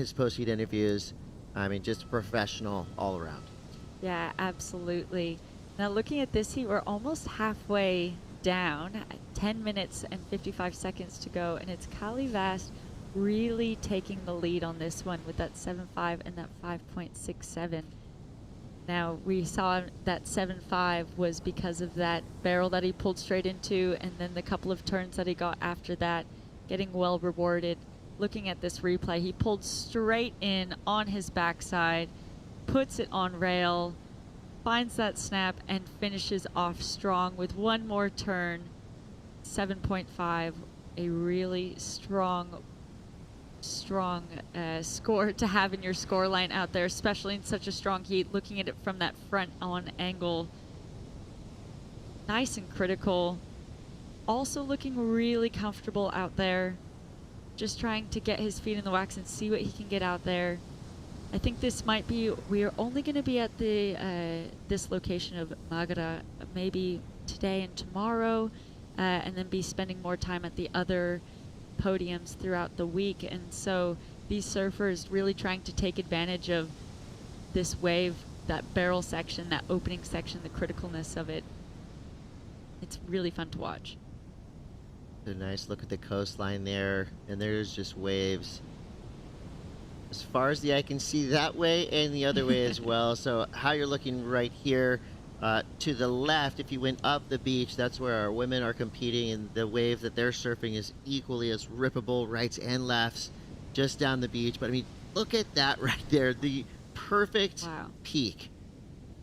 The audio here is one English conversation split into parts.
his post-heat interviews. I mean, just professional all around. Yeah, absolutely. Now looking at this heat, we're almost halfway down, 10 minutes and 55 seconds to go, and it's Kali Vast really taking the lead on this one with that 7.5 and that 5.67. Now we saw that 7.5 was because of that barrel that he pulled straight into, and then the couple of turns that he got after that, getting well rewarded. Looking at this replay, he pulled straight in on his backside, puts it on rail, finds that snap, and finishes off strong with one more turn. 7.5, a really strong score to have in your score line out there, especially in such a strong heat. Looking at it from that front on angle, nice and critical. Also looking really comfortable out there, just trying to get his feet in the wax and see what he can get out there. I think this might be, we're only going to be at the this location of Magra maybe today and tomorrow, and then be spending more time at the other podiums throughout the week. And so these surfers really trying to take advantage of this wave, that barrel section, that opening section, the criticalness of it. It's really fun to watch. A nice look at the coastline there, and there's just waves as far as the eye can see that way and the other way as well. So how you're looking right here, to the left, if you went up the beach, that's where our women are competing, and the wave that they're surfing is equally as rippable, rights and lefts, just down the beach. But I mean, look at that right there, the perfect peak.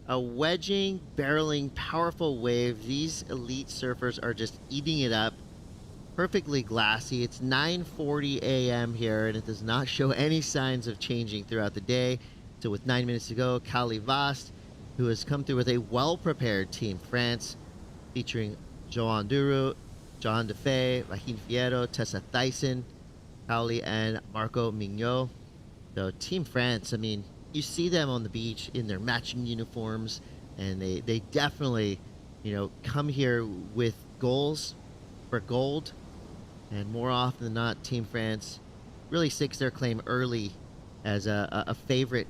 A wedging, barreling, powerful wave. These elite surfers are just eating it up. Perfectly glassy. It's 9:40 a.m. here, and it does not show any signs of changing throughout the day. So with 9 minutes to go, Kali Vast, who has come through with a well-prepared Team France, featuring Joan Duru, John DeFay, Rahim Fierro, Tessa Thyssen, Kali, and Marco Mignot. So Team France, I mean, you see them on the beach in their matching uniforms, and they definitely, you know, come here with goals for gold. And more often than not, Team France really stakes their claim early as a favorite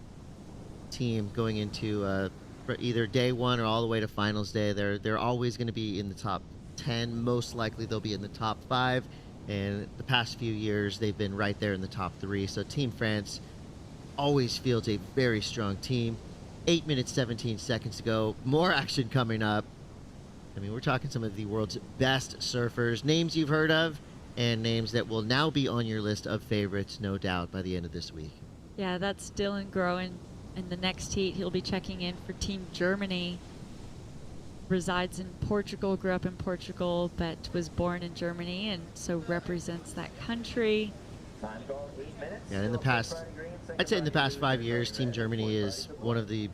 team going into for either day one or all the way to finals day. They're always going to be in the top 10. Most likely they'll be in the top 5. And the past few years, they've been right there in the top 3. So Team France always fields a very strong team. 8 minutes, 17 seconds to go. More action coming up. I mean, we're talking some of the world's best surfers, names you've heard of, and names that will now be on your list of favorites, no doubt, by the end of this week. Yeah, that's Dylan Groen. In the next heat, he'll be checking in for Team Germany. Resides in Portugal, grew up in Portugal, but was born in Germany, and so represents that country. Yeah, in the past, I'd say in the past 5 years, Team Germany is one of the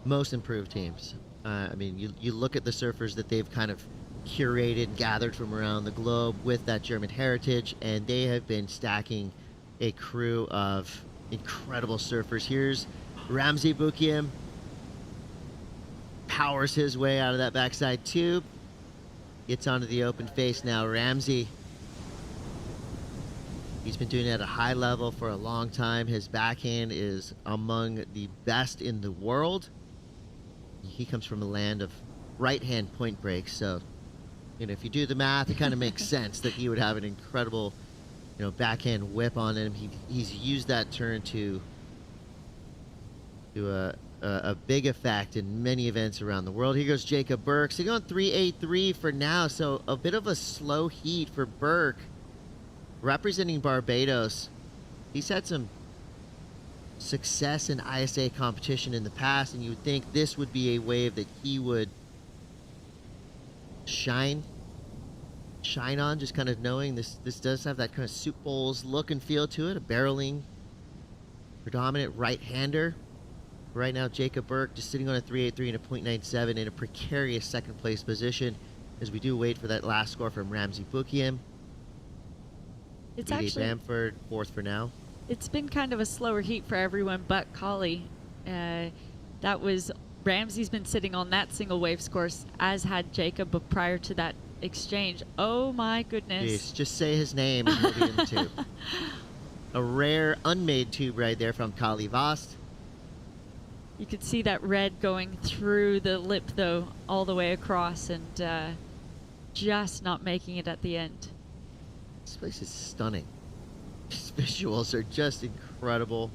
most improved teams. I mean, you look at the surfers that they've kind of curated, gathered from around the globe with that German heritage, and they have been stacking a crew of incredible surfers. Here's Ramzi Bukiem, powers his way out of that backside tube, gets onto the open face now. Ramzi, he's been doing it at a high level for a long time. His backhand is among the best in the world. He comes from a land of right-hand point breaks, so you know, if you do the math, it kind of makes sense that he would have an incredible, you know, backhand whip on him. He's used that turn to a big effect in many events around the world. Here goes Jacob Burke. So going 3.83 for now, so a bit of a slow heat for Burke, representing Barbados. He's had some success in ISA competition in the past, and you would think this would be a wave that he would shine on, just kind of knowing this does have that kind of soup bowls look and feel to it, a barreling predominant right-hander. Right now, Jacob Burke just sitting on a 3.83 and a 0.97 in a precarious second place position as we do wait for that last score from Ramzi Bukiem. It's B.D. actually Bamford, fourth for now. It's been kind of a slower heat for everyone but Kali. That was Ramsey's been sitting on that single wave course, as had Jacob, but prior to that exchange. Oh my goodness. Jeez, just say his name and he'll be in the tube. A rare unmade tube right there from Kali Vast. You could see that red going through the lip, though, all the way across, and just not making it at the end. This place is stunning. These visuals are just incredible.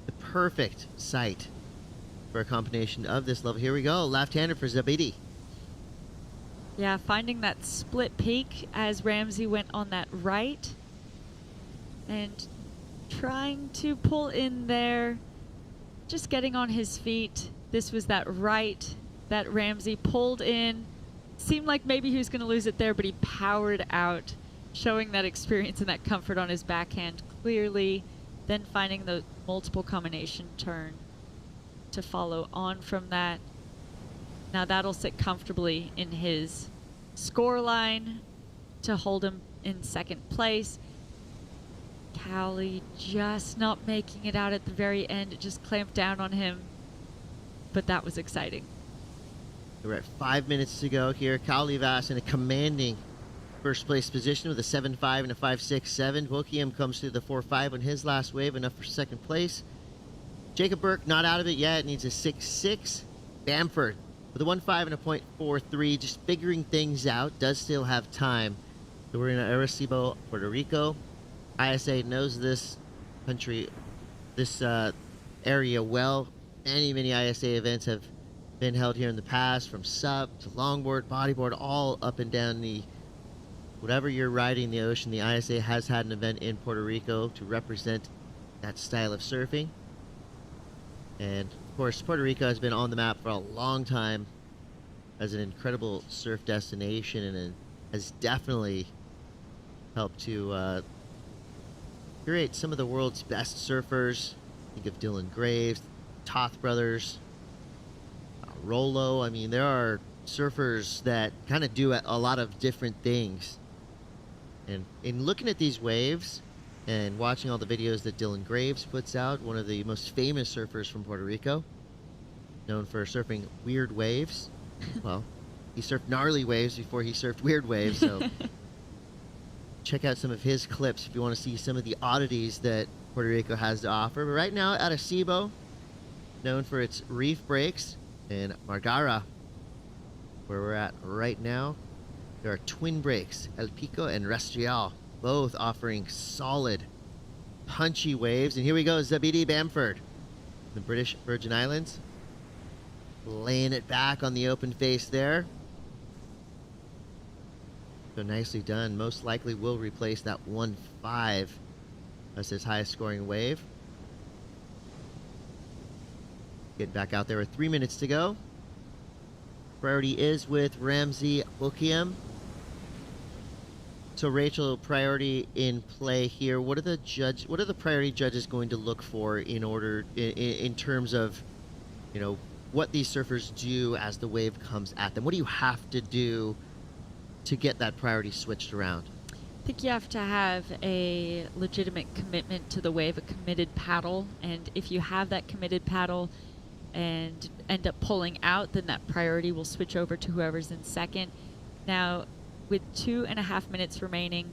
The perfect site for a combination of this level. Here we go, left-hander for Zabidi. Yeah, finding that split peak as Ramsey went on that right and trying to pull in there, just getting on his feet. This was that right that Ramsey pulled in. Seemed like maybe he was going to lose it there, but he powered out, showing that experience and that comfort on his backhand clearly, then finding the multiple combination turn to follow on from that. Now that'll sit comfortably in his score line to hold him in second place. Kali just not making it out at the very end. It just clamped down on him, but that was exciting. We're at 5 minutes to go here. Kali Vast in a commanding first place position with a 7-5 and a 5-6-7. Bokiem comes through the 4-5 on his last wave, enough for second place. Jacob Burke not out of it yet, needs a 6-6. Bamford with a 1-5 and a .43, just figuring things out, does still have time. So we're in Arecibo, Puerto Rico. ISA knows this country, this area well. Many ISA events have been held here in the past, from SUP to longboard, bodyboard, all up and down the, whatever you're riding the ocean. The ISA has had an event in Puerto Rico to represent that style of surfing. And of course, Puerto Rico has been on the map for a long time as an incredible surf destination, and it has definitely helped to curate some of the world's best surfers. Think of Dylan Graves, Toth brothers, Rolo. I mean, there are surfers that kind of do a lot of different things. And in looking at these waves and watching all the videos that Dylan Graves puts out, one of the most famous surfers from Puerto Rico, known for surfing weird waves. Well, he surfed gnarly waves before he surfed weird waves, so check out some of his clips if you want to see some of the oddities that Puerto Rico has to offer. But right now, Arecibo, known for its reef breaks, and Margara, where we're at right now, there are twin breaks, El Pico and Restrial, both offering solid, punchy waves. And here we go, Zabidi Bamford, the British Virgin Islands, laying it back on the open face there. So nicely done. Most likely will replace that 1-5 as his highest scoring wave. Get back out there with 3 minutes to go. Priority is with Ramsey Bokiem. So Rachel, priority in play here. What are the priority judges going to look for in order in terms of, you know, what these surfers do as the wave comes at them? What do you have to do to get that priority switched around? I think you have to have a legitimate commitment to the wave, a committed paddle, and if you have that committed paddle and end up pulling out, then that priority will switch over to whoever's in second. Now, with 2.5 minutes remaining,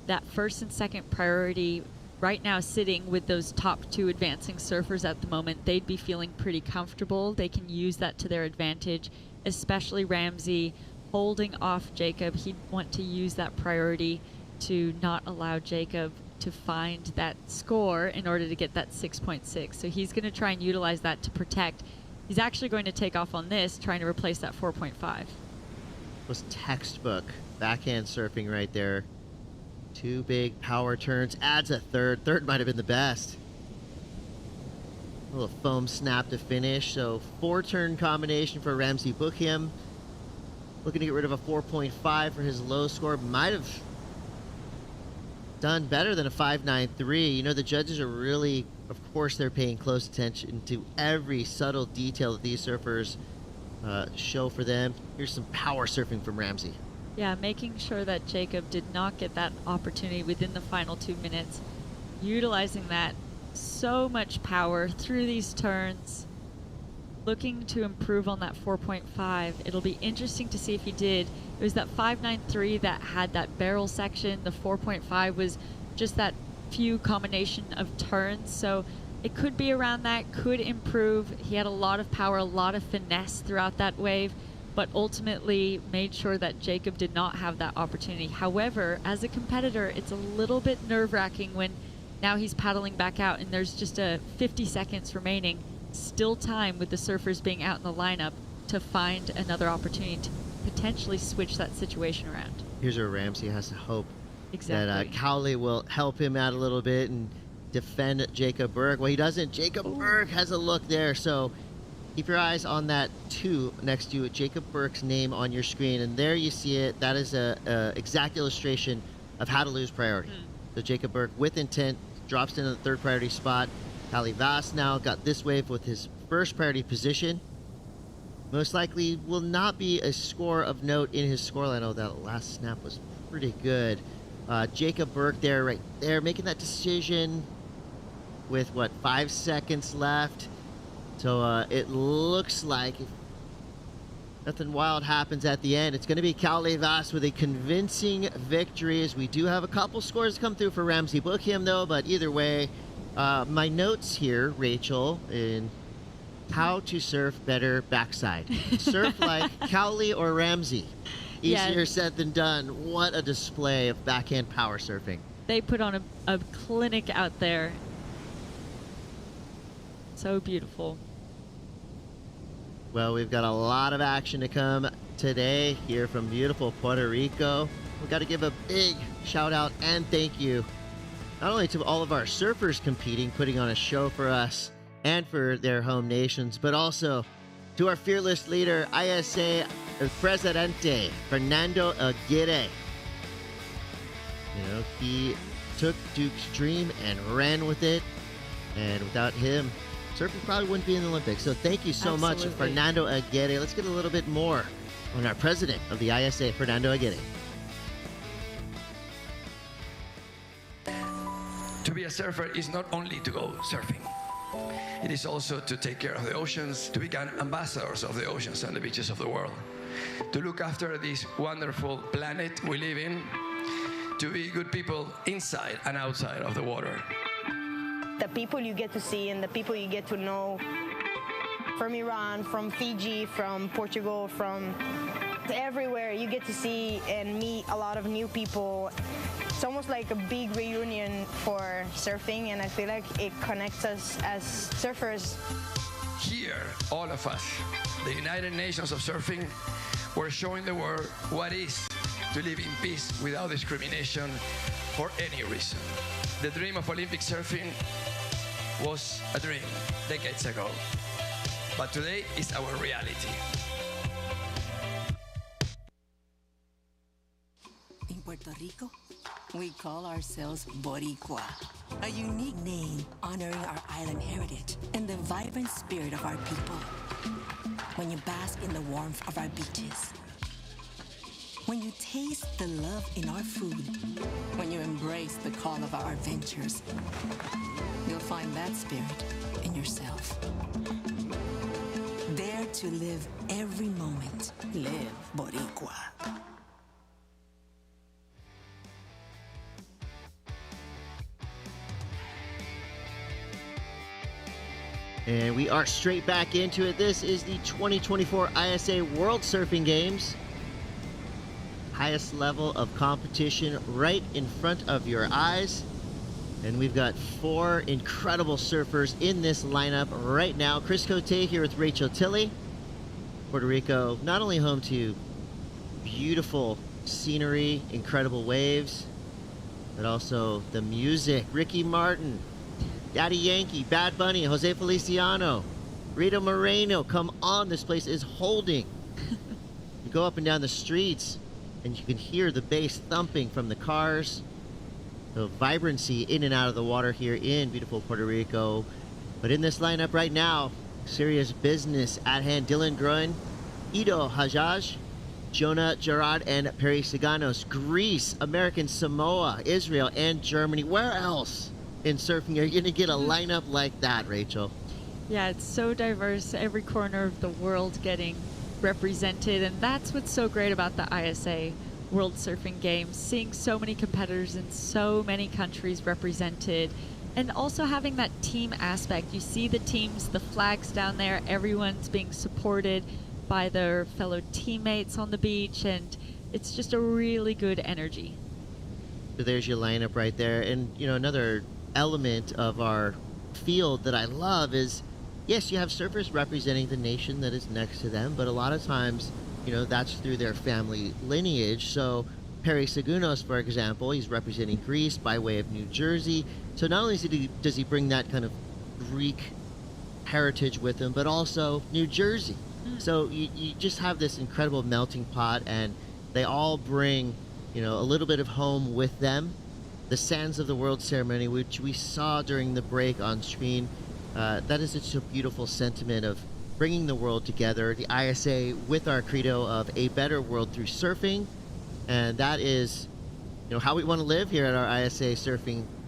that first and second priority right now sitting with those top two advancing surfers at the moment, they'd be feeling pretty comfortable. They can use that to their advantage, especially Ramsey holding off Jacob. He'd want to use that priority to not allow Jacob to find that score in order to get that 6.6. So he's going to try and utilize that to protect. He's actually going to take off on this, trying to replace that 4.5. Was textbook backhand surfing right there. Two big power turns, adds a third. Third might have been the best. A little foam snap to finish. So 4-turn combination for Ramsey Bokiem. Looking to get rid of a 4.5 for his low score. Might have done better than a 5.93. You know, the judges are really, of course, they're paying close attention to every subtle detail that these surfers show for them. Here's some power surfing from Ramsey. Yeah, making sure that Jacob did not get that opportunity within the final 2 minutes. Utilizing that so much power through these turns. Looking to improve on that 4.5. It'll be interesting to see if he did. It was that 5.93 that had that barrel section. The 4.5 was just that few combination of turns, so it could be around that, could improve. He had a lot of power, a lot of finesse throughout that wave, but ultimately made sure that Jacob did not have that opportunity. However, as a competitor, it's a little bit nerve-wracking when now he's paddling back out and there's just 50 seconds remaining, still time with the surfers being out in the lineup to find another opportunity to potentially switch that situation around. Here's where Ramsey has to hope Exactly. that Cowley will help him out a little bit and defend Jacob Burke. Well, he doesn't. Jacob Burke has a look there, so keep your eyes on that 2 next to Jacob Burke's name on your screen, and there you see it. That is a exact illustration of how to lose priority. So Jacob Burke, with intent, drops into the 3rd priority spot. Cali Vass now got this wave with his 1st priority position. Most likely will not be a score of note in his scoreline. Oh, that last snap was pretty good. Jacob Burke there, right there, making that decision with, what, 5 seconds left. So it looks like if nothing wild happens at the end, it's going to be Cowley Vass with a convincing victory, as we do have a couple scores come through for Ramsey Bookham, though. But either way, my notes here, Rachel, in how to surf better backside. Surf like Cowley or Ramsey. Easier said than done. What a display of backhand power surfing. They put on a clinic out there. So beautiful. Well, we've got a lot of action to come today here from beautiful Puerto Rico. We've got to give a big shout out and thank you not only to all of our surfers competing, putting on a show for us and for their home nations, but also to our fearless leader, ISA Presidente Fernando Aguirre. You know, he took Duke's dream and ran with it, and without him, surfing probably wouldn't be in the Olympics. So thank you so much, Fernando Aguirre. Let's get a little bit more on our president of the ISA, Fernando Aguirre. To be a surfer is not only to go surfing. It is also to take care of the oceans, to become ambassadors of the oceans and the beaches of the world, to look after this wonderful planet we live in, to be good people inside and outside of the water. The people you get to see and the people you get to know from Iran, from Fiji, from Portugal, from everywhere, you get to see and meet a lot of new people. It's almost like a big reunion for surfing, and I feel like it connects us as surfers. Here, all of us, the United Nations of Surfing, we're showing the world what it is to live in peace without discrimination for any reason. The dream of Olympic surfing was a dream decades ago, but today is our reality. In Puerto Rico, we call ourselves Boricua, a unique name honoring our island heritage and the vibrant spirit of our people. When you bask in the warmth of our beaches, when you taste the love in our food, when you embrace the call of our adventures, you'll find that spirit in yourself. Dare to live every moment. Live Boricua. And we are straight back into it. This is the 2024 ISA World Surfing Games. Highest level of competition right in front of your eyes. And we've got 4 incredible surfers in this lineup right now. Chris Cote here with Rachel Tilley. Puerto Rico, not only home to beautiful scenery, incredible waves, but also the music. Ricky Martin, Daddy Yankee, Bad Bunny, Jose Feliciano, Rita Moreno. Come on, this place is holding. You go up and down the streets and you can hear the bass thumping from the cars. The vibrancy in and out of the water here in beautiful Puerto Rico. But in this lineup right now, serious business at hand. Dylan Groen, Ido Hajjaj, Jonah Gerard, and Perry Siganos. Greece, American Samoa, Israel, and Germany. Where else in surfing are you going to get a lineup like that, Rachel? Yeah, it's so diverse. Every corner of the world getting represented, and that's what's so great about the ISA World Surfing Games, seeing so many competitors in so many countries represented, and also having that team aspect. You see the teams, the flags down there, everyone's being supported by their fellow teammates on the beach, and it's just a really good energy. So there's your lineup right there. And, you know, another element of our field that I love is, yes, you have surfers representing the nation that is next to them, but a lot of times, you know, that's through their family lineage. So Perry Segunos, for example, he's representing Greece by way of New Jersey. So not only does he bring that kind of Greek heritage with him, but also New Jersey. So you just have this incredible melting pot, and they all bring, you know, a little bit of home with them. The Sands of the World ceremony, which we saw during the break on screen, that is such a beautiful sentiment of bringing the world together, the ISA with our credo of a better world through surfing. And that is, you know, how we want to live here at our ISA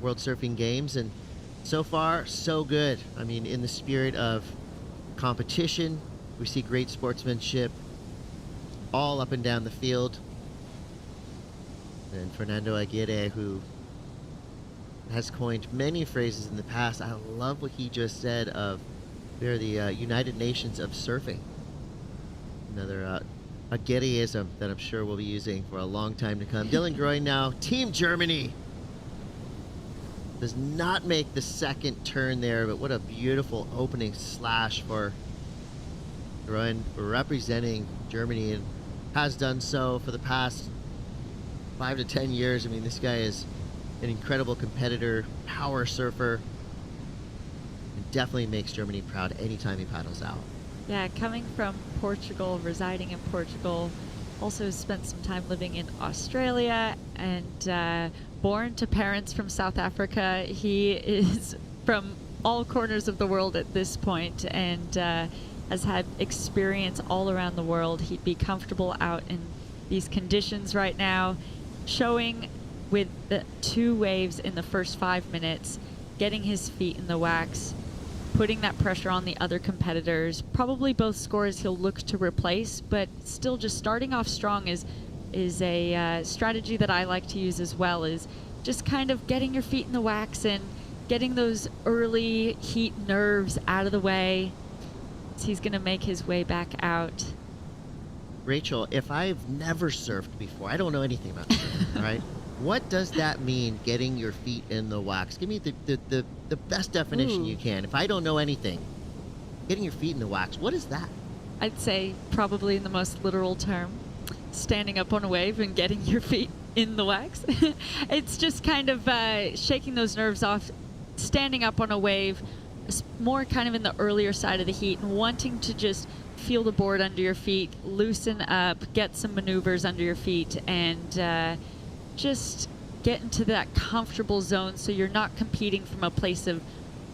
World Surfing Games. And so far, so good. I mean, in the spirit of competition, we see great sportsmanship all up and down the field. And Fernando Aguirre, who has coined many phrases in the past, I love what he just said of, we're the United Nations of surfing. Another Aguirreism that I'm sure we'll be using for a long time to come. Dylan Groen now, Team Germany. Does not make the second turn there, but what a beautiful opening slash for Groen, representing Germany, and has done so for the past 5 to 10 years. I mean, this guy is an incredible competitor, power surfer, and definitely makes Germany proud anytime he paddles out. Yeah, coming from Portugal, residing in Portugal, also spent some time living in Australia, and born to parents from South Africa. He is from all corners of the world at this point, and has had experience all around the world. He'd be comfortable out in these conditions right now, showing with the 2 waves in the first 5 minutes, getting his feet in the wax, putting that pressure on the other competitors. Probably both scores he'll look to replace, but still just starting off strong is a strategy that I like to use as well, is just kind of getting your feet in the wax and getting those early heat nerves out of the way. He's going to make his way back out. Rachel, if I've never surfed before, I don't know anything about surfing, all right? What does that mean, getting your feet in the wax? Give me the best definition you can. If I don't know anything, getting your feet in the wax, what is that? I'd say probably in the most literal term, standing up on a wave and getting your feet in the wax. It's just kind of shaking those nerves off, standing up on a wave, more kind of in the earlier side of the heat, and wanting to just feel the board under your feet, loosen up, get some maneuvers under your feet, and just get into that comfortable zone, so you're not competing from a place of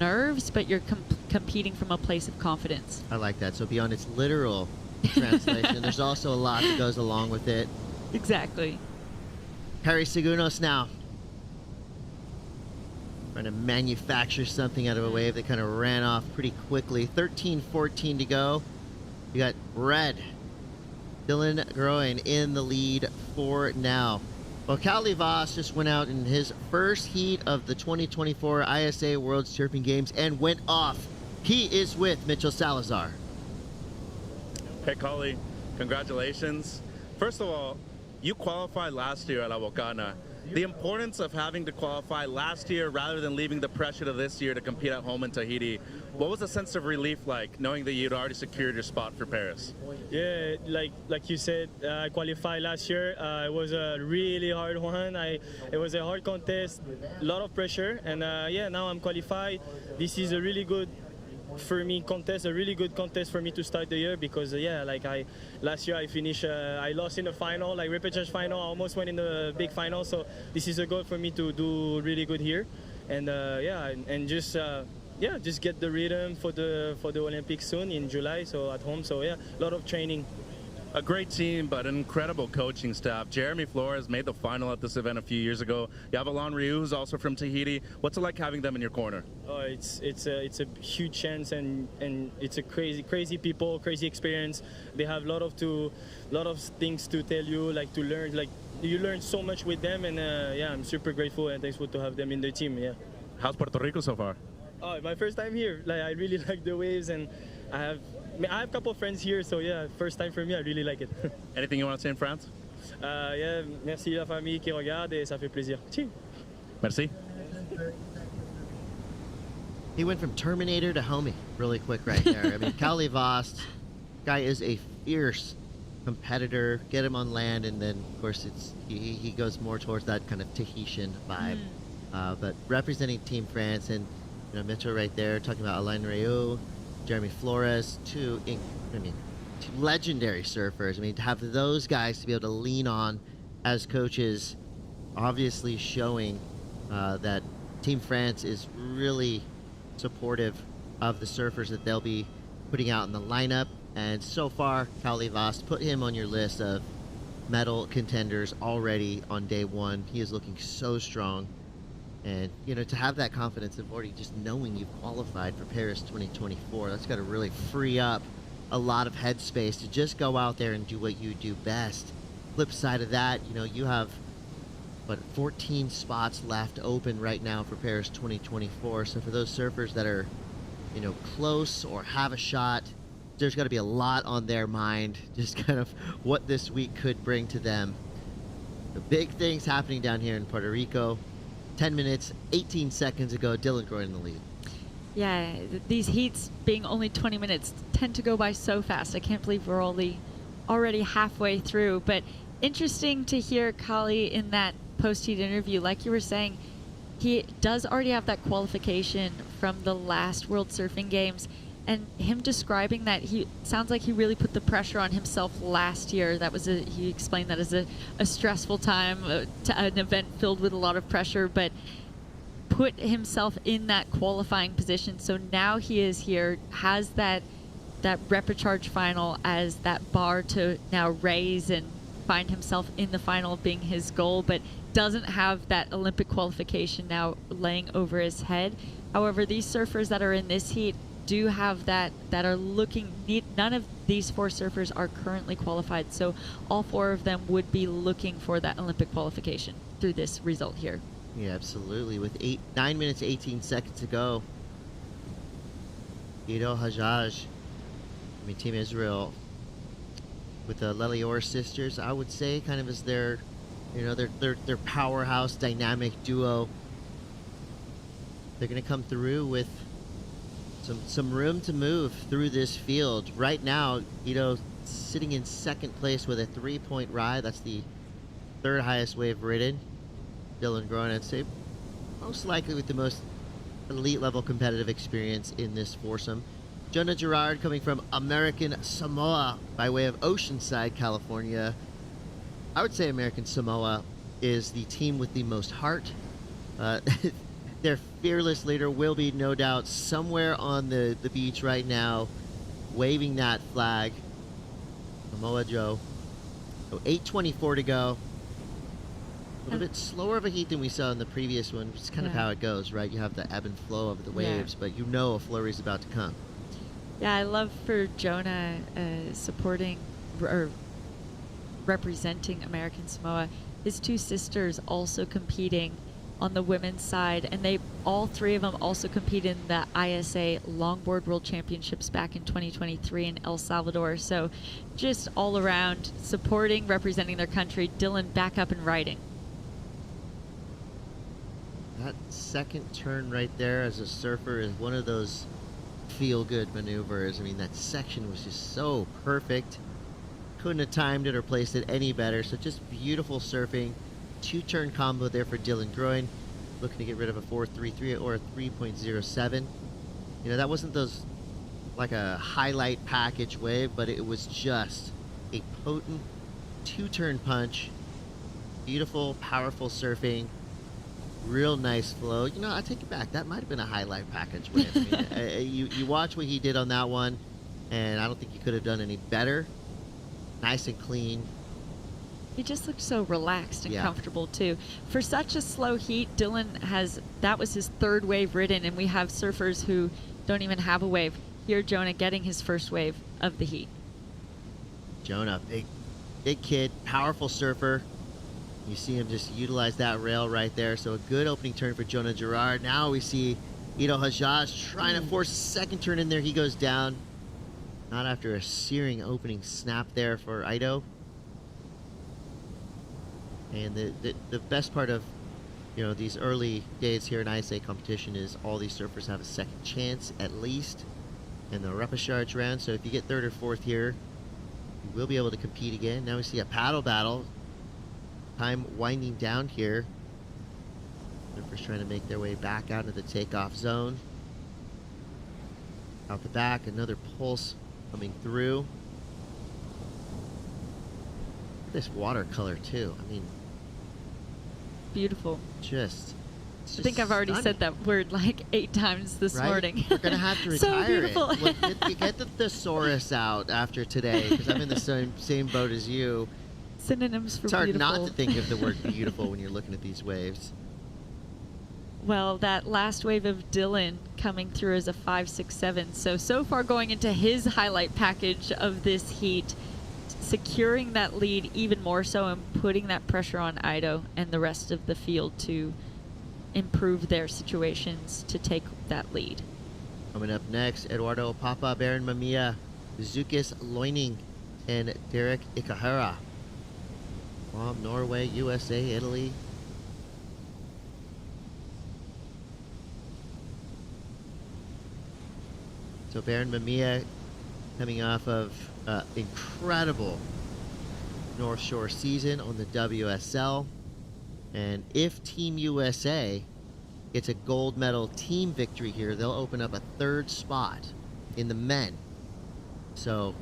nerves, but you're competing from a place of confidence. I like that. So beyond its literal translation, there's also a lot that goes along with it. Exactly. Perry Segunos now, trying to manufacture something out of a wave that kind of ran off pretty quickly. 13:14 to go. You got red. Dylan Groen in the lead for now. Well, Cali Voss just went out in his first heat of the 2024 ISA World Surfing Games and went off. He is with Mitchell Salazar. Hey, Cali, congratulations. First of all, you qualified last year at La Bocana. The importance of having to qualify last year rather than leaving the pressure to this year to compete at home in Tahiti. What was the sense of relief like, knowing that you'd already secured your spot for Paris? Yeah, like you said, I qualified last year. It was a really hard one. It was a hard contest, a lot of pressure, and yeah, now I'm qualified. This is a really good for me contest, a really good contest for me to start the year, because yeah, last year I finished, I lost in the final, like repechage final, I almost went in the big final, so this is a goal for me to do really good here, and yeah, and just yeah, just get the rhythm for the Olympics soon in July, so at home, so yeah, a lot of training. A great team, but an incredible coaching staff. Jeremy Flores made the final at this event a few years ago. You have Alon Ryu, who's also from Tahiti. What's it like having them in your corner? Oh, it's a huge chance, and it's a crazy people, crazy experience. They have a lot of things to tell you, like to learn, like you learn so much with them, and yeah, I'm super grateful and thankful to have them in the team. Yeah. How's Puerto Rico so far? Oh, my first time here. Like, I really like the waves, and I have a couple of friends here, so yeah, first time for me. I really like it. Anything you want to say in France? Yeah, merci la famille qui regarde, et ça fait plaisir. Cheers. Merci. He went from Terminator to homie really quick right there. I mean, Kalle Vost, guy is a fierce competitor. Get him on land, and then of course he goes more towards that kind of Tahitian vibe. But representing Team France, and Mitchell right there talking about Alain Reynaud, Jeremy Flores, two legendary surfers. I mean, to have those guys to be able to lean on as coaches, obviously showing that Team France is really supportive of the surfers that they'll be putting out in the lineup. And so far, Kalle Vost, put him on your list of medal contenders already on day one. He is looking so strong. And, to have that confidence of already just knowing you've qualified for Paris 2024, that's got to really free up a lot of headspace to just go out there and do what you do best. Flip side of that, you have 14 spots left open right now for Paris 2024. So for those surfers that are, close or have a shot, there's got to be a lot on their mind, just kind of what this week could bring to them. The big things happening down here in Puerto Rico. 10 minutes, 18 seconds ago, Dylan Groen in the lead. Yeah, these heats being only 20 minutes tend to go by so fast. I can't believe we're already halfway through. But interesting to hear Kalle in that post-heat interview. Like you were saying, he does already have that qualification from the last World Surfing Games. And him describing that, he sounds like he really put the pressure on himself last year. He explained that as a stressful time, an event filled with a lot of pressure, but put himself in that qualifying position. So now he is here, has that repecharge final as that bar to now raise and find himself in the final being his goal, but doesn't have that Olympic qualification now laying over his head. However, these surfers that are in this heat do have that are looking. None of these four surfers are currently qualified, so all four of them would be looking for that Olympic qualification through this result here. Yeah, absolutely. With 9 minutes 18 seconds to go, Ido Hajjaj, Team Israel, with the Lelior sisters, I would say, kind of as their powerhouse dynamic duo. They're going to come through with some room to move through this field. Right now, sitting in second place with a 3-point ride. That's the third highest wave ridden. Dylan Groen, I'd say, most likely with the most elite level competitive experience in this foursome. Jonah Gerard coming from American Samoa by way of Oceanside, California. I would say American Samoa is the team with the most heart. Their fearless leader will be, no doubt, somewhere on the beach right now, waving that flag. Samoa Joe. So 8:24 to go. A little bit slower of a heat than we saw in the previous one, which is kind of how it goes, right? You have the ebb and flow of the waves, but a flurry is about to come. Yeah, I love for Jonah supporting or representing American Samoa. His two sisters also competing on the women's side, and all three of them also compete in the ISA Longboard World Championships back in 2023 in El Salvador. So just all around supporting, representing their country. Dylan back up and riding. That second turn right there as a surfer is one of those feel-good maneuvers. That section was just so perfect. Couldn't have timed it or placed it any better. So just beautiful surfing. Two-turn combo there for Dylan Groen, looking to get rid of a 4.33 or a 3.07. That wasn't like a highlight package wave, but it was just a potent two-turn punch. Beautiful, powerful surfing. Real nice flow. I take it back. That might have been a highlight package wave. You watch what he did on that one, and I don't think you could have done any better. Nice and clean. He just looked so relaxed and comfortable too. For such a slow heat, that was his third wave ridden, and we have surfers who don't even have a wave. Here, Jonah getting his first wave of the heat. Jonah, big kid, powerful surfer. You see him just utilize that rail right there. So a good opening turn for Jonah Gerard. Now we see Ito Hajjaj trying to force a second turn in there. He goes down. Not after a searing opening snap there for Ito. And the best part of these early days here in ISA competition is all these surfers have a second chance at least in the repechage round. So if you get third or fourth here, you will be able to compete again. Now we see a paddle battle. Time winding down here. Surfers trying to make their way back out into the takeoff zone. Out the back, another pulse coming through. This watercolor too. I mean, beautiful. I think I've already said that word like 8 times this morning. We're gonna have to So retire beautiful. it. Look, get the thesaurus out after today, because I'm in the same boat as you. Synonyms for It's hard beautiful. not to think of the word beautiful when you're looking at these waves. Well, that last wave of Dylan coming through as a 5.67. So far going into his highlight package of this heat, securing that lead even more so and putting that pressure on Ito and the rest of the field to improve their situations to take that lead. Coming up next, Eduardo Papa, Baron Mamiya, Zukis Loining, and Derek Ikahara. From Norway, USA, Italy. So Baron Mamiya coming off of incredible North Shore season on the WSL. And if Team USA gets a gold medal team victory here, they'll open up a 3rd spot in the men. So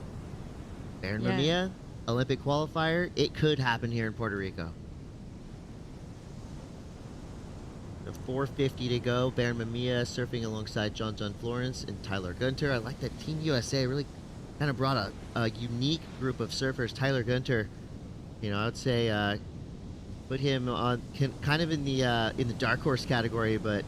Baron Mamiya, Olympic qualifier, it could happen here in Puerto Rico. 4:50 to go. Baron Mamiya surfing alongside John Florence and Tyler Gunter. I like that Team USA really kind of brought a unique group of surfers. Tyler Gunter, I would say put him on kind of in the dark horse category, but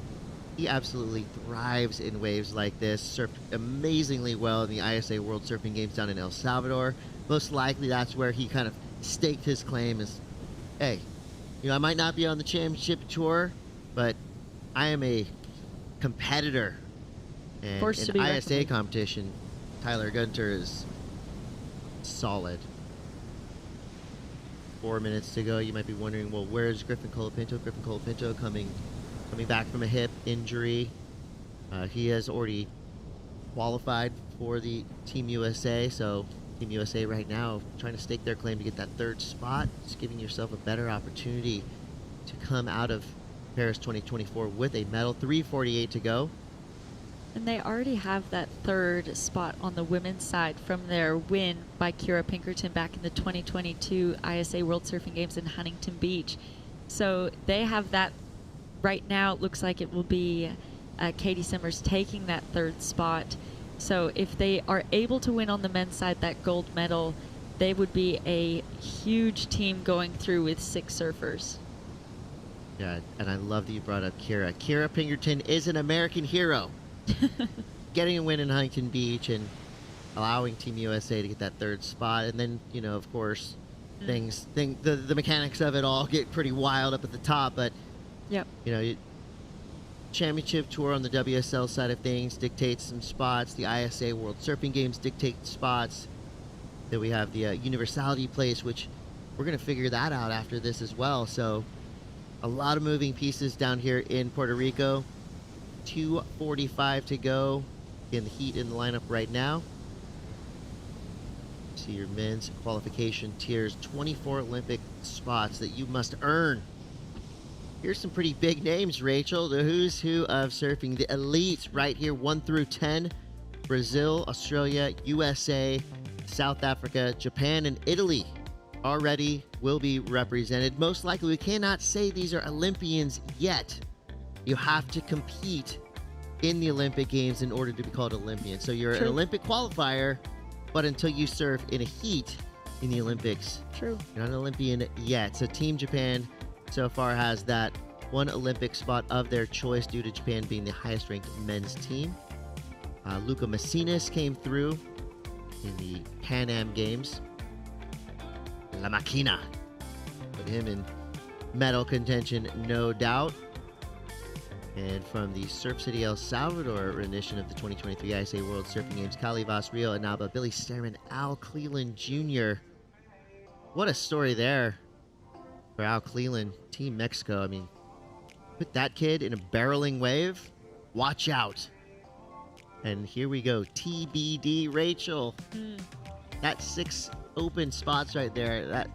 he absolutely thrives in waves like this. Surfed amazingly well in the ISA World Surfing Games down in El Salvador. Most likely that's where he kind of staked his claim as, hey, I might not be on the championship tour, but I am a competitor. And Forced to in be ISA reckoned. competition, Tyler Gunter is solid. 4 minutes to go. You might be wondering, well, where's Griffin Colapinto? Griffin Colapinto coming back from a hip injury. He has already qualified for the Team USA, so Team USA right now trying to stake their claim to get that 3rd spot, just giving yourself a better opportunity to come out of Paris 2024 with a medal. 3:48 to go. And they already have that 3rd spot on the women's side from their win by Kira Pinkerton back in the 2022 ISA World Surfing Games in Huntington Beach. So they have that right now. It looks like it will be Katie Simmers taking that 3rd spot. So if they are able to win on the men's side that gold medal, they would be a huge team going through with 6 surfers. Yeah, and I love that you brought up Kira. Kira Pinkerton is an American hero. Getting a win in Huntington Beach and allowing Team USA to get that 3rd spot. And then, of course, the mechanics of it all get pretty wild up at the top. But, Yep. Championship tour on the WSL side of things dictates some spots. The ISA World Surfing Games dictate spots. Then we have the Universality place, which we're going to figure that out after this as well. So a lot of moving pieces down here in Puerto Rico. 2:45 to go. Again, the heat in the lineup right now. See your men's qualification tiers. 24 Olympic spots that you must earn. Here's some pretty big names, Rachel. The who's who of surfing. The elites right here, 1 through 10. Brazil, Australia, USA, South Africa, Japan, and Italy already will be represented. Most likely, we cannot say these are Olympians yet. You have to compete in the Olympic Games in order to be called Olympian. So you're an Olympic qualifier, but until you surf in a heat in the Olympics, True. you're not an Olympian yet. So Team Japan so far has that 1 Olympic spot of their choice due to Japan being the highest ranked men's team. Luca Macinas came through in the Pan Am Games. La Máquina. Put him in medal contention, no doubt. And from the Surf City, El Salvador rendition of the 2023 ISA World Surfing Games, Calivas, Rio Inaba, Billy Sterman, Al Cleland Jr. What a story there for Al Cleland, Team Mexico. I mean, put that kid in a barreling wave, watch out. And here we go, TBD Rachel. That's 6 open spots right there.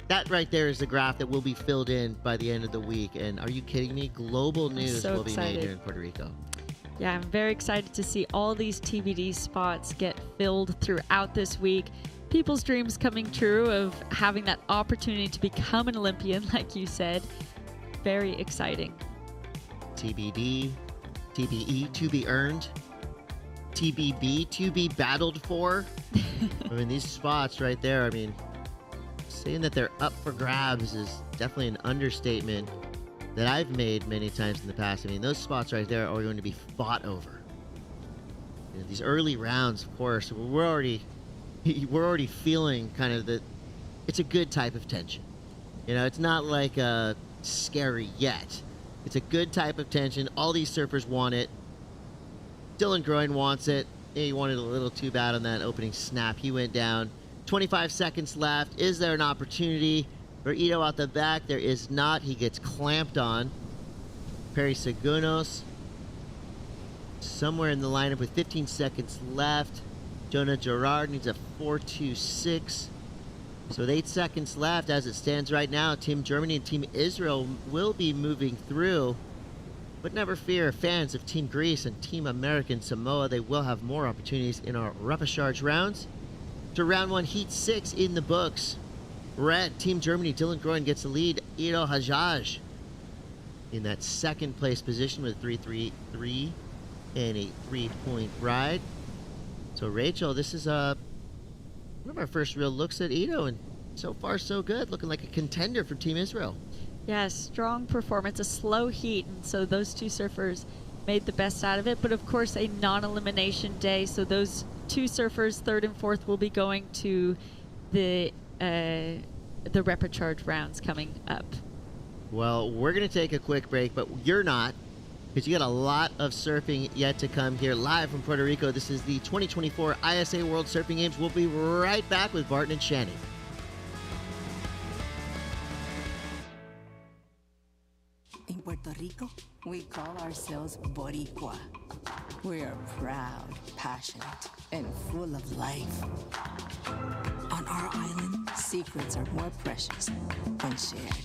That right there is the graph that will be filled in by the end of the week. And are you kidding me? Global news will be made here in Puerto Rico. Yeah, I'm very excited to see all these TBD spots get filled throughout this week. People's dreams coming true of having that opportunity to become an Olympian, like you said. Very exciting. TBD, TBE, to be earned. TBB, to be battled for. I mean, these spots right there, I mean, saying that they're up for grabs is definitely an understatement that I've made many times in the past. I mean, those spots right there are going to be fought over. You know, these early rounds, of course, we're already feeling kind of that it's a good type of tension. You know, it's not like scary yet. It's a good type of tension. All these surfers want it. Dylan Groen wants it. He wanted a little too bad on that opening snap. He went down. 25 seconds left. Is there an opportunity for Ito out the back? There is not. He gets clamped on. Perry Segunos somewhere in the lineup with 15 seconds left. Jonah Gerard needs a 4.26. So with 8 seconds left, as it stands right now, Team Germany and Team Israel will be moving through. But never fear, fans of Team Greece and Team American Samoa, they will have more opportunities in our repechage rounds. To round 1, Heat 6 in the books. Red, Team Germany, Dylan Groen gets the lead. Ito Hajjaj in that second place position with 3.33 and a 3-point ride. So Rachel, this is one of our first real looks at Ito, and so far so good, looking like a contender for Team Israel. Yeah, strong performance, a slow heat, and so those two surfers made the best out of it. But of course, a non-elimination day, so those two surfers, third and fourth, will be going to the repechage rounds coming up. Well, we're going to take a quick break, but you're not, because you got a lot of surfing yet to come here live from Puerto Rico. This is the 2024 ISA World Surfing Games. We'll be right back with Barton and Shanny. In Puerto Rico, we call ourselves boricua. We are proud, passionate, and full of life. On our island, secrets are more precious when shared.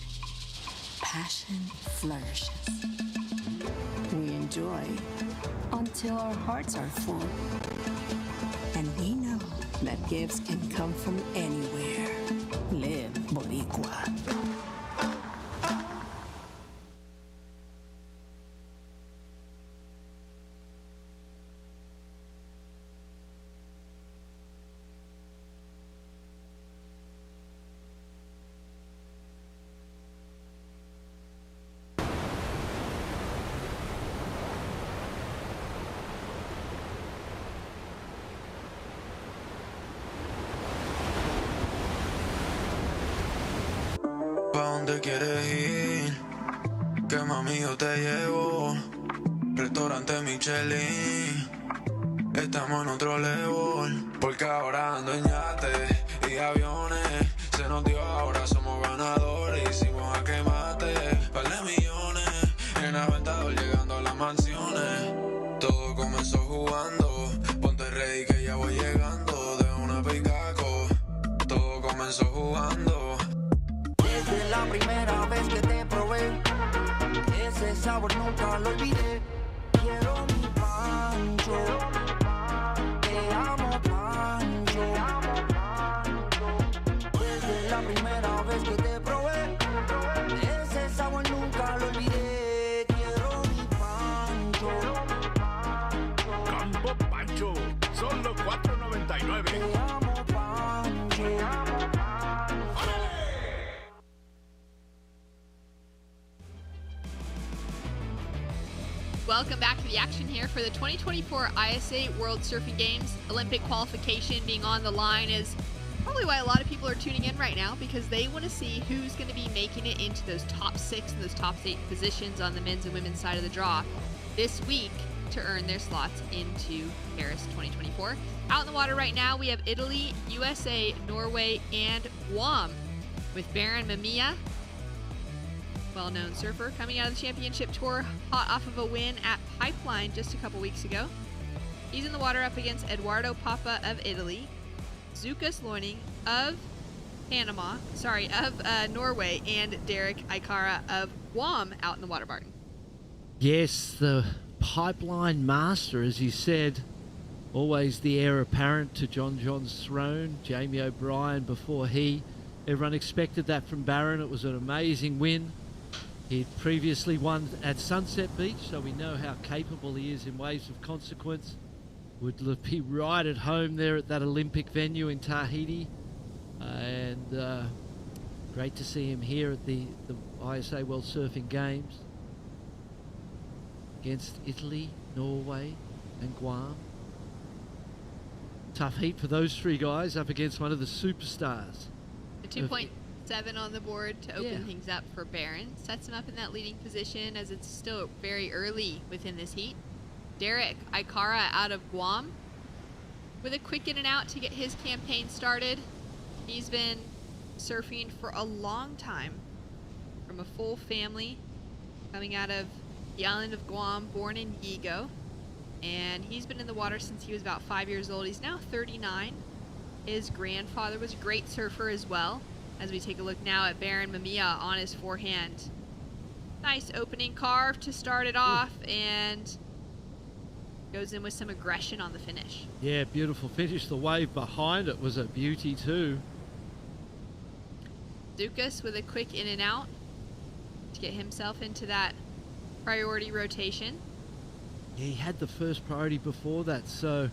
Passion flourishes. We enjoy until our hearts are full. And we know that gifts can come from anywhere. Live boricua. ¿Dónde quieres ir? Que mami yo te llevo. Restaurante Michelin. Estamos en otro level. Porque ahora ando en yates y aviones. Se nos dio, ahora somos ganadores. Hicimos a que mate. Par de millones. En Aventador llegando a las mansiones. Todo comenzó jugando. Ponte ready que ya voy llegando. De una picaco. Todo comenzó jugando. Desde la primera vez que te probé, ese sabor nunca lo olvidé. Quiero mi pancho, te amo pancho. Desde la primera vez que te probé, ese sabor nunca lo olvidé. Quiero mi pancho. Campo Pancho, solo $4.99. Te amo pancho. Welcome back to the action here for the 2024 ISA World Surfing Games. Olympic qualification being on the line as probably why a lot of people are tuning in right now, because they want to see who's going to be making it into those top 6 and those top 8 positions on the men's and women's side of the draw this week to earn their slots into Paris 2024. Out in the water right now, we have Italy, USA, Norway, and Guam, with Baron Mamiya, well-known surfer, coming out of the championship tour, hot off of a win at Pipeline just a couple weeks ago. He's in the water up against Eduardo Papa of Italy, Zukas Loining of Norway, and Derek Aikara of Guam out in the water, Barton. Yes, the Pipeline master, as you said, always the heir apparent to John John's throne, Jamie O'Brien before he. Everyone expected that from Barron. It was an amazing win. He'd previously won at Sunset Beach, so we know how capable he is in waves of consequence. Would be right at home there at that Olympic venue in Tahiti. And great to see him here at the ISA World Surfing Games against Italy, Norway and Guam. Tough heat for those 3 guys up against one of the superstars. The 2.7 on the board to open things up for Barron. Sets him up in that leading position as it's still very early within this heat. Derek Aikara out of Guam with a quick in and out to get his campaign started. He's been surfing for a long time, from a full family, coming out of the island of Guam, born in Yigo. And he's been in the water since he was about 5 years old. He's now 39. His grandfather was a great surfer as well. As we take a look now at Baron Mamiya on his forehand. Nice opening carve to start it off, and goes in with some aggression on the finish. Yeah, beautiful finish. The wave behind it was a beauty too. Zukas with a quick in and out to get himself into that priority rotation. Yeah, he had the first priority before that, so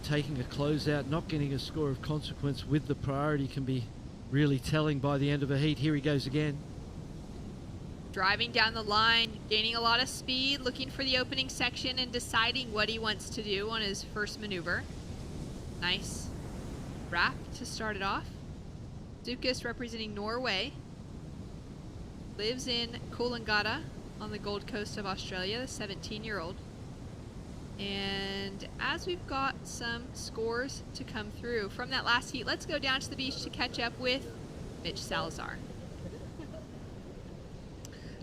taking a closeout, not getting a score of consequence with the priority can be really telling by the end of a heat. Here he goes again. Driving down the line, gaining a lot of speed, looking for the opening section and deciding what he wants to do on his first maneuver. Nice wrap to start it off. Zukas representing Norway. Lives in Coolangatta on the Gold Coast of Australia, the 17-year-old. And as we've got some scores to come through from that last heat, let's go down to the beach to catch up with Mitch Salazar.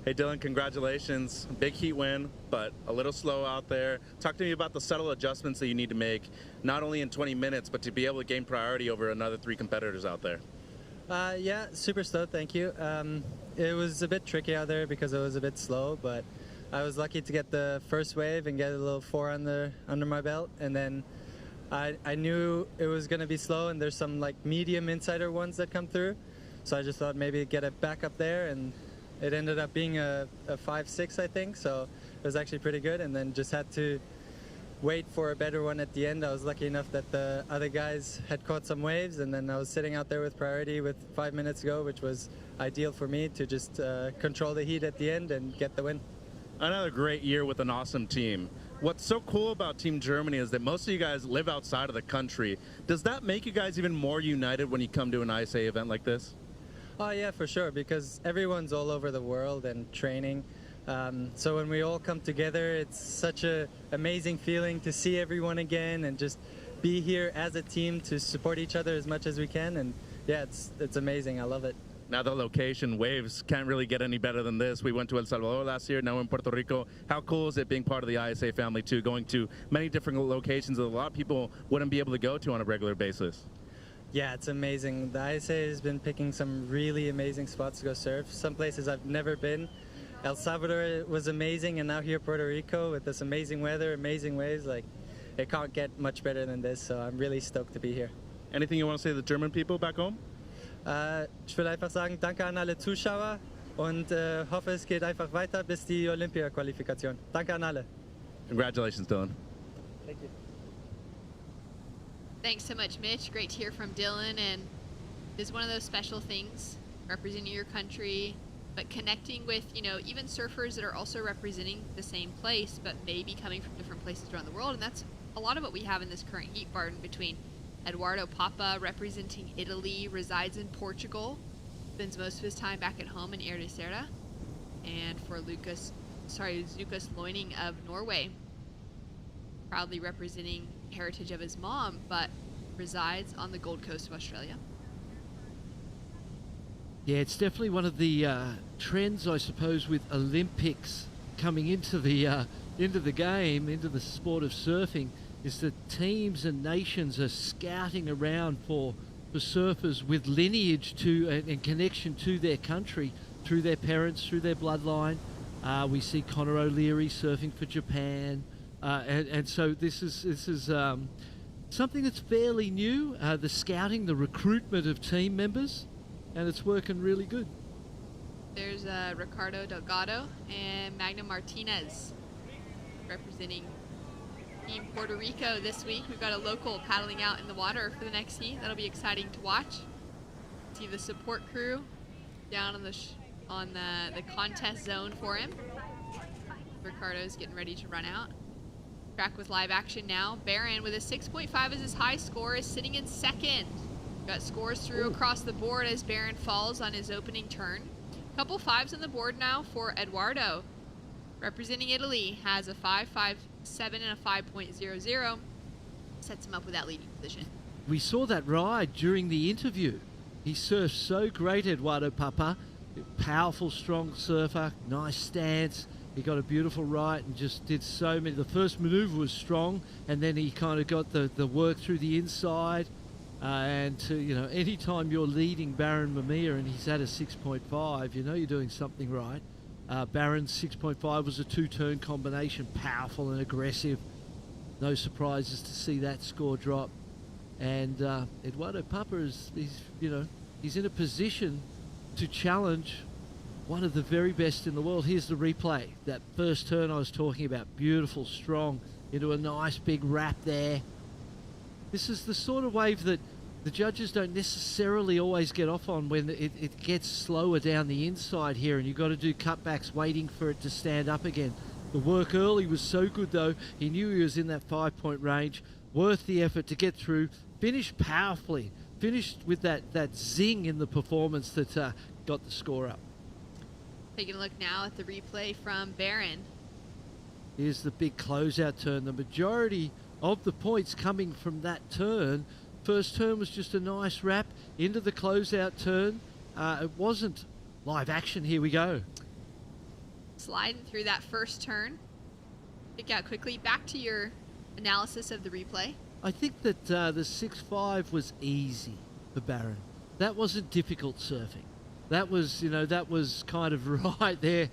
Hey Dylan, congratulations. Big heat win, but a little slow out there. Talk to me about the subtle adjustments that you need to make, not only in 20 minutes, but to be able to gain priority over another 3 competitors out there. Yeah, super slow, thank you. It was a bit tricky out there because it was a bit slow, but I was lucky to get the first wave and get a little 4 under my belt, and then I knew it was going to be slow, and there's some like medium insider ones that come through, so I just thought maybe get it back up there, and it ended up being a 5-6, I think, so it was actually pretty good, and then just had to wait for a better one at the end. I was lucky enough that the other guys had caught some waves, and then I was sitting out there with priority with 5 minutes to go, which was ideal for me to just control the heat at the end and get the win. Another great year with an awesome team. What's so cool about Team Germany is that most of you guys live outside of the country. Does that make you guys even more united when you come to an ISA event like this? Oh yeah, for sure, because everyone's all over the world and training. So when we all come together, it's such an amazing feeling to see everyone again and just be here as a team to support each other as much as we can. And yeah, it's amazing. I love it. Now the location, waves can't really get any better than this. We went to El Salvador last year, now we're in Puerto Rico. How cool is it being part of the ISA family too, going to many different locations that a lot of people wouldn't be able to go to on a regular basis? Yeah, it's amazing. The ISA has been picking some really amazing spots to go surf. Some places I've never been. El Salvador was amazing, and now here Puerto Rico with this amazing weather, amazing waves. Like, it can't get much better than this, so I'm really stoked to be here. Anything you want to say to the German people back home? Ich will einfach sagen, danke an alle Zuschauer und hoffe, es geht einfach weiter bis die Olympia-Qualifikation. Danke an alle. Congratulations, Dylan. Thank you. Thanks so much, Mitch. Great to hear from Dylan, and it's one of those special things, representing your country, but connecting with, even surfers that are also representing the same place, but maybe coming from different places around the world, and that's a lot of what we have in this current heat, Barton, between Eduardo Papa, representing Italy, resides in Portugal, spends most of his time back at home in Ericeira. And for Lucas Loining of Norway, proudly representing heritage of his mom, but resides on the Gold Coast of Australia. Yeah, it's definitely one of the trends, I suppose, with Olympics coming into the game, into the sport of surfing, is that teams and nations are scouting around for surfers with lineage to and connection to their country through their parents, through their bloodline. We see Conor O'Leary surfing for Japan, and so this is something that's fairly new. The scouting, the recruitment of team members, and it's working really good. There's Ricardo Delgado and Magna Martinez representing Team Puerto Rico this week. We've got a local paddling out in the water for the next heat. That'll be exciting to watch. See the support crew down on the contest zone for him. Ricardo's getting ready to run out. Track with live action now. Barron with a 6.5 as his high score is sitting in second. Got scores through across the board as Barron falls on his opening turn. Couple fives on the board now for Eduardo. Representing Italy, has a 5.57 and a 5.00. Sets him up with that leading position. We saw that ride during the interview. He surfed so great, Eduardo Papa. Powerful, strong surfer, nice stance. He got a beautiful right and just did so many. The first maneuver was strong, and then he kind of got the work through the inside. And anytime you're leading Barron Mamiya and he's at a 6.5, you know you're doing something right. Barron's 6.5 was a two-turn combination, powerful and aggressive. No surprises to see that score drop. And Eduardo Papa he's in a position to challenge one of the very best in the world. Here's the replay. That first turn I was talking about, beautiful, strong, into a nice big wrap there. This is the sort of wave that the judges don't necessarily always get off on when it gets slower down the inside here, and you've got to do cutbacks waiting for it to stand up again. The work early was so good, though. He knew he was in that 5-point range. Worth the effort to get through. Finished powerfully. Finished with that zing in the performance that got the score up. Taking a look now at the replay from Barron. Here's the big closeout turn. The majority of the points coming from that turn. First turn was just a nice wrap into the closeout turn. It wasn't live action. Here we go. Sliding through that first turn. Pick out quickly. Back to your analysis of the replay. I think that the 6.5 was easy for Barron. That wasn't difficult surfing. That was kind of right there,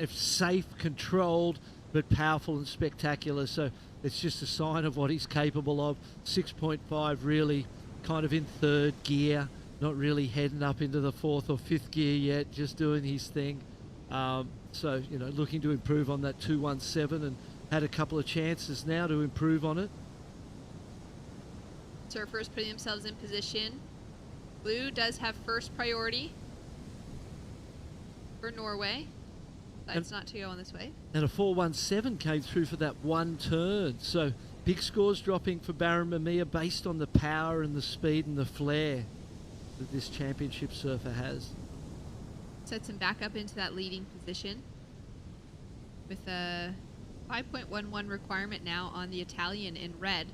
safe, controlled, but powerful and spectacular. So it's just a sign of what he's capable of. 6.5 really kind of in third gear, not really heading up into the fourth or fifth gear yet, just doing his thing. So, looking to improve on that 2.17 and had a couple of chances now to improve on it. Surfers putting themselves in position. Blue does have first priority for Norway. That's not to go on this wave. And a 4.17 came through for that one turn. So big scores dropping for Barron Mamiya based on the power and the speed and the flair that this championship surfer has. Sets him back up into that leading position with a 5.11 requirement now on the Italian in red.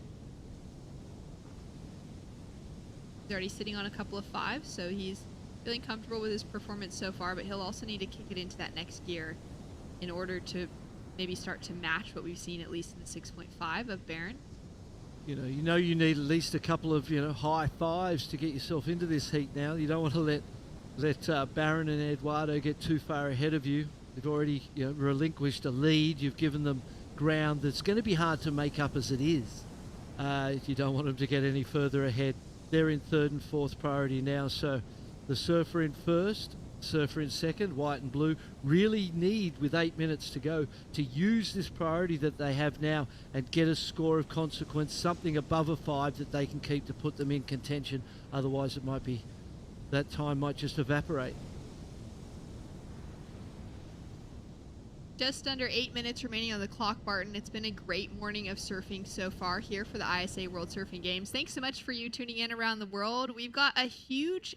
He's already sitting on a couple of fives, so he's feeling comfortable with his performance so far, but he'll also need to kick it into that next gear in order to maybe start to match what we've seen at least in the 6.5 of Barron. You need at least a couple of high fives to get yourself into this heat now. You don't want to let Barron and Eduardo get too far ahead of you. They've already relinquished a lead. You've given them ground that's going to be hard to make up as it is. You don't want them to get any further ahead. They're in third and fourth priority now, so the surfer in first, surfer in second, white and blue, really need, with 8 minutes to go, to use this priority that they have now and get a score of consequence, something above a 5 that they can keep to put them in contention. Otherwise, that time might just evaporate. Just under 8 minutes remaining on the clock, Barton. It's been a great morning of surfing so far here for the ISA World Surfing Games. Thanks so much for you tuning in around the world. We've got a huge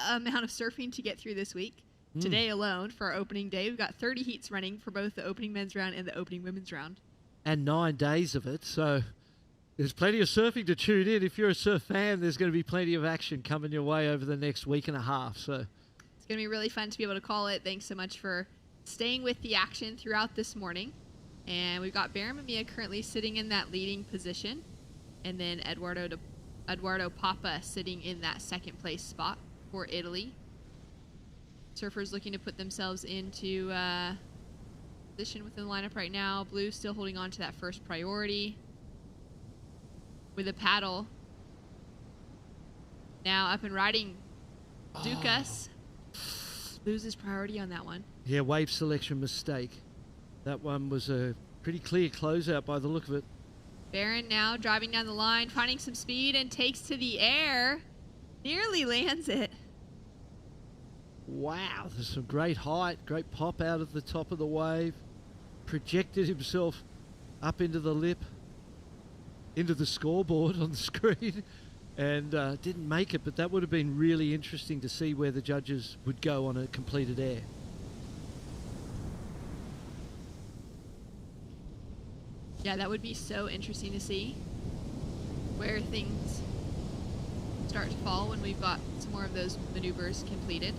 amount of surfing to get through this week. Today alone, for our opening day, we've got 30 heats running for both the opening men's round and the opening women's round. And 9 days of it, so there's plenty of surfing to tune in. If you're a surf fan, there's going to be plenty of action coming your way over the next week and a half. So it's going to be really fun to be able to call it. Thanks so much for staying with the action throughout this morning. And we've got Baron Mamiya currently sitting in that leading position, and then Eduardo Papa sitting in that second place spot for Italy. Surfers looking to put themselves into position within the lineup right now. Blue still holding on to that first priority with a paddle. Now up and riding Dukas. Loses priority on that one. Yeah, wave selection mistake. That one was a pretty clear closeout by the look of it. Baron now driving down the line, finding some speed, and takes to the air. Nearly lands it. Wow, there's some great height, great pop out of the top of the wave. Projected himself up into the lip, into the scoreboard on the screen, and didn't make it, but that would have been really interesting to see where the judges would go on a completed air. Yeah, that would be so interesting to see where things start to fall when we've got some more of those maneuvers completed.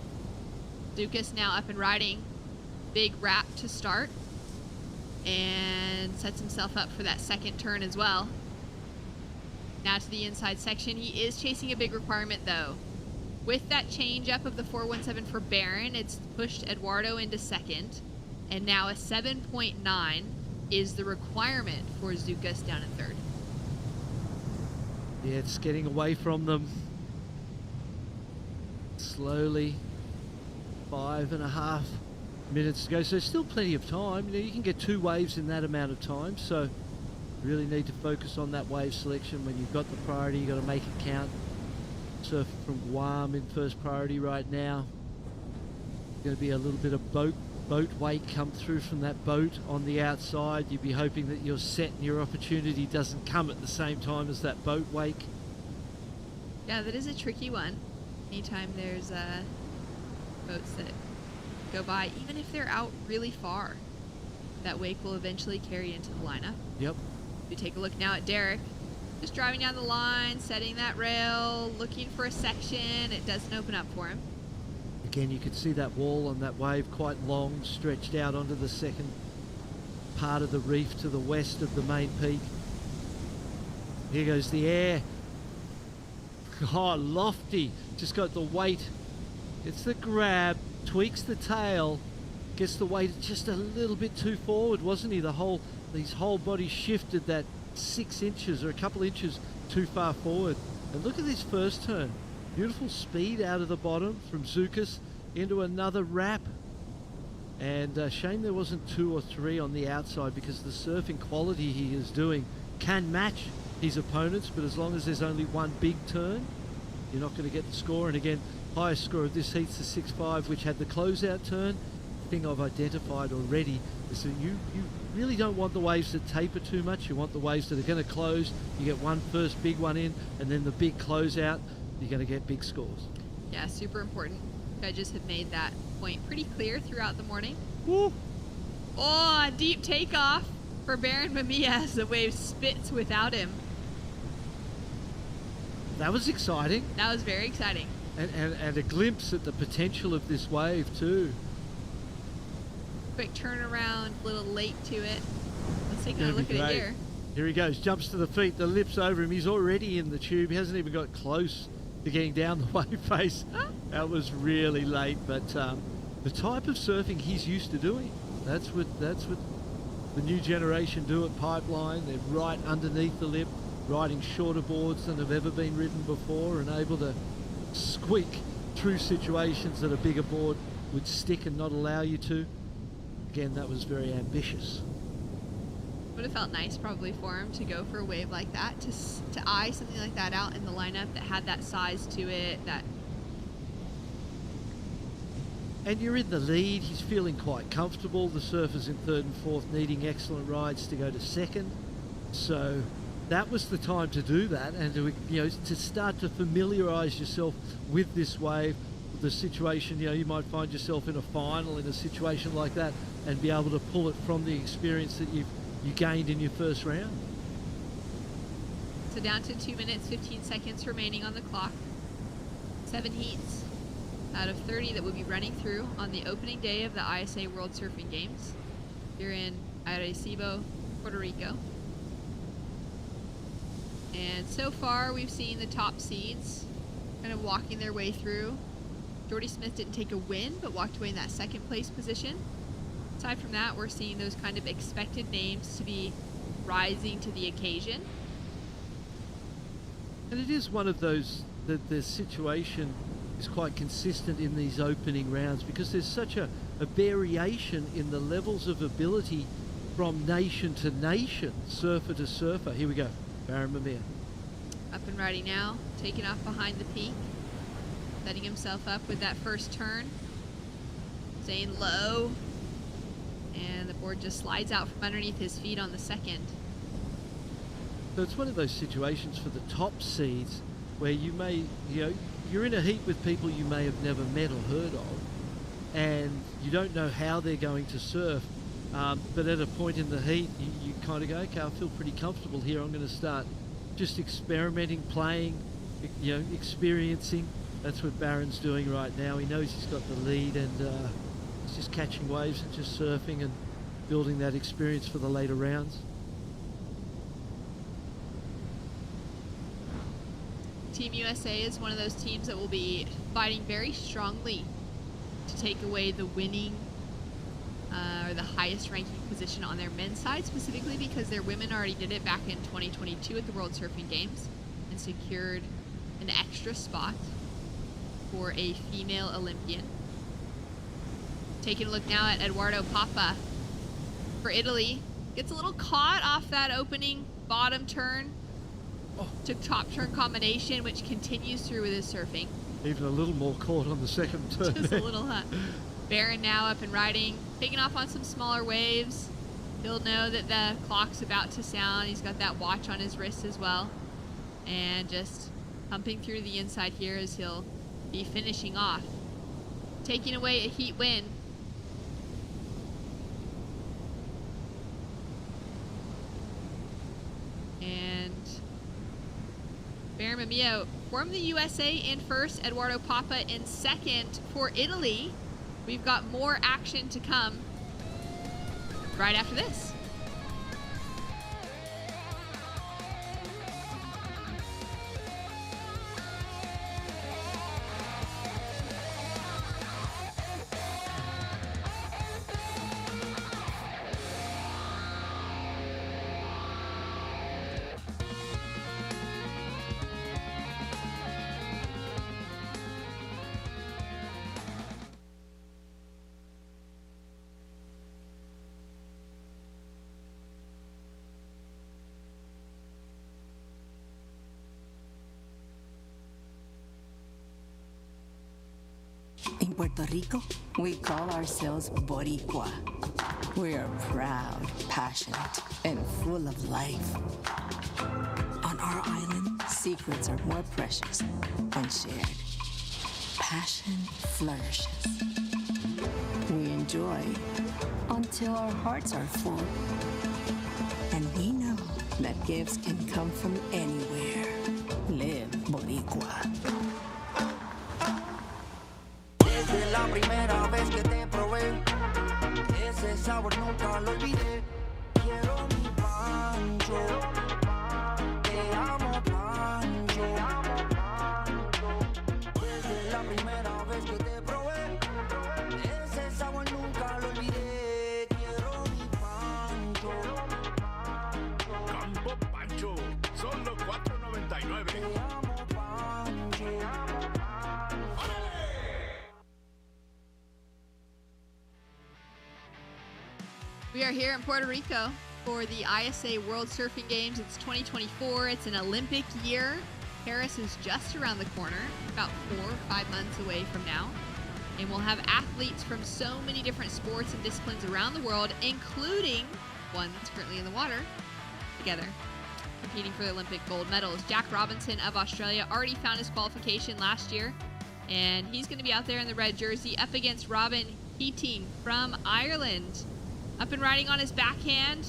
Dukas now up and riding. Big wrap to start. And sets himself up for that second turn as well. Now to the inside section. He is chasing a big requirement though. With that change up of the 417 for Baron, it's pushed Eduardo into second. And now a 7.9 is the requirement for Dukas down in third. Yeah, it's getting away from them. Slowly. 5.5 minutes to go, so there's still plenty of time. You know, you can get 2 waves in that amount of time, so really need to focus on that wave selection. When you've got the priority, you've got to make it count. Surf from Guam in first priority right now. Going to be a little bit of boat wake come through from that boat on the outside. You'd be hoping that your set and your opportunity doesn't come at the same time as that boat wake. Yeah, that is a tricky one. Anytime there's boats that go by, even if they're out really far, that wake will eventually carry into the lineup. Yep. We take a look now at Derek, just driving down the line, setting that rail, looking for a section. It doesn't open up for him. Again, you could see that wall on that wave quite long, stretched out onto the second part of the reef to the west of the main peak. Here goes the air. Oh, lofty. Just got the weight. It's the grab, tweaks the tail, gets the weight just a little bit too forward, wasn't he? His whole body shifted that 6 inches or a couple inches too far forward. And look at this first turn. Beautiful speed out of the bottom from Dukas into another wrap. And shame there wasn't 2 or 3 on the outside, because the surfing quality he is doing can match his opponents, but as long as there's only one big turn, you're not going to get the score. And again, highest score of this heat's the 6.5, which had the closeout turn. The thing I've identified already is that you really don't want the waves that taper too much. You want the waves that are going to close. You get one first big one in, and then the big closeout. You're going to get big scores. Yeah, super important. Judges have made that point pretty clear throughout the morning. Woo! Oh, a deep takeoff for Baron Mamiya as the wave spits without him. That was exciting. That was very exciting. And a glimpse at the potential of this wave too. Quick turnaround, a little late to it. Let's take another look at it here. Here he goes, jumps to the feet, the lips over him. He's already in the tube. He hasn't even got close to getting down the wave face. That was really late, but the type of surfing he's used to doing. That's what the new generation do at Pipeline. They're right underneath the lip, riding shorter boards than have ever been ridden before, and able to squeak through situations that a bigger board would stick and not allow you to. Again, that was very ambitious. Would have felt nice probably for him to go for a wave like that, to eye something like that out in the lineup that had that size to it, that and you're in the lead. He's feeling quite comfortable. The surfers in third and fourth needing excellent rides to go to second. So that was the time to do that, and to start to familiarise yourself with this wave, the situation. You might find yourself in a final in a situation like that, and be able to pull it from the experience that you gained in your first round. So down to 2 minutes, 15 seconds remaining on the clock. 7 heats out of 30 that will be running through on the opening day of the ISA World Surfing Games here in Arecibo, Puerto Rico. And so far we've seen the top seeds kind of walking their way through. Jordy Smith didn't take a win, but walked away in that second place position. Aside from that, we're seeing those kind of expected names to be rising to the occasion. And it is one of those that the situation is quite consistent in these opening rounds, because there's such a variation in the levels of ability from nation to nation, surfer to surfer. Here we go, Baron Mamia. Up and riding now, taking off behind the peak, setting himself up with that first turn, staying low, and the board just slides out from underneath his feet on the second. So it's one of those situations for the top seeds where you may, you're in a heat with people you may have never met or heard of, and you don't know how they're going to surf, but at a point in the heat, you kind of go, okay, I feel pretty comfortable here. I'm going to start just experimenting, playing, experiencing. That's what Baron's doing right now. He knows he's got the lead, and he's just catching waves and just surfing and building that experience for the later rounds. Team USA is one of those teams that will be fighting very strongly to take away the winning or the highest ranking position on their men's side, specifically because their women already did it back in 2022 at the World Surfing Games and secured an extra spot for a female Olympian. Taking a look now at Eduardo Papa for Italy. Gets a little caught off that opening bottom turn. Took top turn combination, which continues through with his surfing. Even a little more caught on the second turn. Just a little, huh? Baron now up and riding, taking off on some smaller waves. He'll know that the clock's about to sound. He's got that watch on his wrist as well. And just pumping through the inside here as he'll be finishing off. Taking away a heat win. And Baron Mamia from the USA in first, Eduardo Papa in second. For Italy, we've got more action to come right after this. In Puerto Rico, we call ourselves boricua. We are proud, passionate, and full of life. On our island, secrets are more precious when shared. Passion flourishes. We enjoy until our hearts are full. And we know that gifts can come from anywhere. Live boricua. Desde la primera vez que te probé, ese sabor nunca lo olvidé. Quiero mi pancho, te amo pancho. Desde la primera vez que te probé, ese sabor nunca lo olvidé. Quiero mi pancho. Campo Pancho, solo $4.99. Te amo pancho. We are here in Puerto Rico for the ISA World Surfing Games. It's 2024. It's an Olympic year. Paris is just around the corner, about 4 or 5 months away from now. And we'll have athletes from so many different sports and disciplines around the world, including one that's currently in the water, together, competing for the Olympic gold medals. Jack Robinson of Australia already found his qualification last year, and he's going to be out there in the red jersey up against Robin Keating from Ireland. Up and riding on his backhand.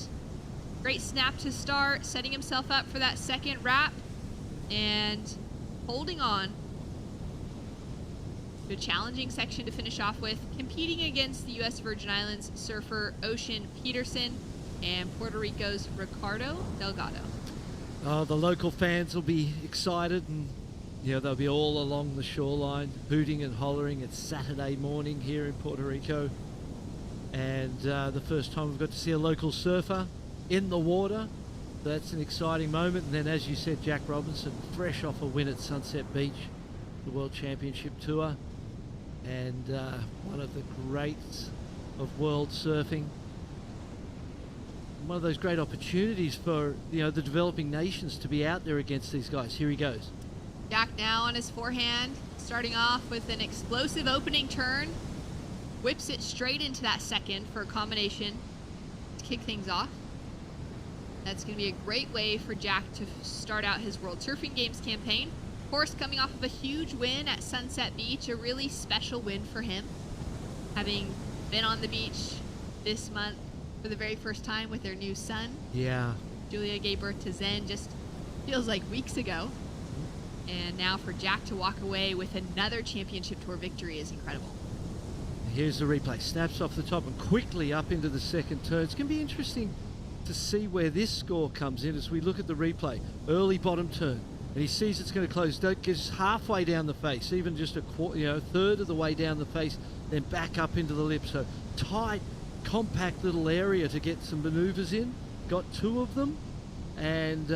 Great snap to start, setting himself up for that second wrap, and holding on to a challenging section to finish off with, competing against the U.S. Virgin Islands surfer Ocean Peterson and Puerto Rico's Ricardo Delgado. Oh, the local fans will be excited, and they'll be all along the shoreline hooting and hollering. It's Saturday morning here in Puerto Rico, and the first time we've got to see a local surfer in the water. That's an exciting moment. And then, as you said, Jack Robinson, fresh off a win at Sunset Beach, the World Championship Tour, and one of the greats of world surfing. One of those great opportunities for the developing nations to be out there against these guys. Here he goes. Jack now on his forehand, starting off with an explosive opening turn, whips it straight into that second for a combination to kick things off. That's going to be a great way for Jack to start out his World Surfing Games campaign. Of course, coming off of a huge win at Sunset Beach, a really special win for him. Having been on the beach this month for the very first time with their new son. Yeah. Julia gave birth to Zen just feels like weeks ago. And now for Jack to walk away with another championship tour victory is incredible. Here's the replay. Snaps off the top and quickly up into the second turn. It's going to be interesting to see where this score comes in as we look at the replay. Early bottom turn, and he sees it's going to close. Gets halfway down the face, even just a third of the way down the face, then back up into the lip. So tight, compact little area to get some maneuvers in. Got two of them, and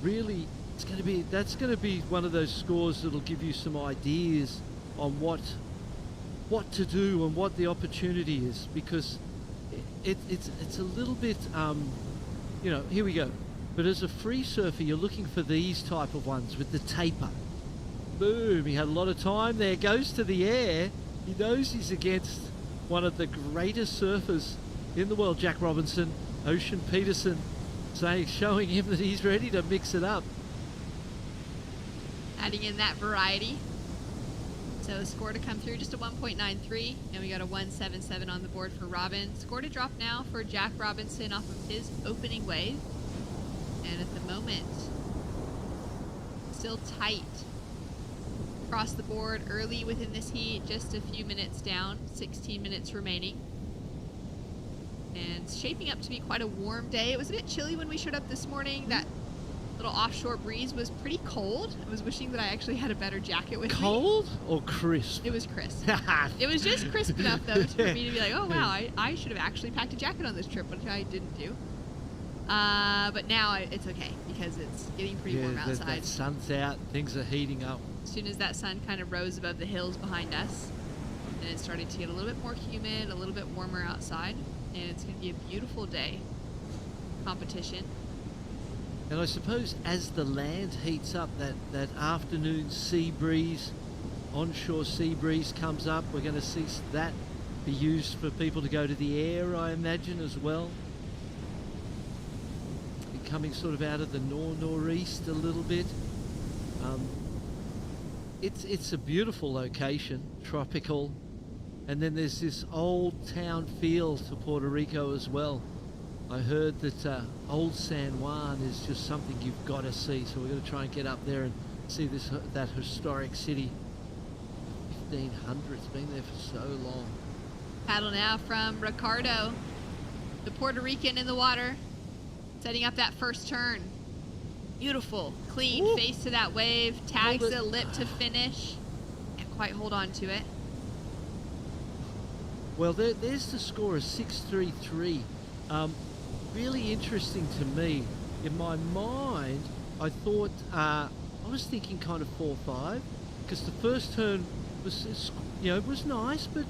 really, that's going to be one of those scores that'll give you some ideas on what to do and what the opportunity is, because it's a little bit, here we go. But as a free surfer, you're looking for these type of ones with the taper. Boom, he had a lot of time there, goes to the air. He knows he's against one of the greatest surfers in the world, Jack Robinson, Ocean Peterson, showing him that he's ready to mix it up. Adding in that variety. So the score to come through, just a 1.93, and we got a 1.77 on the board for Robin. Score to drop now for Jack Robinson off of his opening wave. And at the moment, still tight across the board early within this heat, just a few minutes down, 16 minutes remaining. And it's shaping up to be quite a warm day. It was a bit chilly when we showed up this morning. That little offshore breeze was pretty cold. I was wishing that I actually had a better jacket with me. Cold or crisp? It was crisp. It was just crisp enough, though, for me to be like, oh, wow, I should have actually packed a jacket on this trip, which I didn't do. But now it's okay, because it's getting pretty warm outside. That sun's out, things are heating up. As soon as that sun kind of rose above the hills behind us, then it started to get a little bit more humid, a little bit warmer outside, and it's going to be a beautiful day. Competition. And I suppose as the land heats up, that afternoon sea breeze, onshore sea breeze comes up, we're going to see that be used for people to go to the air, I imagine, as well. Coming sort of out of the northeast a little bit. It's a beautiful location, tropical, and then there's this old town feel to Puerto Rico as well. I heard that Old San Juan is just something you've got to see, so we're going to try and get up there and see that historic city. 1500, it's been there for so long. Paddle now from Ricardo, the Puerto Rican in the water, setting up that first turn. Beautiful, clean. Ooh. Face to that wave, tags the lip to finish. Can't quite hold on to it. Well, there's the score of 6.33. Really interesting to me. In my mind, I thought, I was thinking kind of 4.5, because the first turn was, was nice, but,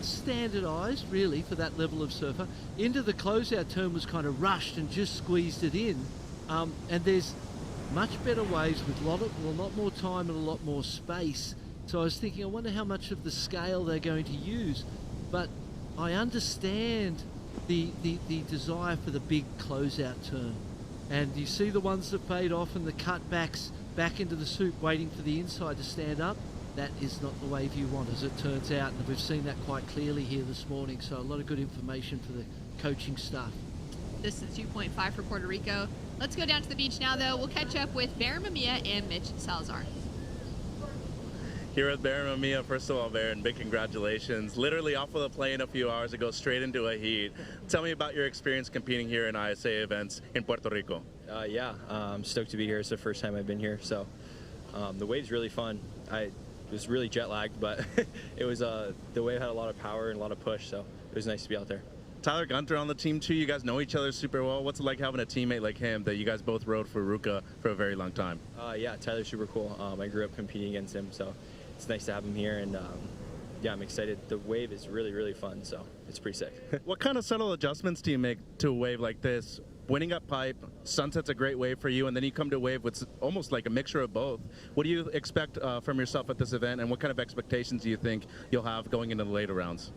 standardized really for that level of surfer. Into the closeout turn was kind of rushed and just squeezed it in. And there's much better waves with a lot more time and a lot more space So I was thinking, I wonder how much of the scale they're going to use. But I understand the desire for the big closeout turn. And you see the ones that fade off and the cutbacks back into the soup waiting for the inside to stand up. That is not the wave you want, as it turns out. And we've seen that quite clearly here this morning. So a lot of good information for the coaching staff. This is 2.5 for Puerto Rico. Let's go down to the beach now, though. We'll catch up with Baron Mamiya and Mitch Salazar. Here with Baron Mamiya, first of all, Baron, big congratulations. Literally off of the plane a few hours ago, straight into a heat. Tell me about your experience competing here in ISA events in Puerto Rico. I'm stoked to be here. It's the first time I've been here, so the wave's really fun. I was really jet lagged, but it was the wave had a lot of power and a lot of push, so it was nice to be out there. Tyler Gunter on the team too. You guys know each other super well. What's it like having a teammate like him that you guys both rode for Ruka for a very long time? Yeah, Tyler's super cool. I grew up competing against him, so it's nice to have him here, and yeah, I'm excited. The wave is really, really fun, so it's pretty sick. What kind of subtle adjustments do you make to a wave like this? Winning up pipe, Sunset's a great wave for you, and then you come to a wave with almost like a mixture of both. What do you expect from yourself at this event, and what kind of expectations do you think you'll have going into the later rounds?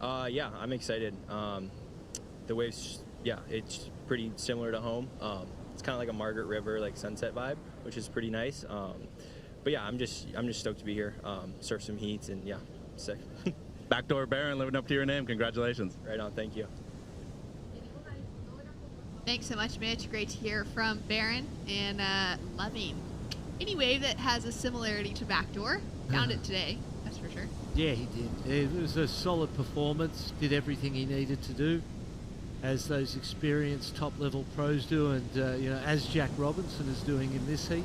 Yeah, I'm excited. The waves, yeah, it's pretty similar to home. It's kind of like a Margaret River, like Sunset vibe, which is pretty nice. But yeah, I'm just stoked to be here. Surf some heats, and yeah, sick. Backdoor Baron, living up to your name. Congratulations. Right on. Thank you. Thanks so much, Mitch. Great to hear from Baron, and loving any wave that has a similarity to Backdoor. Found it today, that's for sure. Yeah, he did. It was a solid performance. Did everything he needed to do, as those experienced top-level pros do, and you know, as Jack Robinson is doing in this heat.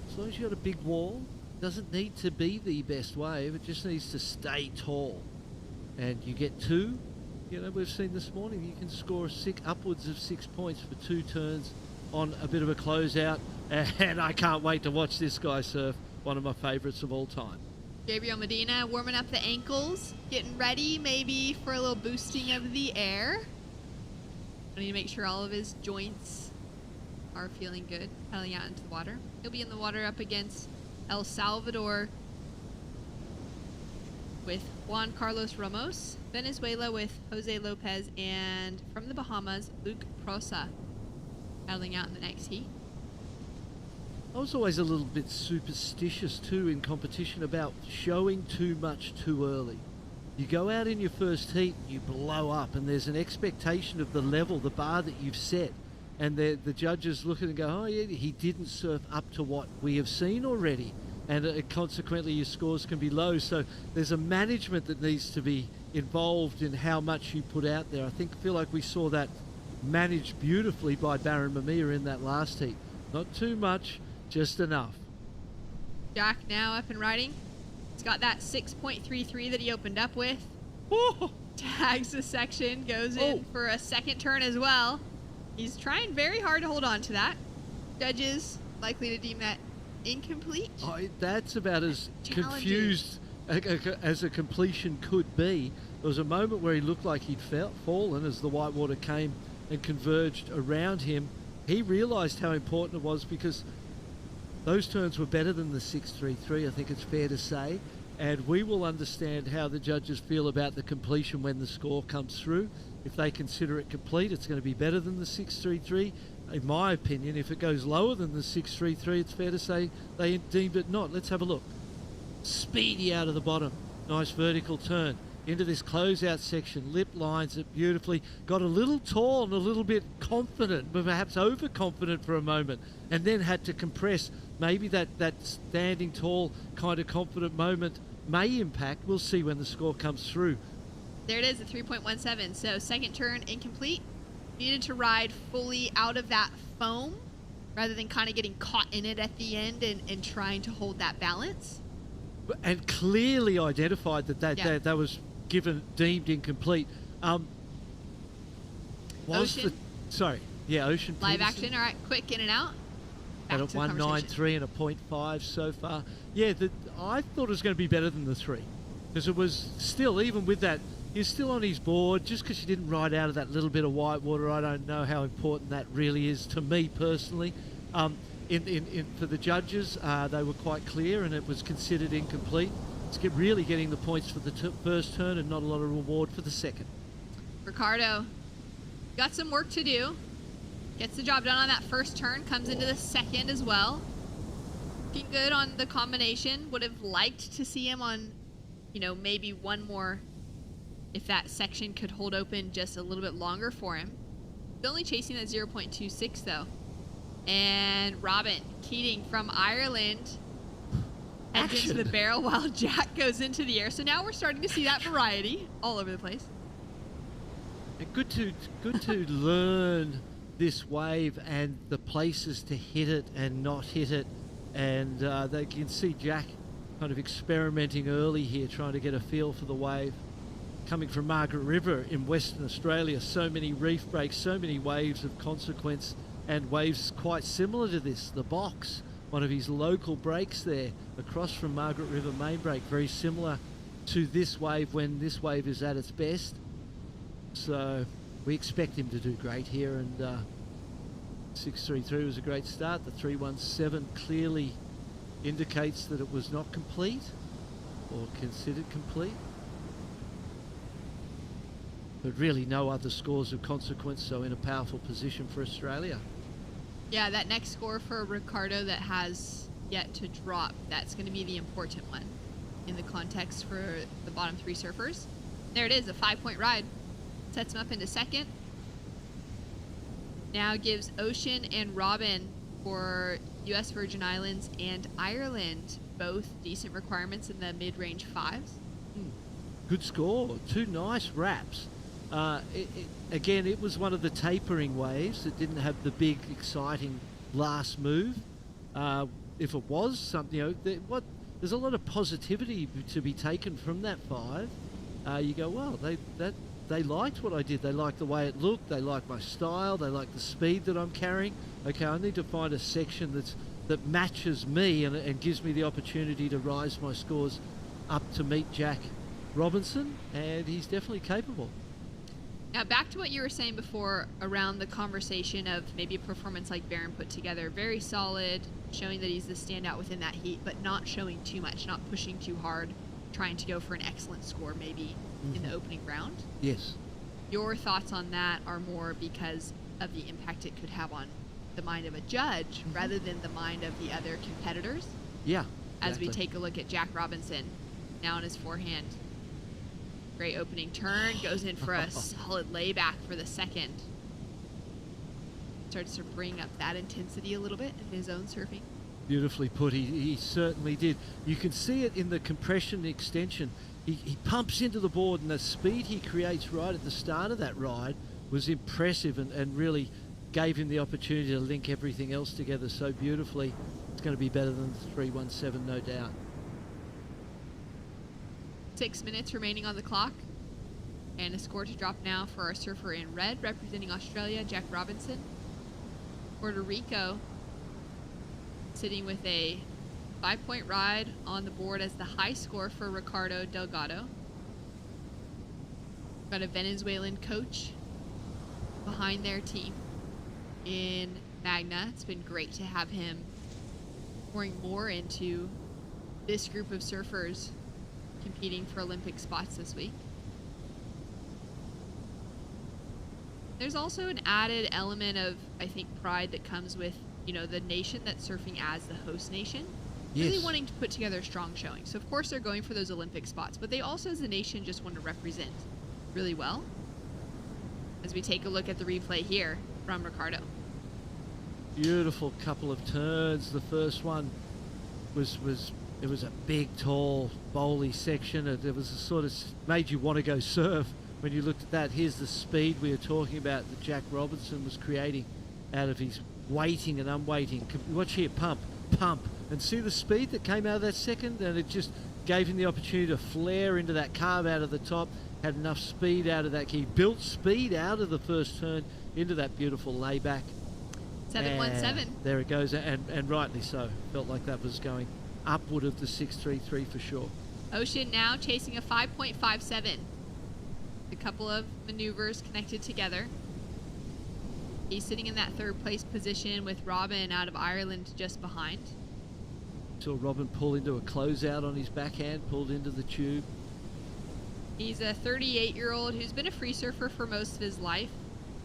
As long as you've got a big wall, it doesn't need to be the best wave. It just needs to stay tall, and you get two. You know, we've seen this morning you can score upwards of 6 points for 2 turns on a bit of a closeout, and I can't wait to watch this guy surf. One of my favorites of all time. Gabriel Medina warming up the ankles, getting ready maybe for a little boosting of the air. I need to make sure all of his joints are feeling good, pedaling out into the water. He'll be in the water up against El Salvador with Juan Carlos Ramos, Venezuela with Jose Lopez, and from the Bahamas, Luke Prosa, paddling out in the next heat. I was always a little bit superstitious too in competition about showing too much too early. You go out in your first heat, you blow up, and there's an expectation of the level, the bar that you've set, and the judges look at it and go, oh yeah, he didn't surf up to what we have seen already, and consequently your scores can be low. So there's a management that needs to be involved in how much you put out there. I feel like we saw that managed beautifully by Baron Mamiya in that last heat. Not too much, just enough. Jack now up and riding. He's got that 6.33 that he opened up with. Oh. Tags the section, goes in for a second turn as well. He's trying very hard to hold on to that. Judges likely to deem that incomplete. Oh, that's about as confused as a completion could be. There was a moment where he looked like he'd fallen as the whitewater came and converged around him. He realised how important it was because those turns were better than the 6.33, I think it's fair to say. And we will understand how the judges feel about the completion when the score comes through. If they consider it complete, it's going to be better than the 6.33. In my opinion, if it goes lower than the 6.33, it's fair to say they deemed it not. Let's have a look. Speedy out of the bottom. Nice vertical turn into this closeout section. Lip lines it beautifully. Got a little tall and a little bit confident, but perhaps overconfident for a moment, and then had to compress. Maybe that standing tall kind of confident moment may impact. We'll see when the score comes through. There it is, at 3.17. So second turn incomplete. Needed to ride fully out of that foam rather than kind of getting caught in it at the end and trying to hold that balance. And clearly identified that was deemed incomplete. Ocean. Ocean. Live action. All right, quick in and out. At a 1.93 and a 0.5 so far. Yeah, I thought it was going to be better than the 3. Because it was still, even with that, he's still on his board. Just because you didn't ride out of that little bit of white water, I don't know how important that really is to me personally. For the judges, they were quite clear, and it was considered incomplete. It's really getting the points for the first turn and not a lot of reward for the second. Ricardo got some work to do. Gets the job done on that first turn, comes into the second as well. Looking good on the combination. Would have liked to see him on, maybe one more, if that section could hold open just a little bit longer for him. He's only chasing that 0.26 though. And Robin Keating from Ireland heads into the barrel while Jack goes into the air. So now we're starting to see that variety all over the place. And good to learn this wave and the places to hit it and not hit it. And they can see Jack kind of experimenting early here, trying to get a feel for the wave. Coming from Margaret River in Western Australia, so many reef breaks, so many waves of consequence, and waves quite similar to this. The Box, one of his local breaks there, across from Margaret River main break, very similar to this wave when this wave is at its best. So we expect him to do great here, and 6.33 was a great start. The 3.17 clearly indicates that it was not complete or considered complete. But really no other scores of consequence, so in a powerful position for Australia. Yeah, that next score for Ricardo that has yet to drop, that's going to be the important one in the context for the bottom three surfers. There it is, a 5-point ride. Sets him up into second. Now gives Ocean and Robin for U.S. Virgin Islands and Ireland both decent requirements in the mid-range 5s. Good score, two nice wraps. Again, it was one of the tapering waves. It didn't have the big, exciting last move. If it was something, there's a lot of positivity to be taken from that 5. You go, well, they liked what I did. They liked the way it looked. They liked my style. They liked the speed that I'm carrying. Okay, I need to find a section that matches me and gives me the opportunity to rise my scores up to meet Jack Robinson, and he's definitely capable. Now back to what you were saying before around the conversation of maybe a performance like Barron put together. Very solid, showing that he's the standout within that heat, but not showing too much, not pushing too hard, trying to go for an excellent score maybe in the opening round. Yes. Your thoughts on that are more because of the impact it could have on the mind of a judge rather than the mind of the other competitors? Yeah. As we take a look at Jack Robinson now on his forehand. Great opening turn, goes in for a solid layback for the second. Starts to bring up that intensity a little bit in his own surfing. Beautifully put, he certainly did. You can see it in the compression extension. He pumps into the board, and the speed he creates right at the start of that ride was impressive and really gave him the opportunity to link everything else together so beautifully. It's going to be better than the 3.17, no doubt. 6 minutes remaining on the clock, and a score to drop now for our surfer in red representing Australia, Jack Robinson. Puerto Rico sitting with a 5-point ride on the board as the high score for Ricardo Delgado. Got a Venezuelan coach behind their team in Magna. It's been great to have him pouring more into this group of surfers competing for Olympic spots this week. There's also an added element of, I think, pride that comes with, the nation that's surfing as the host nation. Yes. Really wanting to put together a strong showing. So, of course, they're going for those Olympic spots, but they also, as a nation, just want to represent really well. As we take a look at the replay here from Ricardo. Beautiful couple of turns. The first one was it was a big, tall, bowly section. It was a sort of made you want to go surf when you looked at that. Here's the speed we were talking about that Jack Robinson was creating out of his waiting and unwaiting. Watch here, pump, and see the speed that came out of that second, and it just gave him the opportunity to flare into that carve out of the top. Had enough speed out of that. He built speed out of the first turn into that beautiful layback. 7.17. There it goes, and rightly so. Felt like that was going upward of the 6.33 for sure. Ocean now chasing a 5.57. A couple of maneuvers connected together. He's sitting in that third place position with Robin out of Ireland just behind. Saw Robin pull into a closeout on his backhand, pulled into the tube. He's a 38-year-old who's been a free surfer for most of his life.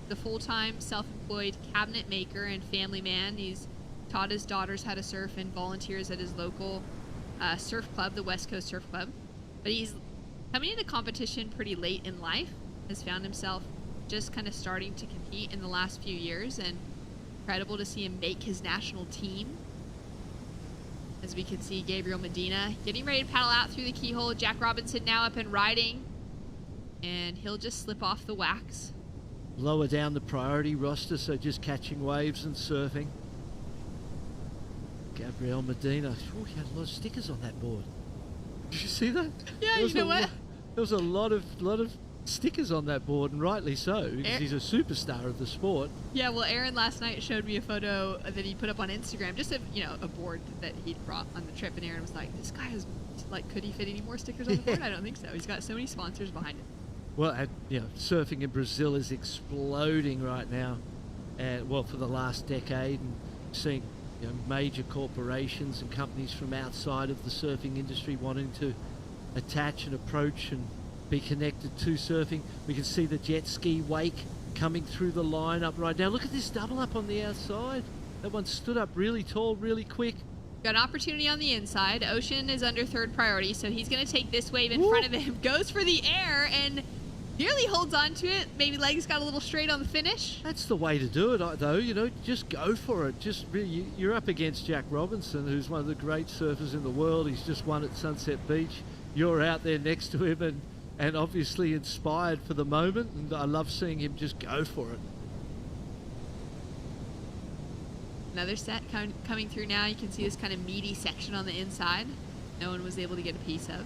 The full-time self-employed cabinet maker and family man. He's taught his daughters how to surf and volunteers at his local surf club, the West Coast Surf Club. But he's coming into competition pretty late in life, has found himself just kind of starting to compete in the last few years, and incredible to see him make his national team. As we can see, Gabriel Medina getting ready to paddle out through the keyhole. Jack Robinson now up and riding, and he'll just slip off the wax. Lower down the priority roster, so just catching waves and surfing. Gabriel Medina. Ooh, he had a lot of stickers on that board. Did you see that? Yeah, you know what? There was a lot of stickers on that board, and rightly so, because he's a superstar of the sport. Yeah, well, Aaron last night showed me a photo that he put up on Instagram, just a board that he'd brought on the trip, and Aaron was like, "This guy is like, could he fit any more stickers on the board?" I don't think so. He's got so many sponsors behind it. Well, surfing in Brazil is exploding right now, and well, for the last decade, and seeing major corporations and companies from outside of the surfing industry wanting to attach and approach and be connected to surfing. We can see the jet ski wake coming through the lineup right now. Look at this double up on the outside. That one stood up really tall, really quick. Got an opportunity on the inside. Ocean is under third priority, so he's going to take this wave in front of him. Goes for the air and nearly holds on to it. Maybe legs got a little straight on the finish. That's the way to do it, though. Just go for it. Just really, you're up against Jack Robinson, who's one of the great surfers in the world. He's just won at Sunset Beach. You're out there next to him and obviously inspired for the moment, and I love seeing him just go for it. Another set coming through now. You can see this kind of meaty section on the inside. No one was able to get a piece of.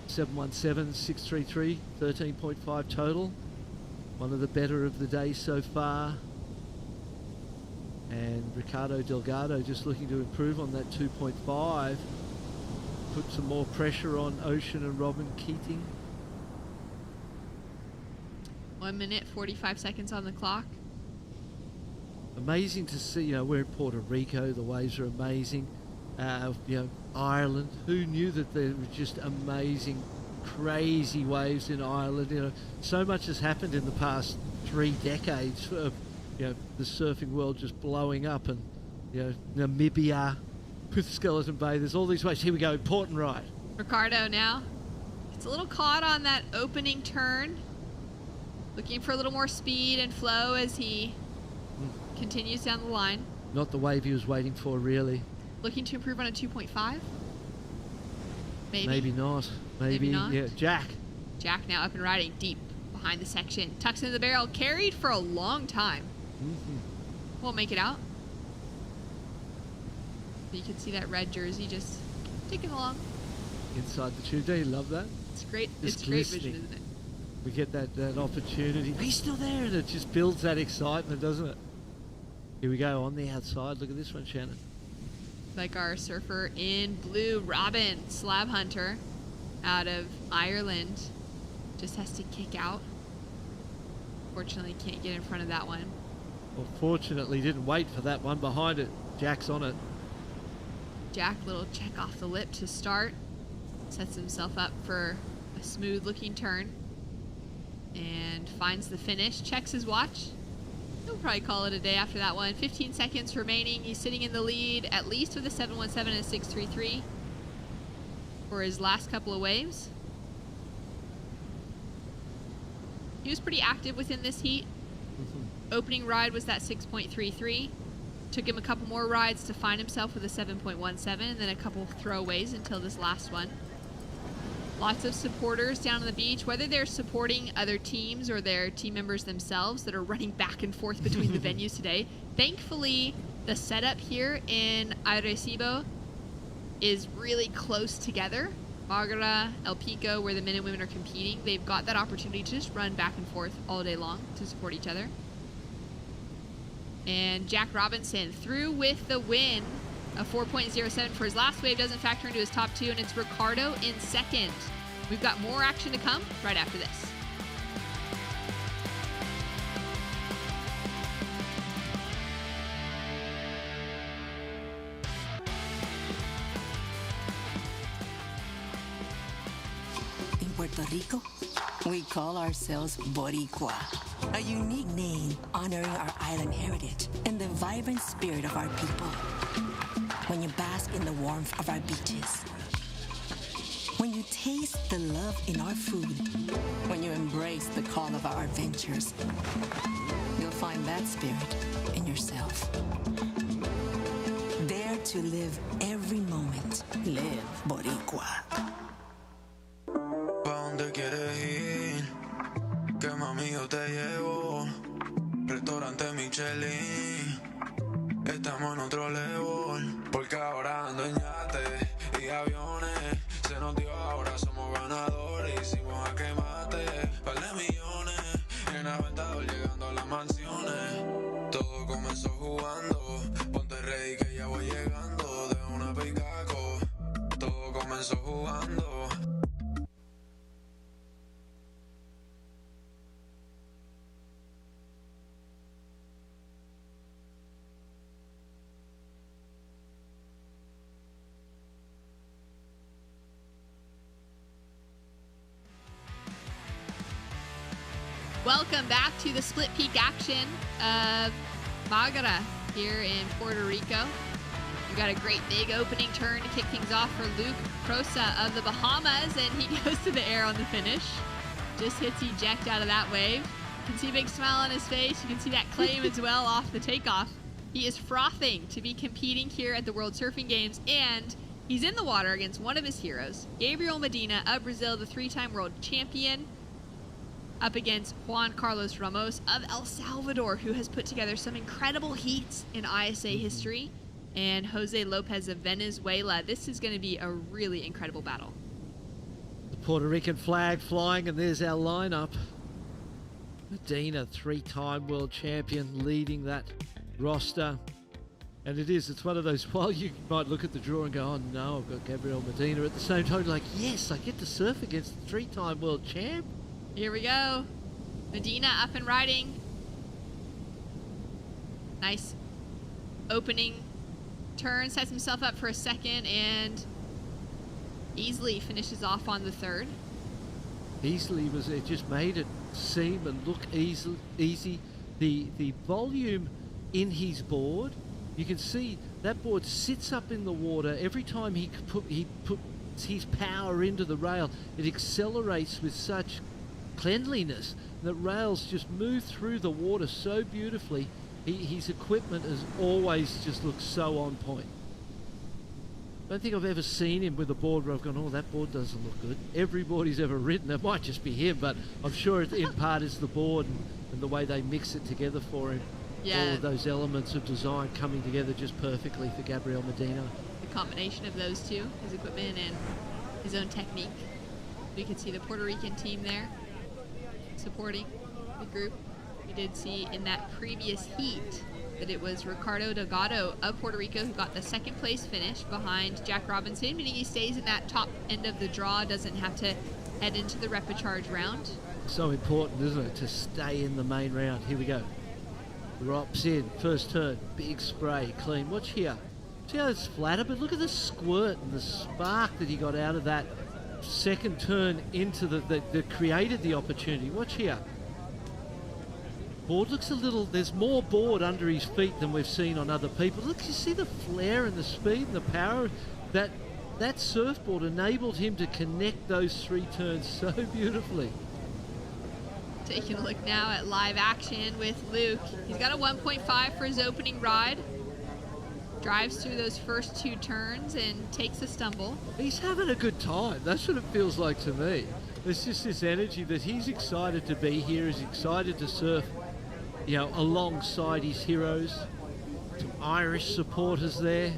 (717-633), 13.5 total. One of the better of the day so far. And Ricardo Delgado just looking to improve on that 2.5. Put some more pressure on Ocean and Robin Keating. 1 minute, 45 seconds on the clock. Amazing to see, we're in Puerto Rico, the waves are amazing. Ireland, who knew that there were just amazing, crazy waves in Ireland? So much has happened in the past 3 decades of the surfing world just blowing up, and Namibia with Skeleton Bay. There's all these waves. Here we go, important ride. Ricardo now gets a little caught on that opening turn, looking for a little more speed and flow as he continues down the line. Not the wave he was waiting for, really. Looking to improve on a 2.5. Maybe not. Maybe not. Yeah, Jack now up and riding deep behind the section. Tucks into the barrel, carried for a long time. Won't make it out. You can see that red jersey just ticking along. Inside the tube. Don't you love that? It's great. Just it's great vision, isn't it? We get that opportunity. He's still there, and it just builds that excitement, doesn't it? Here we go on the outside. Look at this one, Shannon. Like our surfer in blue, Robin, slab hunter out of Ireland. Just has to kick out. Fortunately, can't get in front of that one. Well, fortunately, didn't wait for that one behind it. Jack's on it. Jack, little check off the lip to start. Sets himself up for a smooth looking turn. And finds the finish. Checks his watch. He'll probably call it a day after that one. 15 seconds remaining. He's sitting in the lead, at least with a 717 and a 633 for his last couple of waves. He was pretty active within this heat. Opening ride was that 6.33. Took him a couple more rides to find himself with a 7.17, and then a couple throwaways until this last one. Lots of supporters down on the beach, whether they're supporting other teams or their team members themselves that are running back and forth between the venues today. Thankfully, the setup here in Arecibo is really close together. Magra, El Pico, where the men and women are competing, they've got that opportunity to just run back and forth all day long to support each other. And Jack Robinson through with the win. A 4.07 for his last wave doesn't factor into his top two, and it's Ricardo in second. We've got more action to come right after this. In Puerto Rico, we call ourselves boricua, a unique name honoring our island heritage and the vibrant spirit of our people. When you bask in the warmth of our beaches, when you taste the love in our food, when you embrace the call of our adventures, you'll find that spirit in yourself. Dare to live every moment. Live boricua. ¿Pa' dónde quieres ir? Que mami yo te llevo. Restaurante Michelin. Estamos en otro level. Porque ahora ando en yate y aviones. Se nos dio ahora, somos ganadores. Hicimos a que mate. Par de millones. En Aventador llegando a las mansiones. Todo comenzó jugando. Ponte ready que ya voy llegando. De una picaco. Todo comenzó jugando. Welcome back to the split peak action of Magara here in Puerto Rico. We've got a great big opening turn to kick things off for Luke Prosa of the Bahamas, and he goes to the air on the finish. Just hits eject out of that wave. You can see a big smile on his face. You can see that claim as well off the takeoff. He is frothing to be competing here at the World Surfing Games, and he's in the water against one of his heroes, Gabriel Medina of Brazil, the three-time world champion, up against Juan Carlos Ramos of El Salvador, who has put together some incredible heats in ISA history, and Jose Lopez of Venezuela. This is going to be a really incredible battle. The Puerto Rican flag flying, and there's our lineup. Medina, three-time world champion, leading that roster. And it's one of those, while you might look at the draw and go, oh no, I've got Gabriel Medina, at the same time, like, yes, I get to surf against the three-time world champ. Here we go. Medina up and riding. Nice opening turn, sets himself up for a second, and easily finishes off on the third. Easily it just made it seem and look easy. The volume in his board, you can see that board sits up in the water. Every time he puts his power into the rail, it accelerates with such cleanliness. The rails just move through the water so beautifully. His equipment has always just looked so on point. I don't think I've ever seen him with a board where I've gone, oh, that board doesn't look good. Every board he's ever ridden, it might just be him, but I'm sure it in part is the board and the way they mix it together for him. Yeah. All of those elements of design coming together just perfectly for Gabriel Medina. The combination of those two, his equipment and his own technique. You can see the Puerto Rican team there supporting the group. We did see in that previous heat that it was Ricardo Delgado of Puerto Rico who got the second place finish behind Jack Robinson, meaning he stays in that top end of the draw, doesn't have to head into the repecharge round. So important, isn't it, to stay in the main round. Here we go. Drops in, first turn, big spray, clean. Watch here. See how it's flatter, but look at the squirt and the spark that he got out of that second turn into that created the opportunity. Watch here. Board looks a little, there's more board under his feet than we've seen on other people. Look, you see the flare and the speed and the power. That surfboard enabled him to connect those three turns so beautifully. Taking a look now at live action with Luke. He's got a 1.5 for his opening ride. Drives through those first two turns and takes a stumble. He's having a good time. That's what it feels like to me. There's just this energy that he's excited to be here. He's excited to surf, alongside his heroes. Some Irish supporters there.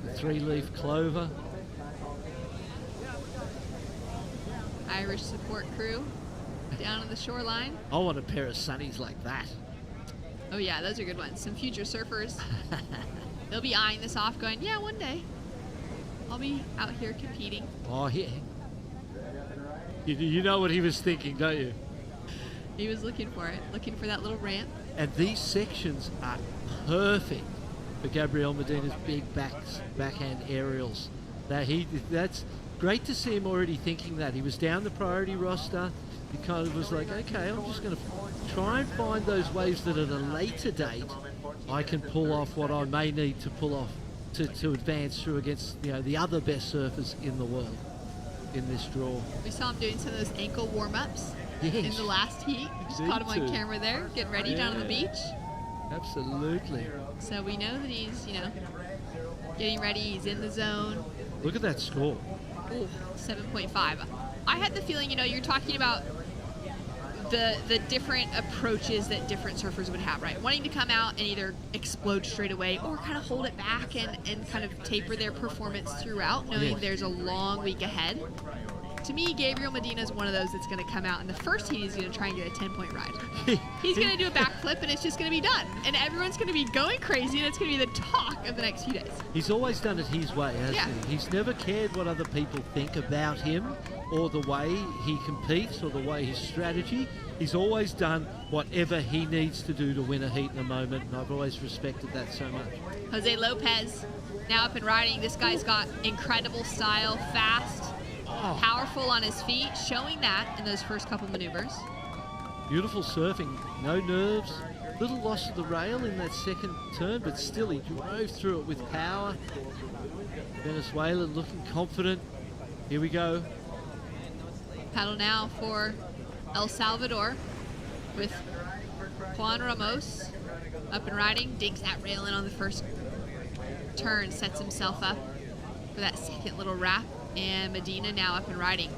The three-leaf clover. Irish support crew down on the shoreline. I want a pair of sunnies like that. Oh yeah, those are good ones. Some future surfers. They'll be eyeing this off going, yeah, one day. I'll be out here competing. Oh, yeah. You know what he was thinking, don't you? He was looking for it, looking for that little ramp. And these sections are perfect for Gabriel Medina's big backhand aerials. That's great to see him already thinking that. He was down the priority roster. He kind of was like, okay, I'm just going to try and find those waves that at a later date I can pull off what I may need to pull off to advance through against the other best surfers in the world in this draw. We saw him doing some of those ankle warm-ups in the last heat. Just caught him on camera there, getting ready down on the beach. Absolutely. So we know that he's, getting ready. He's in the zone. Look at that score. Ooh, 7.5. I had the feeling, you're talking about the different approaches that different surfers would have, right? Wanting to come out and either explode straight away or kind of hold it back and kind of taper their performance throughout, knowing there's a long week ahead. To me, Gabriel Medina is one of those that's going to come out, and the first heat he's going to try and get a 10-point ride. He's going to do a backflip, and it's just going to be done. And everyone's going to be going crazy, and it's going to be the talk of the next few days. He's always done it his way, hasn't he? He's never cared what other people think about him or the way he competes or the way his strategy. He's always done whatever he needs to do to win a heat in a moment, and I've always respected that so much. Jose Lopez, now up and riding. This guy's got incredible style, fast, powerful on his feet, showing that in those first couple maneuvers. Beautiful surfing, no nerves, little loss of the rail in that second turn, but still he drove through it with power. Venezuelan looking confident. Here we go. Paddle now for El Salvador with Juan Ramos up and riding, digs that rail in on the first turn, sets himself up for that second little wrap, and Medina now up and riding.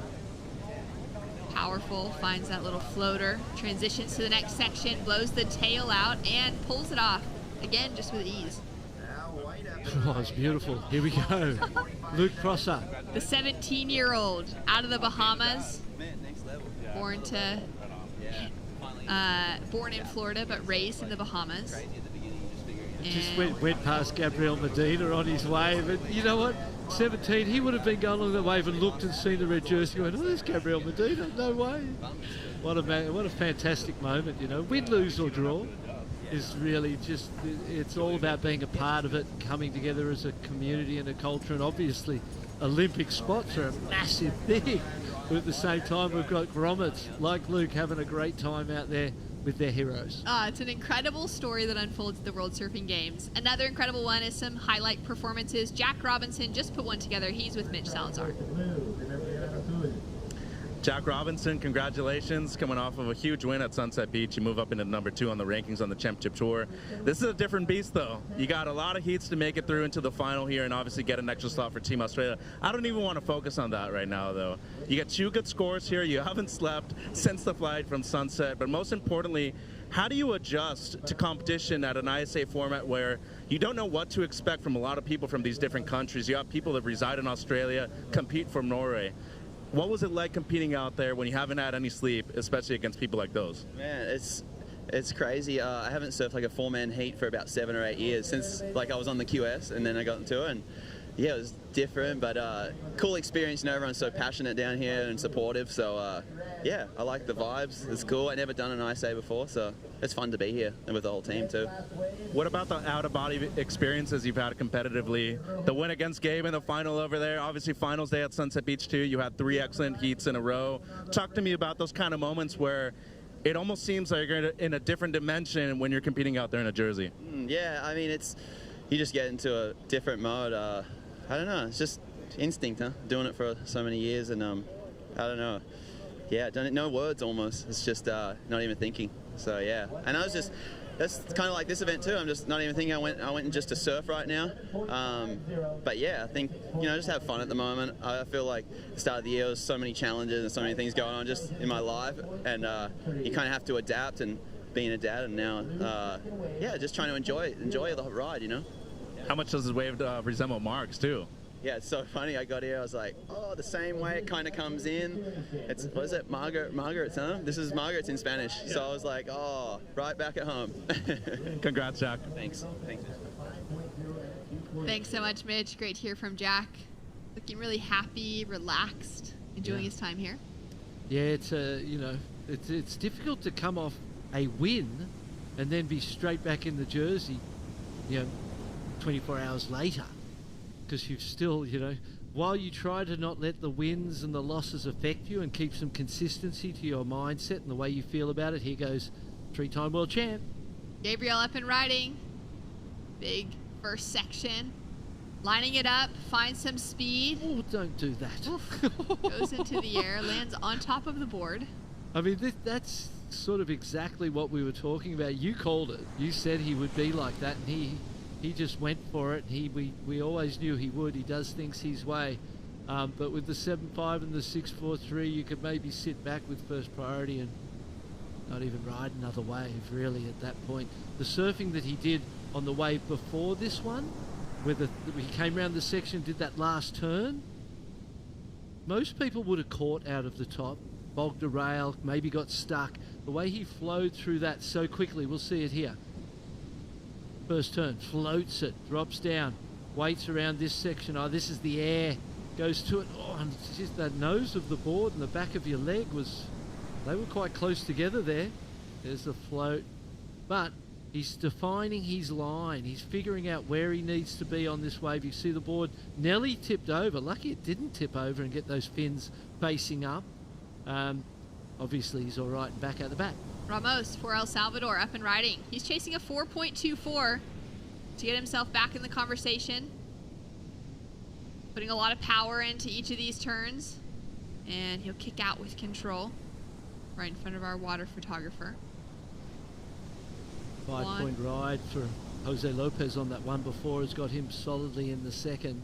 Powerful, finds that little floater, transitions to the next section, blows the tail out, and pulls it off. Again, just with ease. Oh, it's beautiful. Here we go. Luke Prosser. The 17-year-old out of the Bahamas, born in Florida but raised in the Bahamas. Just went past Gabriel Medina on his wave, and you know what? 17, he would have been going along the wave and looked and seen the red jersey and went, oh, there's Gabriel Medina, no way. What a fantastic moment, Win, lose or draw is really just, it's all about being a part of it, coming together as a community and a culture, and obviously Olympic spots are a massive thing. But at the same time, we've got grommets like Luke having a great time out there with their heroes. It's an incredible story that unfolds at the World Surfing Games. Another incredible one is some highlight performances. Jack Robinson just put one together. He's with Mitch Salazar. Jack Robinson, congratulations. Coming off of a huge win at Sunset Beach, you move up into number 2 on the rankings on the Championship Tour. This is a different beast, though. You got a lot of heats to make it through into the final here and obviously get an extra slot for Team Australia. I don't even want to focus on that right now, though. You get 2 good scores here. You haven't slept since the flight from Sunset. But most importantly, how do you adjust to competition at an ISA format where you don't know what to expect from a lot of people from these different countries? You have people that reside in Australia, compete from Norway. What was it like competing out there when you haven't had any sleep, especially against people like those? Man, it's crazy. I haven't surfed like a 4-man heat for about 7 or 8 years since I was on the QS and then I got into it, and yeah, it was different, but cool experience. Everyone's so passionate down here and supportive. So yeah, I like the vibes. It's cool. I never done an ISA before, so it's fun to be here and with the whole team too. What about the out-of-body experiences you've had competitively? The win against Gabe in the final over there, obviously finals day at Sunset Beach too. You had 3 excellent heats in a row. Talk to me about those kind of moments where it almost seems like you're in a different dimension when you're competing out there in a jersey. Yeah, I mean, you just get into a different mode. I don't know, it's just instinct, huh? Doing it for so many years, and I don't know. Yeah, no words almost. It's just not even thinking. So yeah, and that's kind of like this event too. I'm just not even thinking. I went just to surf right now. But yeah, I think just have fun at the moment. I feel like the start of the year, there's so many challenges and so many things going on just in my life, and you kind of have to adapt and being a dad, and now yeah, just trying to enjoy the ride, How much does this wave resemble Mark's too? Yeah, it's so funny. I got here, I was like, oh, the same way it kind of comes in. It's, what is it, Margaret's, huh? This is Margaret's in Spanish. So I was like, oh, right back at home. Congrats, Jack. Thanks. Thanks so much, Mitch. Great to hear from Jack. Looking really happy, relaxed, enjoying his time here. Yeah, it's it's difficult to come off a win and then be straight back in the jersey, 24 hours later, because you've still, while you try to not let the wins and the losses affect you and keep some consistency to your mindset and the way you feel about it, here goes 3-time world champ. Gabriel up and riding. Big first section. Lining it up, finds some speed. Oh, don't do that. Goes into the air, lands on top of the board. I mean, that's sort of exactly what we were talking about. You called it. You said he would be like that, and he just went for it. We always knew he would. He does things his way. But with the 7.5 and the 6.43, you could maybe sit back with first priority and not even ride another wave, really, at that point. The surfing that he did on the wave before this one, where he came around the section, did that last turn, most people would have caught out of the top, bogged a rail, maybe got stuck. The way he flowed through that so quickly, we'll see it here. First turn, floats it, drops down, waits around this section. Oh, this is the air, goes to it. Oh, and it's just that nose of the board and the back of your leg they were quite close together there. There's the float. But he's defining his line. He's figuring out where he needs to be on this wave. You see the board nearly tipped over. Lucky it didn't tip over and get those fins facing up. Obviously, he's all right and back out the back. Ramos for El Salvador up and riding. He's chasing a 4.24 to get himself back in the conversation. Putting a lot of power into each of these turns. And he'll kick out with control right in front of our water photographer. 5-point ride for Jose Lopez on that one before has got him solidly in the second.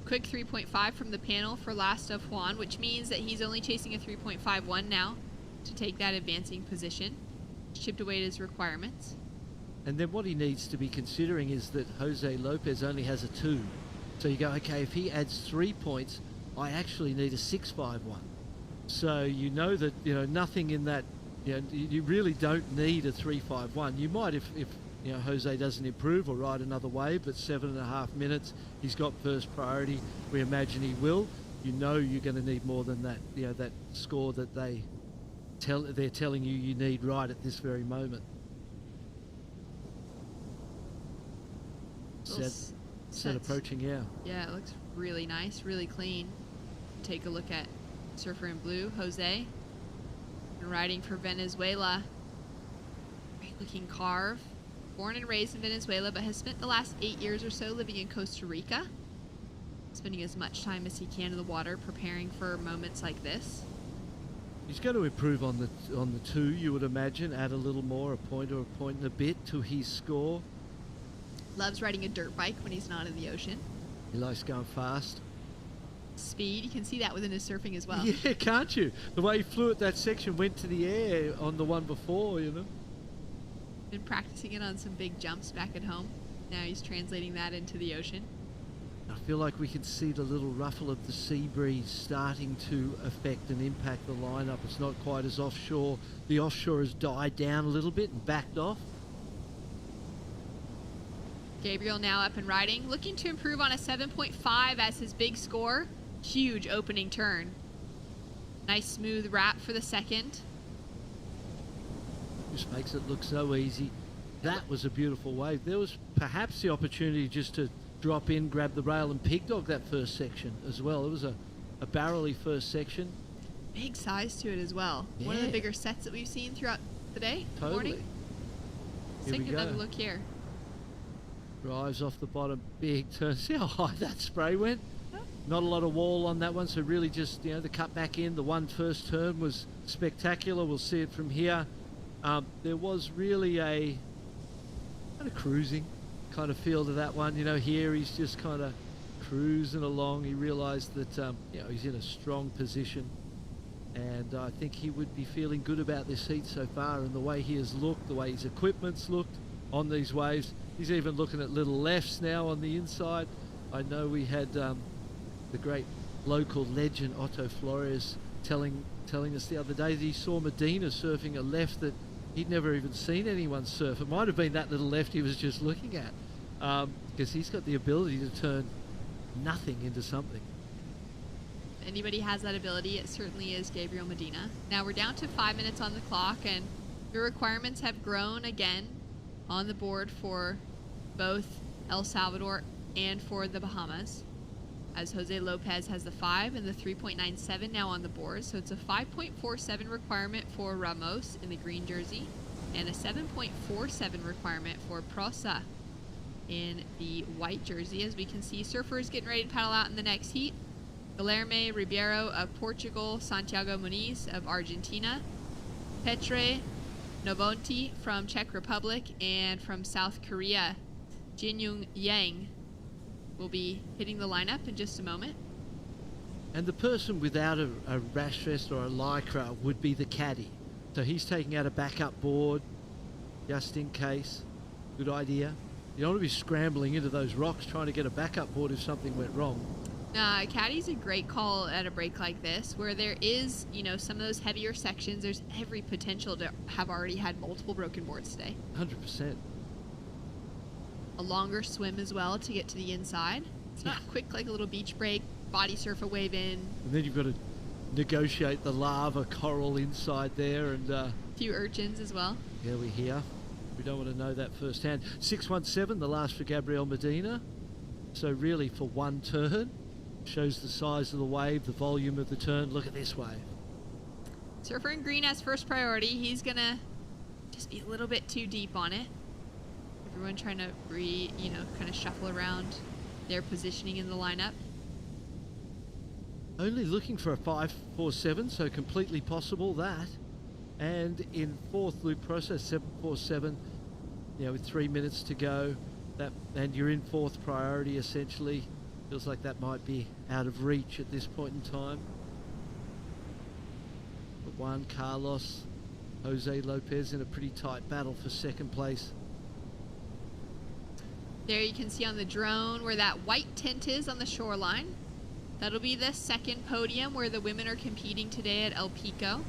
Quick 3.5 from the panel for last of Juan, which means that he's only chasing a 3.51 now to take that advancing position. Chipped away at his requirements. And then what he needs to be considering is that Jose Lopez only has a 2. So you go, okay, if he adds 3 points, I actually need a 6.51. So you know that, nothing in that, you really don't need a 3.51. You might if Jose doesn't improve or ride another wave, but 7.5 minutes, he's got first priority. We imagine he will. You're going to need more than that, that score that they're telling you need right at this very moment. Set approaching, yeah. Yeah, it looks really nice, really clean. Take a look at Surfer in Blue, Jose. And riding for Venezuela. Great looking carve. Born and raised in Venezuela, but has spent the last 8 years or so living in Costa Rica. Spending as much time as he can in the water, preparing for moments like this. He's going to improve on the 2, you would imagine. Add a little more, a point or a point and a bit to his score. Loves riding a dirt bike when he's not in the ocean. He likes going fast. Speed, you can see that within his surfing as well. Yeah, can't you? The way he flew at that section, went to the air on the one before, Been practicing it on some big jumps back at home. Now he's translating that into the ocean. I feel like we can see the little ruffle of the sea breeze starting to affect and impact the lineup. It's not quite as offshore. The offshore has died down a little bit and backed off. Gabriel now up and riding, looking to improve on a 7.5 as his big score. Huge opening turn. Nice smooth wrap for the second. Just makes it look so easy. That was a beautiful wave. There was perhaps the opportunity just to drop in, grab the rail and pig dog that first section as well. It was a barrely first section. Big size to it as well. Yeah. One of the bigger sets that we've seen throughout the day, Totally. morning. Here Let's we take another go. look here. Drives off the bottom, big turn. See how high that spray went? Not a lot of wall on that one, so really just, the cut back in. The one first turn was spectacular. We'll see it from here. There was really a kind of cruising kind of feel to that one. Here he's just kind of cruising along. He realized that, he's in a strong position. And I think he would be feeling good about this heat so far and the way he has looked, the way his equipment's looked on these waves. He's even looking at little lefts now on the inside. I know we had the great local legend Otto Flores telling us the other day that he saw Medina surfing a left that he'd never even seen anyone surf. It might have been that little left he was just looking at, because he's got the ability to turn nothing into something. anybody has that ability, it certainly is Gabriel Medina. Now we're down to 5 minutes on the clock, and the requirements have grown again on the board for both El Salvador and for the Bahamas, as Jose Lopez has the 5 and the 3.97 now on the board. So it's a 5.47 requirement for Ramos in the green jersey and a 7.47 requirement for Prosa in the white jersey. As we can see, surfers getting ready to paddle out in the next heat. Guilherme Ribeiro of Portugal, Santiago Muniz of Argentina, Petre Novonti from Czech Republic, and from South Korea, Jinyoung Yang will be hitting the lineup in just a moment. And the person without a rash vest or a lycra would be the caddy. So he's taking out a backup board just in case. Good idea. You don't want to be scrambling into those rocks trying to get a backup board if something went wrong. Caddy's a great call at a break like this, where there is, some of those heavier sections. There's every potential to have already had multiple broken boards today. 100%. A longer swim as well to get to the inside. It's not quick like a little beach break, body surf a wave in. And then you've got to negotiate the lava coral inside there, and a few urchins as well. Yeah, we hear. We don't want to know that firsthand. 617, the last for Gabriel Medina. So really for one turn. Shows the size of the wave, the volume of the turn. Look at this wave. Surfer in green has first priority. He's gonna just be a little bit too deep on it. Everyone trying to kind of shuffle around their positioning in the lineup. Only looking for a 5.47, so completely possible that. And in fourth loop process, 7.47, with 3 minutes to go, and you're in fourth priority essentially. Feels like that might be out of reach at this point in time. But Juan Carlos, Jose Lopez in a pretty tight battle for second place. There you can see on the drone where that white tent is on the shoreline. That'll be the second podium where the women are competing today at El Pico.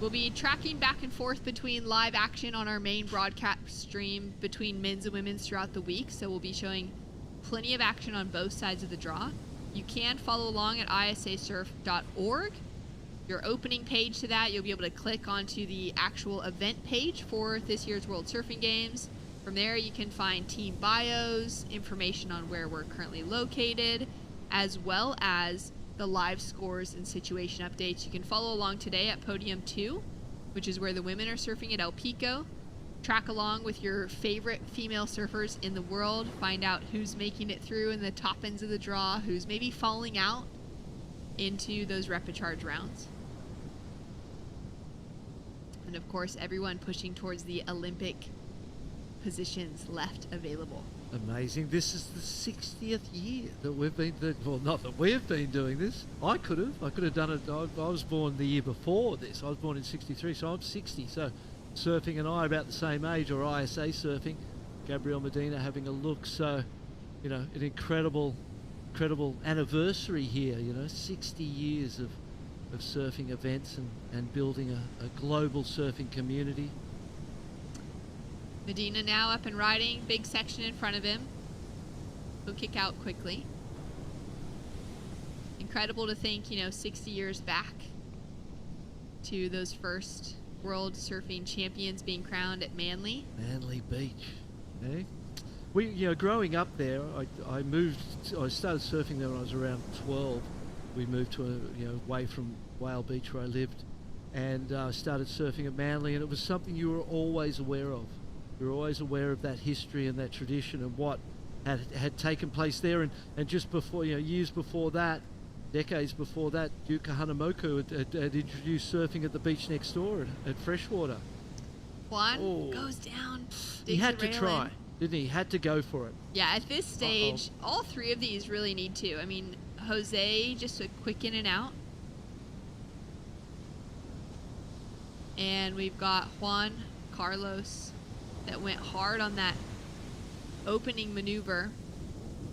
We'll be tracking back and forth between live action on our main broadcast stream between men's and women's throughout the week. So we'll be showing plenty of action on both sides of the draw. You can follow along at isasurf.org. Your opening page to that, you'll be able to click onto the actual event page for this year's World Surfing Games. From there, you can find team bios, information on where we're currently located, as well as the live scores and situation updates. You can follow along today at Podium 2, which is where the women are surfing at El Pico. Track along with your favorite female surfers in the world. Find out who's making it through in the top ends of the draw, who's maybe falling out into those repecharge rounds. And of course, everyone pushing towards the Olympic positions left available. Amazing. This is the 60th year that we've been, not that we've been doing this. I could have done it. I was born the year before this. I was born in 63, so I'm 60. So surfing and I are about the same age, or ISA surfing. Gabriel Medina having a look. So, an incredible anniversary here. 60 years of surfing events and building a global surfing community. Medina now up and riding, big section in front of him. He'll kick out quickly. Incredible to think, 60 years back to those first World Surfing Champions being crowned at Manly. Manly Beach. Eh? We, growing up there, I started surfing there when I was around 12. We moved to away from Whale Beach where I lived, and started surfing at Manly, and it was something you were always aware of. You were always aware of that history and that tradition and what had taken place there. And just before, years before that, decades before that, Yuka Hanamoku had introduced surfing at the beach next door at Freshwater. Juan goes down. He had to try, didn't he? He had to go for it. Yeah, at this stage, all three of these really need to. I mean, Jose, just a quick in and out. And we've got Juan Carlos that went hard on that opening maneuver,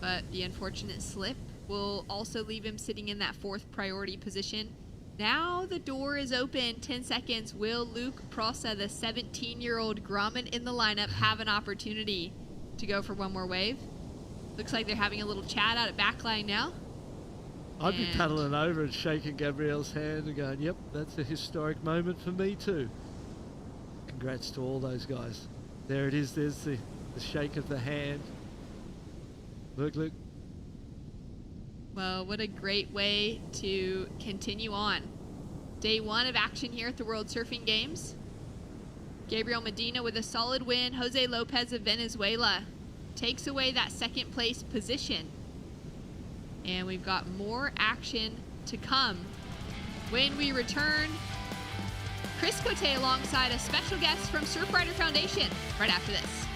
but the unfortunate slip will also leave him sitting in that fourth priority position. Now the door is open. 10 seconds. Will Luke Prosa, the 17-year-old Grumman in the lineup, have an opportunity to go for one more wave? Looks like they're having a little chat out at backline now. I'd be paddling over and shaking Gabrielle's hand and going, yep, that's a historic moment for me too. Congrats to all those guys. There it is, there's the shake of the hand. Look. Well, what a great way to continue on. Day 1 of action here at the World Surfing Games. Gabriel Medina with a solid win. Jose Lopez of Venezuela takes away that second place position. And we've got more action to come. When we return, Chris Cote alongside a special guest from Surfrider Foundation right after this.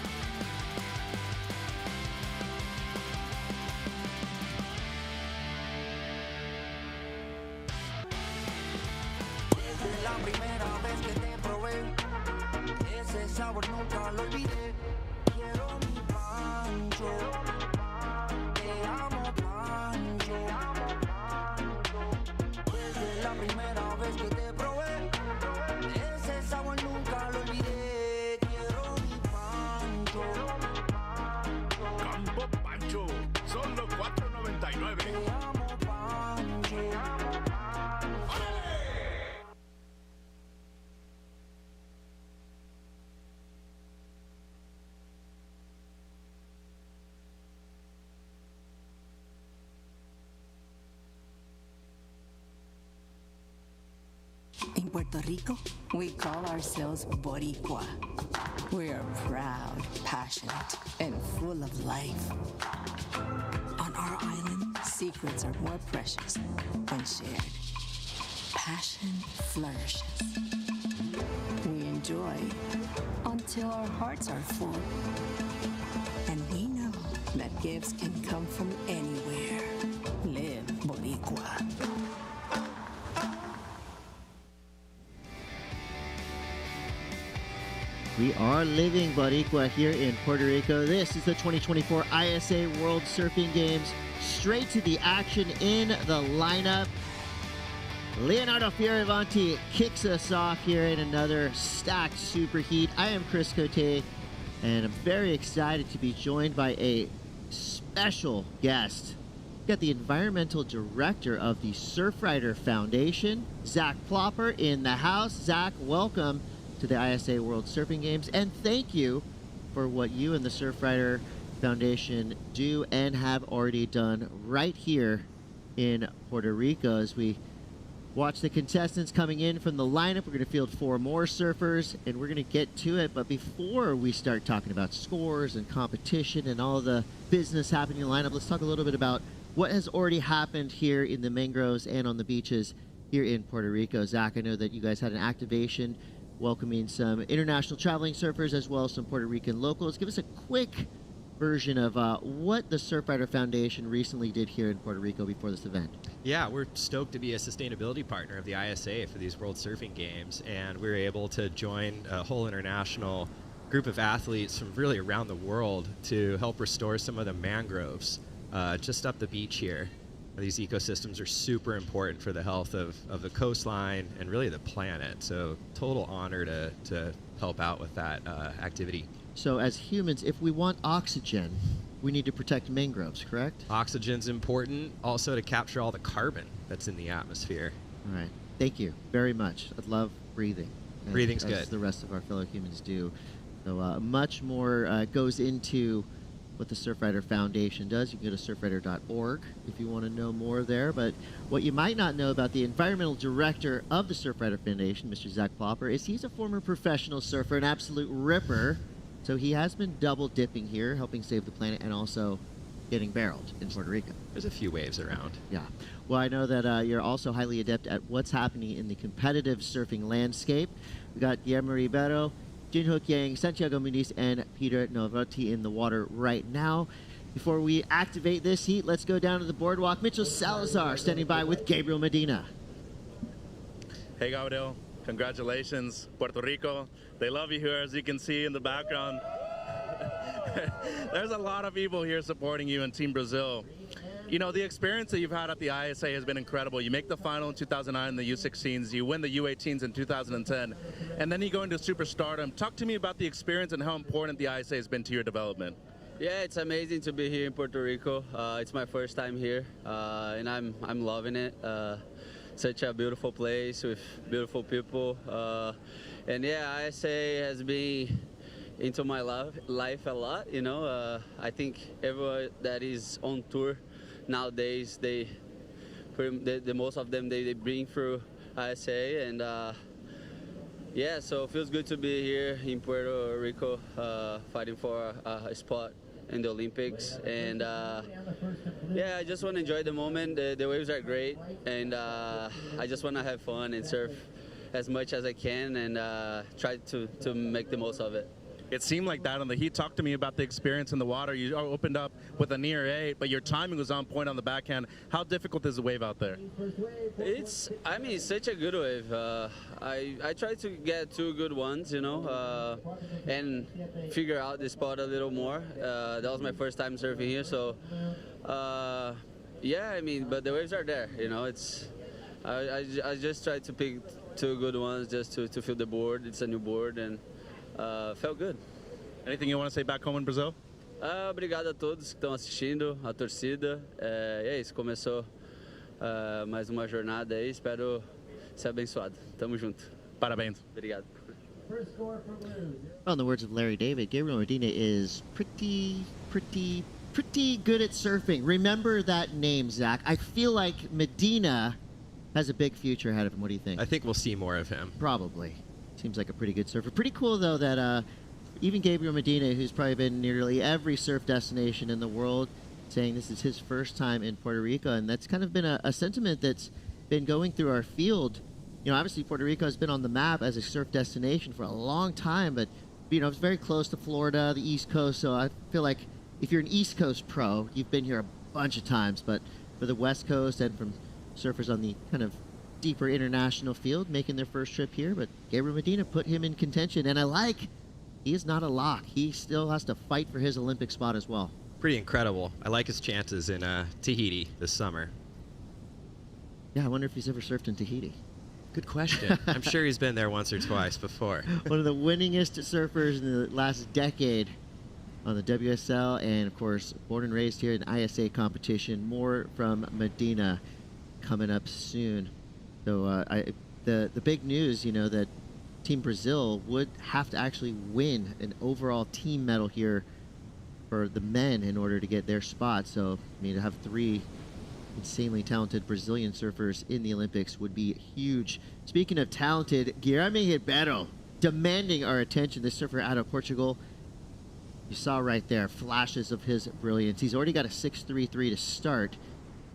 La primera vez que te probé, ese sabor nunca lo olvidé. Quiero mi pancho, te amo pancho. Desde la primera vez que te probé, ese sabor nunca lo olvidé. Quiero mi pancho. Campo Pancho, solo $4.99. Te amo pancho. In Puerto Rico, we call ourselves boricua. We are proud, passionate, and full of life. On our island, secrets are more precious when shared. Passion flourishes. We enjoy until our hearts are full. And we know that gifts can come from anywhere. Live boricua. We are living Boricua here in Puerto Rico. This is the 2024 ISA World Surfing Games. Straight to the action in the lineup. Leonardo Fioravanti kicks us off here in another stacked superheat. I am Chris Cote, and I'm very excited to be joined by a special guest. We've got the environmental director of the Surfrider Foundation, Zach Plopper, in the house. Zach, welcome to the ISA World Surfing Games, and thank you for what you and the Surfrider Foundation do and have already done right here in Puerto Rico. As we watch the contestants coming in from the lineup, we're going to field 4 more surfers, and we're going to get to it. But before we start talking about scores and competition and all the business happening in the lineup, let's talk a little bit about what has already happened here in the mangroves and on the beaches here in Puerto Rico. Zach, I know that you guys had an activation welcoming some international traveling surfers as well as some Puerto Rican locals. Give us a quick version of what the Surfrider Foundation recently did here in Puerto Rico before this event. Yeah, we're stoked to be a sustainability partner of the ISA for these World Surfing Games, and we were able to join a whole international group of athletes from really around the world to help restore some of the mangroves just up the beach here. These ecosystems are super important for the health of the coastline and really the planet. So total honor to help out with that activity. So as humans, if we want oxygen, we need to protect mangroves, correct? Oxygen's important also to capture all the carbon that's in the atmosphere. All right. Thank you very much. I love breathing. Breathing's as good. The rest of our fellow humans do. So much more goes into what the Surfrider Foundation does. You can go to surfrider.org if you want to know more there. But what you might not know about the environmental director of the Surfrider Foundation, Mr. Zach Plopper, is he's a former professional surfer, an absolute ripper. So he has been double dipping here, helping save the planet and also getting barreled in Puerto Rico. There's a few waves around. Yeah. Well, I know that you're also highly adept at what's happening in the competitive surfing landscape. We got Guillermo Ribeiro, Jinho Yang, Santiago Muniz, and Peter Novarti in the water right now. Before we activate this heat, let's go down to the boardwalk. Mitchell Salazar standing by with Gabriel Medina. Hey, Gabriel. Congratulations, Puerto Rico. They love you here, as you can see in the background. There's a lot of people here supporting you and Team Brazil. You know, the experience that you've had at the ISA has been incredible. You make the final in 2009 in the U16s, you win the U18s in 2010, and then you go into superstardom. Talk to me about the experience and how important the ISA has been to your development. Yeah, it's amazing to be here in Puerto Rico. It's my first time here, and I'm loving it. Such a beautiful place with beautiful people, and yeah, ISA has been into my life a lot. You know, I think everyone that is on tour nowadays, the most of them they bring through ISA, and yeah, so it feels good to be here in Puerto Rico, fighting for a spot in the Olympics. And yeah, I just want to enjoy the moment. The waves are great, and I just want to have fun and surf as much as I can, and try to make the most of it. It seemed like that on the heat. Talk to me about the experience in the water. You opened up with a near 8, but your timing was on point on the backhand. How difficult is the wave out there? It's such a good wave. I tried to get 2 good ones, you know, and figure out the spot a little more. That was my first time surfing here, so yeah, but the waves are there, you know. I just tried to pick 2 good ones just to feel the board. It's a new board, and felt good. Anything you want to say back home in Brazil? Obrigado a todos que estão assistindo, a torcida. É isso, começou mais uma jornada aí. Espero ser abençoado. Tamo junto. Parabéns. Obrigado. Well, in the words of Larry David, Gabriel Medina is pretty good at surfing. Remember that name, Zach. I feel like Medina has a big future ahead of him. What do you think? I think we'll see more of him. Probably. Seems like a pretty good surfer. Pretty cool, though, that even Gabriel Medina, who's probably been nearly every surf destination in the world, saying this is his first time in Puerto Rico, and that's kind of been a sentiment that's been going through our field. You know, obviously Puerto Rico has been on the map as a surf destination for a long time, but, you know, it's very close to Florida, the East Coast, so I feel like if you're an East Coast pro, you've been here a bunch of times, but for the West Coast and from surfers on the kind of deeper international field making their first trip here, but Gabriel Medina put him in contention, and he is not a lock. He still has to fight for his Olympic spot as well. Pretty incredible. I like his chances in Tahiti this summer. Yeah, I wonder if he's ever surfed in Tahiti. Good question. I'm sure he's been there once or twice before. One of the winningest surfers in the last decade on the WSL, and of course born and raised here in ISA competition. More from Medina coming up soon. So the big news, you know, that Team Brazil would have to actually win an overall team medal here for the men in order to get their spot. So, I mean, to have 3 insanely talented Brazilian surfers in the Olympics would be huge. Speaking of talented, Guilherme Ribeiro demanding our attention. This surfer out of Portugal. You saw right there flashes of his brilliance. He's already got a 6.33 to start.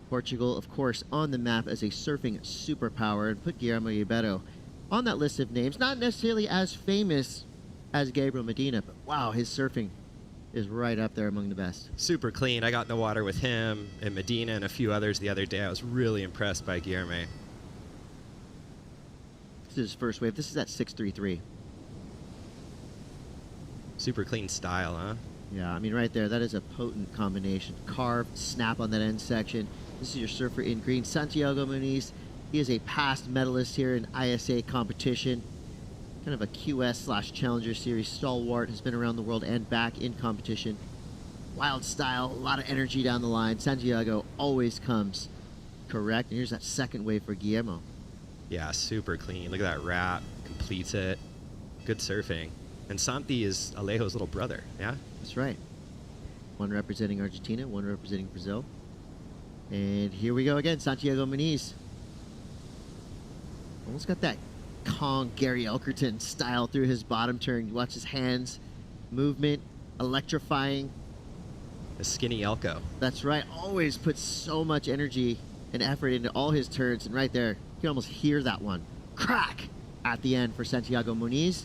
Portugal, of course, on the map as a surfing superpower, and put Guilherme Ribeiro on that list of names. Not necessarily as famous as Gabriel Medina, but wow, his surfing is right up there among the best. Super clean. I got in the water with him and Medina and a few others the other day. I was really impressed by Guilherme. This is his first wave. This is at 6.33. Super clean style, huh? Yeah, I mean, right there, that is a potent combination. Carved, snap on that end section. This is your surfer in green, Santiago Muniz. He is a past medalist here in ISA competition. Kind of a QS/Challenger Series stalwart. Has been around the world and back in competition. Wild style, a lot of energy down the line. Santiago always comes correct. And here's that second wave for Guillermo. Yeah, super clean. Look at that wrap. Completes it. Good surfing. And Santi is Alejo's little brother, yeah? That's right. One representing Argentina, one representing Brazil. And here we go again, Santiago Muniz. Almost got that Kong Gary Elkerton style through his bottom turn. You watch his hands, movement, electrifying. A skinny Elko. That's right. Always puts so much energy and effort into all his turns. And right there, you can almost hear that one. Crack at the end for Santiago Muniz.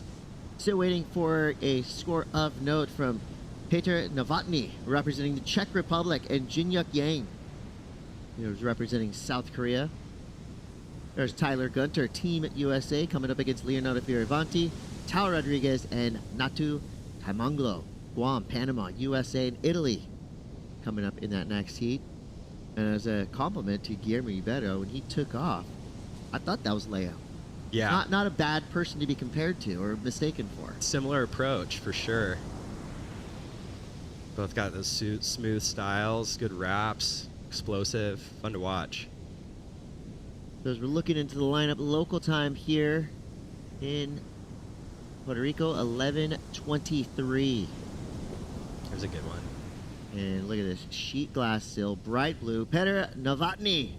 Still waiting for a score of note from Petr Novotny, representing the Czech Republic, and Jin-Yuk Yang, who's representing South Korea. There's Tyler Gunter, Team USA, coming up against Leonardo Fioravanti, Tal Rodriguez, and Natu Taimanglo, Guam, Panama, USA, and Italy, coming up in that next heat. And as a compliment to Guilherme Ribeiro, when he took off, I thought that was Leo. Yeah. Not a bad person to be compared to or mistaken for. Similar approach, for sure. Both got those smooth styles, good wraps, explosive, fun to watch. So as we're looking into the lineup, local time here in Puerto Rico, 11:23. There's a good one. And look at this, sheet glass sill, bright blue. Petr Novotný,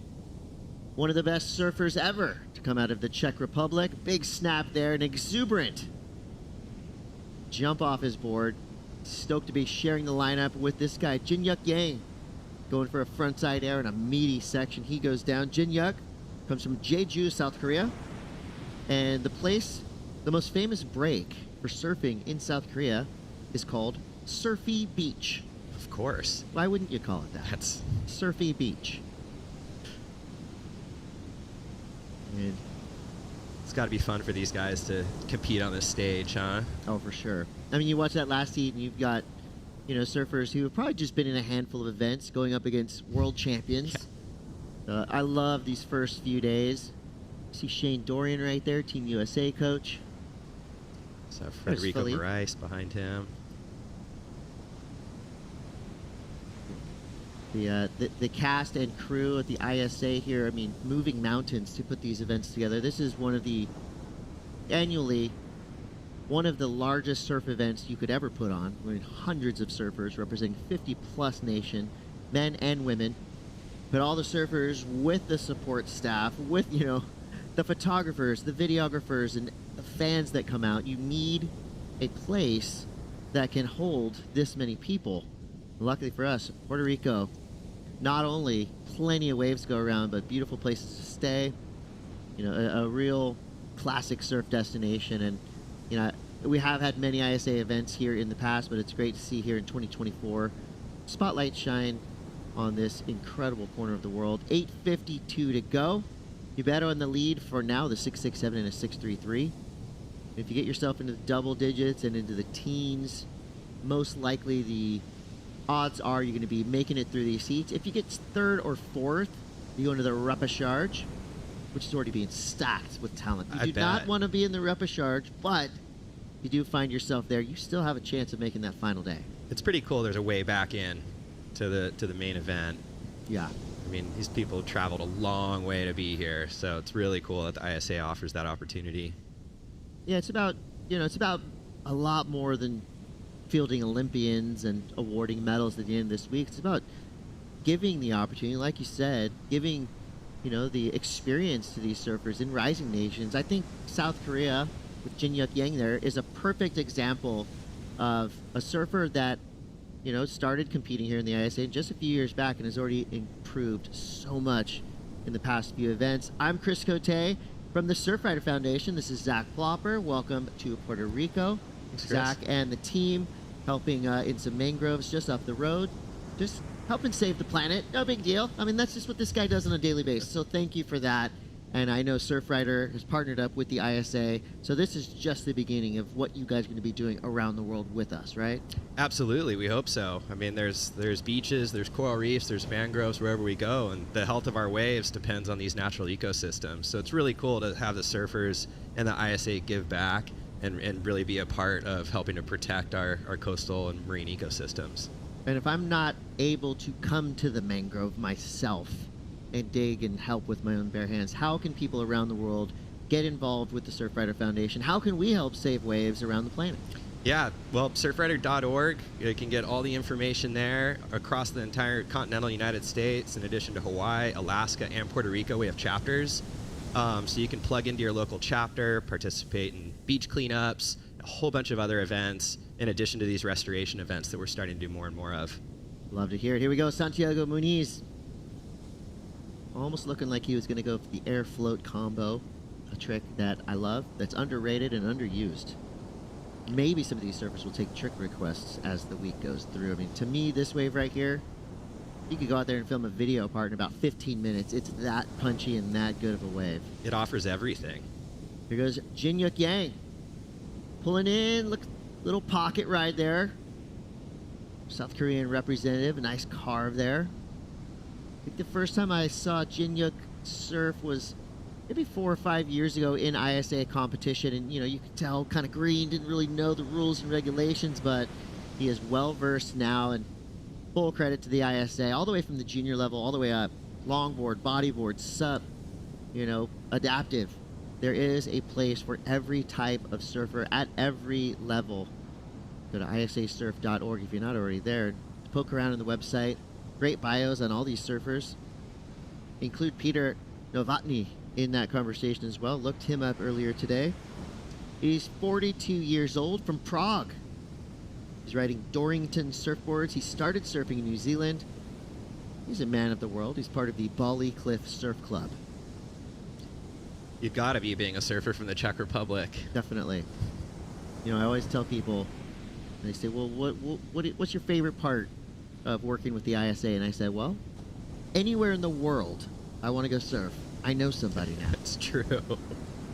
one of the best surfers ever to come out of the Czech Republic. Big snap there, an exuberant jump off his board. Stoked to be sharing the lineup with this guy, Jin-Yuk Yang, going for a frontside air in a meaty section. He goes down. Jin-Yuk comes from Jeju, South Korea. And the place, the most famous break for surfing in South Korea is called Surfy Beach. Of course. Why wouldn't you call it that? That's Surfy Beach. And it's got to be fun for these guys to compete on this stage, huh? oh, for sure. I mean, you watch that last heat and you've got, you know, surfers who have probably just been in a handful of events going up against world champions. Yeah. I love these first few days. See Shane Dorian right there, Team USA coach. So Federico Moraes behind him. The cast and crew at the ISA here, I mean, moving mountains to put these events together. This is one of the, annually, one of the largest surf events you could ever put on. I mean, hundreds of surfers representing 50-plus nation, men and women. But all the surfers with the support staff, with, you know, the photographers, the videographers, and the fans that come out. You need a place that can hold this many people. Luckily for us, Puerto Rico, not only plenty of waves to go around, but beautiful places to stay. You know, a real classic surf destination. And, you know, we have had many ISA events here in the past, but it's great to see here in 2024. Spotlight shine on this incredible corner of the world. 8:52 to go. Ibero in the lead for now, the 6.67 and a 6.33. If you get yourself into the double digits and into the teens, most likely the odds are you're going to be making it through these heats. If you get third or fourth, you go into the repechage, which is already being stacked with talent. You do not want to be in the repechage, but you do find yourself there. You still have a chance of making that final day. It's pretty cool. There's a way back in to the main event. Yeah. I mean, these people traveled a long way to be here, so it's really cool that the ISA offers that opportunity. Yeah, it's about, you know, it's about a lot more than fielding Olympians and awarding medals at the end of this week. It's about giving the opportunity, like you said, giving, you know, the experience to these surfers in rising nations. I think South Korea, with Jin-Yuk Yang there, is a perfect example of a surfer that, you know, started competing here in the ISA just a few years back and has already improved so much in the past few events. I'm Chris Cote from the Surfrider Foundation. This is Zach Plopper. Welcome to Puerto Rico. Thanks, Zach and the team helping in some mangroves just up the road. Just helping save the planet. No big deal. I mean, that's just what this guy does on a daily basis. So thank you for that. And I know Surfrider has partnered up with the ISA. So this is just the beginning of what you guys are going to be doing around the world with us, right? Absolutely, we hope so. I mean, there's beaches, there's coral reefs, there's mangroves wherever we go, and the health of our waves depends on these natural ecosystems. So it's really cool to have the surfers and the ISA give back and really be a part of helping to protect our coastal and marine ecosystems. And if I'm not able to come to the mangrove myself and dig and help with my own bare hands, how can people around the world get involved with the Surfrider Foundation? How can we help save waves around the planet? Yeah, well, surfrider.org, you can get all the information there across the entire continental United States. In addition to Hawaii, Alaska, and Puerto Rico, we have chapters. So you can plug into your local chapter, participate in beach cleanups, a whole bunch of other events, in addition to these restoration events that we're starting to do more and more of. Love to hear it. Here we go, Santiago Muniz. Almost looking like he was going to go for the air float combo, a trick that I love, that's underrated and underused. Maybe some of these surfers will take trick requests as the week goes through. I mean, to me, this wave right here, you could go out there and film a video part in about 15 minutes. It's that punchy and that good of a wave. It offers everything. Here goes Jin-Yuk Yang. Pulling in, look, little pocket ride there. South Korean representative, a nice carve there. I think the first time I saw Jin-Yuk surf was maybe 4 or 5 years ago in ISA competition, and you know, you could tell kind of green, didn't really know the rules and regulations, but He is well versed now, and full credit to the ISA, all the way from the junior level, all the way up. Longboard, bodyboard, sup, adaptive. There is a place for every type of surfer at every level. Go to isasurf.org if you're not already there. Poke around on the website. Great bios on all these surfers. Include Peter Novotny in that conversation as well. Looked him up earlier today. He's 42 years old, from Prague. He's riding Dorrington surfboards. He started surfing in New Zealand. He's a man of the world. He's part of the Bali Cliff Surf Club. You've got to be, being a surfer from the Czech Republic. Definitely. I always tell people, they say, well, what's your favorite part of working with the ISA? And I said, well, anywhere in the world I want to go surf, I know somebody now. That's true.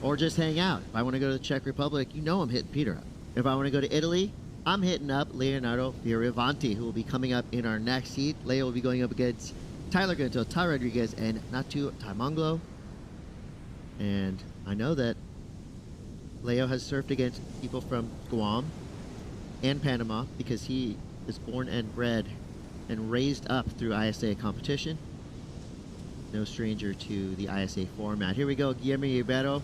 Or just hang out. If I want to go to the Czech Republic, I'm hitting Peter up. If I want to go to Italy, I'm hitting up Leonardo Fioravanti, who will be coming up in our next heat. Leo will be going up against Tyler Gunto, Ty Rodriguez, and Natu Taimanglo. And I know that Leo has surfed against people from Guam and Panama because he is born and bred and raised up through ISA competition. No stranger to the ISA format. Here we go, Guillermo Ribeiro.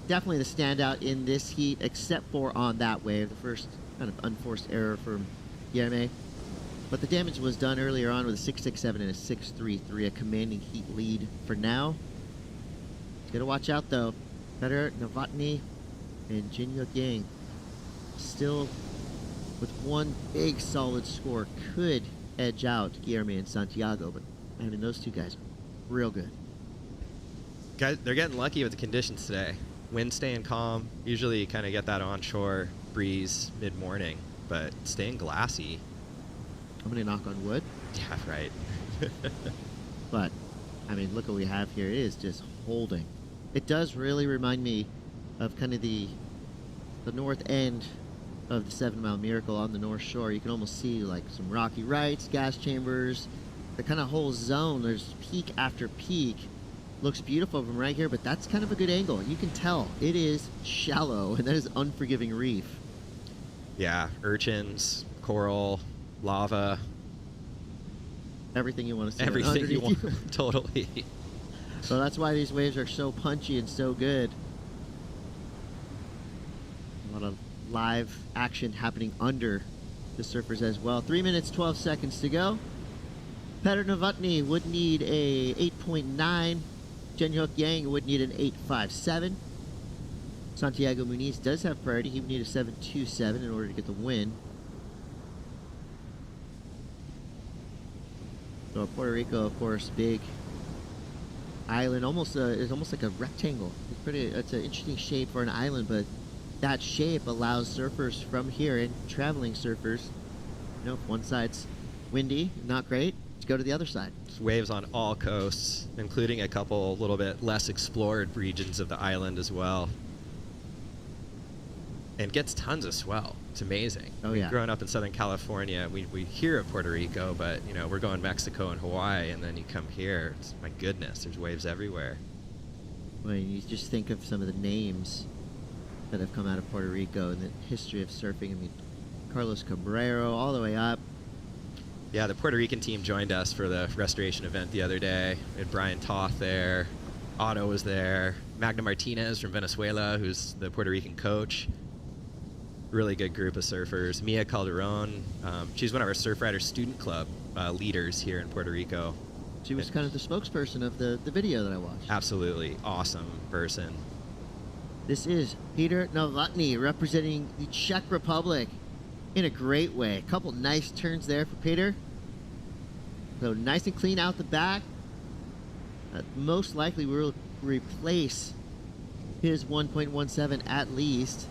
Definitely the standout in this heat, except for on that wave. The first kind of unforced error from Guillermo. But the damage was done earlier on with a 6.67 and a 6.33, a commanding heat lead for now. Gotta watch out though. Peter Novotny and Jin Hyuk Yang still with one big solid score could edge out Guillermo and Santiago, but those two guys real good. Guys, they're getting lucky with the conditions today. Wind staying calm. Usually you kind of get that onshore breeze mid-morning, but staying glassy. I'm gonna knock on wood. Yeah, right. But look what we have here. It is just holding. It does really remind me of kind of the north end of the 7 Mile Miracle on the North Shore. You can almost see like some rocky rights, gas chambers, the kind of whole zone. There's peak after peak. Looks beautiful from right here, but that's kind of a good angle. You can tell it is shallow, and that is unforgiving reef. Yeah, urchins, coral, lava. Everything you want to see. Everything you want, totally. So that's why these waves are so punchy and so good. A lot of live action happening under the surfers as well. 3 minutes, 12 seconds to go. Peter Novotny would need a 8.9. Jin Hyuk Yang would need an 8.57. Santiago Muniz does have priority. He would need a 7.27 in order to get the win. So Puerto Rico, of course, big island, is almost like a rectangle. It's an interesting shape for an island, but that shape allows surfers from here and traveling surfers, if one side's windy, not great, to go to the other side. There's waves on all coasts, including a couple little bit less explored regions of the island as well. And gets tons of swell. It's amazing. Oh, yeah. Growing up in Southern California, we hear of Puerto Rico, but, we're going Mexico and Hawaii, and then you come here. My goodness, there's waves everywhere. Well, you just think of some of the names that have come out of Puerto Rico and the history of surfing. Carlos Cabrero, all the way up. Yeah, the Puerto Rican team joined us for the restoration event the other day. We had Brian Toth there. Otto was there. Magna Martinez from Venezuela, who's the Puerto Rican coach. Really good group of surfers. Mia Calderon, she's one of our Surf Riders Student Club leaders here in Puerto Rico. She was kind of the spokesperson of the video that I watched. Absolutely. Awesome person. This is Peter Novotny representing the Czech Republic in a great way. A couple nice turns there for Peter. So nice and clean out the back. Most likely will replace his 1.17 at least.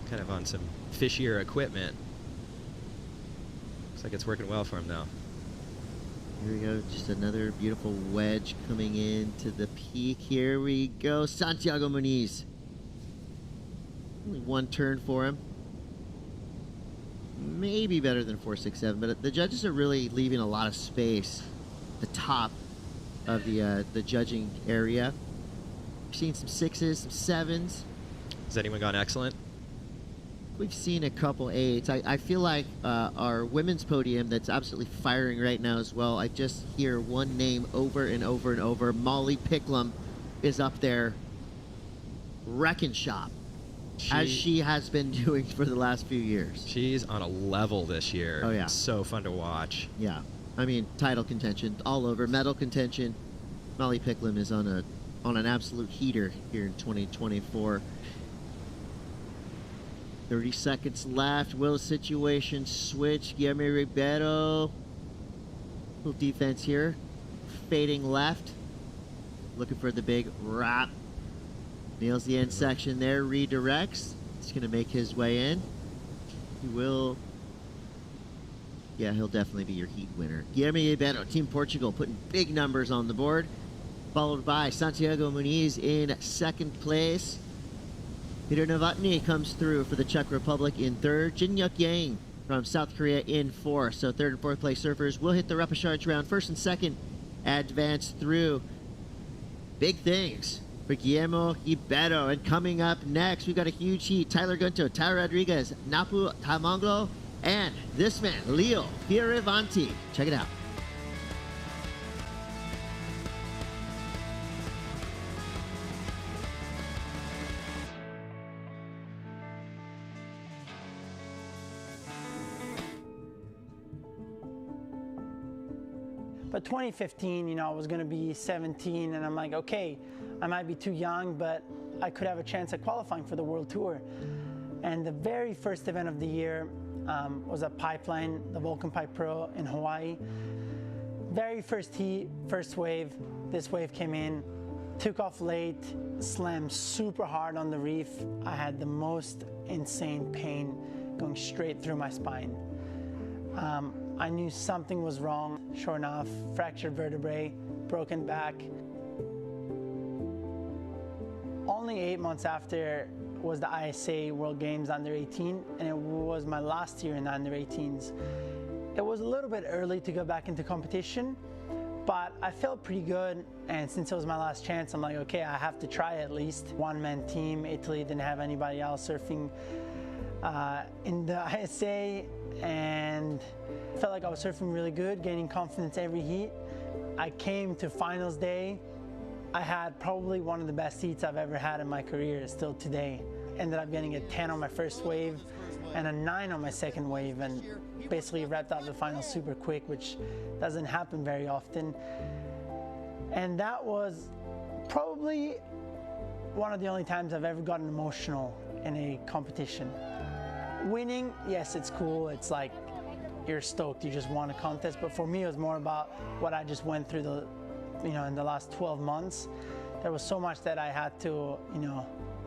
Kind of on some fishier equipment. Looks like it's working well for him now. Here we go, just another beautiful wedge coming into the peak. Here we go, Santiago Muniz. Only one turn for him. Maybe better than 4.67, but the judges are really leaving a lot of space at the top of the judging area. We've seen some 6s, some 7s. Has anyone gone excellent? we've seen a couple 8s. I feel like our women's podium that's absolutely firing right now as well. I just hear one name over and over and over. Molly Picklum is up there wrecking shop, as she has been doing for the last few years. She's on a level this year. Oh, yeah. It's so fun to watch. Yeah. I mean, title contention all over, medal contention. Molly Picklum is on an absolute heater here in 2024. 30 seconds left. Will situation switch? Guillermo Ribeiro. Little defense here. Fading left. Looking for the big wrap. Nails the end section there. Redirects. He's going to make his way in. He will. Yeah, he'll definitely be your heat winner. Guillermo Ribeiro, Team Portugal, putting big numbers on the board. Followed by Santiago Muniz in second place. Peter Novotny comes through for the Czech Republic in third. Jin Yuk Yang from South Korea in fourth. So third and fourth place surfers will hit the repechage round. First and second advance through. Big things for Guillermo Ribeiro. And coming up next, we've got a huge heat. Tyler Gunto, Tyler Rodriguez, Napu Tamanglo, and this man, Leo Fioravanti. Check it out. But 2015, you know, I was going to be 17, and I'm like, okay, I might be too young, but I could have a chance at qualifying for the World Tour. And the very first event of the year was a pipeline, the Vulcan Pipe Pro in Hawaii. Very first heat, first wave, this wave came in, took off late, slammed super hard on the reef. I had the most insane pain going straight through my spine. I knew something was wrong. Sure enough, fractured vertebrae, broken back. Only 8 months after was the ISA World Games Under 18, and it was my last year in the Under 18s. It was a little bit early to go back into competition, but I felt pretty good, and since it was my last chance, I'm like, okay, I have to try at least. One-man team, Italy didn't have anybody else surfing in the ISA, and felt like I was surfing really good, gaining confidence every heat. I came to finals day. I had probably one of the best heats I've ever had in my career still today. Ended up getting a 10 on my first wave and a 9 on my second wave, and basically wrapped up the final super quick, which doesn't happen very often. And that was probably one of the only times I've ever gotten emotional in a competition. Winning, yes, it's cool. It's like you're stoked, you just won a contest. But for me, it was more about what I just went through in the last 12 months. There was so much that I had to,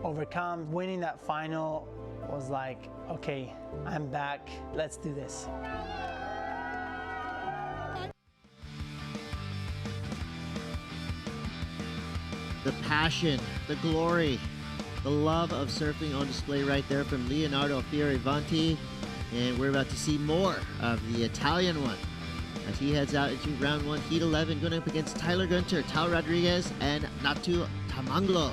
overcome. Winning that final was like, okay, I'm back. Let's do this. The passion, the glory, the love of surfing on display right there from Leonardo Fioravanti. And we're about to see more of the Italian one as he heads out into round 1, heat 11, going up against Tyler Gunter, Tyler Rodriguez, and Natu Tamanglo.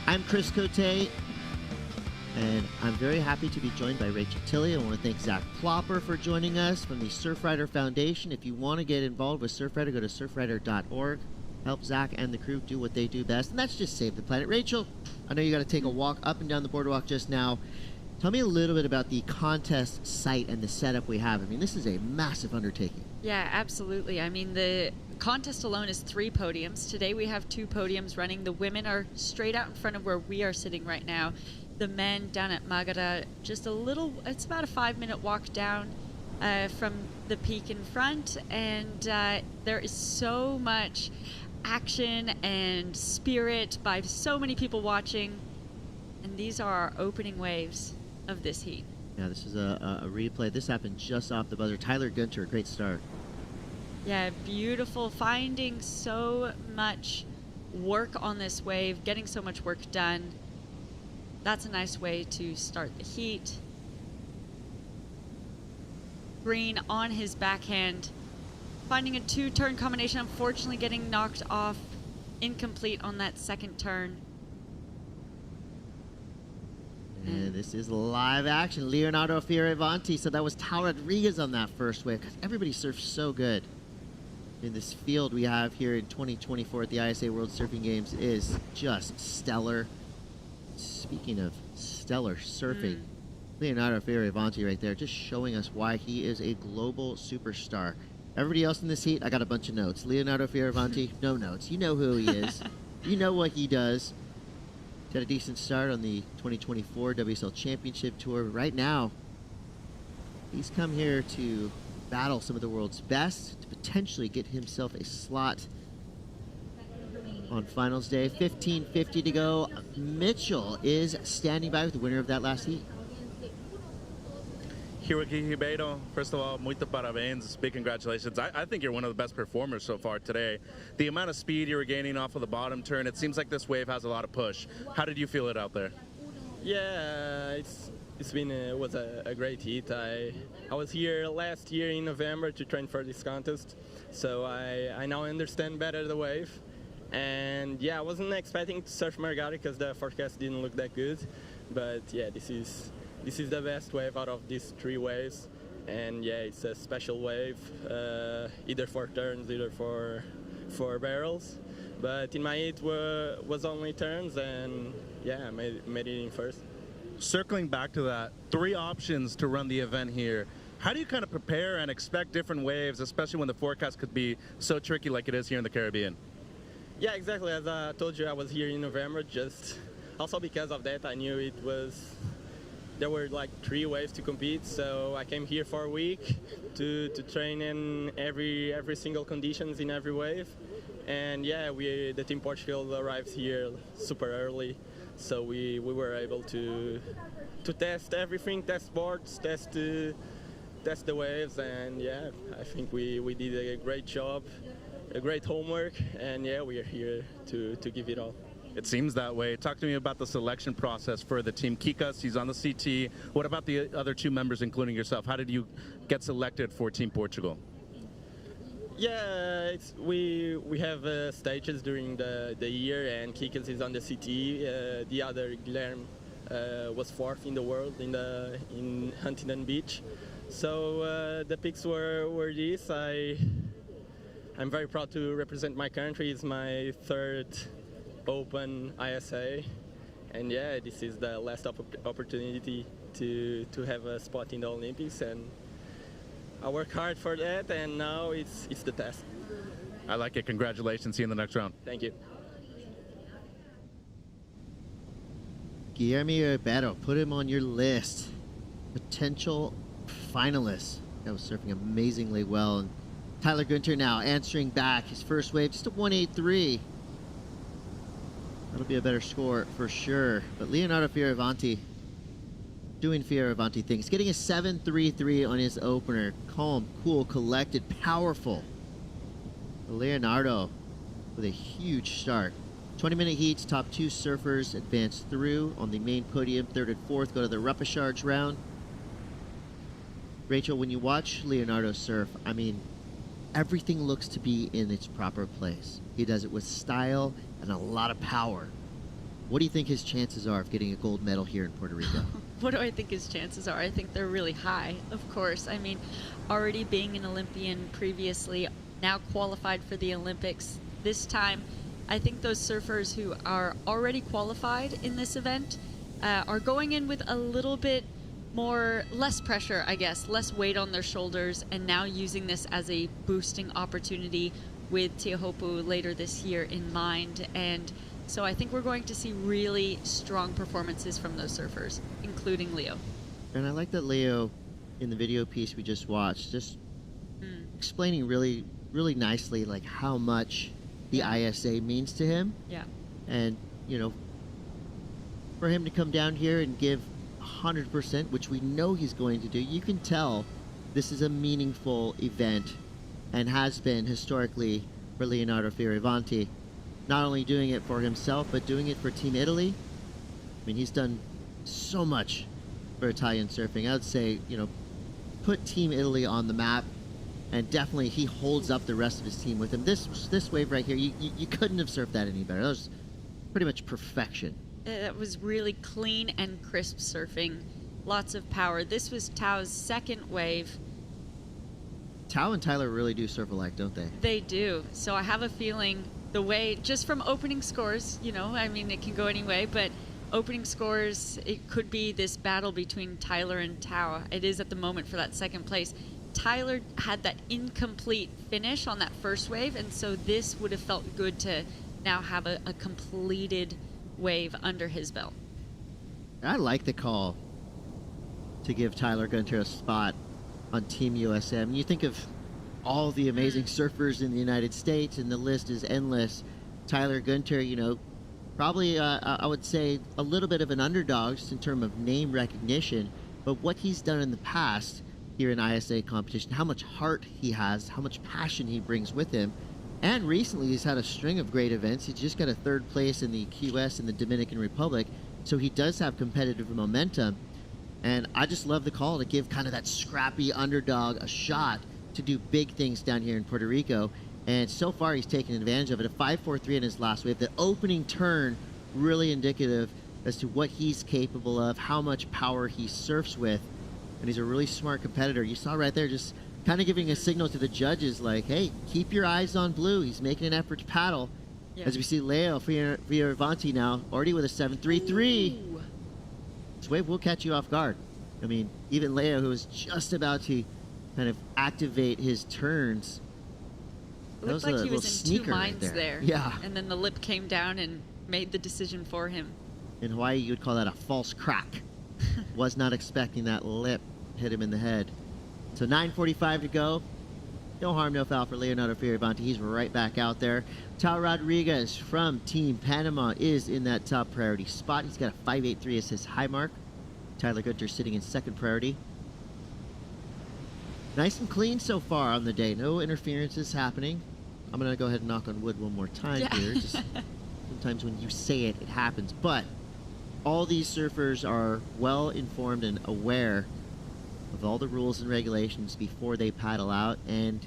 I'm Chris Cote, and I'm very happy to be joined by Rachel Tilley. I want to thank Zach Plopper for joining us from the Surfrider Foundation. If you want to get involved with Surfrider, go to surfrider.org. Help Zach and the crew do what they do best, and that's just save the planet. Rachel, I know you got to take a walk up and down the boardwalk just now. Tell me a little bit about the contest site and the setup we have. I mean, this is a massive undertaking. Yeah, absolutely. I mean, the contest alone is 3 podiums. Today we have 2 podiums running. The women are straight out in front of where we are sitting right now. The men down at Magara, just a little, it's about a 5-minute walk down from the peak in front. And there is so much action and spirit by so many people watching. And these are our opening waves of this heat. Yeah, this is a replay. This happened just off the buzzer. Tyler Gunter, great start. Yeah, beautiful. Finding so much work on this wave, getting so much work done. That's a nice way to start the heat. Green on his backhand. Finding a 2-turn combination, unfortunately getting knocked off, incomplete on that second turn. And this is live action. Leonardo Fioravanti. So that was Tal Rodriguez on that first wave. Because everybody surfs so good. In this field we have here in 2024 at the ISA World Surfing Games is just stellar. Speaking of stellar surfing, Leonardo Fioravanti right there, just showing us why he is a global superstar. Everybody else in this heat, I got a bunch of notes. Leonardo Fioravanti, no notes. You know who he is. You know what he does. He's got a decent start on the 2024 WSL Championship Tour. Right now, he's come here to battle some of the world's best, to potentially get himself a slot on finals day. 15:50 to go. Mitchell is standing by with the winner of that last heat. Hiroki Ribeiro, first of all, muito parabéns. Big congratulations. I think you're one of the best performers so far today. The amount of speed you were gaining off of the bottom turn, it seems like this wave has a lot of push. How did you feel it out there? Yeah, it was a great heat. I was here last year in November to train for this contest, so I now understand better the wave. And yeah, I wasn't expecting to surf Margari because the forecast didn't look that good, but yeah, this is the best wave out of these 3 waves, and yeah, it's a special wave, either for turns, either for barrels. But in my heat was only turns, and yeah, I made it in first. Circling back to that, 3 options to run the event here. How do you kind of prepare and expect different waves, especially when the forecast could be so tricky like it is here in the Caribbean? Yeah, exactly. As I told you, I was here in November. Just also because of that, I knew there were like 3 waves to compete, so I came here for a week to train in every single conditions in every wave. And yeah, the Team Portugal arrived here super early, so we were able to test everything, test boards, test the waves, and yeah, I think we did a great job, a great homework, and yeah, we are here to give it all. It seems that way. Talk to me about the selection process for the team. Kikas, he's on the CT. What about the other 2 members, including yourself? How did you get selected for Team Portugal? Yeah, we have stages during the year, and Kikas is on the CT. The other Guilherme was 4th in the world in Huntington Beach. So the picks were these. I'm very proud to represent my country. It's my 3rd Open ISA, and yeah, this is the last opportunity to have a spot in the Olympics, and I work hard for that, and now it's the test. I like it. Congratulations. See you in the next round. Thank you. Guilherme Ribeiro, put him on your list. Potential finalist. That was surfing amazingly well. And Tyler Gunter now answering back. His first wave, just a 183. That'll be a better score for sure. But Leonardo Fioravanti doing Fioravanti things. Getting a 7.33 on his opener. Calm, cool, collected, powerful. Leonardo with a huge start. 20-minute heats, top 2 surfers advance through on the main podium. 3rd and 4th go to the repechage round. Rachel, when you watch Leonardo surf, I mean, everything looks to be in its proper place. He does it with style and a lot of power. What do you think his chances are of getting a gold medal here in Puerto Rico? What do I think his chances are? I think they're really high, of course. I mean, already being an Olympian previously, now qualified for the Olympics. This time, I think those surfers who are already qualified in this event are going in with a little bit less pressure, I guess, less weight on their shoulders, and now using this as a boosting opportunity with Teahupo'o later this year in mind. And so I think we're going to see really strong performances from those surfers, including Leo. And I like that Leo, in the video piece we just watched, just explaining really, really nicely like how much the ISA means to him. Yeah. And, you know, for him to come down here and give 100%, which we know he's going to do, you can tell this is a meaningful event and has been historically for Leonardo Fioravanti. Not only doing it for himself, but doing it for Team Italy. I mean, he's done so much for Italian surfing. I would say, you know, put Team Italy on the map, and definitely he holds up the rest of his team with him. This wave right here, you couldn't have surfed that any better. That was pretty much perfection. It was really clean and crisp surfing. Lots of power. This was Tao's second wave. Tao and Tyler really do surf alike, don't they? They do. So I have a feeling the way, just from opening scores, you know, I mean, it can go any way, but opening scores, it could be this battle between Tyler and Tao. It is at the moment for that second place. Tyler had that incomplete finish on that first wave, and so this would have felt good to now have a completed wave under his belt. I like the call to give Tyler Gunter a spot on Team USA. I mean, you think of all the amazing surfers in the United States, and the list is endless. Tyler Gunter, you know, probably, I would say, a little bit of an underdog just in terms of name recognition, but what he's done in the past here in ISA competition, how much heart he has, how much passion he brings with him, and recently he's had a string of great events. He just got a third place in the QS in the Dominican Republic, so he does have competitive momentum. And I just love the call to give kind of that scrappy underdog a shot to do big things down here in Puerto Rico. And so far he's taken advantage of it. A 5.43 in his last wave. The opening turn really indicative as to what he's capable of, how much power he surfs with. And he's a really smart competitor. You saw right there just kind of giving a signal to the judges like, hey, keep your eyes on blue. He's making an effort to paddle. Yeah. As we see Leo Fioravanti now already with a 7.33. This wave will catch you off guard. I mean, even Leo, who was just about to kind of activate his turns, it looked like he was in two minds there. Yeah. And then the lip came down and made the decision for him. In Hawaii, you would call that a false crack. Was not expecting that lip hit him in the head. So 9:45 to go. No harm, no foul for Leonardo Fioravanti. He's right back out there. Tao Rodriguez from Team Panama is in that top priority spot. He's got a 5.83 as his high mark. Tyler Gunter sitting in second priority. Nice and clean so far on the day. No interferences happening. I'm going to go ahead and knock on wood one more time here. Just sometimes when you say it, it happens. But all these surfers are well informed and aware of all the rules and regulations before they paddle out, and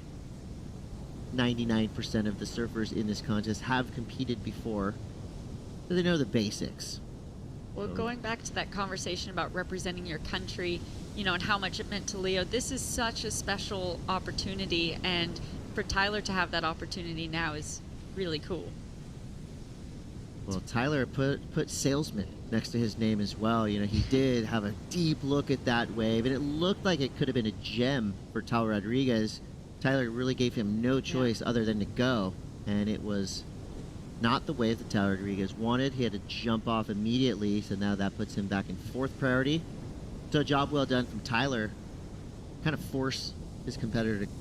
99% of the surfers in this contest have competed before, so they know the basics. Well, going back to that conversation about representing your country, you know, and how much it meant to Leo, this is such a special opportunity, and for Tyler to have that opportunity now is really cool. Well, Tyler put salesman next to his name as well. You know, he did have a deep look at that wave, and it looked like it could have been a gem for Tao Rodriguez. Tyler really gave him no choice other than to go, and it was not the wave that Tao Rodriguez wanted. He had to jump off immediately, so now that puts him back in fourth priority. So job well done from Tyler. Kind of force his competitor to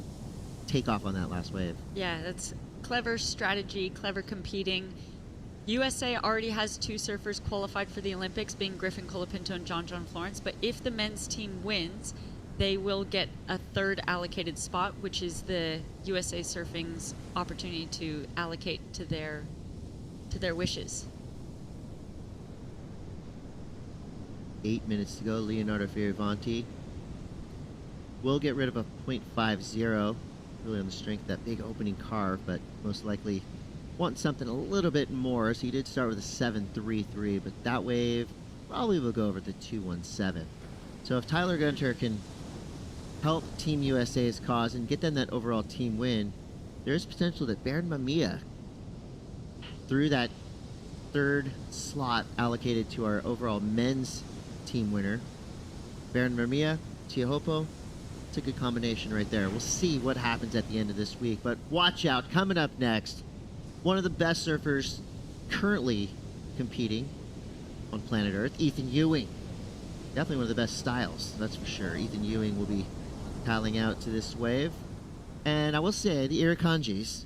take off on that last wave. Yeah, that's clever strategy, clever competing. USA already has two surfers qualified for the Olympics, being Griffin Colapinto and John Florence, but if the men's team wins, they will get a third allocated spot, which is the USA Surfing's opportunity to allocate to their wishes. 8 minutes to go. Leonardo Fioravanti will get rid of a 0.50, really on the strength of that big opening carve, but most likely want something a little bit more, so he did start with a 7.33, but that wave probably will go over to 2.17. So if Tyler Gunter can help Team USA's cause and get them that overall team win, there's potential that Baron Mamiya, through that third slot allocated to our overall men's team winner, Baron Mamiya, Chihopo, it's a good combination right there. We'll see what happens at the end of this week, but watch out, coming up next, one of the best surfers currently competing on planet Earth, Ethan Ewing. Definitely one of the best styles, that's for sure. Ethan Ewing will be paddling out to this wave. And I will say, the Irukandjis,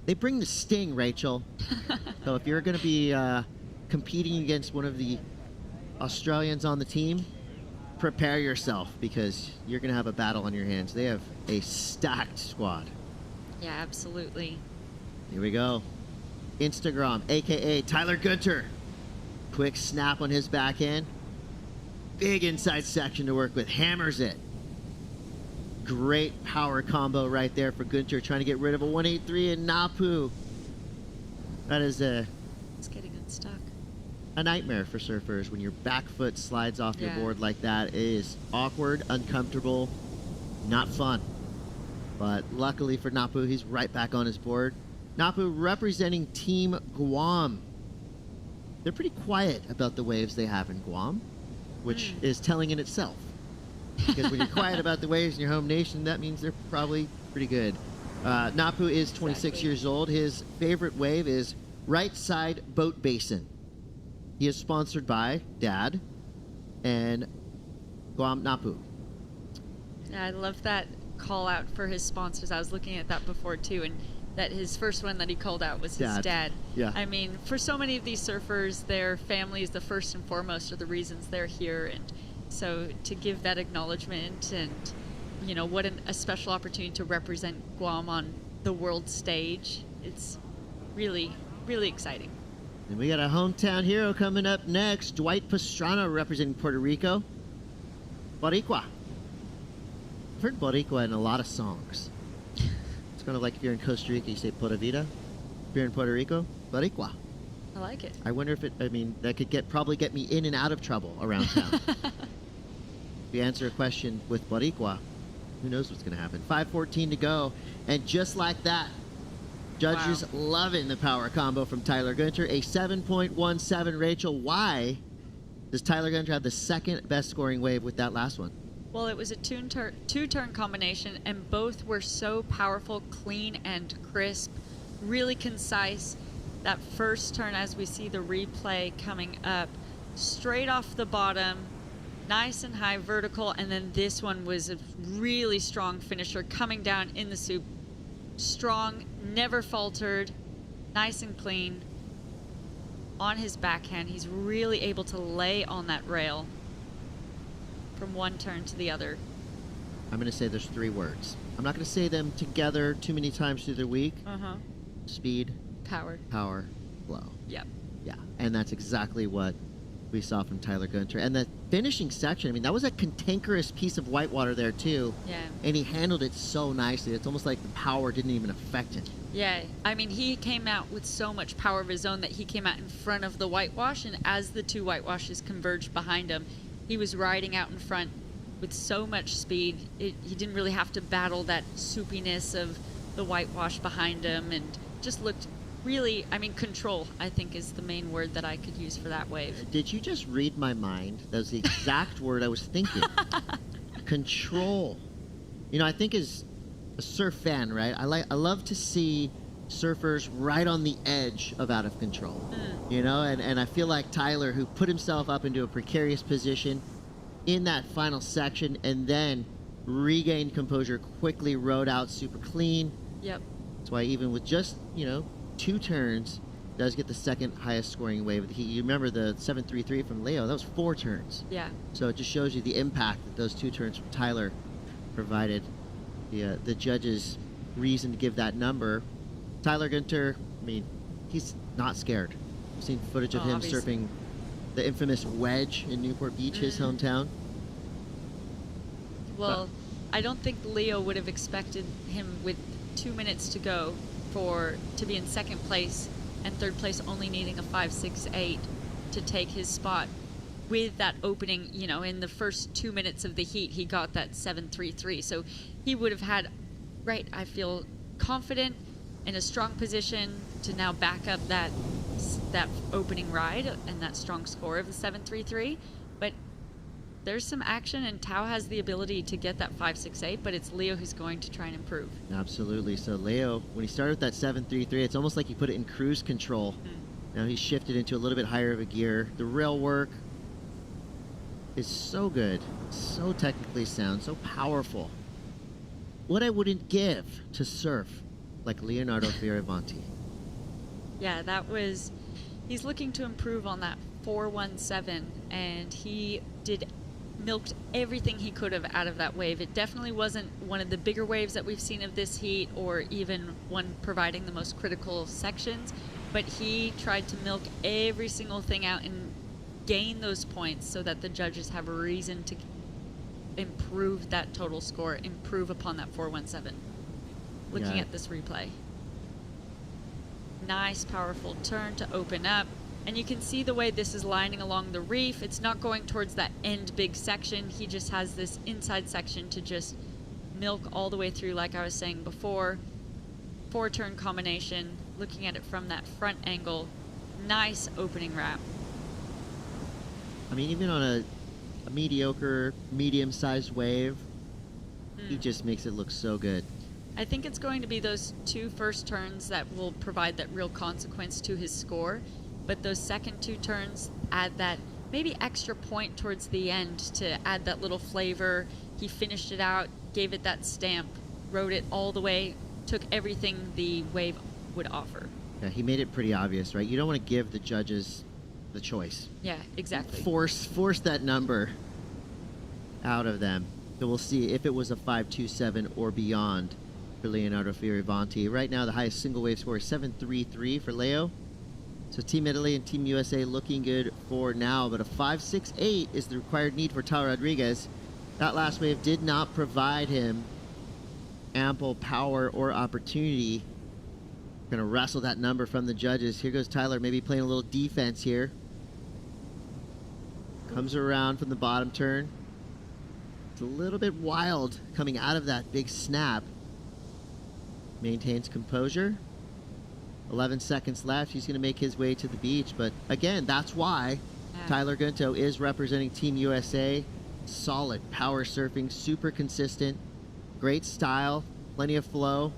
they bring the sting, Rachel. So if you're going to be competing against one of the Australians on the team, prepare yourself, because you're going to have a battle on your hands. They have a stacked squad. Yeah, absolutely. Here we go. Instagram, a.k.a. Tyler Gunter. Quick snap on his backhand. Big inside section to work with. Hammers it. Great power combo right there for Gunter, trying to get rid of a 183 in Napu. That is a... It's getting unstuck. a nightmare for surfers when your back foot slides off your Yeah. board like that. It is awkward, uncomfortable, not fun. But luckily for Napu, he's right back on his board. Napu representing Team Guam. They're pretty quiet about the waves they have in Guam, which is telling in itself. Because when you're quiet about the waves in your home nation, that means they're probably pretty good. Napu is 26 years old. His favorite wave is right side boat basin. He is sponsored by Dad and Guam Napu. Yeah, I love that call out for his sponsors. I was looking at that before too, and that his first one that he called out was his dad. Yeah. I mean, for so many of these surfers, their family is the first and foremost are the reasons they're here, and so to give that acknowledgement and, you know, what a special opportunity to represent Guam on the world stage. It's really, really exciting. And we got a hometown hero coming up next. Dwight Pastrana representing Puerto Rico. Boricua. I've heard Boricua in a lot of songs. It's kind of like if you're in Costa Rica, you say Pura Vida. If you're in Puerto Rico, Boricua. I like it. I wonder if that could probably get me in and out of trouble around town. If you answer a question with Boricua, who knows what's going to happen. 5:14 to go. And just like that, judges loving the power combo from Tyler Gunter. A 7.17. Rachel, why does Tyler Gunter have the second best scoring wave with that last one? Well, it was a two-turn combination, and both were so powerful, clean, and crisp, really concise. That first turn, as we see the replay coming up, straight off the bottom, nice and high vertical, and then this one was a really strong finisher coming down in the soup. Strong, never faltered, nice and clean. On his backhand, he's really able to lay on that rail from one turn to the other. I'm going to say there's 3 words. I'm not going to say them together too many times through the week. Speed, power, flow. Yep. Yeah, and that's exactly what we saw from Tyler Gunter. And the finishing section, I mean, that was a cantankerous piece of whitewater there too. Yeah. And he handled it so nicely. It's almost like the power didn't even affect him. Yeah, I mean, he came out with so much power of his own that he came out in front of the whitewash, and as the two whitewashes converged behind him, he was riding out in front with so much speed. He didn't really have to battle that soupiness of the whitewash behind him, and just looked really, I mean, control, I think, is the main word that I could use for that wave. Did you just read my mind? That was the exact word I was thinking. Control. You know, I think as a surf fan, right, I love to see surfers right on the edge of out of control. You know, and I feel like Tyler, who put himself up into a precarious position in that final section and then regained composure, quickly rode out super clean. Yep. That's why even with just, 2 turns, does get the second highest scoring wave of the heat. You remember the 7.33 from Leo, that was 4 turns. Yeah. So it just shows you the impact that those 2 turns from Tyler provided. The judges' reason to give that number. Tyler Gunter, I mean, he's not scared. I've seen footage of him surfing the infamous wedge in Newport Beach, his hometown. Well, I don't think Leo would have expected him with 2 minutes to go to be in second place and third place only needing a 5.68 to take his spot. With that opening, in the first 2 minutes of the heat, he got that 7.33. So he would have had, I feel confident in a strong position to now back up that opening ride and that strong score of the 7.33. But there's some action, and Tao has the ability to get that 5.68, but it's Leo who's going to try and improve. Absolutely. So Leo, when he started with that 7.33, it's almost like he put it in cruise control. Now he's shifted into a little bit higher of a gear. The rail work is so good, so technically sound, so powerful. What I wouldn't give to surf like Leonardo Fioravanti. Yeah, he's looking to improve on that 4.17, and he milked everything he could have out of that wave. It definitely wasn't one of the bigger waves that we've seen of this heat, or even one providing the most critical sections, but he tried to milk every single thing out and gain those points so that the judges have a reason to improve that total score, improve upon that 4.17. Looking at this replay. Nice, powerful turn to open up. And you can see the way this is lining along the reef. It's not going towards that end big section. He just has this inside section to just milk all the way through, like I was saying before. 4-turn combination, looking at it from that front angle. Nice opening wrap. I mean, even on a mediocre, medium-sized wave, he just makes it look so good. I think it's going to be those 2 first turns that will provide that real consequence to his score. But those second 2 turns add that maybe extra point towards the end to add that little flavor. He finished it out, gave it that stamp, rode it all the way, took everything the wave would offer. Yeah, he made it pretty obvious, right? You don't want to give the judges the choice. Yeah, exactly. Force that number out of them. So we'll see if it was a 5.27 or beyond for Leonardo Fioravanti. Right now, the highest single wave score is 7.33 for Leo. So Team Italy and Team USA looking good for now, but a 5.68 is the required need for Tyler Rodriguez. That last wave did not provide him ample power or opportunity. Gonna wrestle that number from the judges. Here goes Tyler, maybe playing a little defense here. Comes around from the bottom turn. It's a little bit wild coming out of that big snap. Maintains composure. 11 seconds left. He's going to make his way to the beach. But again, that's why Tyler Gunto is representing Team USA. Solid power surfing, super consistent, great style, plenty of flow.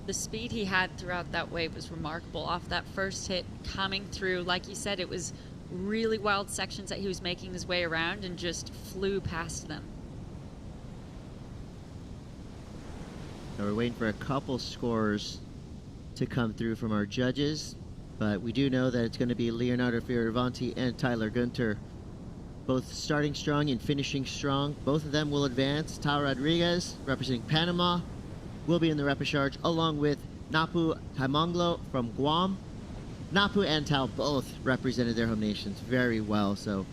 The speed he had throughout that wave was remarkable. Off that first hit, coming through, like you said, it was really wild sections that he was making his way around and just flew past them. So we're waiting for a couple scores to come through from our judges, but we do know that it's going to be Leonardo Fioravanti and Tyler Gunter, both starting strong and finishing strong. Both of them will advance. Tyler Rodriguez, representing Panama, will be in the repechage, along with Napu Taimanglo from Guam. Napu and Tao both represented their home nations very well, so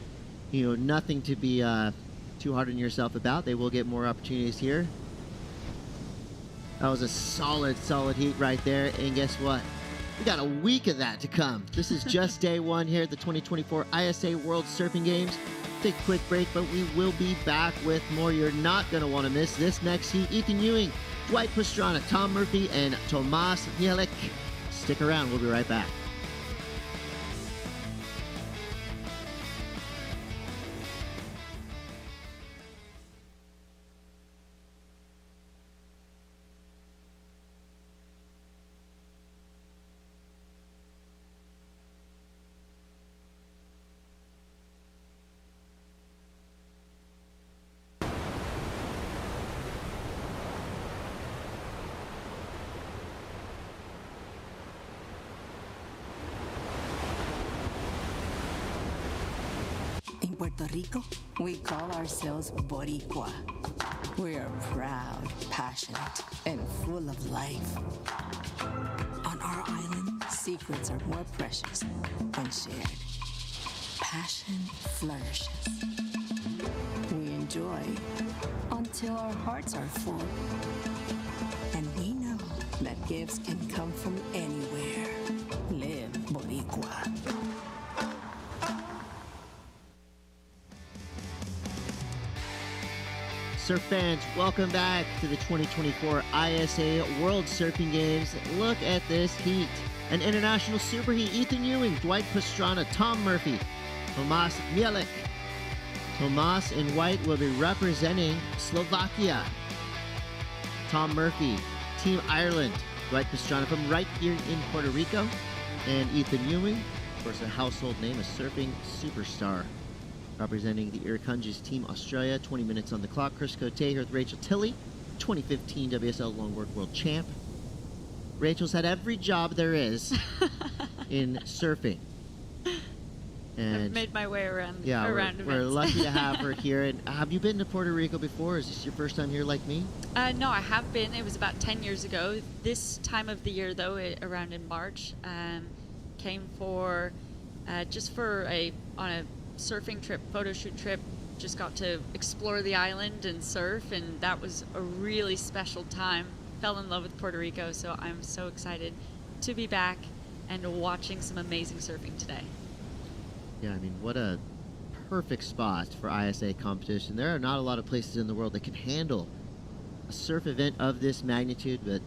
nothing to be too hard on yourself about. They will get more opportunities here. That was a solid heat right there. And guess what? We got a week of that to come. This is just day one here at the 2024 ISA World Surfing Games. Take a quick break, but we will be back with more. You're not going to want to miss this next heat. Ethan Ewing, Dwight Pastrana, Tom Murphy, and Tomas Mielek. Stick around. We'll be right back. In Puerto Rico, we call ourselves boricua. We are proud, passionate, and full of life. On our island, secrets are more precious when shared. Passion flourishes. We enjoy until our hearts are full. And we know that gifts can come from anywhere. Live boricua. Surf fans, welcome back to the 2024 ISA World Surfing Games. Look at this heat. An international superheat. Ethan Ewing, Dwight Pastrana, Tom Murphy, Tomas Mielek. Tomas in white will be representing Slovakia. Tom Murphy, Team Ireland. Dwight Pastrana from right here in Puerto Rico. And Ethan Ewing, of course, a household name, a surfing superstar, representing the Irukandji's Team Australia. 20 minutes on the clock. Chris Cote here with Rachel Tilley, 2015 WSL Longboard World Champ. Rachel's had every job there is in surfing. And I've made my way around. Yeah, around we're lucky to have her here. And have you been to Puerto Rico before? Is this your first time here like me? No, I have been. It was about 10 years ago. This time of the year, though, around in March, came for just for on a surfing trip, photo shoot trip. Just got to explore the island and surf, and that was a really special time. Fell in love with Puerto Rico, so I'm so excited to be back. and watching some amazing surfing today. Yeah, I mean, what a perfect spot for ISA competition. There are not a lot of places in the world that can handle a surf event of this magnitude, but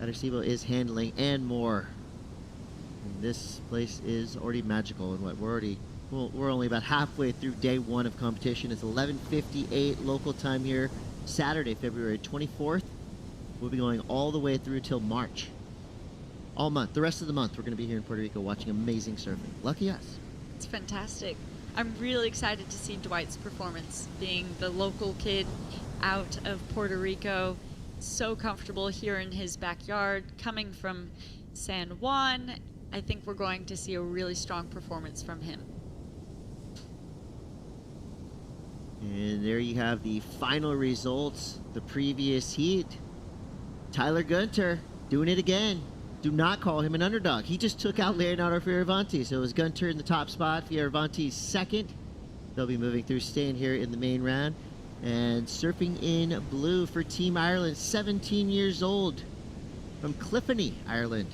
Arecibo is handling and more. And this place is already magical, and we're only about halfway through day one of competition. It's 11:58 local time here, Saturday, February 24th. We'll be going all the way through till March. All month, the rest of the month, we're going to be here in Puerto Rico watching amazing surfing. Lucky us. It's fantastic. I'm really excited to see Dwight's performance, being the local kid out of Puerto Rico, so comfortable here in his backyard, coming from San Juan. I think we're going to see a really strong performance from him. And there you have the final results, the previous heat. Tyler Gunter doing it again. Do not call him an underdog. He just took out Leonardo Fioravanti. So it was Gunter in the top spot, Fioravanti second. They'll be moving through, staying here in the main round. And surfing in blue for Team Ireland, 17 years old, from Cliffoney, Ireland.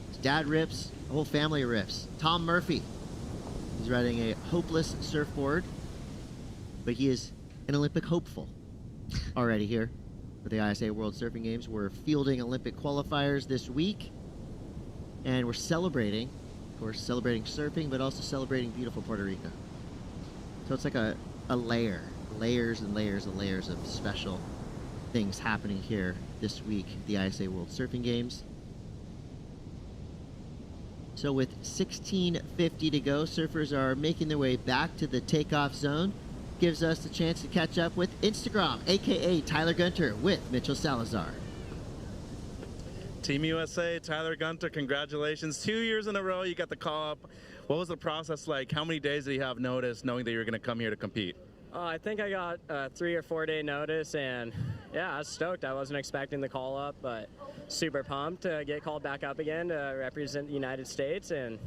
His dad rips, the whole family rips. Tom Murphy. He's riding a hopeless surfboard, but he is an Olympic hopeful already here for the ISA World Surfing Games. We're fielding Olympic qualifiers this week, and we're celebrating, of course, celebrating surfing, but also celebrating beautiful Puerto Rico. So it's like a layer, layers and layers and layers of special things happening here this week at the ISA World Surfing Games. So with 16:50 to go, surfers are making their way back to the takeoff zone. Gives us the chance to catch up with Instagram, aka Tyler Gunter, with Mitchell Salazar. Team USA, Tyler Gunter, congratulations. 2 years in a row, you got the call up. What was the process like? How many days did you have notice knowing that you were going to come here to compete? I think I got a 3 or 4 day notice, and yeah, I was stoked. I wasn't expecting the call up, but super pumped to get called back up again to represent the United States, and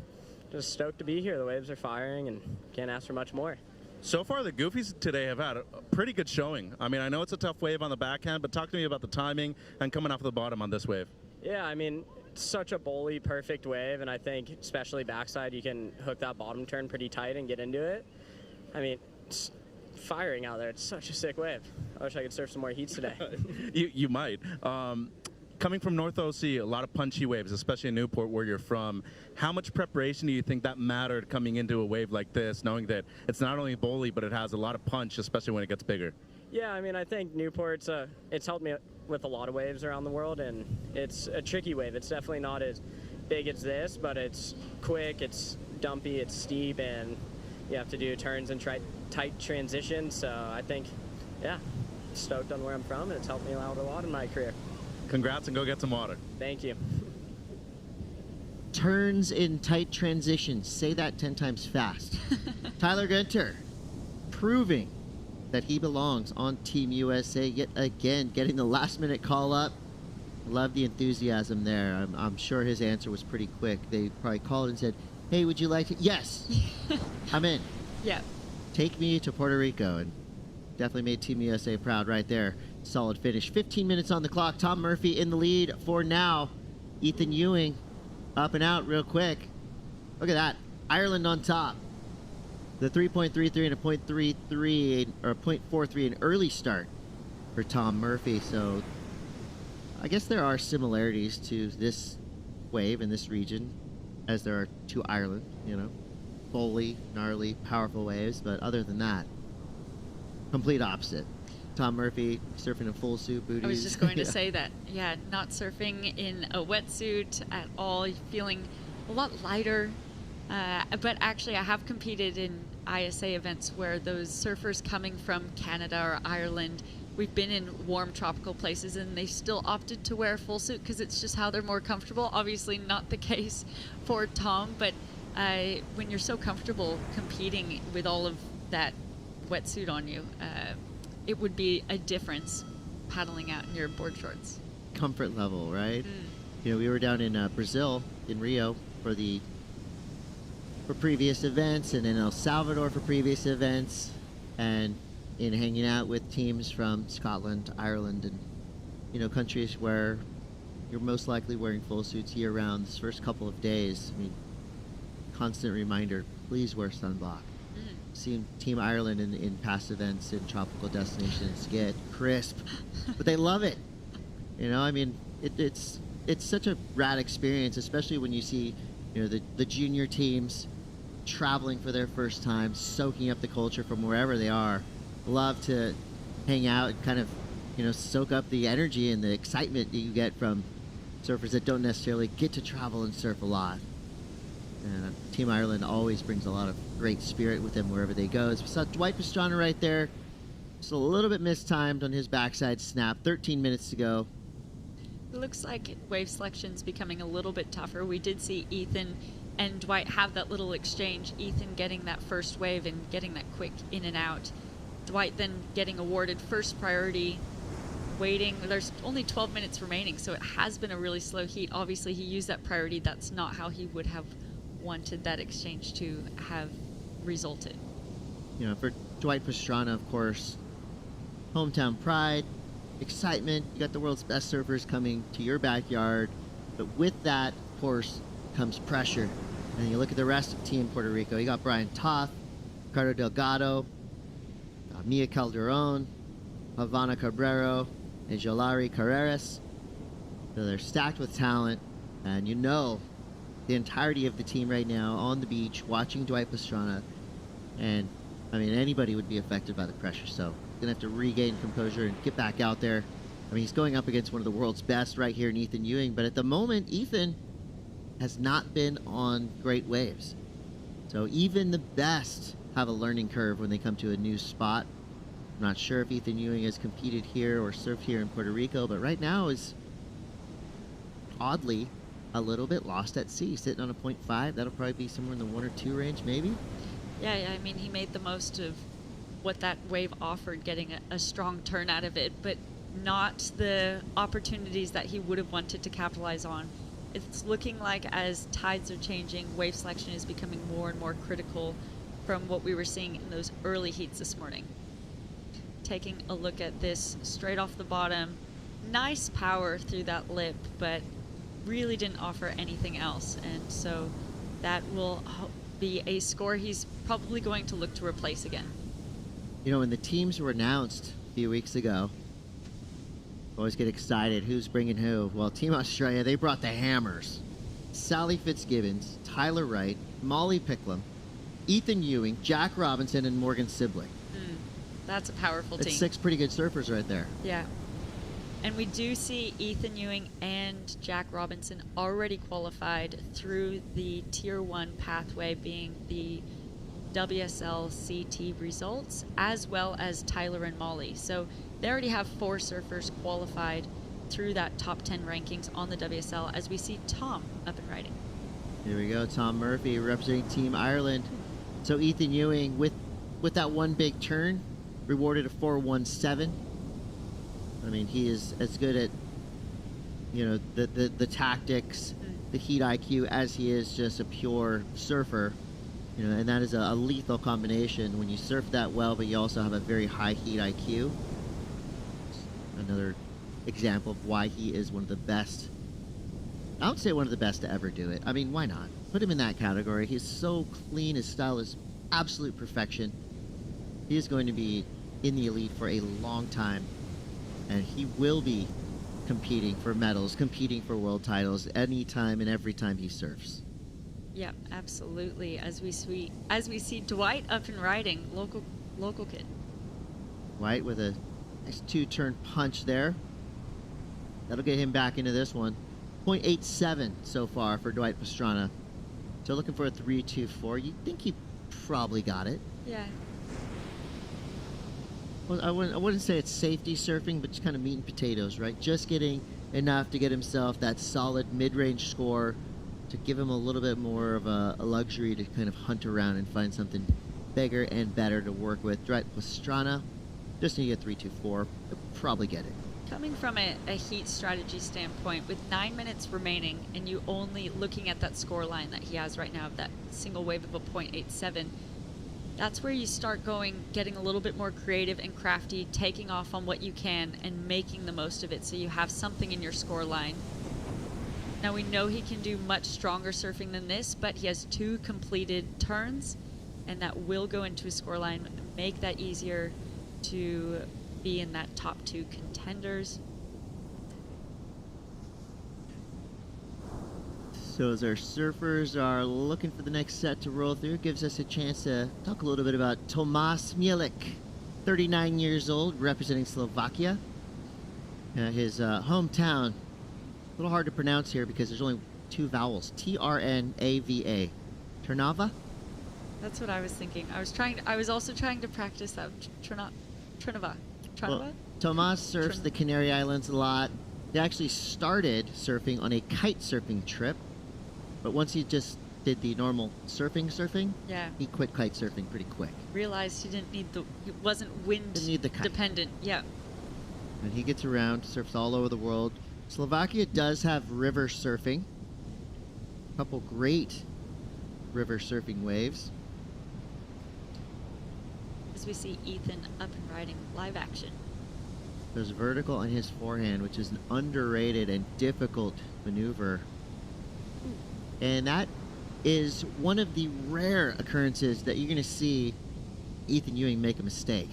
just stoked to be here. The waves are firing, and can't ask for much more. So far, the Goofies today have had a pretty good showing. I mean, I know it's a tough wave on the backhand, but talk to me about the timing and coming off the bottom on this wave. Yeah, I mean, it's such a bowly, perfect wave, and I think especially backside, you can hook that bottom turn pretty tight and get into it. I mean, it's firing out there. It's such a sick wave. I wish I could surf some more heats today. You might. Coming from North OC, a lot of punchy waves, especially in Newport where you're from. How much preparation do you think that mattered coming into a wave like this, knowing that it's not only bowly, but it has a lot of punch, especially when it gets bigger? Yeah, I mean, I think Newport's it's helped me with a lot of waves around the world, and it's a tricky wave. It's definitely not as big as this, but it's quick, it's dumpy, it's steep, and you have to do turns and tight transitions. So I think, yeah, stoked on where I'm from, and it's helped me out a lot in my career. Congrats, and go get some water. Thank you. Turns in tight transitions. Say that 10 times fast. Tyler Gunter proving that he belongs on Team USA yet again, getting the last minute call up. Love the enthusiasm there. I'm sure his answer was pretty quick. They probably called and said, hey, would you like to? Yes, I'm in. Yeah. Take me to Puerto Rico, and definitely made Team USA proud right there. Solid finish. 15 minutes on the clock. Tom Murphy in the lead for now. Ethan Ewing up and out real quick. Look at that. Ireland on top. The 3.33 and a 0.33 or 0.43 an early start for Tom Murphy. So I guess there are similarities to this wave in this region as there are to Ireland, you know. Bowly, gnarly, powerful waves, but other than that, complete opposite. Tom Murphy surfing in full suit booties. I was just going to say that. Yeah, not surfing in a wetsuit at all. Feeling a lot lighter. But actually, I have competed in ISA events where those surfers coming from Canada or Ireland, we've been in warm tropical places, and they still opted to wear a full suit because it's just how they're more comfortable. Obviously not the case for Tom, but when you're so comfortable competing with all of that wetsuit on you, it would be a difference paddling out in your board shorts. Comfort level, right? You know, we were down in Brazil, in Rio, for previous events, and in El Salvador for previous events, and in hanging out with teams from Scotland, Ireland, and, you know, countries where you're most likely wearing full suits year-round. This first couple of days, I mean, constant reminder, please wear sunblock. Seen Team Ireland in past events in tropical destinations get crisp, but they love it. You know, I mean, it's such a rad experience, especially when you see, you know, the junior teams traveling for their first time, soaking up the culture from wherever they are. Love to hang out and kind of, you know, soak up the energy and the excitement that you get from surfers that don't necessarily get to travel and surf a lot. And Team Ireland always brings a lot of great spirit with them wherever they go. As we saw Dwight Pastrana right there, just a little bit mistimed on his backside snap. 13 minutes to go. It looks like wave selection's becoming a little bit tougher. We did see Ethan and Dwight have that little exchange. Ethan getting that first wave and getting that quick in and out. Dwight then getting awarded first priority, waiting. There's only 12 minutes remaining, so it has been a really slow heat. Obviously, he used that priority. That's not how he would have wanted that exchange to have resulted. You know, for Dwight Pastrana, of course, hometown pride, excitement. You got the world's best surfers coming to your backyard, but with that, of course, comes pressure. And you look at the rest of Team Puerto Rico. You got Brian Toth, Ricardo Delgado, Mia Calderon, Havana Cabrero, and Jolari Carreras. So they're stacked with talent, and you know the entirety of the team right now on the beach watching Dwight Pastrana, and I mean, anybody would be affected by the pressure, so gonna have to regain composure and get back out there. I mean, he's going up against one of the world's best right here in Ethan Ewing, but at the moment, Ethan has not been on great waves. So even the best have a learning curve when they come to a new spot. I'm not sure if Ethan Ewing has competed here or surfed here in Puerto Rico, but right now is oddly a little bit lost at sea, sitting on a 0.5. That'll probably be somewhere in the 1 or 2 range, maybe. Yeah, I mean, he made the most of what that wave offered, getting a strong turn out of it, but not the opportunities that he would have wanted to capitalize on. It's looking like as tides are changing, wave selection is becoming more and more critical from what we were seeing in those early heats this morning. Taking a look at this straight off the bottom, nice power through that lip, but really didn't offer anything else, and so that will be a score he's probably going to look to replace again. You know, when the teams were announced a few weeks ago, always get excited. Who's bringing who? Well, Team Australia, they brought the hammers. Sally Fitzgibbons, Tyler Wright, Molly Picklum, Ethan Ewing, Jack Robinson, and Morgan Sibling. That's a powerful team. That's 6 pretty good surfers right there. Yeah. And we do see Ethan Ewing and Jack Robinson already qualified through the Tier 1 pathway, being the WSL CT results, as well as Tyler and Molly. So they already have 4 surfers qualified through that top 10 rankings on the WSL, as we see Tom up and riding. Here we go, Tom Murphy representing Team Ireland. So Ethan Ewing, with that one big turn, rewarded a 4.17. I mean, he is as good at, you know, the tactics, the heat IQ, as he is just a pure surfer. You know, and that is a lethal combination when you surf that well, but you also have a very high heat IQ. Another example of why he is one of the best. I would say one of the best to ever do it. I mean, why not? Put him in that category. He's so clean. His style is absolute perfection. He is going to be in the elite for a long time, and he will be competing for medals, competing for world titles anytime and every time he surfs. Yeah, absolutely. As we see Dwight up and riding, local kid. Dwight with a nice 2-turn punch there. That'll get him back into this one. 0.87 so far for Dwight Pastrana. So looking for a 3.24. You'd think he probably got it. Yeah. Well, I wouldn't say it's safety surfing, but just kind of meat and potatoes, right? Just getting enough to get himself that solid mid-range score to give him a little bit more of a luxury to kind of hunt around and find something bigger and better to work with. Dwight Pastrana, just need to get 3.24. He'll probably get it. Coming from a heat strategy standpoint, with 9 minutes remaining, and you only looking at that score line that he has right now of that single wave of a 0.87, that's where you start getting a little bit more creative and crafty, taking off on what you can and making the most of it, so you have something in your score line Now we know he can do much stronger surfing than this, but he has 2 completed turns, and that will go into his scoreline, make that easier to be in that top 2 contenders. So as our surfers are looking for the next set to roll through, it gives us a chance to talk a little bit about Tomáš Mielek, 39 years old, representing Slovakia. His hometown, a little hard to pronounce here because there's only 2 vowels, Trnava. Trnava? That's what I was thinking. I was also trying to practice that. Trnava. Well, Tomáš surfs the Canary Islands a lot. He actually started surfing on a kite surfing trip, but once he just did the normal surfing, yeah, he quit kite surfing pretty quick. Realized he wasn't wind dependent. Yeah. And he gets around, surfs all over the world. Slovakia does have river surfing. A couple great river surfing waves. As we see Ethan up and riding live action. There's vertical on his forehand, which is an underrated and difficult maneuver. And that is one of the rare occurrences that you're going to see Ethan Ewing make a mistake.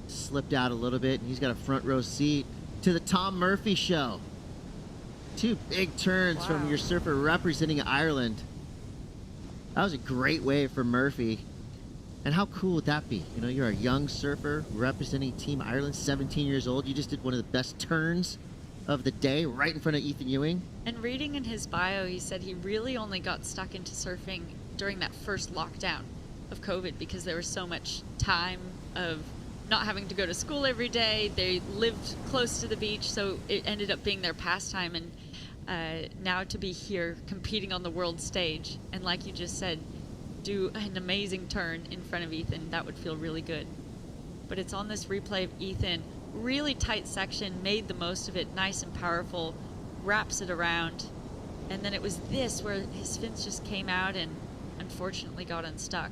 Slipped out a little bit, and he's got a front row seat to the Tom Murphy show. 2 big turns from your surfer representing Ireland. That was a great wave for Murphy. And how cool would that be? You know, you're a young surfer representing Team Ireland, 17 years old. You just did one of the best turns of the day right in front of Ethan Ewing. And reading in his bio, he said he really only got stuck into surfing during that first lockdown of COVID because there was so much time of not having to go to school every day. They lived close to the beach, so it ended up being their pastime. And now to be here competing on the world stage, and like you just said, do an amazing turn in front of Ethan, that would feel really good. But it's on this replay of Ethan, really tight section, made the most of it, nice and powerful, wraps it around, and then it was this where his fins just came out and unfortunately got unstuck.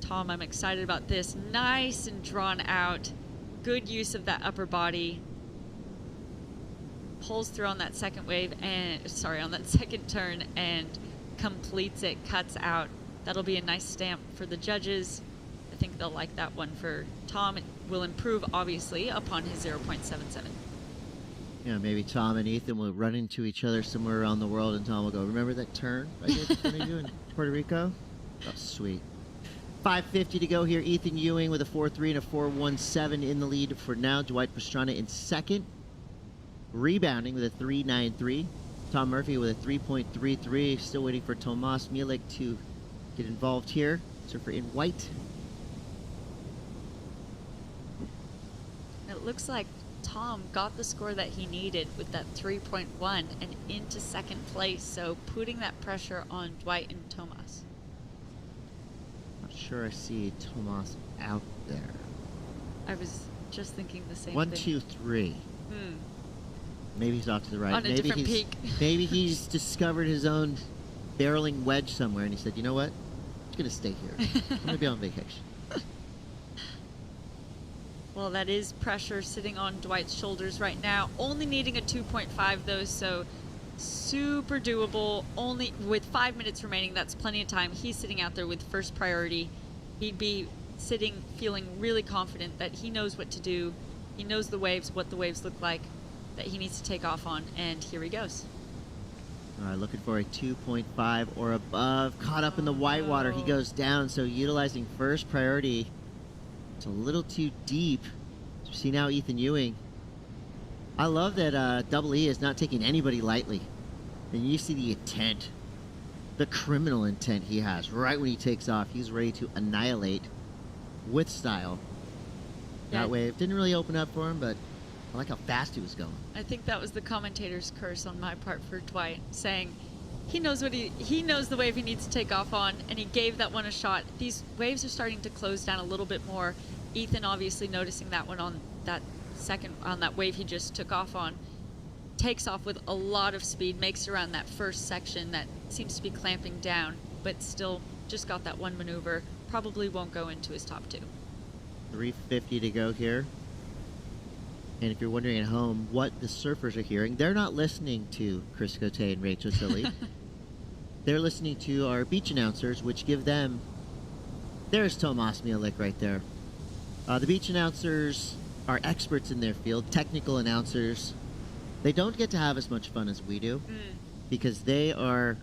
Tom, I'm excited about this. Nice and drawn out, good use of that upper body. Pulls through on that second wave and on that second turn and completes it, cuts out. That'll be a nice stamp for the judges. I think they'll like that one for Tom. It will improve, obviously, upon his 0.77. Yeah, maybe Tom and Ethan will run into each other somewhere around the world, and Tom will go, remember that turn I did in front of you in Puerto Rico? Oh, sweet. 5:50 to go here. Ethan Ewing with a 4.3 and a 4.17 in the lead for now. Dwight Pastrana in second. Rebounding with a 3.93. Tom Murphy with a 3.33. Still waiting for Tomáš Mielek to get involved here. Surfer in white. It looks like Tom got the score that he needed with that 3.1 and into second place, so putting that pressure on Dwight and Tomáš. Not sure I see Tomáš out there. I was just thinking the same 1, thing. 2, 3. Maybe he's off to the right. On a different peak. Maybe he's discovered his own barreling wedge somewhere, and he said, you know what? I'm just going to stay here. I'm going to be on vacation. Well, that is pressure sitting on Dwight's shoulders right now. Only needing a 2.5, though, so super doable. Only with 5 minutes remaining, that's plenty of time. He's sitting out there with first priority. He'd be sitting feeling really confident that he knows what to do. He knows the waves, what the waves look like, that he needs to take off on, and here he goes. All right, looking for a 2.5 or above. Caught up in the whitewater. He goes down, so utilizing first priority. It's a little too deep. See now Ethan Ewing. I love that Double E is not taking anybody lightly. And you see the intent, the criminal intent he has right when he takes off. He's ready to annihilate with style. Yeah. That wave didn't really open up for him, but I like how fast he was going. I think that was the commentator's curse on my part for Dwight, saying he knows what he knows the wave he needs to take off on, and he gave that one a shot. These waves are starting to close down a little bit more. Ethan obviously noticing that one on that wave he just took off on, takes off with a lot of speed, makes around that first section that seems to be clamping down, but still just got that one maneuver. Probably won't go into his top 2. 3:50 to go here. And if you're wondering at home what the surfers are hearing, they're not listening to Chris Cote and Rachel Silly. They're listening to our beach announcers, which give them... There's Tomas Mielik right there. The beach announcers are experts in their field, technical announcers. They don't get to have as much fun as we do because they are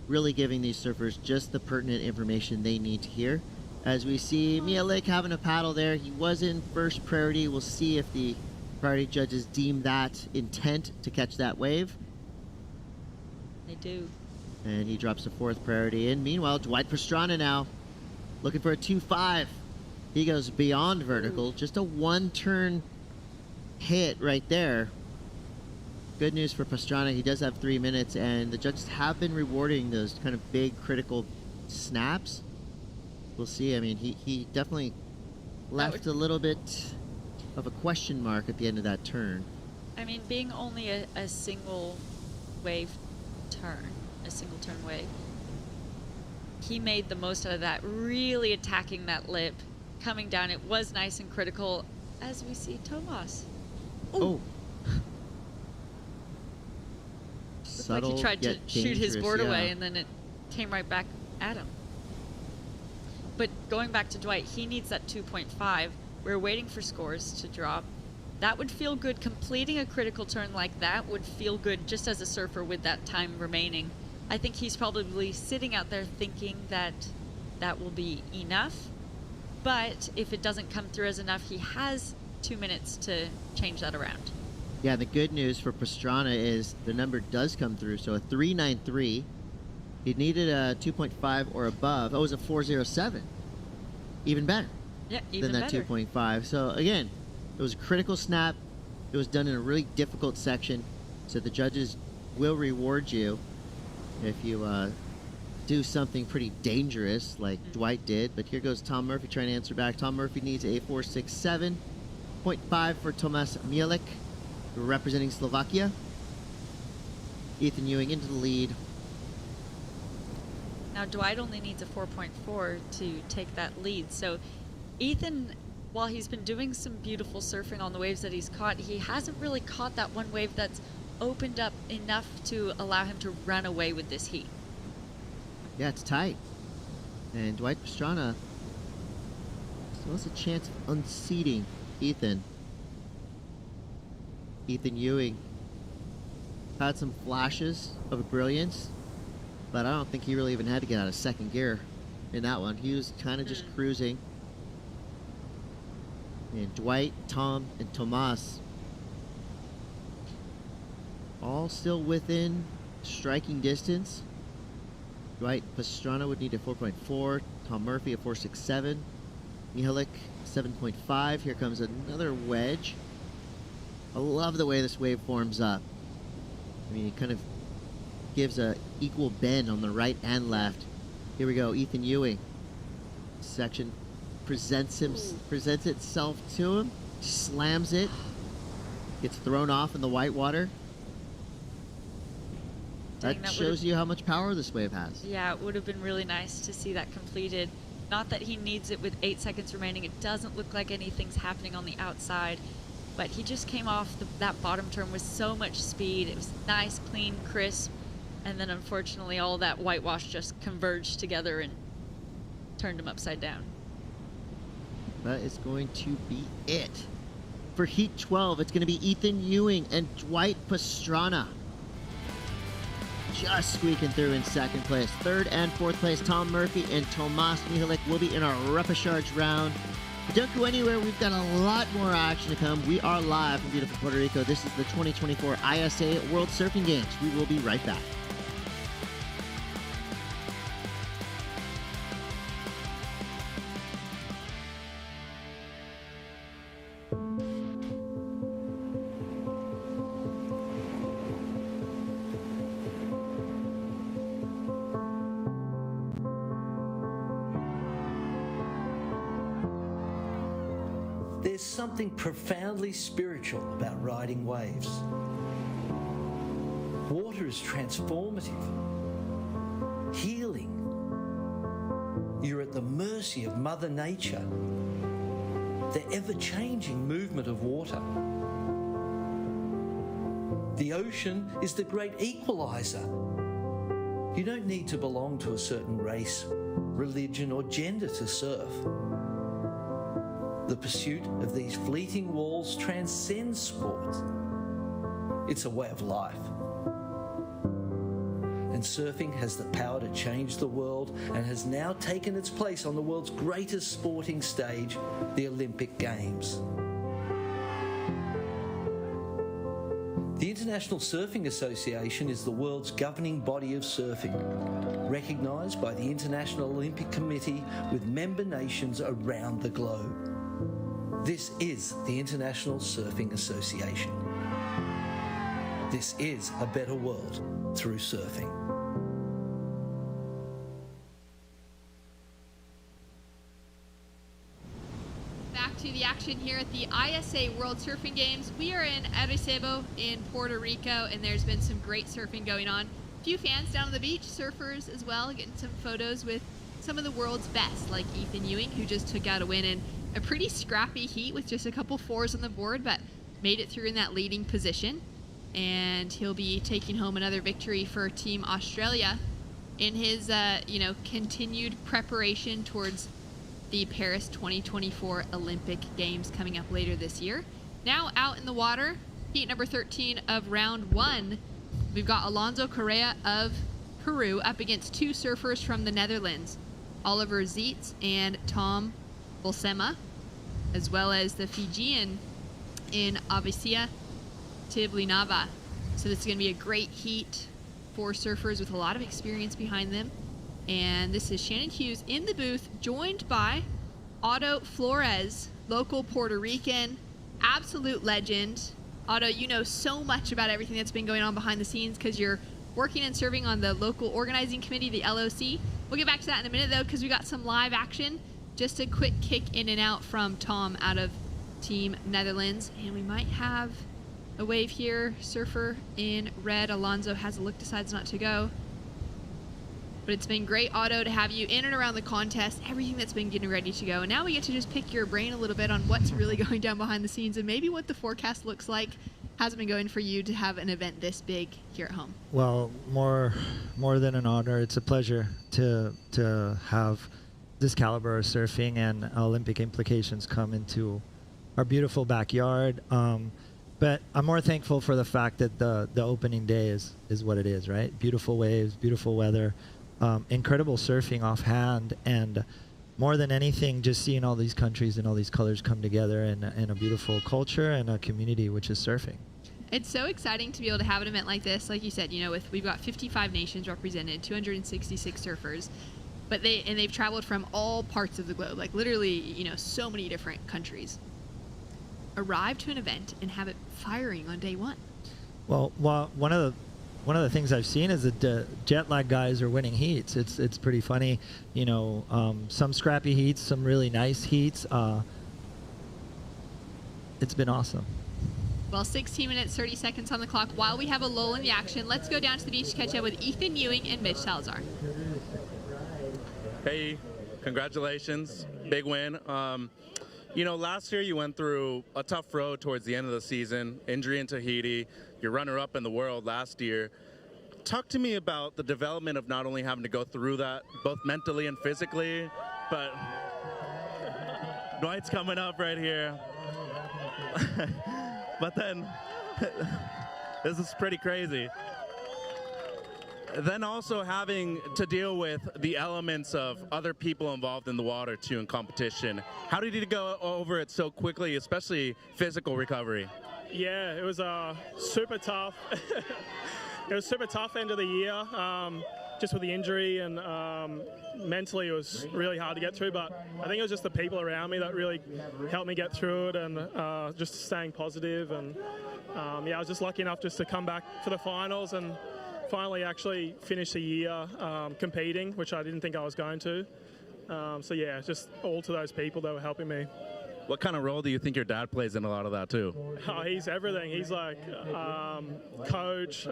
really giving these surfers just the pertinent information they need to hear. As we see Mielik having a paddle there, he was in first priority. We'll see if the priority judges deem that intent to catch that wave. They do. And he drops the fourth priority. And meanwhile, Dwight Pastrana now looking for a 2.5. He goes beyond vertical. Just a one-turn hit right there. Good news for Pastrana. He does have 3 minutes, and the judges have been rewarding those kind of big, critical snaps. We'll see. I mean, he definitely left a little bit of a question mark at the end of that turn. I mean, being only a single wave turn, a single turn wave, he made the most out of that, really attacking that lip, coming down. It was nice and critical, as we see Tomas. Oh. Looked like he tried to shoot his board away, and then it came right back at him. But going back to Dwight, he needs that 2.5. We're waiting for scores to drop. That would feel good. Completing a critical turn like that would feel good just as a surfer with that time remaining. I think he's probably sitting out there thinking that that will be enough. But if it doesn't come through as enough, he has 2 minutes to change that around. Yeah, the good news for Pastrana is the number does come through. So a 3.93. He needed a 2.5 or above. Oh, it was a 4.07. Even better. Yeah, even than that better. 2.5. So again, it was a critical snap. It was done in a really difficult section. So the judges will reward you if you do something pretty dangerous like Dwight did. But here goes Tom Murphy trying to answer back. Tom Murphy needs a 4.67. 0.5 for Tomas Mielik, representing Slovakia. Ethan Ewing into the lead. Now Dwight only needs a 4.4 to take that lead. So Ethan, while he's been doing some beautiful surfing on the waves that he's caught, he hasn't really caught that one wave that's opened up enough to allow him to run away with this heat. Yeah, it's tight. And Dwight Pastrana still has a chance of unseating Ethan. Ethan Ewing had some flashes of brilliance, but I don't think he really even had to get out of second gear in that one. He was kind of just cruising. And Dwight, Tom, and Tomas all still within striking distance. Dwight Pastrana would need a 4.4. Tom Murphy a 4.67. Mihalik 7.5. Here comes another wedge. I love the way this wave forms up. I mean, it kind of gives a equal bend on the right and left. Here we go, Ethan Ewing. Section presents itself to him, slams it, gets thrown off in the white water. That shows you how much power this wave has. Yeah, it would have been really nice to see that completed. Not that he needs it with 8 seconds remaining. It doesn't look like anything's happening on the outside. But he just came off that bottom turn with so much speed. It was nice, clean, crisp. And then unfortunately all that whitewash just converged together and turned him upside down. That is going to be it. For Heat 12, it's going to be Ethan Ewing and Dwight Pastrana just squeaking through in second place. Third and fourth place, Tom Murphy and Tomas Mihalik will be in our repechage round. But don't go anywhere. We've got a lot more action to come. We are live from beautiful Puerto Rico. This is the 2024 ISA World Surfing Games. We will be right back. There's something profoundly spiritual about riding waves. Water is transformative, healing. You're at the mercy of Mother Nature, the ever-changing movement of water. The ocean is the great equalizer. You don't need to belong to a certain race, religion, or gender to surf. The pursuit of these fleeting walls transcends sport. It's a way of life. And surfing has the power to change the world and has now taken its place on the world's greatest sporting stage, the Olympic Games. The International Surfing Association is the world's governing body of surfing, recognised by the International Olympic Committee with member nations around the globe. This is the International Surfing Association. This is a better world through surfing. Back to the action here at the ISA World Surfing Games. We are in Arecibo in Puerto Rico, and there's been some great surfing going on. A few fans down on the beach, surfers as well, getting some photos with some of the world's best, like Ethan Ewing, who just took out a win in a pretty scrappy heat with just a couple fours on the board, but made it through in that leading position. And he'll be taking home another victory for Team Australia in his, continued preparation towards the Paris 2024 Olympic Games coming up later this year. Now out in the water, heat number 13 of round 1, we've got Alonso Correa of Peru up against two surfers from the Netherlands, Oliver Zietz and Tom Bolsema, as well as the Fijian in Avisia Tiblinava. So this is going to be a great heat for surfers with a lot of experience behind them. And this is Shannon Hughes in the booth, joined by Otto Flores, local Puerto Rican, absolute legend. Otto, you know so much about everything that's been going on behind the scenes because you're working and serving on the local organizing committee, the LOC. We'll get back to that in a minute, though, because we got some live action. Just a quick kick in and out from Tom out of Team Netherlands. And we might have a wave here. Surfer in red. Alonso has a look, decides not to go. But it's been great, Otto, to have you in and around the contest, everything that's been getting ready to go. And now we get to just pick your brain a little bit on what's really going down behind the scenes and maybe what the forecast looks like. How's it been going for you to have an event this big here at home? Well, more than an honor. It's a pleasure to have this caliber of surfing and Olympic implications come into our beautiful backyard. But I'm more thankful for the fact that the opening day is what it is, right? Beautiful waves, beautiful weather. Incredible surfing offhand, and more than anything, just seeing all these countries and all these colors come together in a beautiful culture and a community, which is surfing. It's so exciting to be able to have an event like this. Like you said, we've got 55 nations represented, 266 surfers, but they've traveled from all parts of the globe, like literally, so many different countries. Arrive to an event and have it firing on day one. Well, one of the things I've seen is that the jet lag guys are winning heats. It's pretty funny, some scrappy heats, some really nice heats. It's been awesome. Well, 16 minutes, 30 seconds on the clock. While we have a lull in the action, let's go down to the beach to catch up with Ethan Ewing and Mitch Salazar. Hey, congratulations. Big win. Last year you went through a tough road towards the end of the season, injury in Tahiti. You're runner-up in the world last year. Talk to me about the development of not only having to go through that, both mentally and physically, but Dwight's coming up right here. But then, this is pretty crazy. Then also having to deal with the elements of other people involved in the water too in competition. How did you go over it so quickly, especially physical recovery? Yeah, it was super tough. It was super tough end of the year, just with the injury, and mentally it was really hard to get through, but I think it was just the people around me that really helped me get through it, and just staying positive, and I was just lucky enough just to come back for the finals and finally actually finish the year competing, which I didn't think I was going to. Just all to those people that were helping me. What kind of role do you think your dad plays in a lot of that too? Oh, he's everything. He's like coach,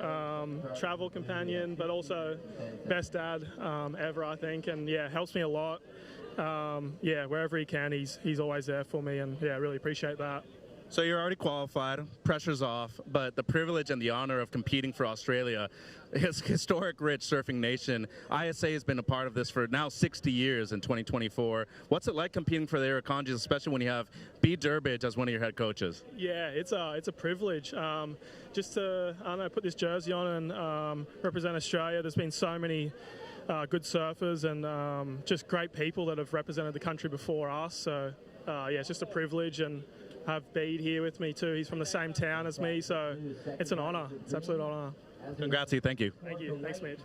travel companion, but also best dad ever, I think. And helps me a lot. Wherever he can, he's always there for me, and I really appreciate that. So you're already qualified, pressure's off, but the privilege and the honor of competing for Australia, historic rich surfing nation. ISA has been a part of this for now 60 years in 2024. What's it like competing for the Irukandjis, especially when you have B. Durbridge as one of your head coaches? Yeah, it's a privilege. Just to, I don't know, put this jersey on and represent Australia. There's been so many good surfers and just great people that have represented the country before us. So yeah, it's just a privilege, and have Bede here with me too. He's from the same town as me, so it's an honour. It's an absolute honour. Congrats to you. Thank you. Thank you. Thanks, Mitch.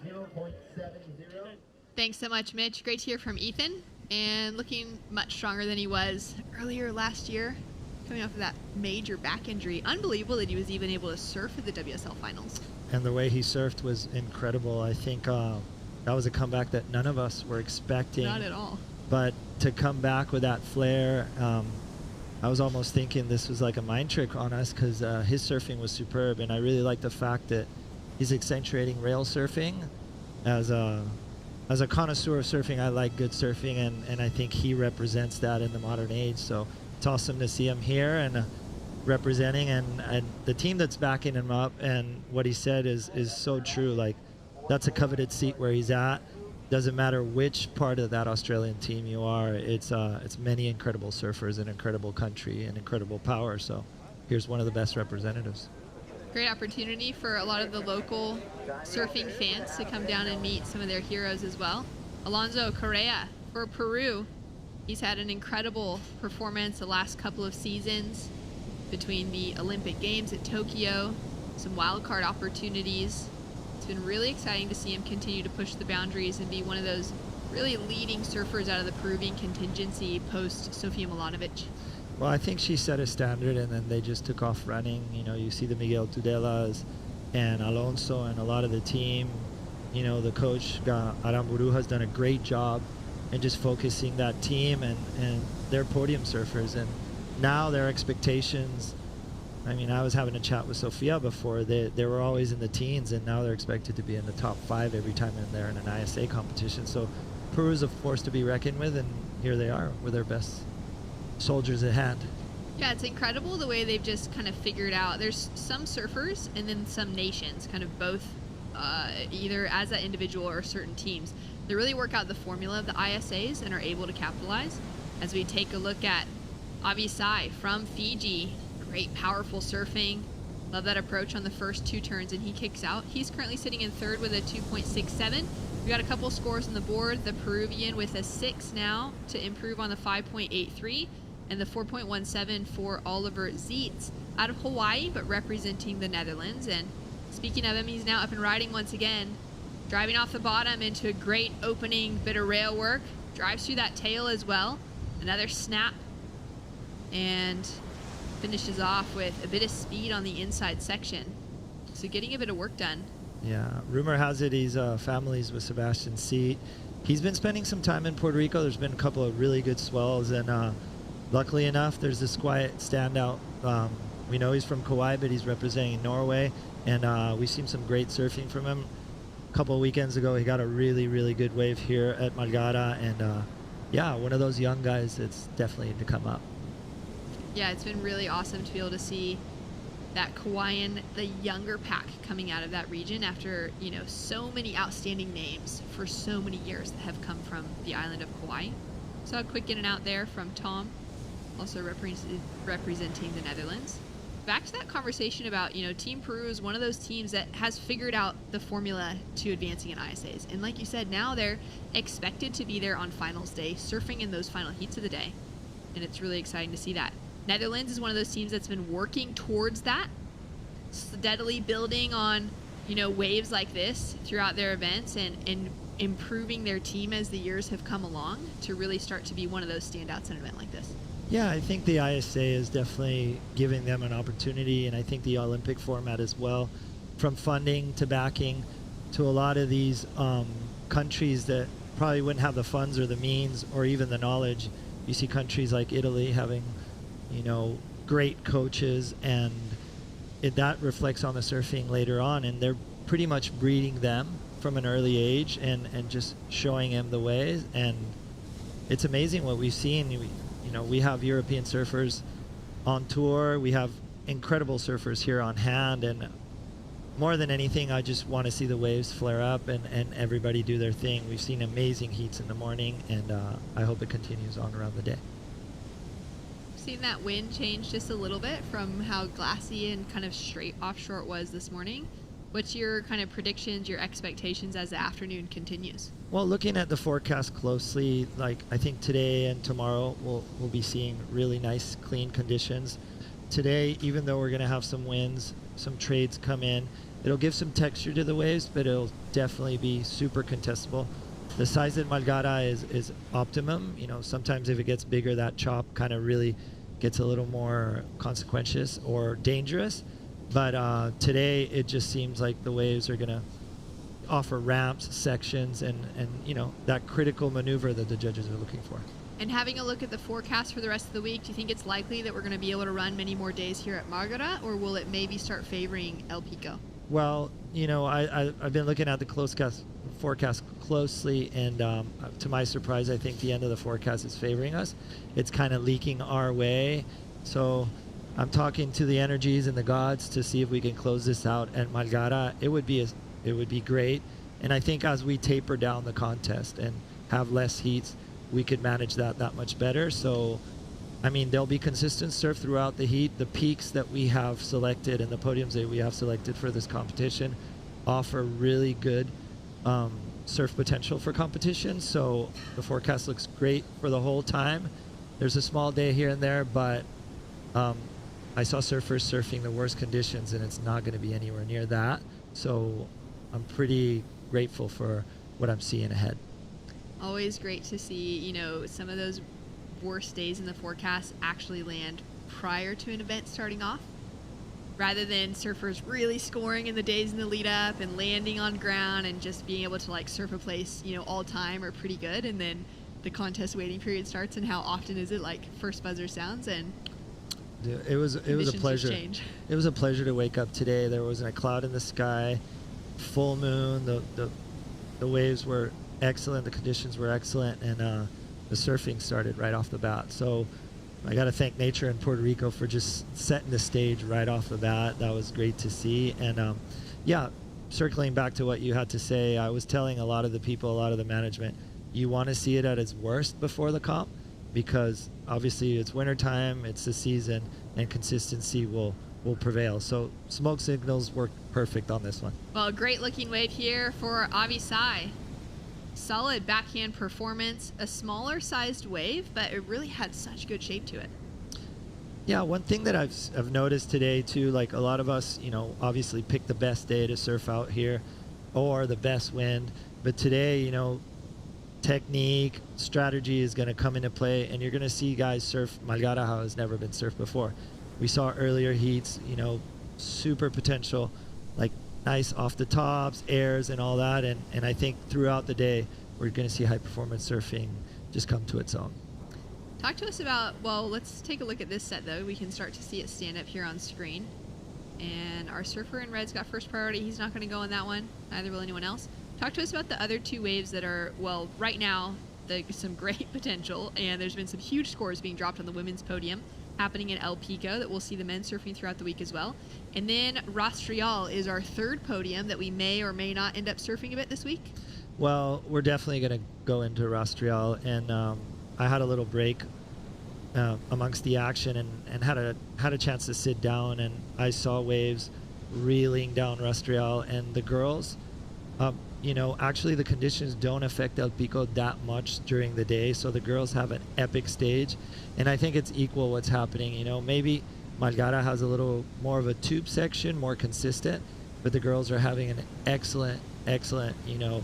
Thanks so much, Mitch. Great to hear from Ethan, and looking much stronger than he was earlier last year, coming off of that major back injury. Unbelievable that he was even able to surf at the WSL finals. And the way he surfed was incredible. I think that was a comeback that none of us were expecting. Not at all. But to come back with that flair, I was almost thinking this was like a mind trick on us, because his surfing was superb, and I really like the fact that he's accentuating rail surfing. As a connoisseur of surfing, I like good surfing, and I think he represents that in the modern age. So it's awesome to see him here and representing, and the team that's backing him up. And what he said is so true. Like, that's a coveted seat where he's at. Doesn't matter which part of that Australian team you are. It's many incredible surfers, an incredible country, and incredible power. So here's one of the best representatives. Great opportunity for a lot of the local surfing fans to come down and meet some of their heroes as well. Alonso Correa for Peru. He's had an incredible performance the last couple of seasons between the Olympic Games at Tokyo, some wildcard opportunities. It's been really exciting to see him continue to push the boundaries and be one of those really leading surfers out of the Peruvian contingency post Sofia Milanovic. Well, I think she set a standard, and then they just took off running. You know, you see the Miguel Tudelas and Alonso and a lot of the team. You know, the coach, Aramburu, has done a great job in just focusing that team, and they're podium surfers. And now their expectations, I mean, I was having a chat with Sofia before. They were always in the teens, and now they're expected to be in the top 5 every time they're in an ISA competition. So Peru is a force to be reckoned with, and here they are with their best soldiers at hand. Yeah, it's incredible the way they've just kind of figured out. There's some surfers and then some nations, kind of both, either as an individual or certain teams. They really work out the formula of the ISAs and are able to capitalize. As we take a look at Avi Sai from Fiji, great powerful surfing. Love that approach on the first 2 turns, and he kicks out. He's currently sitting in 3rd with a 2.67. We got a couple scores on the board. The Peruvian with a 6 now to improve on the 5.83, and the 4.17 for Oliver Zietz out of Hawaii, but representing the Netherlands. And speaking of him, he's now up and riding once again, driving off the bottom into a great opening bit of rail work. Drives through that tail as well. Another snap, and finishes off with a bit of speed on the inside section. So getting a bit of work done. Yeah, rumor has it he's families with Sebastian Seat. He's been spending some time in Puerto Rico. There's been a couple of really good swells, and luckily enough, there's this quiet standout. We know he's from Kauai, but he's representing Norway, and we've seen some great surfing from him. A couple of weekends ago, he got a really, really good wave here at Margara, and yeah, one of those young guys that's definitely to come up. Yeah, it's been really awesome to be able to see that Kauaian, the younger pack coming out of that region after, you know, so many outstanding names for so many years that have come from the island of Kauai. So a quick in and out there from Tom, also representing the Netherlands. Back to that conversation about, you know, Team Peru is one of those teams that has figured out the formula to advancing in ISAs. And like you said, now they're expected to be there on finals day, surfing in those final heats of the day. And it's really exciting to see that. Netherlands is one of those teams that's been working towards that, steadily building on, you know, waves like this throughout their events, and improving their team as the years have come along to really start to be one of those standouts in an event like this. Yeah, I think the ISA is definitely giving them an opportunity, and I think the Olympic format as well, from funding to backing to a lot of these countries that probably wouldn't have the funds or the means or even the knowledge. You see countries like Italy having, you know, great coaches, and that reflects on the surfing later on, and they're pretty much breeding them from an early age and just showing them the ways. And it's amazing what we've seen. You know, we have European surfers on tour. We have incredible surfers here on hand, and more than anything, I just want to see the waves flare up and everybody do their thing. We've seen amazing heats in the morning, and I hope it continues on around the day. Seen that wind change just a little bit from how glassy and kind of straight offshore it was this morning. What's your kind of predictions, your expectations as the afternoon continues? Well, looking at the forecast closely, like I think today and tomorrow we'll be seeing really nice, clean conditions. Today, even though we're going to have some winds, some trades come in, it'll give some texture to the waves, but it'll definitely be super contestable. The size in Malgara is optimum. You know, sometimes if it gets bigger, that chop kind of really gets a little more consequentious or dangerous. But today, it just seems like the waves are going to offer ramps, sections, and you know, that critical maneuver that the judges are looking for. And having a look at the forecast for the rest of the week, do you think it's likely that we're going to be able to run many more days here at Margara, or will it maybe start favoring El Pico? Well, you know, I've been looking at the forecast closely, and to my surprise, I think the end of the forecast is favoring us. It's kind of leaking our way. So I'm talking to the energies and the gods to see if we can close this out at Malgara. It would be great. And I think as we taper down the contest and have less heats, we could manage that much better. So, I mean, there'll be consistent surf throughout the heat. The peaks that we have selected and the podiums that we have selected for this competition offer really good surf potential for competition. So the forecast looks great for the whole time. There's a small day here and there, but I saw surfers surfing the worst conditions, and it's not going to be anywhere near that. So I'm pretty grateful for what I'm seeing ahead. Always great to see, you know, some of those worst days in the forecast actually land prior to an event starting off, rather than surfers really scoring in the days in the lead up and landing on ground and just being able to like surf a place, you know, all time or pretty good, and then the contest waiting period starts, and how often is it like first buzzer sounds and it was a pleasure. It was a pleasure to wake up today. There wasn't a cloud in the sky, full moon, the waves were excellent, the conditions were excellent, and the surfing started right off the bat. So I got to thank nature in Puerto Rico for just setting the stage right off the bat. That was great to see. And yeah, circling back to what you had to say, I was telling a lot of the people, a lot of the management, you want to see it at its worst before the comp, because obviously it's wintertime, it's the season, and consistency will prevail. So smoke signals work perfect on this one. Well, great looking wave here for Avi Sai. Solid backhand performance, a smaller sized wave, but it really had such good shape to it. Yeah, one thing that I've noticed today too, like a lot of us, you know, obviously pick the best day to surf out here or the best wind, but today, you know, technique, strategy is going to come into play, and you're going to see guys surf Malgara how has never been surfed before. We saw earlier heats, you know, super potential, like nice off the tops, airs, and all that. And I think throughout the day, we're going to see high performance surfing just come to its own. Talk to us about, well, let's take a look at this set though. We can start to see it stand up here on screen. And our surfer in red's got first priority. He's not going to go on that one. Neither will anyone else. Talk to us about the other two waves that are, well, right now, some great potential. And there's been some huge scores being dropped on the women's podium happening in El Pico that we'll see the men surfing throughout the week as well. And then Rastreal is our third podium that we may or may not end up surfing a bit this week. Well, we're definitely going to go into Rastreal, and I had a little break amongst the action and had a chance to sit down, and I saw waves reeling down Rastreal, and the girls, you know, actually the conditions don't affect El Pico that much during the day, so the girls have an epic stage, and I think it's equal what's happening. You know, maybe Malgara has a little more of a tube section, more consistent, but the girls are having an excellent, you know,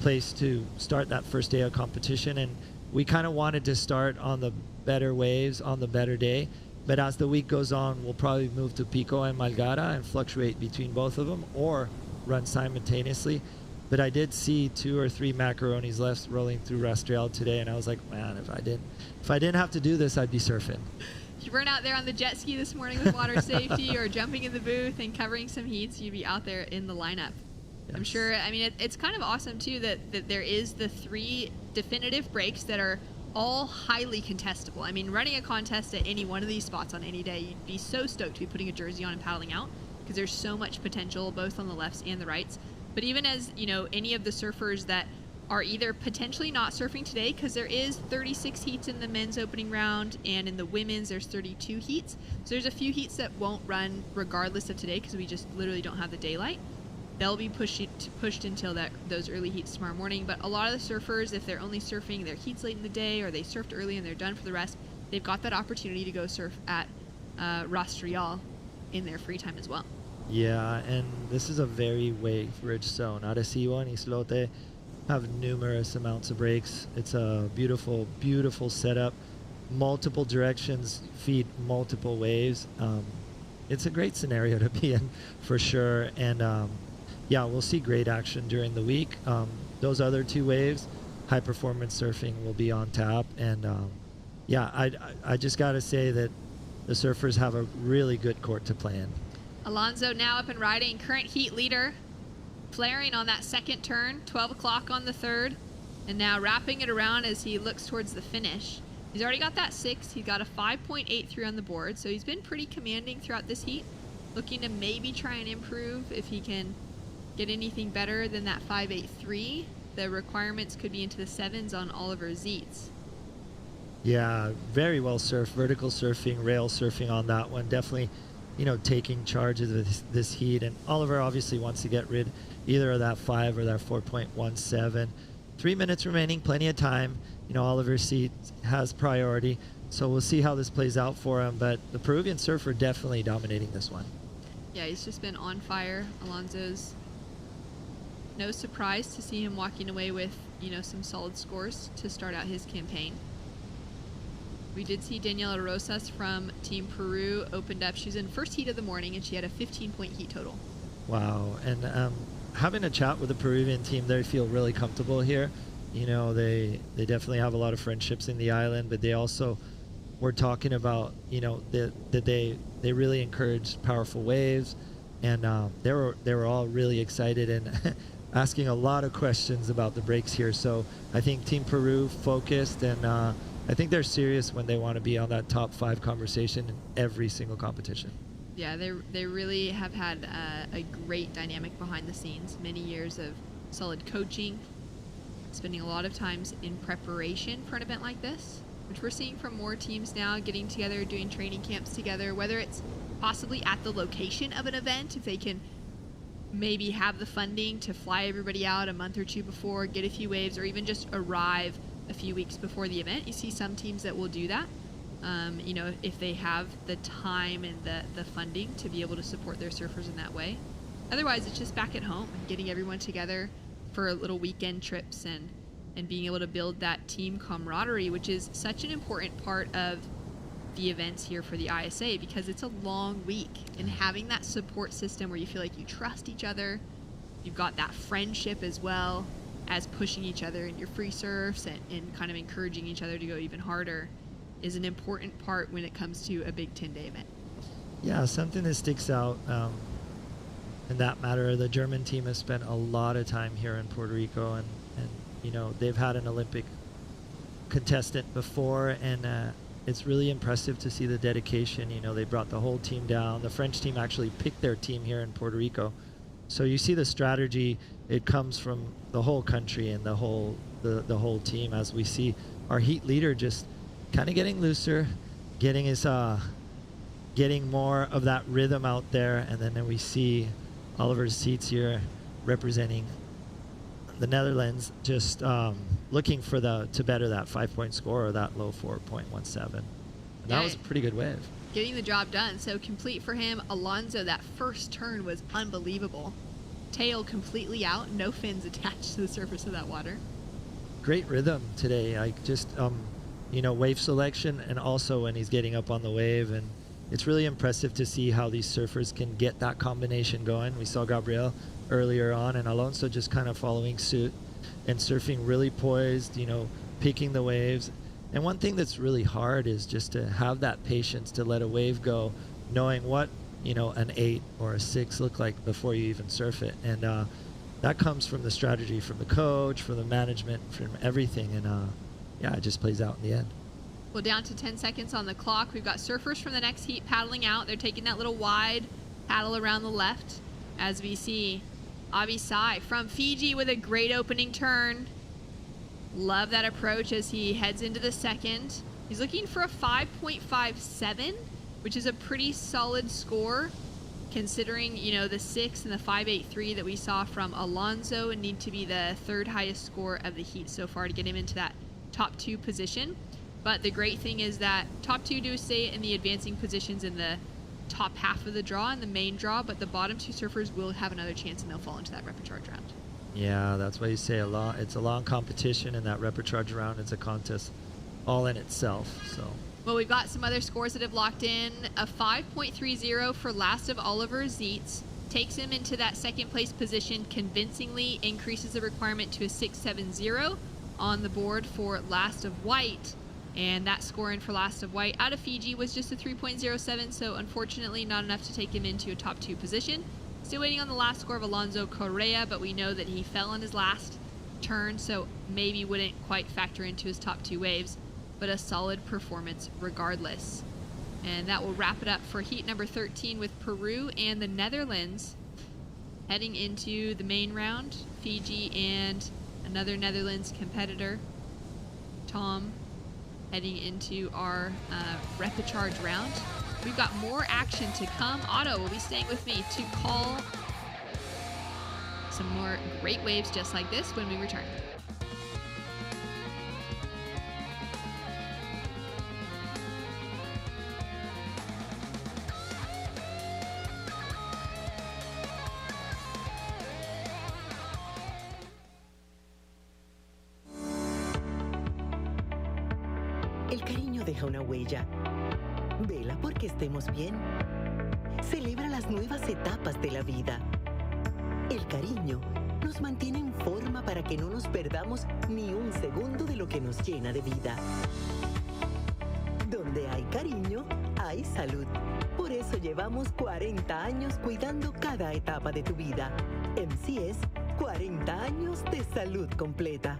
place to start that first day of competition. And we kind of wanted to start on the better waves on the better day, but as the week goes on, we'll probably move to Pico and Malgara and fluctuate between both of them or run simultaneously. But I did see 2 or 3 macaronis left rolling through Rastreal today, and I was like, man, if I didn't have to do this, I'd be surfing. If you weren't out there on the jet ski this morning with water safety or jumping in the booth and covering some heats, you'd be out there in the lineup. Yes. I'm sure, I mean, it's kind of awesome, too, that there is the 3 definitive breaks that are all highly contestable. I mean, running a contest at any one of these spots on any day, you'd be so stoked to be putting a jersey on and paddling out, because there's so much potential both on the lefts and the rights. But even as, you know, any of the surfers that are either potentially not surfing today, because there is 36 heats in the men's opening round, and in the women's there's 32 heats. So there's a few heats that won't run regardless of today, because we just literally don't have the daylight. They'll be pushed until those early heats tomorrow morning. But a lot of the surfers, if they're only surfing their heats late in the day, or they surfed early and they're done for the rest, they've got that opportunity to go surf at Rastreal in their free time as well. Yeah, and this is a very wave-rich zone. Arecibo and Islote have numerous amounts of breaks. It's a beautiful, beautiful setup. Multiple directions feed multiple waves. It's a great scenario to be in for sure. And yeah, we'll see great action during the week. Those other two waves, high performance surfing will be on tap. And yeah, I just got to say that the surfers have a really good court to play in. Alonso now up and riding, current heat leader, flaring on that second turn, 12 o'clock on the third, and now wrapping it around as he looks towards the finish. He's already got that 6. He's got a 5.83 on the board, so he's been pretty commanding throughout this heat. Looking to maybe try and improve if he can get anything better than that 5.83. The requirements could be into the 7s on Oliver Zeitz. Yeah, very well surfed. Vertical surfing, rail surfing on that one. Definitely, you know, taking charge of this heat. And Oliver obviously wants to get rid either of that 5 or that 4.17. 3 minutes remaining, plenty of time. You know, Oliver's seat has priority. So we'll see how this plays out for him. But the Peruvian surfer definitely dominating this one. Yeah, he's just been on fire. Alonso's no surprise to see him walking away with, you know, some solid scores to start out his campaign. We did see Daniela Rosas from Team Peru opened up. She was in first heat of the morning, and she had a 15-point heat total. Wow. And having a chat with the Peruvian team, they feel really comfortable here. You know, they definitely have a lot of friendships in the island, but they also were talking about, you know, that they really encourage powerful waves, and they were all really excited and asking a lot of questions about the breaks here. So I think Team Peru focused, and I think they're serious when they want to be on that top 5 conversation in every single competition. Yeah, they really have had a great dynamic behind the scenes. Many years of solid coaching, spending a lot of times in preparation for an event like this, which we're seeing from more teams now, getting together, doing training camps together, whether it's possibly at the location of an event, if they can maybe have the funding to fly everybody out a month or two before, get a few waves, or even just arrive a few weeks before the event. You see some teams that will do that, you know, if they have the time and the funding to be able to support their surfers in that way. Otherwise, it's just back at home and getting everyone together for little weekend trips and being able to build that team camaraderie, which is such an important part of the events here for the ISA, because it's a long week, and having that support system where you feel like you trust each other, you've got that friendship as well as pushing each other in your free surfs and kind of encouraging each other to go even harder, is an important part when it comes to a big 10-day event. Yeah, something that sticks out in that matter, the German team has spent a lot of time here in Puerto Rico, and you know, they've had an Olympic contestant before, and it's really impressive to see the dedication. You know, they brought the whole team down. The French team actually picked their team here in Puerto Rico. So you see the strategy, it comes from the whole country and the whole team, as we see our heat leader just kind of getting looser, getting his getting more of that rhythm out there. And then we see Oliver Zeitz here representing the Netherlands, just looking for to better that 5-point score, or that low 4.17. And that was a pretty good wave. Getting the job done. So complete for him. Alonso, that first turn was unbelievable. Tail completely out, no fins attached to the surface of that water. Great rhythm today. Like just, you know, wave selection, and also when he's getting up on the wave. And it's really impressive to see how these surfers can get that combination going. We saw Gabriel earlier on, and Alonso just kind of following suit and surfing really poised, you know, picking the waves. And one thing that's really hard is just to have that patience to let a wave go, knowing what, you know, an 8 or a 6 look like before you even surf it. And that comes from the strategy from the coach, from the management, from everything. And yeah, it just plays out in the end. Well, down to 10 seconds on the clock. We've got surfers from the next heat paddling out. They're taking that little wide paddle around the left as we see Abisai from Fiji with a great opening turn. Love that approach as he heads into the second. He's looking for a 5.57, which is a pretty solid score considering, you know, the 6 and the 5.83 that we saw from Alonso need to be the third highest score of the heat so far to get him into that top 2 position. But the great thing is that top 2 do stay in the advancing positions in the top half of the draw and the main draw, but the bottom 2 surfers will have another chance and they'll fall into that repecharge round. Yeah, that's why you say it's a long competition, and that repecharge round is a contest all in itself. So. Well, we've got some other scores that have locked in. A 5.30 for Last of Oliver Zeitz takes him into that second place position convincingly, increases the requirement to a 6.70 on the board for Last of White. And that score in for Last of White out of Fiji was just a 3.07, so unfortunately not enough to take him into a top 2 position. Still waiting on the last score of Alonso Correa, but we know that he fell on his last turn, so maybe wouldn't quite factor into his top 2 waves, but a solid performance regardless. And that will wrap it up for heat number 13 with Peru and the Netherlands heading into the main round. Fiji and another Netherlands competitor, Tom, heading into our repecharge round. We've got more action to come. Otto will be staying with me to call some more great waves just like this when we return. El cariño deja una huella. Vela porque estemos bien. Celebra las nuevas etapas de la vida. El cariño nos mantiene en forma para que no nos perdamos ni un segundo de lo que nos llena de vida. Donde hay cariño, hay salud. Por eso llevamos 40 años cuidando cada etapa de tu vida. MCS, 40 años de salud completa.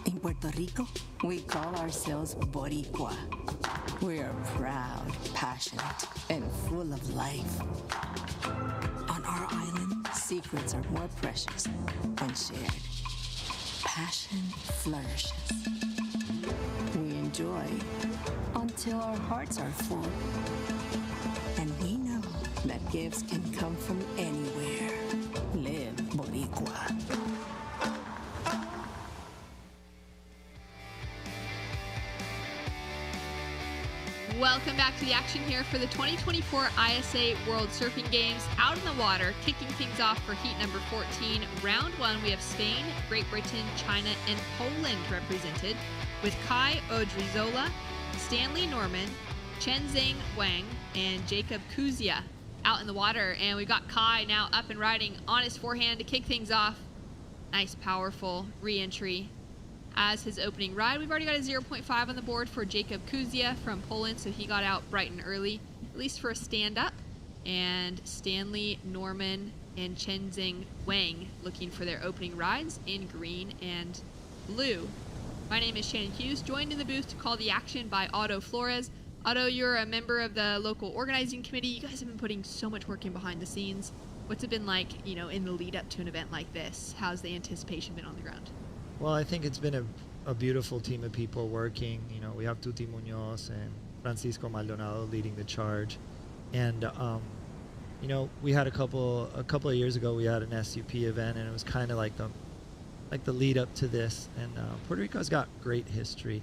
In Puerto Rico, we call ourselves boricua. We are proud, passionate, and full of life. On our island, secrets are more precious when shared. Passion flourishes. We enjoy until our hearts are full. And we know that gifts can come from anywhere. Live boricua. Welcome back to the action here for the 2024 ISA World Surfing Games out in the water, kicking things off for heat number 14. Round 1, we have Spain, Great Britain, China, and Poland represented with Kai Odrizola, Stanley Norman, Chenzeng Wang, and Jacob Kuzia out in the water. And we've got Kai now up and riding on his forehand to kick things off. Nice, powerful re-entry as his opening ride. We've already got a 0.5 on the board for Jacob Kuzia from Poland, so he got out bright and early, at least for a stand-up. And Stanley Norman and Chenzeng Wang looking for their opening rides in green and blue. My name is Shannon Hughes, joined in the booth to call the action by Otto Flores. Otto, you're a member of the local organizing committee. You guys have been putting so much work in behind the scenes. What's it been like, you know, in the lead up to an event like this? How's the anticipation been on the ground? Well, I think it's been a beautiful team of people working. You know, we have Tuti Munoz and Francisco Maldonado leading the charge. And, you know, we had a couple of years ago, we had an SUP event, and it was kind of like the lead up to this. And Puerto Rico's got great history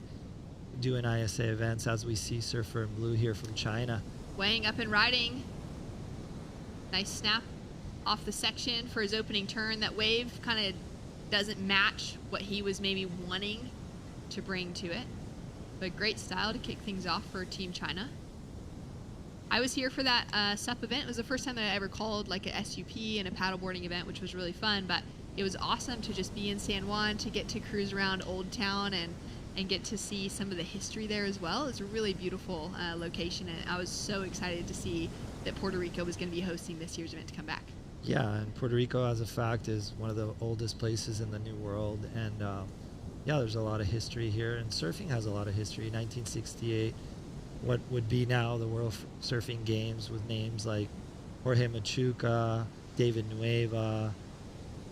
doing ISA events, as we see Surfer in Blue here from China. Wang up and riding. Nice snap off the section for his opening turn. That wave kind of doesn't match what he was maybe wanting to bring to it. but great style to kick things off for Team China. I was here for that SUP event. It was the first time that I ever called like a SUP and a paddleboarding event, which was really fun, but it was awesome to just be in San Juan, to get to cruise around Old Town and get to see some of the history there as well. It's a really beautiful location, and I was so excited to see that Puerto Rico was going to be hosting this year's event to come back. Yeah, and Puerto Rico, as a fact, is one of the oldest places in the New World, and yeah, there's a lot of history here, and surfing has a lot of history. 1968, what would be now the World Surfing Games, with names like Jorge Machuca, David Nueva,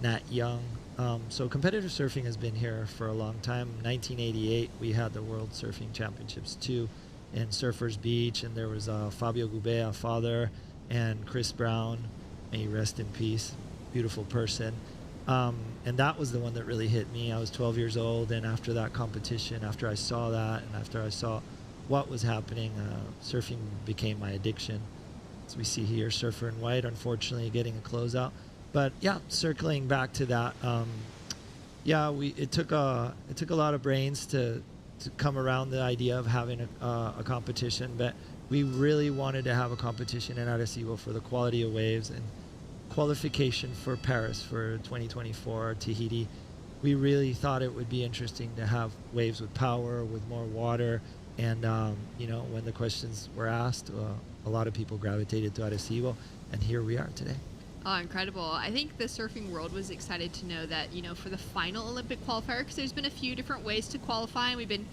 Nat Young. So competitive surfing has been here for a long time. 1988, we had the World Surfing Championships too in Surfers Beach, and there was Fabio Gubea, father, and Chris Brown, may he rest in peace, beautiful person. And that was the one that really hit me. I was 12 years old, and after that competition, after I saw that, and after I saw what was happening, surfing became my addiction. As we see here, Surfer in White, unfortunately, getting a closeout. But yeah, circling back to that, yeah, it took a lot of brains to come around the idea of having a competition, but we really wanted to have a competition in Arecibo for the quality of waves and qualification for Paris for 2024, Tahiti. We really thought it would be interesting to have waves with power, with more water, and you know, when the questions were asked, a lot of people gravitated to Arecibo, and here we are today. Oh, incredible. I think the surfing world was excited to know that, you know, for the final Olympic qualifier, because there's been a few different ways to qualify, and we've been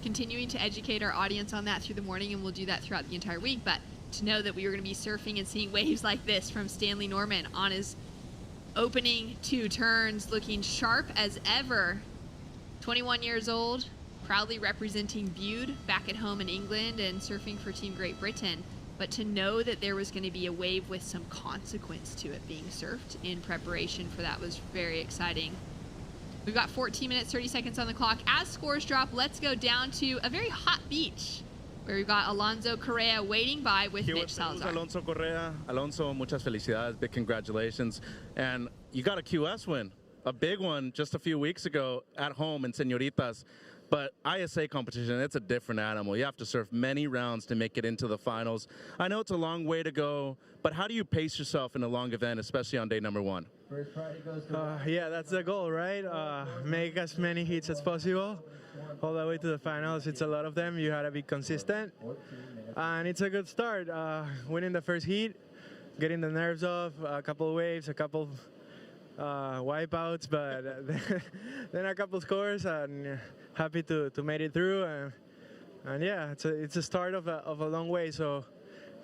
continuing to educate our audience on that through the morning, and we'll do that throughout the entire week. But to know that we were going to be surfing and seeing waves like this from Stanley Norman on his opening 2 turns, looking sharp as ever. 21 years old, proudly representing Bude back at home in England and surfing for Team Great Britain. But to know that there was going to be a wave with some consequence to it being surfed in preparation for that was very exciting. We've got 14 minutes, 30 seconds on the clock. As scores drop, let's go down to a very hot beach where we've got Alonso Correa waiting by with Mitch Salazar. Alonso Correa. Alonso, muchas felicidades, big congratulations. And you got a QS win, a big one just a few weeks ago at home in Señoritas. But ISA competition, it's a different animal. You have to surf many rounds to make it into the finals. I know it's a long way to go, but how do you pace yourself in a long event, especially on day number 1? Yeah, that's the goal, right? Make as many hits as possible all the way to the finals. It's a lot of them. You had to be consistent. And it's a good start. Winning the first heat, getting the nerves off, a couple of waves, a couple wipeouts, but then a couple scores, and happy to made it through. And yeah, it's a start of a long way, so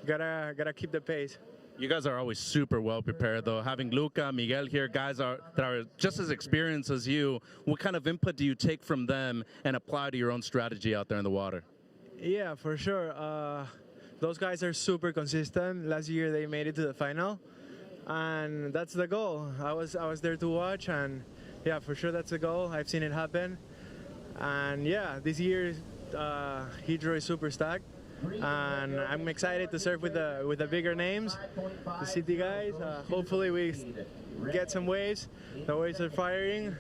gotta keep the pace. You guys are always super well prepared, though. Having Luca, Miguel here, guys that are just as experienced as you, what kind of input do you take from them and apply to your own strategy out there in the water? Yeah, for sure. Those guys are super consistent. Last year they made it to the final, and that's the goal. I was there to watch, and yeah, for sure that's the goal. I've seen it happen, and yeah, this year Hydro is super stacked. And I'm excited to surf with the bigger names, the city guys. Hopefully we get some waves. The waves are firing.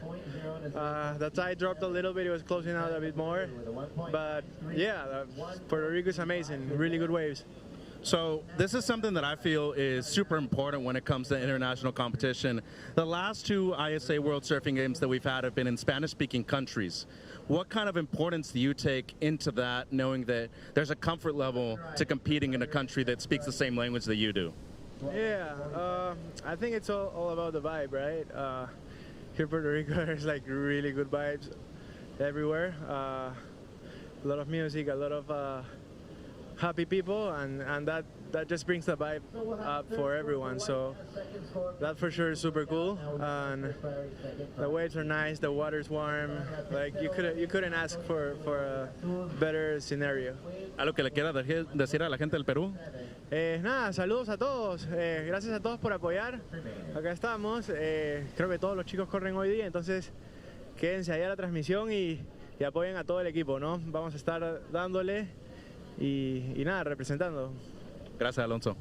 The tide dropped a little bit. It was closing out a bit more. But yeah, Puerto Rico is amazing. Really good waves. So this is something that I feel is super important when it comes to international competition. The last 2 ISA World Surfing Games that we've had have been in Spanish-speaking countries. What kind of importance do you take into that, knowing that there's a comfort level to competing in a country that speaks the same language that you do? Yeah, I think it's all about the vibe, right? Here in Puerto Rico, there's like really good vibes everywhere. A lot of music, a lot of happy people, and that just brings the vibe up for everyone. So that for sure is super cool. And the waves are nice, the water's warm. Like you couldn't ask for a better scenario. ¿Algo que le quiera decir a la gente del Perú? Nada, saludos a todos. Gracias a todos por apoyar. Acá estamos. Creo que todos los chicos corren hoy día, entonces quédense ahí a la transmisión y apoyen a todo el equipo, ¿no? Vamos a estar dándole y nada, representando. Gracias, Alonso.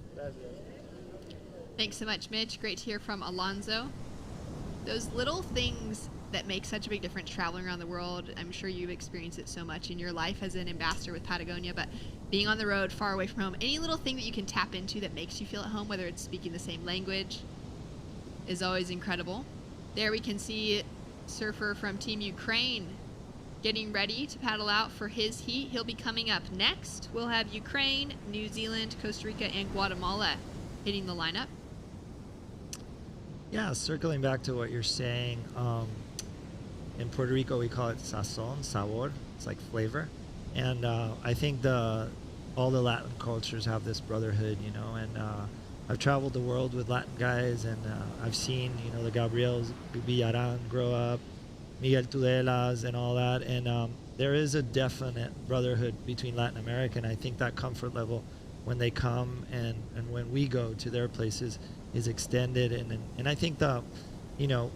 Thanks so much, Mitch. Great to hear from Alonso. Those little things that make such a big difference traveling around the world. I'm sure you've experienced it so much in your life as an ambassador with Patagonia, but being on the road far away from home, any little thing that you can tap into that makes you feel at home, whether it's speaking the same language, is always incredible. There we can see surfer from Team Ukraine getting ready to paddle out for his heat. He'll be coming up next. We'll have Ukraine, New Zealand, Costa Rica, and Guatemala hitting the lineup. Yeah, circling back to what you're saying, in Puerto Rico we call it sazon, sabor. It's like flavor, and I think all the Latin cultures have this brotherhood, you know. And I've traveled the world with Latin guys, and I've seen, you know, the Gabriels Villaran grow up, Miguel Tudelas, and all that. And there is a definite brotherhood between Latin America, and I think that comfort level when they come and when we go to their places is extended. And I think you know,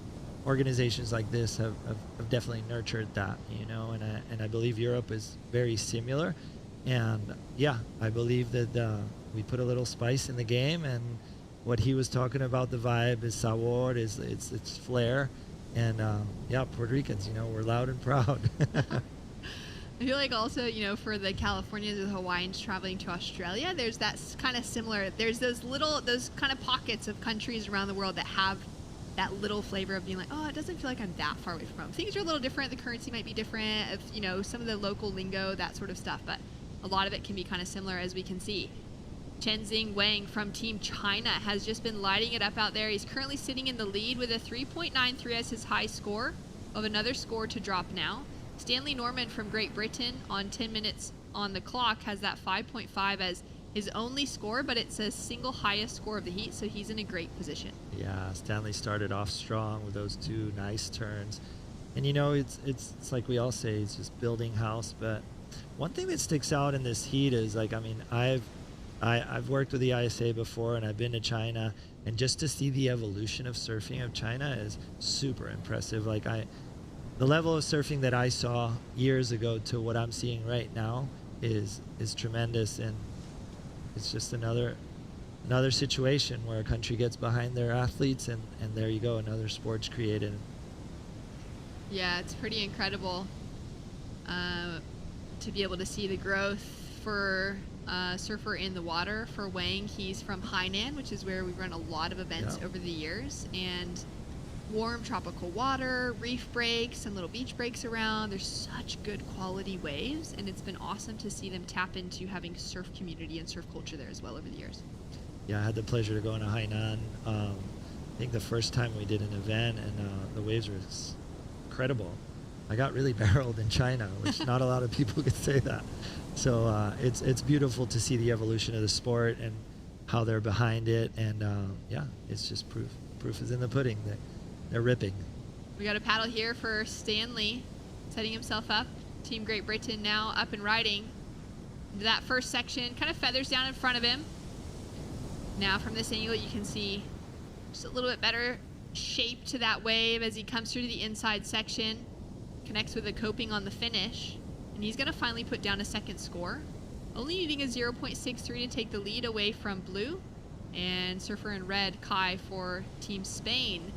organizations like this have definitely nurtured that, you know, and I believe Europe is very similar. And yeah, I believe that we put a little spice in the game, and what he was talking about, the vibe is sabor, it's flair. And yeah, Puerto Ricans, you know, we're loud and proud. I feel like also, you know, for the Californians or the Hawaiians traveling to Australia, there's that kind of similar, there's those kind of pockets of countries around the world that have that little flavor of being like, oh, it doesn't feel like I'm that far away from home. Things are a little different. The currency might be different, of, you know, some of the local lingo, that sort of stuff. But a lot of it can be kind of similar, as we can see. Chenzing Wang from Team China has just been lighting it up out there. He's currently sitting in the lead with a 3.93 as his high score, of another score to drop now. Stanley Norman from Great Britain on 10 minutes on the clock has that 5.5 as his only score, but it's a single highest score of the heat, so he's in a great position. Yeah, Stanley started off strong with those two nice turns. And you know, it's like we all say, it's just building house. But one thing that sticks out in this heat is, like, I mean, I've worked with the ISA before, and I've been to China, and just to see the evolution of surfing of China is super impressive. Like, the level of surfing that I saw years ago to what I'm seeing right now is tremendous. And it's just another situation where a country gets behind their athletes, and there you go, another sport's created. Yeah, it's pretty incredible to be able to see the growth for surfer in the water. For Wang, he's from Hainan, which is where we run a lot of events over the years, and warm tropical water, reef breaks, and little beach breaks around. There's such good quality waves, and it's been awesome to see them tap into having surf community and surf culture there as well over the years. Yeah, I had the pleasure to go into Hainan. I think the first time we did an event, and the waves were incredible. I got really barreled in China, which not a lot of people could say that. So it's beautiful to see the evolution of the sport and how they're behind it. And yeah, it's just proof. Proof is in the pudding. They're ripping. We got a paddle here for Stanley, setting himself up. Team Great Britain now up and riding into that first section. Kind of feathers down in front of him. Now from this angle you can see just a little bit better shape to that wave as he comes through to the inside section. Connects with a coping on the finish. And he's going to finally put down a second score. Only needing a 0.63 to take the lead away from blue. And surfer in red, Kai, for Team Spain.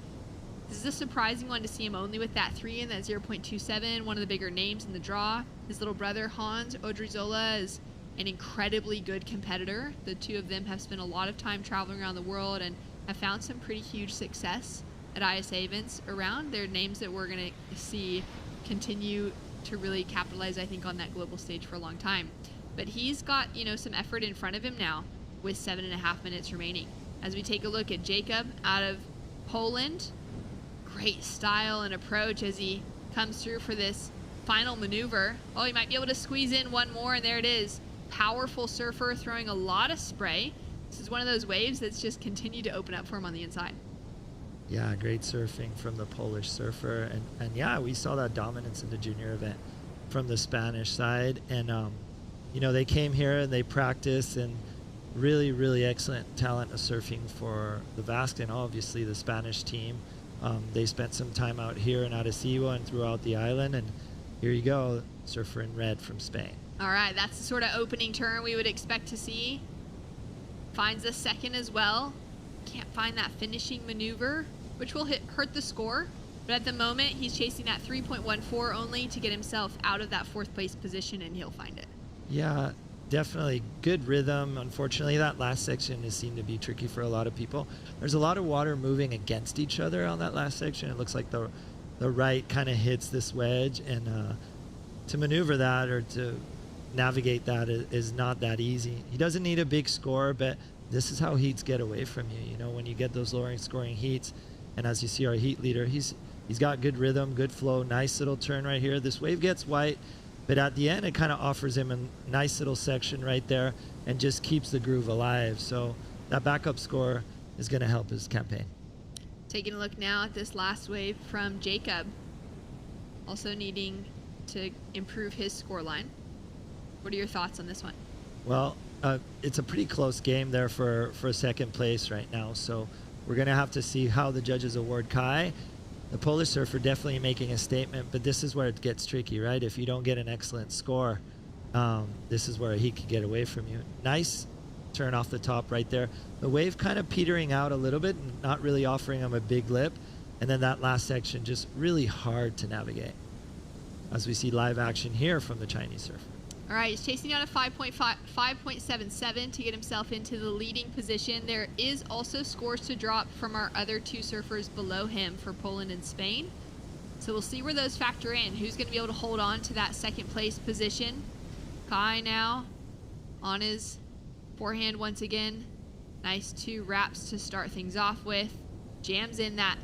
This is a surprising one to see him only with that 3 and that 0.27, one of the bigger names in the draw. His little brother, Hans Odrizola, is an incredibly good competitor. The two of them have spent a lot of time traveling around the world and have found some pretty huge success at ISA events around. They're names that we're going to see continue to really capitalize, I think, on that global stage for a long time. But he's got, you know, some effort in front of him now with 7.5 minutes remaining. As we take a look at Jacob out of Poland, great style and approach as he comes through for this final maneuver. Oh, he might be able to squeeze in one more, and there it is. Powerful surfer throwing a lot of spray. This is one of those waves that's just continued to open up for him on the inside. Yeah, great surfing from the Polish surfer. And yeah, we saw that dominance in the junior event from the Spanish side. And, you know, they came here and they practiced, and really, really excellent talent of surfing for the Basque and obviously the Spanish team. They spent some time out here in Arecibo and throughout the island, and here you go, surfer in red from Spain. All right, that's the sort of opening turn we would expect to see. Finds the second as well. Can't find that finishing maneuver which will hurt the score. But at the moment, he's chasing that 3.14 only to get himself out of that 4th place position, and he'll find it. Yeah, definitely good rhythm. Unfortunately, that last section has seemed to be tricky for a lot of people. There's a lot of water moving against each other on that last section. It looks like the right kind of hits this wedge, and to maneuver that or to navigate that is not that easy. He doesn't need a big score, but this is how heats get away from you. You know, when you get those lowering scoring heats, and as you see our heat leader, he's got good rhythm, good flow, nice little turn right here. This wave gets white, but at the end it kind of offers him a nice little section right there and just keeps the groove alive. So that backup score is going to help his campaign. Taking a look now at this last wave from Jacob, also needing to improve his score line. What are your thoughts on this one? Well, it's a pretty close game there for second place right now, so we're going to have to see how the judges award Kai. The Polish surfer definitely making a statement, but this is where it gets tricky, right? If you don't get an excellent score, this is where he could get away from you. Nice turn off the top right there. The wave kind of petering out a little bit and not really offering him a big lip, and then that last section just really hard to navigate, as we see live action here from the Chinese surfer. All right, he's chasing down a 5.77 to get himself into the leading position. There is also scores to drop from our other 2 surfers below him for Poland and Spain. So we'll see where those factor in. Who's going to be able to hold on to that 2nd place position? Kai now on his forehand once again. Nice 2 wraps to start things off with. Jams in that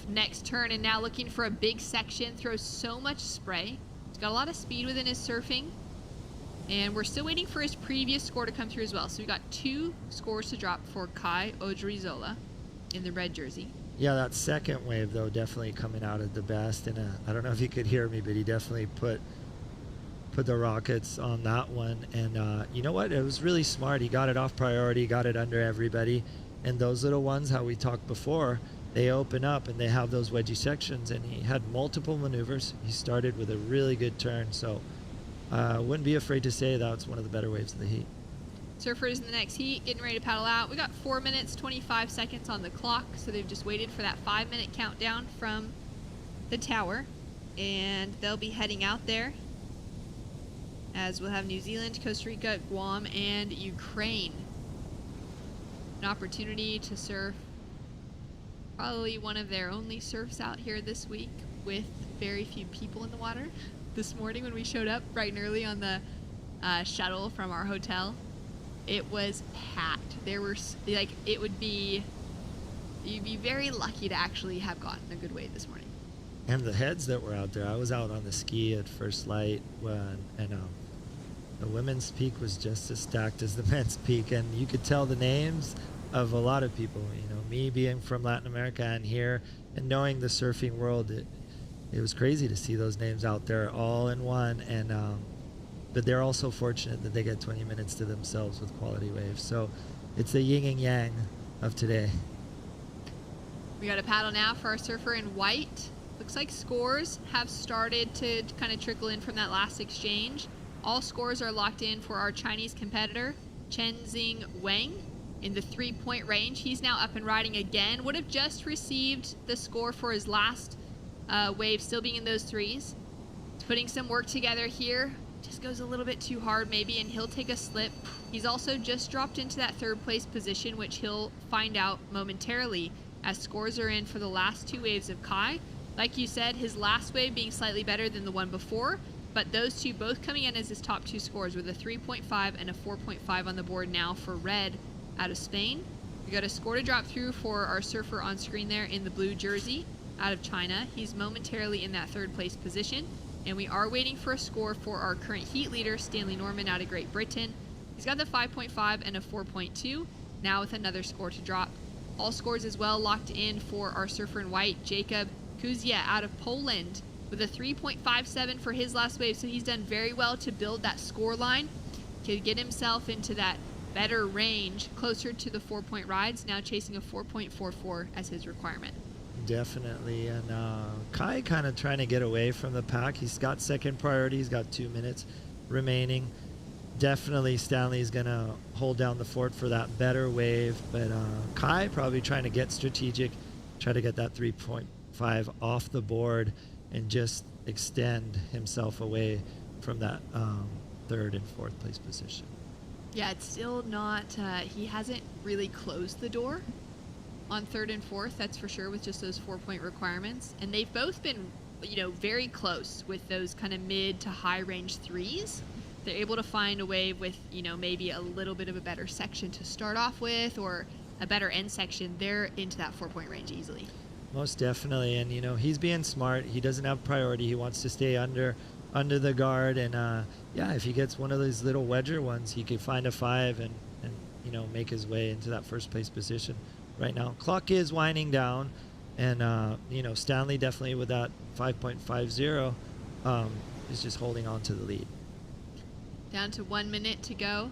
next turn and now looking for a big section. Throws so much spray. He's got a lot of speed within his surfing. And we're still waiting for his previous score to come through as well. So we got 2 scores to drop for Kai Odriozola in the red jersey. Yeah, that second wave, though, definitely coming out at the best. And I don't know if you could hear me, but he definitely put the rockets on that one. And you know what? It was really smart. He got it off priority, got it under everybody. And those little ones, how we talked before, they open up and they have those wedgie sections. And he had multiple maneuvers. He started with a really good turn. So wouldn't be afraid to say that's one of the better waves of the heat. Surfers in the next heat getting ready to paddle out. We got 4 minutes, 25 seconds on the clock, so they've just waited for that 5-minute countdown from the tower, and they'll be heading out there as we'll have New Zealand, Costa Rica, Guam, and Ukraine. An opportunity to surf probably one of their only surfs out here this week with very few people in the water. This morning when we showed up bright and early on the shuttle from our hotel, it was packed. There were like you'd be very lucky to actually have gotten a good wave this morning. And the heads that were out there, I was out on the ski at first light and the women's peak was just as stacked as the men's peak, and you could tell the names of a lot of people. You know, me being from Latin America and here and knowing the surfing world, it was crazy to see those names out there all in one. And but they're also fortunate that they get 20 minutes to themselves with quality waves. So it's the yin and yang of today. We got a paddle now for our surfer in white. Looks like scores have started to kind of trickle in from that last exchange. All scores are locked in for our Chinese competitor, Chenzing Wang, in the 3-point range. He's now up and riding again. Would have just received the score for his last wave, still being in those 3s. He's putting some work together here. Just goes a little bit too hard maybe, and he'll take a slip. He's also just dropped into that 3rd place position, which he'll find out momentarily as scores are in for the last 2 waves of Kai. Like you said, his last wave being slightly better than the one before, but those 2 both coming in as his top 2 scores with a 3.5 and a 4.5 on the board now for red out of Spain. We got a score to drop through for our surfer on screen there in the blue jersey out of China. He's momentarily in that 3rd place position. And we are waiting for a score for our current heat leader, Stanley Norman out of Great Britain. He's got the 5.5 and a 4.2, now with another score to drop. All scores as well locked in for our surfer in white, Jacob Kuzia out of Poland, with a 3.57 for his last wave. So he's done very well to build that score line, to get himself into that better range, closer to the 4-point rides, now chasing a 4.44 as his requirement. Definitely. And Kai kind of trying to get away from the pack. He's got 2nd priority. He's got 2 minutes remaining. Definitely Stanley's going to hold down the fort for that better wave. But Kai probably trying to get strategic, try to get that 3.5 off the board and just extend himself away from that third and fourth place position. Yeah, it's still not, he hasn't really closed the door on third and fourth, that's for sure, with just those 4-point requirements. And they've both been, you know, very close with those kind of mid to high range threes. They're able to find a way with, you know, maybe a little bit of a better section to start off with or a better end section. They're into that 4-point range easily. Most definitely. And, you know, he's being smart. He doesn't have priority. He wants to stay under the guard. And, yeah, if he gets one of those little wedger ones, he could find a 5 and, you know, make his way into that first place position right now. Clock is winding down. And, you know, Stanley definitely with that 5.50 is just holding on to the lead. Down to 1 minute to go.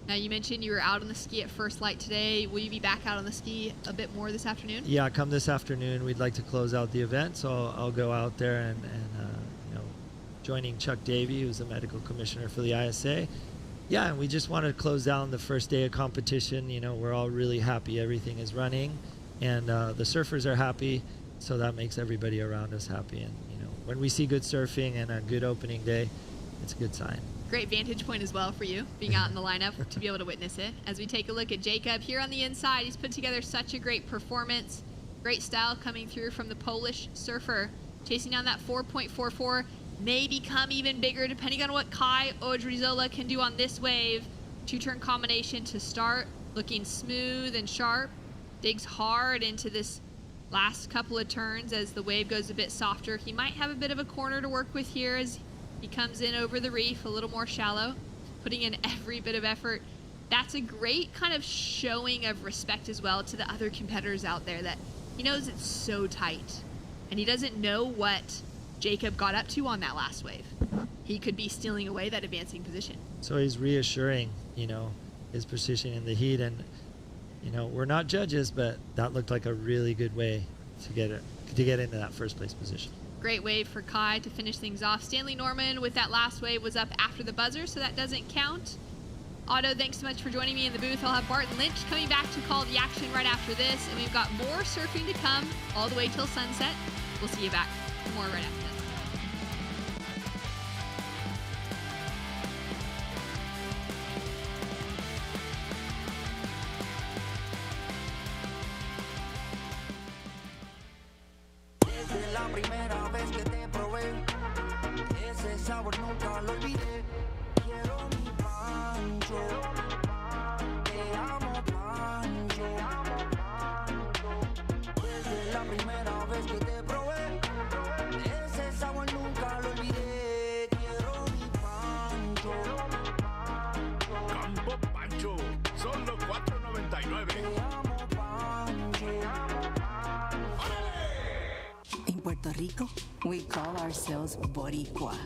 Now, you mentioned you were out on the ski at first light today. Will you be back out on the ski a bit more this afternoon? Yeah, come this afternoon. We'd like to close out the event, so I'll go out there and you know, joining Chuck Davey, who's the medical commissioner for the ISA. Yeah, and we just want to close down the first day of competition. You know, we're all really happy everything is running, and the surfers are happy, so that makes everybody around us happy. And, you know, when we see good surfing and a good opening day, it's a good sign. Great vantage point as well for you, being out in the lineup to be able to witness it. As we take a look at Jacob here on the inside, he's put together such a great performance. Great style coming through from the Polish surfer. Chasing down that 4.44, may become even bigger depending on what Kai Odrizola can do on this wave. 2-turn combination to start, looking smooth and sharp. Digs hard into this last couple of turns as the wave goes a bit softer. He might have a bit of a corner to work with here as he comes in over the reef, a little more shallow, putting in every bit of effort. That's a great kind of showing of respect as well to the other competitors out there, that he knows it's so tight and he doesn't know what Jacob got up to on that last wave. He could be stealing away that advancing position. So he's reassuring, you know, his position in the heat. And, you know, we're not judges, but that looked like a really good way to get into that first place position. Great wave for Kai to finish things off. Stanley Norman with that last wave was up after the buzzer, so that doesn't count. Otto, thanks so much for joining me in the booth. I'll have Barton Lynch coming back to call the action right after this, and we've got more surfing to come all the way till sunset. We'll see you back for more right after this. Primera vez que te probé, ese sabor nunca lo olvidé. Quiero mi pancho, te amo pancho. Desde la primera vez que te probé, ese sabor nunca lo olvidé. Quiero mi pancho. Campo Pancho, solo $4.99. Te amo pancho. In Puerto Rico, we call ourselves boricua.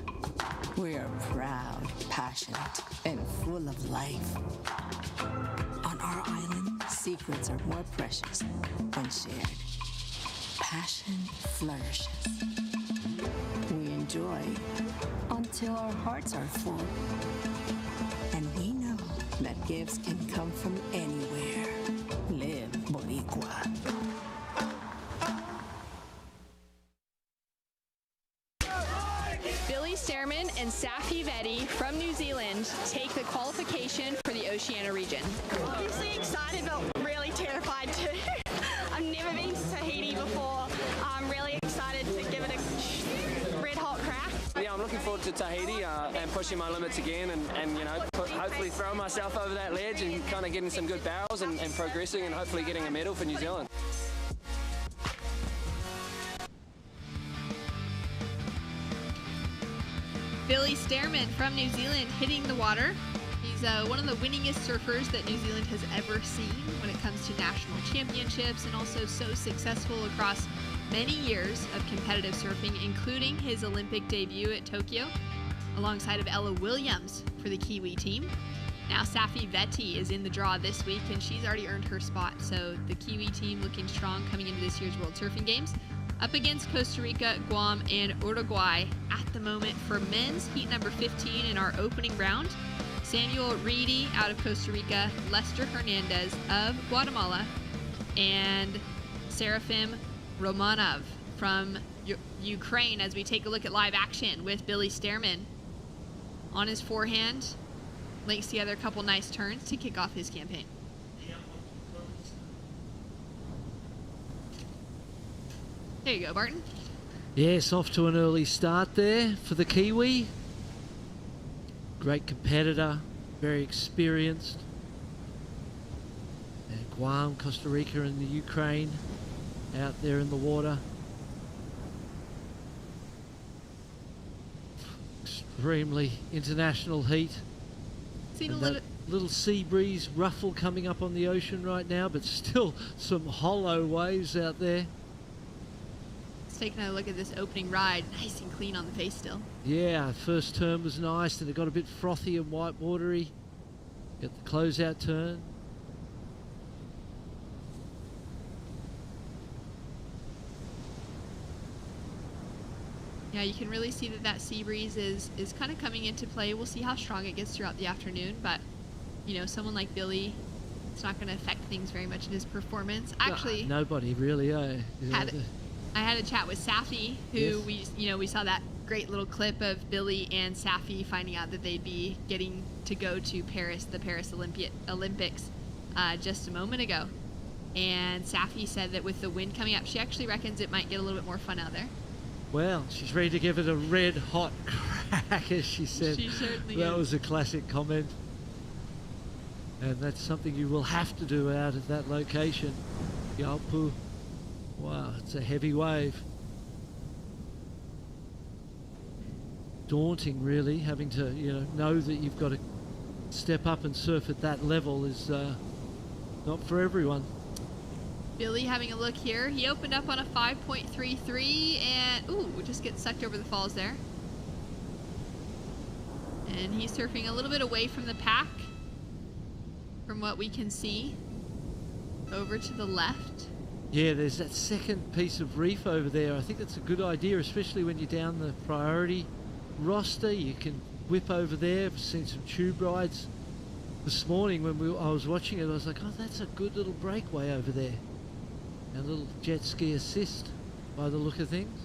We are proud, passionate, and full of life. On our island, secrets are more precious when shared. Passion flourishes. We enjoy until our hearts are full. And we know that gifts can come from anywhere. Live boricua. Stearman and Safi Vetti from New Zealand take the qualification for the Oceania region. Obviously excited, but really terrified too. I've never been to Tahiti before. I'm really excited to give it a red hot crack. Yeah, I'm looking forward to Tahiti and pushing my limits again and you know, hopefully throwing myself over that ledge and kind of getting some good barrels and progressing and hopefully getting a medal for New Zealand. Billy Stearman from New Zealand hitting the water. He's one of the winningest surfers that New Zealand has ever seen when it comes to national championships, and also so successful across many years of competitive surfing, including his Olympic debut at Tokyo, alongside of Ella Williams for the Kiwi team. Now Safi Vetti is in the draw this week, and she's already earned her spot, so the Kiwi team looking strong coming into this year's World Surfing Games. Up against Costa Rica, Guam, and Uruguay at the moment for men's heat number 15 in our opening round. Samuel Reedy out of Costa Rica, Lester Hernandez of Guatemala, and Serafim Romanov from Ukraine as we take a look at live action with Billy Stearman. On his forehand, links together a couple nice turns to kick off his campaign. There you go, Barton. Yes, off to an early start there for the Kiwi. Great competitor, very experienced. And Guam, Costa Rica and the Ukraine out there in the water. Extremely international heat. Seen a And that little sea breeze ruffle coming up on the ocean right now, but still some hollow waves out there. Let's take another look at this opening ride. Nice and clean on the face still. Yeah, first turn was nice, and it got a bit frothy and white watery. Got the closeout turn. Yeah, you can really see that sea breeze is kind of coming into play. We'll see how strong it gets throughout the afternoon, but you know, someone like Billy, it's not going to affect things very much in his performance. Actually, nobody really. I had a chat with Safi, who we saw that great little clip of Billy and Safi finding out that they'd be getting to go to Paris, the Paris Olympics, just a moment ago. And Safi said that with the wind coming up, she actually reckons it might get a little bit more fun out there. Well, she's ready to give it a red hot crack, as she said. She certainly That is. was a classic comment. And that's something you will have to do out at that location. Yalpu. Wow, it's a heavy wave. Daunting, really, having to, know that you've got to step up and surf at that level is not for everyone. Billy having a look here. He opened up on a 5.33 and, just gets sucked over the falls there. And he's surfing a little bit away from the pack, from what we can see. Over to the left. Yeah, there's that second piece of reef over there. I think that's a good idea, especially when you're down the priority roster. You can whip over there. I've seen some tube rides this morning when I was watching it. I was like, oh, that's a good little breakaway over there. A little jet ski assist by the look of things.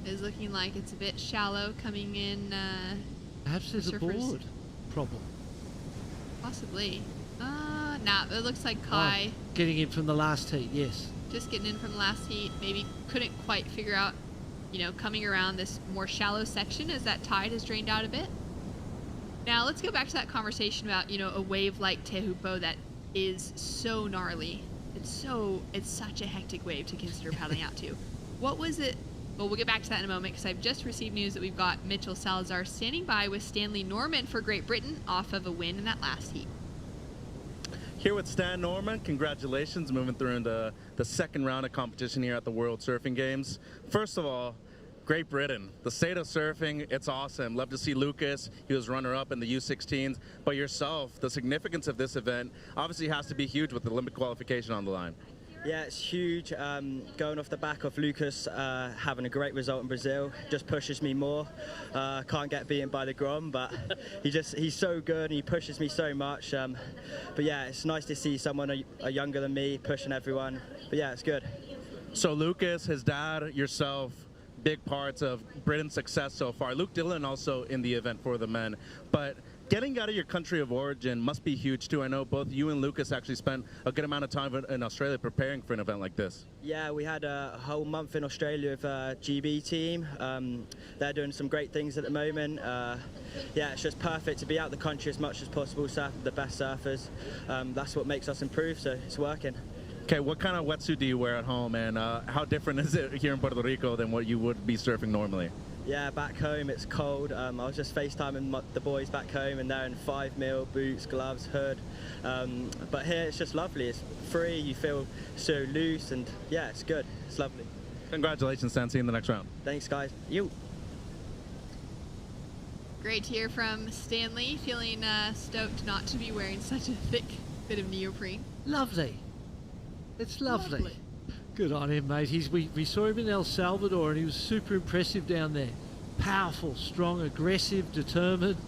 It is looking like it's a bit shallow coming in. Perhaps there's a board problem. Possibly. Nah, it looks like Kai. Getting in from the last heat, yes. Just getting in from the last heat. Maybe couldn't quite figure out, coming around this more shallow section as that tide has drained out a bit. Now, let's go back to that conversation about, a wave like Tehupo that is so gnarly. It's such a hectic wave to consider paddling out to. What was it? Well, we'll get back to that in a moment because I've just received news that we've got Mitchell Salazar standing by with Stanley Norman for Great Britain off of a win in that last heat. Here with Stan Norman, congratulations, moving through into the second round of competition here at the World Surfing Games. First of all, Great Britain, the state of surfing, it's awesome. Love to see Lucas. He was runner-up in the U16s. But yourself, the significance of this event obviously has to be huge with the Olympic qualification on the line. Yeah, it's huge. Going off the back of Lucas having a great result in Brazil just pushes me more. Can't get beaten by the Grom, but he's so good and he pushes me so much. But yeah, it's nice to see someone younger than me pushing everyone. But yeah, it's good. So Lucas, his dad, yourself, big parts of Britain's success so far. Luke Dillon also in the event for the men. But getting out of your country of origin must be huge too. I know both you and Lucas actually spent a good amount of time in Australia preparing for an event like this. Yeah, we had a whole month in Australia with a GB team. They're doing some great things at the moment. Yeah, it's just perfect to be out of the country as much as possible, surf with the best surfers. That's what makes us improve, so it's working. Okay, what kind of wetsuit do you wear at home, and how different is it here in Puerto Rico than what you would be surfing normally? Yeah, back home it's cold. I was just FaceTiming the boys back home and they're in 5mm, boots, gloves, hood. But here it's just lovely. It's free, you feel so loose, and yeah, it's good. It's lovely. Congratulations, Stan. See you in the next round. Thanks, guys. You. Great to hear from Stanley, feeling stoked not to be wearing such a thick bit of neoprene. Lovely. It's lovely. Good on him, mate. We saw him in El Salvador and he was super impressive down there. Powerful, strong, aggressive, determined,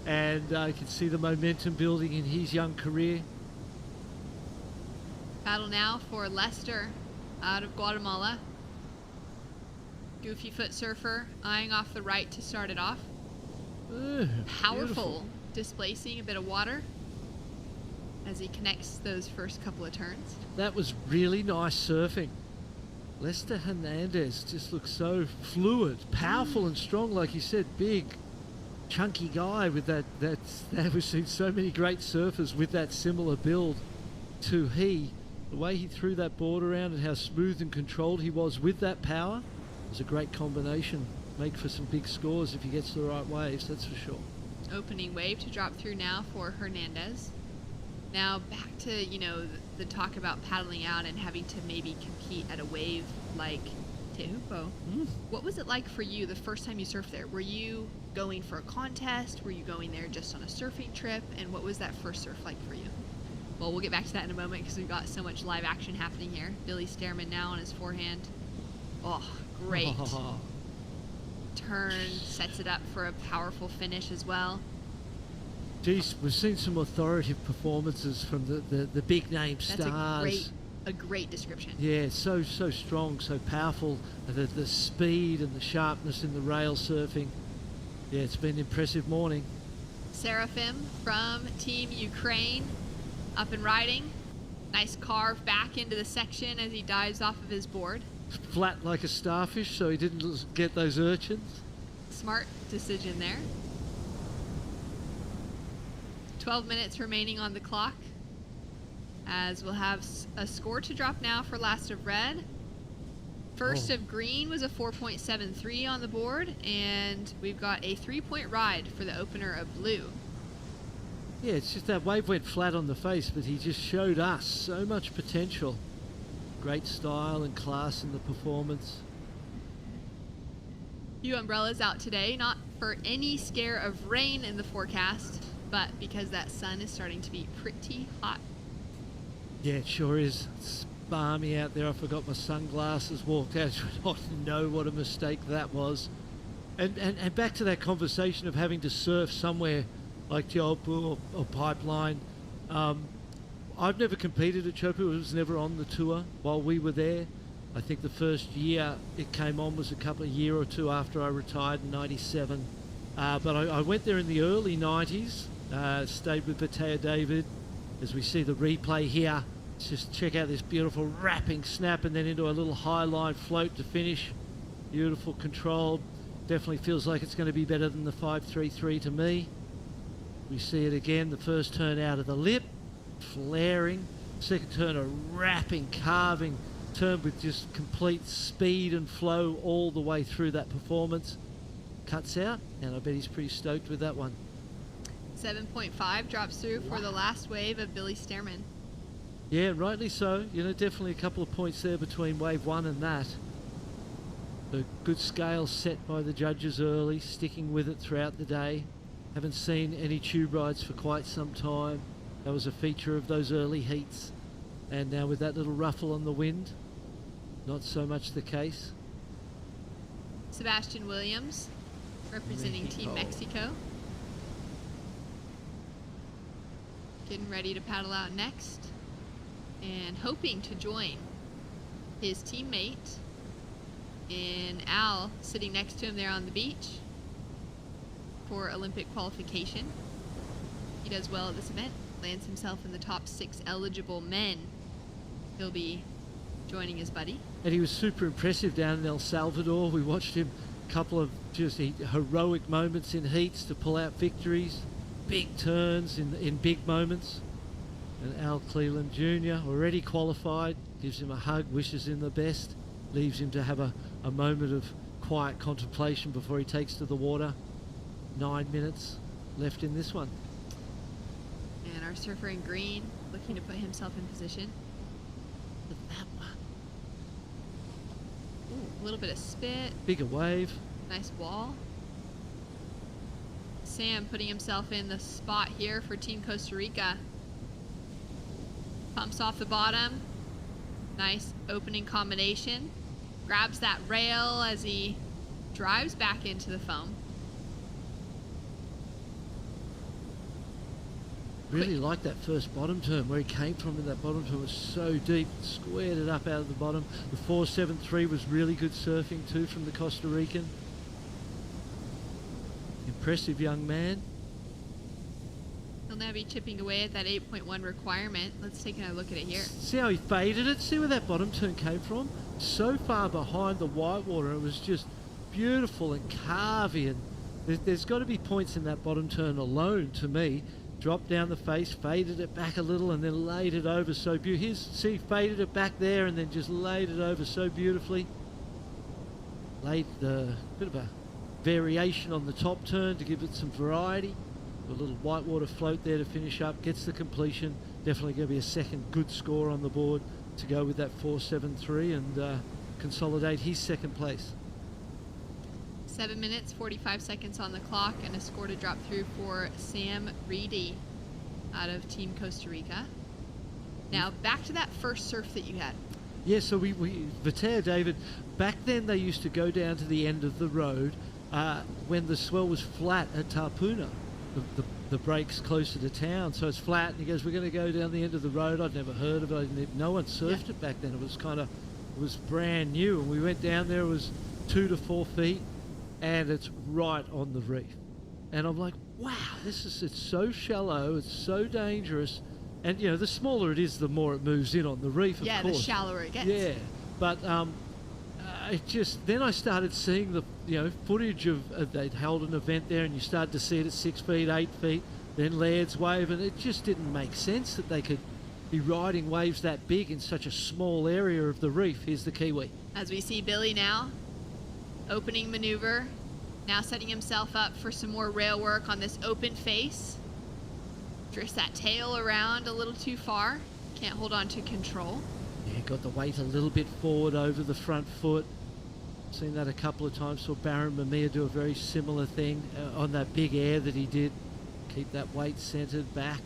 and I can see the momentum building in his young career. Battle now for Lester out of Guatemala. Goofy foot surfer eyeing off the right to start it off. Powerful, beautiful. displacing a bit of water as he connects those first couple of turns. That was really nice surfing. Lester Hernandez just looks so fluid, powerful and strong, like you said, big, chunky guy with that. We've seen so many great surfers with that similar build to he. The way he threw that board around and how smooth and controlled he was with that power was a great combination. Make for some big scores if he gets the right waves, that's for sure. Opening wave to drop through now for Hernandez. Now back to, you know, the talk about paddling out and having to maybe compete at a wave like Tehupo. What was it like for you the first time you surfed there? Were you going for a contest? Were you going there just on a surfing trip? And what was that first surf like for you? Well, we'll get back to that in a moment because we've got so much live action happening here. Billy Stearman now on his forehand. Oh, great. Turn, sets it up for a powerful finish as well. Geez, we've seen some authoritative performances from the big name stars. That's a great description. Yeah, so strong, so powerful. The speed and the sharpness in the rail surfing. Yeah, it's been an impressive morning. Seraphim from Team Ukraine up and riding. Nice carve back into the section as he dives off of his board. Flat like a starfish, so he didn't get those urchins. Smart decision there. 12 minutes remaining on the clock, as we'll have a score to drop now for last of red. First of green was a 4.73 on the board, and we've got a 3-point ride for the opener of blue. Yeah, it's just that wave went flat on the face, but he just showed us so much potential. Great style and class in the performance. Few umbrellas out today, not for any scare of rain in the forecast, but because that sun is starting to be pretty hot. Yeah, it sure is. It's balmy out there. I forgot my sunglasses, walked out. I didn't know what a mistake that was. And back to that conversation of having to surf somewhere like Chopu or Pipeline. I've never competed at Chopu. It was never on the tour while we were there. I think the first year it came on was a year or two after I retired in '97. But I went there in the early 90s, stayed with Batea David. As we see the replay here, let's just check out this beautiful wrapping snap and then into a little high line float to finish. Beautiful control. Definitely feels like it's going to be better than the 5.33 to me. We see it again, the first turn out of the lip, flaring. Second turn, a wrapping, carving turn with just complete speed and flow all the way through that performance. Cuts out, and I bet he's pretty stoked with that one. 7.5 drops through for the last wave of Billy Stearman. Yeah, rightly so. You know, definitely a couple of points there between wave one and that. A good scale set by the judges early, sticking with it throughout the day. Haven't seen any tube rides for quite some time. That was a feature of those early heats. And now with that little ruffle on the wind, not so much the case. Sebastian Williams, representing Team Mexico. Getting ready to paddle out next and hoping to join his teammate in Al sitting next to him there on the beach for Olympic qualification. He does well at this event, lands himself in the top 6 eligible men. He'll be joining his buddy. And he was super impressive down in El Salvador. We watched him a couple of just heroic moments in heats to pull out victories. Big turns in big moments. And Al Cleland Jr. already qualified, gives him a hug, wishes him the best, leaves him to have a moment of quiet contemplation before he takes to the water. 9 minutes left in this one. And our surfer in green looking to put himself in position. Look at that one. Ooh, a little bit of spit. Bigger wave. Nice wall. Sam putting himself in the spot here for Team Costa Rica. Pumps off the bottom. Nice opening combination. Grabs that rail as he drives back into the foam. Really liked that first bottom turn. Where he came from in that bottom turn was so deep, squared it up out of the bottom. The 4.73 was really good surfing too from the Costa Rican. Impressive young man. He'll now be chipping away at that 8.1 requirement. Let's take a look at it here. See how he faded it? See where that bottom turn came from? So far behind the whitewater, it was just beautiful and carvy, and there's got to be points in that bottom turn alone to me. Dropped down the face, faded it back a little, and then laid it over so beautifully. See, faded it back there and then just laid it over so beautifully. Laid the bit of a variation on the top turn to give it some variety. A little whitewater float there to finish up. Gets the completion. Definitely going to be a second good score on the board to go with that 4.73 and consolidate his second place. 7 minutes, 45 seconds on the clock, and a score to drop through for Sam Reedy out of Team Costa Rica. Now, back to that first surf that you had. Yeah, so we Viteo, David, back then they used to go down to the end of the road when the swell was flat at Tapuna, the breaks closer to town. So it's flat, and he goes, we're going to go down the end of the road. I'd never heard of it. No one surfed it back then. It was brand new, and we went down there. It was 2 to 4 feet. And it's right on the reef. And I'm like, wow, it's so shallow, it's so dangerous. And, you know, the smaller it is, the more it moves in on the reef, of course. Yeah, the shallower it gets. Yeah, but then I started seeing the, footage of they'd held an event there, and you started to see it at 6 feet, 8 feet, then Laird's Wave, and it just didn't make sense that they could be riding waves that big in such a small area of the reef. Here's the Kiwi. As we see Billy now, opening maneuver, now setting himself up for some more rail work on this open face. Drifts that tail around a little too far. Can't hold on to control. Yeah, got the weight a little bit forward over the front foot. Seen that a couple of times. Saw Baron Mamiya do a very similar thing on that big air that he did. Keep that weight centered back.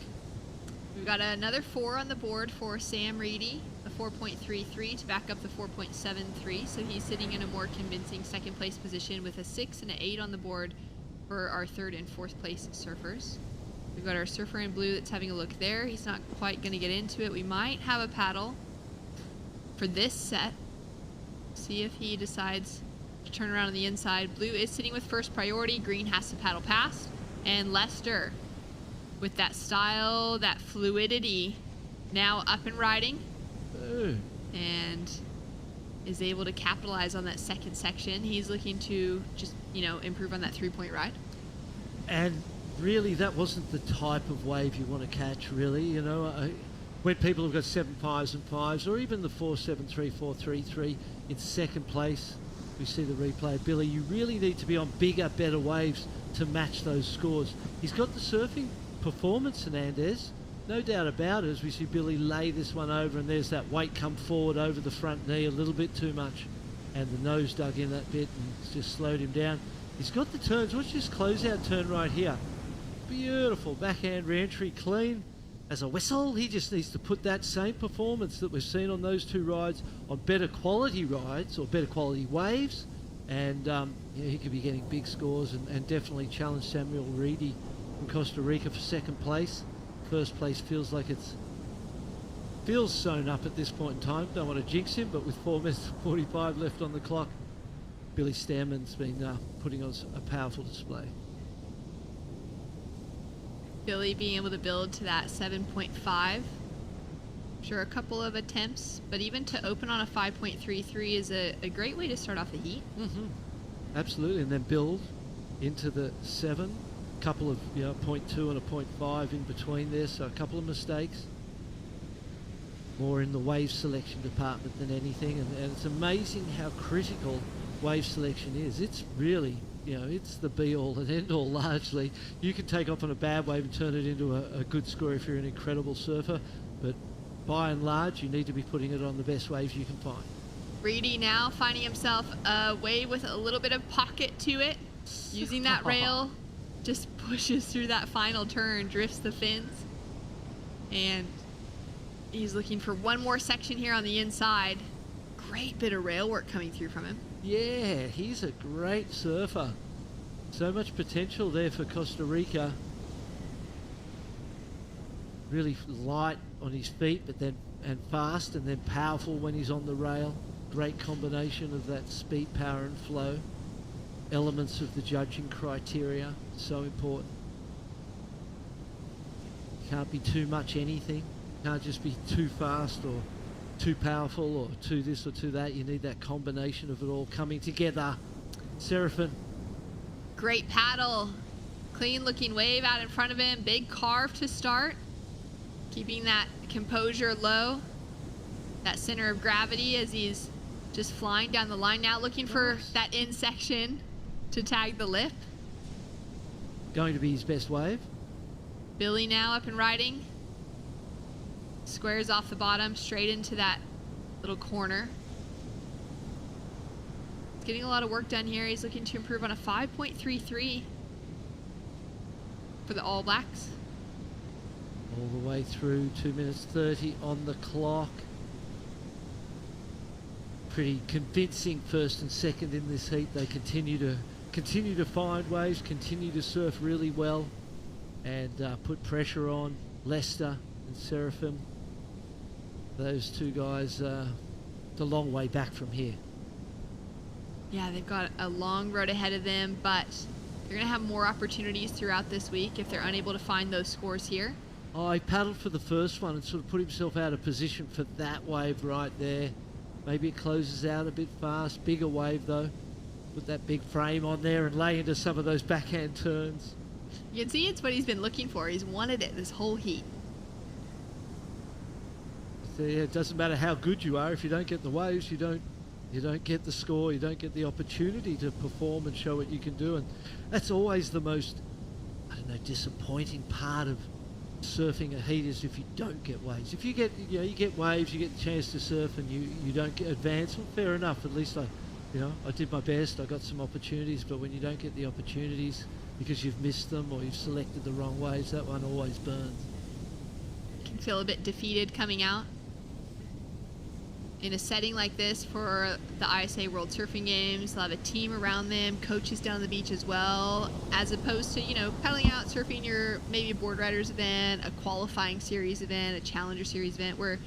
We've got another 4 on the board for Sam Reedy, a 4.33 to back up the 4.73, so he's sitting in a more convincing second place position with a 6 and an 8 on the board for our third and fourth place surfers. We've got our surfer in blue that's having a look there. He's not quite going to get into it. We might have a paddle for this set. See if he decides to turn around on the inside. Blue is sitting with first priority. Green has to paddle past. And Lester, with that style, that fluidity, now up and riding. Ooh. And is able to capitalize on that second section. He's looking to just, improve on that 3-point ride. And really, that wasn't the type of wave you want to catch, really. When people have got 7.5s and 5s, or even the 4.73, 4.33 in second place, we see the replay. Billy, you really need to be on bigger, better waves to match those scores. He's got the surfing performance, Hernandez, no doubt about it, as we see Billy lay this one over, and there's that weight come forward over the front knee a little bit too much, and the nose dug in that bit and it's just slowed him down. He's got the turns. Watch this closeout turn right here. Beautiful backhand re-entry, clean as a whistle. He just needs to put that same performance that we've seen on those two rides on better quality rides or better quality waves, and he could be getting big scores and definitely challenge Samuel Reedy from Costa Rica for second place. First place feels like feels sewn up at this point in time. Don't want to jinx him, but with 4 minutes and 45 left on the clock, Billy Stammen's been putting on a powerful display. Billy being able to build to that 7.5. Sure, a couple of attempts, but even to open on a 5.33 is a great way to start off the heat. Mm-hmm. Absolutely, and then build into the 7. Couple of 0.2 and a 0.5 in between there, so a couple of mistakes. More in the wave selection department than anything, and it's amazing how critical wave selection is. It's really, it's the be-all and end-all largely. You can take off on a bad wave and turn it into a good score if you're an incredible surfer, but by and large, you need to be putting it on the best waves you can find. Reedy now finding himself a wave with a little bit of pocket to it, using that rail. Just pushes through that final turn, drifts the fins, and he's looking for one more section here on the inside. Great bit of rail work coming through from him. Yeah, he's a great surfer. So much potential there for Costa Rica. really light on his feet, but then fast, and then powerful when he's on the rail. Great combination of that speed, power, and flow. Elements of the judging criteria, so important. Can't be too much anything. Can't just be too fast or too powerful or too this or too that. You need that combination of it all coming together. Seraphin. Great paddle. Clean looking wave out in front of him. Big carve to start. Keeping that composure low. That center of gravity as he's just flying down the line now, looking for that in section to tag the lip. Going to be his best wave. Billy now up and riding. Squares off the bottom, straight into that little corner. He's getting a lot of work done here. He's looking to improve on a 5.33 for the All Blacks. All the way through, 2 minutes 30 on the clock. Pretty convincing first and second in this heat. They continue to find waves, continue to surf really well, and put pressure on Lester and Seraphim. Those two guys, it's a long way back from here. Yeah, they've got a long road ahead of them, but they're going to have more opportunities throughout this week if they're unable to find those scores here. Oh, he paddled for the first one and sort of put himself out of position for that wave right there. Maybe it closes out a bit fast. Bigger wave though. Put that big frame on there and lay into some of those backhand turns. You can see it's what he's been looking for. He's wanted it this whole heat. So, yeah, it doesn't matter how good you are. If you don't get the waves, you don't get the score. You don't get the opportunity to perform and show what you can do. And that's always the most, disappointing part of surfing a heat is if you don't get waves. If you get, you get waves, you get the chance to surf, and you don't get advance. Well, fair enough. At least I did my best. I got some opportunities. But when you don't get the opportunities because you've missed them or you've selected the wrong waves, that one always burns. You can feel a bit defeated coming out. In a setting like this for the ISA World Surfing Games, they'll have a team around them, coaches down on the beach as well, as opposed to, paddling out, surfing your maybe a board riders event, a qualifying series event, a challenger series event, where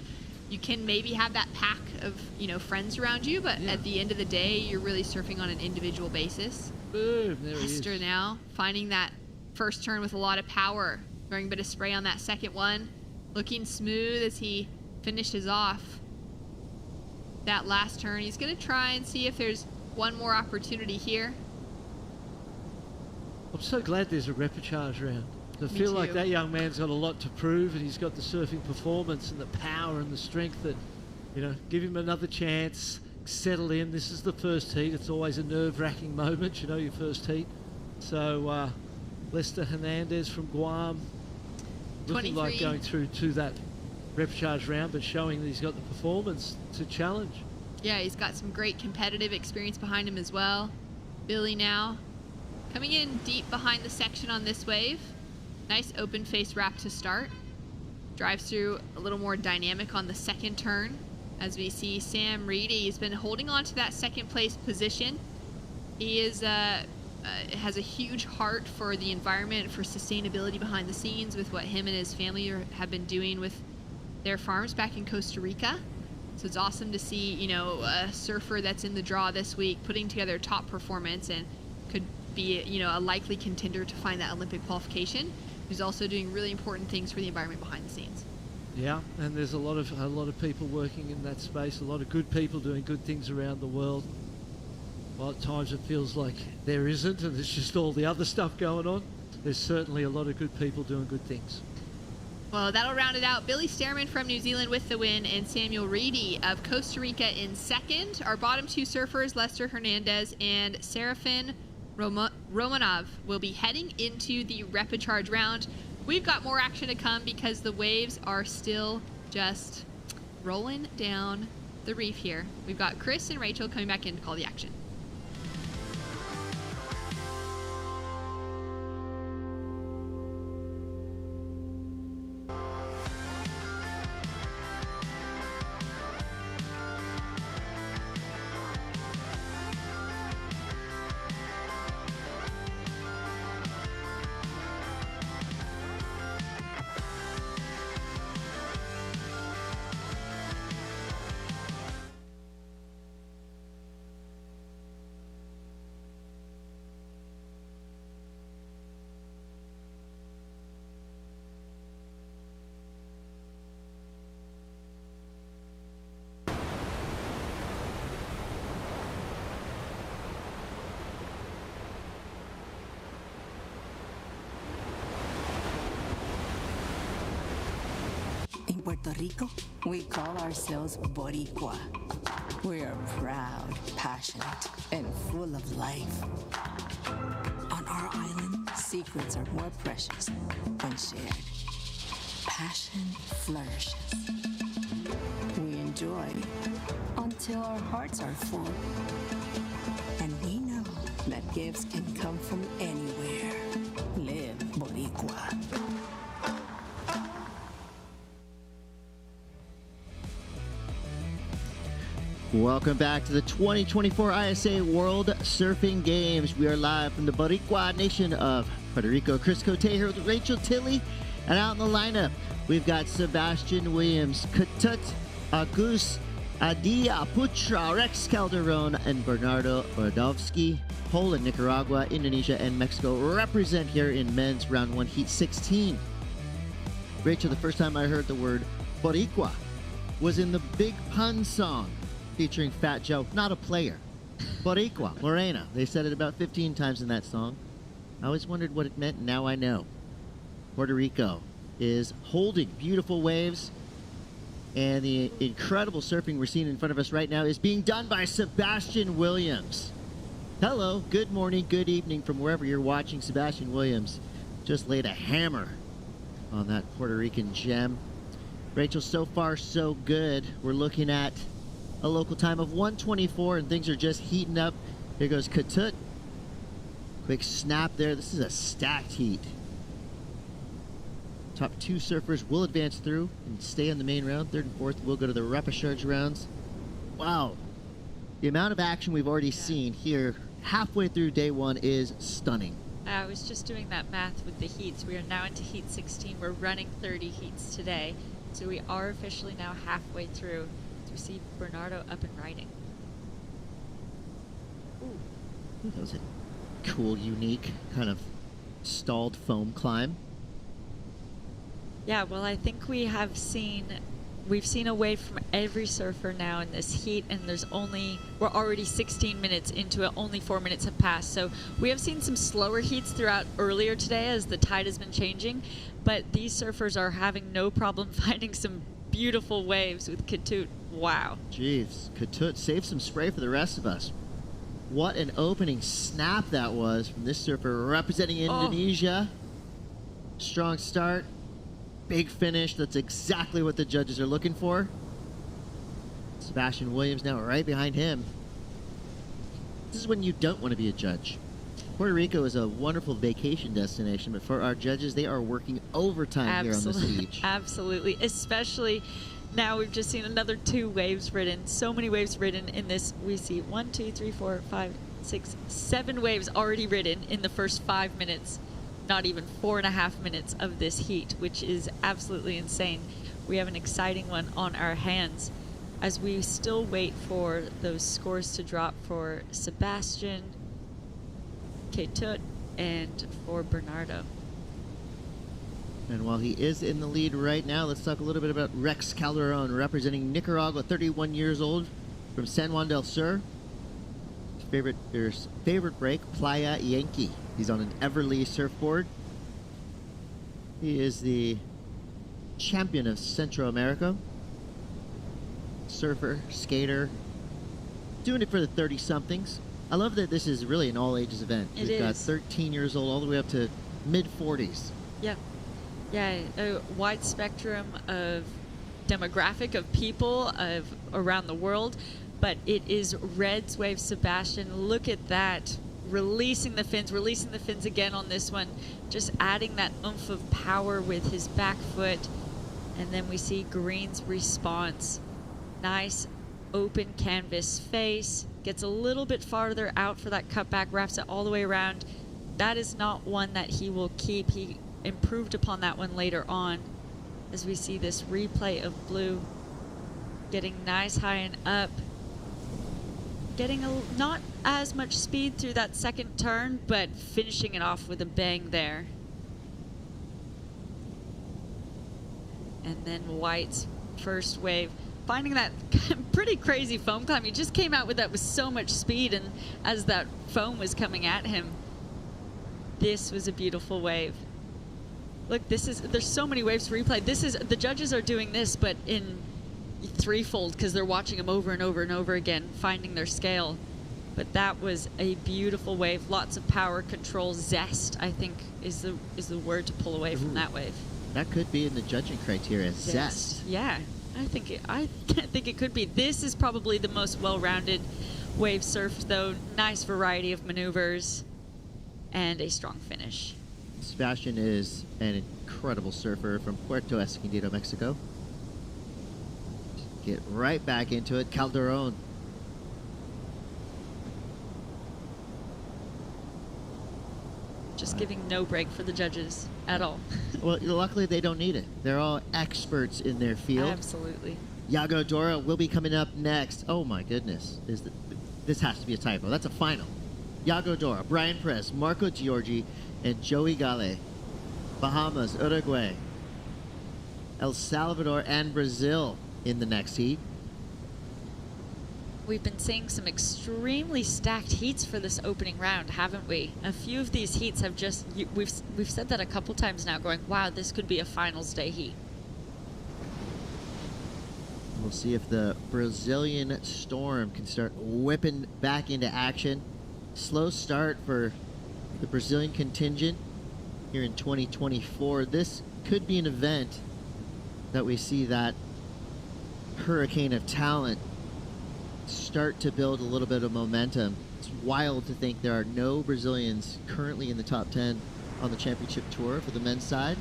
you can maybe have that pack of, friends around you, but at the end of the day, you're really surfing on an individual basis. Boom, there he is. Hester now finding that first turn with a lot of power, throwing a bit of spray on that second one, looking smooth as he finishes off that last turn. He's going to try and see if there's one more opportunity here. I'm so glad there's a repechage round. I feel like that young man's got a lot to prove, and he's got the surfing performance and the power and the strength that, give him another chance, settle in. This is the first heat. It's always a nerve-wracking moment, your first heat. So Lester Hernandez from Guam looking like going through to that repechage round, but showing that he's got the performance to challenge. Yeah, he's got some great competitive experience behind him as well. Billy now coming in deep behind the section on this wave. Nice open face wrap to start. Drives through a little more dynamic on the second turn. As we see Sam Reedy, he's been holding on to that second place position. He is has a huge heart for the environment, for sustainability behind the scenes with what him and his family have been doing with their farms back in Costa Rica. So it's awesome to see, a surfer that's in the draw this week putting together top performance and could be, a likely contender to find that Olympic qualification. Who's also doing really important things for the environment behind the scenes. Yeah, and there's a lot of people working in that space, a lot of good people doing good things around the world. Well, at times it feels like there isn't, and there's just all the other stuff going on. There's certainly a lot of good people doing good things. Well, that'll round it out. Billy Stearman from New Zealand with the win, and Samuel Reedy of Costa Rica in second. Our bottom two surfers, Lester Hernandez and Serafin Romanov, will be heading into the repechage round. We've got more action to come because the waves are still just rolling down the reef here. We've got Chris and Rachel coming back in to call the action. Puerto Rico, we call ourselves boricua. We are proud, passionate, and full of life. On our island, secrets are more precious when shared. Passion flourishes. We enjoy until our hearts are full. And we know that gifts can come from anywhere. Live Boricua. Welcome back to the 2024 ISA World Surfing Games. We are live from the Boricua nation of Puerto Rico. Chris Cote here with Rachel Tilley. And out in the lineup, we've got Sebastian Williams, Ketut, Agus, Adia Putra, Rex Calderon, and Bernardo Brodowski. Poland, Nicaragua, Indonesia, and Mexico represent here in men's round 1 heat 16. Rachel, the first time I heard the word Boricua was in the Big Pun song featuring Fat Joe, not a player. Boricua, Morena. They said it about 15 times in that song. I always wondered what it meant, and now I know. Puerto Rico is holding beautiful waves, and the incredible surfing we're seeing in front of us right now is being done by Sebastian Williams. Hello, good morning, good evening from wherever you're watching. Sebastian Williams just laid a hammer on that Puerto Rican gem. Rachel, so far so good. We're looking at a local time of 1:24, and things are just heating up. Here goes Ketut. Quick snap there. This is a stacked heat. Top 2 surfers will advance through and stay on the main round. 3rd and 4th will go to the repechage rounds. Wow. The amount of action we've already seen here halfway through day 1 is stunning. I was just doing that math with the heats. We are now into heat 16. We're running 30 heats today. So we are officially now halfway through. We see Bernardo up and riding. Ooh, that was a cool, unique kind of stalled foam climb. Yeah, well, I think we've seen a wave from every surfer now in this heat, and we're already 16 minutes into it, only 4 minutes have passed. So we have seen some slower heats throughout earlier today as the tide has been changing, but these surfers are having no problem finding some beautiful waves with Ketut. Wow. Jeez, Ketut saved some spray for the rest of us. What an opening snap that was from this surfer representing Indonesia. Strong start. Big finish. That's exactly what the judges are looking for. Sebastian Williams now right behind him. This is when you don't want to be a judge. Puerto Rico is a wonderful vacation destination, but for our judges, they are working overtime here on this beach. Absolutely. Especially now we've just seen another 2 waves ridden. So many waves ridden in this. We see 1, 2, 3, 4, 5, 6, 7 waves already ridden in the first 5 minutes. Not even 4.5 minutes of this heat, which is absolutely insane. We have an exciting one on our hands as we still wait for those scores to drop for Sebastian, Ketut, and for Bernardo. And while he is in the lead right now, let's talk a little bit about Rex Calderon, representing Nicaragua, 31 years old, from San Juan del Sur. Favorite break, Playa Yankee. He's on an Everly surfboard. He is the champion of Central America. Surfer, skater, doing it for the 30-somethings. I love that this is really an all-ages event. We've got 13 years old all the way up to mid-40s. Yeah. Yeah, a wide spectrum of demographic of people around the world, but it is Red's wave. Sebastian, look at that. Releasing the fins again on this one, just adding that oomph of power with his back foot. And then we see Green's response. Nice open canvas face, gets a little bit farther out for that cutback, wraps it all the way around. That is not one that he will keep. He improved upon that one later on as we see this replay of Blue getting nice high and up, getting not as much speed through that second turn, but finishing it off with a bang there. And then White's first wave, finding that pretty crazy foam climb. He just came out with that with so much speed, and as that foam was coming at him, this was a beautiful wave. Look, there's so many waves to replay. The judges are doing this, but in threefold because they're watching them over and over and over again, finding their scale. But that was a beautiful wave. Lots of power, control, zest, I think is the word to pull away from that wave. That could be in the judging criteria, zest. Yeah, I think it could be. This is probably the most well-rounded wave surfed, though. Nice variety of maneuvers and a strong finish. Sebastian is an incredible surfer from Puerto Escondido, Mexico. Get right back into it. Calderon. Just giving no break for the judges at all. Well, luckily they don't need it. They're all experts in their field. Absolutely. Yago Dora will be coming up next. Oh my goodness. This has to be a typo. That's a final. Yago Dora, Brian Perez, Marco Giorgi, and Joey Gale. Bahamas, Uruguay, El Salvador, and Brazil in the next heat. We've been seeing some extremely stacked heats for this opening round, haven't we? A few of these heats have just, we've said that a couple times now, going, wow, this could be a finals day heat. We'll see if the Brazilian Storm can start whipping back into action. Slow start for the Brazilian contingent here in 2024. This could be an event that we see that hurricane of talent start to build a little bit of momentum. It's wild to think there are no Brazilians currently in the top 10 on the championship tour for the men's side.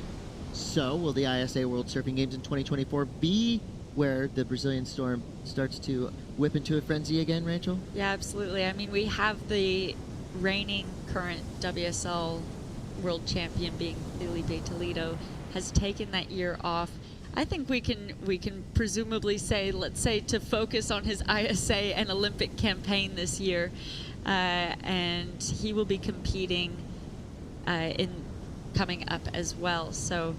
So will the ISA World Surfing Games in 2024 be where the Brazilian Storm starts to whip into a frenzy again, Rachel? Yeah, absolutely. I mean, we have the reigning current WSL world champion being Felipe Toledo has taken that year off. I think we can presumably say, let's say, to focus on his ISA and Olympic campaign this year, and he will be competing in coming up as well. So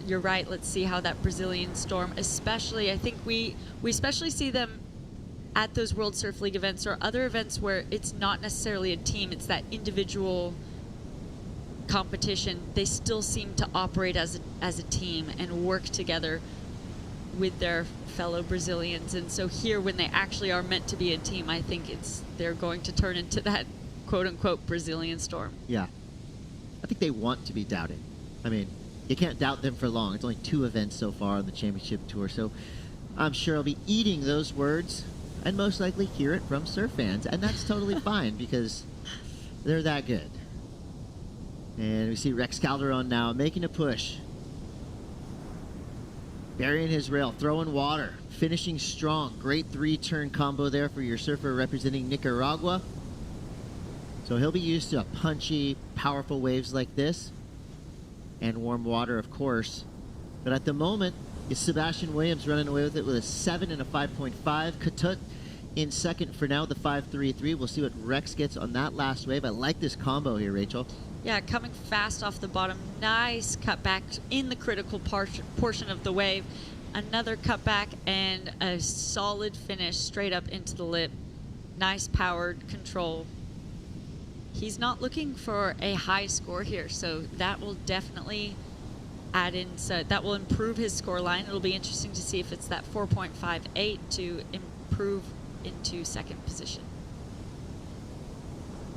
you're right. Let's see how that Brazilian Storm, especially, I think we especially see them at those World Surf League events or other events where it's not necessarily a team, it's that individual competition. They still seem to operate as a team and work together with their fellow Brazilians. And so here, when they actually are meant to be a team, I think they're going to turn into that quote-unquote Brazilian Storm. Yeah. I think they want to be doubted. I mean, you can't doubt them for long. It's only 2 events so far on the championship tour, so I'm sure I'll be eating those words and most likely hear it from surf fans, and that's totally fine because they're that good. And we see Rex Calderon now making a push. Burying his rail, throwing water, finishing strong. Great 3-turn combo there for your surfer representing Nicaragua. So he'll be used to punchy, powerful waves like this. And warm water, of course. But at the moment, it's Sebastian Williams running away with it with a 7 and a 5.5. Katut in second for now, the 5.33. We'll see what Rex gets on that last wave. I like this combo here, Rachel. Yeah, coming fast off the bottom. Nice cutback in the critical portion of the wave. Another cutback and a solid finish straight up into the lip. Nice powered control. He's not looking for a high score here, so that will definitely add in. So that will improve his score line. It'll be interesting to see if it's that 4.58 to improve into second position.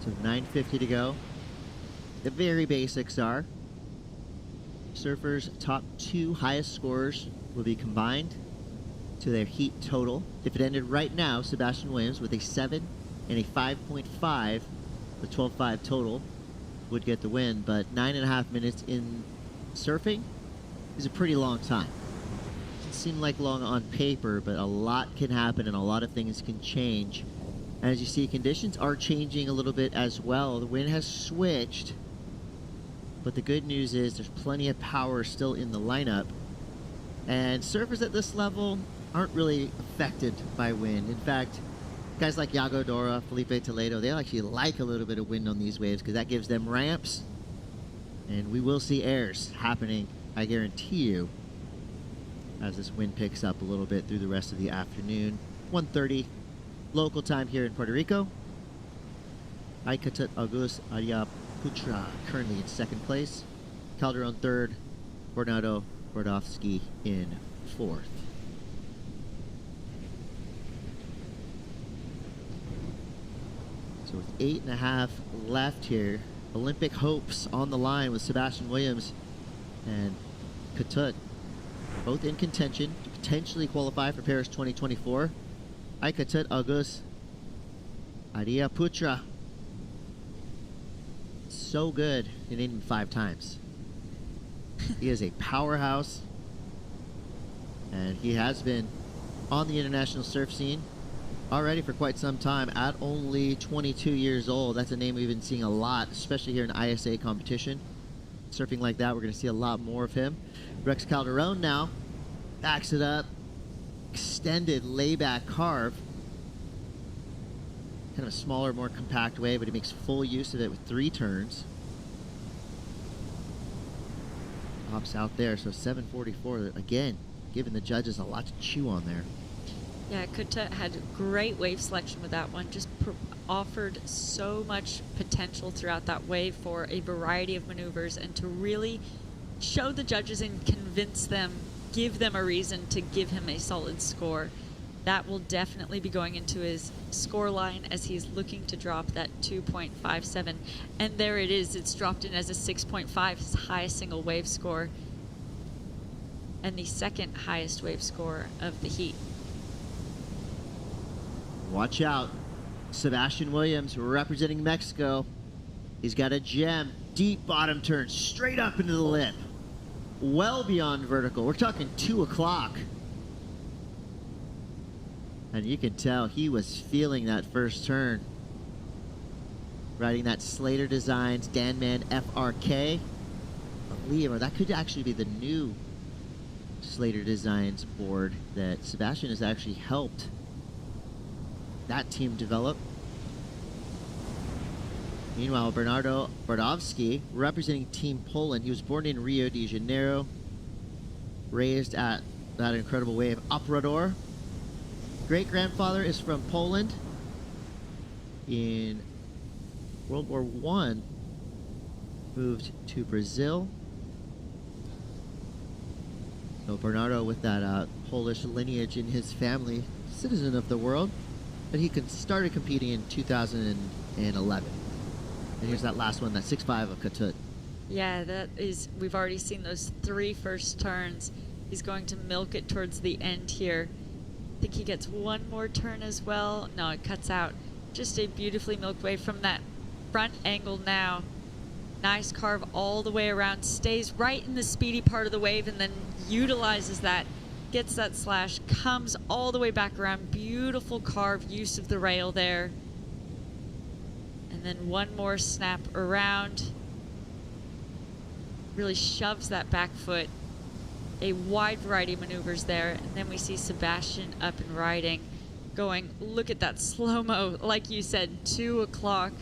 So 9:50 to go. The very basics are surfers' top 2 highest scores will be combined to their heat total. If it ended right now, Sebastian Williams with a 7 and a 5.5, the 12.5 total would get the win. But 9.5 minutes in surfing is a pretty long time. Doesn't seem like long on paper, but a lot can happen and a lot of things can change. As you see, conditions are changing a little bit as well. The wind has switched. But the good news is there's plenty of power still in the lineup. And surfers at this level aren't really affected by wind. In fact, guys like Yago Dora, Felipe Toledo, they actually like a little bit of wind on these waves because that gives them ramps. And we will see airs happening, I guarantee you, as this wind picks up a little bit through the rest of the afternoon. 1:30 local time here in Puerto Rico. Aikatut August Arriba Puerto currently in second place. Calderon third. Bernardo Brodowski in 4th. So with 8.5 left here, Olympic hopes on the line with Sebastian Williams and Katut, both in contention to potentially qualify for Paris 2024. Katut August Arriba Putra. So good. He named him 5 times. He is a powerhouse, and he has been on the international surf scene already for quite some time at only 22 years old. That's a name we've been seeing a lot, especially here in ISA competition. Surfing like that, we're going to see a lot more of him. Rex Calderon now backs it up. Extended layback carve. Kind of a smaller, more compact wave, but he makes full use of it with 3 turns. Pops out there, so 744 again, giving the judges a lot to chew on there. Yeah, Katut had great wave selection with that one. Just offered so much potential throughout that wave for a variety of maneuvers, and to really show the judges and convince them, give them a reason to give him a solid score. That will definitely be going into his score line as he's looking to drop that 2.57. And there it is. It's dropped in as a 6.5, his highest single wave score, and the second highest wave score of the heat. Watch out. Sebastian Williams representing Mexico. He's got a gem. Deep bottom turn straight up into the lip. Well beyond vertical. We're talking 2 o'clock. And you can tell he was feeling that first turn. Riding that Slater Designs Danman FRK. I believe, or that could actually be the new Slater Designs board that Sebastian has actually helped that team develop. Meanwhile, Bernardo Brodowski, representing Team Poland. He was born in Rio de Janeiro, raised at that incredible wave Obrador. Great-grandfather is from Poland. In World War I, moved to Brazil. So Bernardo with that Polish lineage in his family, citizen of the world. But he started competing in 2011. And here's that last one, that 6.5 of Katut. Yeah, that is, we've already seen those 3 first turns. He's going to milk it towards the end here. I think he gets one more turn as well. No, it cuts out. Just a beautifully milked wave from that front angle now. Nice carve all the way around. Stays right in the speedy part of the wave and then utilizes that. Gets that slash. Comes all the way back around. Beautiful carve. Use of the rail there. And then one more snap around. Really shoves that back foot. A wide variety of maneuvers there, and then we see Sebastian up and riding, going, look at that slow-mo, like you said, 2 o'clock,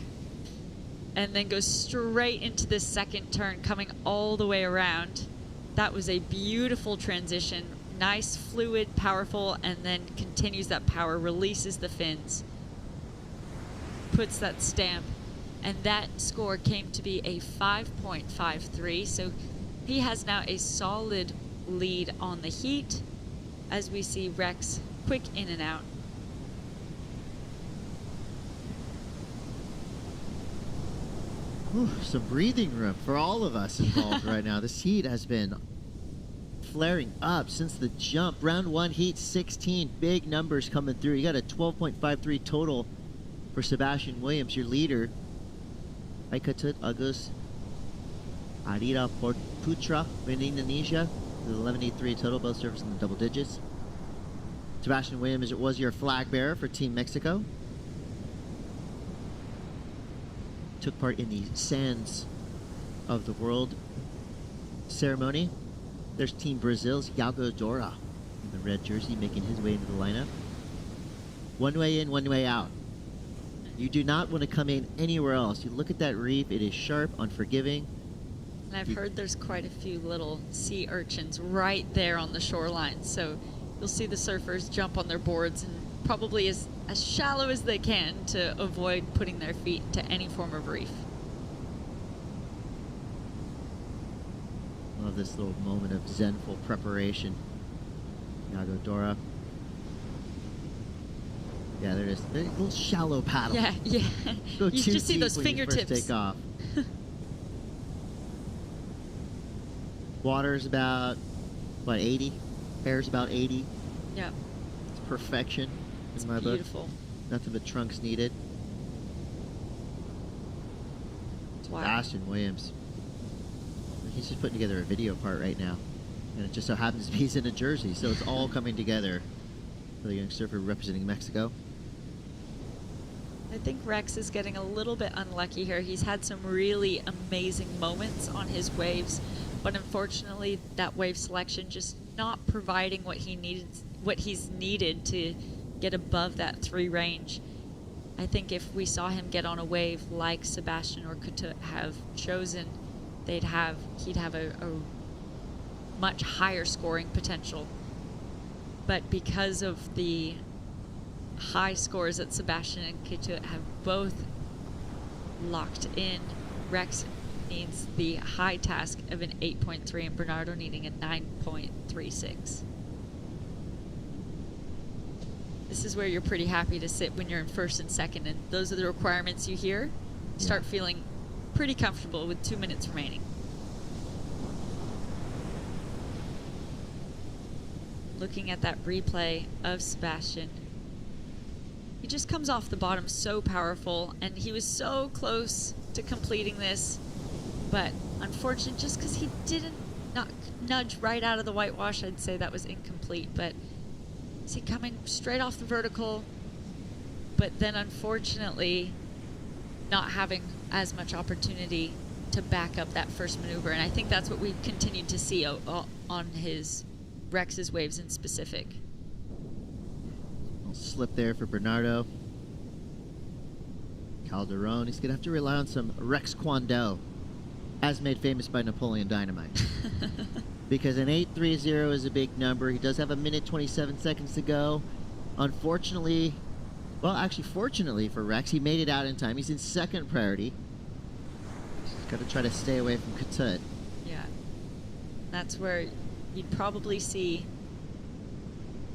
and then goes straight into the second turn, coming all the way around. That was a beautiful transition, nice, fluid, powerful, and then continues that power, releases the fins, puts that stamp, and that score came to be a 5.53, so he has now a solid lead on the heat as we see Rex quick in and out. Some breathing room for all of us involved right now. This heat has been flaring up since the jump. Round 1 heat 16, big numbers coming through. You got a 12.53 total for Sebastian Williams, your leader. Katut Agus Arriba Putra in Indonesia. 11.83 total, both surfers in the double digits. Sebastian Williams, it was your flag bearer for Team Mexico. Took part in the Sands of the World ceremony. There's Team Brazil's Iago Dora in the red jersey, making his way into the lineup. One way in, one way out. You do not want to come in anywhere else. You look at that reef, it is sharp, unforgiving. And I've heard there's quite a few little sea urchins right there on the shoreline. So you'll see the surfers jump on their boards and probably as shallow as they can to avoid putting their feet into any form of reef. Love this little moment of zenful preparation. Iago Dora. Yeah, there it is. A little shallow paddle. Yeah, yeah. Go You too just see deep those when you fingertips. first take off. Water's about, what, 80? Air's about 80. Yeah. It's perfection It's in my beautiful. book. Nothing but trunks needed. Wow. Sebastian Williams. He's just putting together a video part right now. And it just so happens to be he's in a jersey, so it's all coming together for the young surfer representing Mexico. I think Rex is getting a little bit unlucky here. He's had some really amazing moments on his waves, but unfortunately that wave selection just not providing what he's needed to get above that 3 range. I think if we saw him get on a wave like Sebastian or could have chosen, he'd have a much higher scoring potential. But because of the high scores that Sebastian and Ketut have both locked in, Rex needs the high task of an 8.3 and Bernardo needing a 9.36. This is where you're pretty happy to sit when you're in first and second, and those are the requirements you hear. Start feeling pretty comfortable with 2 minutes remaining. Looking at that replay of Sebastian, he just comes off the bottom so powerful, and he was so close to completing this, but unfortunately, just because he didn't nudge right out of the whitewash, I'd say that was incomplete. But see, coming straight off the vertical, but then unfortunately not having as much opportunity to back up that first maneuver, and I think that's what we've continued to see on his Rex's waves in specific. Little slip there for Bernardo. Calderon, he's gonna have to rely on some Rex Kwando, as made famous by Napoleon Dynamite. Because an 8.30 is a big number. He does have a minute 27 seconds to go. Unfortunately, well, actually, fortunately for Rex, he made it out in time. He's in second priority. He's got to try to stay away from Ketut. Yeah. That's where you'd probably see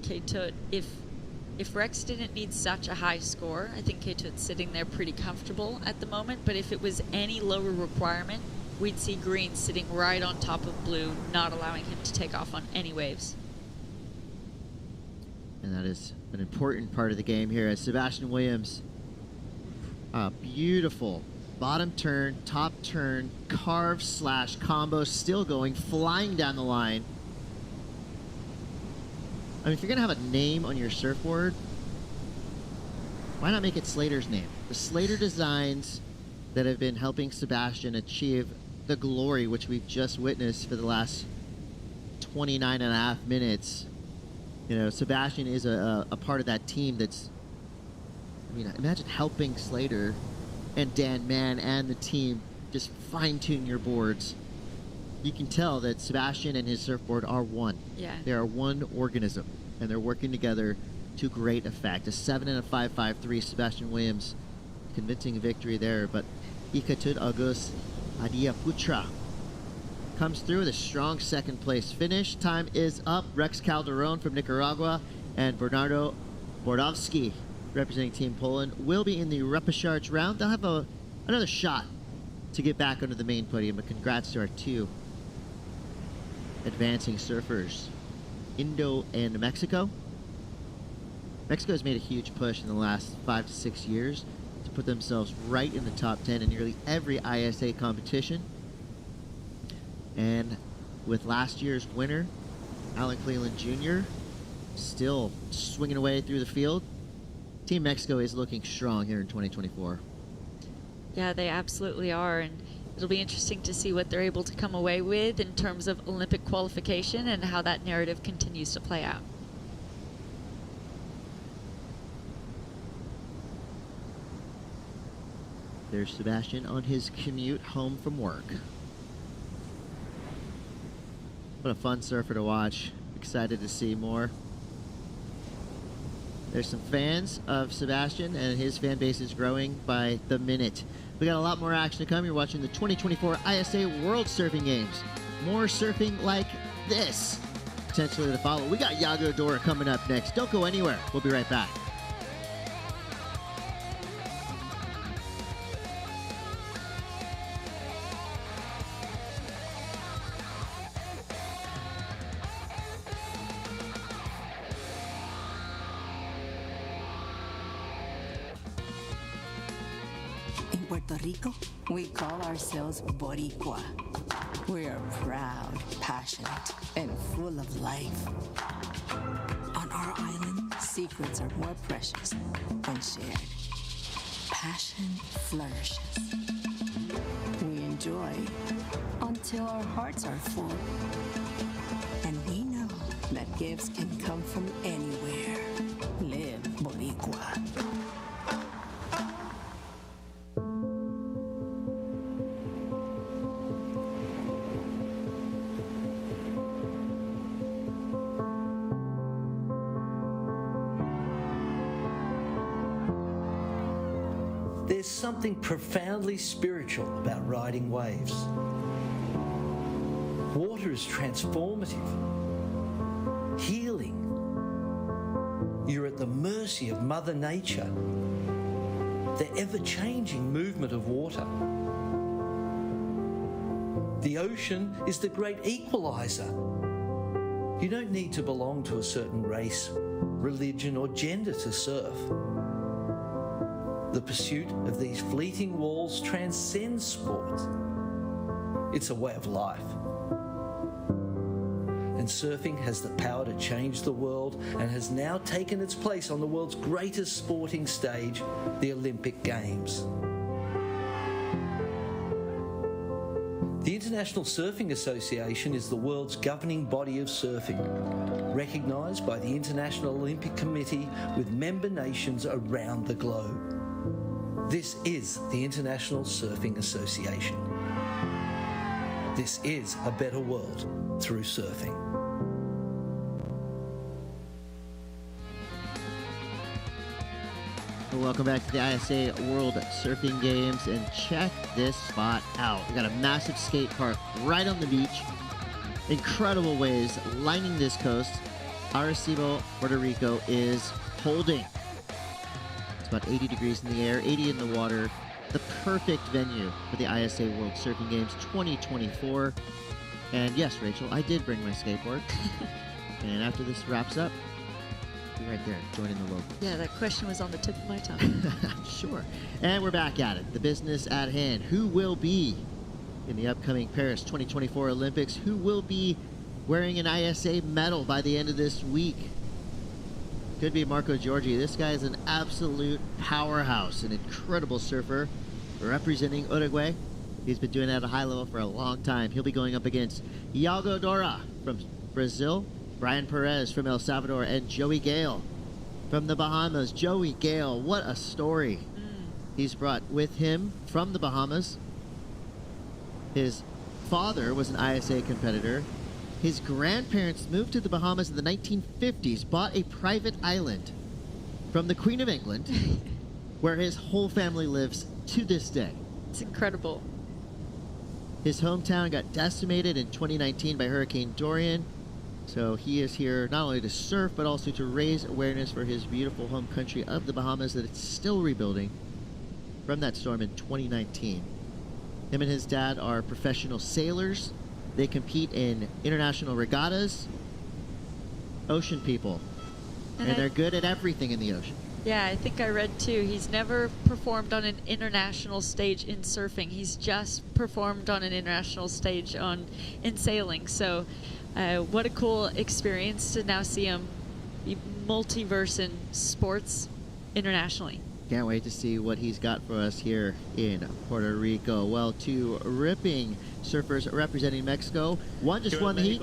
Ketut, if Rex didn't need such a high score, I think Ketut's sitting there pretty comfortable at the moment, but if it was any lower requirement, we'd see green sitting right on top of blue, not allowing him to take off on any waves. And that is an important part of the game here as Sebastian Williams, beautiful bottom turn, top turn, carve slash combo, still going, flying down the line. I mean, if you're going to have a name on your surfboard, why not make it Slater's name? The Slater designs that have been helping Sebastian achieve the glory which we've just witnessed for the last 29 and a half minutes. You know, Sebastian is a part of that team that's, I mean, imagine helping Slater and Dan Mann and the team just fine-tune your boards. You can tell that Sebastian and his surfboard are one. Yeah. They are one organism, and they're working together to great effect. A 7 and a 5.53, Sebastian Williams, convincing victory there, but Ikatut August Adia Putra comes through with a strong second place finish. Time is up. Rex Calderon from Nicaragua and Bernardo Bordowski, representing Team Poland, will be in the repechage round. They'll have another shot to get back onto the main podium, but congrats to our two advancing surfers, Indo and Mexico. Mexico has made a huge push in the last 5 to 6 years to put themselves right in the top 10 in nearly every ISA competition. And with last year's winner, Alan Cleland Jr., still swinging away through the field, Team Mexico is looking strong here in 2024. Yeah, they absolutely are, and it'll be interesting to see what they're able to come away with in terms of Olympic qualification and how that narrative continues to play out. There's Sebastian on his commute home from work. What a fun surfer to watch. Excited to see more. There's some fans of Sebastian, and his fan base is growing by the minute. We got a lot more action to come. You're watching the 2024 ISA World Surfing Games. More surfing like this potentially to follow. We got Yago Dora coming up next. Don't go anywhere. We'll be right back. In Puerto Rico, we call ourselves boricua. We are proud, passionate, and full of life. On our island, secrets are more precious when shared. Passion flourishes. We enjoy until our hearts are full. And we know that gifts can come from anywhere. Live boricua. There's something profoundly spiritual about riding waves. Water is transformative, healing. You're at the mercy of Mother Nature, the ever-changing movement of water. The ocean is the great equalizer. You don't need to belong to a certain race, religion, or gender to surf. The pursuit of these fleeting walls transcends sport. It's a way of life. And surfing has the power to change the world and has now taken its place on the world's greatest sporting stage, the Olympic Games. The International Surfing Association is the world's governing body of surfing, recognised by the International Olympic Committee with member nations around the globe. This is the International Surfing Association. This is a better world through surfing. Welcome back to the ISA World Surfing Games, and check this spot out. We got a massive skate park right on the beach. Incredible waves lining this coast. Arecibo, Puerto Rico is holding. It's about 80 degrees in the air, 80 in the water. The perfect venue for the ISA World Surfing Games 2024. And yes, Rachel, I did bring my skateboard. And after this wraps up, be right there, joining the local. Yeah, that question was on the tip of my tongue. Sure. And we're back at it. The business at hand. Who will be in the upcoming Paris 2024 Olympics? Who will be wearing an ISA medal by the end of this week? Could be Marco Giorgi. This guy is an absolute powerhouse, an incredible surfer representing Uruguay. He's been doing it at a high level for a long time. He'll be going up against Yago Dora from Brazil, Brian Perez from El Salvador, and Joey Gale from the Bahamas. Joey Gale, what a story. He's brought with him from the Bahamas. His father was an ISA competitor. His grandparents moved to the Bahamas in the 1950s, bought a private island from the Queen of England, where his whole family lives to this day. It's incredible. His hometown got decimated in 2019 by Hurricane Dorian, so he is here not only to surf, but also to raise awareness for his beautiful home country of the Bahamas that it's still rebuilding from that storm in 2019. Him and his dad are professional sailors. They compete in international regattas, ocean people, and they're good at everything in the ocean. Yeah, I think I read too. He's never performed on an international stage in surfing. He's just performed on an international stage in sailing. So what a cool experience to now see him be multiverse in sports internationally. Can't wait to see what he's got for us here in Puerto Rico. Well, two ripping surfers representing Mexico. One just won the heat.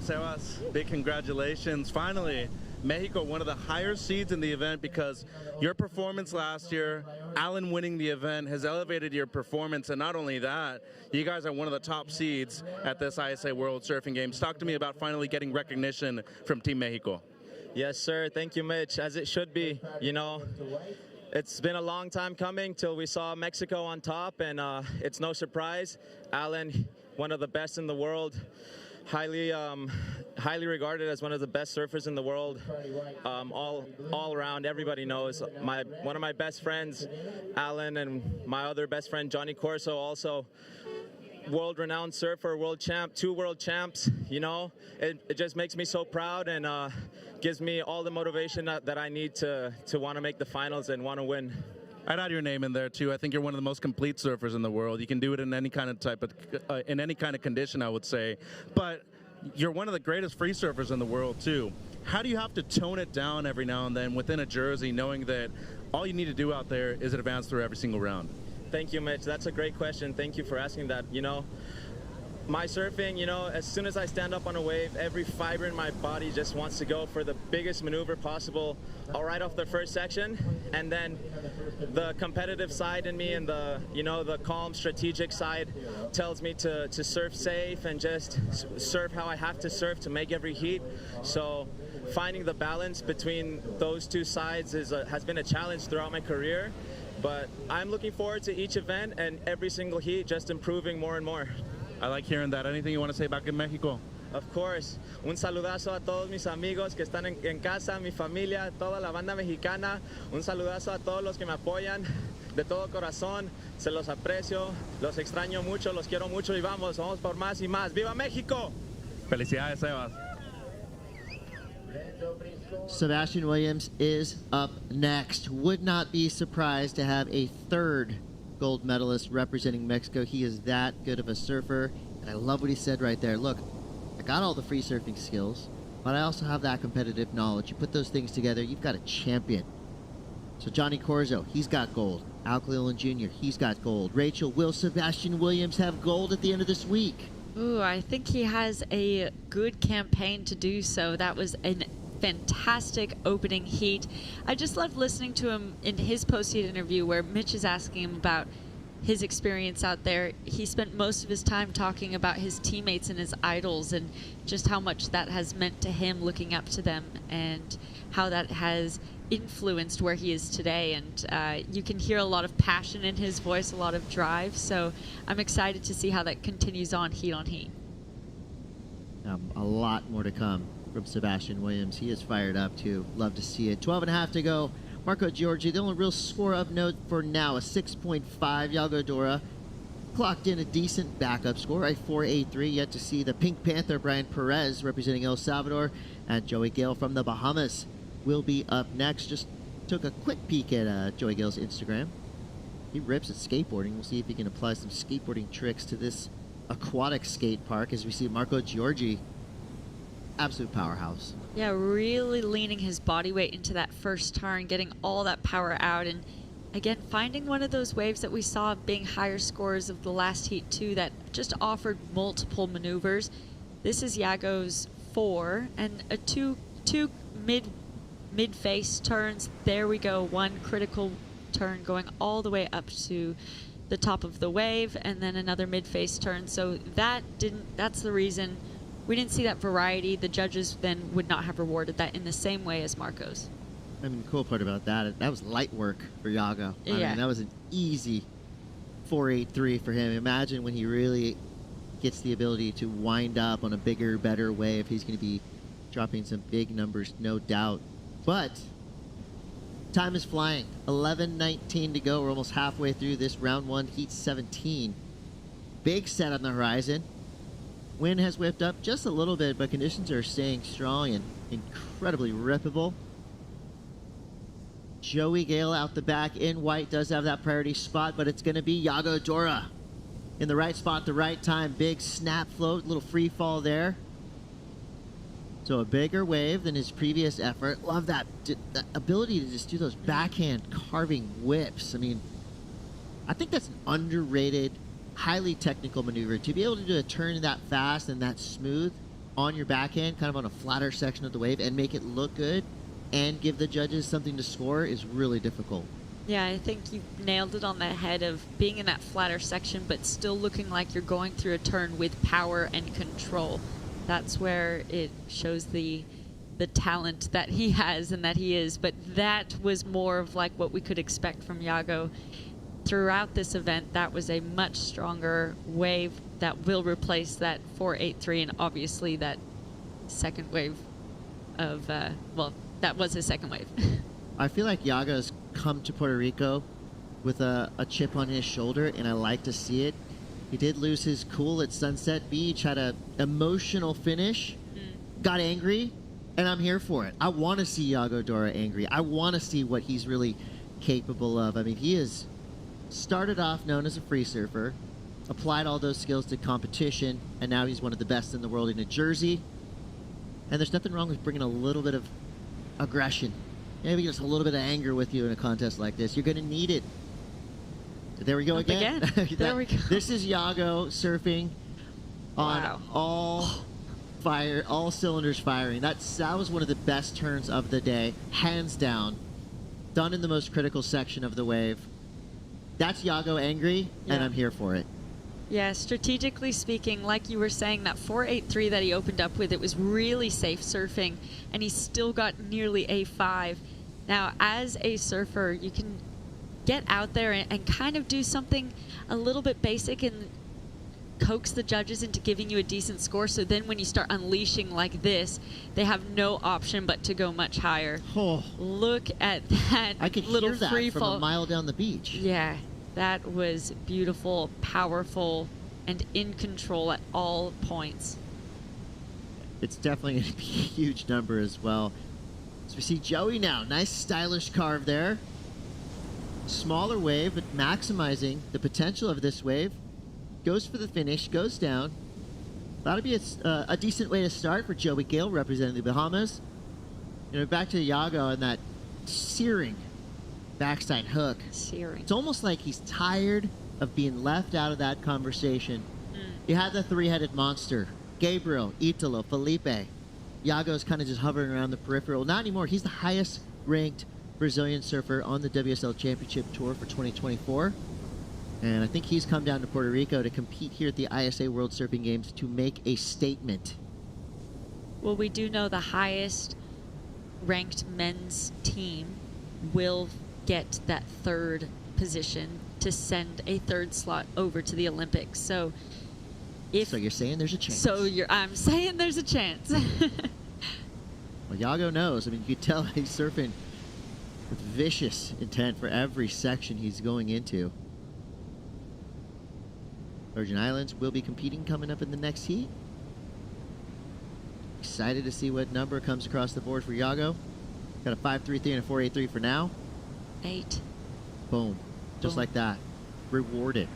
Sebas, big congratulations. Finally, Mexico, one of the higher seeds in the event, because your performance last year, Alan winning the event, has elevated your performance. And not only that, you guys are one of the top seeds at this ISA World Surfing Games. Talk to me about finally getting recognition from Team Mexico. Yes, sir. Thank you, Mitch. As it should be. You know, it's been a long time coming till we saw Mexico on top, and it's no surprise. Alan, one of the best in the world, highly regarded as one of the best surfers in the world. All around, everybody knows. One of my best friends, Alan, and my other best friend, Johnny Corso, also world-renowned surfer, world champ, 2 world champs. You know, it just makes me so proud and gives me all the motivation that I need to want to make the finals and want to win. I'd add your name in there too. I think you're one of the most complete surfers in the world. You can do it in any kind of in any kind of condition, I would say. But you're one of the greatest free surfers in the world too. How do you have to tone it down every now and then within a jersey, knowing that all you need to do out there is advance through every single round? Thank you, Mitch. That's a great question. Thank you for asking that. You know, my surfing, you know, as soon as I stand up on a wave, every fiber in my body just wants to go for the biggest maneuver possible right off the first section. And then the competitive side in me and the, you know, the calm, strategic side tells me to surf safe and just surf how I have to surf to make every heat. So finding the balance between those two sides has been a challenge throughout my career. But I'm looking forward to each event and every single heat, just improving more and more. I like hearing that. Anything you want to say back in Mexico? Of course. Un saludazo a todos mis amigos que están en casa, mi familia, toda la banda mexicana. Un saludazo a todos los que me apoyan. De todo corazón, se los aprecio, los extraño mucho, los quiero mucho y vamos por más y más. ¡Viva México! Felicidades, Sebas. Sebastian Williams is up next. Would not be surprised to have a 3rd gold medalist representing Mexico. He is that good of a surfer, and I love what he said right there. Look, I got all the free surfing skills, but I also have that competitive knowledge. You put those things together, you've got a champion. So Johnny Corzo, he's got gold. Al Cleland Jr., he's got gold. Rachel, will Sebastian Williams have gold at the end of this week? Ooh, I think he has a good campaign to do so. That was an fantastic opening heat. I just loved listening to him in his post-heat interview where Mitch is asking him about his experience out there. He spent most of his time talking about his teammates and his idols and just how much that has meant to him, looking up to them, and how that has influenced where he is today. And you can hear a lot of passion in his voice, a lot of drive. So I'm excited to see how that continues on heat. A lot more to come from Sebastian Williams. He is fired up too. Love to see it. 12.5 to go. Marco Giorgi, the only real score of note for now, a 6.5. Yago Dora clocked in a decent backup score, a 4.83. Yet to see the Pink Panther Brian Perez representing El Salvador, and Joey Gale from the Bahamas will be up next. Just took a quick peek at Joey Gale's Instagram. He rips at skateboarding. We'll see if he can apply some skateboarding tricks to this aquatic skate park as we see Marco Giorgi. Absolute powerhouse. Yeah, really leaning his body weight into that first turn, getting all that power out, and again, finding one of those waves that we saw being higher scores of the last heat too, that just offered multiple maneuvers. This is Yago's 4, and a two mid-face turns. There we go, one critical turn going all the way up to the top of the wave, and then another mid-face turn. So that's the reason we didn't see that variety. The judges then would not have rewarded that in the same way as Marco's. I mean, the cool part about that was light work for Yago. I mean, that was an easy 4.83 for him. Imagine when he really gets the ability to wind up on a bigger, better wave. He's going to be dropping some big numbers, no doubt. But time is flying. 11:19 to go. We're almost halfway through this round 1, heat 17. Big set on the horizon. Wind has whipped up just a little bit, but conditions are staying strong and incredibly rippable. Joey Gale out the back in white does have that priority spot, but it's going to be Yago Dora in the right spot, the right time. Big snap float, little free fall there. So a bigger wave than his previous effort. Love that ability to just do those backhand carving whips. I mean, I think that's an underrated, highly technical maneuver. To be able to do a turn that fast and that smooth on your backhand, kind of on a flatter section of the wave, and make it look good and give the judges something to score is really difficult. Yeah, I think you nailed it on the head of being in that flatter section, but still looking like you're going through a turn with power and control. That's where it shows the the talent that he has and that he is, but that was more of like what we could expect from Iago. Throughout this event, that was a much stronger wave that will replace that 483, and obviously that second wave of, well, that was his second wave. I feel like Iago's come to Puerto Rico with a chip on his shoulder, and I like to see it. He did lose his cool at Sunset Beach, had an emotional finish, got angry, and I'm here for it. I want to see Iago Dora angry. I want to see what he's really capable of. I mean, he is started off known as a free surfer, applied all those skills to competition, and now he's one of the best in the world in a jersey. And there's nothing wrong with bringing a little bit of aggression, maybe just a little bit of anger with you in a contest like this. You're going to need it. There we go again. There we go. This is Iago surfing on all cylinders firing. That was one of the best turns of the day, hands down. Done in the most critical section of the wave. That's Iago angry, and I'm here for it. Yeah, strategically speaking, like you were saying, that 483 that he opened up with, it was really safe surfing, and he still got nearly A5. Now, as a surfer, you can get out there and kind of do something a little bit basic and coax the judges into giving you a decent score, so then when you start unleashing like this, they have no option but to go much higher. Oh. Look at that. I could little hear that free from fall. a mile down the beach. Yeah, that was beautiful, powerful, and in control at all points. It's definitely going to be a huge number as well. So we see Joey now. Nice stylish carve there. Smaller wave, but maximizing the potential of this wave. Goes for the finish, goes down. That'll be a decent way to start for Joey Gale representing the Bahamas. You know, back to Iago and that searing backside hook. Searing. It's almost like he's tired of being left out of that conversation. You had the three-headed monster. Gabriel, Italo, Felipe. Iago's kind of just hovering around the peripheral. Not anymore. He's the highest ranked Brazilian surfer on the WSL Championship Tour for 2024. And I think he's come down to Puerto Rico to compete here at the ISA World Surfing Games to make a statement. Well, we do know the highest ranked men's team will get that third position to send a third slot over to the Olympics. So you're saying there's a chance. I'm saying there's a chance. Well, Iago knows. I mean, you could tell he's surfing with vicious intent for every section he's going into. Virgin Islands will be competing coming up in the next heat. Excited to see what number comes across the board for Iago. Got a 5.33 and a 4.83 for now. 8. Boom. Just like that. Rewarded.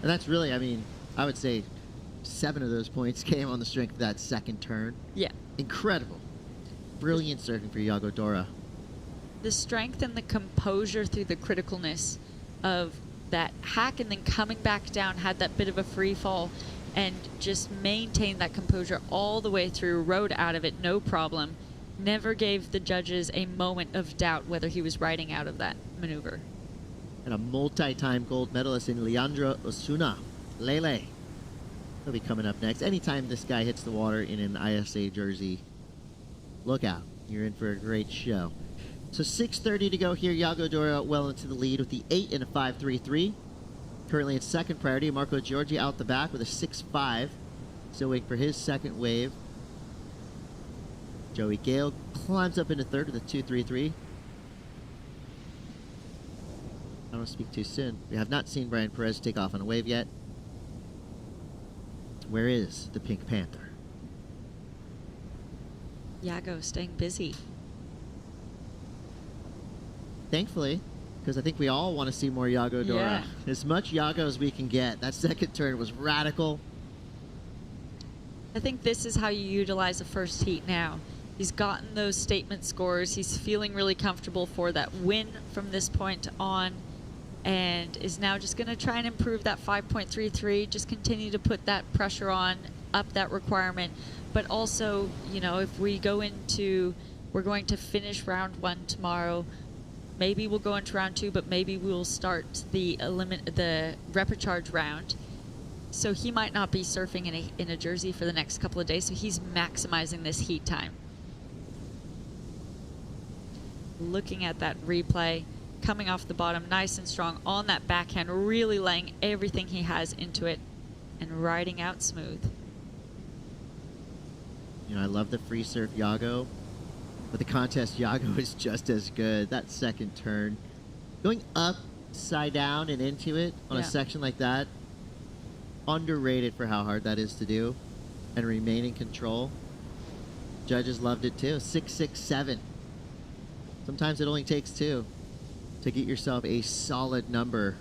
And that's really, I mean, I would say 7 of those points came on the strength of that second turn. Yeah. Incredible. Brilliant surfing for Iago Dora. The strength and the composure through the criticalness of that hack and then coming back down, had that bit of a free fall and just maintained that composure all the way through, rode out of it, no problem. Never gave the judges a moment of doubt whether he was riding out of that maneuver. And a multi-time gold medalist in Leandro Osuna. Lele. He'll be coming up next. Anytime this guy hits the water in an ISA jersey, look out. You're in for a great show. So 6:30 to go here. Iago Dora well into the lead with the 8 and a 5.33. Currently in second priority. Marco Giorgi out the back with a 6.5. Still waiting for his second wave. Joey Gale climbs up into third with a 2.33. I don't want to speak too soon. We have not seen Brian Perez take off on a wave yet. Where is the Pink Panther? Iago staying busy. Thankfully, because I think we all want to see more Iago Dora. Yeah. As much Iago as we can get. That second turn was radical. I think this is how you utilize the first heat now. He's gotten those statement scores. He's feeling really comfortable for that win from this point on, and is now just going to try and improve that 5.33, just continue to put that pressure on, up that requirement. But also, you know, if we go into, we're going to finish round 1 tomorrow. Maybe we'll go into round 2, but maybe we'll start the repecharge round. So he might not be surfing in a jersey for the next couple of days, so he's maximizing this heat time. looking at that replay, coming off the bottom nice and strong on that backhand, really laying everything he has into it and riding out smooth. You know, I love the free serve Yago, but the contest Yago is just as good. That second turn, going upside down and into it on a section like that, underrated for how hard that is to do, and remain in control. Judges loved it too. 6, 6, 7. Sometimes it only takes 2 to get yourself a solid number.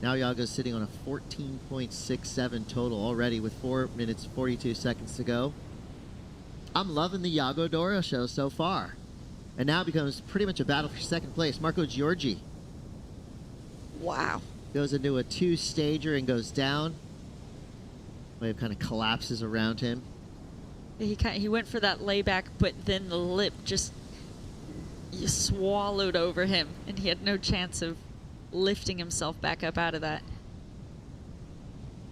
Now Yago's sitting on a 14.67 total already with 4 minutes 42 seconds to go. I'm loving the Yago Doro show so far. And now it becomes pretty much a battle for second place. Marco Giorgi. Wow. Goes into a 2-stager and goes down. Wave kind of collapses around him. He went for that layback, but then the lip just swallowed over him, and he had no chance of lifting himself back up out of that.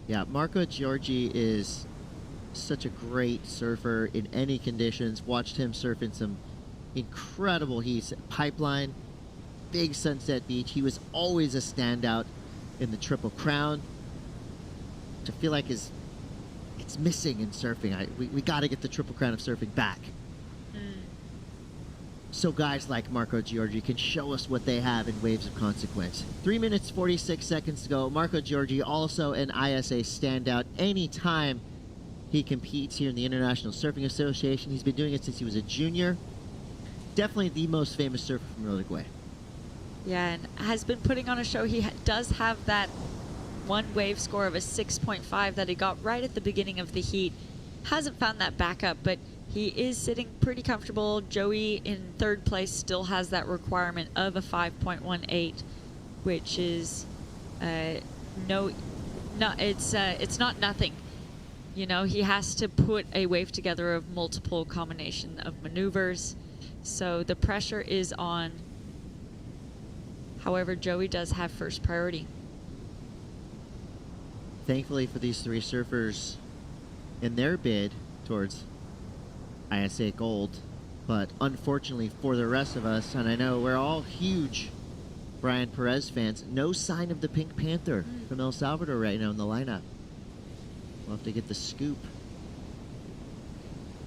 Yeah, Marco Giorgi is such a great surfer in any conditions. Watched him surf in some incredible heats. Pipeline, big Sunset Beach. He was always a standout in the Triple Crown, which I feel like it's missing in surfing. We got to get the Triple Crown of surfing back. So guys like Marco Giorgi can show us what they have in waves of consequence. 3 minutes 46 seconds to go. Marco Giorgi also an ISA standout anytime he competes here in the International Surfing Association. He's been doing it since he was a junior. Definitely the most famous surfer from Uruguay. Yeah, and has been putting on a show. He does have that one wave score of a 6.5 that he got right at the beginning of the heat. Hasn't found that backup, but he is sitting pretty comfortable. Joey in third place still has that requirement of a 5.18, which is it's not nothing. You know, he has to put a wave together of multiple combination of maneuvers, so the pressure is on. However, Joey does have first priority. Thankfully for these 3 surfers in their bid towards ISA Gold, but unfortunately for the rest of us, and I know we're all huge Brian Perez fans, no sign of the Pink Panther from El Salvador right now in the lineup. We'll have to get the scoop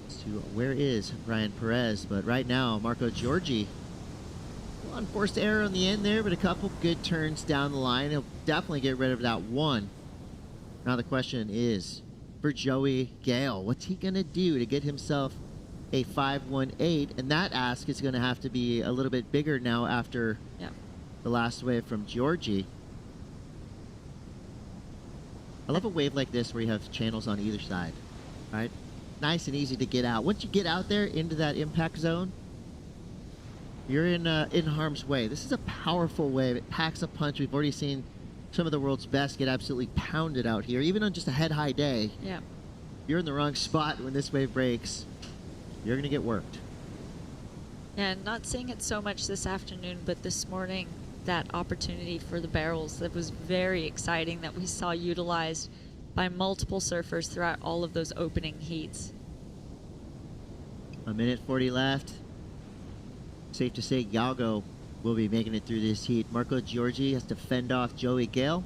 as to where is Brian Perez, but right now Marco Giorgi, unforced error on the end there, but a couple good turns down the line. He'll definitely get rid of that one. Now the question is for Joey Gale, what's he gonna do to get himself a 5.18? And that ask is gonna have to be a little bit bigger now after the last wave from Giorgi. I love a wave like this where you have channels on either side, right? Nice and easy to get out. Once you get out there into that impact zone, you're in harm's way. This is a powerful wave. It packs a punch. We've already seen some of the world's best get absolutely pounded out here, even on just a head-high day. Yeah. You're in the wrong spot when this wave breaks. You're going to get worked. And not seeing it so much this afternoon, but this morning, that opportunity for the barrels that was very exciting that we saw utilized by multiple surfers throughout all of those opening heats. 1 minute 40 left. Safe to say Yago will be making it through this heat. Marco Giorgi has to fend off Joey Gale.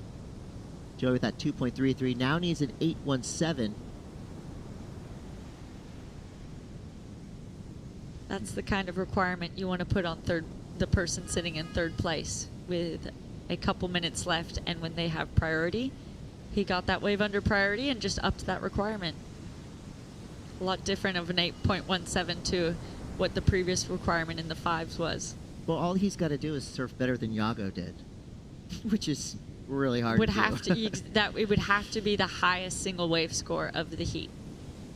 Joey with that 2.33 now needs an 8.17. That's the kind of requirement you want to put on the person sitting in third place with a couple minutes left, and when they have priority. He got that wave under priority and just upped that requirement. A lot different of an 8.17 to what the previous requirement in the 5s was. Well, all he's got to do is surf better than Yago did, which is really hard to do. It would have to be the highest single wave score of the heat.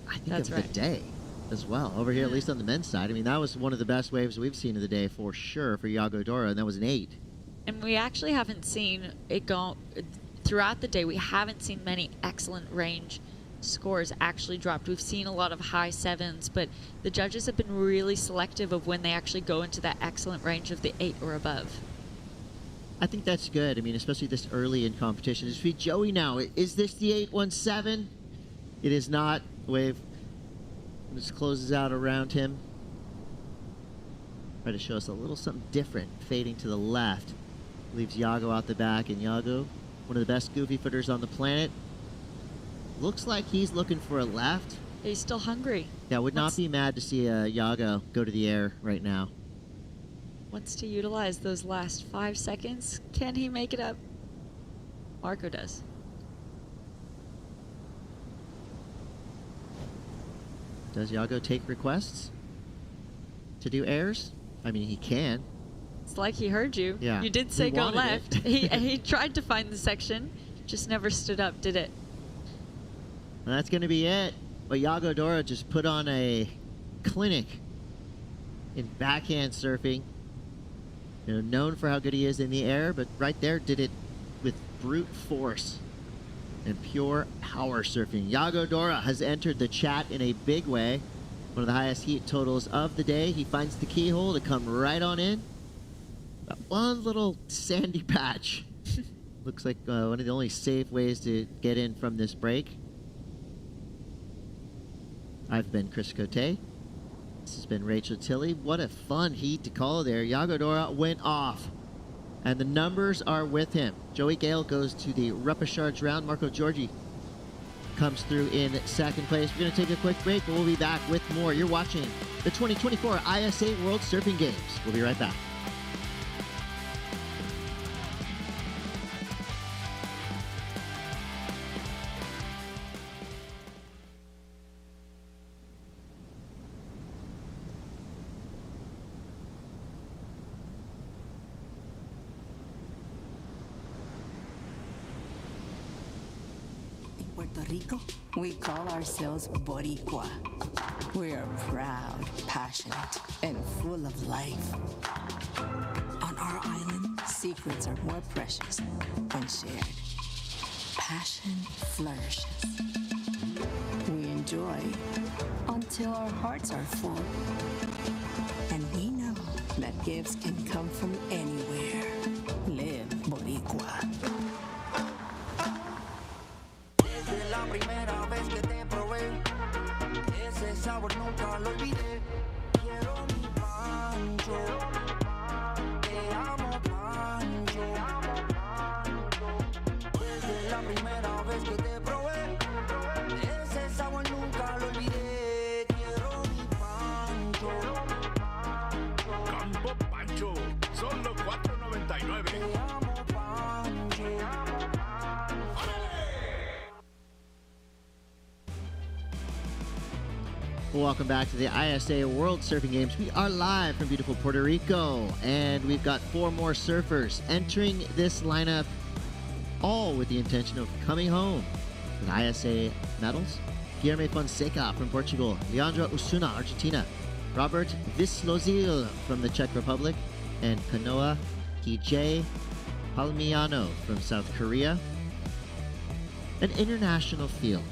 I think of the day as well. Over here, at least on the men's side. I mean, that was one of the best waves we've seen of the day for sure for Yago Doro, and that was an 8. And we actually haven't seen it go throughout the day. We haven't seen many excellent range scores actually dropped. We've seen a lot of high 7s, but the judges have been really selective of when they actually go into that excellent range of the 8 or above. I think that's good. I mean, especially this early in competition. Just see Joey now. Is this the 8.17? It is not. The wave just closes out around him. Try to show us a little something different, fading to the left. Leaves Yago out the back, and Yago, one of the best goofy footers on the planet. Looks like he's looking for a left. He's still hungry. Yeah, would not be mad to see Yago go to the air right now. Wants to utilize those last 5 seconds. Can he make it up? Marco does. Does Yago take requests to do airs? I mean, he can. It's like he heard you. Yeah. You did say He go wanted left. it. He tried to find the section, just never stood up, did it? And that's going to be it. But Yago Dora just put on a clinic in backhand surfing. You know, known for how good he is in the air, but right there did it with brute force and pure power surfing. Yago Dora has entered the chat in a big way. One of the highest heat totals of the day. He finds the keyhole to come right on in. Got one little sandy patch. Looks like one of the only safe ways to get in from this break. I've been Chris Cote. This has been Rachel Tilley. What a fun heat to call there. Yago Dora went off, and the numbers are with him. Joey Gale goes to the repechage round. Marco Giorgi comes through in second place. We're going to take a quick break, but we'll be back with more. You're watching the 2024 ISA World Surfing Games. We'll be right back. Puerto Rico, we call ourselves boricua. We are proud, passionate, and full of life. On our island, secrets are more precious when shared. Passion flourishes. We enjoy until our hearts are full. And we know that gifts can come from anywhere. Live boricua. La primera vez que te probé, ese sabor nunca lo olvidé. Quiero mi pancho, te amo pancho. Desde la primera vez que te probé, ese sabor nunca lo olvidé. Quiero mi pancho. Campo Pancho, solo $4.99. Te amo pancho. Welcome back to the ISA World Surfing Games. We are live from beautiful Puerto Rico, and we've got 4 more surfers entering this lineup, all with the intention of coming home with ISA medals. Guilherme Fonseca from Portugal, Leandro Osuna, Argentina, Robert Vislozil from the Czech Republic, and Kanoa Kijay Palmiano from South Korea. An international field,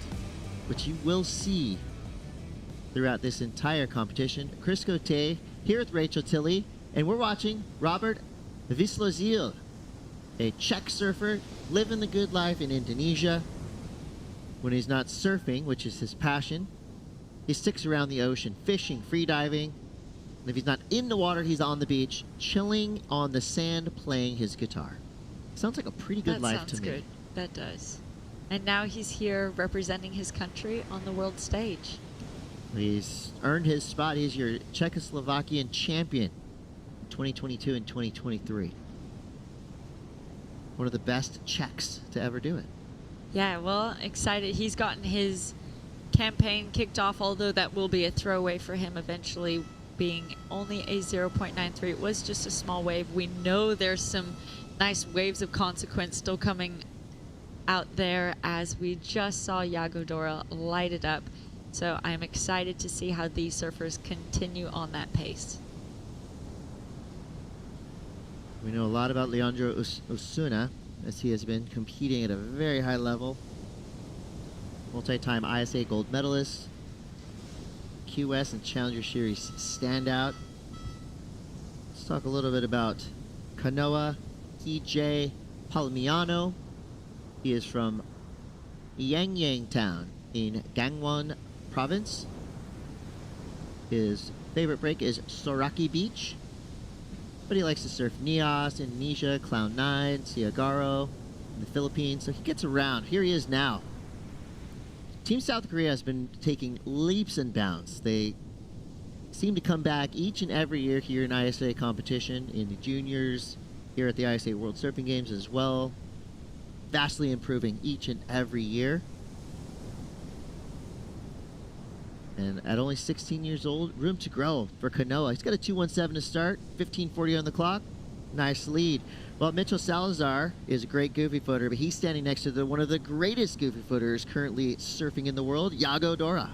which you will see throughout this entire competition. Chris Cote here with Rachel Tilley, and we're watching Robert Vislozil, a Czech surfer living the good life in Indonesia. When he's not surfing, which is his passion, he sticks around the ocean, fishing, free diving. And if he's not in the water, he's on the beach, chilling on the sand, playing his guitar. Sounds like a pretty good life to me. That sounds good. That does. And now he's here representing his country on the world stage. He's earned his spot. He's your Czechoslovakian champion in 2022 and 2023. One of the best Czechs to ever do it. Yeah, well, excited. He's gotten his campaign kicked off, although that will be a throwaway for him eventually, being only a 0.93. It was just a small wave. We know there's some nice waves of consequence still coming out there, as we just saw Yago Dora light it up. So I'm excited to see how these surfers continue on that pace. We know a lot about Leandro Osuna, as he has been competing at a very high level. Multi-time ISA gold medalist, QS and Challenger Series standout. Let's talk a little bit about Kanoa Kijay Palmiano. He is from Yangyang Town in Gangwon Province. His favorite break is Soraki Beach. but he likes to surf Nias, Indonesia, Cloud 9, Siagaro, in the Philippines, so he gets around. Here he is now. Team South Korea has been taking leaps and bounds. They seem to come back each and every year here in ISA competition, in the juniors, here at the ISA World Surfing Games as well. Vastly improving each and every year. And at only 16 years old, room to grow for Kanoa. He's got a 2:17 to start, 15:40 on the clock. Nice lead. Well, Mitchell Salazar is a great goofy footer, but he's standing next to one of the greatest goofy footers currently surfing in the world, Yago Dora.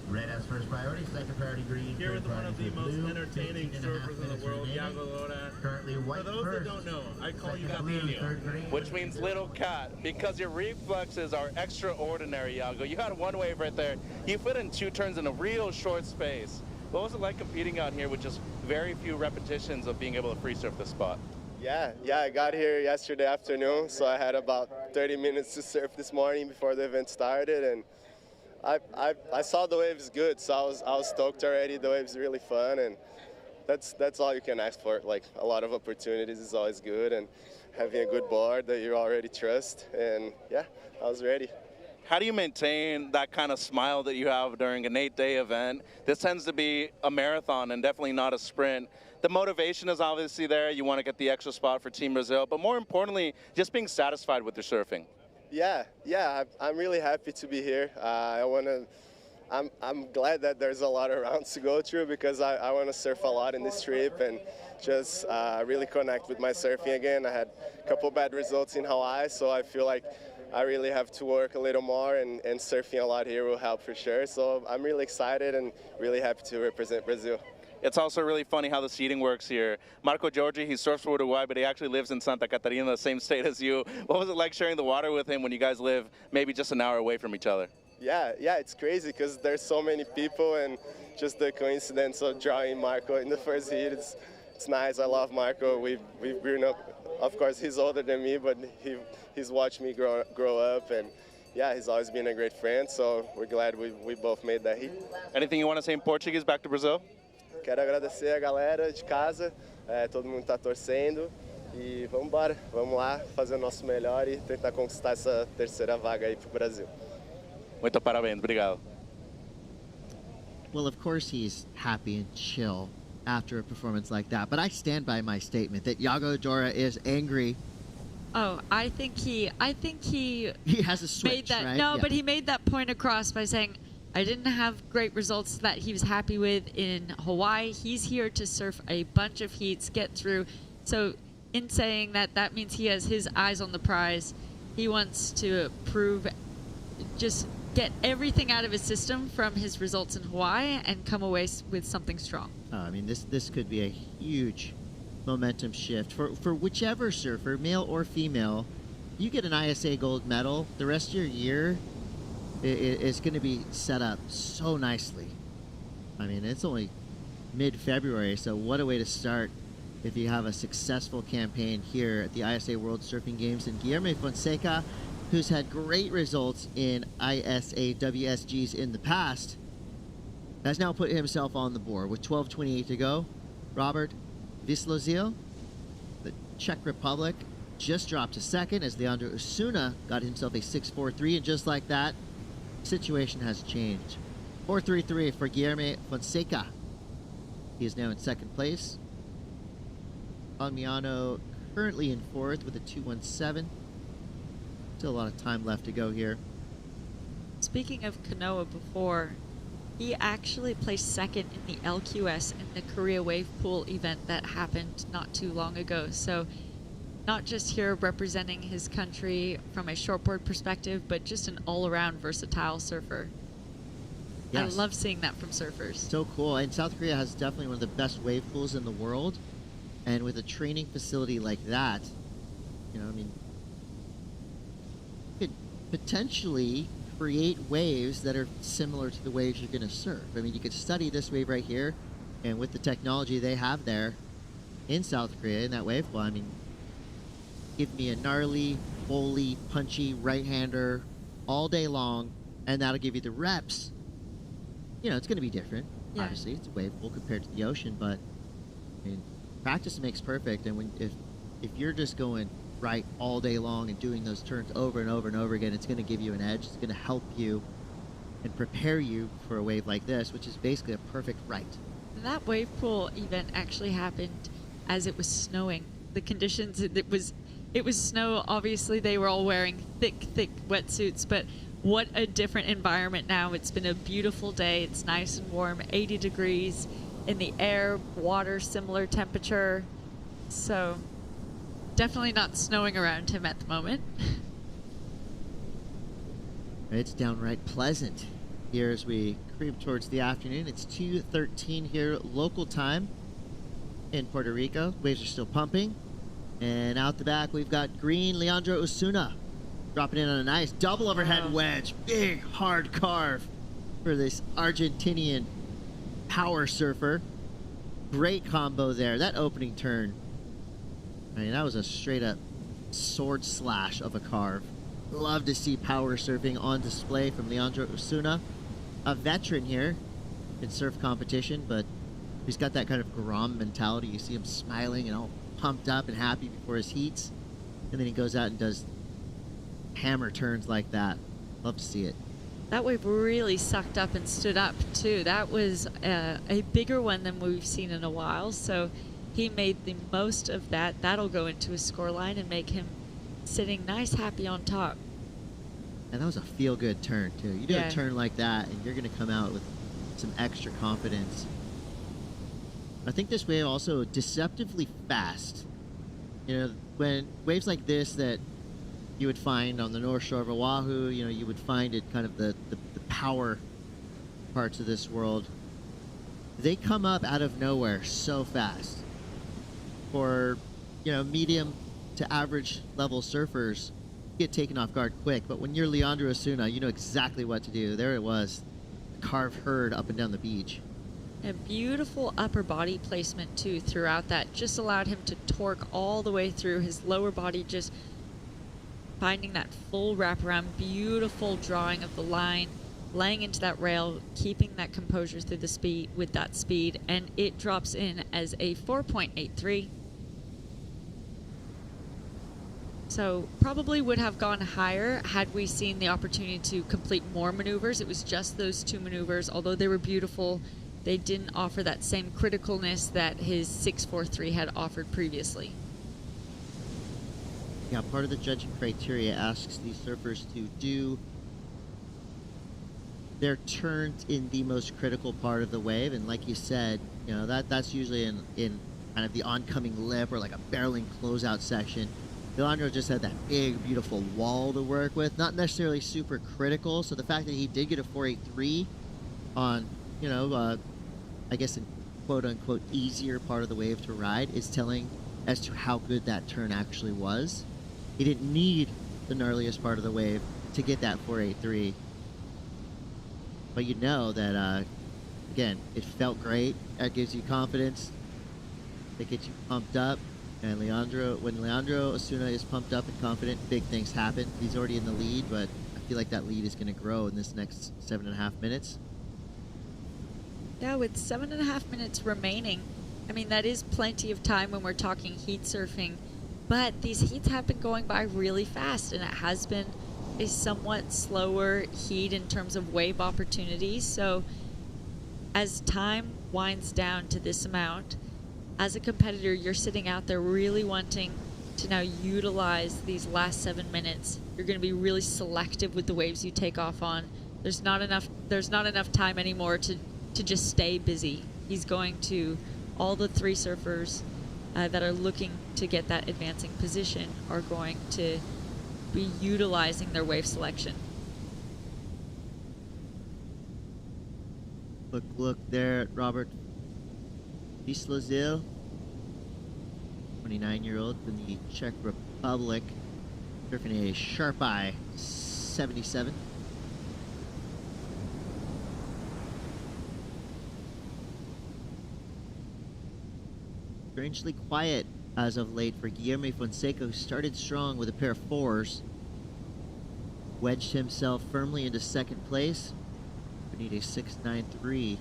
Red has first priority, second priority green. Here with one of the most entertaining surfers in the world, Yago Dora. Currently white. For those that don't know, I call you Gatinho, which means little cat, because your reflexes are extraordinary, Yago. You had one wave right there. You fit in 2 turns in a real short space. What was it like competing out here with just very few repetitions of being able to free surf the spot? Yeah, I got here yesterday afternoon, so I had about 30 minutes to surf this morning before the event started, and I saw the waves good, so I was stoked already. The waves really fun, and that's all you can ask for. Like, a lot of opportunities is always good, and having a good board that you already trust, and yeah, I was ready. How do you maintain that kind of smile that you have during an 8-day event? This tends to be a marathon and definitely not a sprint. The motivation is obviously there. You want to get the extra spot for Team Brazil, but more importantly, just being satisfied with your surfing. Yeah, I'm really happy to be here. I'm glad that there's a lot of rounds to go through, because I want to surf a lot in this trip and just really connect with my surfing again. I had a couple bad results in Hawaii, so I feel like I really have to work a little more, and surfing a lot here will help for sure. So I'm really excited and really happy to represent Brazil. It's also really funny how the seating works here. Marco Giorgi, he surfs for Uruguay, but he actually lives in Santa Catarina, the same state as you. What was it like sharing the water with him when you guys live maybe just an hour away from each other? Yeah, it's crazy because there's so many people, and just the coincidence of drawing Marco in the first heat, it's nice. I love Marco. We've grown up. Of course, he's older than me, but he's watched me grow up, and yeah, he's always been a great friend, so we're glad we both made that heat. Anything you want to say in Portuguese back to Brazil? Quero agradecer a galera de casa, todo mundo está torcendo, e vamos embora, vamos lá fazer o nosso melhor e tentar conquistar essa terceira vaga aí para o Brasil. Muito parabéns, obrigado. Well, of course he's happy and chill after a performance like that, but I stand by my statement that Yago Dora is angry. Oh, I think he has a switch, made that, right? No, Yeah. but he made that point across by saying, I didn't have great results that he was happy with in Hawaii. He's here to surf a bunch of heats, get through. So in saying that, that means he has his eyes on the prize. He wants to prove, just get everything out of his system from his results in Hawaii and come away with something strong. I mean, this could be a huge momentum shift for whichever surfer, male or female. You get an ISA gold medal, the rest of your year is going to be set up so nicely. I mean, it's only mid-February, so what a way to start if you have a successful campaign here at the ISA World Surfing Games. And Guilherme Fonseca, who's had great results in ISA WSGs in the past, has now put himself on the board with 12:28 to go. Robert Vislozil, the Czech Republic, just dropped to second as Leandro Osuna got himself a 6.43, and just like that, situation has changed. 4.33 for Guilherme Fonseca. He is now in second place. Almiano currently in fourth with a 2.17. Still a lot of time left to go here. Speaking of Kanoa before, he actually placed second in the LQS in the Korea Wave Pool event that happened not too long ago. So not just here representing his country from a shortboard perspective, but just an all-around versatile surfer. Yes. I love seeing that from surfers. So cool. And South Korea has definitely one of the best wave pools in the world. And with a training facility like that, you know, I mean, you could potentially create waves that are similar to the waves you're going to surf. I mean, you could study this wave right here, and with the technology they have there in South Korea in that wave pool, I mean, give me a gnarly, bowly, punchy right-hander all day long, and that'll give you the reps. You know, it's going to be different. Yeah. Obviously, it's a wave pool compared to the ocean, but I mean, practice makes perfect, and if you're just going right all day long and doing those turns over and over and over again, it's going to give you an edge. It's going to help you and prepare you for a wave like this, which is basically a perfect right. And that wave pool event actually happened as it was snowing. The conditions, it was snow. Obviously, they were all wearing thick wetsuits, but what a different environment now. It's been a beautiful day. It's nice and warm, 80 degrees in the air, water similar temperature. So definitely not snowing around him at the moment. It's downright pleasant here as we creep towards the afternoon. It's 2:13 here local time in Puerto Rico. Waves are still pumping. And out the back, we've got green Leandro Osuna dropping in on a nice double overhead wedge. Big, hard carve for this Argentinian power surfer. Great combo there. That opening turn, I mean, that was a straight up sword slash of a carve. Love to see power surfing on display from Leandro Osuna, a veteran here in surf competition, but he's got that kind of Grom mentality. You see him smiling and all pumped up and happy before his heats, and then he goes out and does hammer turns like that. Love to see it. That wave really sucked up and stood up too. That was a bigger one than we've seen in a while, so he made the most of that. That'll go into his scoreline and make him sitting nice, happy on top. And that was a feel-good turn too. You do a turn like that and you're going to come out with some extra confidence. I think this wave also deceptively fast. You know, when waves like this that you would find on the North Shore of Oahu, you know, you would find it kind of the power parts of this world. They come up out of nowhere so fast. For, you know, medium to average level surfers, get taken off guard quick. But when you're Leandro Osuna, you know exactly what to do. There it was, carved herd up and down the beach. A beautiful upper body placement too throughout that. Just allowed him to torque all the way through. His lower body just finding that full wraparound, beautiful drawing of the line, laying into that rail, keeping that composure through the speed with that speed, and it drops in as a 4.83. So probably would have gone higher had we seen the opportunity to complete more maneuvers. It was just those two maneuvers. Although they were beautiful, they didn't offer that same criticalness that his 6.43 had offered previously. Yeah, part of the judging criteria asks these surfers to do their turns in the most critical part of the wave, and like you said, you know, that's usually in kind of the oncoming lip or like a barreling closeout section. Leandro just had that big, beautiful wall to work with, not necessarily super critical. So the fact that he did get a 4.83 on, you know, I guess a quote-unquote easier part of the wave to ride is telling as to how good that turn actually was. He didn't need the gnarliest part of the wave to get that 4.83. But you know that, again, it felt great. That gives you confidence. It gets you pumped up. And when Leandro Osuna is pumped up and confident, big things happen. He's already in the lead, but I feel like that lead is going to grow in this next 7.5 minutes. Yeah, with 7.5 minutes remaining, I mean, that is plenty of time when we're talking heat surfing. But these heats have been going by really fast, and it has been a somewhat slower heat in terms of wave opportunities. So as time winds down to this amount, as a competitor, you're sitting out there really wanting to now utilize these last 7 minutes. You're going to be really selective with the waves you take off on. There's not enough time anymore to just stay busy. He's going to, all the three surfers that are looking to get that advancing position are going to be utilizing their wave selection. Look there at Robert Bislazil, 29-year-old from the Czech Republic, surfing a Sharp Eye 77. Strangely quiet as of late for Guillermo Fonseca, who started strong with a pair of fours. Wedged himself firmly into second place. We need a 6.93.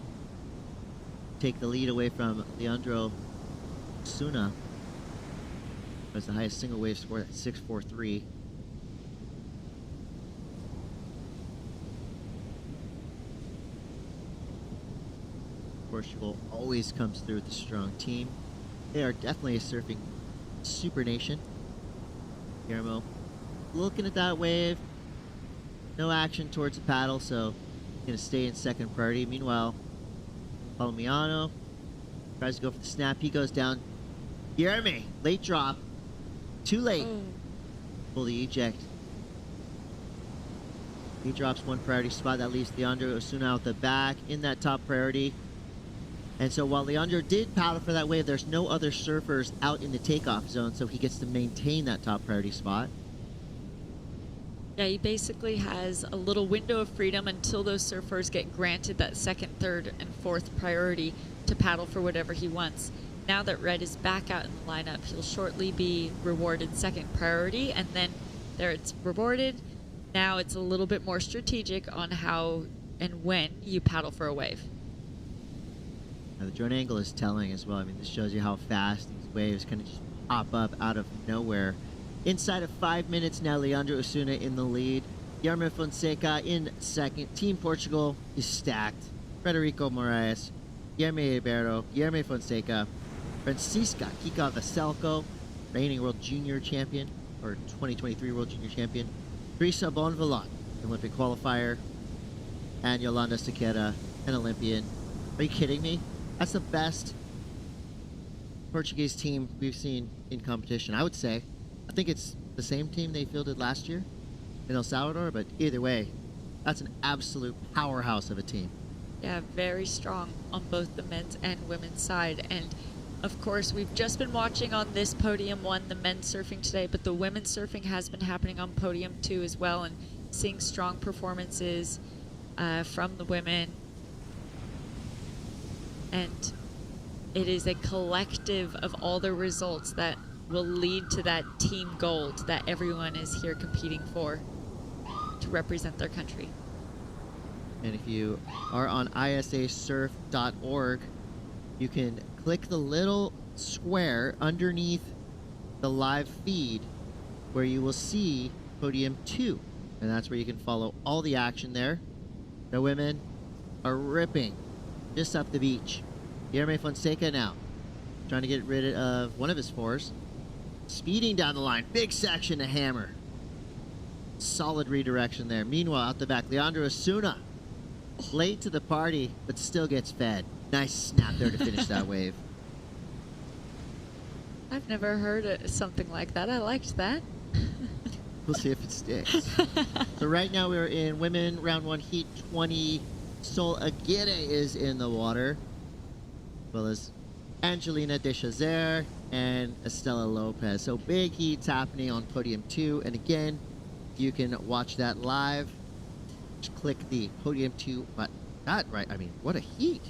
Take the lead away from Leandro Suna has the highest single wave score at 6.43. Portugal always comes through with a strong team. They are definitely a surfing super nation. Guillermo looking at that wave. No action towards the paddle, so going to stay in second priority. Meanwhile, Palmiano tries to go for the snap. He goes down. Guillermo, late drop. Too late. Pull the eject. He drops one priority spot. That leaves Leandro Osuna out the back in that top priority. And so while Leandro did paddle for that wave, there's no other surfers out in the takeoff zone, so he gets to maintain that top priority spot. Yeah, he basically has a little window of freedom until those surfers get granted that second, third, and fourth priority to paddle for whatever he wants. Now that Red is back out in the lineup, he'll shortly be rewarded second priority, and then there it's rewarded. Now it's a little bit more strategic on how and when you paddle for a wave. Now the drone angle is telling as well. I mean, this shows you how fast these waves kind of just pop up out of nowhere. Inside of 5 minutes now, Leandro Osuna in the lead. Guillermo Fonseca in second. Team Portugal is stacked. Frederico Moraes, Guillermo Ribeiro, Guillermo Fonseca, Francisca Kika Vaselco, reigning World Junior Champion, or 2023 World Junior Champion. Teresa Bonvillain, Olympic qualifier, and Yolanda Sequeira, an Olympian. Are you kidding me? That's the best Portuguese team we've seen in competition, I would say. I think it's the same team they fielded last year in El Salvador, but either way, that's an absolute powerhouse of a team. Yeah, very strong on both the men's and women's side. And of course, we've just been watching on this podium one, the men's surfing today, but the women's surfing has been happening on podium two as well, and seeing strong performances from the women. And it is a collective of all the results that will lead to that team gold that everyone is here competing for to represent their country. And if you are on isasurf.org, you can click the little square underneath the live feed where you will see podium 2. And that's where you can follow all the action there. The women are ripping just up the beach. Guillermo Fonseca now trying to get rid of one of his fours. Speeding down the line. Big section to hammer. Solid redirection there. Meanwhile, out the back, Leandro Osuna. Late to the party, but still gets fed. Nice snap there to finish that wave. I've never heard something like that. I liked that. We'll see if it sticks. So right now we're in women round 1 heat 20. Sol Aguirre is in the water, as well as Angelina Deschazer and Estela Lopez. So big heats happening on podium 2. And again, you can watch that live. Just click the podium 2 button. That right, I mean, what a heat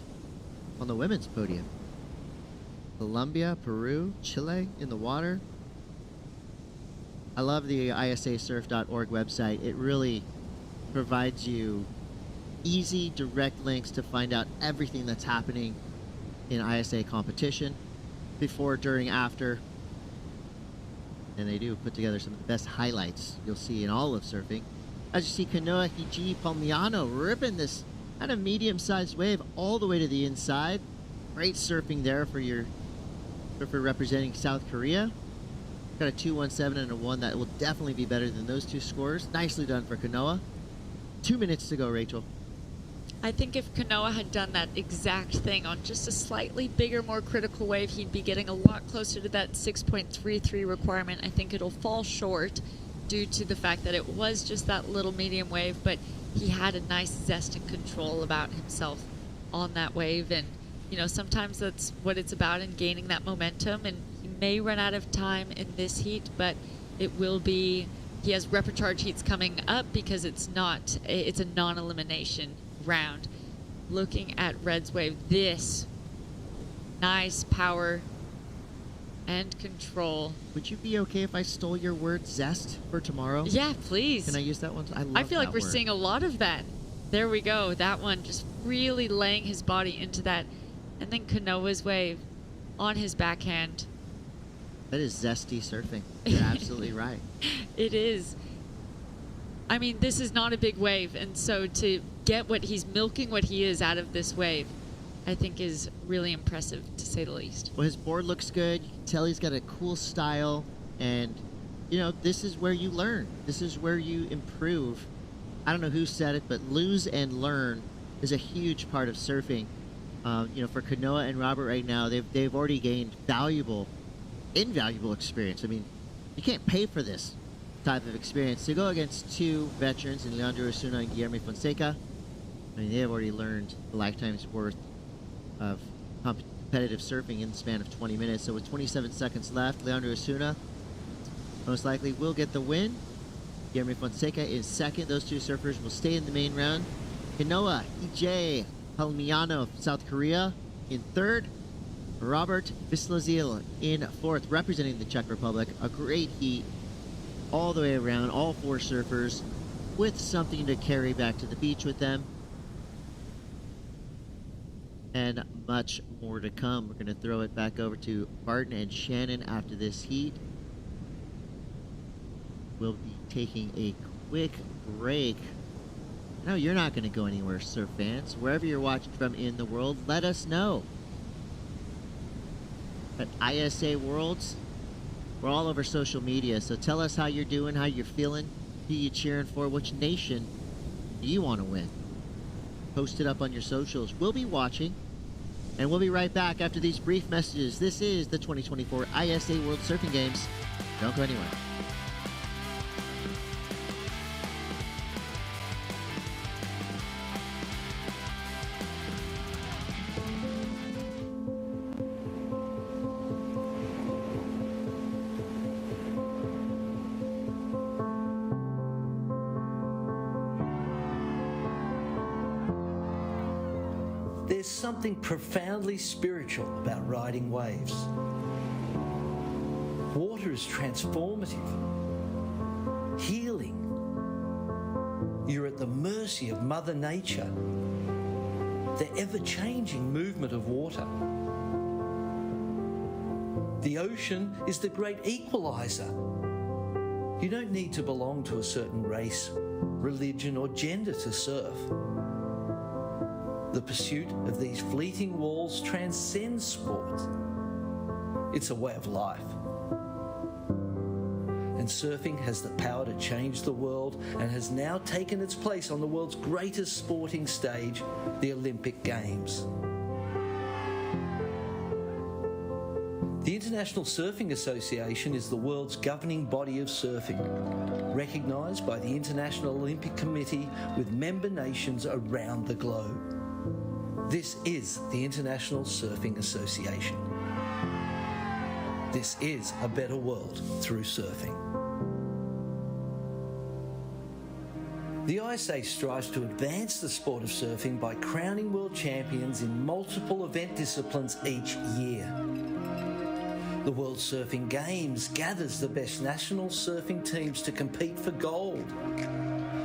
on the women's podium. Colombia, Peru, Chile in the water. I love the isasurf.org website. It really provides you easy, direct links to find out everything that's happening in ISA competition, before, during, after. And they do put together some of the best highlights you'll see in all of surfing. As you see, Kanoa Hiji Palmiano ripping this kind of medium-sized wave all the way to the inside. Great surfing there for your surfer representing South Korea. Got a 2.17 and a 1 that will definitely be better than those two scores. Nicely done for Kanoa. 2 minutes to go, Rachel. I think if Kanoa had done that exact thing on just a slightly bigger, more critical wave, he'd be getting a lot closer to that 6.33 requirement. I think it'll fall short due to the fact that it was just that little medium wave, but he had a nice zest and control about himself on that wave. And, you know, sometimes that's what it's about, in gaining that momentum. And he may run out of time in this heat, but it will be, he has reprecharge heats coming up because it's a non-elimination round. Looking at Red's wave, this nice power and control. Would you be okay if I stole your word zest for tomorrow? Yeah, please. Can I use that one? I feel like we're word. seeing a lot of that. There we go. That one just really laying his body into that. And then Kanoa's wave on his backhand. That is zesty surfing. You're absolutely right. It is. I mean, this is not a big wave, and so to get what he's milking what he is out of this wave, I think is really impressive, to say the least. Well, his board looks good. You can tell he's got a cool style, and you know, this is where you learn. This is where you improve. I don't know who said it, but lose and learn is a huge part of surfing. You know, for Kanoa and Robert right now, they've already gained invaluable experience. I mean, you can't pay for this type of experience. To go against two veterans in Leandro Osuna and Guillermo Fonseca, I mean, they have already learned a lifetime's worth of competitive surfing in the span of 20 minutes. So with 27 seconds left, Leandro Osuna most likely will get the win. Guillermo Fonseca is second. Those two surfers will stay in the main round. Kanoa EJ Palmiano of South Korea in third. Robert Vislazil in fourth, representing the Czech Republic. A great heat all the way around, all four surfers with something to carry back to the beach with them. And much more to come. We're going to throw it back over to Barton and Shannon after this heat. We'll be taking a quick break. No, you're not going to go anywhere, surf fans. Wherever you're watching from in the world, let us know. At ISA Worlds, we're all over social media, so tell us how you're doing, how you're feeling, who you cheering for, which nation do you want to win. Post it up on your socials. We'll be watching, and we'll be right back after these brief messages. This is the 2024 ISA World Surfing Games. Don't go anywhere. There's something profoundly spiritual about riding waves. Water is transformative, healing. You're at the mercy of Mother Nature, the ever-changing movement of water. The ocean is the great equalizer. You don't need to belong to a certain race, religion, or gender to surf. The pursuit of these fleeting walls transcends sport. It's a way of life. And surfing has the power to change the world and has now taken its place on the world's greatest sporting stage, the Olympic Games. The International Surfing Association is the world's governing body of surfing, recognised by the International Olympic Committee with member nations around the globe. This is the International Surfing Association. This is a better world through surfing. The ISA strives to advance the sport of surfing by crowning world champions in multiple event disciplines each year. The World Surfing Games gathers the best national surfing teams to compete for gold.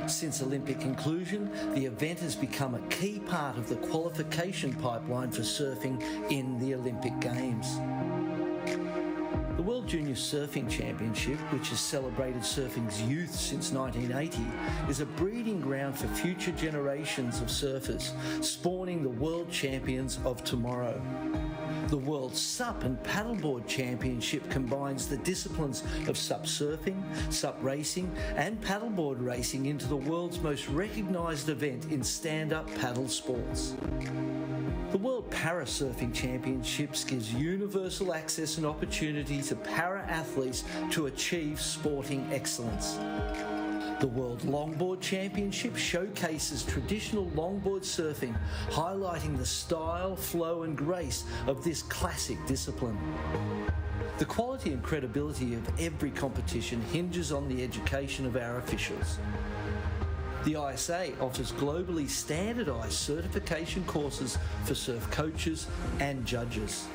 Since Olympic inclusion, the event has become a key part of the qualification pipeline for surfing in the Olympic Games. The World Junior Surfing Championship, which has celebrated surfing's youth since 1980, is a breeding ground for future generations of surfers, spawning the world champions of tomorrow. The World SUP and Paddleboard Championship combines the disciplines of SUP surfing, SUP racing and paddleboard racing into the world's most recognised event in stand-up paddle sports. The World Para-Surfing Championships gives universal access and opportunity to para-athletes to achieve sporting excellence. The World Longboard Championship showcases traditional longboard surfing, highlighting the style, flow and grace of this classic discipline. The quality and credibility of every competition hinges on the education of our officials. The ISA offers globally standardised certification courses for surf coaches and judges.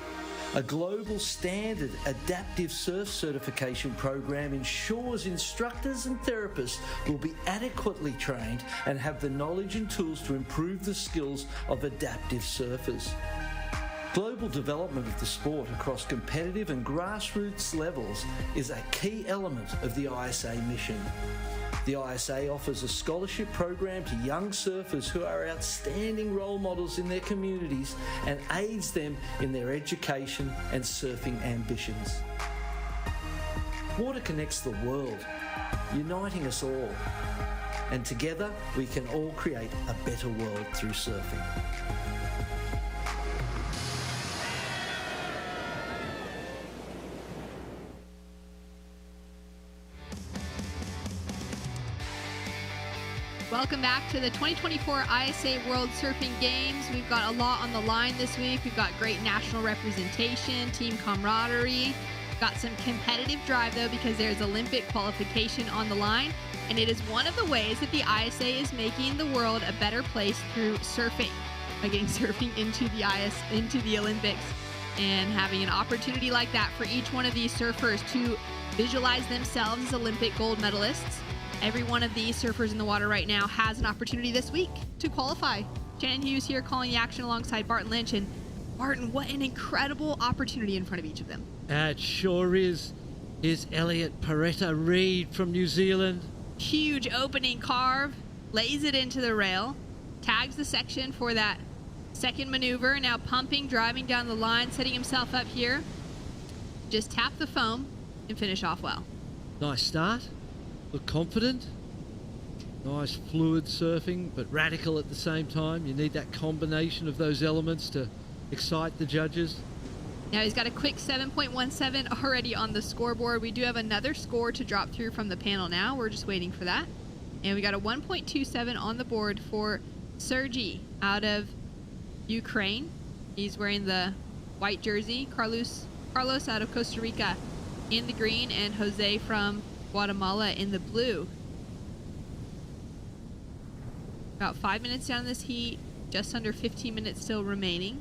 A global standard adaptive surf certification program ensures instructors and therapists will be adequately trained and have the knowledge and tools to improve the skills of adaptive surfers. Global development of the sport across competitive and grassroots levels is a key element of the ISA mission. The ISA offers a scholarship program to young surfers who are outstanding role models in their communities and aids them in their education and surfing ambitions. Water connects the world, uniting us all. And together we can all create a better world through surfing. Welcome back to the 2024 ISA World Surfing Games. We've got a lot on the line this week. We've got great national representation, team camaraderie. Got some competitive drive, though, because there's Olympic qualification on the line. And it is one of the ways that the ISA is making the world a better place through surfing, by getting surfing into the Olympics, and having an opportunity like that for each one of these surfers to visualize themselves as Olympic gold medalists. Every one of these surfers in the water right now has an opportunity this week to qualify. Shannon Hughes here calling the action alongside Barton Lynch. And Barton, what an incredible opportunity in front of each of them. It sure is. Here's Elliot Peretta-Reid from New Zealand. Huge opening carve, lays it into the rail, tags the section for that second maneuver, now pumping, driving down the line, setting himself up here. Just tap the foam and finish off well. Nice start. Look confident. Nice fluid surfing, but radical at the same time. You need that combination of those elements to excite the judges. Now he's got a quick 7.17 already on the scoreboard. We do have another score to drop through from the panel now. We're just waiting for that. And we got a 1.27 on the board for Sergey out of Ukraine. He's wearing the white jersey. Carlos out of Costa Rica in the green, and Jose from Guatemala in the blue. About 5 minutes down this heat, just under 15 minutes still remaining.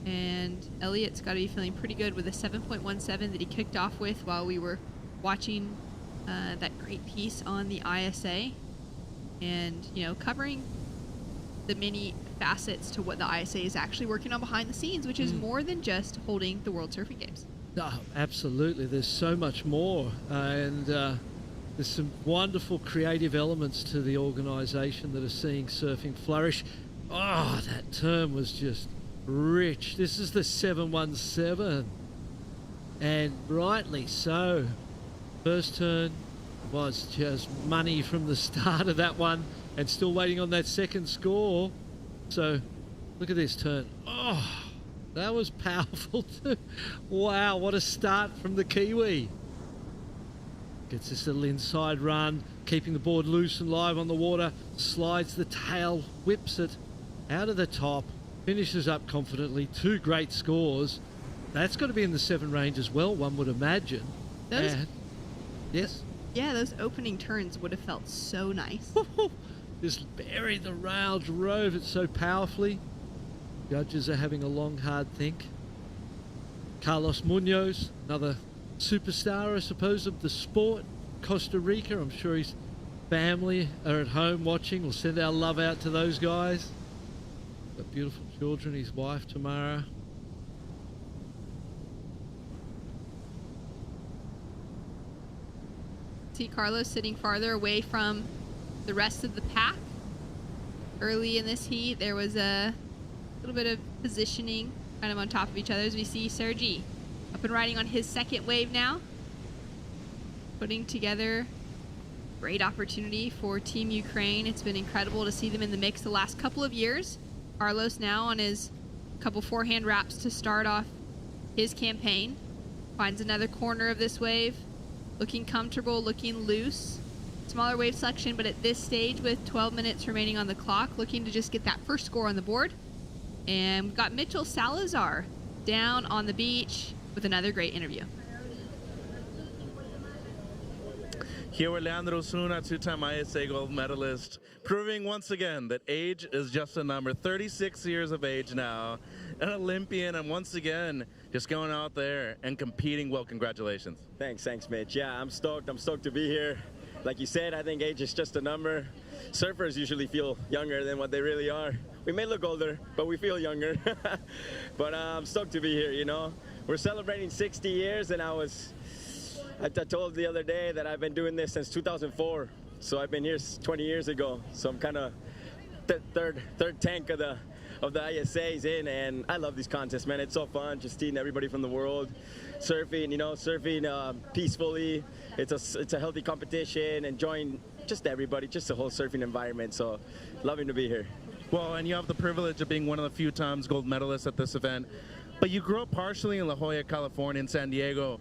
And Elliot's got to be feeling pretty good with a 7.17 that he kicked off with while we were watching that great piece on the ISA. And, you know, covering the many facets to what the ISA is actually working on behind the scenes, which is more than just holding the World Surfing Games. Oh, absolutely. There's so much more. And there's some wonderful creative elements to the organisation that are seeing surfing flourish. Oh, that turn was just rich. This is the 717. And rightly so. First turn was just money from the start of that one, and still waiting on that second score. So look at this turn. Oh, that was powerful too. Wow, what a start from the Kiwi. Gets this little inside run, keeping the board loose and live on the water, slides the tail, whips it out of the top, finishes up confidently. Two great scores. That's got to be in the 7 range as well, one would imagine. Yes? Yeah, those opening turns would have felt so nice. Just buried the rail, drove it so powerfully. Judges are having a long, hard think. Carlos Munoz, another superstar, I suppose, of the sport. Costa Rica, I'm sure his family are at home watching. We'll send our love out to those guys. Got beautiful children, his wife, Tamara. See Carlos sitting farther away from the rest of the pack. Early in this heat, there was a little bit of positioning kind of on top of each other as we see Sergey up and riding on his second wave now. Putting together great opportunity for Team Ukraine. It's been incredible to see them in the mix the last couple of years. Carlos now on his couple forehand wraps to start off his campaign. Finds another corner of this wave. Looking comfortable, looking loose. Smaller wave selection, but at this stage with 12 minutes remaining on the clock, looking to just get that first score on the board. And we've got Mitchell Salazar down on the beach with another great interview. Here with Leandro Osuna, two-time ISA gold medalist, proving once again that age is just a number. 36 years of age now, an Olympian, and once again, just going out there and competing well. Congratulations. Thanks, Mitch. Yeah, I'm stoked. I'm stoked to be here. like you said, I think age is just a number. Surfers usually feel younger than what they really are. We may look older, but we feel younger. But I'm stoked to be here, you know. We're celebrating 60 years, and I told the other day that I've been doing this since 2004. So I've been here 20 years ago. So I'm kind of third tank of the ISAs in, and I love these contests, man. It's so fun, just seeing everybody from the world surfing, you know, peacefully. It's a healthy competition, enjoying just everybody, just the whole surfing environment. So loving to be here. Well, and you have the privilege of being one of the few times gold medalists at this event, but you grew up partially in La Jolla, California, in San Diego.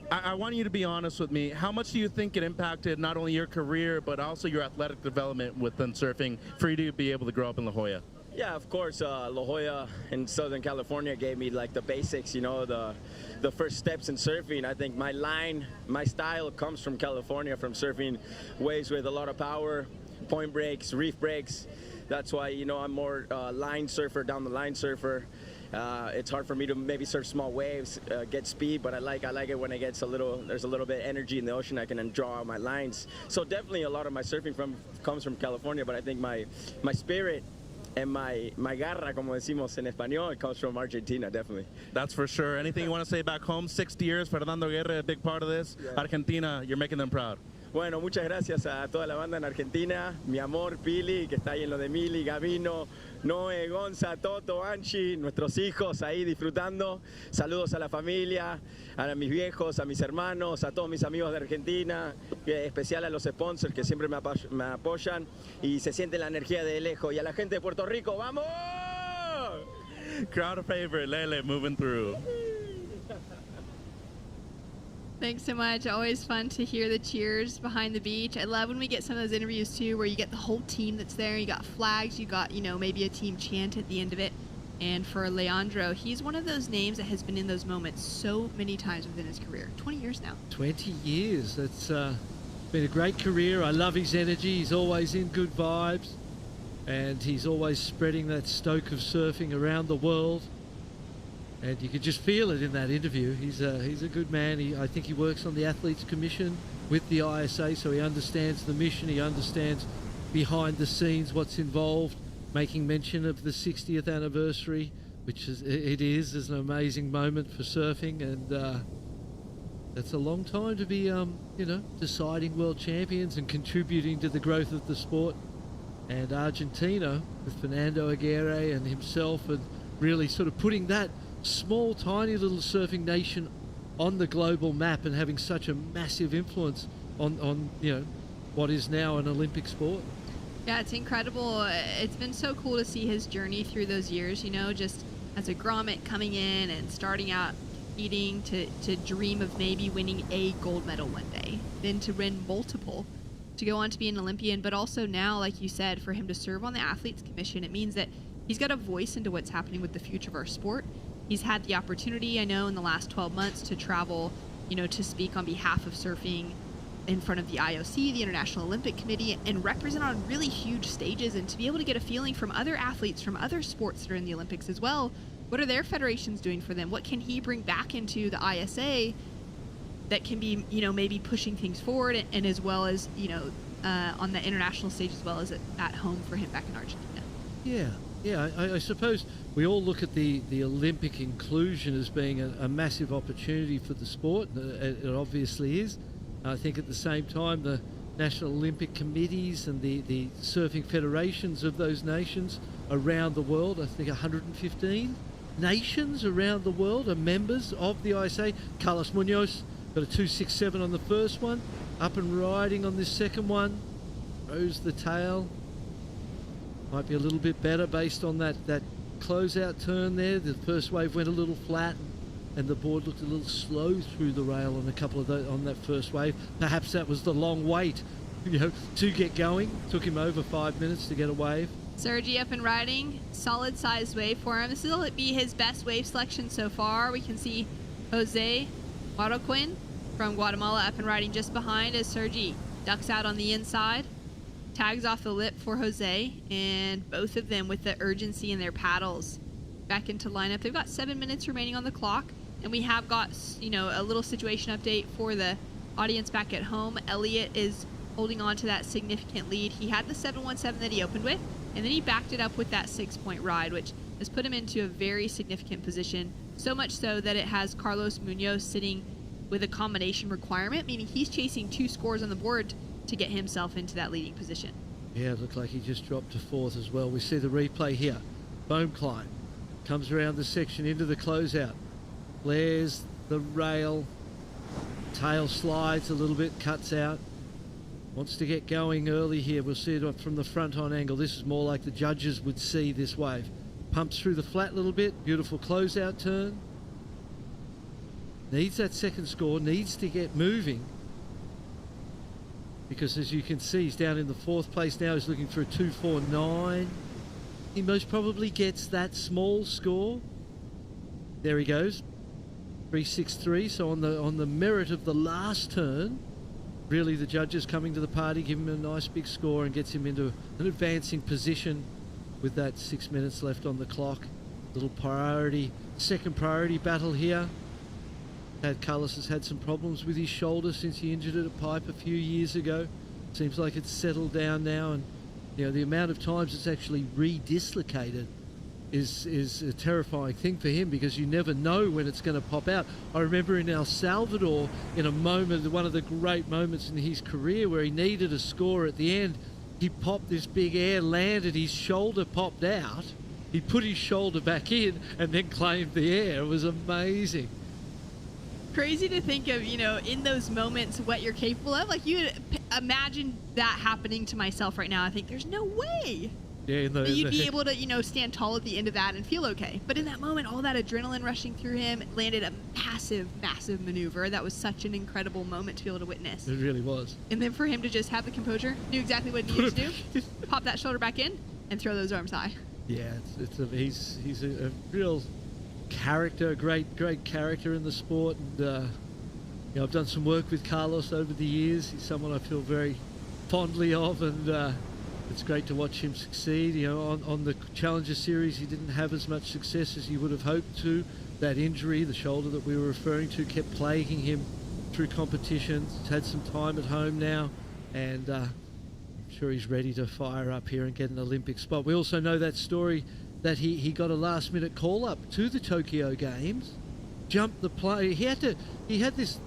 I want you to be honest with me. How much do you think it impacted not only your career, but also your athletic development within surfing for you to be able to grow up in La Jolla? Yeah, of course. La Jolla in Southern California gave me like the basics, you know, the first steps in surfing. I think my style comes from California, from surfing waves with a lot of power, point breaks, reef breaks. That's why, you know, I'm more line surfer, down the line surfer. It's hard for me to maybe surf small waves, get speed, but I like it when it gets there's a little bit of energy in the ocean. I can draw out my lines. So definitely a lot of my surfing comes from California, but I think my spirit and my garra, como decimos en español, comes from Argentina, definitely. That's for sure. Anything you want to say back home? 60 years, Fernando Guerra, a big part of this. Yeah. Argentina, you're making them proud. Bueno, muchas gracias a toda la banda en Argentina, mi amor, Pili, que está ahí en lo de Mili, Gabino, Noé, Gonza, Toto, Anchi, nuestros hijos ahí disfrutando. Saludos a la familia, a mis viejos, a mis hermanos, a todos mis amigos de Argentina, especial a los sponsors que siempre me apoyan y se siente la energía de lejos. Y a la gente de Puerto Rico, ¡vamos! Crowd favorite, Lele, moving through. Thanks so much. Always fun to hear the cheers behind the beach. I love when we get some of those interviews too, where you get the whole team that's there. You got flags, you got, you know, maybe a team chant at the end of it. And for Leandro, he's one of those names that has been in those moments so many times within his career. 20 years now. 20 years. That's been a great career. I love his energy. He's always in good vibes. And he's always spreading that stoke of surfing around the world. And you could just feel it in that interview. He's a good man. I think he works on the Athletes Commission with the ISA, so he understands the mission. He understands behind the scenes what's involved, making mention of the 60th anniversary, which is an amazing moment for surfing. And that's a long time to be, you know, deciding world champions and contributing to the growth of the sport. And Argentina, with Fernando Aguirre and himself, and really sort of putting that small, tiny little surfing nation on the global map and having such a massive influence on you know, what is now an Olympic sport. Yeah, it's incredible. It's been so cool to see his journey through those years, you know, just as a grommet coming in and starting out competing to dream of maybe winning a gold medal one day, then to win multiple, to go on to be an Olympian, but also now, like you said, for him to serve on the Athletes Commission, it means that he's got a voice into what's happening with the future of our sport. He's had the opportunity, I know, in the last 12 months to travel, you know, to speak on behalf of surfing in front of the IOC, the International Olympic Committee, and represent on really huge stages, and to be able to get a feeling from other athletes from other sports that are in the Olympics as well. What are their federations doing for them? What can he bring back into the ISA that can be, you know, maybe pushing things forward, and as well as, you know, on the international stage as well as at home for him back in Argentina? Yeah, I suppose we all look at the Olympic inclusion as being a massive opportunity for the sport. It obviously is. I think at the same time, the National Olympic Committees and the surfing federations of those nations around the world, I think 115 nations around the world are members of the ISA. Carlos Munoz got a 267 on the first one, up and riding on this second one, rose the tail. Might be a little bit better based on that closeout turn there. The first wave went a little flat and the board looked a little slow through the rail on a couple of those, on that first wave. Perhaps that was the long wait, you know, to get going. Took him over 5 minutes to get a wave. Sergi up and riding, solid sized wave for him. This will be his best wave selection so far. We can see Jose Marroquin from Guatemala up and riding just behind as Sergi ducks out on the inside. Tags off the lip for Jose, and both of them with the urgency in their paddles back into lineup. They've got 7 minutes remaining on the clock, and we have got, you know, a little situation update for the audience back at home. Elliot is holding on to that significant lead. He had the 717 that he opened with, and then he backed it up with that 6-point ride, which has put him into a very significant position, so much so that it has Carlos Munoz sitting with a combination requirement, meaning he's chasing 2 scores on the board to get himself into that leading position. Yeah, it looked like he just dropped to 4th as well. We see the replay here. Foam climb. Comes around the section into the closeout. Flares the rail. Tail slides a little bit, cuts out. Wants to get going early here. We'll see it from the front on angle. This is more like the judges would see this wave. Pumps through the flat a little bit. Beautiful closeout turn. Needs that second score. Needs to get moving. Because as you can see, he's down in the 4th place now. He's looking for a 2.49. He most probably gets that small score. There he goes. 3.63. So on the merit of the last turn, really the judges coming to the party, give him a nice big score and gets him into an advancing position with that 6 minutes left on the clock. Little priority, second priority battle here. Carlos has had some problems with his shoulder since he injured it at Pipe a few years ago. Seems like it's settled down now, and you know the amount of times it's actually re-dislocated is a terrifying thing for him, because you never know when it's going to pop out. I remember in El Salvador, in a moment, one of the great moments in his career where he needed a score at the end, he popped this big air, landed, his shoulder popped out, he put his shoulder back in and then claimed the air. It was amazing. Crazy to think of, you know, in those moments what you're capable of. Like, you would imagine that happening to myself right now. I think there's no way that you'd be able to, you know, stand tall at the end of that and feel okay. But in that moment, all that adrenaline rushing through him, landed a massive, massive maneuver. That was such an incredible moment to be able to witness. It really was. And then for him to just have the composure, knew exactly what he needed to do, pop that shoulder back in, and throw those arms high. Yeah, he's a real character, great character in the sport, and you know, I've done some work with Carlos over the years. He's someone I feel very fondly of, and it's great to watch him succeed. You know, on the Challenger Series, he didn't have as much success as he would have hoped to. That injury, the shoulder that we were referring to, kept plaguing him through competitions. He's had some time at home now, and I'm sure he's ready to fire up here and get an Olympic spot. We also know that story that he got a last-minute call-up to the Tokyo Games, jumped the plane. He had this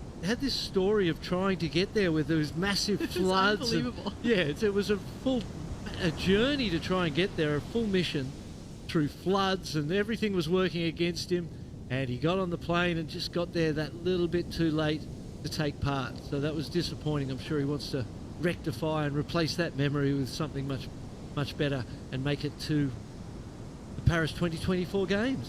story of trying to get there with those massive floods. Unbelievable. It was a journey to try and get there, a full mission through floods, and everything was working against him. And he got on the plane and just got there that little bit too late to take part. So that was disappointing. I'm sure he wants to rectify and replace that memory with something much, much better and make it to the Paris 2024 Games.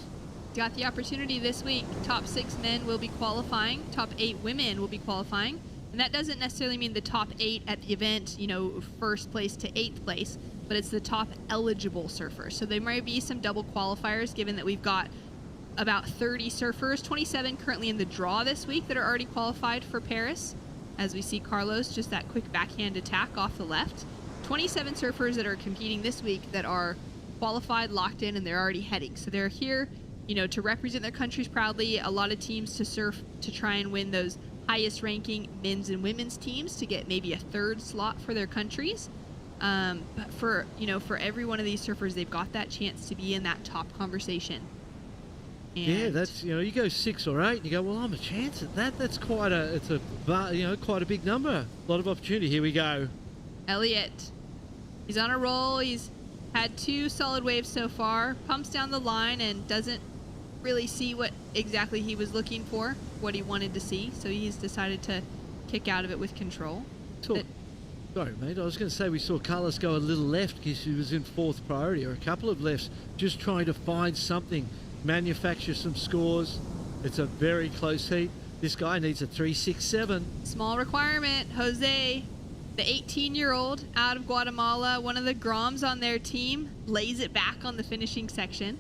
Got the opportunity this week. Top 6 men will be qualifying. Top 8 women will be qualifying. And that doesn't necessarily mean the top 8 at the event, you know, 1st place to 8th place, but it's the top eligible surfers. So there might be some double qualifiers, given that we've got about 30 surfers, 27 currently in the draw this week that are already qualified for Paris. As we see Carlos, just that quick backhand attack off the left. 27 surfers that are competing this week that are qualified, locked in, and they're already heading. So they're here, you know, to represent their countries proudly. A lot of teams to surf to try and win those highest ranking men's and women's teams to get maybe a 3rd slot for their countries. But for every one of these surfers, they've got that chance to be in that top conversation. And yeah, that's, you know, you go 6 or 8 and you go, well, I'm a chance at that. That's quite a big number. A lot of opportunity. Here we go. Elliott, he's on a roll. He's had 2 solid waves so far. Pumps down the line and doesn't really see what exactly he was looking for, what he wanted to see. So he's decided to kick out of it with control. Sorry, mate. I was going to say we saw Carlos go a little left because he was in 4th priority, or a couple of lefts, just trying to find something, manufacture some scores. It's a very close heat. This guy needs a 3.67. Small requirement. Jose, the 18-year-old out of Guatemala, one of the Groms on their team, lays it back on the finishing section.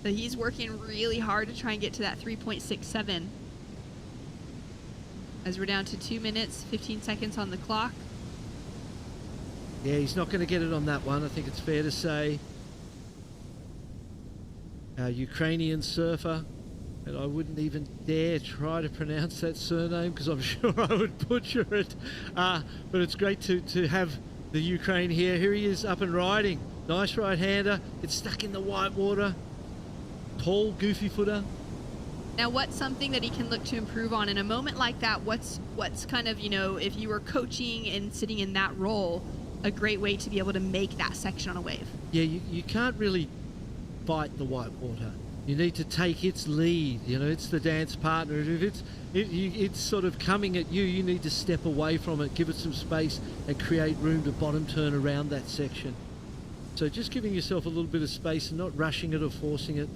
So he's working really hard to try and get to that 3.67. As we're down to 2 minutes, 15 seconds on the clock. Yeah, he's not going to get it on that one, I think it's fair to say. Ukrainian surfer, And I wouldn't even dare try to pronounce that surname because I'm sure I would butcher it. But it's great to have the Ukraine here. Here he is up and riding. Nice right-hander. It's stuck in the white water. Tall, goofy footer. Now, what's something that he can look to improve on in a moment like that? What's kind of, you know, if you were coaching and sitting in that role, a great way to be able to make that section on a wave? Yeah, you can't really fight the white water. You need to take its lead. You know, it's the dance partner. If it's sort of coming at you, you need to step away from it, give it some space, and create room to bottom turn around that section. So just giving yourself a little bit of space and not rushing it or forcing it.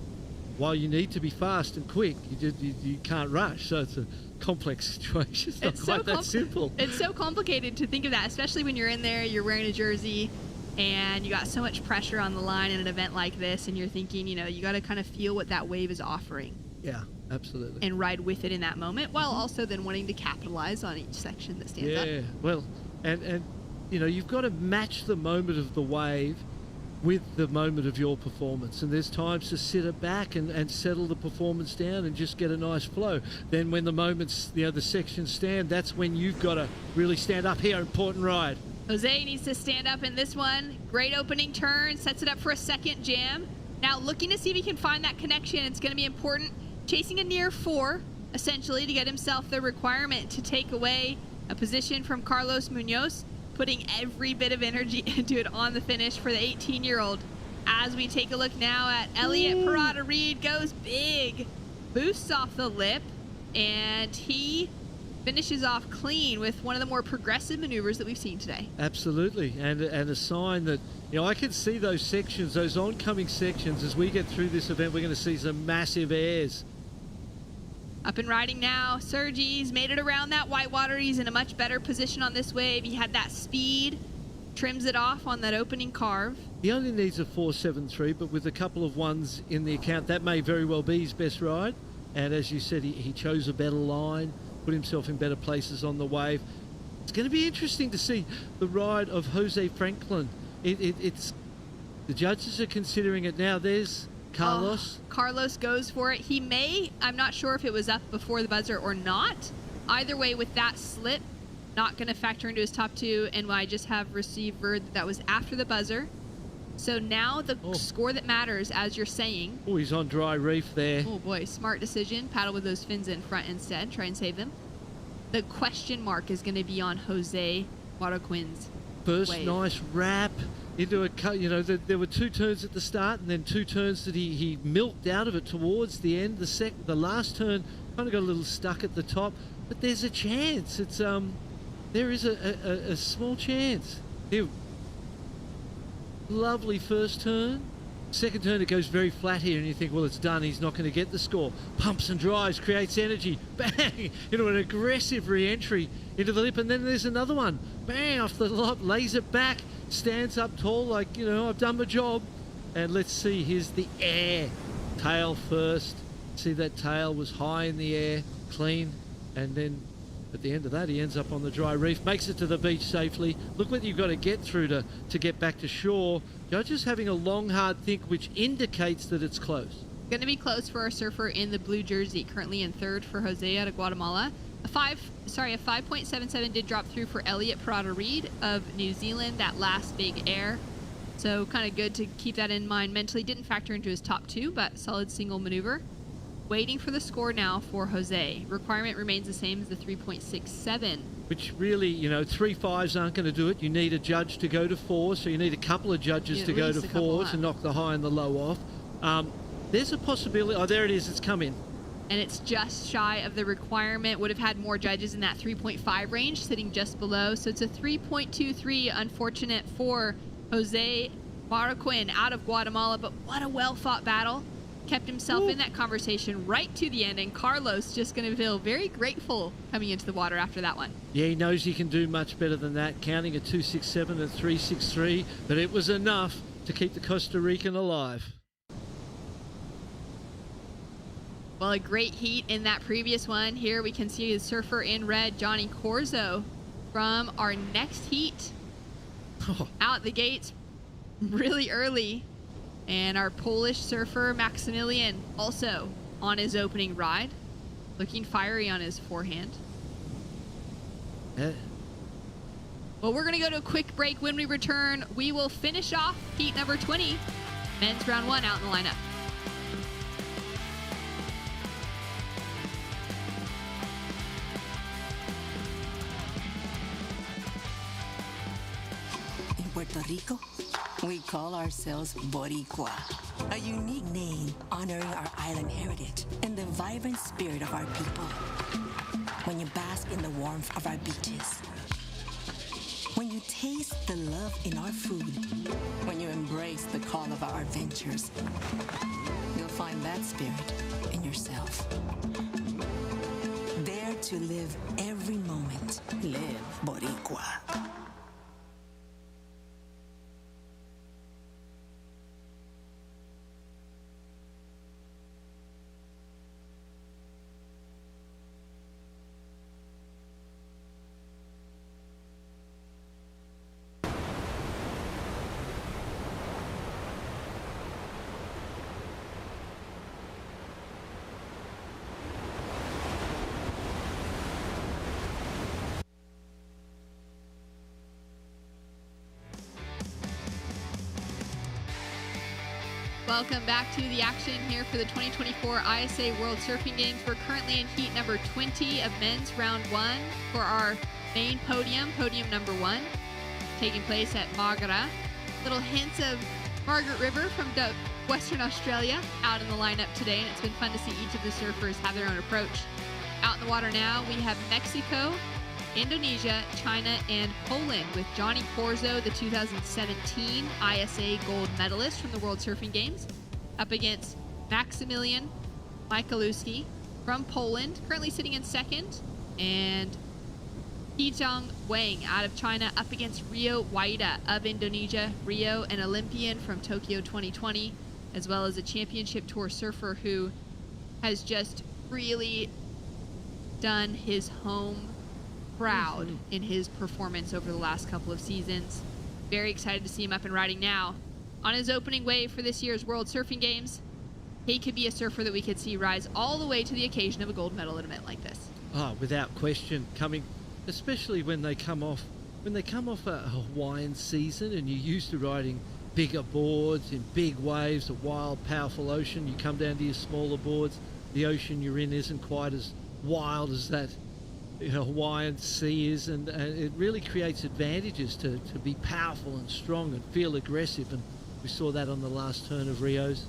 While you need to be fast and quick, you can't rush. So it's a complex situation. It's not quite that simple. It's so complicated to think of that, especially when you're in there, you're wearing a jersey, and you got so much pressure on the line in an event like this, and you're thinking, you know, you got to kind of feel what that wave is offering. Yeah, absolutely. And ride with it in that moment, while also then wanting to capitalize on each section that stands up. Yeah, well, and you know, you've got to match the moment of the wave with the moment of your performance, and there's times to sit it back and settle the performance down and just get a nice flow. Then when the moments, you know, the sections stand, that's when you've got to really stand up here. Important ride. Jose needs to stand up in this one. Great opening turn, sets it up for a second jam. Now looking to see if he can find that connection. It's going to be important. Chasing a near 4, essentially, to get himself the requirement to take away a position from Carlos Munoz, putting every bit of energy into it on the finish for the 18-year-old. As we take a look now at Elliot Parada Reed, goes big, boosts off the lip, and he finishes off clean with one of the more progressive maneuvers that we've seen today. Absolutely, and a sign that, you know, I can see those sections, those oncoming sections, as we get through this event, we're going to see some massive airs. Up and riding now, Sergi's made it around that whitewater. He's in a much better position on this wave. He had that speed, trims it off on that opening carve. He only needs a 4.73, but with a couple of ones in the account, that may very well be his best ride. And as you said, he chose a better line, put himself in better places on the wave. It's going to be interesting to see the ride of Jose Franklin. It's the judges are considering it now. There's Carlos. Carlos goes for it. He may, I'm not sure if it was up before the buzzer or not. Either way, with that slip, not going to factor into his top 2, and I just have received word that was after the buzzer. So now the score that matters, as you're saying. Oh, he's on dry reef there. Oh boy, smart decision. Paddle with those fins in front instead. Try and save them. The question mark is going to be on Jose Marroquin's first wave. Nice wrap into a, you know, there were 2 turns at the start and then 2 turns that he milked out of it towards the end. The last turn kind of got a little stuck at the top, but there's a chance. It's there is a small chance. Here, lovely first turn. Second turn, it goes very flat here, and you think, well, it's done. He's not going to get the score. Pumps and drives, creates energy. Bang! Into an aggressive re-entry into the lip, and then there's another one. Bang! Off the lop, lays it back, stands up tall like, you know, I've done my job. And let's see, here's the air. Tail first. See, that tail was high in the air, clean, and then at the end of that, he ends up on the dry reef, makes it to the beach safely. Look what you've got to get through to get back to shore. Judges having a long, hard think, which indicates that it's close. Going to be close for our surfer in the blue jersey, currently in 3rd for Jose out of Guatemala. A 5.77 did drop through for Elliot Parada Reed of New Zealand, that last big air. So kind of good to keep that in mind mentally. Didn't factor into his top 2, but solid single maneuver. Waiting for the score now for Jose. Requirement remains the same as the 3.67. Which really, you know, 3 5s aren't going to do it. You need a judge to go to 4, so you need a couple of judges to go to 4 to knock the high and the low off. There's a possibility. Oh, there it is. It's come in. And it's just shy of the requirement. Would have had more judges in that 3.5 range, sitting just below. So it's a 3.23. Unfortunate for Jose Marroquin out of Guatemala, but what a well-fought battle. Kept himself in that conversation right to the end, and Carlos just going to feel very grateful coming into the water after that one. Yeah, he knows he can do much better than that, counting a 2.67 and 3.63, but it was enough to keep the Costa Rican alive. Well, a great heat in that previous one. Here we can see the surfer in red, Johnny Corzo, from our next heat. Out the gates really early. And our Polish surfer, Maximilian, also on his opening ride. Looking fiery on his forehand. Yeah. Well, we're going to go to a quick break. When we return, we will finish off heat number 20. Men's round 1 out in the lineup. In Puerto Rico, we call ourselves boricua, a unique name honoring our island heritage and the vibrant spirit of our people. When you bask in the warmth of our beaches, when you taste the love in our food, when you embrace the call of our adventures, you'll find that spirit in yourself. Dare to live every moment. Live boricua. Welcome back to the action here for the 2024 ISA World Surfing Games. We're currently in heat number 20 of men's round 1 for our main podium number 1, taking place at Margaret. Little hints of Margaret River from Western Australia out in the lineup today, and it's been fun to see each of the surfers have their own approach. Out in the water now, we have Mexico, Indonesia, China, and Poland, with Johnny Corzo, the 2017 ISA gold medalist from the World Surfing Games, up against Maximilian Michalewski from Poland, currently sitting in second, and Hee-Jung Wang out of China up against Rio Waida of Indonesia. Rio, an Olympian from Tokyo 2020, as well as a championship tour surfer who has just really done his home proud in his performance over the last couple of seasons. Very excited to see him up and riding now. On his opening wave for this year's World Surfing Games, he could be a surfer that we could see rise all the way to the occasion of a gold medal at an event like this. Oh, without question, coming, especially when they come off a Hawaiian season and you're used to riding bigger boards in big waves, a wild, powerful ocean. You come down to your smaller boards, the ocean you're in isn't quite as wild as that Hawaiian sea is, and it really creates advantages to be powerful and strong and feel aggressive, and we saw that on the last turn of Rio's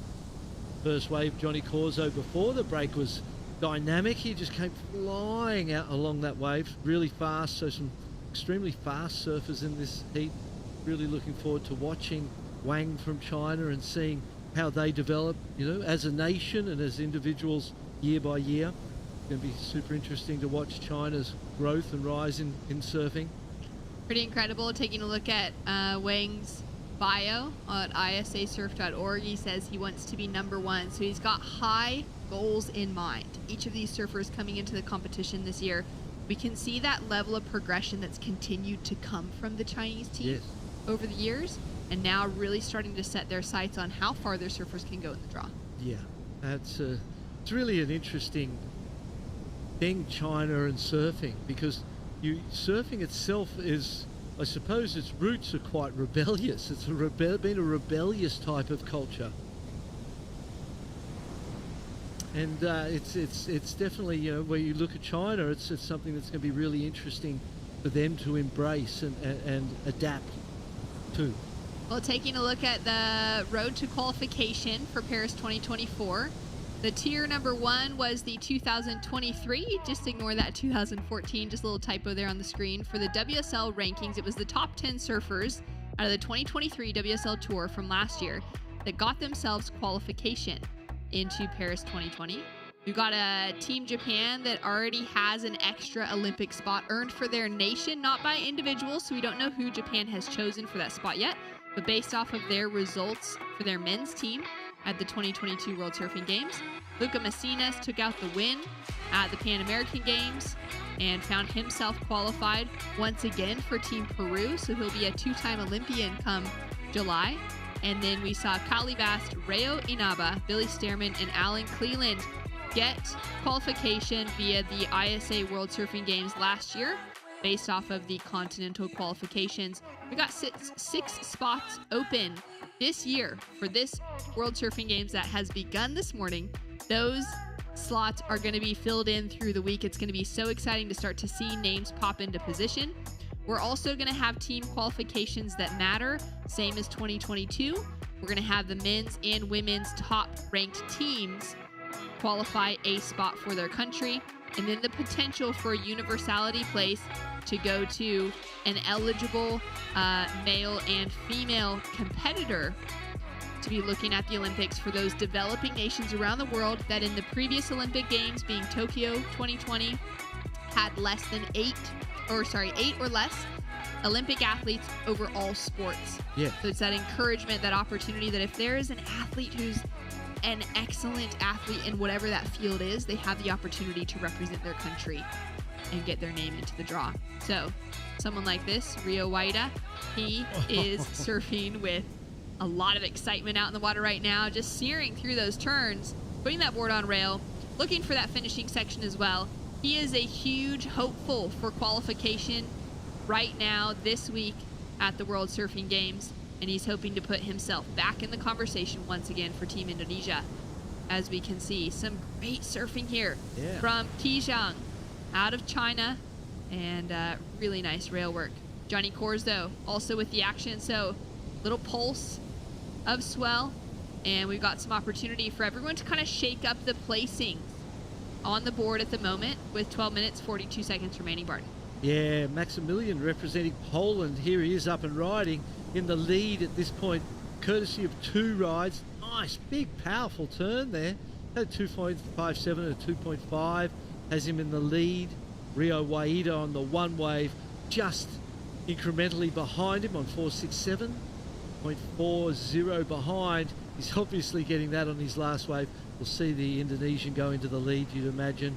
first wave. Johnny Corzo before the break was dynamic. He just came flying out along that wave really fast, so some extremely fast surfers in this heat. Really looking forward to watching Wang from China and seeing how they develop, as a nation and as individuals year by year. It's going to be super interesting to watch China's growth and rise in surfing. Pretty incredible. Taking a look at Wang's bio on isasurf.org, he says he wants to be number 1. So he's got high goals in mind. Each of these surfers coming into the competition this year, we can see that level of progression that's continued to come from the Chinese team over the years, and now really starting to set their sights on how far their surfers can go in the draw. Yeah, it's really an interesting thing, China and surfing, because surfing itself is, I suppose its roots are quite rebellious. It's been a rebellious type of culture, and it's definitely, where you look at China, it's something that's going to be really interesting for them to embrace and adapt to. Well, taking a look at the road to qualification for Paris 2024, the tier number 1 was the 2023. Just ignore that 2014, just a little typo there on the screen. For the WSL rankings, it was the top 10 surfers out of the 2023 WSL Tour from last year that got themselves qualification into Paris 2020. We've got a Team Japan that already has an extra Olympic spot earned for their nation, not by individuals, so we don't know who Japan has chosen for that spot yet, but based off of their results for their men's team at the 2022 World Surfing Games. Luca Messinas took out the win at the Pan American Games and found himself qualified once again for Team Peru, so he'll be a 2-time Olympian come July. And then we saw Kali Vast, Rayo Inaba, Billy Stearman, and Alan Cleland get qualification via the ISA World Surfing Games last year, based off of the continental qualifications. We got six spots open this year for this World Surfing Games that has begun this morning. Those slots are going to be filled in through the week. It's going to be so exciting to start to see names pop into position. We're also going to have team qualifications that matter, same as 2022. We're going to have the men's and women's top ranked teams qualify a spot for their country, and then the potential for a universality place to go to an eligible male and female competitor to be looking at the Olympics for those developing nations around the world that in the previous Olympic Games, being Tokyo 2020, had eight or less Olympic athletes over all sports. Yeah. So it's that encouragement, that opportunity that if there is an athlete who's an excellent athlete in whatever that field is, they have the opportunity to represent their country and get their name into the draw. So someone like this, Rio Waida, he is surfing with a lot of excitement out in the water right now, just searing through those turns, putting that board on rail, looking for that finishing section as well. He is a huge hopeful for qualification right now this week at the World Surfing Games, and he's hoping to put himself back in the conversation once again for Team Indonesia. As we can see, some great surfing here from Tijang out of China, and really nice rail work. Johnny Corzo also with the action, so little pulse of swell, and we've got some opportunity for everyone to kind of shake up the placings on the board at the moment with 12 minutes 42 seconds remaining. Barton. Yeah, Maximilian representing Poland. Here he is up and riding in the lead at this point, courtesy of two rides. Nice big powerful turn there. Had 2.57 and a 2.5 has him in the lead. Rio Waida on the one wave, just incrementally behind him on 4.67. 0.40 behind. He's obviously getting that on his last wave. We'll see the Indonesian go into the lead, you'd imagine.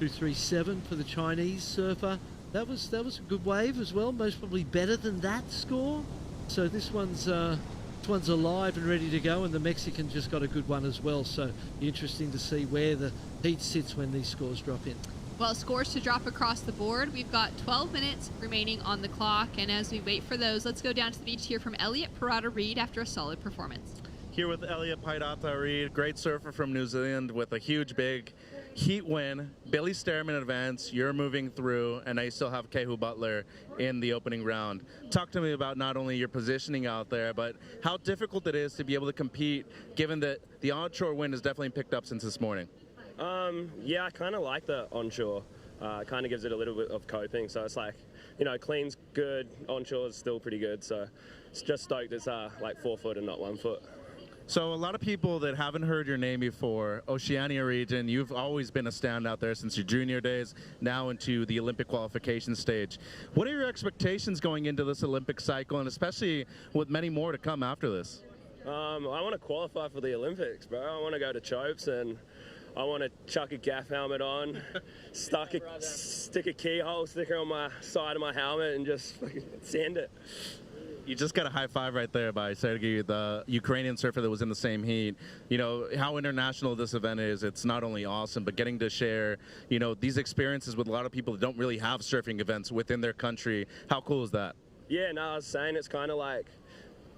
2.37 for the Chinese surfer. That was a good wave as well, most probably better than that score. So this one's alive and ready to go, and the Mexican just got a good one as well. So interesting to see where the heat sits when these scores drop in. Well, scores to drop across the board. We've got 12 minutes remaining on the clock, and as we wait for those, let's go down to the beach here from Elliot Pirata-Reid after a solid performance. Here with Elliot Pirata-Reid, great surfer from New Zealand with a huge big heat win. Billy Stearman advanced, you're moving through, and now you still have Kehu Butler in the opening round. Talk to me about not only your positioning out there, but how difficult it is to be able to compete, given that the onshore wind has definitely picked up since this morning. Yeah, I kind of like the onshore. It kind of gives it a little bit of coping. So it's like, you know, clean's good, onshore is still pretty good. So it's just stoked it's like 4 foot and not 1 foot. So a lot of people that haven't heard your name before, Oceania region, you've always been a standout there since your junior days, now into the Olympic qualification stage. What are your expectations going into this Olympic cycle, and especially with many more to come after this? I want to qualify for the Olympics, bro. I want to go to Chopes, and I want to chuck a gaff helmet on, stick a keyhole sticker on my side of my helmet, and just fucking send it. You just got a high five right there by Sergei, the Ukrainian surfer that was in the same heat. You know, how international this event is. It's not only awesome, but getting to share, you know, these experiences with a lot of people that don't really have surfing events within their country. How cool is that? Yeah, no, I was saying it's kind of like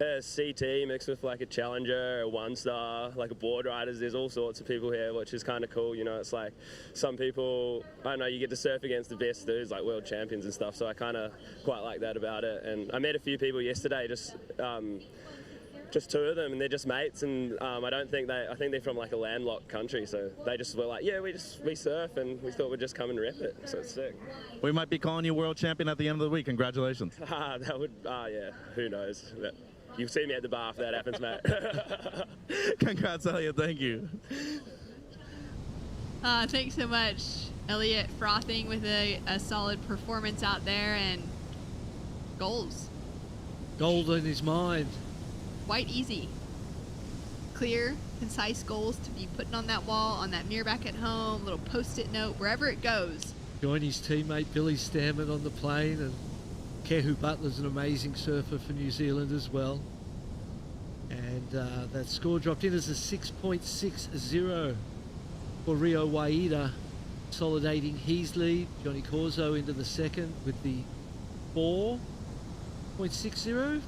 a CT mixed with like a Challenger, a One Star, like a board riders. There's all sorts of people here, which is kind of cool. You know, it's like some people, I don't know, you get to surf against the best dudes, like world champions and stuff. So I kind of quite like that about it. And I met a few people yesterday, just two of them, and they're just mates. And I think they're from like a landlocked country. So they just were like, yeah, we surf, and we thought we'd just come and rep it. So it's sick. We might be calling you world champion at the end of the week. Congratulations. That would, yeah, who knows. You see me at the bar if that happens, mate. Congrats, Elliot. Thank you. Thanks so much, Elliot, frothing with a solid performance out there, and goals. Gold in his mind. Quite easy. Clear, concise goals to be putting on that wall, on that mirror back at home, little post-it note, wherever it goes. Join his teammate Billy Stearman on the plane, and Kehu Butler's an amazing surfer for New Zealand as well. And that score dropped in as a 6.60. for Rio Waida, consolidating his lead. Johnny Corzo into the second with the 4.60.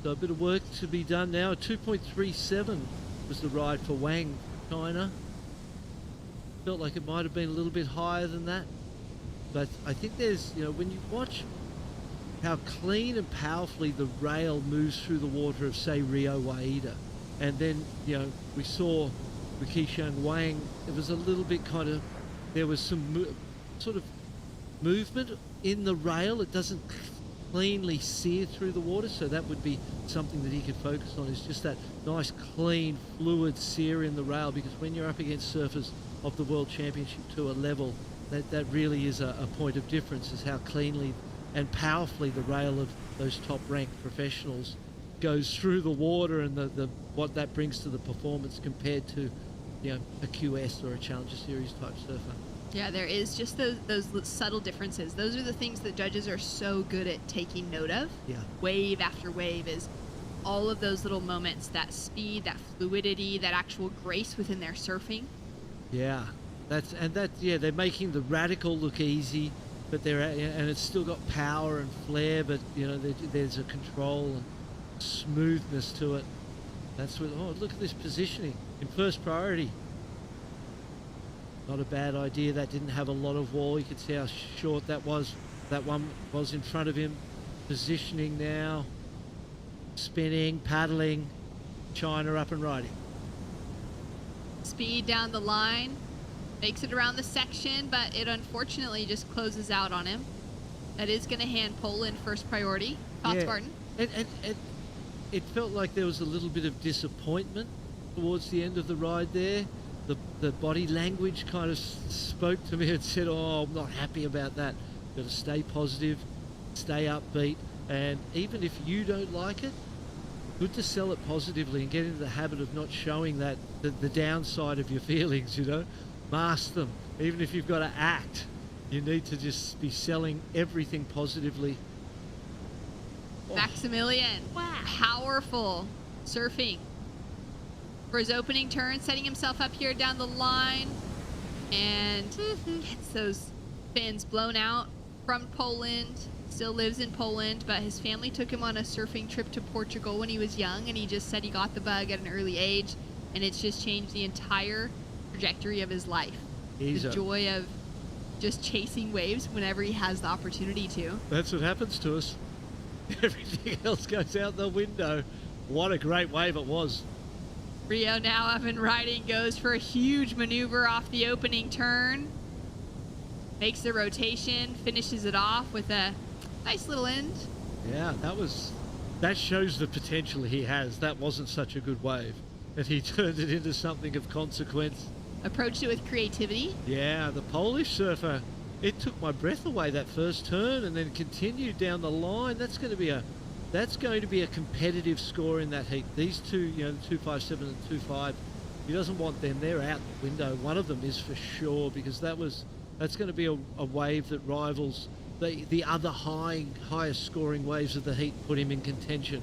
So a bit of work to be done now. 2.37 was the ride for Wang, China. Felt like it might have been a little bit higher than that. But I think there's, you know, when you watch how clean and powerfully the rail moves through the water of, say, Rio Waida, and then, you know, we saw with Qisheng Wang, it was a little bit kind of, there was some sort of movement in the rail. It doesn't cleanly sear through the water, so that would be something that he could focus on, is just that nice, clean, fluid sear in the rail, because when you're up against surfers of the World Championship Tour level, that really is a point of difference, is how cleanly and powerfully the rail of those top-ranked professionals goes through the water, and the what that brings to the performance compared to, you know, a QS or a Challenger Series type surfer. Yeah, there is just those subtle differences. Those are the things that judges are so good at taking note of. Yeah. Wave after wave is all of those little moments, that speed, that fluidity, that actual grace within their surfing. Yeah, they're making the radical look easy, but and it's still got power and flair, but you know, there's a control and smoothness to it. That's what. Oh, look at this positioning in first priority. Not a bad idea. That didn't have a lot of wall. You could see how short that was. That one was in front of him. Positioning now, spinning, paddling. China up and riding. Speed down the line, makes it around the section, but it unfortunately just closes out on him. That is going to hand Poland first priority. Thoughts, Martin? And it felt like there was a little bit of disappointment towards the end of the ride there. The body language kind of spoke to me and said, oh, I'm not happy about that. Got to stay positive, stay upbeat, and even if you don't like it, good to sell it positively and get into the habit of not showing that the downside of your feelings, you know. Mask them. Even if you've got to act, you need to just be selling everything positively. Maximilian, powerful surfing for his opening turn, setting himself up here down the line, and gets those fins blown out from Poland. Still lives in Poland, but his family took him on a surfing trip to Portugal when he was young, and he just said he got the bug at an early age, and it's just changed the entire trajectory of his life. The joy of just chasing waves whenever he has the opportunity to. That's what happens to us. Everything else goes out the window. What a great wave it was. Rio now up and riding, goes for a huge maneuver off the opening turn. Makes the rotation, finishes it off with a nice little end. Yeah, that shows the potential he has. That wasn't such a good wave, and he turned it into something of consequence. Approached it with creativity. Yeah, the Polish surfer, it took my breath away, that first turn, and then continued down the line. That's going to be a competitive score in that heat. These two, you know, the 257 and 25, he doesn't want them. They're out the window. One of them is for sure, because that's going to be a wave that rivals the other highest scoring waves of the heat, put him in contention.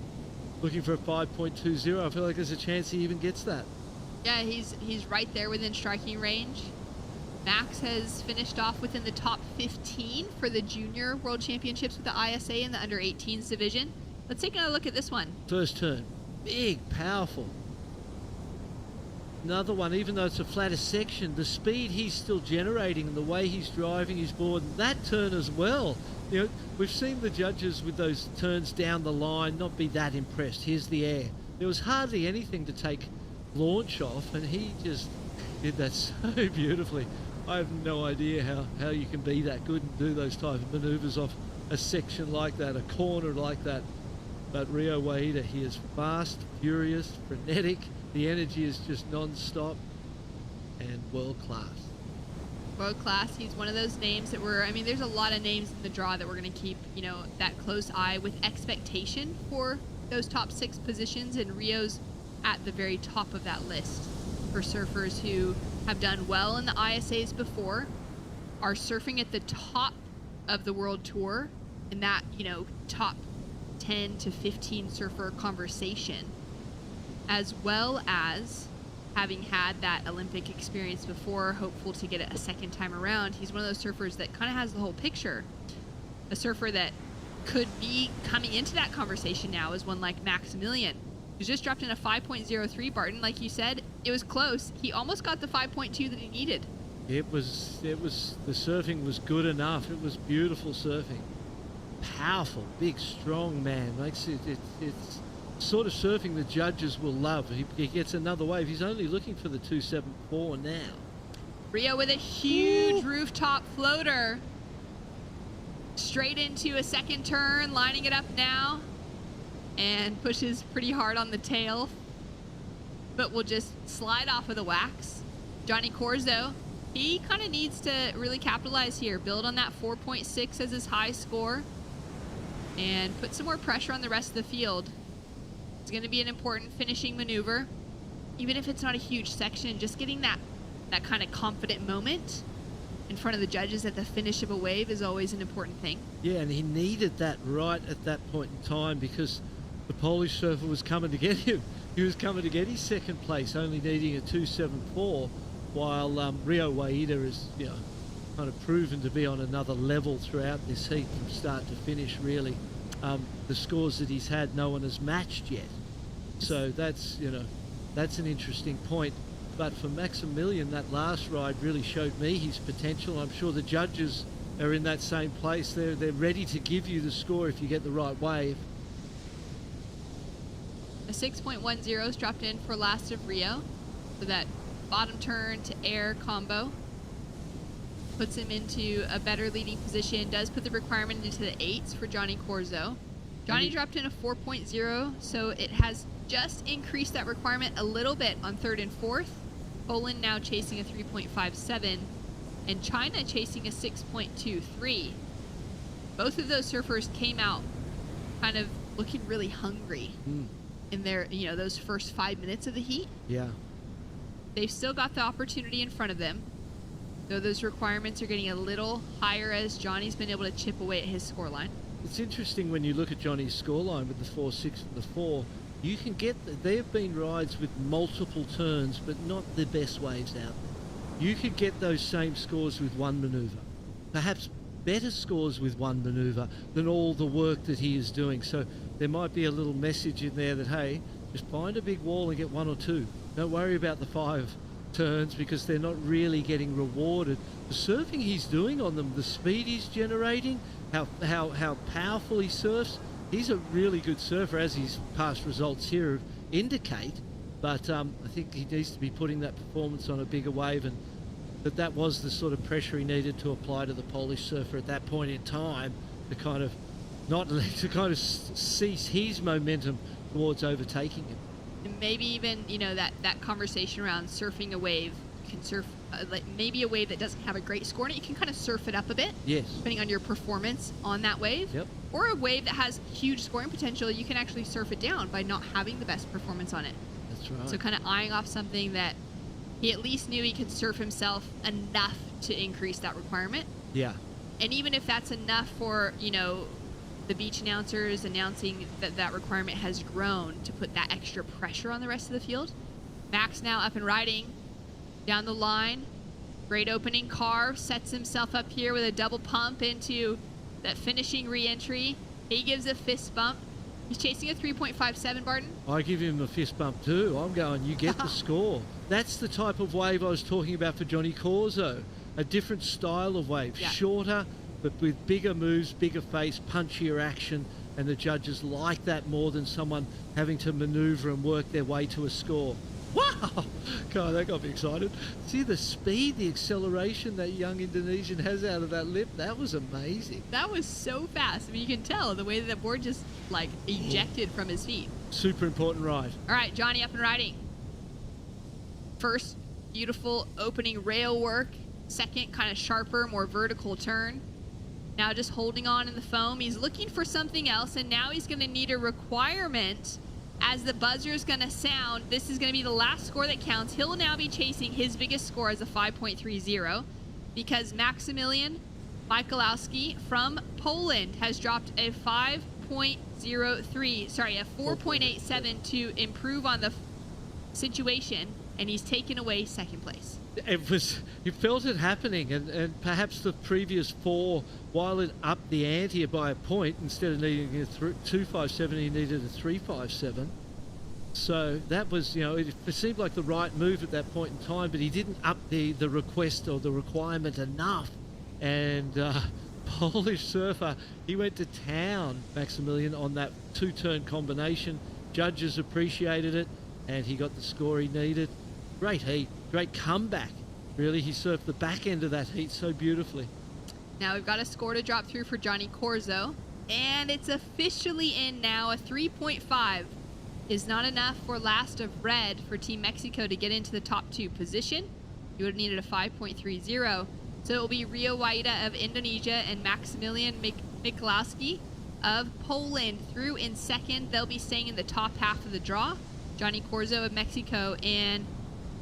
Looking for a 5.20. I feel like there's a chance he even gets that. Yeah, he's right there within striking range. Max has finished off within the top 15 for the Junior World Championships with the ISA in the under-18s division. Let's take another look at this one. First turn. Big, powerful. Another one, even though it's a flatter section, the speed he's still generating and the way he's driving his board, and that turn as well. You know, we've seen the judges with those turns down the line not be that impressed. Here's the air. There was hardly anything to take launch off, and he just did that so beautifully. I have no idea how you can be that good and do those type of maneuvers off a section like that, a corner like that. But Rio Waida, he is fast, furious, frenetic. The energy is just non-stop and world-class. World-class. He's one of those names that there's a lot of names in the draw that we're going to keep, you know, that close eye with expectation for those top 6 positions, and Rio's at the very top of that list for surfers who have done well in the ISAs before, are surfing at the top of the world tour in that, you know, top 10 to 15 surfer conversation, as well as having had that Olympic experience before, hopeful to get it a second time around. He's one of those surfers that kind of has the whole picture. A surfer that could be coming into that conversation now is one like Maximilian, who's just dropped in a 5.03. Barton, like you said, it was close. He almost got the 5.2 that he needed. The surfing was good enough. It was beautiful surfing. Powerful, big, strong man. It's sort of surfing the judges will love. He gets another wave. He's only looking for the 274 now. Rio with a huge rooftop floater. Straight into a second turn, lining it up now. And pushes pretty hard on the tail. But will just slide off of the wax. Johnny Corzo, he kind of needs to really capitalize here. Build on that 4.6 as his high score. And put some more pressure on the rest of the field. It's going to be an important finishing maneuver. Even if it's not a huge section, just getting that kind of confident moment in front of the judges at the finish of a wave is always an important thing. Yeah, and he needed that right at that point in time because the Polish surfer was coming to get him. He was coming to get his second place, only needing a 274, while Rio Waida is, kind of proven to be on another level throughout this heat from start to finish, really. The scores that he's had, no one has matched yet. So that's an interesting point. But for Maximilian, that last ride really showed me his potential. I'm sure the judges are in that same place. They're ready to give you the score if you get the right wave. A 6.10 is dropped in for last of Rio. So that bottom turn to air combo puts him into a better leading position. Does put the requirement into the 8s for Johnny Corzo. Johnny dropped in a 4.0, so it has just increased that requirement a little bit on 3rd and 4th. Poland now chasing a 3.57, and China chasing a 6.23. Both of those surfers came out kind of looking really hungry in their, those first 5 minutes of the heat. Yeah. They've still got the opportunity in front of them, though those requirements are getting a little higher as Johnny's been able to chip away at his scoreline. It's interesting when you look at Johnny's scoreline with the 4.6 and the 4. You can get, there have been rides with multiple turns, but not the best waves out there. You could get those same scores with one manoeuvre. Perhaps better scores with one manoeuvre than all the work that he is doing. So there might be a little message in there that, hey, just find a big wall and get 1 or 2. Don't worry about the 5 turns because they're not really getting rewarded. The surfing he's doing on them, the speed he's generating, how powerful he surfs, he's a really good surfer, as his past results here indicate. But I think he needs to be putting that performance on a bigger wave, and that was the sort of pressure he needed to apply to the Polish surfer at that point in time to kind of cease his momentum towards overtaking him. And maybe even that conversation around surfing a wave. You can surf like maybe a wave that doesn't have a great score in it. You can kind of surf it up a bit, yes, depending on your performance on that wave. Yep. Or a wave that has huge scoring potential, you can actually surf it down by not having the best performance on it. That's right. So kind of eyeing off something that he at least knew he could surf himself enough to increase that requirement. Yeah. And even if that's enough for, the beach announcers announcing that requirement has grown to put that extra pressure on the rest of the field. Max now up and riding down the line. Great opening carve, sets himself up here with a double pump into that finishing re-entry. He gives a fist bump. He's chasing a 3.57, Barton. I give him a fist bump too. I'm going, you get the score. That's the type of wave I was talking about for Johnny Corzo. A different style of wave, yeah. Shorter, but with bigger moves, bigger face, punchier action, and the judges like that more than someone having to maneuver and work their way to a score. Wow! God, that got me excited. See the speed, the acceleration that young Indonesian has out of that lip? That was amazing. That was so fast. I mean, you can tell the way that the board just, ejected from his feet. Super important ride. All right, Johnny up and riding. First, beautiful opening rail work. Second, kind of sharper, more vertical turn. Now just holding on in the foam. He's looking for something else, and now he's going to need a requirement. As the buzzer is going to sound, this is going to be the last score that counts. He'll now be chasing his biggest score as a 5.30 because Maximilian Michalowski from Poland has dropped a 4.87 to improve on the situation and he's taken away second place. You felt it happening, and perhaps the previous 4, while it upped the ante by a point, instead of needing a 2.57, he needed a 3.57. So that was, it seemed like the right move at that point in time, but he didn't up the request or the requirement enough. And Polish surfer, he went to town, Maximilian, on that 2-turn combination. Judges appreciated it, and he got the score he needed. Great heat, great comeback. Really, he surfed the back end of that heat so beautifully. Now we've got a score to drop through for Johnny Corzo, and it's officially in now. A 3.5 is not enough for last of red for Team Mexico to get into the top 2 position. You would have needed a 5.30. So it will be Rio Waida of Indonesia and Maximilian Michalowski of Poland through in second. They'll be staying in the top half of the draw. Johnny Corzo of Mexico and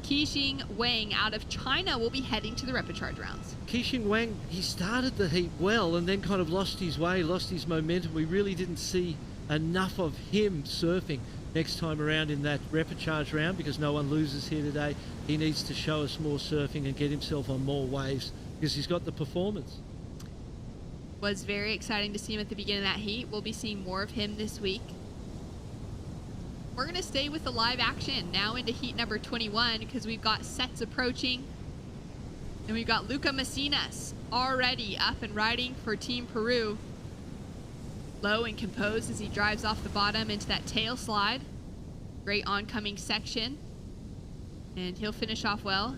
Qixing Wang out of China will be heading to the repechage rounds. Qixing Wang, he started the heat well and then kind of lost his way, lost his momentum. We really didn't see enough of him surfing next time around in that repechage round, because no one loses here today. He needs to show us more surfing and get himself on more waves because he's got the performance. Was very exciting to see him at the beginning of that heat. We'll be seeing more of him this week. We're going to stay with the live action now into heat number 21 because we've got sets approaching. And we've got Luca Macinas already up and riding for Team Peru. Low and composed as he drives off the bottom into that tail slide. Great oncoming section. And he'll finish off well.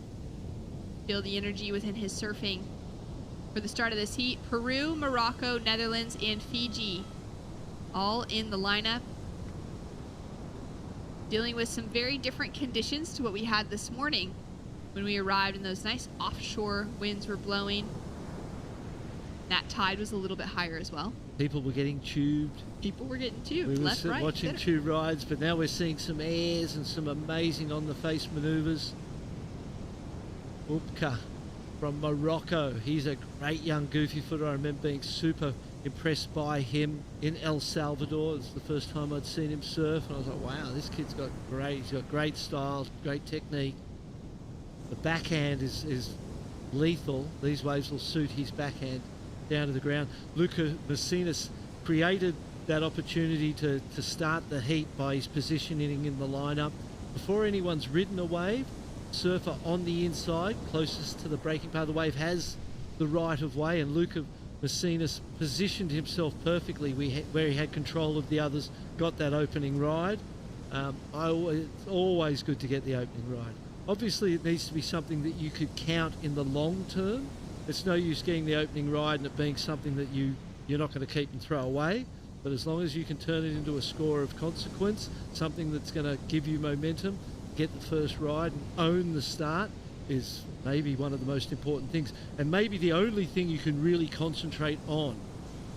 Feel the energy within his surfing. For the start of this heat, Peru, Morocco, Netherlands, and Fiji all in the lineup. Dealing with some very different conditions to what we had this morning when we arrived, and those nice offshore winds were blowing. That tide was a little bit higher as well. People were getting tubed. People were getting tubed, We were left, right, watching center. tube rides, but now we're seeing some airs and some amazing on-the-face maneuvers. Upka from Morocco. He's a great young goofy footer. I remember being super impressed by him in El Salvador. It's the first time I'd seen him surf, and I was like, wow, this kid's got great style, great technique. The backhand is lethal. These waves will suit his backhand down to the ground. Luca Macinas created that opportunity to start the heat by his positioning in the lineup. Before anyone's ridden a wave, surfer on the inside, closest to the breaking part of the wave, has the right of way, and Luca Macinas positioned himself perfectly where he had control of the others, got that opening ride. It's always good to get the opening ride. Obviously, it needs to be something that you could count in the long term. It's no use getting the opening ride and it being something that you're not going to keep and throw away. But as long as you can turn it into a score of consequence, something that's going to give you momentum, get the first ride and own the start, is maybe one of the most important things. And maybe the only thing you can really concentrate on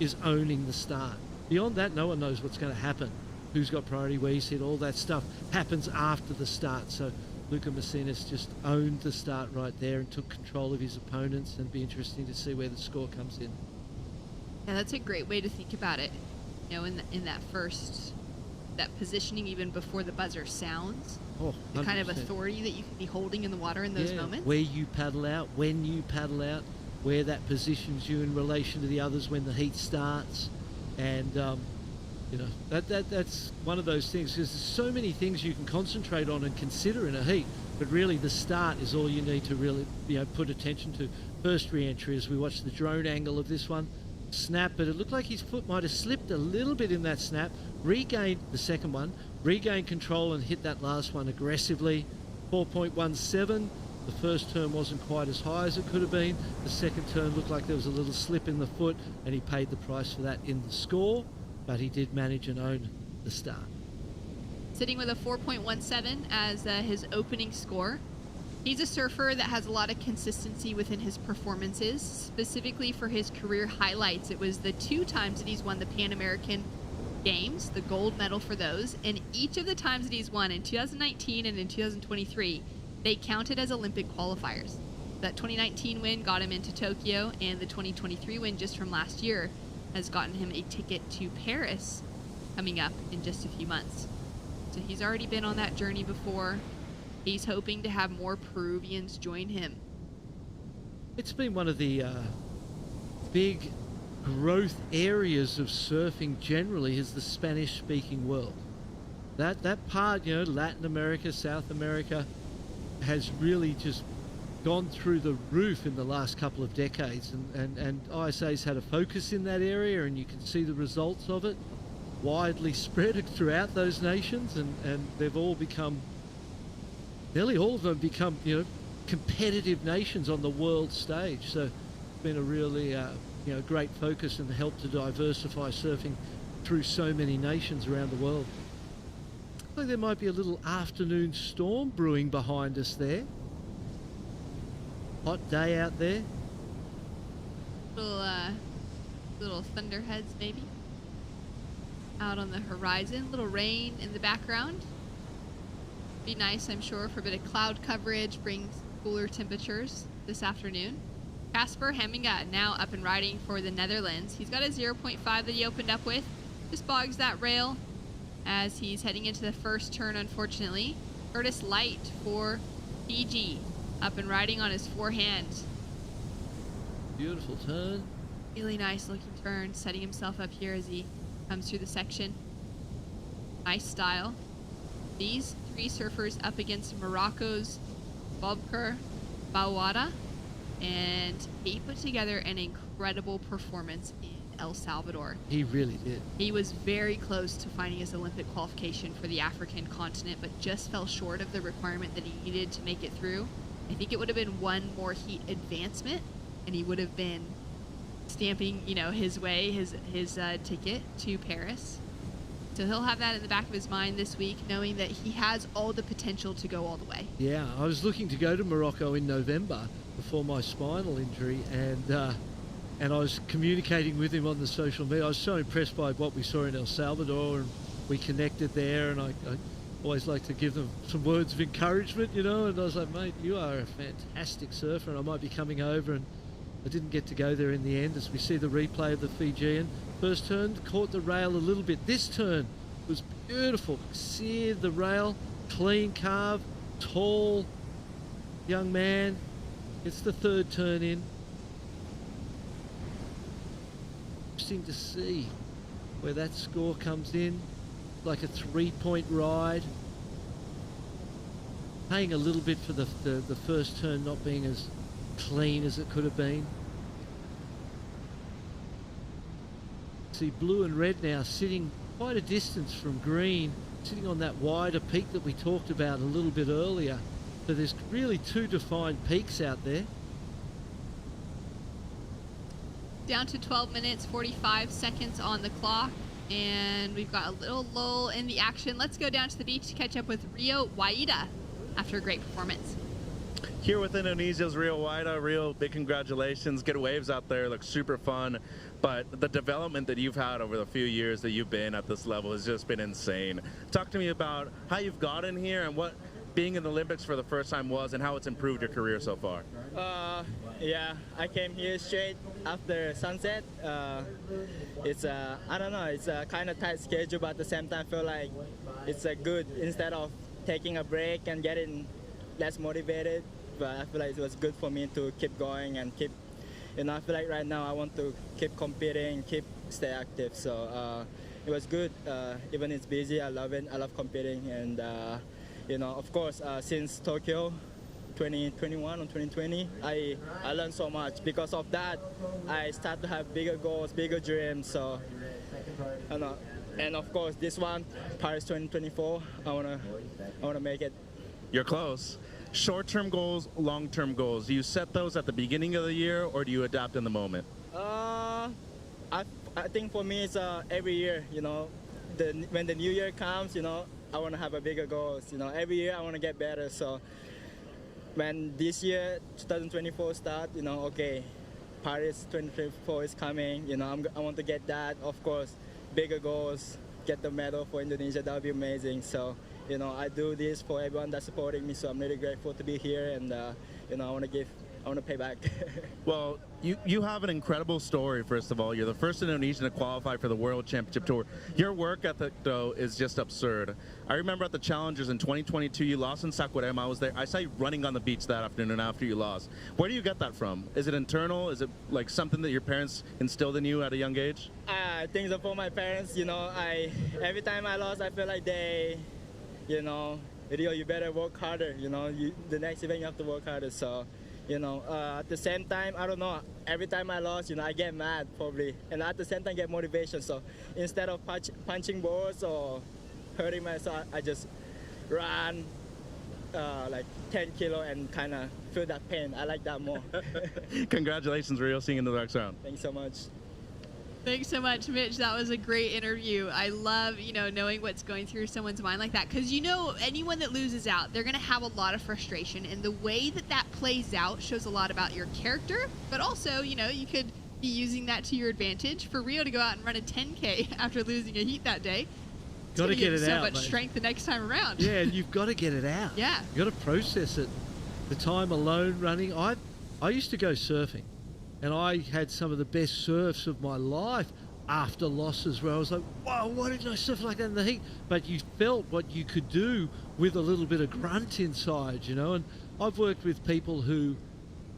is owning the start. Beyond that, no one knows what's going to happen. Who's got priority, where you sit, all that stuff happens after the start. So Luca Macinas just owned the start right there and took control of his opponents, and it'd be interesting to see where the score comes in. Yeah, that's a great way to think about it. You know, in that first, that positioning even before the buzzer sounds. Oh, the kind of authority that you can be holding in the water in those moments. Where you paddle out, when you paddle out, where that positions you in relation to the others when the heat starts. And you know, that's one of those things, because there's so many things you can concentrate on and consider in a heat, but really the start is all you need to really, you know, put attention to. First re-entry, as we watched the drone angle of this one, snap, but it looked like his foot might have slipped a little bit in that snap, regained the second one, regained control and hit that last one aggressively. 4.17. The first turn wasn't quite as high as it could have been. The second turn looked like there was a little slip in the foot, and he paid the price for that in the score, but he did manage and own the start. Sitting with a 4.17 as his opening score. He's a surfer that has a lot of consistency within his performances, specifically for his career highlights. It was the 2 times that he's won the Pan American Games, the gold medal for those, and each of the times that he's won in 2019 and in 2023, they counted as Olympic qualifiers. That 2019 win got him into Tokyo, and the 2023 win just from last year has gotten him a ticket to Paris coming up in just a few months. So he's already been on that journey before. He's hoping to have more Peruvians join him. It's been one of the big growth areas of surfing generally is the Spanish-speaking world. That part, you know, Latin America, South America, has really just gone through the roof in the last couple of decades, and ISA's had a focus in that area, and you can see the results of it widely spread throughout those nations, and they've all become, nearly all of them become, you know, competitive nations on the world stage. So it's been a really you know, great focus and help to diversify surfing through so many nations around the world. I think there might be a little afternoon storm brewing behind us there. Hot day out there. Little thunderheads maybe out on the horizon. Little rain in the background. Be nice, I'm sure, for a bit of cloud coverage. Brings cooler temperatures this afternoon. Casper Hemminga now up and riding for the Netherlands. He's got a 0.5 that he opened up with. Just bogs that rail as he's heading into the first turn, unfortunately. Curtis Light for Fiji up and riding on his forehand. Beautiful turn. Really nice looking turn, setting himself up here as he comes through the section. Nice style. These three surfers up against Morocco's Bobker Bawada, and he put together an incredible performance in El Salvador. He really did. He was very close to finding his Olympic qualification for the African continent, but just fell short of the requirement that he needed to make it through. I think it would have been one more heat advancement, and he would have been stamping, you know, his way, his ticket to Paris. So he'll have that in the back of his mind this week, knowing that he has all the potential to go all the way. Yeah, I was looking to go to Morocco in November before my spinal injury, and I was communicating with him on the social media. I was so impressed by what we saw in El Salvador, and we connected there, and I always like to give them some words of encouragement, you know, and I was like, mate, you are a fantastic surfer, and I might be coming over, and I didn't get to go there in the end. As we see the replay of the Fijian first turn, caught the rail a little bit. This turn was beautiful. Seared the rail, clean carve, tall young man. It's the third turn in. Interesting to see where that score comes in. Like a 3-point ride. Paying a little bit for the first turn not being as clean as it could have been. See blue and red now sitting quite a distance from green, sitting on that wider peak that we talked about a little bit earlier. So there's really two defined peaks out there. Down to 12 minutes, 45 seconds on the clock, and we've got a little lull in the action. Let's go down to the beach to catch up with Rio Waida after a great performance. Here with Indonesia's Rio Waida. Rio, big congratulations. Good waves out there, look super fun. But the development that you've had over the few years that you've been at this level has just been insane. Talk to me about how you've gotten here and what being in the Olympics for the first time was and how it's improved your career so far. Yeah, I came here straight after sunset. It's I don't know, it's a kind of tight schedule, but at the same time feel like it's a good, instead of taking a break and getting less motivated, but I feel like it was good for me to keep going and keep, you know, I feel like right now I want to keep competing, stay active. So it was good, even it's busy, I love it, I love competing. And you know, of course, since Tokyo 2021 or 2020, I learned so much. Because of that, I start to have bigger goals, bigger dreams. So, you know, and of course, this one, Paris 2024, I wanna make it. You're close. Short-term goals, long-term goals. Do you set those at the beginning of the year, or do you adapt in the moment? I think for me, it's every year. You know, when the new year comes, you know, I want to have a bigger goals. You know, every year I want to get better. So when this year 2024 start, you know, okay, Paris 2024 is coming. You know, I want to get that. Of course, bigger goals, get the medal for Indonesia. That would be amazing. So, you know, I do this for everyone that's supporting me. So I'm really grateful to be here, and you know, I want to give want to pay back. Well, you have an incredible story, first of all. You're the first Indonesian to qualify for the World Championship Tour. Your work ethic, though, is just absurd. I remember at the Challengers in 2022, you lost in Saquarema. I was there. I saw you running on the beach that afternoon after you lost. Where do you get that from? Is it internal? Is it like something that your parents instilled in you at a young age? I think so for my parents, you know, every time I lost, I feel like they, you know, Rio, you better work harder, you know, the next event you have to work harder. So, you know, at the same time, I don't know, every time I lost, you know, I get mad probably, and at the same time get motivation. So instead of punching balls or hurting myself, I just run like 10 kilo and kind of feel that pain. I like that more. Congratulations, Rio, seeing you in the next round. Thanks so much. Thanks so much, Mitch. That was a great interview. I love, you know, knowing what's going through someone's mind like that, because, you know, anyone that loses out, they're going to have a lot of frustration, and the way that that plays out shows a lot about your character, but also, you know, you could be using that to your advantage. For Rio to go out and run a 10K after losing a heat that day, Got to get it so out, much mate. strength the next time around. Yeah, you've got to get it out. Yeah. You've got to process it. The time alone running. I used to go surfing, and I had some of the best surfs of my life after losses where I was like, wow, why didn't I surf like that in the heat? But you felt what you could do with a little bit of grunt inside, you know. And I've worked with people who,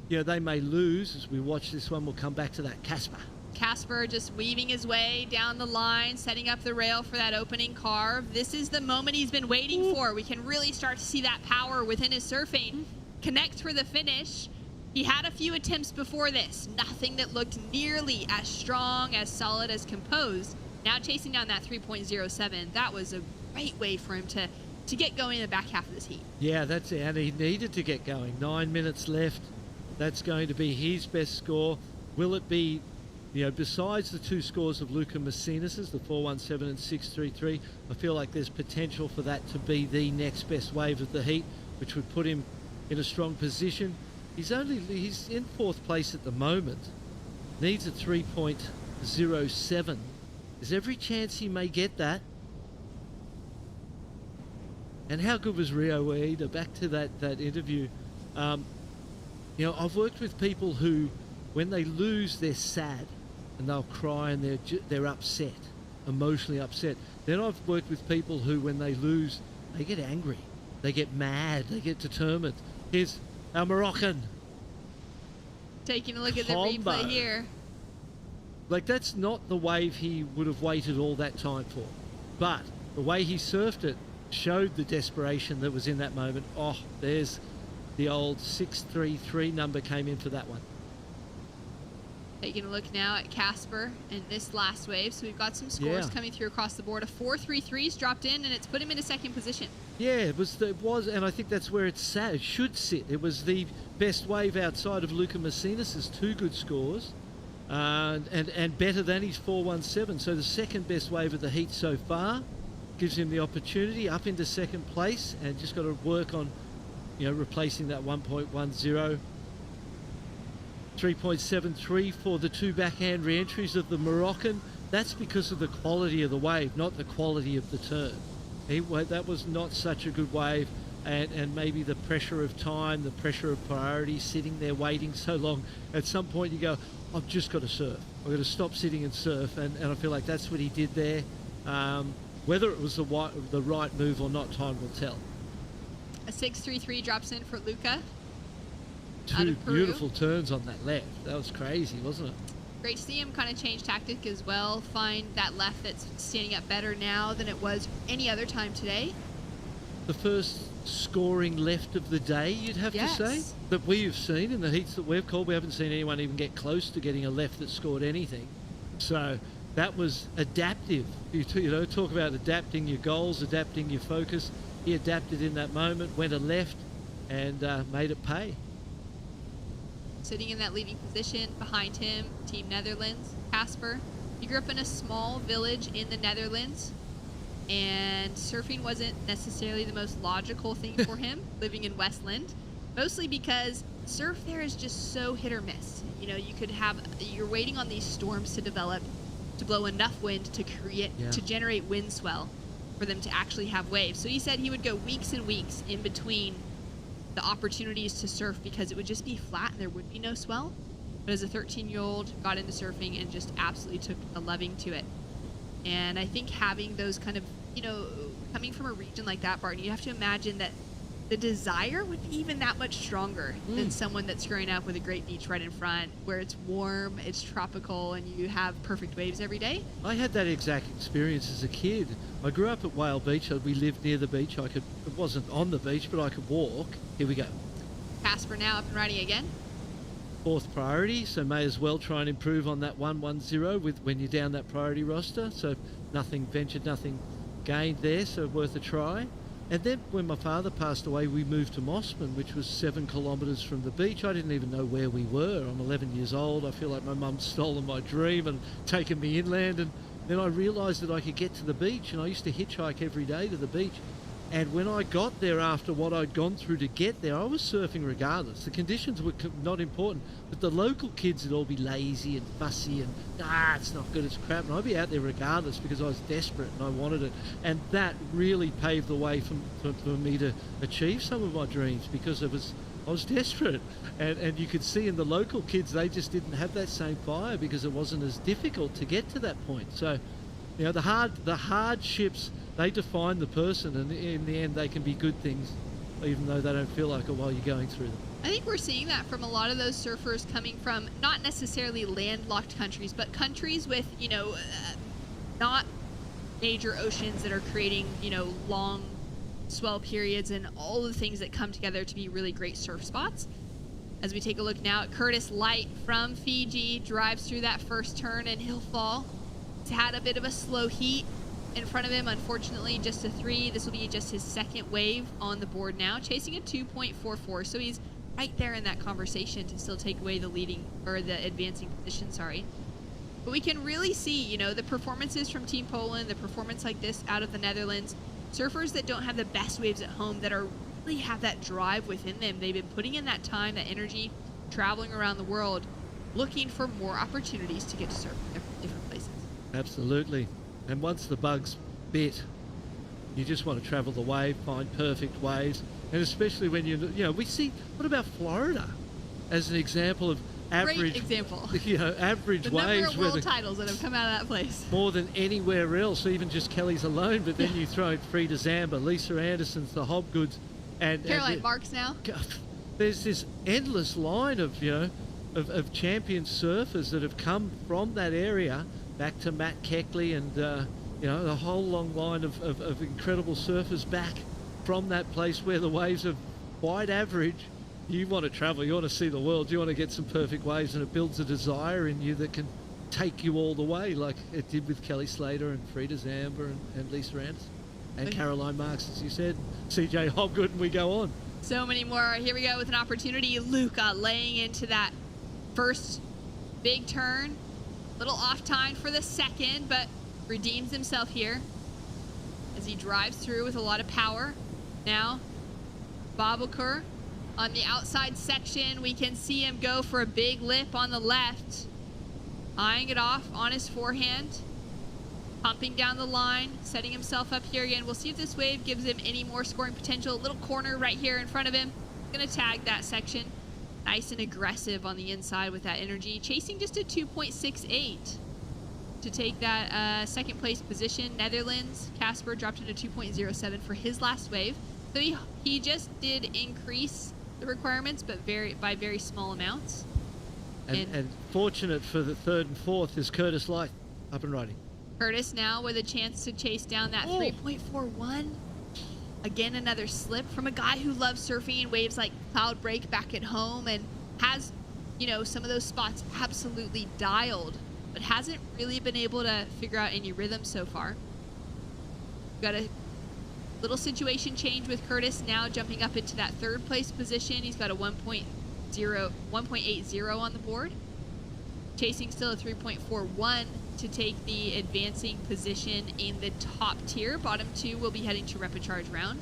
you know, they may lose. As we watch this one, we'll come back to that. Casper just weaving his way down the line, setting up the rail for that opening carve. This is the moment he's been waiting for. We can really start to see that power within his surfing connect for the finish. He had a few attempts before this, nothing that looked nearly as strong, as solid, as composed. Now chasing down that 3.07, that was a great way for him to get going in the back half of this heat. Yeah, that's it. And he needed to get going. 9 minutes left. That's going to be his best score. Will it be, you know, besides the two scores of Luca Messinas, the 4.17 and 6.33, I feel like there's potential for that to be the next best wave of the heat, which would put him in a strong position. He's in fourth place at the moment. Needs a 3.07. There's every chance he may get that. And how good was Rio Ueda? Back to that interview. You know, I've worked with people who, when they lose, they're sad and they'll cry and they're upset, emotionally upset. Then I've worked with people who, when they lose, they get angry, they get mad, they get determined. Here's our Moroccan. Taking a look at the Combo. replay here. Like, that's not the wave he would have waited all that time for. But the way he surfed it showed the desperation that was in that moment. Oh, there's the old 6.33 number came in for that one. Taking a look now at Casper and this last wave. So we've got some scores coming through across the board. A 4.33's dropped in, and it's put him into second position. Yeah, it was, and I think that's where it should sit. It was the best wave outside of Luca Messinas' two good scores, and better than his 4.17. So the second best wave of the heat so far gives him the opportunity up into second place, and just got to work on, you know, replacing that 1.10. 3.73 for the two backhand re-entries of the Moroccan. That's because of the quality of the wave, not the quality of the turn. That was not such a good wave, and maybe the pressure of time, the pressure of priority, sitting there waiting so long. At some point you go, I've just got to surf. I've got to stop sitting and surf, and I feel like that's what he did there. Whether it was the right move or not, time will tell. A 6.33 drops in for Luca. Two beautiful turns on that left. That was crazy, wasn't it? Great to see him kind of change tactic as well. Find that left that's standing up better now than it was any other time today. The first scoring left of the day, you'd have to say, that we've seen in the heats that we've called. We haven't seen anyone even get close to getting a left that scored anything. So that was adaptive. You know, talk about adapting your goals, adapting your focus. He adapted in that moment, went a left, and made it pay. Sitting in that leading position behind him, Team Netherlands, Casper. He grew up in a small village in the Netherlands, and surfing wasn't necessarily the most logical thing for him, living in Westland, mostly because surf there is just so hit or miss. You know, you're waiting on these storms to develop, to blow enough wind to generate wind swell for them to actually have waves. So he said he would go weeks and weeks in between the opportunities to surf because it would just be flat and there would be no swell. But as a 13-year-old, got into surfing and just absolutely took a loving to it. And I think having those kind of, coming from a region like that, Barton, you have to imagine that the desire would be even that much stronger than someone that's growing up with a great beach right in front, where it's warm, it's tropical, and you have perfect waves every day. I had that exact experience as a kid. I grew up at Whale Beach. We lived near the beach. It wasn't on the beach, but I could walk. Here we go. Casper now up and riding again. 4th priority, so may as well try and improve on that 110 when you're down that priority roster. So nothing ventured, nothing gained there, so worth a try. And then when my father passed away, we moved to Mossman, which was 7 kilometres from the beach. I didn't even know where we were. I'm 11 years old. I feel like my mum's stolen my dream and taken me inland. And then I realised that I could get to the beach, and I used to hitchhike every day to the beach. And when I got there after what I'd gone through to get there, I was surfing regardless. The conditions were not important, but the local kids would all be lazy and fussy and, it's not good, it's crap. And I'd be out there regardless because I was desperate and I wanted it. And that really paved the way for me to achieve some of my dreams because I was desperate. And you could see in the local kids, they just didn't have that same fire because it wasn't as difficult to get to that point. So, the hardships, they define the person, and in the end they can be good things even though they don't feel like it while you're going through them. I think we're seeing that from a lot of those surfers coming from not necessarily landlocked countries, but countries with, not major oceans that are creating, long swell periods and all the things that come together to be really great surf spots. As we take a look now at Curtis Light from Fiji, drives through that first turn and he'll fall. He's had a bit of a slow heat in front of him, unfortunately just a 3. This will be just his second wave on the board now, chasing a 2.44, so he's right there in that conversation to still take away the advancing position, But we can really see, the performances from Team Poland, the performance like this out of the Netherlands, surfers that don't have the best waves at home that really have that drive within them. They've been putting in that time, that energy, traveling around the world, looking for more opportunities to get to surf in different places. Absolutely. And once the bug's bit, you just want to travel the wave, find perfect waves. And especially when we see, what about Florida as an example of average, great example. Average the waves. The number of world titles that have come out of that place. More than anywhere else, even just Kelly's alone. But then you throw in Frida Zamba, Lisa Anderson's, the Hobgoods. And Caroline Marks now. There's this endless line of champion surfers that have come from that area, back to Matt Keckley and, the whole long line of incredible surfers back from that place where the waves are quite average. You want to travel, you want to see the world, you want to get some perfect waves, and it builds a desire in you that can take you all the way, like it did with Kelly Slater and Frida Zamba and Lisa Anderson and Caroline Marks, as you said, CJ Hobgood, and we go on. So many more. Here we go with an opportunity. Luca laying into that first big turn. Little off time for the second, but redeems himself here as he drives through with a lot of power. Now, Babakur on the outside section. We can see him go for a big lip on the left, eyeing it off on his forehand, pumping down the line, setting himself up here again. We'll see if this wave gives him any more scoring potential. A little corner right here in front of him. Gonna tag that section. Nice and aggressive on the inside with that energy. Chasing just a 2.68 to take that second place position. Netherlands, Casper dropped into 2.07 for his last wave. So he just did increase the requirements, but by very small amounts. And fortunate for the third and fourth is Curtis Light up and riding. Curtis now with a chance to chase down that 3.41. Again, another slip from a guy who loves surfing in waves like Cloud Break back at home and has, some of those spots absolutely dialed, but hasn't really been able to figure out any rhythm so far. Got a little situation change with Curtis now jumping up into that third place position. He's got a 1.80 on the board. Chasing still a 3.41 to take the advancing position in the top tier. Bottom two will be heading to repechage round.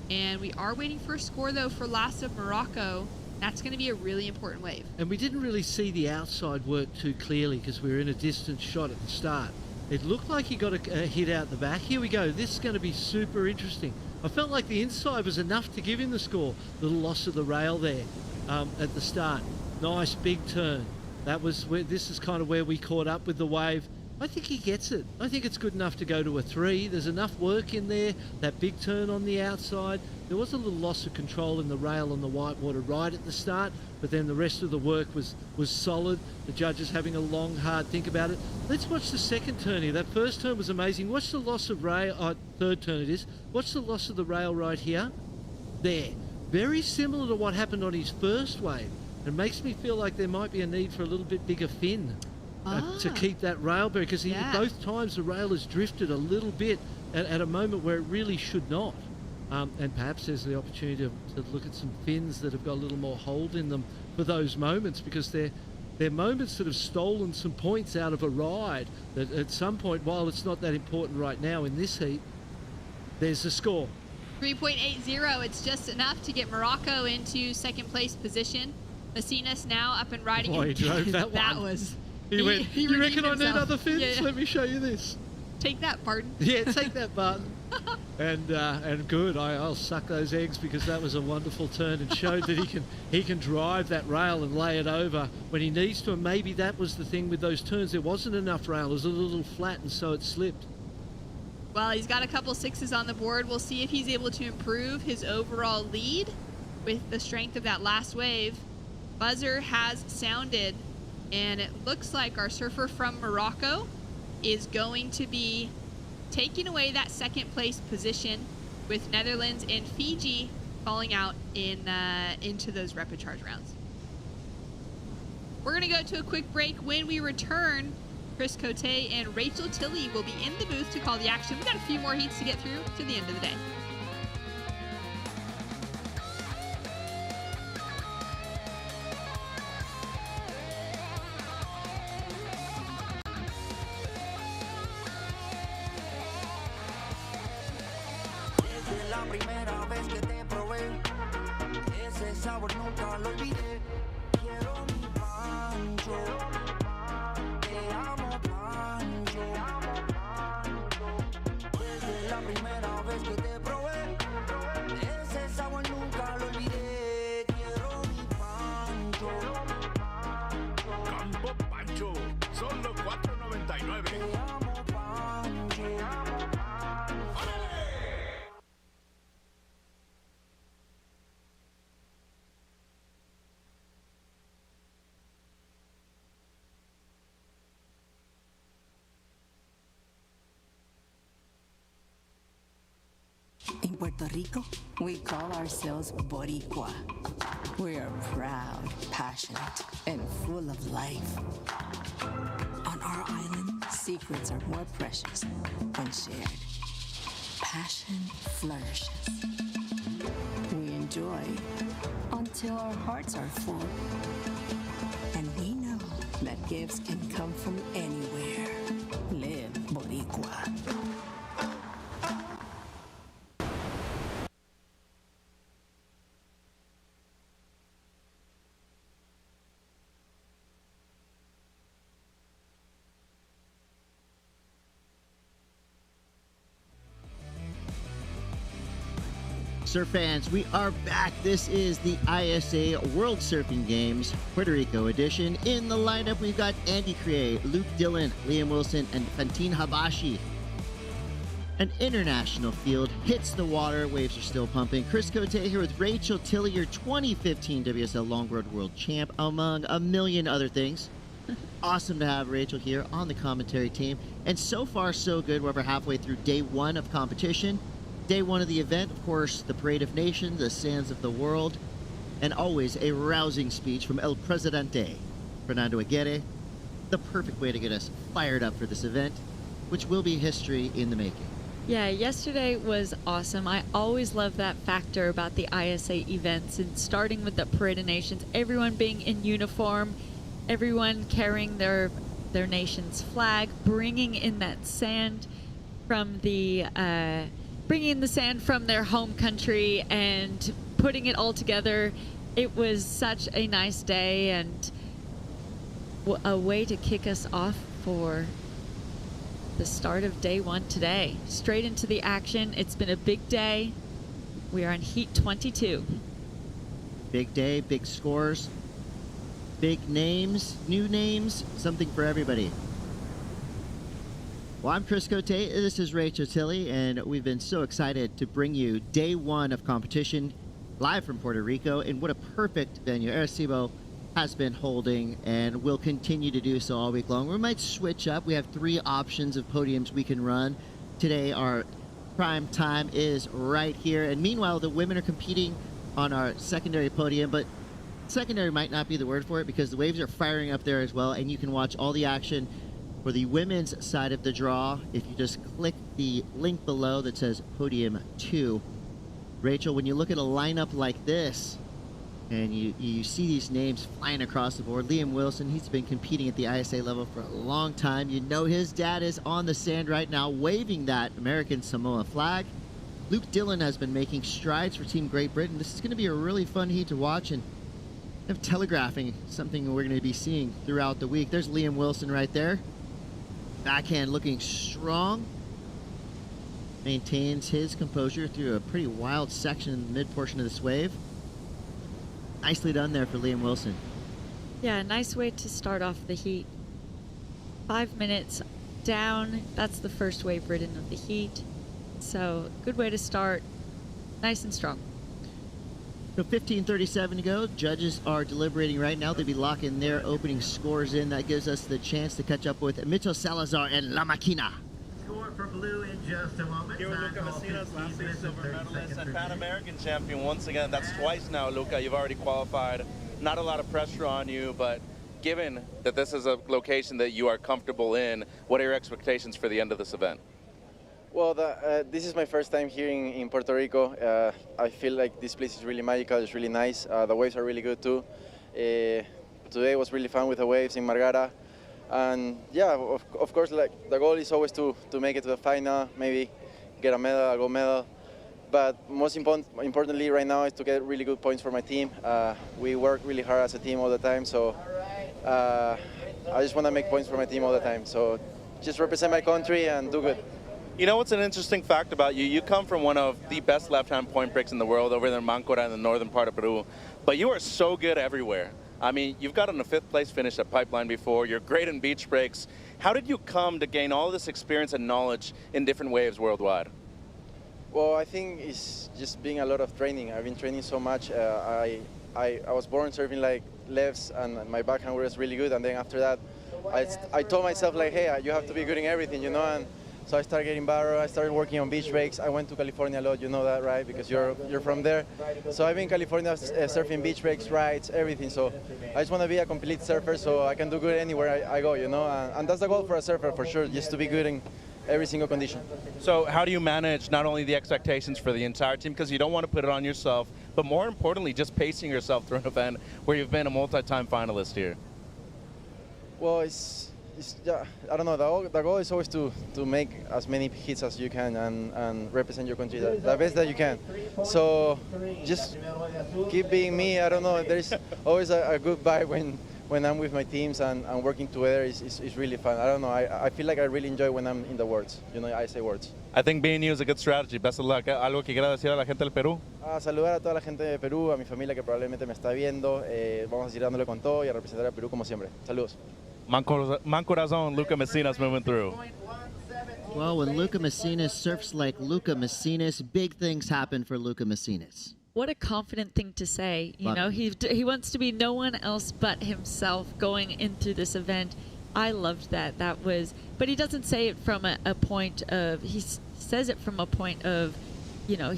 And we are waiting for a score, though, for Last of Morocco. That's going to be a really important wave. And we didn't really see the outside work too clearly because we were in a distance shot at the start. It looked like he got a hit out the back. Here we go. This is going to be super interesting. I felt like the inside was enough to give him the score. Little loss of the rail there at the start. Nice big turn. That was where, this is kind of where we caught up with the wave. I think he gets it. I think it's good enough to go to a 3. There's enough work in there. That big turn on the outside. There was a little loss of control in the rail on the whitewater right at the start, but then the rest of the work was solid. The judges having a long, hard think about it. Let's watch the second turn here. That first turn was amazing. Watch the loss of rail. Third turn it is. Watch the loss of the rail right here. There. Very similar to what happened on his first wave. It makes me feel like there might be a need for a little bit bigger fin. To keep that rail buried, because both times the rail has drifted a little bit at a moment where it really should not. And perhaps there's the opportunity to look at some fins that have got a little more hold in them for those moments, because they're moments that have stolen some points out of a ride that at some point, while it's not that important right now in this heat, there's the score. 3.80, it's just enough to get Morocco into second place position. Messinas now up and riding. Boy, he drove that one. That was... He went, you reckon I need other fins? Yeah. Let me show you this. Take that, Barton. Yeah, take that, Barton. And good. I'll suck those eggs, because that was a wonderful turn and showed that he can drive that rail and lay it over when he needs to. And maybe that was the thing with those turns. There wasn't enough rail. It was a little flat, and so it slipped. Well, he's got a couple 6s on the board. We'll see if he's able to improve his overall lead with the strength of that last wave. Buzzer has sounded, and it looks like our surfer from Morocco is going to be taking away that second place position, with Netherlands and Fiji falling out into those rapid charge rounds. We're going to go to a quick break. When we return, Chris Cote and Rachel Tilley will be in the booth to call the action. We've got a few more heats to get through to the end of the day. La primera vez que te probé, ese sabor nunca lo olvidé. Quiero mi pancho, te amo pancho. Desde la primera vez que te probé, ese sabor nunca lo olvidé. Quiero mi pancho. Campo Pancho, solo $4.99. Te amo pancho. In Puerto Rico, we call ourselves boricua. We are proud, passionate, and full of life. On our island, secrets are more precious when shared. Passion flourishes. We enjoy until our hearts are full. And we know that gifts can come from anywhere. Live boricua. Surf fans, we are back. This is the ISA World Surfing Games Puerto Rico edition. In the lineup, we've got Andy Crea, Luke Dillon, Liam Wilson, and Fantine Habashi. An international field hits the water. Waves are still pumping. Chris Cote here with Rachel Tilley, your 2015 WSL Longboard World Champ, among a million other things. Awesome to have Rachel here on the commentary team. And so far, so good. We're over halfway through day one of competition. Day one of the event, of course, the Parade of Nations, the Sands of the World, and always a rousing speech from El Presidente, Fernando Aguirre. The perfect way to get us fired up for this event, which will be history in the making. Yeah, yesterday was awesome. I always love that factor about the ISA events, and starting with the Parade of Nations, everyone being in uniform, everyone carrying their nation's flag, bringing in that sand from the their home country and putting it all together. It was such a nice day and a way to kick us off for the start of day one today. Straight into the action. It's been a big day. We are on heat 22. Big day, big scores, big names, new names, something for everybody. Well, I'm Chris Cote, this is Rachel Tilley, and we've been so excited to bring you day one of competition live from Puerto Rico in what a perfect venue Arecibo has been holding and will continue to do so all week long. We might switch up. We have 3 options of podiums we can run. Today, our prime time is right here, and meanwhile, the women are competing on our secondary podium, but secondary might not be the word for it because the waves are firing up there as well, and you can watch all the action for the women's side of the draw if you just click the link below that says Podium 2. Rachel, when you look at a lineup like this and you see these names flying across the board, Liam Wilson, he's been competing at the ISA level for a long time. You know his dad is on the sand right now waving that American Samoa flag. Luke Dillon has been making strides for Team Great Britain. This is going to be a really fun heat to watch and kind of telegraphing something we're going to be seeing throughout the week. There's Liam Wilson right there. Backhand looking strong. Maintains his composure through a pretty wild section in the mid portion of this wave. Nicely done there for Liam Wilson. Yeah, nice way to start off the heat. 5 minutes down. That's the first wave ridden of the heat. So good way to start. Nice and strong. So 15:37 to go. Judges are deliberating right now. They'll be locking their opening scores in. That gives us the chance to catch up with Mitchell Salazar and La Maquina. Score for blue in just a moment. Here with Luca Messinas, last year's silver medalist and Pan American champion once again. That's twice now, Luca. You've already qualified. Not a lot of pressure on you, but given that this is a location that you are comfortable in, what are your expectations for the end of this event? Well, this is my first time here in Puerto Rico. I feel like this place is really magical. It's really nice. The waves are really good too. Today was really fun with the waves in Margara. And yeah, of course, like the goal is always to make it to the final, maybe get a medal, a gold medal. But most importantly right now is to get really good points for my team. We work really hard as a team all the time, so I just want to make points for my team all the time. So just represent my country and do good. You know what's an interesting fact about you? You come from one of the best left-hand point breaks in the world over there in Máncora in the northern part of Peru, but you are so good everywhere. I mean, you've gotten a 5th place finish at Pipeline before. You're great in beach breaks. How did you come to gain all this experience and knowledge in different waves worldwide? Well, I think it's just being a lot of training. I've been training so much. I was born surfing like lefts, and my backhand was really good. And then after that, I told myself like, hey, you have to be good in everything, you know. And so I started getting better. I started working on beach breaks. I went to California a lot, you know that, right? Because you're from there. So I've been in California surfing beach breaks, rides, everything. So I just want to be a complete surfer so I can do good anywhere I go, you know? And that's the goal for a surfer, for sure, just to be good in every single condition. So how do you manage not only the expectations for the entire team, because you don't want to put it on yourself, but more importantly, just pacing yourself through an event where you've been a multi-time finalist here? Well, yeah, I don't know. The goal is always to make as many hits as you can and represent your country the best that you can. So just keep being me. I don't know. There is always a good vibe when I'm with my teams and working together is really fun. I don't know. I feel like I really enjoy when I'm in the words. You know, I say words. I think being you is a good strategy. Best of luck. ¿Algo que quiera decir a la gente del Perú? Saludar a toda la gente de Perú, a mi familia que probablemente me está viendo. Vamos a seguir dándole con todo y a representar a Perú como siempre. Saludos. Mancorazon, Luca Messinas moving through. Well, when Luca Messinas surfs like Luca Messinas, big things happen for Luca Messinas. What a confident thing to say. You know, he wants to be no one else but himself going into this event. I loved that. That was, but he doesn't say it from a point of, he says it from a point of, you know,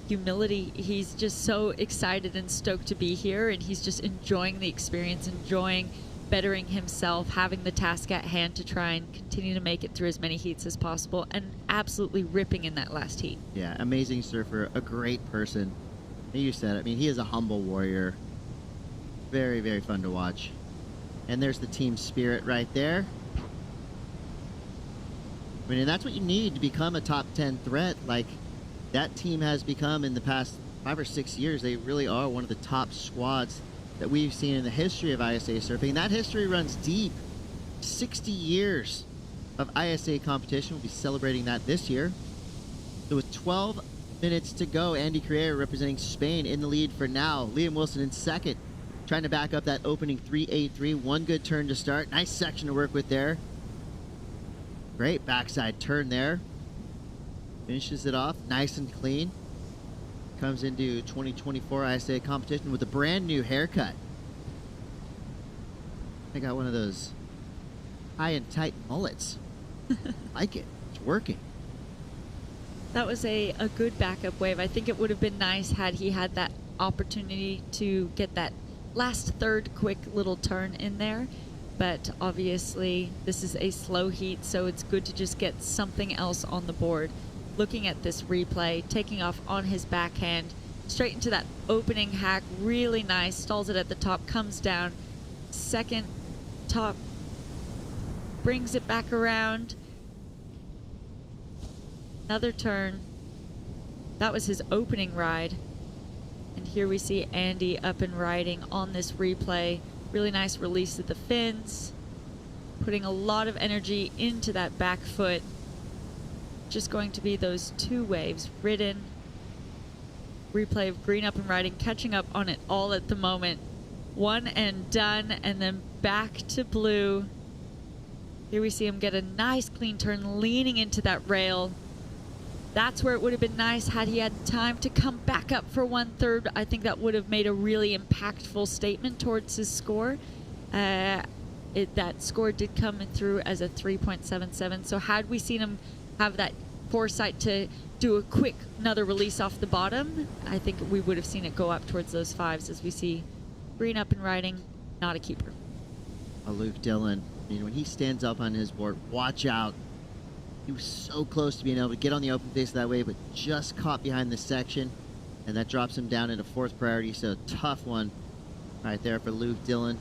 humility. He's just so excited and stoked to be here, and he's just enjoying the experience, enjoying bettering himself, having the task at hand to try and continue to make it through as many heats as possible, and absolutely ripping in that last heat. Yeah, amazing surfer, a great person. You said it. I mean, he is a humble warrior. Very, very fun to watch. And there's the team spirit right there. I mean, and that's what you need to become a top 10 threat. Like that team has become in the past 5 or 6 years. They really are one of the top squads that we've seen in the history of ISA surfing. That history runs deep, 60 years. of ISA competition. We'll be celebrating that this year. So with 12 minutes to go, Andy Carrera representing Spain in the lead for now. Liam Wilson in second, trying to back up that opening 383. One good turn to start. Nice section to work with there. Great backside turn there. Finishes it off nice and clean. Comes into 2024 ISA competition with a brand new haircut. I got one of those high and tight mullets. Like it. It's working. That was a good backup wave. I think it would have been nice had he had that opportunity to get that last third quick little turn in there. But obviously this is a slow heat, so it's good to just get something else on the board. Looking at this replay, taking off on his backhand, straight into that opening hack, really nice, stalls it at the top, comes down, second top, brings it back around, another turn. That was his opening ride. And here we see Andy up and riding on this replay. Really nice release of the fins, putting a lot of energy into that back foot. Just going to be those two waves, ridden, replay of green up and riding, catching up on it all at the moment. One and done, and then back to blue. Here we see him get a nice clean turn, leaning into that rail. That's where it would have been nice had he had time to come back up for 1/3. I think that would have made a really impactful statement towards his score. That score did come through as a 3.77. So had we seen him have that foresight to do a quick another release off the bottom, I think we would have seen it go up towards those 5s as we see green up and riding, not a keeper. Luke Dillon, when he stands up on his board, watch out. He was so close to being able to get on the open face that way, but just caught behind the section, and that drops him down into 4th priority, so tough one right there for Luke Dillon.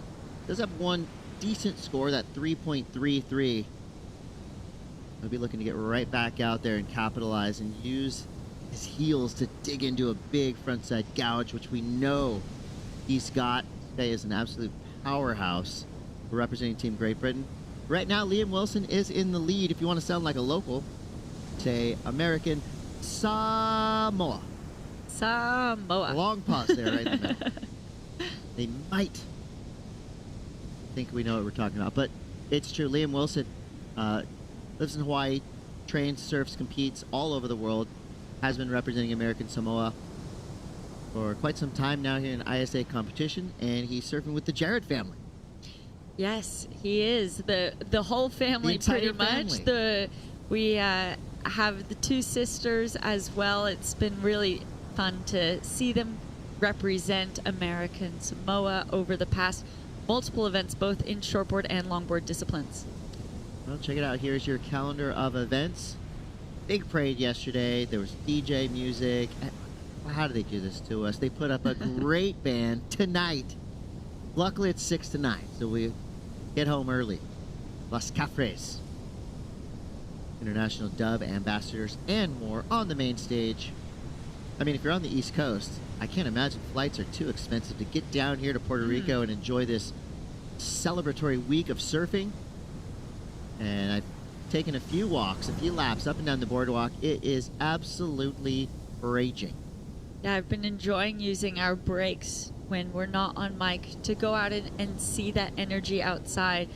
Does have one decent score, that 3.33. He'll be looking to get right back out there and capitalize and use his heels to dig into a big frontside gouge, which we know he's got. Today is an absolute powerhouse for representing Team Great Britain. Right now, Liam Wilson is in the lead. If you want to sound like a local, say American Samoa. Samoa. Long pause there right in the middle. They might think we know what we're talking about, but it's true. Liam Wilson lives in Hawaii, trains, surfs, competes all over the world, has been representing American Samoa for quite some time now here in ISA competition, and he's surfing with the Jarrett family. Yes, he is. The whole family, pretty much. We have the 2 sisters as well. It's been really fun to see them represent American Samoa over the past multiple events, both in shortboard and longboard disciplines. Well, check it out. Here's your calendar of events. Big parade yesterday. There was DJ music. How do they do this to us? They put up a great band tonight. Luckily, it's 6 to 9, so we get home early. Las Cafres, International Dub Ambassadors, and more on the main stage. I mean, if you're on the East Coast, I can't imagine flights are too expensive to get down here to Puerto Rico and enjoy this celebratory week of surfing. And I've taken a few walks, a few laps up and down the boardwalk. It is absolutely raging. Yeah, I've been enjoying using our breaks when we're not on mic to go out and see that energy outside.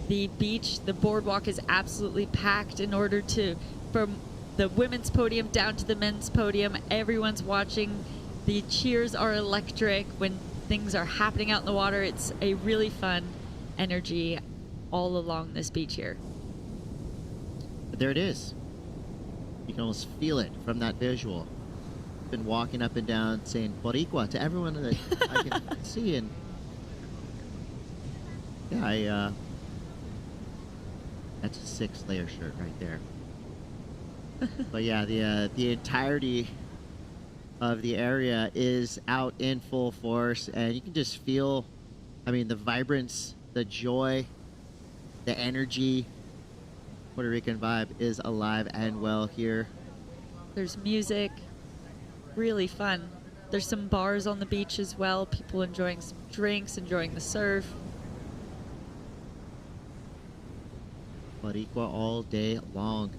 The beach, the boardwalk is absolutely packed in order to, from the women's podium down to the men's podium, everyone's watching. The cheers are electric when things are happening out in the water. It's a really fun energy all along this beach here. But there it is. You can almost feel it from that visual. Been walking up and down saying boricua to everyone that I can see, and yeah, that's a 6-layer shirt right there. But yeah, the entirety of the area is out in full force, and you can just feel, I mean, the vibrance, the joy, the energy. Puerto Rican vibe is alive and well here. There's music. Really fun. There's some bars on the beach as well. People enjoying some drinks, enjoying the surf. Boricua all day long.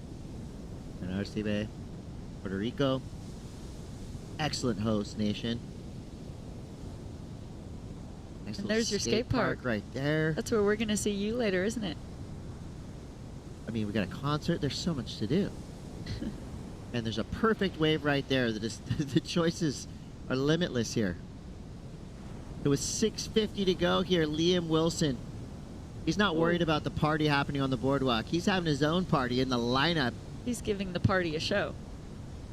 And Arecibo, Puerto Rico. Excellent host nation. Nice And little there's your skate park right there. That's where we're going to see you later, isn't it? I mean, we got a concert. There's so much to do. And there's a perfect wave right there. The choices are limitless here. It was 6:50 to go here. Liam Wilson. He's not worried about the party happening on the boardwalk. He's having his own party in the lineup. He's giving the party a show.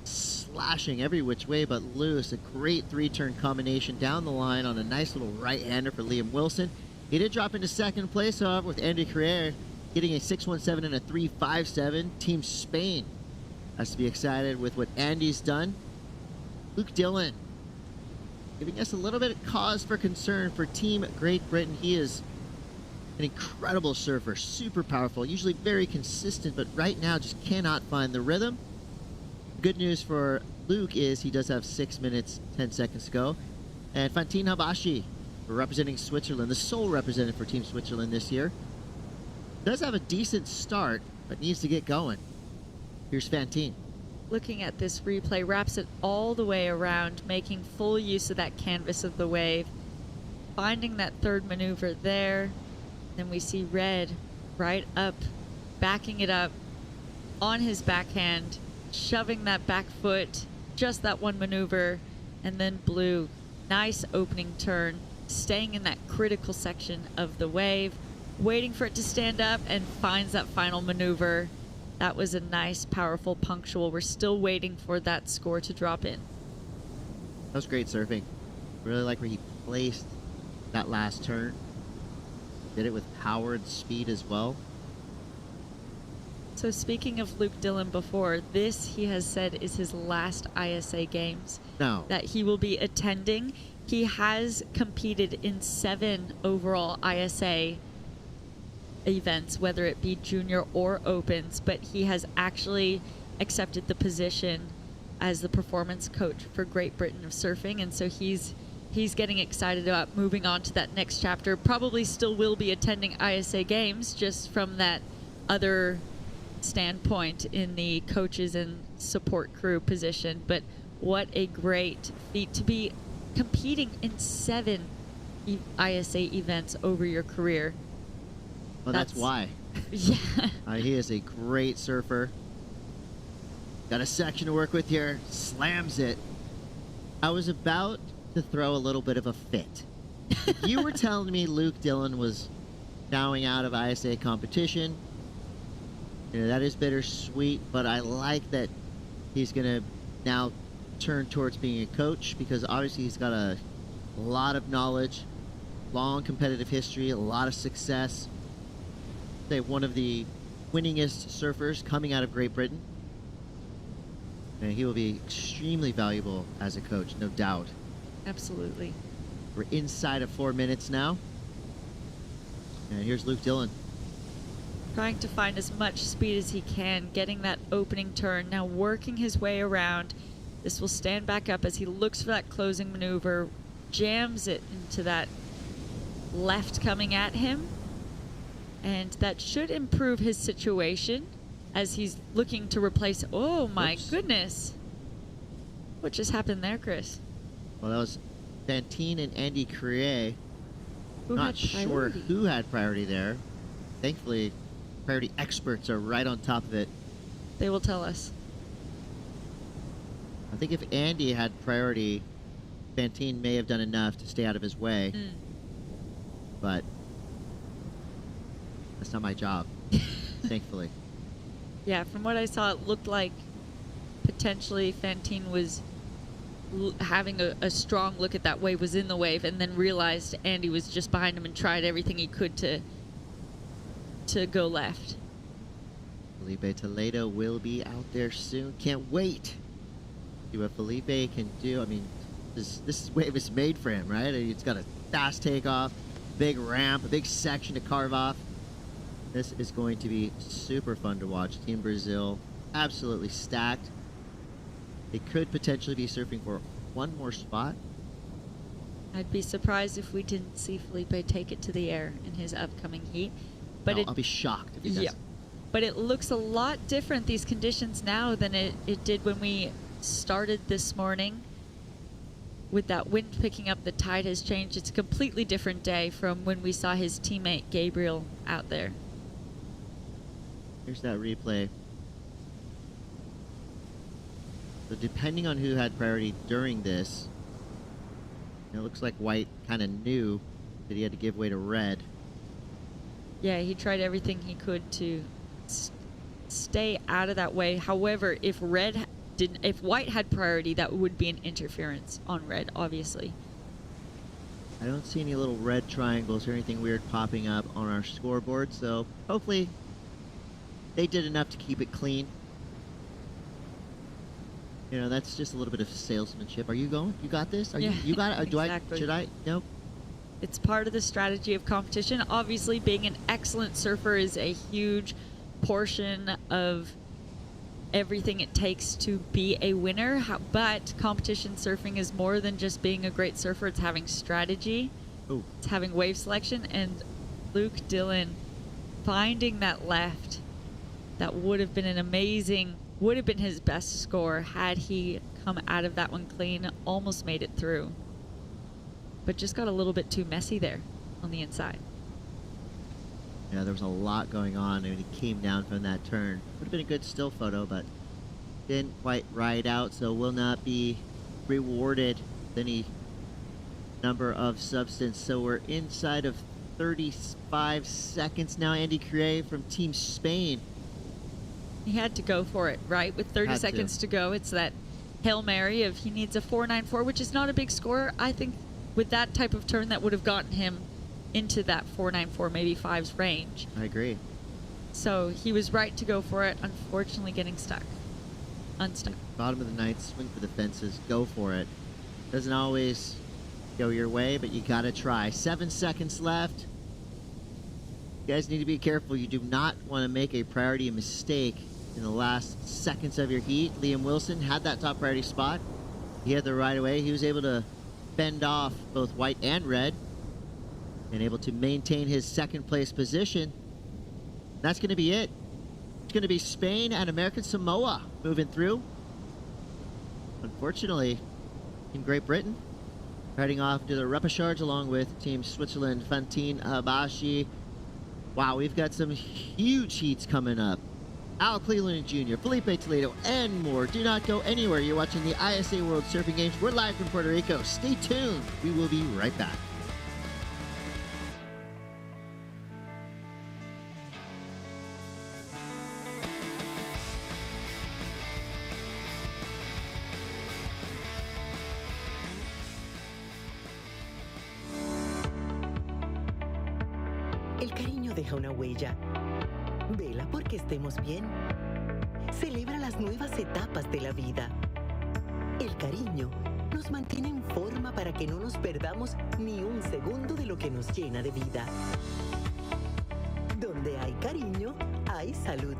Slashing every which way but loose. A great 3-turn combination down the line on a nice little right-hander for Liam Wilson. He did drop into second place, however, with Andy Carrere getting a 6.17 and a 3.57. Team Spain has to be excited with what Andy's done. Luke Dillon giving us a little bit of cause for concern for Team Great Britain. He is an incredible surfer, super powerful, usually very consistent, but right now just cannot find the rhythm. Good news for Luke is he does have 6 minutes, 10 seconds to go. And Fantine Habashi, representing Switzerland, the sole representative for Team Switzerland this year, does have a decent start, but needs to get going. Here's Fantine. Looking at this replay, wraps it all the way around, making full use of that canvas of the wave, finding that third maneuver there. Then we see red right up, backing it up on his backhand, shoving that back foot, just that one maneuver, and then blue, nice opening turn, staying in that critical section of the wave, waiting for it to stand up, and finds that final maneuver. That was a nice, powerful, punctual. We're still waiting for that score to drop in. That was great surfing. Really like where he placed that last turn. Did it with power and speed as well. So speaking of Luke Dillon before, this he has said is his last ISA games that he will be attending. He has competed in 7 overall ISA events, whether it be junior or opens, but he has actually accepted the position as the performance coach for Great Britain of surfing, and so he's getting excited about moving on to that next chapter. Probably still will be attending ISA games, just from that other standpoint in the coaches and support crew position. But what a great feat to be competing in 7 ISA events over your career. Well, that's why. Yeah. He is a great surfer. Got a section to work with here. Slams it. I was about to throw a little bit of a fit. If you were telling me Luke Dillon was bowing out of ISA competition, you know, that is bittersweet, but I like that he's going to now turn towards being a coach, because obviously he's got a lot of knowledge, long competitive history, a lot of success. Say one of the winningest surfers coming out of Great Britain. And he will be extremely valuable as a coach, no doubt. Absolutely. We're inside of 4 minutes now. And here's Luke Dillon. Trying to find as much speed as he can, getting that opening turn, now working his way around. This will stand back up as he looks for that closing maneuver, jams it into that left coming at him. And that should improve his situation as he's looking to replace. Oh my goodness. What just happened there, Chris? Well, that was Fantine and Andy Carrere. Not sure priority? who had priority there. Thankfully, priority experts are right on top of it. They will tell us. I think if Andy had priority, Fantine may have done enough to stay out of his way. But that's not my job, thankfully. Yeah, from what I saw, it looked like potentially Fantine was having a strong look at that wave, was in the wave, and then realized Andy was just behind him and tried everything he could to go left. Felipe Toledo will be out there soon. Can't wait. See what Felipe can do. I mean, this wave is made for him, right? It's got a fast takeoff, big ramp, a big section to carve off. This is going to be super fun to watch. Team Brazil, absolutely stacked. They could potentially be surfing for one more spot. I'd be surprised if we didn't see Felipe take it to the air in his upcoming heat. But I'll be shocked if he doesn't. But it looks a lot different, these conditions now, than it did when we started this morning. With that wind picking up, the tide has changed. It's a completely different day from when we saw his teammate Gabriel out there. Here's that replay. So depending on who had priority during this, it looks like White kind of knew that he had to give way to Red. Yeah, he tried everything he could to stay out of that way. However, if White had priority, that would be an interference on Red, obviously. I don't see any little red triangles or anything weird popping up on our scoreboard, so hopefully they did enough to keep it clean. You know, that's just a little bit of salesmanship. Are you going? You got this? You got it? Exactly. Should I? Nope. It's part of the strategy of competition. Obviously, being an excellent surfer is a huge portion of everything it takes to be a winner. But competition surfing is more than just being a great surfer. It's having strategy. Ooh. It's having wave selection. And Luke Dillon finding that left, that would have been would have been his best score had he come out of that one clean. Almost made it through. But just got a little bit too messy there on the inside. Yeah, there was a lot going on, and he came down from that turn. Would have been a good still photo, but didn't quite ride out, so will not be rewarded with any number of substance. So we're inside of 35 seconds now. Andy Cray from Team Spain. He had to go for it, right? With 30 seconds to go, it's that Hail Mary of he needs a 4.94, which is not a big score. I think with that type of turn, that would have gotten him into that 4.94, maybe 5's range. I agree. So he was right to go for it, unfortunately getting stuck. Unstuck. Bottom of the ninth, swing for the fences, go for it. Doesn't always go your way, but you gotta try. 7 seconds left. You guys need to be careful. You do not want to make a priority mistake in the last seconds of your heat. Liam Wilson had that top priority spot. He had the right away. He was able to fend off both White and Red and able to maintain his second place position. That's going to be it. It's going to be Spain and American Samoa moving through. Unfortunately, Team Great Britain heading off to the repechage along with Team Switzerland, Fantine Habashi. Wow, we've got some huge heats coming up. Al Cleveland Jr., Felipe Toledo, and more. Do not go anywhere. You're watching the ISA World Surfing Games. We're live from Puerto Rico. Stay tuned. We will be right back. El cariño deja una huella. Vela porque estemos bien. Celebra las nuevas etapas de la vida. El cariño nos mantiene en forma para que no nos perdamos ni un segundo de lo que nos llena de vida. Donde hay cariño, hay salud.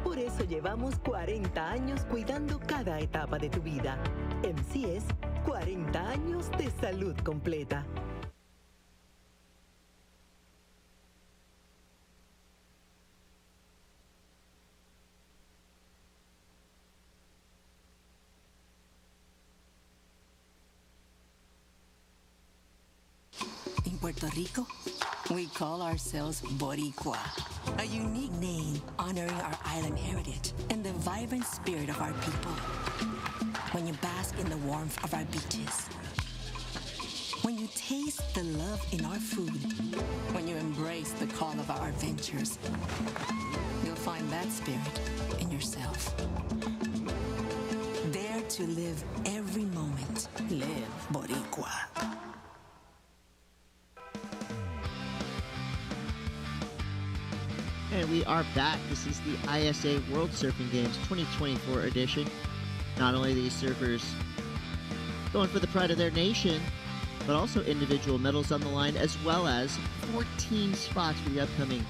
Por eso llevamos 40 años cuidando cada etapa de tu vida. MCS, 40 años de salud completa. In Puerto Rico, we call ourselves boricua, a unique name honoring our island heritage and the vibrant spirit of our people. When you bask in the warmth of our beaches, when you taste the love in our food, when you embrace the call of our adventures, you'll find that spirit in yourself. Dare to live every moment. Live boricua. And we are back. This is the ISA World Surfing Games 2024 edition. Not only these surfers going for the pride of their nation, but also individual medals on the line, as well as 14 spots for the upcoming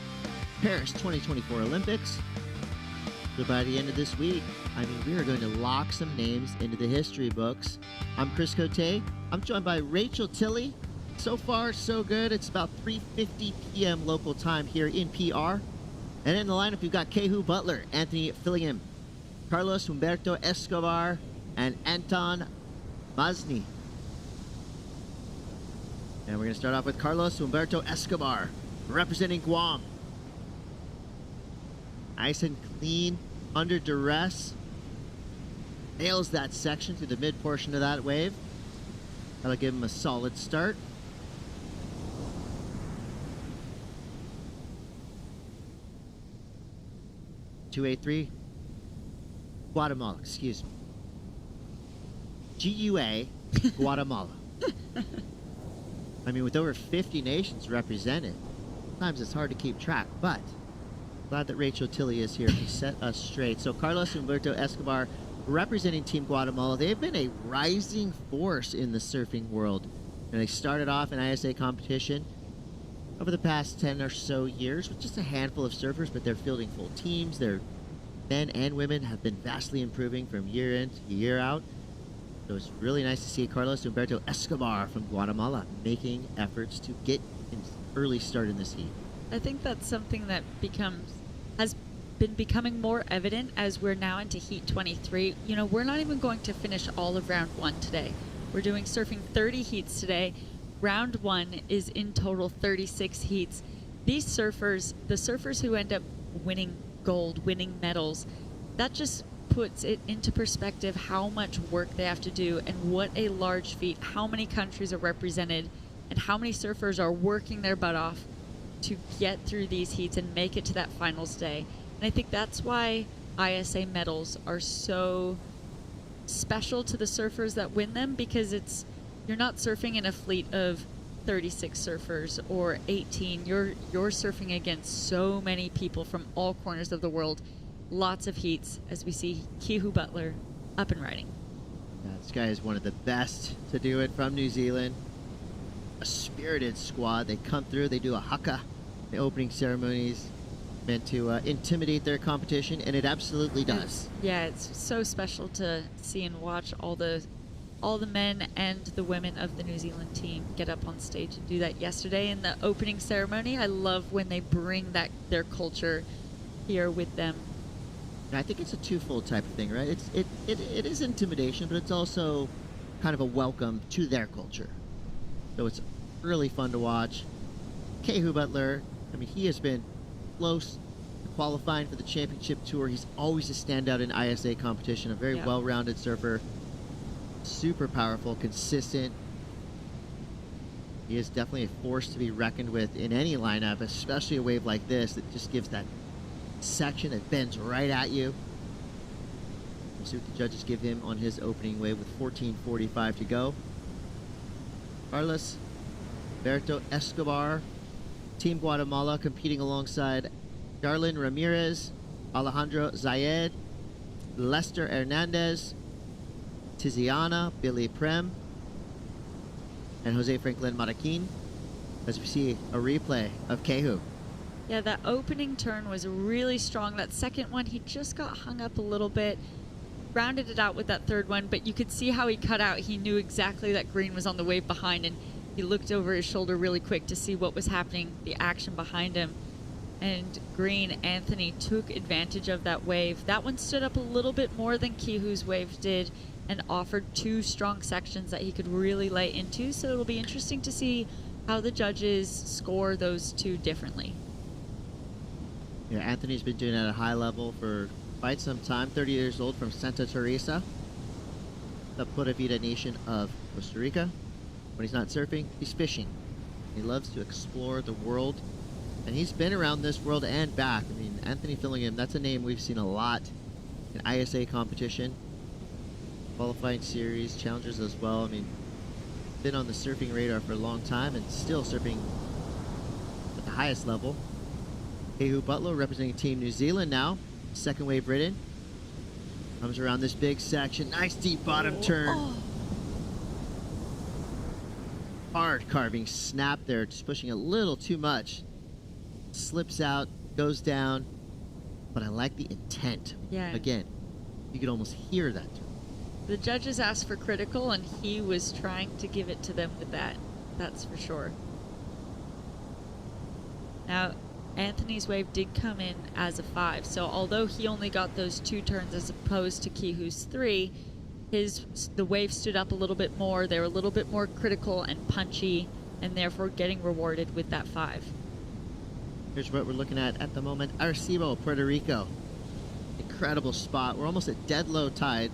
Paris 2024 Olympics. So by the end of this week, I mean, we are going to lock some names into the history books. I'm Chris Cote. I'm joined by Rachel Tilley. So far, so good. It's about 3:50 p.m. local time here in PR. And in the lineup, you've got Kehu Butler, Anthony Fillingham, Carlos Humberto Escobar, and Anton Mazni. And we're going to start off with Carlos Humberto Escobar, representing Guam. Nice and clean, under duress. Nails that section through the mid portion of that wave. That'll give him a solid start. (283) Guatemala, excuse me. GUA, Guatemala. I mean, with over 50 nations represented, sometimes it's hard to keep track, but glad that Rachel Tilley is here to set us straight. So Carlos Humberto Escobar, representing Team Guatemala, they've been a rising force in the surfing world. And they started off an ISA competition over the past 10 or so years with just a handful of surfers, but they're fielding full teams. Their men and women have been vastly improving from year in to year out. So it's really nice to see Carlos Humberto Escobar from Guatemala making efforts to get an early start in this heat. I think that's something that has been becoming more evident as we're now into Heat 23. You know, we're not even going to finish all of round 1 today. We're doing surfing 30 heats today. Round 1 is in total 36 heats. These surfers, the surfers who end up winning gold, winning medals, that just puts it into perspective how much work they have to do and what a large feat, how many countries are represented, and how many surfers are working their butt off to get through these heats and make it to that finals day. And I think that's why ISA medals are so special to the surfers that win them, because you're not surfing in a fleet of 36 surfers or 18. You're surfing against so many people from all corners of the world. Lots of heats as we see Kehu Butler up and riding. Yeah, this guy is one of the best to do it from New Zealand. A spirited squad. They come through, they do a haka. The opening ceremonies meant to intimidate their competition, and it absolutely does. It's so special to see and watch all the men and the women of the New Zealand team get up on stage and do that yesterday in the opening ceremony. I love when they bring their culture here with them. And I think it's a twofold type of thing, right? It is intimidation, but it's also kind of a welcome to their culture. So it's really fun to watch. Kehu Butler, I mean, he has been close to qualifying for the championship tour. He's always a standout in ISA competition, a very well-rounded surfer. Super powerful, consistent. He is definitely a force to be reckoned with in any lineup, especially a wave like this that just gives that section that bends right at you. We'll see what the judges give him on his opening wave with 14:45 to go. Carlos Humberto Escobar, Team Guatemala, competing alongside Darlin Ramirez, Alejandro Zayed, Lester Hernandez, Tiziana, Billy Prem, and Jose Franklin Maraquin, as we see a replay of Kehu. Yeah, that opening turn was really strong. That second one, he just got hung up a little bit, rounded it out with that third one, but you could see how he cut out. He knew exactly that green was on the wave behind, and he looked over his shoulder really quick to see what was happening, the action behind him. And green, Anthony, took advantage of that wave. That one stood up a little bit more than Kehu's wave did and offered two strong sections that he could really lay into, so it'll be interesting to see how the judges score those two differently. Yeah, Anthony's been doing it at a high level for quite some time. 30 years old, from Santa Teresa, the Pura Vida nation of Costa Rica. When he's not surfing, he's fishing. He loves to explore the world, and he's been around this world and back. I mean, Anthony Fillingham, that's a name we've seen a lot in ISA competition, qualifying series, challengers as well. I mean, been on the surfing radar for a long time and still surfing at the highest level. Kehu Butler representing Team New Zealand now. Second wave ridden. Comes around this big section. Nice deep bottom turn. Hard carving snap there, just pushing a little too much. Slips out, goes down, but I like the intent. Yeah. Again, you could almost hear that. The judges asked for critical, and he was trying to give it to them with that. That's for sure. Now, Anthony's wave did come in as a 5. So although he only got those 2 turns as opposed to Kihu's 3, the wave stood up a little bit more. They were a little bit more critical and punchy, and therefore getting rewarded with that 5. Here's what we're looking at the moment. Arecibo, Puerto Rico. Incredible spot. We're almost at dead low tide.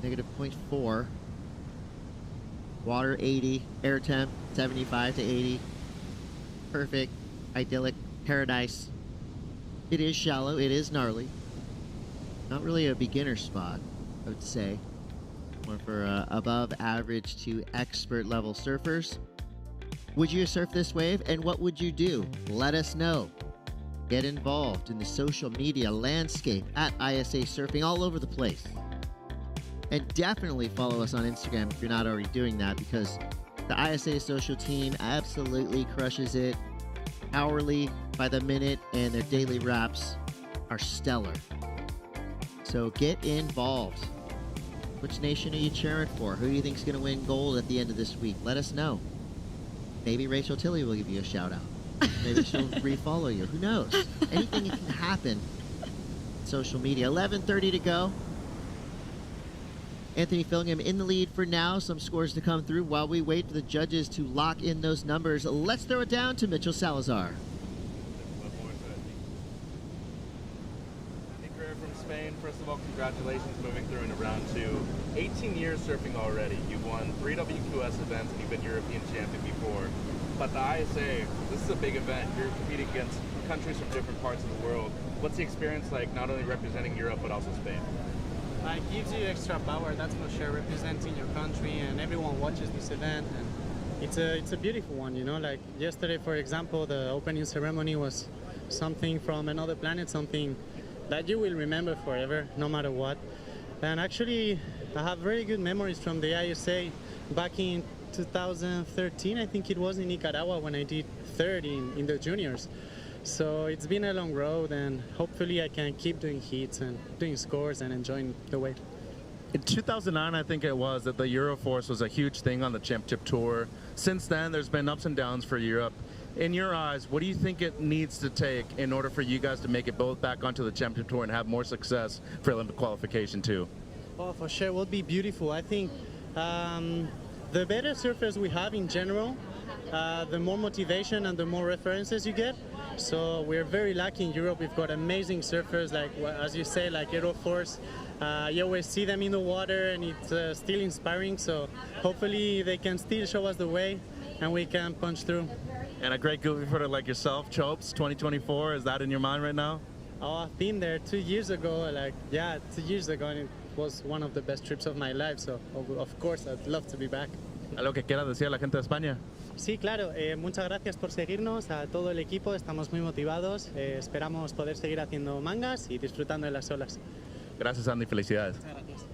Negative 0.4. Water 80. Air temp 75 to 80. Perfect. Idyllic paradise. It is shallow. It is gnarly. Not really a beginner spot, I would say. More for above average to expert level surfers. Would you surf this wave, and what would you do? Let us know. Get involved in the social media landscape at ISA Surfing all over the place. And definitely follow us on Instagram if you're not already doing that, because the ISA social team absolutely crushes it. Hourly, by the minute, and their daily wraps are stellar. So get involved. Which nation are you cheering for? Who do you think is going to win gold at the end of this week? Let us know. Maybe Rachel Tilley will give you a shout out. Maybe she'll refollow you. Who knows? Anything can happen. Social media. 11:30 to go. Anthony Fillingham in the lead for now. Some scores to come through while we wait for the judges to lock in those numbers. Let's throw it down to Mitchell Salazar. From Spain, first of all, congratulations moving through into round 2. 18 years surfing already. You've won 3 WQS events and you've been European champion before. But the ISA, this is a big event. You're competing against countries from different parts of the world. What's the experience like, not only representing Europe, but also Spain? It gives you extra power, that's for sure, representing your country, and everyone watches this event. And it's a beautiful one, you know, like yesterday, for example, the opening ceremony was something from another planet, something that you will remember forever, no matter what. And actually, I have very good memories from the ISA back in 2013, I think it was, in Nicaragua, when I did third in the juniors. So it's been a long road, and hopefully I can keep doing heats and doing scores and enjoying the wave. In 2009, I think it was, that the Euroforce was a huge thing on the championship tour. Since then, there's been ups and downs for Europe. In your eyes, what do you think it needs to take in order for you guys to make it both back onto the championship tour and have more success for Olympic qualification too? Oh, for sure, it would be beautiful. I think the better surfers we have in general, the more motivation and the more references you get. So we're very lucky in Europe. We've got amazing surfers, like, as you say, like Aeroforce. You always see them in the water, and it's still inspiring. So hopefully they can still show us the way, and we can punch through. And a great goofy footer like yourself, Chopes 2024, is that in your mind right now? Oh, I've been there 2 years ago, 2 years ago, and it was one of the best trips of my life. So of course I'd love to be back. ¿Algo que quieras decir a la gente de España? Sí, claro. Muchas gracias por seguirnos, a todo el equipo. Estamos muy motivados. Esperamos poder seguir haciendo mangas y disfrutando de las olas. Gracias, Andy. Felicidades. Gracias.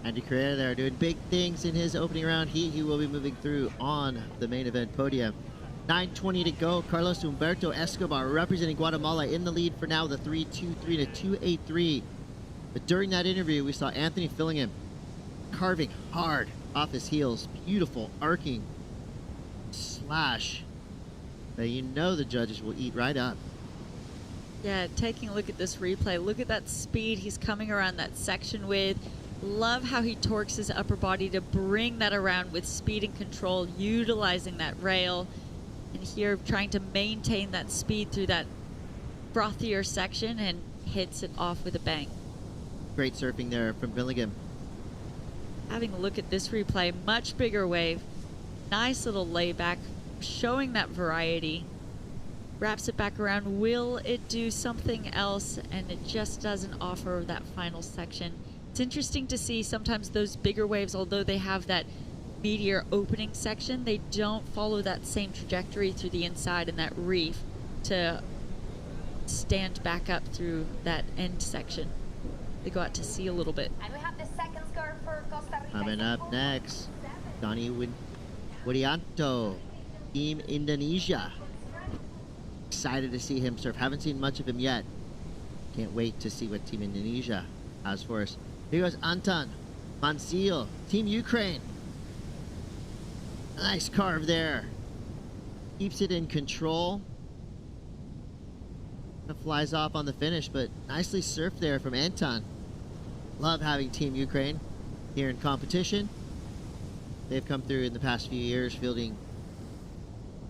Andy Correa there doing big things in his opening round heat. He will be moving through on the main event podium. 9:20 to go. Carlos Humberto Escobar representing Guatemala in the lead for now, the 3.23 to 2.83. But during that interview, we saw Anthony Fillingham carving hard off his heels. Beautiful arcing slash that you know the judges will eat right up. Yeah, taking a look at this replay, look at that speed he's coming around that section with. Love how he torques his upper body to bring that around with speed and control, utilizing that rail. And here trying to maintain that speed through that frothier section, and hits it off with a bang. Great surfing there from Fillingham. Having a look at this replay, much bigger wave. Nice little layback, showing that variety. Wraps it back around. Will it do something else? And it just doesn't offer that final section. It's interesting to see sometimes those bigger waves, although they have that meteor opening section, they don't follow that same trajectory through the inside and that reef to stand back up through that end section. They go out to sea a little bit. And we have the second score for Costa Rica. Coming up next, Donnie Widianto, Team Indonesia. Excited to see him surf. Haven't seen much of him yet. Can't wait to see what Team Indonesia has for us. Here goes Anton Mansil, Team Ukraine. Nice carve there. keeps it in control. Flies off on the finish, but nicely surfed there from Anton. Love having Team Ukraine here in competition. They've come through in the past few years, fielding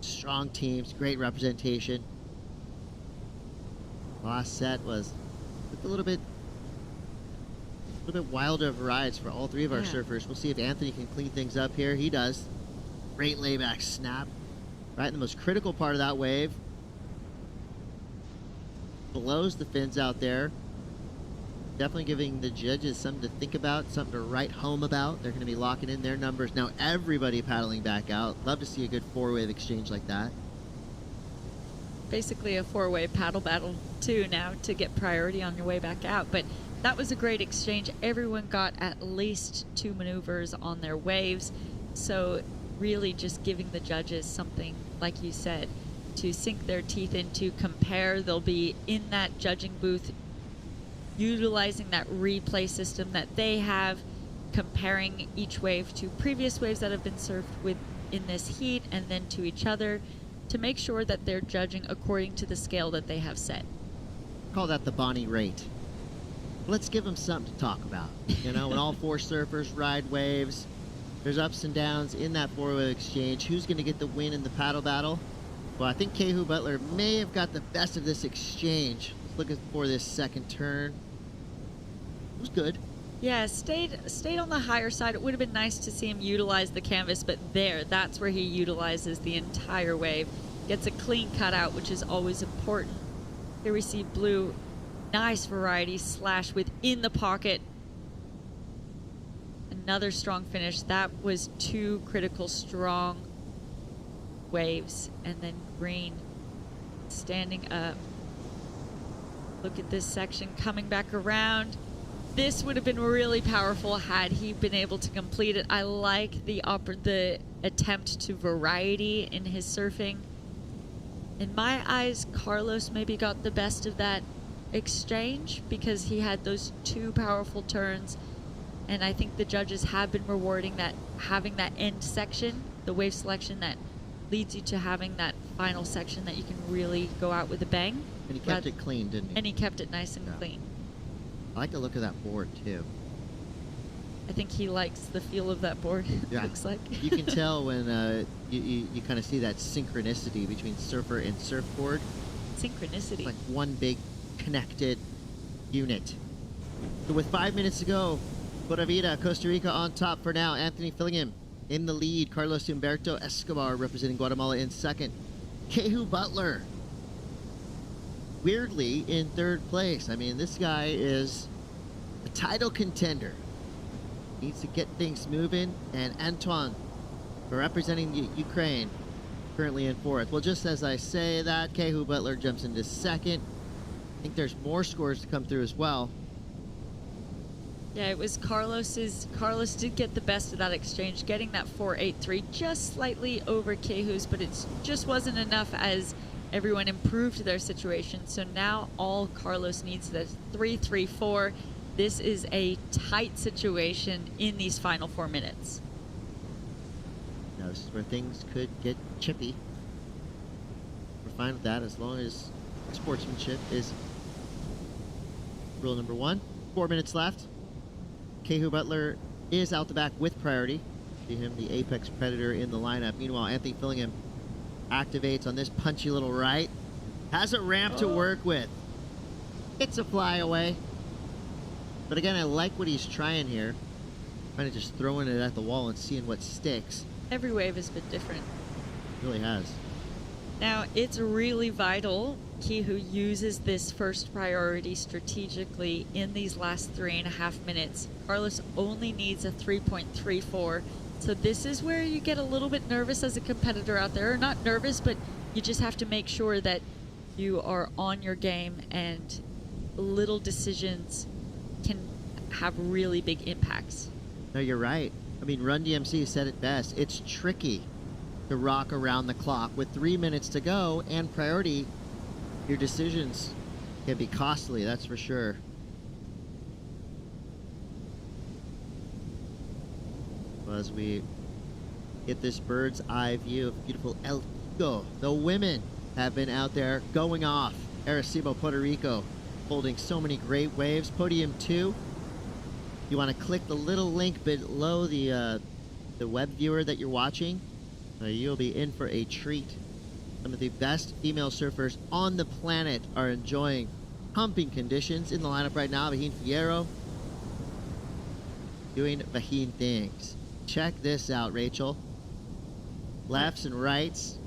strong teams, great representation. Last set was a little bit wilder of rides for all three of our surfers. We'll see if Anthony can clean things up here. He does. Great layback snap. Right in the most critical part of that wave. Blows the fins out there. Definitely giving the judges something to think about, something to write home about. They're going to be locking in their numbers. Now everybody paddling back out. Love to see a good four-wave exchange like that. Basically a four-way paddle battle too now to get priority on your way back out. But that was a great exchange. Everyone got at least 2 maneuvers on their waves. So really just giving the judges something, like you said, to sink their teeth into, compare. They'll be in that judging booth utilizing that replay system that they have, comparing each wave to previous waves that have been surfed with in this heat and then to each other to make sure that they're judging according to the scale that they have set. Call that the Bonnie rate. Let's give them something to talk about. You know, when all 4 surfers ride waves, there's ups and downs in that four-wave exchange. Who's going to get the win in the paddle battle? Well, I think Kehu Butler may have got the best of this exchange. Looking for this second turn. It was good. Yeah, stayed on the higher side. It would have been nice to see him utilize the canvas, but that's where he utilizes the entire wave. Gets a clean cutout, which is always important. Here we see Blue. Nice variety slash within the pocket. Another strong finish. That was 2 critical strong waves. And then Green standing up. Look at this section coming back around. This would have been really powerful had he been able to complete it. I like the attempt to variety in his surfing. In my eyes, Carlos maybe got the best of that exchange because he had those 2 powerful turns, and I think the judges have been rewarding that, having that end section, the wave selection that leads you to having that final section that you can really go out with a bang. And he kept it clean, didn't he? And he kept it nice and clean. I like the look of that board, too. I think he likes the feel of that board, Yeah. looks like. You can tell when you kind of see that synchronicity between surfer and surfboard. Synchronicity. It's like one big connected unit. So with 5 minutes to go, Pura Vida, Costa Rica on top for now. Anthony Fillingham in the lead. Carlos Humberto Escobar representing Guatemala in second. Kehu Butler weirdly in third place. I mean, this guy is a title contender. Needs to get things moving. And Antoine, representing Ukraine, currently in fourth. Well, just as I say that, Kehu Butler jumps into second. I think there's more scores to come through as well. Yeah, it was Carlos did get the best of that exchange, getting that 4.83 just slightly over Kehu's, but it just wasn't enough as everyone improved their situation. So now all Carlos needs is 3.34. This is a tight situation in these final 4 minutes. Now this is where things could get chippy. We're fine with that as long as sportsmanship is rule number 1. 4 minutes left. Kehu Butler is out the back with priority. See him, the apex predator in the lineup. Meanwhile, Anthony Fillingham activates on this punchy little right. Has a ramp to work with. It's a flyaway. But again, I like what he's trying here. Kind of just throwing it at the wall and seeing what sticks. Every wave has been different. It really has. Now, it's really vital Kehu uses this first priority strategically in these last 3.5 minutes. Carlos only needs a 3.34. So this is where you get a little bit nervous as a competitor out there. Or not nervous, but you just have to make sure that you are on your game, and little decisions can have really big impacts. No, you're right. I mean, Run DMC said it best. It's tricky to rock around the clock. With 3 minutes to go and priority, your decisions can be costly, that's for sure. Well, as we get this bird's eye view of beautiful El Go. The women have been out there going off. Arecibo, Puerto Rico, holding so many great waves. Podium 2. You want to click the little link below the web viewer that you're watching. You'll be in for a treat. Some of the best female surfers on the planet are enjoying pumping conditions. In the lineup right now, Vaheen Fierro doing Vaheen things. Check this out, Rachel. Lefts and rights.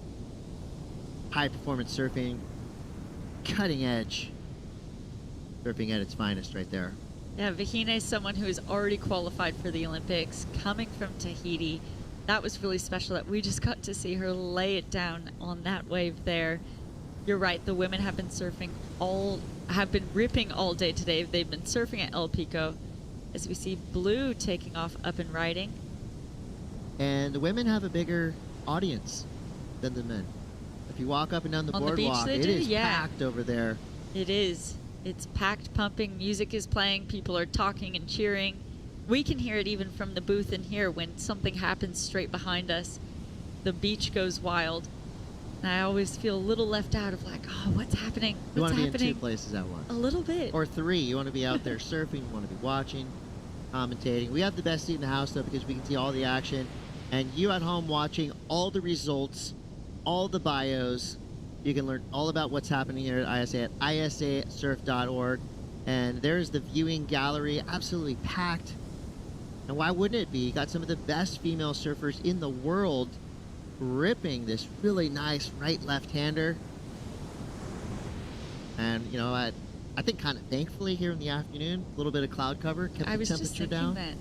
High performance surfing. Cutting edge. Surfing at its finest right there. Yeah, Vaheen is someone who is already qualified for the Olympics, coming from Tahiti. That was really special that we just got to see her lay it down on that wave there. You're right, the women have been ripping all day today. They've been surfing at El Pico. As we see Blue taking off up and riding. And the women have a bigger audience than the men. If you walk up and down the boardwalk, it is packed over there. It is. It's packed, pumping, music is playing, people are talking and cheering. We can hear it even from the booth in here when something happens straight behind us. The beach goes wild. And I always feel a little left out of like, oh, what's happening? You What's want to be happening? in 2 places at once. A little bit. Or 3. You want to be out there surfing, you want to be watching, commentating. We have the best seat in the house, though, because we can see all the action. And you at home watching all the results, all the bios. You can learn all about what's happening here at ISA at isasurf.org. And there's the viewing gallery, absolutely packed. And why wouldn't it be? You got some of the best female surfers in the world ripping this really nice right left-hander. And, you know, I think kind of thankfully here in the afternoon, a little bit of cloud cover kept the temperature down. That.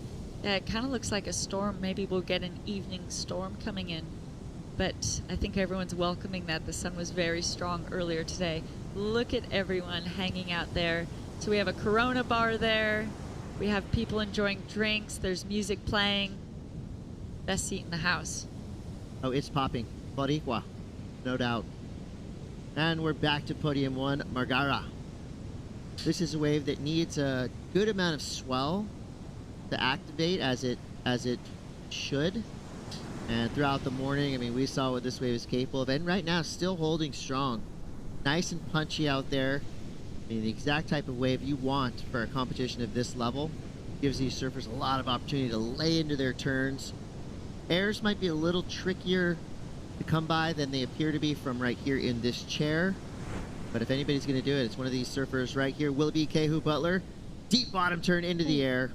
Yeah, it kind of looks like a storm. Maybe we'll get an evening storm coming in. But I think everyone's welcoming that. The sun was very strong earlier today. Look at everyone hanging out there. So we have a Corona bar there. We have people enjoying drinks. There's music playing. Best seat in the house. Oh, it's popping. Boricua, no doubt. And we're back to podium 1, Margara. This is a wave that needs a good amount of swell to activate as it should. And throughout the morning, I mean, we saw what this wave is capable of. And right now, still holding strong. Nice and punchy out there. I mean, the exact type of wave you want for a competition of this level. Gives these surfers a lot of opportunity to lay into their turns. Airs might be a little trickier to come by than they appear to be from right here in this chair. But if anybody's going to do it, it's one of these surfers right here. Will it be Kehu Butler? Deep bottom turn into the air.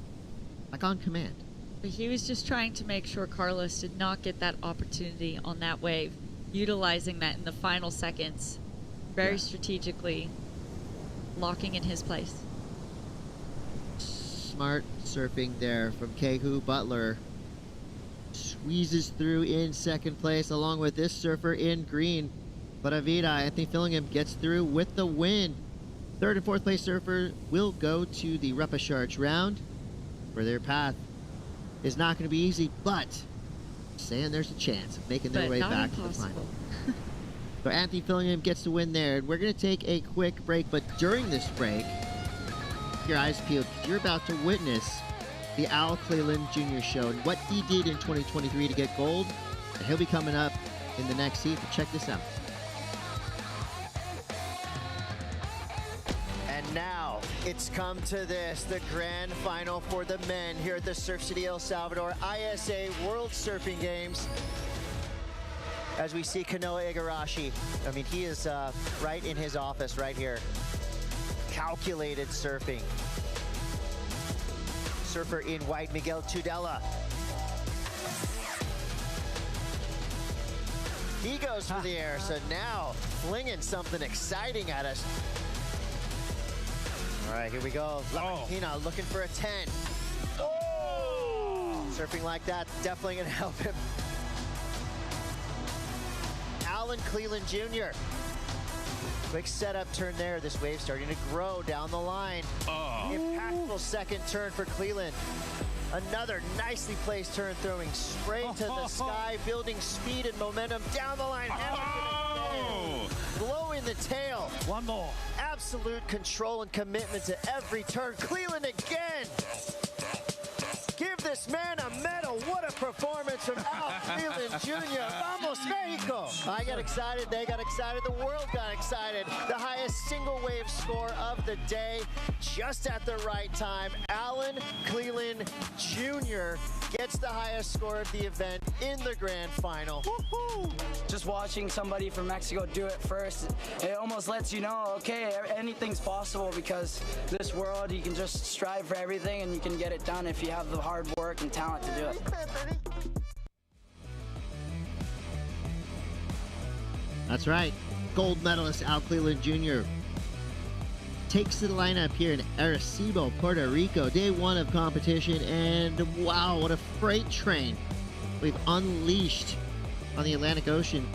Like on command. But he was just trying to make sure Carlos did not get that opportunity on that wave. Utilizing that in the final seconds. Very strategically. Locking in his place. Smart surfing there from Kehu Butler. Squeezes through in second place along with this surfer in green. Paravita, Anthony Fillingham gets through with the win. Third and fourth place surfer will go to the repechage round where their path is not going to be easy, but saying there's a chance of making their way back to the final. So Anthony Fillingham gets the win there. And we're going to take a quick break, but during this break, keep your eyes peeled because you're about to witness the Al Cleland Jr. Show and what he did in 2023 to get gold. And he'll be coming up in the next heat. But check this out. And now it's come to this, the grand final for the men here at the Surf City El Salvador ISA World Surfing Games. As we see Kanoa Igarashi, I mean, he is right in his office right here. Calculated surfing. Surfer in white, Miguel Tudela. He goes for the air, so now flinging something exciting at us. All right, here we go. Hina looking for a 10. Oh! Surfing like that, definitely gonna help him. Alan Cleland Jr. Quick setup turn there. This wave starting to grow down the line. Impactful second turn for Cleland. Another nicely placed turn throwing straight to the sky, building speed and momentum down the line. Blowing the tail. One more. Absolute control and commitment to every turn. Cleland again. Give this man a medal. What a performance from Al Cleland Jr. Vamos, Mexico! I got excited, they got excited, the world got excited. The highest single wave score of the day, just at the right time. Alan Cleland Jr. gets the highest score of the event in the grand final. Woo-hoo! Just watching somebody from Mexico do it first, it almost lets you know, okay, anything's possible, because this world, you can just strive for everything and you can get it done if you have the hard work and talent to do it. That's right. Gold medalist Al Cleland Jr. takes to the lineup here in Arecibo, Puerto Rico. Day one of competition, and wow, what a freight train we've unleashed on the Atlantic Ocean.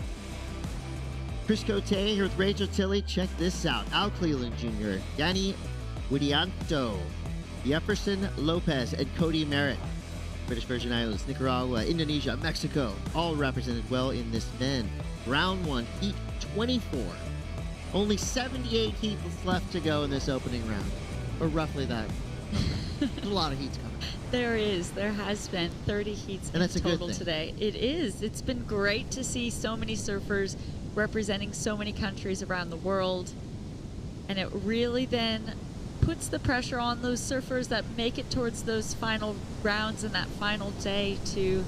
Chris Cote here with Rachel Tilley. Check this out. Al Cleland Jr., Yanni Widianto, Jefferson Lopez, and Cody Merritt. British Virgin Islands, Nicaragua, Indonesia, Mexico, all represented well in this men. Round one, heat 24. Only 78 heats left to go in this opening round, or roughly that. There's a lot of heats coming. There is. There has been 30 heats in total today. It is. It's been great to see so many surfers representing so many countries around the world. And it really then puts the pressure on those surfers that make it towards those final rounds and that final day to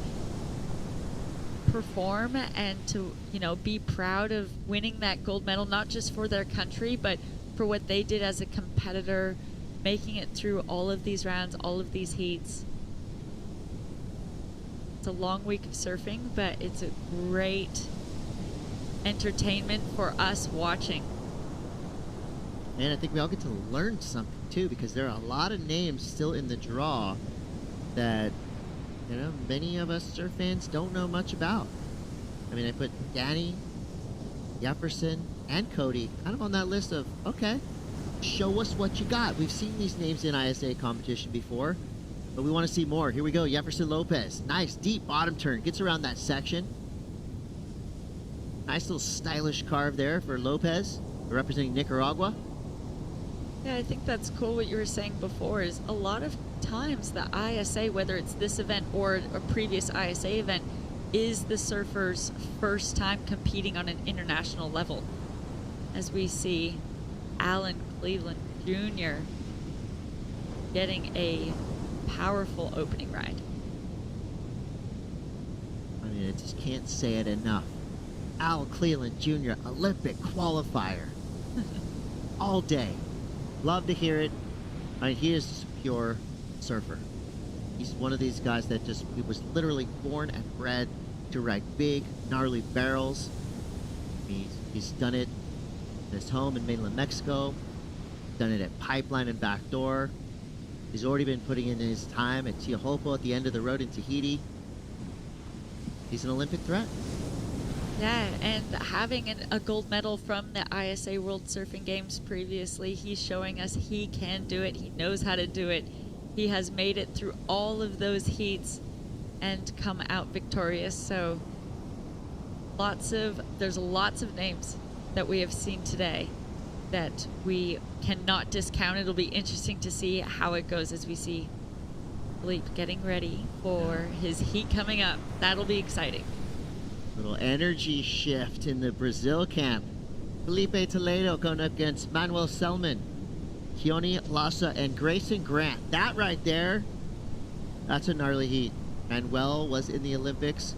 perform and to, you know, be proud of winning that gold medal, not just for their country, but for what they did as a competitor, making it through all of these rounds, all of these heats. It's a long week of surfing, but it's a great entertainment for us watching. And I think we all get to learn something too, because there are a lot of names still in the draw that, you know, many of us surf fans don't know much about. I mean, I put Danny, Jefferson, and Cody kind of on that list of, okay, show us what you got. We've seen these names in ISA competition before, but we want to see more. Here we go, Jefferson Lopez. Nice, deep bottom turn. Gets around that section. Nice little stylish carve there for Lopez, representing Nicaragua. Yeah, I think that's cool what you were saying before, is a lot of times the ISA, whether it's this event or a previous ISA event, is the surfer's first time competing on an international level. As we see Alan Cleland Jr. getting a powerful opening ride. I mean, I just can't say it enough. Al Cleland Jr., Olympic qualifier. All day. Love to hear it. I mean, he is a pure surfer. He's one of these guys that just, he was literally born and bred to ride big, gnarly barrels. He's done it in his home in mainland Mexico, done it at Pipeline and Backdoor. He's already been putting in his time at Tiahuopo at the end of the road in Tahiti. He's an Olympic threat. Yeah, and having a gold medal from the ISA World Surfing Games previously, he's showing us he can do it. He knows how to do it. He has made it through all of those heats and come out victorious. So there's lots of names that we have seen today that we cannot discount. It'll be interesting to see how it goes as we see Philippe getting ready for his heat coming up. That'll be exciting. Little energy shift in the Brazil camp. Felipe Toledo going up against Manuel Selman, Keone Lassa, and Grayson Grant. That right there, that's a gnarly heat. Manuel was in the Olympics.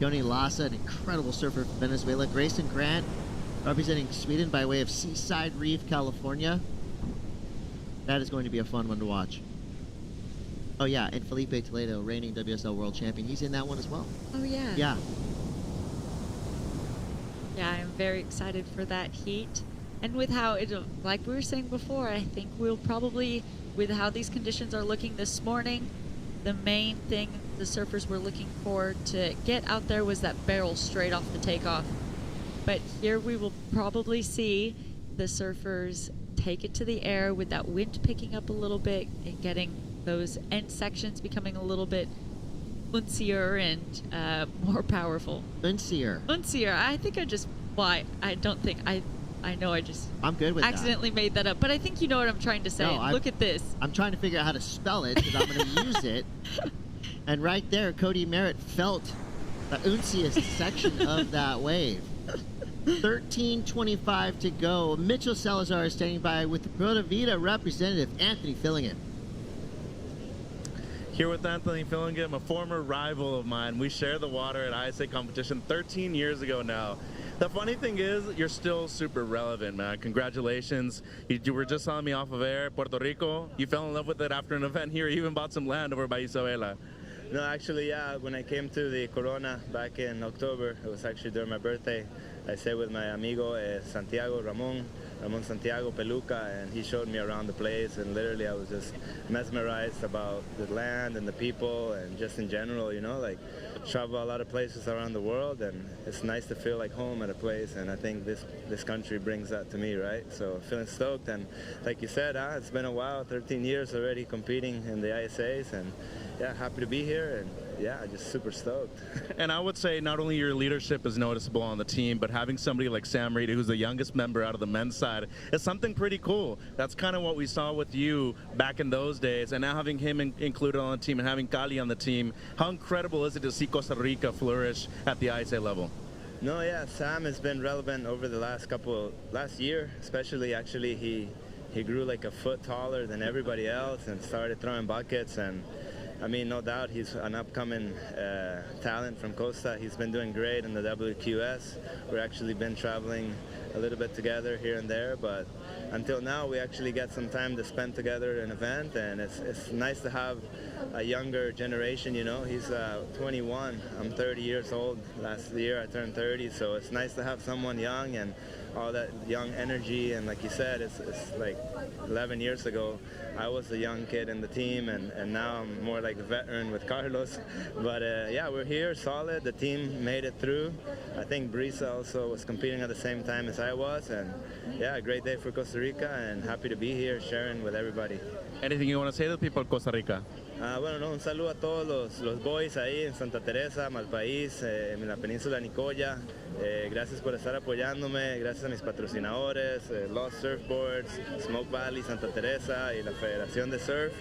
Keone Lassa, an incredible surfer from Venezuela. Grayson Grant, representing Sweden by way of Seaside Reef, California. That is going to be a fun one to watch. Oh yeah, and Felipe Toledo, reigning WSL World Champion. He's in that one as well. Oh yeah. Yeah. Yeah, I'm very excited for that heat. And with how it, like we were saying before, I think we'll probably, with how these conditions are looking this morning, the main thing the surfers were looking for to get out there was that barrel straight off the takeoff. But here we will probably see the surfers take it to the air with that wind picking up a little bit and getting those end sections becoming a little bit uncier and more powerful. Uncier. I think I know I just I'm good with accidentally made that up, but I think you know what I'm trying to say. No, Look at this. I'm trying to figure out how to spell it because I'm going to use it. And right there, Cody Merritt felt the unciest section of that wave. 13:25 to go. Mitchell Salazar is standing by with the Pura Vida representative, Anthony Fillingham. Here with Anthony Fillingham, a former rival of mine. We shared the water at ISA competition 13 years ago now. The funny thing is, you're still super relevant, man. Congratulations. You were just on me off of air, Puerto Rico. You fell in love with it after an event here. You even bought some land over by Isabela. No, actually, yeah, when I came to the Corona back in October, it was actually during my birthday, I stayed with my amigo Santiago Ramon Santiago Peluca, and he showed me around the place, and literally I was just mesmerized about the land and the people and just in general, you know, like travel a lot of places around the world, and it's nice to feel like home at a place, and I think this country brings that to me, right? So feeling stoked, and like you said, it's been a while, 13 years already competing in the ISAs, and yeah, happy to be here, and yeah, just super stoked. And I would say not only your leadership is noticeable on the team, but having somebody like Sam Reed, who's the youngest member out of the men's side, is something pretty cool. That's kind of what we saw with you back in those days, and now having him included on the team and having Cali on the team, how incredible is it to see Costa Rica flourish at the ISA level? No, yeah, Sam has been relevant over the last year, especially. Actually, he grew like a foot taller than everybody else and started throwing buckets, and I mean, no doubt he's an upcoming talent from Costa. He's been doing great in the WQS. We've actually been traveling a little bit together here and there, but until now we actually get some time to spend together in an event, and it's nice to have a younger generation, you know. He's 21, I'm 30 years old. Last year I turned 30, so it's nice to have someone young and all that young energy, and like you said, it's like 11 years ago I was a young kid in the team, and now I'm more like a veteran with Carlos. But yeah, we're here, solid. The team made it through. I think Brisa also was competing at the same time as I was, and yeah, a great day for Costa Rica, and happy to be here sharing with everybody. Anything you want to say to the people of Costa Rica? Bueno, no, un saludo a todos los boys ahí en Santa Teresa, Malpaís, en la península de Nicoya. Gracias por estar apoyándome, gracias a mis patrocinadores, Lost Surfboards, Smoke Valley, Santa Teresa y la Federación de Surf.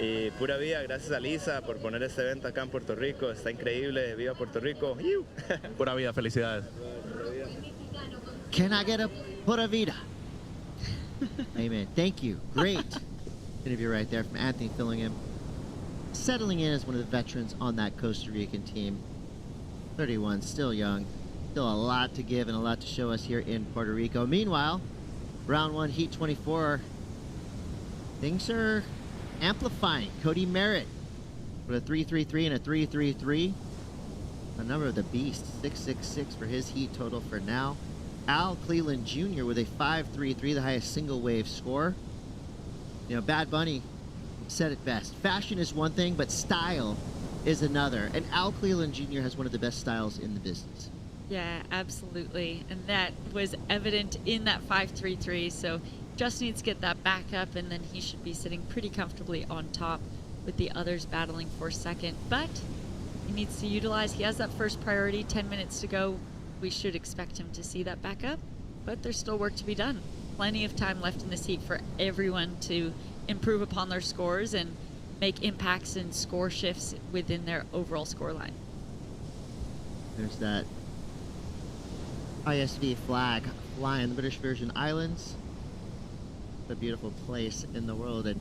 Y pura vida, gracias a Lisa por poner este evento acá en Puerto Rico. Está increíble, viva Puerto Rico. Pura vida, felicidades. Can I get a pura vida? Amen. Thank you. Great interview right there from Anthony Fillingham. Settling in as one of the veterans on that Costa Rican team. 31, still young. Still a lot to give and a lot to show us here in Puerto Rico. Meanwhile, round one, heat 24. Things are amplifying. Cody Merritt with a 3.33 and a 3.33. A number of the beasts, 6.66 for his heat total for now. Al Cleland Jr. with a 5.33, the highest single wave score. You know, Bad Bunny said it best. Fashion is one thing, but style is another. And Al Cleland Jr. has one of the best styles in the business. Yeah, absolutely. And that was evident in that 5.33. So just needs to get that back up, and then he should be sitting pretty comfortably on top with the others battling for second. But he needs to utilize, he has that first priority, 10 minutes to go. We should expect him to see that back up, but there's still work to be done. Plenty of time left in this heat for everyone to improve upon their scores and make impacts and score shifts within their overall score line. There's that ISV flag flying the British Virgin Islands. What a beautiful place in the world, and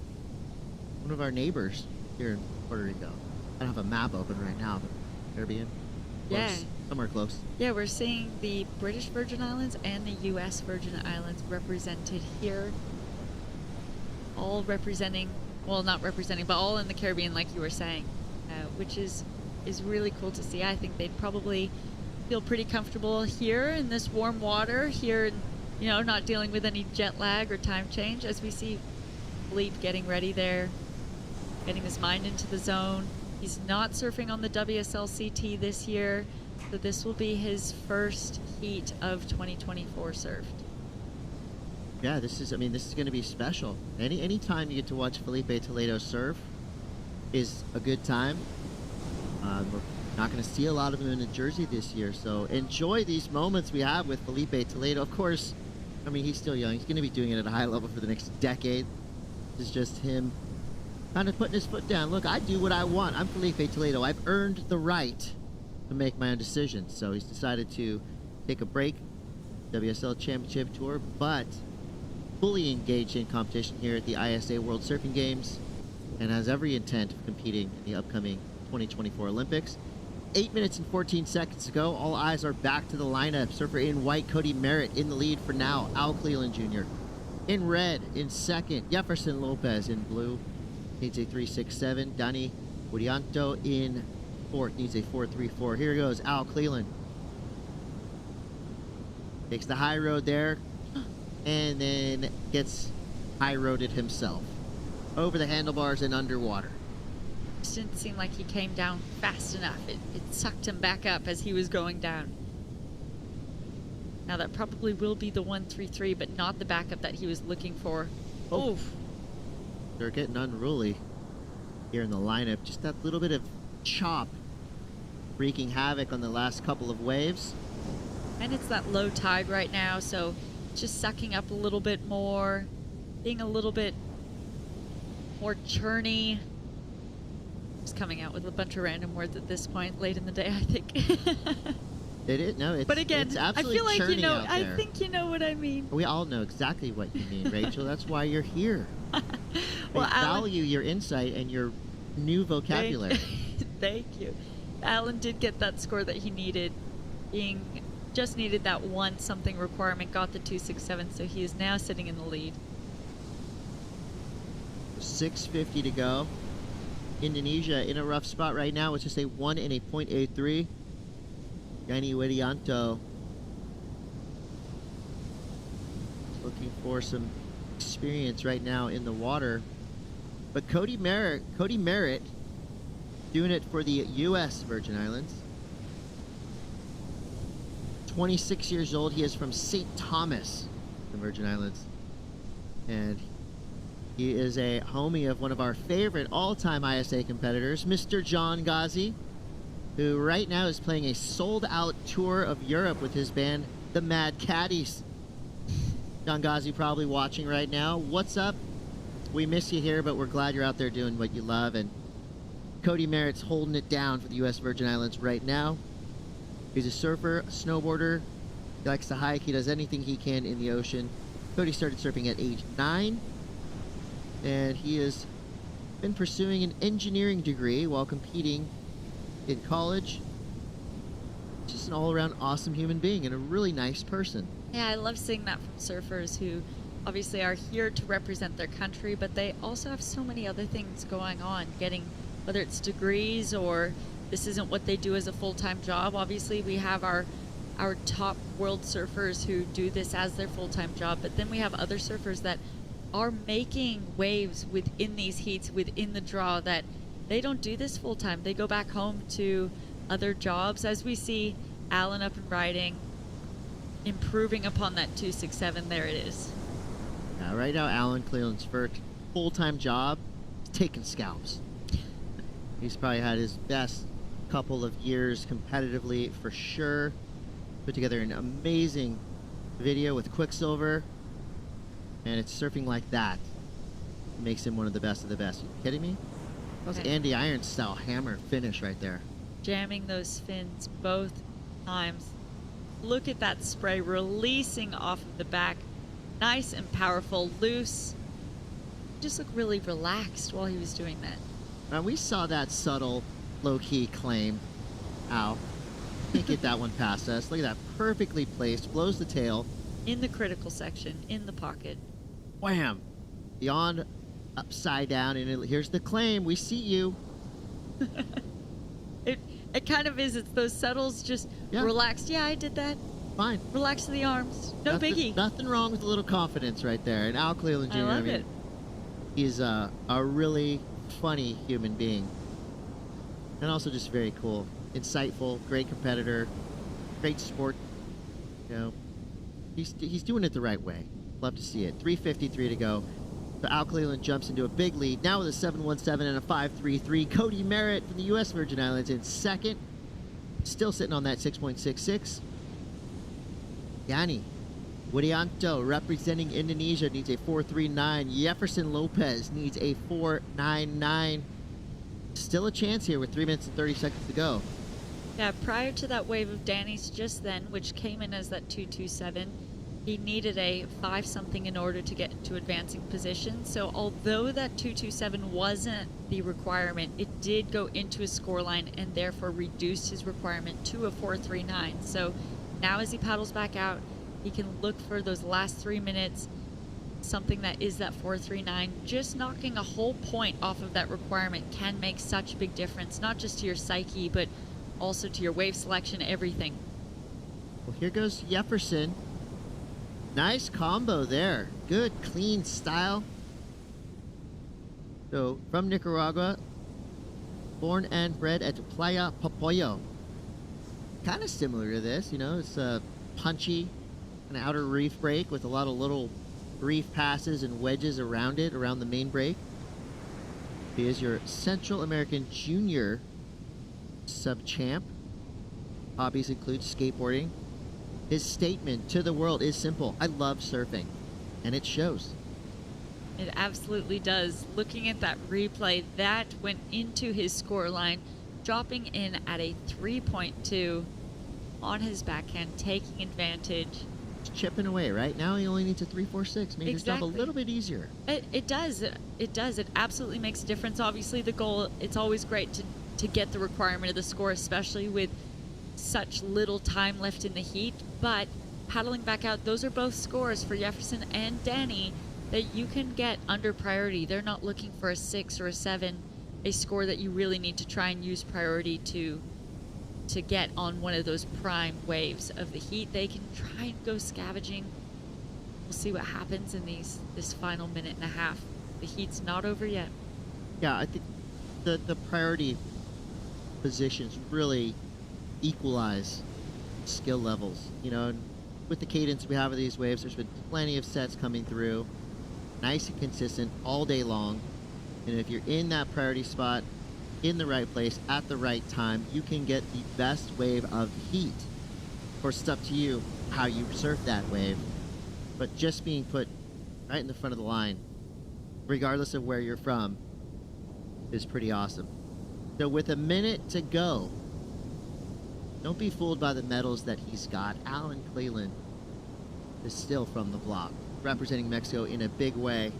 one of our neighbors here in Puerto Rico. I don't have a map open right now, but Caribbean. Close. Yeah. Somewhere close. Yeah, we're seeing the British Virgin Islands and the U.S. Virgin Islands represented here. All representing, well, not representing, but all in the Caribbean, like you were saying, which is really cool to see. I think they'd probably feel pretty comfortable here in this warm water, here, you know, not dealing with any jet lag or time change, as we see Philippe getting ready there, getting his mind into the zone. He's not surfing on the WSL-CT this year, so this will be his first heat of 2024 surfed. Yeah, this is going to be special. Any time you get to watch Felipe Toledo surf is a good time. We're not going to see a lot of him in a jersey this year, so enjoy these moments we have with Felipe Toledo. Of course, I mean, he's still young. He's going to be doing it at a high level for the next decade. This is just him kind of putting his foot down. Look, I do what I want. I'm Felipe Toledo. I've earned the right to make my own decisions. So he's decided to take a break, WSL Championship Tour, but fully engaged in competition here at the ISA World Surfing Games and has every intent of competing in the upcoming 2024 Olympics. 8 minutes and 14 seconds to go. All eyes are back to the lineup. Surfer in white, Cody Merritt in the lead for now. Al Cleland Jr. In red, in second, Jefferson Lopez in blue. Needs a 3.67. Dani Urianto in fourth. Needs a 4.34. Here goes Al Cleland. Takes the high road there. And then gets high-roaded himself. Over the handlebars and underwater. Just didn't seem like he came down fast enough. It sucked him back up as he was going down. Now that probably will be the 1.33, but not the backup that he was looking for. Oh. Oof. They're getting unruly here in the lineup. Just that little bit of chop wreaking havoc on the last couple of waves. And it's that low tide right now, so just sucking up a little bit more, being a little bit more churny. Just coming out with a bunch of random words at this point, late in the day, I think. It is, no, it's, but again, it's I feel like you know, I there. think you know what I mean. We all know exactly what you mean, Rachel. That's why you're here. Well, I value your insight and your new vocabulary. Thank you. Alan did get that score that he needed, just needed that one something requirement, got the 2.67, so he is now sitting in the lead. 6:50 to go. Indonesia in a rough spot right now. It's just a 1 and a 0.83. Dani Urianto looking for some experience right now in the water. But Cody Merritt doing it for the U.S. Virgin Islands. 26 years old. He is from St. Thomas, the Virgin Islands. And he is a homie of one of our favorite all-time ISA competitors, Mr. John Ghazi, who right now is playing a sold-out tour of Europe with his band, the Mad Caddies. John Ghazi probably watching right now. What's up? We miss you here, but we're glad you're out there doing what you love. And Cody Merritt's holding it down for the U.S. Virgin Islands right now. He's a surfer, a snowboarder. He likes to hike. He does anything he can in the ocean. Cody started surfing at age 9. And he has been pursuing an engineering degree while competing in college. Just an all-around awesome human being and a really nice person. Yeah, I love seeing that from surfers who obviously are here to represent their country, but they also have so many other things going on, getting, whether it's degrees or this isn't what they do as a full-time job. Obviously, we have our top world surfers who do this as their full-time job, but then we have other surfers that are making waves within these heats, within the draw, that they don't do this full time. They go back home to other jobs, as we see Alan up and riding, improving upon that 2.67. There it is. Right now, Alan Cleland's first full-time job is taking scalps. He's probably had his best couple of years competitively for sure. Put together an amazing video with Quicksilver. And it's surfing like that makes him one of the best of the best. Are you kidding me? That was Andy Irons style hammer finish right there. Jamming those fins both times. Look at that spray releasing off of the back. Nice and powerful, loose. Just looked really relaxed while he was doing that. Now we saw that subtle, low-key claim. Ow. Can't get that one past us. Look at that. Perfectly placed. Blows the tail. In the critical section, in the pocket. Wham! Beyond, upside down, and here's the claim. We see you. It kind of is. It's those settles, just relaxed. Yeah, I did that. Fine. Relax the arms. No biggie. Nothing wrong with a little confidence right there. And Al Cleland Jr. I love it. He's a really funny human being, and also just very cool, insightful, great competitor, great sport. You know, he's doing it the right way. Love to see it. 3:53 to go. So Al Cleland jumps into a big lead now with a 7.17 and a 5.33. Cody Merritt from the U.S. Virgin Islands in second, still sitting on that 6.66. Dani Urianto representing Indonesia needs a 4.39. Jefferson Lopez needs a 4.99. Still a chance here with 3 minutes and 30 seconds to go. Yeah, prior to that wave of Danny's just then, which came in as that 227, he needed a 5-something in order to get into advancing position. So although that 227 wasn't the requirement, it did go into his scoreline and therefore reduced his requirement to a 439. So now as he paddles back out, he can look for those last 3 minutes, something that is that 439. Just knocking a whole point off of that requirement can make such a big difference, not just to your psyche, but also to your wave selection, everything. Well, here goes Jefferson. Nice combo there. Good, clean style. So, from Nicaragua, born and bred at Playa Popoyo. Kind of similar to this, you know, it's a punchy, an outer reef break with a lot of little reef passes and wedges around it, around the main break. He is your Central American Junior sub-champ. Hobbies include skateboarding. His statement to the world is simple: I love surfing, and it shows. It absolutely does. Looking at that replay, that went into his score line, dropping in at a 3.2 on his backhand, taking advantage. It's chipping away, right? Now he only needs a 3.46, make his job a little bit easier. It does. It does. It absolutely makes a difference. Obviously, the goal, it's always great to get the requirement of the score, especially with such little time left in the heat. But paddling back out, those are both scores for Jefferson and Danny that you can get under priority. They're not looking for a 6 or a 7, a score that you really need to try and use priority to get on one of those prime waves of the heat. They can try and go scavenging. We'll see what happens in this final minute and a half. The heat's not over yet. Yeah, I think the priority positions really equalize skill levels. You know, and with the cadence we have of these waves, there's been plenty of sets coming through, nice and consistent all day long. And if you're in that priority spot, in the right place, at the right time, you can get the best wave of heat. Of course, it's up to you how you surf that wave, but just being put right in the front of the line, regardless of where you're from, is pretty awesome. So with a minute to go, don't be fooled by the medals that he's got. Alan Cleland is still from the block, representing Mexico in a big way.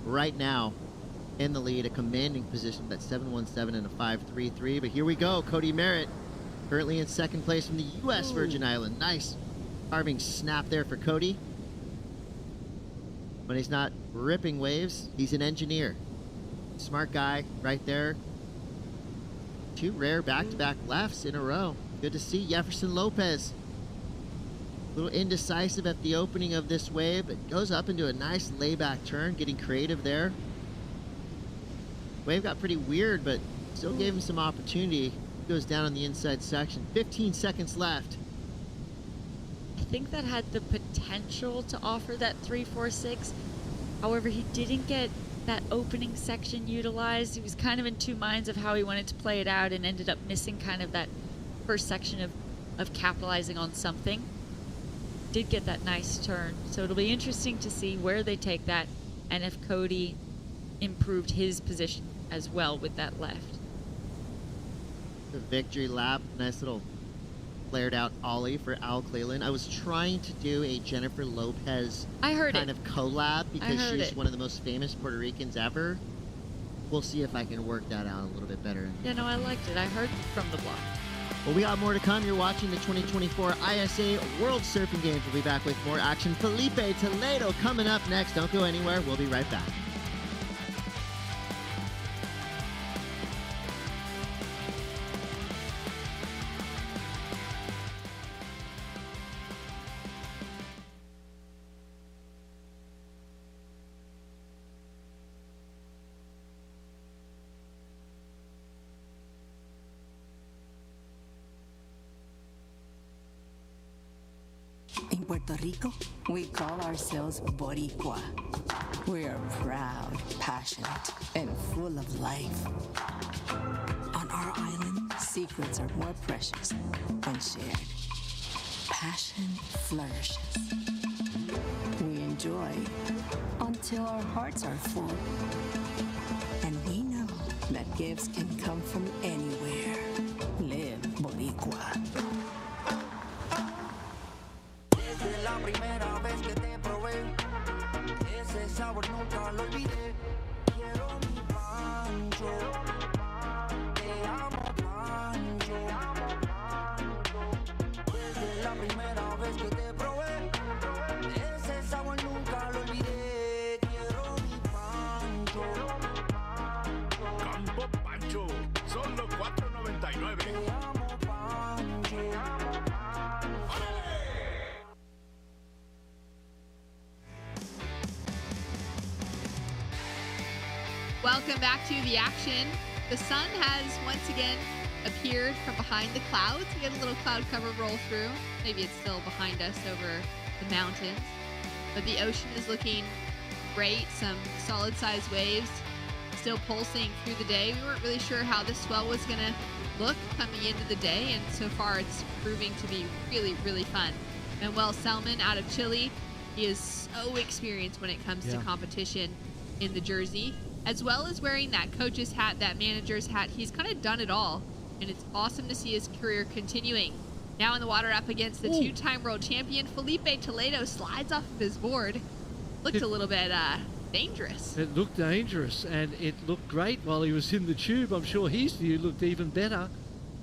Right now, in the lead, a commanding position, that 717 and a 533. But here we go, Cody Merritt, currently in second place from the U.S. Virgin Island. Nice carving snap there for Cody. When he's not ripping waves, he's an engineer. Smart guy right there. 2 rare back-to-back lefts in a row. Good to see Jefferson Lopez. A little indecisive at the opening of this wave, but goes up into a nice layback turn, getting creative there. Wave got pretty weird, but still gave him some opportunity. Goes down on the inside section. 15 seconds left. I think that had the potential to offer that 3.46. However, he didn't get that opening section utilized. He was kind of in two minds of how he wanted to play it out and ended up missing kind of that first section of capitalizing on something. Did get that nice turn. So it'll be interesting to see where they take that and if Cody improved his position as well with that left. The victory lap, nice little flared out ollie for Al Cleland. I was trying to do a Jennifer Lopez kind of collab because she's one of the most famous Puerto Ricans ever. We'll see if I can work that out a little bit better. Yeah, no, I liked it. I heard from the block. Well, we got more to come. You're watching the 2024 ISA World Surfing Games. We'll be back with more action. Felipe Toledo coming up next. Don't go anywhere. We'll be right back. In Puerto Rico, we call ourselves boricua. We are proud, passionate, and full of life. On our island, secrets are more precious when shared. Passion flourishes. We enjoy until our hearts are full. And we know that gifts can come from anywhere. Live Boricua. Welcome back to the action. The sun has once again appeared from behind the clouds. We get a little cloud cover roll through. Maybe it's still behind us over the mountains. But the ocean is looking great. Some solid sized waves still pulsing through the day. We weren't really sure how this swell was going to look coming into the day, and so far it's proving to be really, really fun. Manuel Selman out of Chile. He is so experienced when it comes to competition in the jersey, as well as wearing that coach's hat, that manager's hat. He's kind of done it all, and it's awesome to see his career continuing. Now in the water up against the two-time world champion, Felipe Toledo slides off of his board. Looked a little bit dangerous. It looked dangerous, and it looked great while he was in the tube. I'm sure his view looked even better.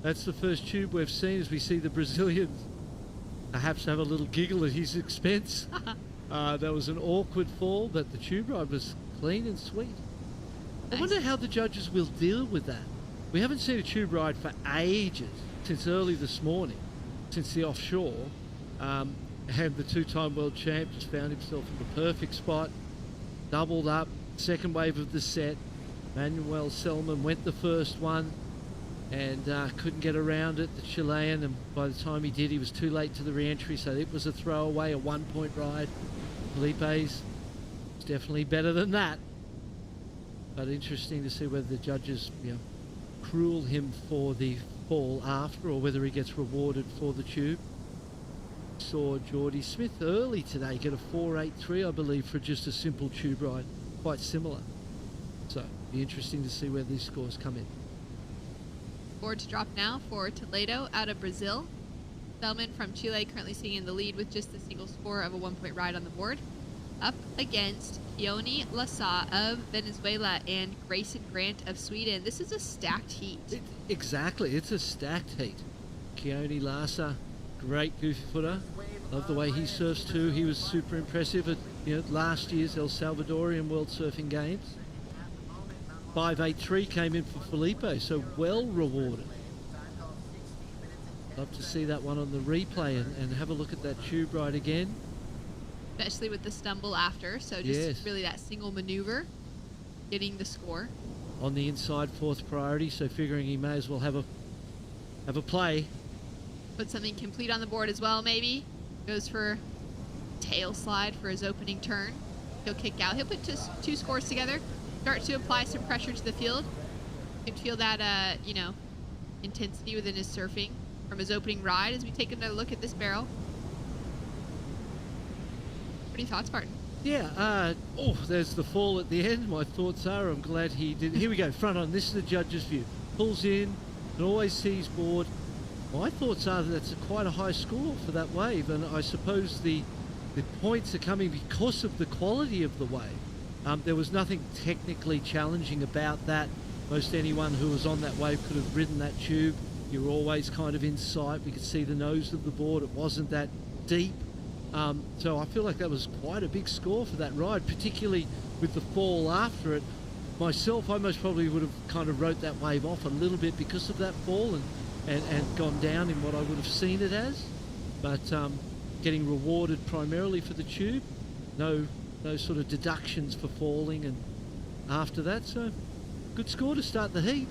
That's the first tube we've seen as we see the Brazilians perhaps have a little giggle at his expense. That was an awkward fall, but the tube ride was clean and sweet. I wonder how the judges will deal with that. We haven't seen a tube ride for ages, since early this morning, since the offshore. And the two-time world champ just found himself in the perfect spot, doubled up, second wave of the set. Manuel Selman went the first one and couldn't get around it, the Chilean, and by the time he did, he was too late to the re-entry, so it was a throwaway, a one-point ride. Felipe's is definitely better than that. But interesting to see whether the judges, cruel him for the fall after, or whether he gets rewarded for the tube. Saw Geordie Smith early today get a 4.83, I believe, for just a simple tube ride, quite similar. So, be interesting to see where these scores come in. Board to drop now for Toledo out of Brazil. Selman from Chile currently sitting in the lead with just the single score of a 1-point ride on the board. Up against Keone Lassa of Venezuela and Grayson Grant of Sweden. This is a stacked heat. Exactly, it's a stacked heat. Keone Lassa, great goofy footer. Love the way he surfs too. He was super impressive at last year's El Salvadorian World Surfing Games. 5.83 came in for Felipe, so well rewarded. Love to see that one on the replay and have a look at that tube ride again. Especially with the stumble after, so just really that single maneuver, getting the score. On the inside, fourth priority, so figuring he may as well have a play. Put something complete on the board as well, maybe. Goes for tail slide for his opening turn. He'll kick out. He'll put two scores together. Start to apply some pressure to the field. You can feel that, intensity within his surfing from his opening ride as we take another look at this barrel. What are your thoughts, Barton? Yeah, there's the fall at the end. My thoughts are, I'm glad he did. Here we go, front on. This is the judge's view. Pulls in, and always sees board. My thoughts are that that's quite a high score for that wave, and I suppose the points are coming because of the quality of the wave. There was nothing technically challenging about that. Most anyone who was on that wave could have ridden that tube. You were always kind of in sight. We could see the nose of the board. It wasn't that deep. So I feel like that was quite a big score for that ride, particularly with the fall after it. Myself, I most probably would have kind of wrote that wave off a little bit because of that fall and gone down in what I would have seen it as. But getting rewarded primarily for the tube, no sort of deductions for falling and after that, so good score to start the heat.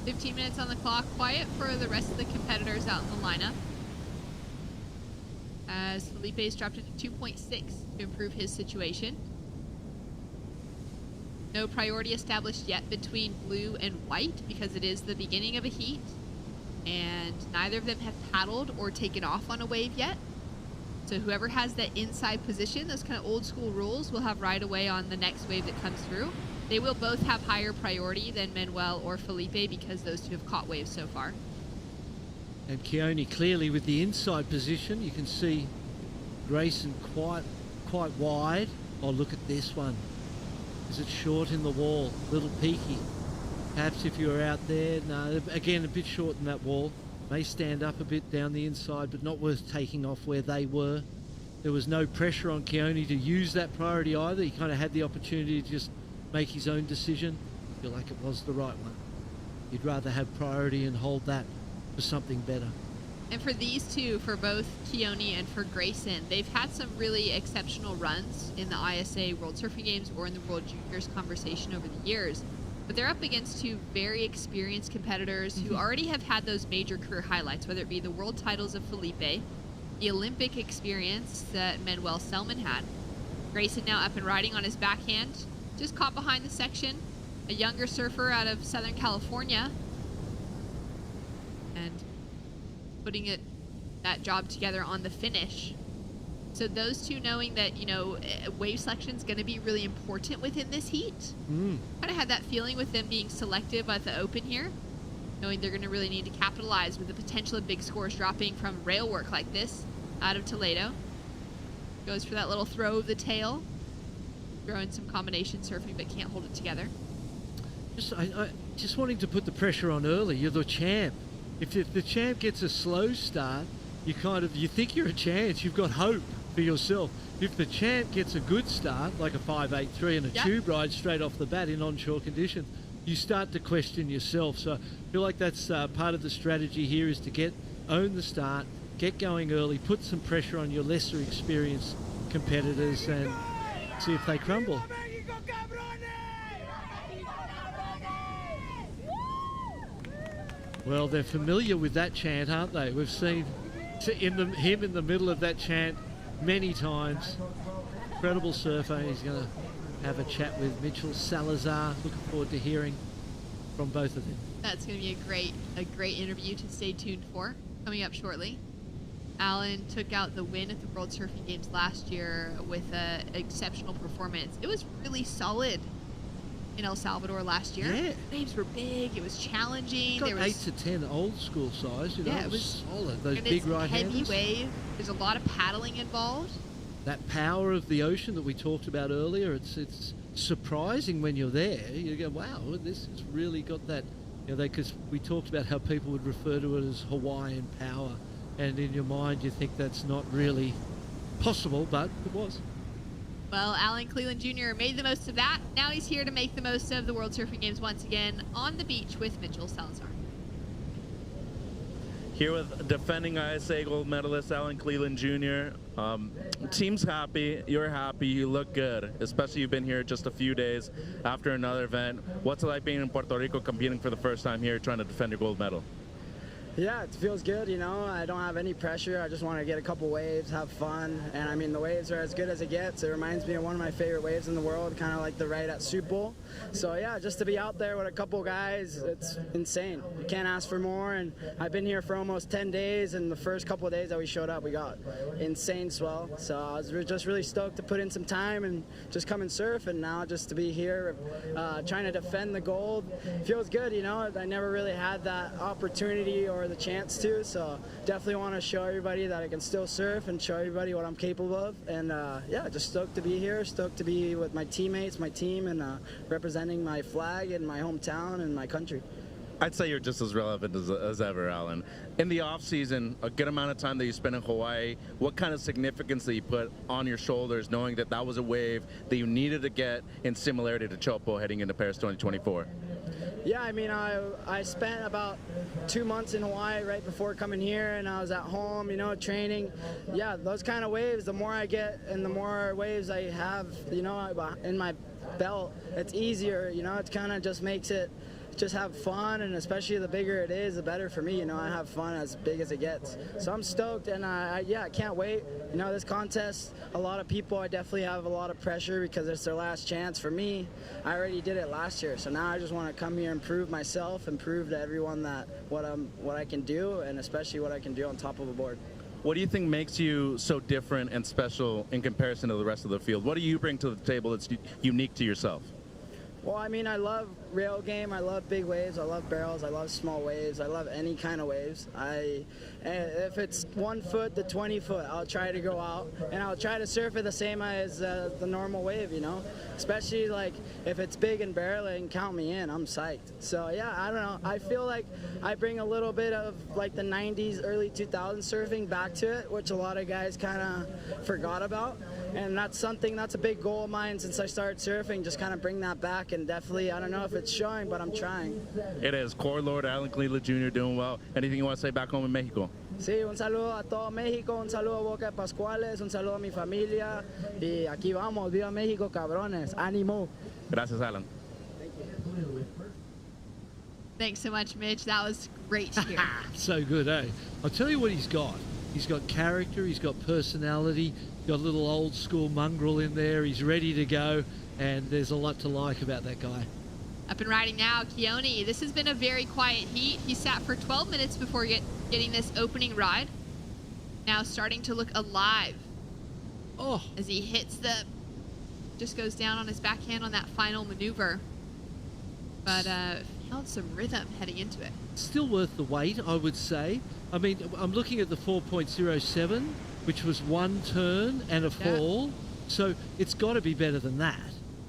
15 minutes on the clock, quiet for the rest of the competitors out in the lineup. As Felipe's dropped into 2.6 to improve his situation. No priority established yet between blue and white because it is the beginning of a heat, and neither of them have paddled or taken off on a wave yet. So whoever has that inside position, those kind of old school rules, will have right away on the next wave that comes through. They will both have higher priority than Manuel or Felipe because those two have caught waves so far. And Keone clearly with the inside position. You can see Grayson quite wide. Oh, look at this one. Is it short in the wall? A little peaky. Perhaps if you were out there, no, again, a bit short in that wall. May stand up a bit down the inside, but not worth taking off where they were. There was no pressure on Keone to use that priority either. He kind of had the opportunity to just make his own decision. I feel like it was the right one. You'd rather have priority and hold that for something better. And for these two, for both Keone and for Grayson, they've had some really exceptional runs in the ISA World Surfing Games or in the World Juniors conversation over the years. But they're up against two very experienced competitors who already have had those major career highlights, whether it be the world titles of Felipe, the Olympic experience that Manuel Selman had. Grayson now up and riding on his backhand, just caught behind the section. A younger surfer out of Southern California. And putting that job together on the finish. So those two knowing that, you know, wave selection is going to be really important within this heat. Kind of had that feeling with them being selective at the Open here, knowing they're going to really need to capitalize with the potential of big scores dropping from rail work like this out of Toledo. Goes for that little throw of the tail, throwing some combination surfing but can't hold it together. Just wanting to put the pressure on early. You're the champ. If the champ gets a slow start, you think you're a chance. You've got hope for yourself. If the champ gets a good start, like a 5.83 and a tube ride straight off the bat in onshore conditions, you start to question yourself. So I feel like that's part of the strategy here is to own the start, get going early, put some pressure on your lesser experienced competitors and see if they crumble. Well, they're familiar with that chant, aren't they? We've seen him in the middle of that chant many times. Incredible surfer. He's going to have a chat with Mitchell Salazar. Looking forward to hearing from both of them. That's going to be a great interview to stay tuned for coming up shortly. Alan took out the win at the World Surfing Games last year with an exceptional performance. It was really solid in El Salvador last year. Yeah. Waves were big. It was challenging. Got 8 to 10 old school size. You know, it was solid. Those big right-handers. Heavy wave. There's a lot of paddling involved. That power of the ocean that we talked about earlier. It's surprising when you're there. You go, wow, this has really got that. You know, because we talked about how people would refer to it as Hawaiian power, and in your mind you think that's not really possible, but it was. Well, Alan Cleland Jr. made the most of that. Now he's here to make the most of the World Surfing Games once again on the beach with Mitchell Salazar. Here with defending ISA gold medalist Alan Cleland Jr. Team's happy, you're happy, you look good, especially you've been here just a few days after another event. What's it like being in Puerto Rico, competing for the first time here, trying to defend your gold medal? Yeah, it feels good, you know. I don't have any pressure. I just want to get a couple waves, have fun. And I mean, the waves are as good as it gets. It reminds me of one of my favorite waves in the world, kind of like the right at Super Bowl. So yeah, just to be out there with a couple guys, it's insane. You can't ask for more. And I've been here for almost 10 days, and the first couple of days that we showed up, we got insane swell. So I was just really stoked to put in some time and just come and surf. And now just to be here, trying to defend the gold, feels good, you know. I never really had that opportunity or the chance to, so definitely want to show everybody that I can still surf and show everybody what I'm capable of. And yeah, just stoked to be here, stoked to be with my teammates, my team, and representing my flag and my hometown and my country. I'd say you're just as relevant as ever, Alan. In the off season, a good amount of time that you spent in Hawaii, what kind of significance that you put on your shoulders knowing that that was a wave that you needed to get in similarity to Chopo heading into Paris 2024? Yeah, I mean, I spent about 2 months in Hawaii right before coming here, and I was at home, you know, training. Yeah, those kind of waves, the more I get and the more waves I have, you know, in my belt, it's easier, you know, it kind of just makes it just have fun, and especially the bigger it is, the better for me. You know, I have fun as big as it gets. So I'm stoked, and yeah, I can't wait. You know, this contest, a lot of people, I definitely have a lot of pressure because it's their last chance. For me, I already did it last year, so now I just want to come here and prove myself and prove to everyone that what I can do, and especially what I can do on top of a board. What do you think makes you so different and special in comparison to the rest of the field? What do you bring to the table that's unique to yourself? Well, I mean, I love rail game. I love big waves. I love barrels. I love small waves. I love any kind of waves. If it's 1 foot to 20 foot, I'll try to go out, and I'll try to surf it the same as the normal wave, you know? Especially, like, if it's big and barreling, count me in. I'm psyched. So, yeah, I don't know. I feel like I bring a little bit of, like, the 90s, early 2000s surfing back to it, which a lot of guys kind of forgot about. And that's a big goal of mine since I started surfing, just kind of bring that back. And definitely, I don't know if it's showing, but I'm trying. It is. Core Lord, Alan Cleveland Jr. doing well. Anything you want to say back home in Mexico? Sí, un saludo a todo México, un saludo a Boca de Pascuales, un saludo a mi familia. Y aquí vamos, viva México, cabrones. Ánimo. Gracias, Alan. Thanks so much, Mitch. That was great to hear. So good, eh? I'll tell you what he's got. He's got character, he's got personality, got a little old school mongrel in there, he's ready to go, and there's a lot to like about that guy. Up and riding now, Keone. This has been a very quiet heat. He sat for 12 minutes before getting this opening ride. Now starting to look alive. Oh. As he hits just goes down on his backhand on that final maneuver. But held some rhythm heading into it. Still worth the wait, I would say. I mean, I'm looking at the 4.07, which was one turn and a fall. So it's got to be better than that.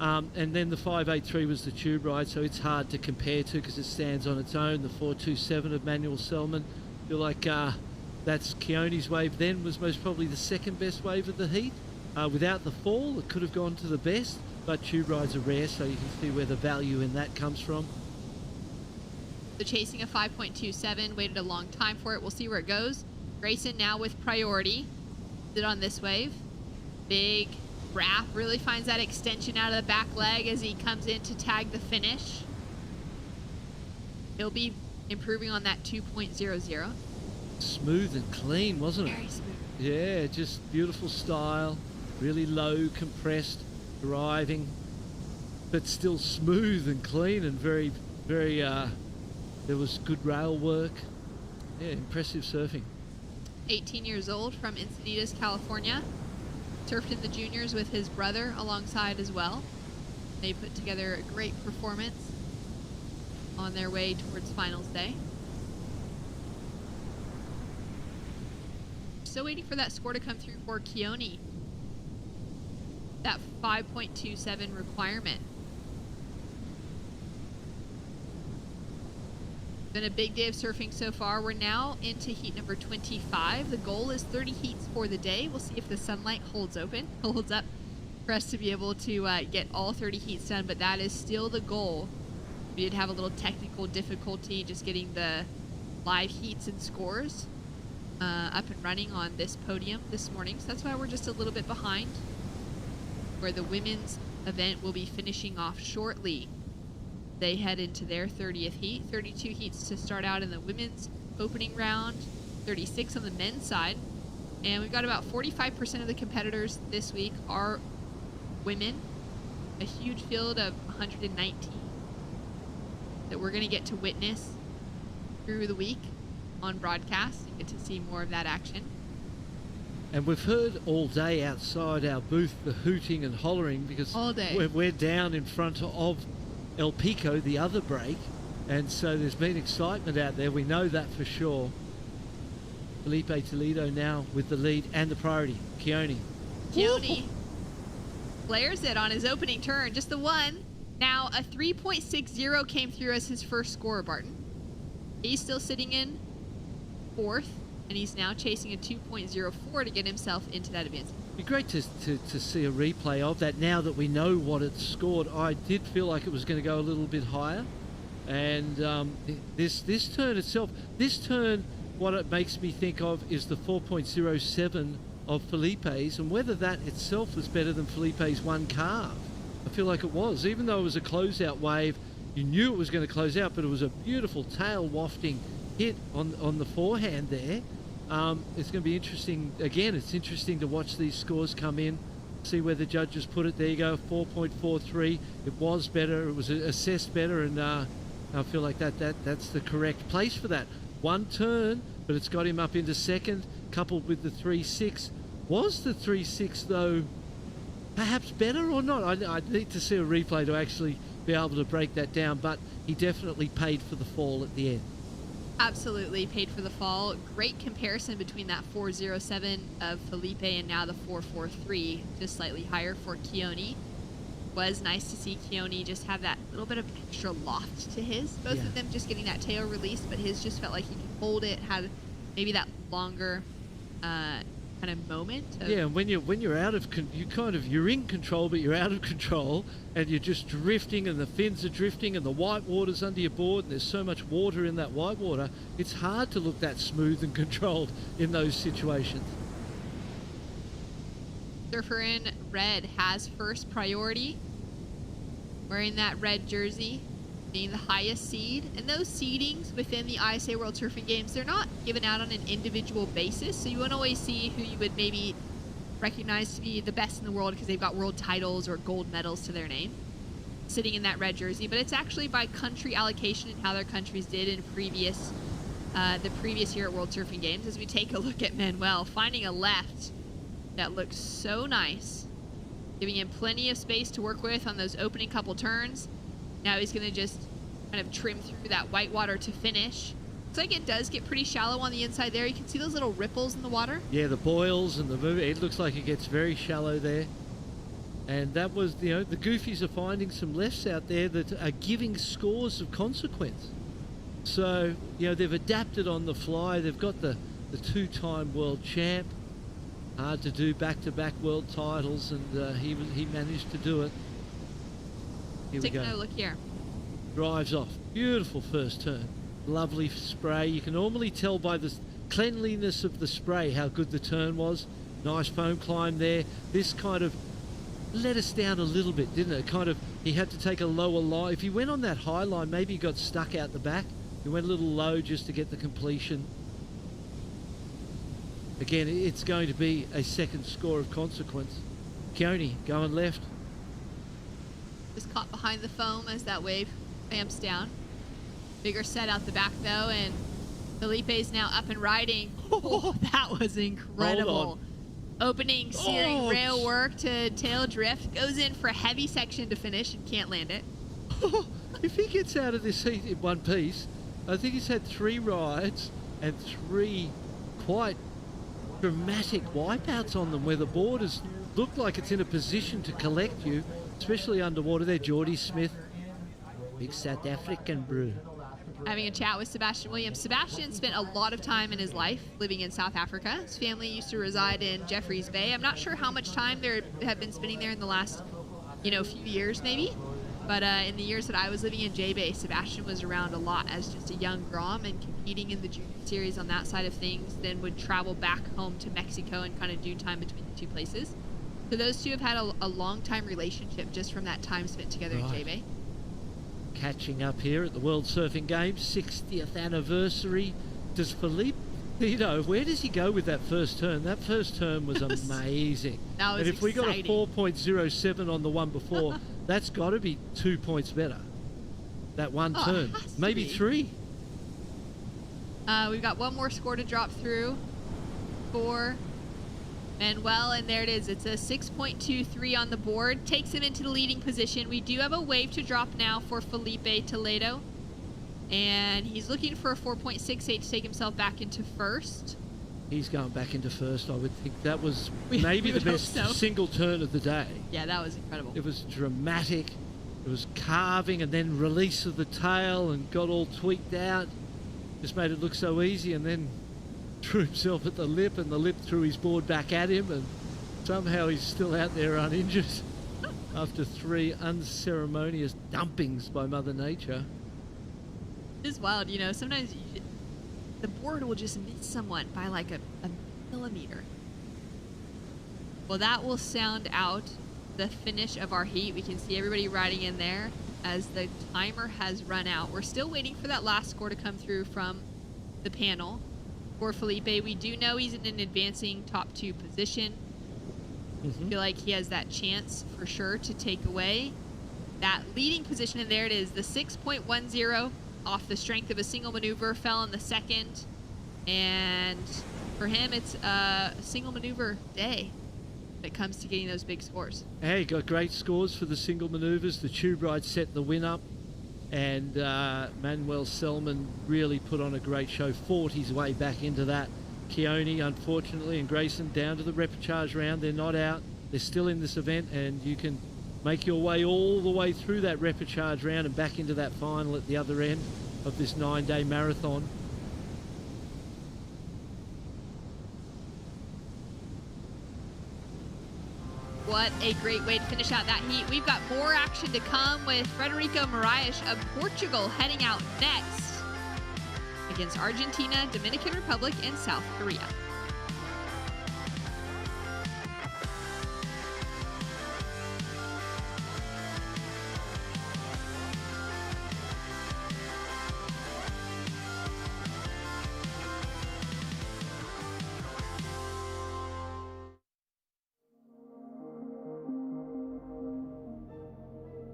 And then the 5.83 was the tube ride, so it's hard to compare to because it stands on its own. The 4.27 of Manuel Selman, feel like that's Keone's wave then was most probably the second best wave of the heat. Without the fall, it could have gone to the best, but tube rides are rare, so you can see where the value in that comes from. So chasing a 5.27, waited a long time for it. We'll see where it goes. Grayson now with priority. Sit on this wave. Big wrap, really finds that extension out of the back leg as he comes in to tag the finish. He'll be improving on that 2.00. Smooth and clean, wasn't it? Very smooth. Yeah, just beautiful style. Really low, compressed, driving, but still smooth and clean and very, very, there was good rail work. Yeah, impressive surfing. 18 years old from Encinitas, California. Surfed in the juniors with his brother alongside as well. They put together a great performance on their way towards finals day. Still waiting for that score to come through for Keone. That 5.27 requirement. Been a big day of surfing so far. We're now into heat number 25. The goal is 30 heats for the day. We'll see if the sunlight holds up for us to be able to get all 30 heats done, but that is still the goal. We did have a little technical difficulty just getting the live heats and scores up and running on this podium this morning, so that's why we're just a little bit behind, where the women's event will be finishing off shortly. They head into their 30th heat. 32 heats to start out in the women's opening round, 36 on the men's side. And we've got about 45% of the competitors this week are women. A huge field of 119 that we're going to get to witness through the week on broadcast. You get to see more of that action. And we've heard all day outside our booth the hooting and hollering because all day. We're down in front of El Pico, the other break, and so there's been excitement out there. We know that for sure. Felipe Toledo now with the lead and the priority. Keone. Flares it on his opening turn, just the one. Now a 3.60 came through as his first score, Barton. He's still sitting in fourth, and he's now chasing a 2.04 to get himself into that advance. It'd be great to see a replay of that now that we know what it scored. I did feel like it was going to go a little bit higher, and this turn itself, what it makes me think of is the 4.07 of Felipe's, and whether that itself was better than Felipe's one carve. I feel like it was, even though it was a closeout wave. You knew it was going to close out, but it was a beautiful tail wafting hit on the forehand there. It's going to be interesting. Again, it's interesting to watch these scores come in, see where the judges put it. There you go, 4.43. It was better. It was assessed better, and I feel like that's the correct place for that. One turn, but it's got him up into second, coupled with the 3.6. Was the 3.6, though, perhaps better or not? I need to see a replay to actually be able to break that down, but he definitely paid for the fall at the end. Absolutely paid for the fall. Great comparison between that 4.07 of Felipe and now the 4.43, just slightly higher for Keone. Was nice to see Keone just have that little bit of extra loft to his. Both of them just getting that tail release, but his just felt like he could hold it, had maybe that longer kind of moment. Yeah, and when you're out of you're in control, but you're out of control, and you're just drifting, and the fins are drifting, and the white water's under your board, and there's so much water in that white water. It's hard to look that smooth and controlled in those situations. Surfer in red has first priority, wearing that red jersey, being the highest seed. And those seedings within the ISA World Surfing Games, they're not given out on an individual basis, so you won't always see who you would maybe recognize to be the best in the world because they've got world titles or gold medals to their name sitting in that red jersey, but it's actually by country allocation and how their countries did in the previous year at World Surfing Games. As we take a look at Manuel, finding a left that looks so nice, giving him plenty of space to work with on those opening couple turns. Now he's going to just kind of trim through that white water to finish. Looks like it does get pretty shallow on the inside there. You can see those little ripples in the water. Yeah, the boils and the movement. It looks like it gets very shallow there. And that was, the Goofies are finding some lefts out there that are giving scores of consequence. So, they've adapted on the fly. They've got the two-time world champ. Hard to do back-to-back world titles, and he managed to do it. Here we go. Take another look here. Drives off. Beautiful first turn. Lovely spray. You can normally tell by the cleanliness of the spray how good the turn was. Nice foam climb there. This kind of let us down a little bit, didn't it? He had to take a lower line. If he went on that high line, maybe he got stuck out the back. He went a little low just to get the completion. Again, it's going to be a second score of consequence. Keone going left. Just caught behind the foam as that wave ramps down. Bigger set out the back though, and Felipe's now up and riding. Oh, that was incredible. Opening searing rail work to tail drift. Goes in for a heavy section to finish and can't land it. If he gets out of this heat in one piece, I think he's had 3 rides and 3 quite dramatic wipeouts on them where the board has looked like it's in a position to collect you, especially underwater there. Geordie Smith, big South African brew. Having a chat with Sebastian Williams. Sebastian spent a lot of time in his life living in South Africa. His family used to reside in Jeffreys Bay. I'm not sure how much time they have been spending there in the last, few years maybe. But in the years that I was living in J-Bay, Sebastian was around a lot as just a young Grom and competing in the junior series on that side of things, then would travel back home to Mexico and kind of do time between the two places. So those two have had a long time relationship just from that time spent together in J-Bay. Catching up here at the World Surfing Games, 60th anniversary. Does Felipe, where does he go with that first turn? That first turn was amazing. That was and if exciting. we got a 4.07 on the one before, that's got to be 2 points better. That one turn. Maybe 3. We've got one more score to drop through for Manuel, and there it is. It's a 6.23 on the board. Takes him into the leading position. We do have a wave to drop now for Felipe Toledo, and he's looking for a 4.68 to take himself back into first. He's going back into first, I would think. That was maybe the best single turn of the day. Yeah, that was incredible. It was dramatic. It was carving and then release of the tail and got all tweaked out. Just made it look so easy, and then threw himself at the lip, and the lip threw his board back at him, and somehow he's still out there uninjured after 3 unceremonious dumpings by Mother Nature. It's wild, sometimes the board will just miss someone by like a millimeter. Well, that will sound out the finish of our heat. We can see everybody riding in there as the timer has run out. We're still waiting for that last score to come through from the panel. For Felipe, we do know he's in an advancing top 2 position. I feel like he has that chance for sure to take away that leading position, and there it is, the 6.10 off the strength of a single maneuver, fell in the second, and for him it's a single maneuver day when it comes to getting those big scores. Hey, got great scores for the single maneuvers. The tube ride set the win up, and Manuel Selman really put on a great show, fought his way back into that. Keone, unfortunately, and Grayson down to the repechage round. They're not out. They're still in this event, and you can make your way all the way through that repechage round and back into that final at the other end of this 9-day marathon. What a great way to finish out that heat. We've got more action to come with Frederico Moraes of Portugal heading out next against Argentina, Dominican Republic, and South Korea.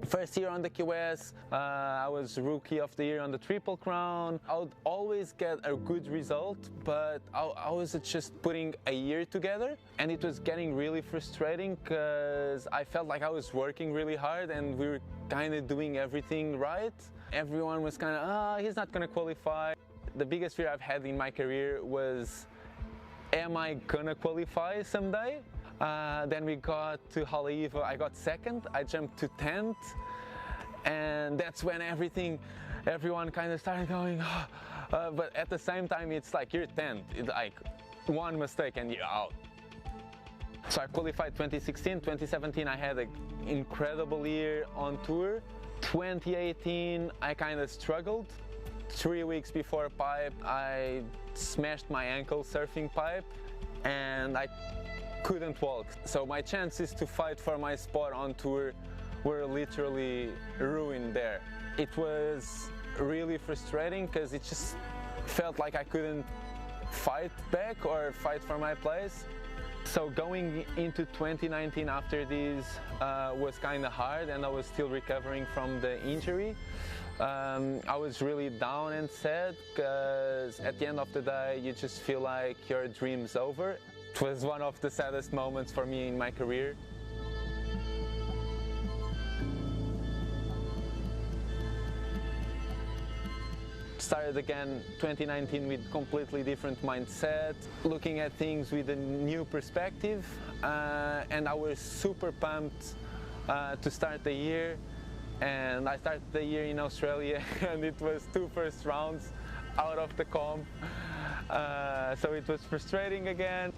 First year on the QS, I was Rookie of the Year on the Triple Crown. I would always get a good result, but I was just putting a year together, and it was getting really frustrating because I felt like I was working really hard and we were kind of doing everything right. Everyone was kind of, he's not going to qualify. The biggest fear I've had in my career was, am I going to qualify someday? Then we got to Arriba, I got second, I jumped to 10th, and that's when everyone kind of started going, but at the same time it's like you're 10th, it's like one mistake and you're out. So I qualified 2016, 2017 I had an incredible year on tour. 2018 I kind of struggled. 3 weeks before pipe I smashed my ankle surfing pipe and I couldn't walk. So my chances to fight for my spot on tour were literally ruined there. It was really frustrating because it just felt like I couldn't fight back or fight for my place. So going into 2019 after this was kind of hard, and I was still recovering from the injury. I was really down and sad because at the end of the day you just feel like your dream's over. It was one of the saddest moments for me in my career. Started again 2019 with completely different mindset, looking at things with a new perspective, and I was super pumped to start the year. And I started the year in Australia and it was 2 first rounds out of the comp, so it was frustrating again.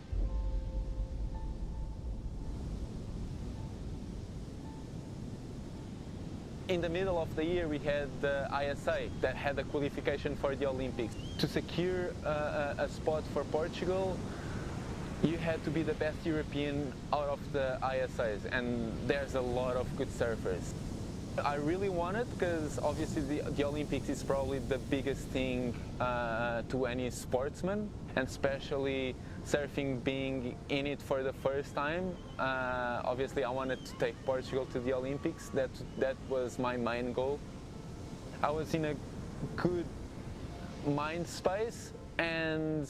In the middle of the year we had the ISA that had a qualification for the Olympics. To secure a spot for Portugal, you had to be the best European out of the ISAs, and there's a lot of good surfers. I really wanted, because obviously the Olympics is probably the biggest thing to any sportsman, and especially surfing being in it for the first time. Obviously I wanted to take Portugal to the Olympics. That was my main goal. I was in a good mind space, and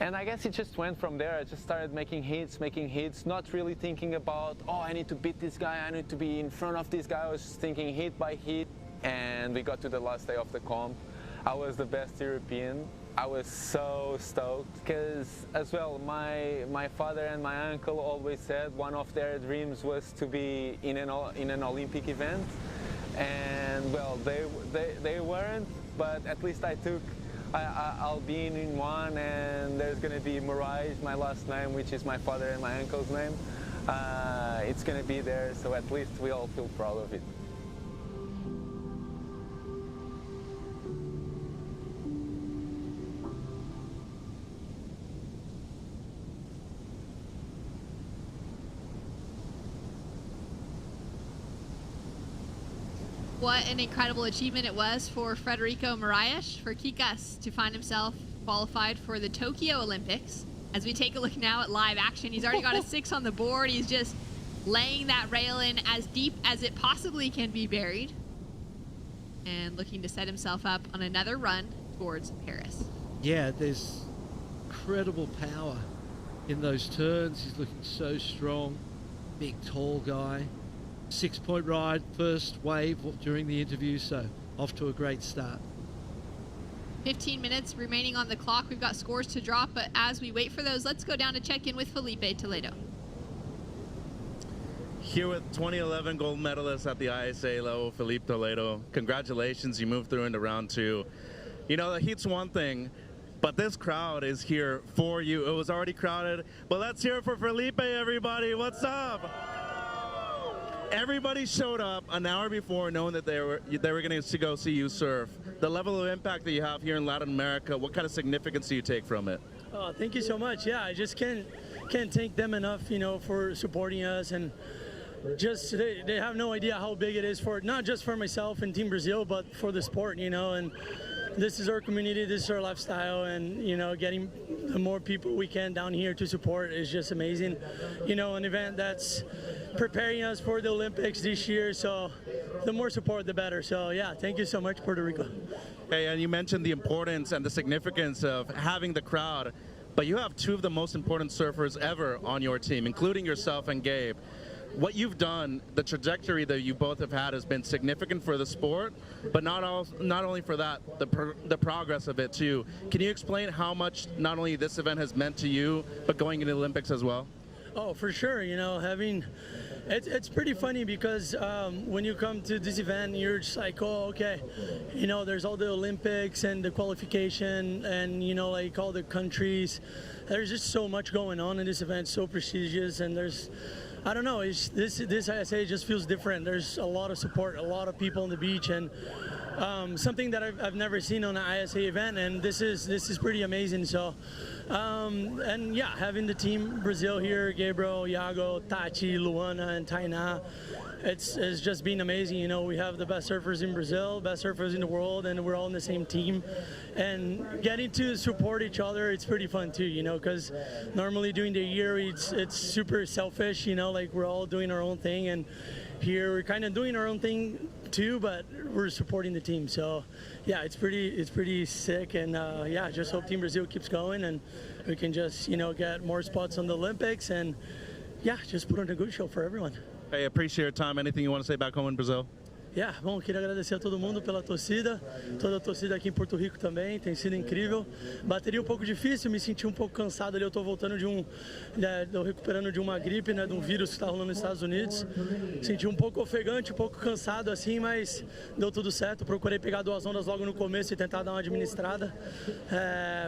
I guess it just went from there. I just started making hits, not really thinking about, oh, I need to beat this guy, I need to be in front of this guy. I was just thinking hit by hit, and we got to the last day of the comp. I was the best European. I was so stoked because, as well, my father and my uncle always said one of their dreams was to be in an Olympic event, and well, they weren't, but at least I'll be in one, and there's going to be Moraes, my last name, which is my father and my uncle's name. It's going to be there, so at least we all feel proud of it. What an incredible achievement it was for Frederico Moraes, for Kikas to find himself qualified for the Tokyo Olympics. As we take a look now at live action, he's already got a 6 on the board. He's just laying that rail in as deep as it possibly can be buried, and looking to set himself up on another run towards Paris. Yeah, there's incredible power in those turns. He's looking so strong, big, tall guy. 6-point ride, first wave during the interview, so off to a great start. 15 minutes remaining on the clock. We've got scores to drop, but as we wait for those, let's go down to check in with Felipe Toledo. Here with 2011 gold medalist at the ISA level, Felipe Toledo. Congratulations, you moved through into round 2. You know, the heat's one thing, but this crowd is here for you. It was already crowded, but let's hear it for Felipe, everybody. What's up? Everybody showed up an hour before knowing that they were going to go see you surf. The level of impact that you have here in Latin America, what kind of significance do you take from it? Oh, thank you so much. Yeah, I just can't thank them enough, you know, for supporting us, and just they have no idea how big it is for not just for myself and Team Brazil, but for the sport, you know. And this is our community, this is our lifestyle, and you know, getting the more people we can down here to support is just amazing. You know, an event that's preparing us for the Olympics this year, so the more support the better. So yeah, thank you so much, Puerto Rico. Hey, and you mentioned the importance and the significance of having the crowd, but you have two of the most important surfers ever on your team, including yourself and Gabe. What you've done, the trajectory that you both have had has been significant for the sport, but not only for that, the progress of it too. Can you explain how much not only this event has meant to you, but going into the Olympics as well? Oh, for sure. You know, it's pretty funny because when you come to this event, you're just like, oh, okay, you know, there's all the Olympics and the qualification and, you know, like all the countries. There's just so much going on in this event, so prestigious, and there's, I don't know, this ISA just feels different. There's a lot of support, a lot of people on the beach, and something that I've never seen on an ISA event, and this is pretty amazing. So, and yeah, having the team Brazil here, Gabriel, Iago, Tati, Luana, and Tainá, it's just been amazing. You know, we have the best surfers in Brazil, best surfers in the world, and we're all in the same team. And getting to support each other, it's pretty fun too, you know, because normally during the year, it's super selfish, you know, like we're all doing our own thing, and here we're kind of doing our own thing too, but we're supporting the team. So yeah, it's pretty sick, and yeah, just hope Team Brazil keeps going and we can just, you know, get more spots on the Olympics, and yeah, just put on a good show for everyone. Hey, appreciate your time. Anything you want to say back home in Brazil? Yeah, bom, queria agradecer a todo mundo pela torcida, toda a torcida aqui em Porto Rico também, tem sido incrível. Bateria um pouco difícil, me senti um pouco cansado ali, eu tô voltando tô recuperando de uma gripe, né, de um vírus que está rolando nos Estados Unidos. Senti um pouco ofegante, um pouco cansado assim, mas deu tudo certo. Procurei pegar 2 ondas logo no começo e tentar dar uma administrada.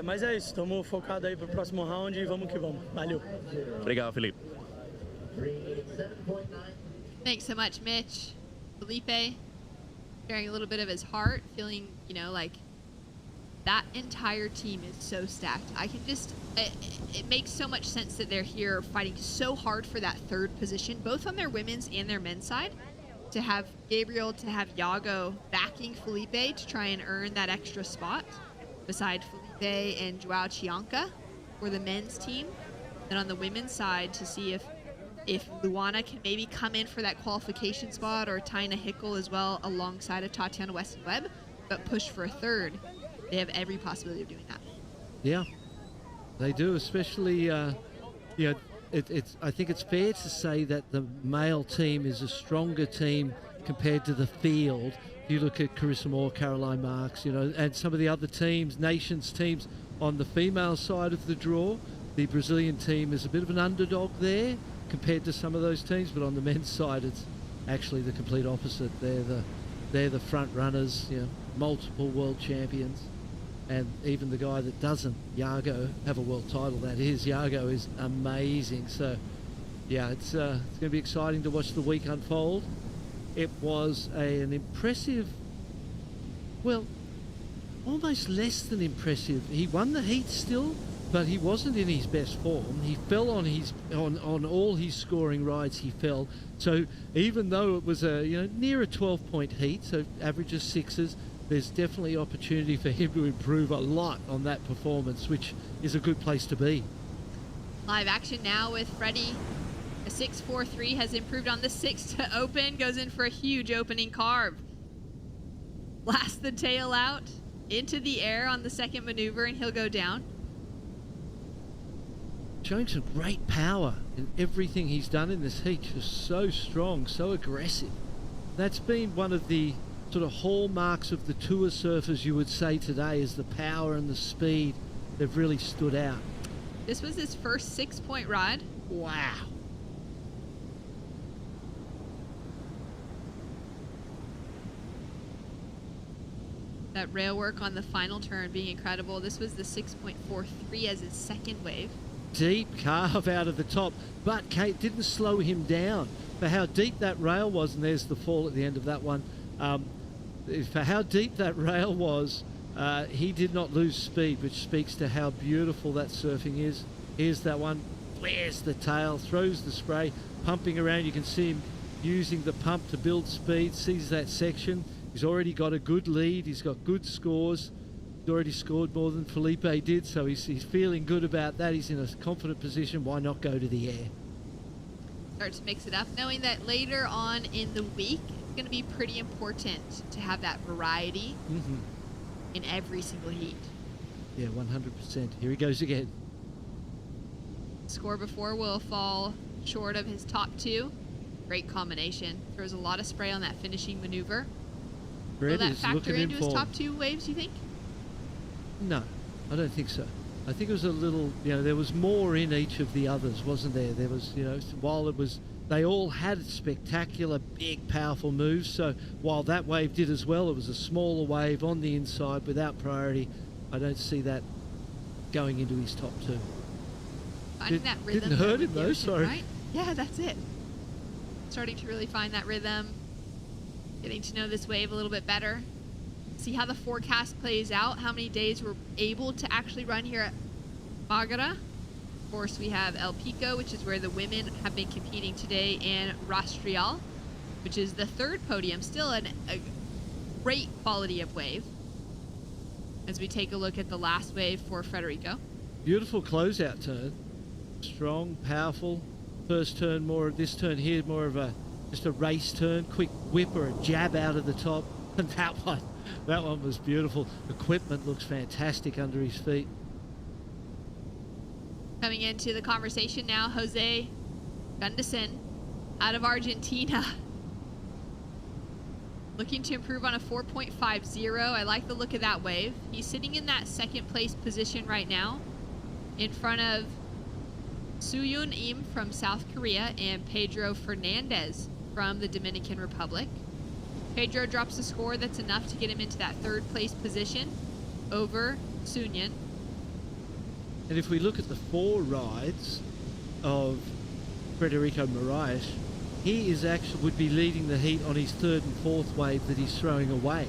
Mas é isso, estamos focados aí pro próximo round e vamos que vamos. Valeu. Obrigado, Felipe. Thanks so much, Mitch. Felipe sharing a little bit of his heart, feeling, you know, like that entire team is so stacked. I can just, it makes so much sense that they're here fighting so hard for that 3rd position, both on their women's and their men's side. To have Gabriel, to have Iago backing Felipe to try and earn that extra spot beside Felipe and Joao Chianca for the men's team. And on the women's side, to see if Luana can maybe come in for that qualification spot, or Tainá Hickel as well alongside of Tatiana Weston-Webb, but push for a 3rd. They have every possibility of doing that. Yeah, they do, especially, you know, I think it's fair to say that the male team is a stronger team compared to the field. You look at Carissa Moore, Caroline Marks, you know, and some of the other teams, nations teams on the female side of the draw. The Brazilian team is a bit of an underdog there compared to some of those teams, but on the men's side, it's actually the complete opposite. They're the front runners, you know, multiple world champions, and even the guy that doesn't, Iago, have a world title. That is, Iago is amazing. So, yeah, it's going to be exciting to watch the week unfold. It was an impressive, well, almost less than impressive. He won the heat still, but he wasn't in his best form. He fell on all his scoring rides. He fell. So even though it was near a 12-point heat, so averages 6s, there's definitely opportunity for him to improve a lot on that performance, which is a good place to be. Live action now with Freddie. A 6.43 has improved on the 6 to open. Goes in for a huge opening carve. Blasts the tail out into the air on the 2nd maneuver, and he'll go down. Showing some great power in everything he's done in this heat. Just so strong, so aggressive. That's been one of the sort of hallmarks of the tour surfers, you would say today, is the power and the speed. They've really stood out. This was his first 6-point ride. Wow. That rail work on the final turn being incredible. This was the 6.43 as his 2nd wave. Deep carve out of the top, but Kate didn't slow him down. for how deep that rail was, and there's the fall at the end of that one. For how deep that rail was, he did not lose speed, which speaks to how beautiful that surfing is. Here's that one, flares the tail, throws the spray, pumping around. You can see him using the pump to build speed, sees that section. He's already got a good lead, he's got good scores. He's already scored more than Felipe did, so he's feeling good about that. He's in a confident position. Why not go to the air? Start to mix it up, knowing that later on in the week, it's going to be pretty important to have that variety in every single heat. Yeah, 100%. Here he goes again. Score before will fall short of his top two. Great combination. Throws a lot of spray on that finishing maneuver. Will that factor into his top two waves, you think? No, I don't think so. I think it was a little, there was more in each of the others, wasn't there? There was, while it was, they all had spectacular, big, powerful moves. So while that wave did as well, it was a smaller wave on the inside without priority. I don't see that going into his top two. Finding that rhythm. Didn't hurt him though, sorry. Right? Yeah, that's it. Starting to really find that rhythm. Getting to know this wave a little bit better. See how the forecast plays out, how many days we're able to actually run here at Mágara. Of course, we have El Pico, which is where the women have been competing today, and Rastreal, which is the third podium. Still a great quality of wave. As we take a look at the last wave for Federico. Beautiful closeout turn. Strong, powerful. First turn more, this turn here more of just a race turn, quick whip or a jab out of the top. And that one was beautiful. Equipment looks fantastic under his feet. Coming into the conversation now, Jose Gunderson out of Argentina. Looking to improve on a 4.50. I like the look of that wave. He's sitting in that second place position right now in front of Suyun Im from South Korea and Pedro Fernandez from the Dominican Republic. Pedro drops a score that's enough to get him into that third place position over Sunyan. And if we look at the four rides of Federico Moraes, he would be leading the heat on his third and fourth wave that he's throwing away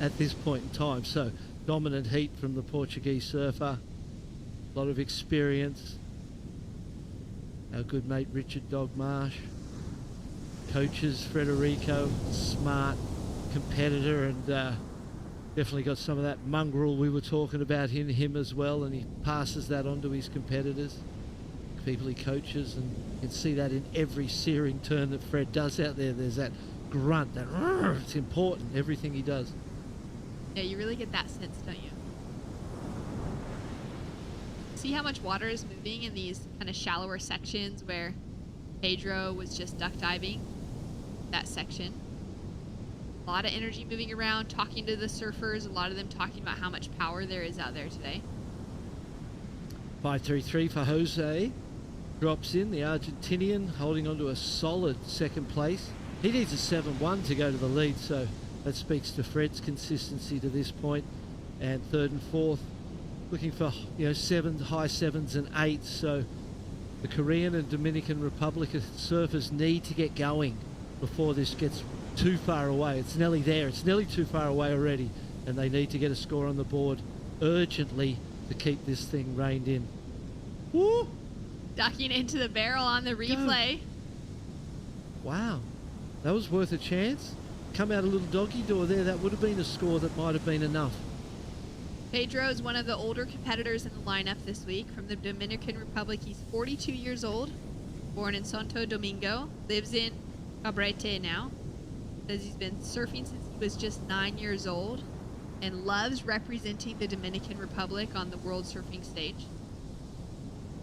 at this point in time. So dominant heat from the Portuguese surfer, a lot of experience. Our good mate Richard Dogmarsh coaches Federico, smart competitor, and definitely got some of that mongrel we were talking about in him as well, and he passes that on to his competitors, people he coaches, and you can see that in every searing turn that Fred does out there. There's that grunt, that it's important, everything he does. Yeah, you really get that sense, don't you? See how much water is moving in these kind of shallower sections where Pedro was just duck diving? That section. A lot of energy moving around, talking to the surfers, a lot of them talking about how much power there is out there today. 5.33 for Jose. Drops in, the Argentinian, holding on to a solid second place. He needs a 7-1 to go to the lead, so that speaks to Fred's consistency to this point. And third and fourth, looking for high 7s and 8s. So the Korean and Dominican Republic surfers need to get going before this gets too far away. It's nearly there. It's nearly too far away already, and they need to get a score on the board urgently to keep this thing reined in. Woo! Ducking into the barrel on the replay. Wow, that was worth a chance. Come out a little doggy door there. That would have been a score that might have been enough. Pedro is one of the older competitors in the lineup this week from the Dominican Republic. He's 42 years old, born in Santo Domingo, lives in Cabrete now. Says he's been surfing since he was just 9 years old and loves representing the Dominican Republic on the world surfing stage.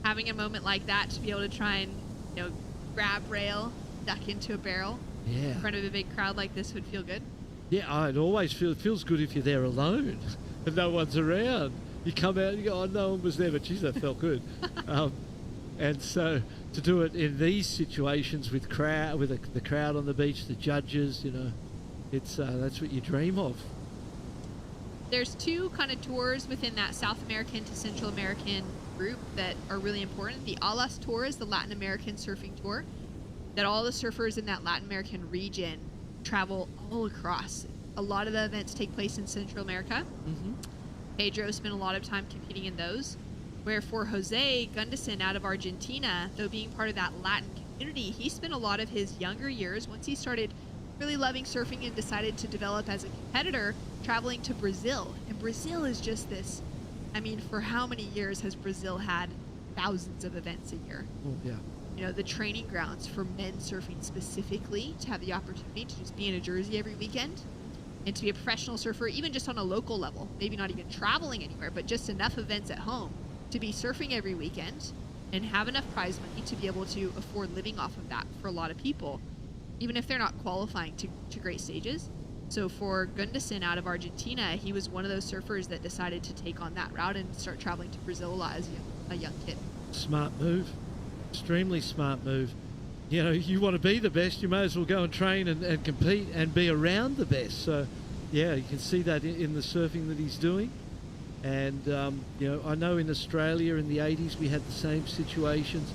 Having a moment like that to be able to try and, grab rail, duck into a barrel in front of a big crowd like this would feel good. Yeah, it always feels good if you're there alone and no one's around. You come out and you go, oh, no one was there, but geez, that felt good. And so to do it in these situations with the crowd on the beach, the judges, it's that's what you dream of. There's two kind of tours within that South American to Central American group that are really important. The Alas Tour is the Latin American surfing tour. that all the surfers in that Latin American region travel all across. A lot of the events take place in Central America. Pedro spent a lot of time competing in those. Where for Jose Gunderson out of Argentina, though being part of that Latin community, he spent a lot of his younger years, once he started really loving surfing and decided to develop as a competitor, traveling to Brazil. And Brazil is just this, I mean, for how many years has Brazil had thousands of events a year? Oh, yeah. You know, the training grounds for men's surfing specifically, to have the opportunity to just be in a jersey every weekend and to be a professional surfer, even just on a local level, maybe not even traveling anywhere, but just enough events at home to be surfing every weekend and have enough prize money to be able to afford living off of that for a lot of people, even if they're not qualifying to great stages. So for Gunderson out of Argentina, he was one of those surfers that decided to take on that route and start traveling to Brazil a lot as a young kid. Smart move. Extremely smart move. You know, you want to be the best, you may as well go and train and compete and be around the best. So, yeah, you can see that in the surfing that he's doing. And, you know, I know in Australia in the 80s we had the same situations,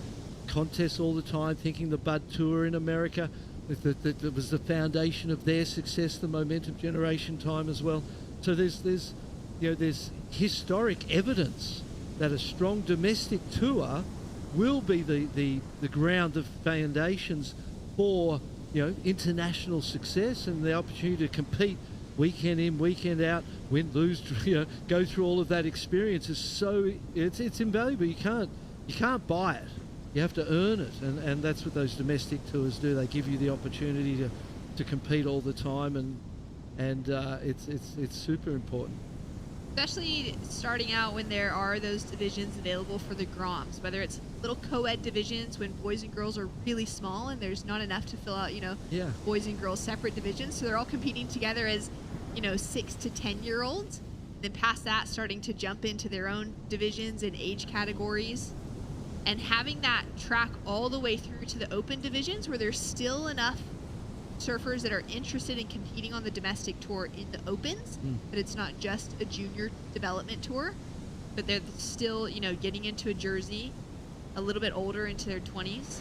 contests all the time, thinking the Bud Tour in America that was the foundation of their success, the momentum generation time as well. So there's historic evidence that a strong domestic tour will be the ground of foundations for, you know, international success and the opportunity to compete weekend in, weekend out, win, lose, you know, go through all of that experience is so it's invaluable. You can't buy it. You have to earn it, and that's what those domestic tours do. They give you the opportunity to compete all the time, and it's super important. Especially starting out when there are those divisions available for the Groms, whether it's little co-ed divisions when boys and girls are really small and there's not enough to fill out, you know, boys and girls separate divisions. So they're all competing together as, you know, 6 to 10-year-olds. Then past that, starting to jump into their own divisions and age categories. And having that track all the way through to the open divisions where there's still enough surfers that are interested in competing on the domestic tour in the opens, but it's not just a junior development tour, but they're still, you know, getting into a jersey a little bit older into their 20s.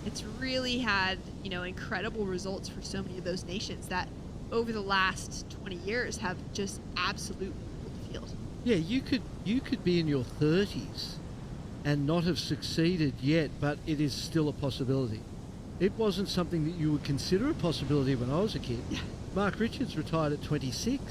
It's really had, you know, incredible results for so many of those nations that over the last 20 years have just absolutely ruled the field. Yeah, you could be in your 30s and not have succeeded yet, but it is still a possibility. It wasn't something that you would consider a possibility when I was a kid. Yeah. Mark Richards retired at 26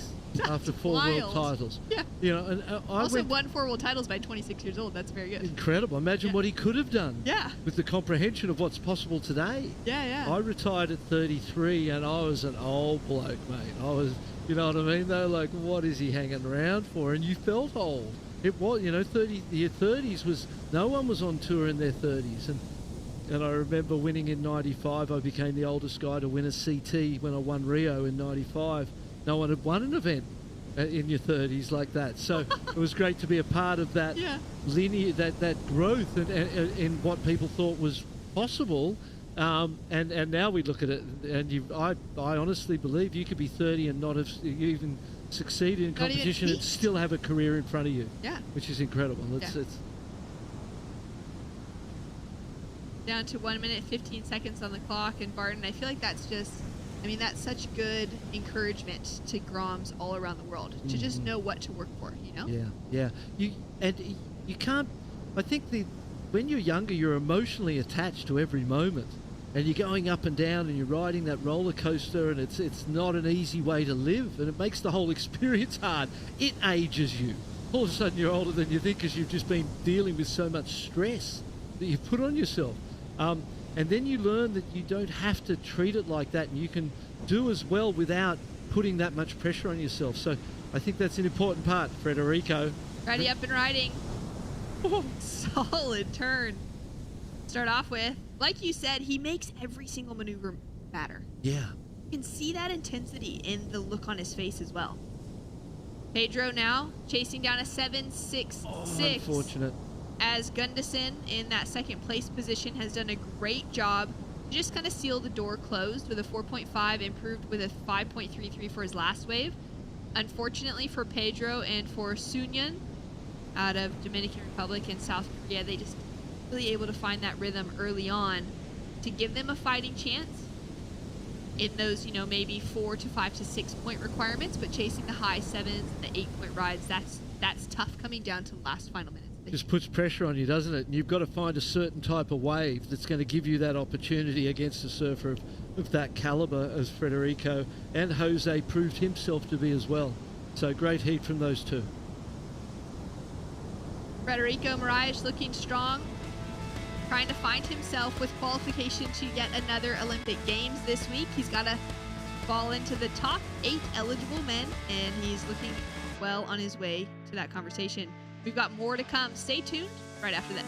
after 4 world titles. Yeah. You know, and I also won 4 world titles by 26 years old. That's very good. Incredible. Imagine what he could have done. Yeah. With the comprehension of what's possible today. Yeah. I retired at 33 and I was an old bloke, mate. I was, you know what I mean? They were like, what is he hanging around for? And you felt old. It was, you know, your 30s was, no one was on tour in their 30s. And I remember winning in 95. I became the oldest guy to win a CT when I won Rio in 95. No one had won an event in your 30s like that. So it was great to be a part of that linear, that growth and in what people thought was possible. And now we look at it, and I honestly believe you could be 30 and not have even succeeded in competition and still have a career in front of you. Yeah. Which is incredible. It's down to 1 minute 15 seconds on the clock, and Barton, I feel like that's just, I mean, that's such good encouragement to Groms all around the world to just know what to work for, you know? Yeah. You can't, I think when you're younger, you're emotionally attached to every moment, and you're going up and down and you're riding that roller coaster, and it's not an easy way to live, and it makes the whole experience hard. It ages you. All of a sudden you're older than you think because you've just been dealing with so much stress that you put on yourself. And then you learn that you don't have to treat it like that, and you can do as well without putting that much pressure on yourself. So I think that's an important part, Federico. Ready, up and riding. Oh, solid turn. Start off with, like you said, he makes every single maneuver matter. Yeah. You can see that intensity in the look on his face as well. Pedro now chasing down a 7.66. Unfortunate. As Gunderson in that second place position has done a great job to just kind of seal the door closed with a 4.5, improved with a 5.33 for his last wave. Unfortunately for Pedro and for Sunyan out of Dominican Republic and South Korea, they just really able to find that rhythm early on. to give them a fighting chance in those, you know, maybe 4 to 5 to 6 point requirements, but chasing the high 7s and the 8-point rides, that's tough coming down to the last final minutes. Just puts pressure on you, doesn't it? And you've got to find a certain type of wave that's going to give you that opportunity against a surfer of that caliber as Federico and Jose proved himself to be as well. So great heat from those two. Federico Moraes looking strong, trying to find himself with qualification to yet another Olympic Games this week. He's got to fall into the top 8 eligible men, and he's looking well on his way to that conversation. We've got more to come. Stay tuned right after this.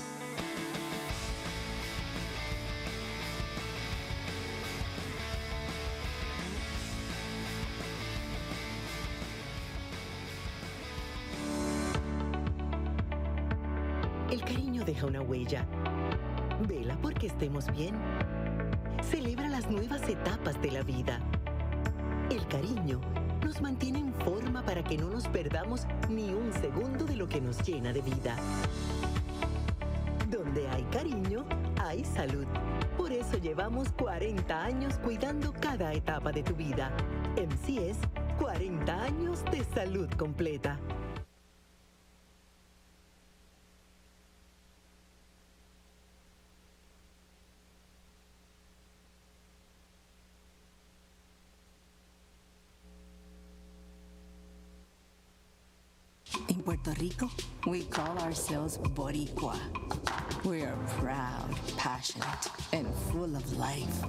El cariño deja una huella. Vela porque estemos bien. Celebra las nuevas etapas de la vida. El cariño nos mantiene en forma para que no nos perdamos ni un segundo de lo que nos llena de vida. Donde hay cariño, hay salud. Por eso llevamos 40 años cuidando cada etapa de tu vida. MCS, 40 años de salud completa. In Puerto Rico, we call ourselves boricua. We are proud, passionate, and full of life.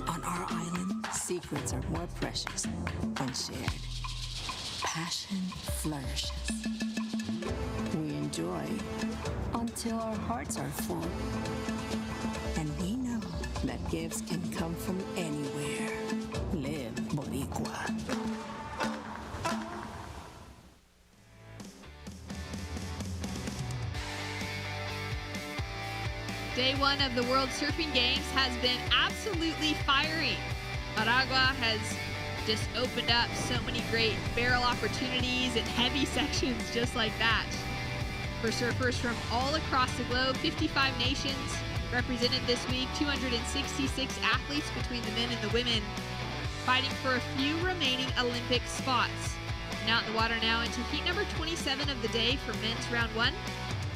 On our island, secrets are more precious when shared. Passion flourishes. We enjoy until our hearts are full. And we know that gifts can come from anywhere. Live boricua. Day one of the World Surfing Games has been absolutely firing. Aragua has just opened up so many great barrel opportunities and heavy sections just like that. For surfers from all across the globe, 55 nations represented this week, 266 athletes between the men and the women, fighting for a few remaining Olympic spots. And out in the water now into heat number 27 of the day for men's round 1.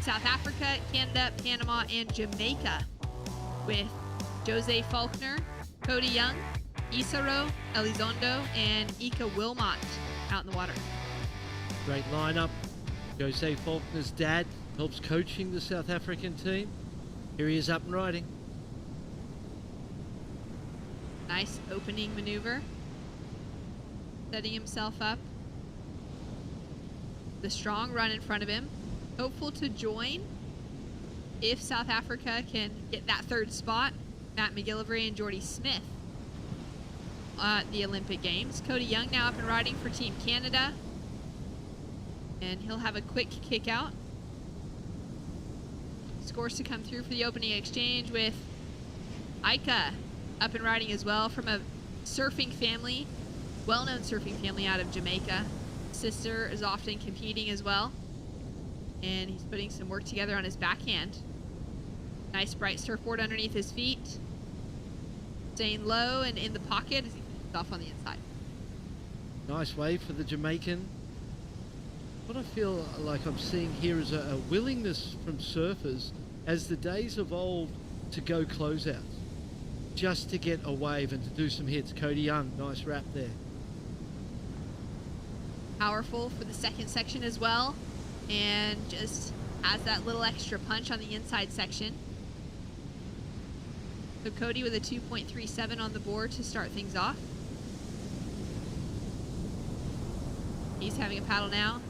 South Africa, Canada, Panama, and Jamaica, with Jose Faulkner, Cody Young, Isaro Elizondo, and Ika Wilmot out in the water. Great lineup. Jose Faulkner's dad helps coaching the South African team. Here he is up and riding. Nice opening maneuver. Setting himself up. The strong run in front of him. Hopeful to join if South Africa can get that third spot. Matt McGillivray and Jordy Smith at the Olympic Games. Cody Young now up and riding for Team Canada. And he'll have a quick kick out. Scores to come through for the opening exchange with Ika up and riding as well from a surfing family, well-known surfing family out of Jamaica. Sister is often competing as well. And he's putting some work together on his backhand. Nice bright surfboard underneath his feet. Staying low and in the pocket as he finishes off on the inside. Nice wave for the Jamaican. What I feel like I'm seeing here is a willingness from surfers as the days evolve to go closeouts. Just to get a wave and to do some hits. Cody Young, nice wrap there. Powerful for the second section as well. And just has that little extra punch on the inside section. So Cody with a 2.37 on the board to start things off. He's having a paddle now.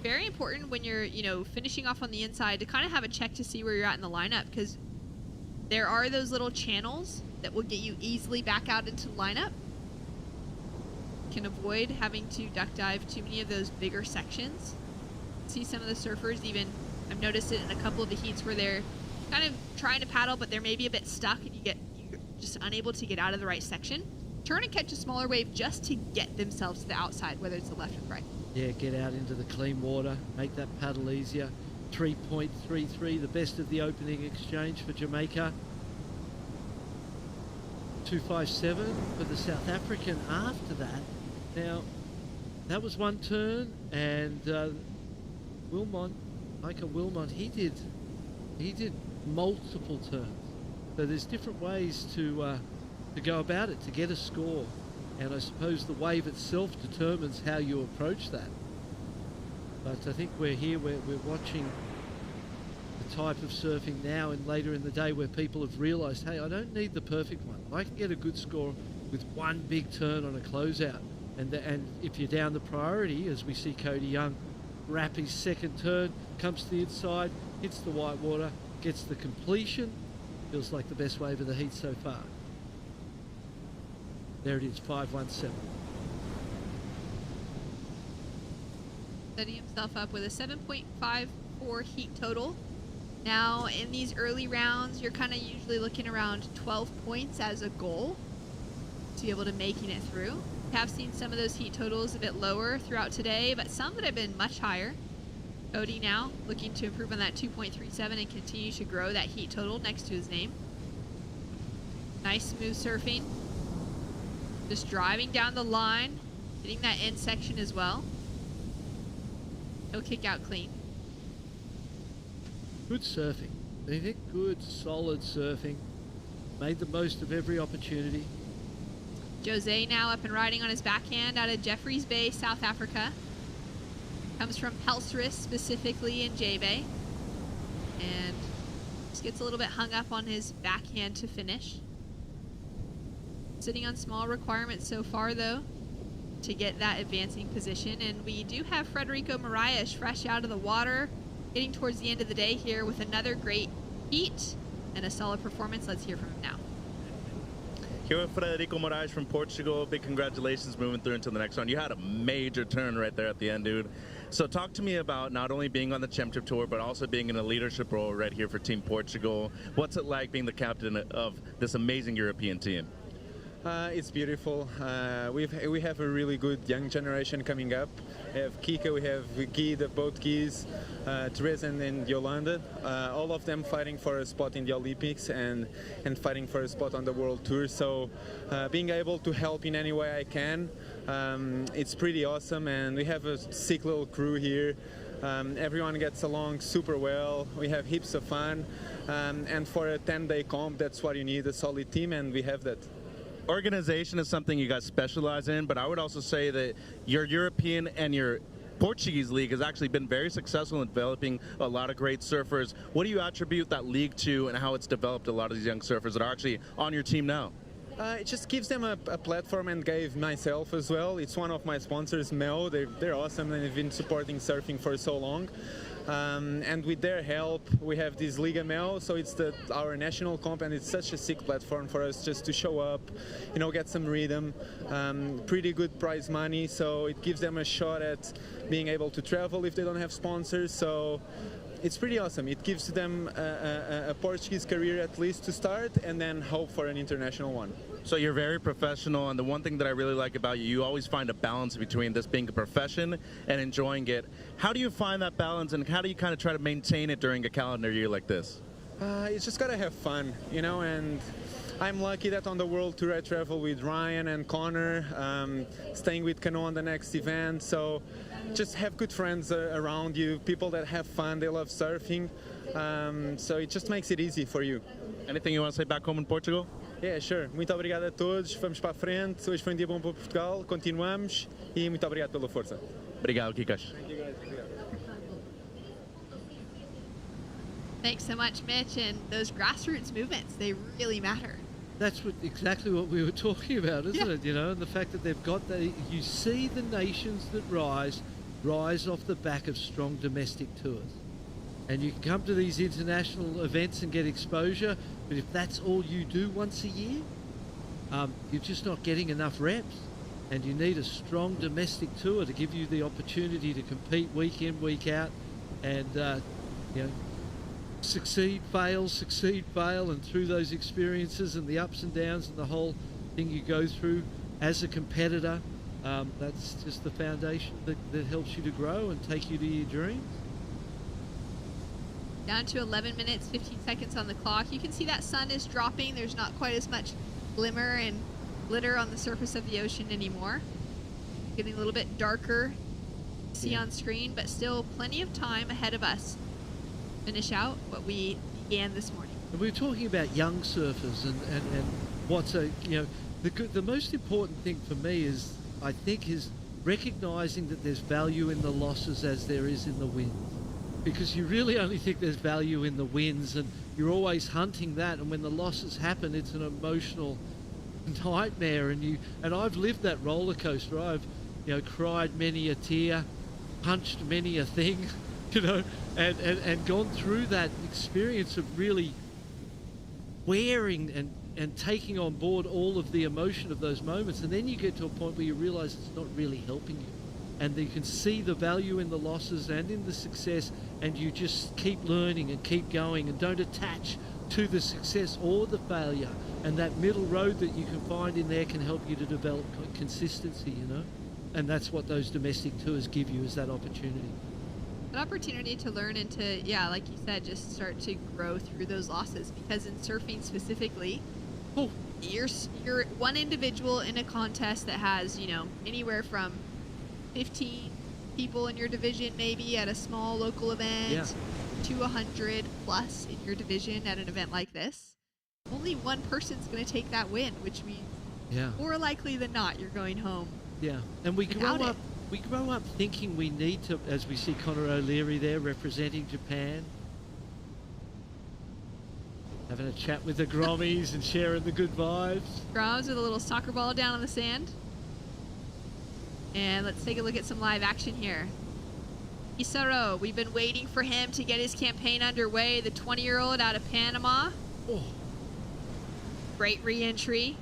Very important when you're, finishing off on the inside to kind of have a check to see where you're at in the lineup, because there are those little channels that will get you easily back out into the lineup. Can avoid having to duck dive too many of those bigger sections. See some of the surfers even, I've noticed it in a couple of the heats where they're kind of trying to paddle, but they're maybe a bit stuck and you're just unable to get out of the right section. Turn and catch a smaller wave just to get themselves to the outside, whether it's the left or the right. Yeah, get out into the clean water, make that paddle easier. 3.33, the best of the opening exchange for Jamaica. 257 for the South African after that. Now, that was one turn, and Michael Wilmot, he did multiple turns. So there's different ways to go about it, to get a score. And I suppose the wave itself determines how you approach that. But I think we're watching the type of surfing now and later in the day where people have realised, hey, I don't need the perfect one. I can get a good score with one big turn on a closeout. And if you're down the priority, as we see Cody Young wrap his second turn, comes to the inside, hits the white water, gets the completion, feels like the best wave of the heat so far. There it is, 517. Setting himself up with a 7.54 heat total. Now, in these early rounds, you're kind of usually looking around 12 points as a goal to be able to making it through. We have seen some of those heat totals a bit lower throughout today, but some that have been much higher. Cody now looking to improve on that 2.37 and continue to grow that heat total next to his name. Nice smooth surfing. Just driving down the line, hitting that end section as well. He'll kick out clean. Good surfing. I think good, solid surfing. Made the most of every opportunity. Jose now up and riding on his backhand out of Jeffreys Bay, South Africa. Comes from Pelstris, specifically in J-Bay. And just gets a little bit hung up on his backhand to finish. Sitting on small requirements so far, though, to get that advancing position. And we do have Frederico Moraes fresh out of the water, getting towards the end of the day here with another great heat and a solid performance. Let's hear from him now. Here with Frederico Moraes from Portugal. Big congratulations moving through into the next round. You had a major turn right there at the end, dude. So talk to me about not only being on the Championship Tour, but also being in a leadership role right here for Team Portugal. What's it like being the captain of this amazing European team? It's beautiful. We have a really good young generation coming up. We have Kika, we have Guy, both Guys, Teresa and Yolanda. All of them fighting for a spot in the Olympics and fighting for a spot on the World Tour. So being able to help in any way I can, it's pretty awesome. And we have a sick little crew here. Everyone gets along super well. We have heaps of fun. And for a 10-day comp, that's what you need, a solid team, and we have that. Organization is something you guys specialize in, but I would also say that your European and your Portuguese league has actually been very successful in developing a lot of great surfers. What do you attribute that league to and how it's developed a lot of these young surfers that are actually on your team now? It just gives them a platform and gave myself as well. It's one of my sponsors, Mel. They're awesome and they've been supporting surfing for so long. And with their help, we have this Liga Mel, so it's our national comp, and it's such a sick platform for us just to show up, get some rhythm, pretty good prize money, so it gives them a shot at being able to travel if they don't have sponsors. So it's pretty awesome. It gives them a Portuguese career at least to start, and then hope for an international one. So you're very professional, and the one thing that I really like about you, you always find a balance between this being a profession and enjoying it. How do you find that balance, and how do you kind of try to maintain it during a calendar year like this? You just gotta have fun, and I'm lucky that on the World Tour I travel with Ryan and Connor, staying with Cano on the next event, so just have good friends around you, people that have fun, they love surfing, so it just makes it easy for you. Anything you want to say back home in Portugal? Yeah, sure. Muito obrigado a todos. Vamos para a frente. Hoje foi um dia bom para Portugal. Continuamos e muito obrigado pela força. Obrigado, Kikas. Thank you, guys. Thanks so much, Mitch. And those grassroots movements, they really matter. That's exactly what we were talking about, isn't it? And the fact that they've got you see the nations that rise off the back of strong domestic tours. And you can come to these international events and get exposure, but if that's all you do once a year, you're just not getting enough reps. And you need a strong domestic tour to give you the opportunity to compete week in, week out, and succeed, fail, and through those experiences and the ups and downs and the whole thing you go through as a competitor, that's just the foundation that helps you to grow and take you to your dreams. Down to 11 minutes, 15 seconds on the clock. You can see that sun is dropping. There's not quite as much glimmer and glitter on the surface of the ocean anymore. Getting a little bit darker to see on screen, but still plenty of time ahead of us to finish out what we began this morning. And we were talking about young surfers and what's the most important thing for me is, I think, is recognizing that there's value in the losses as there is in the wins. Because you really only think there's value in the wins, and you're always hunting that, and when the losses happen, it's an emotional nightmare. And I've lived that roller coaster. I've cried many a tear, punched many a thing, and gone through that experience of really wearing and taking on board all of the emotion of those moments. And then you get to a point where you realize it's not really helping you. And you can see the value in the losses and in the success, and you just keep learning and keep going and don't attach to the success or the failure. And that middle road that you can find in there can help you to develop consistency, And that's what those domestic tours give you, is that opportunity. An opportunity to learn and to, like you said, just start to grow through those losses. Because in surfing specifically, you're one individual in a contest that has, anywhere from 15 people in your division maybe at a small local event to 100 plus in your division at an event like this. Only one person's going to take that win, which means more likely than not you're going home. Yeah, and we grow up thinking we need to, as we see Connor O'Leary there representing Japan, having a chat with the Grommies and sharing the good vibes. Groms with a little soccer ball down on the sand. And let's take a look at some live action here. Isaro, we've been waiting for him to get his campaign underway. The 20-year-old out of Panama. Great re-entry.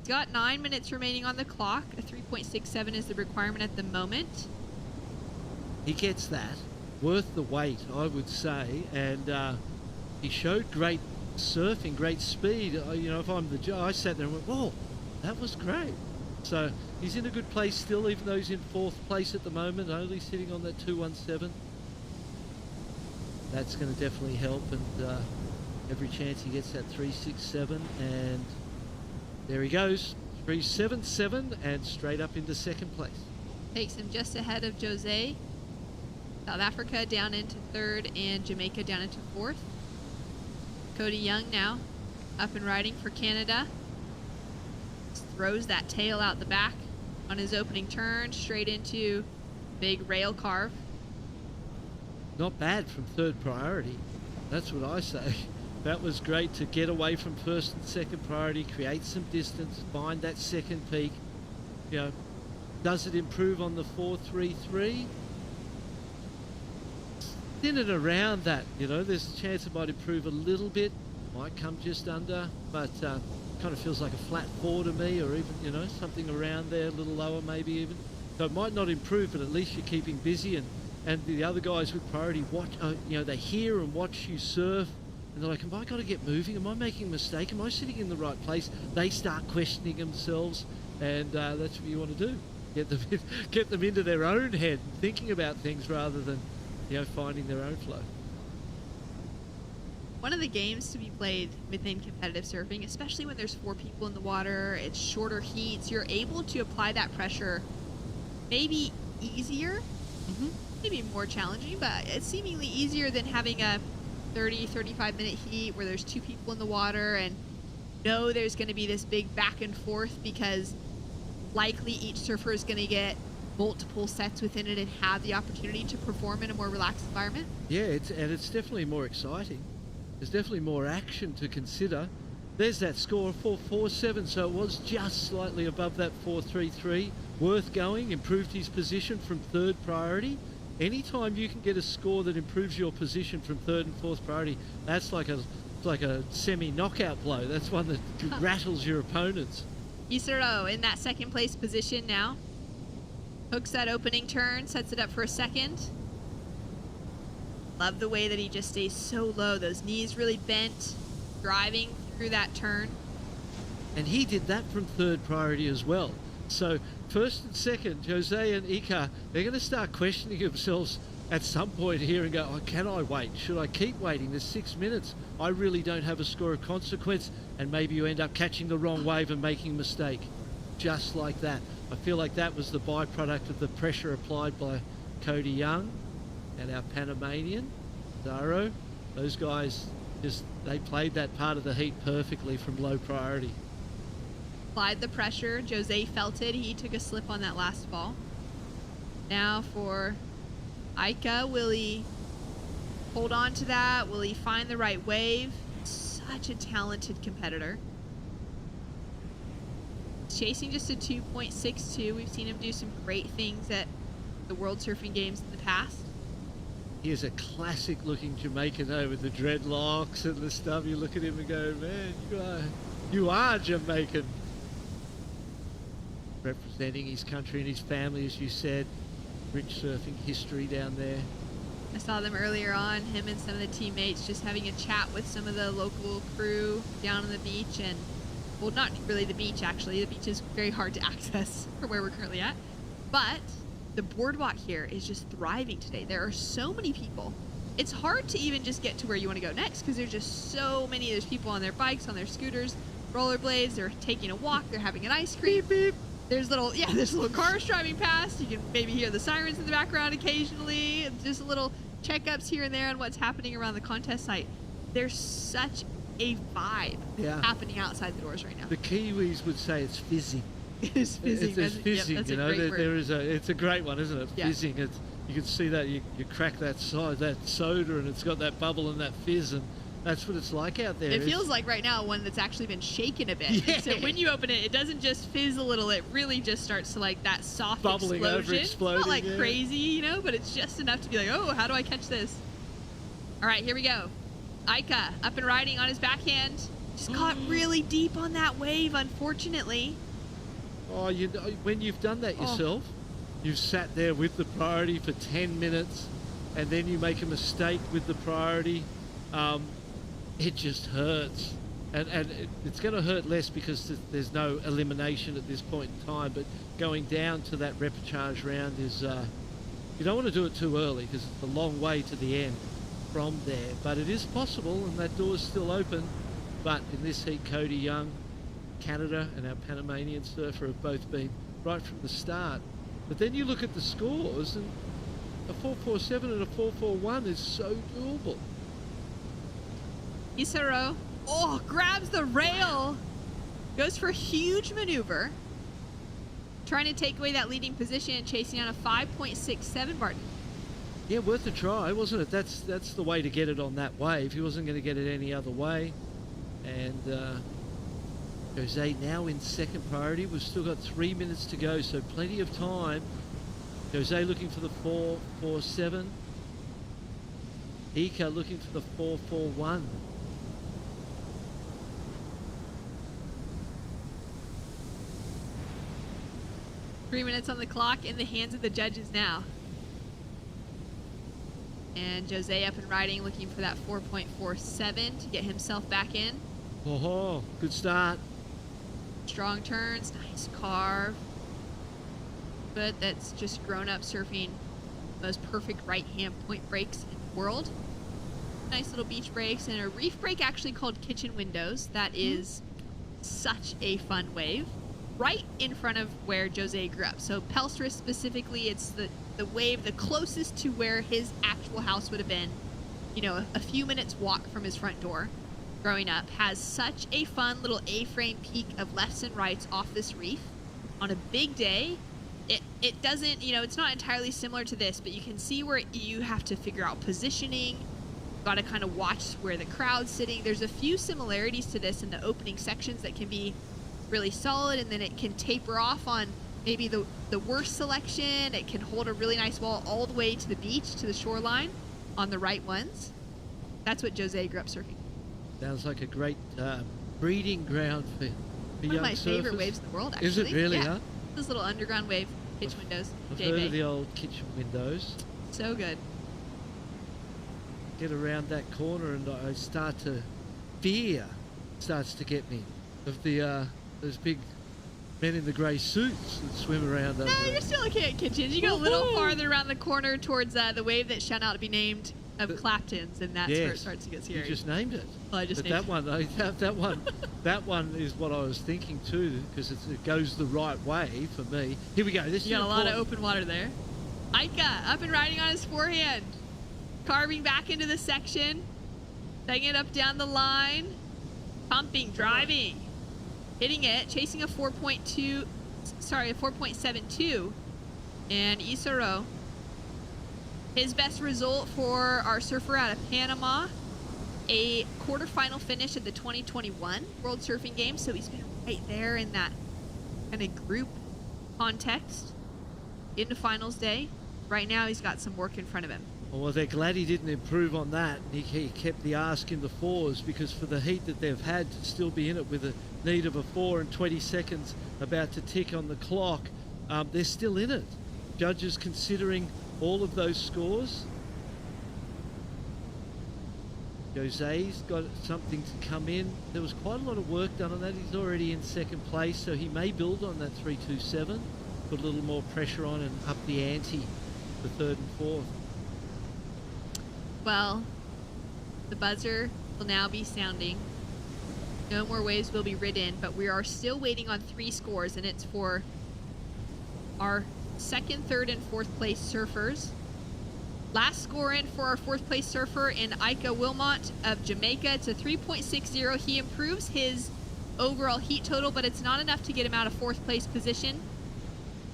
He's got 9 minutes remaining on the clock. A 3.67 is the requirement at the moment. He gets that. Worth the wait, I would say. And he showed great surfing, great speed. If I'm the judge, I sat there and went, whoa, that was great. So he's in a good place still, even though he's in 4th place at the moment, only sitting on that 217. That's going to definitely help, and every chance he gets that 367, and there he goes, 377, and straight up into 2nd place. Takes him just ahead of Jose. South Africa down into 3rd, and Jamaica down into 4th. Cody Young now up and riding for Canada. Throws that tail out the back on his opening turn, straight into big rail carve. Not bad from 3rd priority. That's what I say. That was great to get away from 1st and 2nd priority, create some distance, find that 2nd peak. Does it improve on the 433? In and around that, there's a chance it might improve a little bit, might come just under, but kind of feels like a flat 4 to me, or even, something around there, a little lower maybe even. So it might not improve, but at least you're keeping busy, and the other guys with priority watch, they hear and watch you surf, and they're like, have I got to get moving? Am I making a mistake? Am I sitting in the right place? They start questioning themselves, and that's what you want to do. Get them into their own head, thinking about things rather than, finding their own flow. One of the games to be played within competitive surfing, especially when there's 4 people in the water, it's shorter heats, you're able to apply that pressure maybe easier, maybe more challenging, but it's seemingly easier than having a 30-35 minute heat where there's 2 people in the water and there's going to be this big back and forth, because likely each surfer is going to get multiple sets within it and have the opportunity to perform in a more relaxed environment. Yeah, it's definitely more exciting. There's definitely more action to consider. There's that score, 447, so it was just slightly above that 433. Worth going, improved his position from 3rd priority. Anytime you can get a score that improves your position from 3rd and 4th priority, that's like a semi-knockout blow. That's one that rattles your opponents. Isaro in that 2nd place position now. Hooks that opening turn, sets it up for a 2nd. Love the way that he just stays so low. Those knees really bent, driving through that turn. And he did that from 3rd priority as well. So 1st and 2nd, Jose and Ika, they're going to start questioning themselves at some point here and go, oh, can I wait? Should I keep waiting? There's 6 minutes. I really don't have a score of consequence, and maybe you end up catching the wrong wave and making a mistake. Just like that. I feel like that was the byproduct of the pressure applied by Cody Young and our Panamanian, Zaro. Those guys they played that part of the heat perfectly from low priority. Applied the pressure. Jose felt it. He took a slip on that last ball. Now for Ika, will he hold on to that? Will he find the right wave? Such a talented competitor. Chasing just a 2.62. We've seen him do some great things at the World Surfing Games in the past. He is a classic looking Jamaican though, with the dreadlocks and the stuff. You look at him and go, man, you are Jamaican. Representing his country and his family, as you said. Rich surfing history down there. I saw them earlier on, him and some of the teammates just having a chat with some of the local crew down on the beach, and well, not really the beach actually. The beach is very hard to access from where we're currently at, but the boardwalk here is just thriving today. There are so many people. It's hard to even just get to where you want to go next because there's just so many of those people on their bikes, on their scooters, rollerblades. They're taking a walk. They're having an ice cream. Beep, beep. There's little cars driving past. You can maybe hear the sirens in the background occasionally. Just little checkups here and there on what's happening around the contest site. There's such a vibe happening outside the doors right now. The Kiwis would say it's fizzing. It is fizzing. It's fizzing, that's you know. It's a great one, isn't it? Yeah. Fizzing. You can see that you crack that soda and it's got that bubble and that fizz, and that's what it's like out there. It feels like right now one that's actually been shaken a bit. Yeah. So when you open it, it doesn't just fizz a little. It really just starts to like that soft bubbling explosion. over, exploding. It's not like crazy, you know, but it's just enough to be like, oh, how do I catch this? All right, here we go. Ika up and riding on his backhand. Just caught really deep on that wave, unfortunately. Oh, you know, when you've done that yourself, you've sat there with the priority for 10 minutes, and then you make a mistake with the priority. It just hurts, and it's going to hurt less because there's no elimination at this point in time. But going down to that repechage round is you don't want to do it too early because it's a long way to the end from there. But it is possible, and that door's still open. But in this heat, Cody Young, Canada, and our Panamanian surfer have both been right from the start. But then you look at the scores, and a 4.47 and a 4.41 is so doable. Isaro, grabs the rail, goes for a huge maneuver, trying to take away that leading position, chasing on a 5.67 Martin. Yeah, worth a try, wasn't it? That's the way to get it on that wave. He wasn't going to get it any other way. And Jose now in second priority. We've still got 3 minutes to go, so plenty of time. Jose looking for the 4.47. Ika looking for the 4.41. Three minutes on the clock in the hands of the judges now. And Jose up and riding, looking for that 4.47 to get himself back in. Oh, good start. Strong turns, nice carve. But that's just grown up surfing most perfect right hand point breaks in the world. Nice little beach breaks and a reef break actually called Kitchen Windows. That is such a fun wave. Right in front of where Jose grew up. So Pelstris specifically, it's the wave the closest to where his actual house would have been, you know, a few minutes walk from his front door growing up. Has such a fun little A-frame peak of lefts and rights off this reef. On a big day, it doesn't, you know, it's not entirely similar to this, but you can see where you have to figure out positioning. You've got to kind of watch where the crowd's sitting. There's a few similarities to this in the opening sections that can be really solid, and then it can taper off on maybe the worst selection. It can hold a really nice wall all the way to the beach, to the shoreline on the right ones. That's what Jose grew up surfing. Sounds like a great breeding ground for young surfers. One of my favorite waves in the world, actually. Is it really, yeah. huh? This little underground wave, Kitchen Windows. I've heard of the old Kitchen Windows. So good. Get around that corner and I start to fear starts to get me of the those big men in the grey suits that swim around over there. You're still looking at kitchens. You go a little farther around the corner towards the wave that shall not be named of Clapton's, and that's where it starts to get serious. You just named it. Well, I just but named that one, though, that one is what I was thinking too, because it goes the right way for me. Here we go. This You got a lot of open water there. Ika up and riding on his forehand, carving back into the section, taking it up down the line, pumping, driving, hitting it, chasing a 4.72, and Isaro. His best result for our surfer out of Panama, a quarterfinal finish at the 2021 World Surfing Games. So he's been right there in that kind of group context into finals day. Right now, he's got some work in front of him. Well, they're glad he didn't improve on that. He kept the ask in the fours, because for the heat that they've had to still be in it with a need of a 4 and 20 seconds about to tick on the clock, they're still in it. Judges considering all of those scores. Jose's got something to come in. There was quite a lot of work done on that. He's already in second place, so he may build on that 3.27, put a little more pressure on and up the ante for third and fourth. Well, the buzzer will now be sounding. No more waves will be ridden, but we are still waiting on 3 scores, and it's for our second, third, and fourth place surfers. Last score in for our fourth place surfer in Ika Wilmot of Jamaica. It's a 3.60. He improves his overall heat total, but it's not enough to get him out of fourth place position.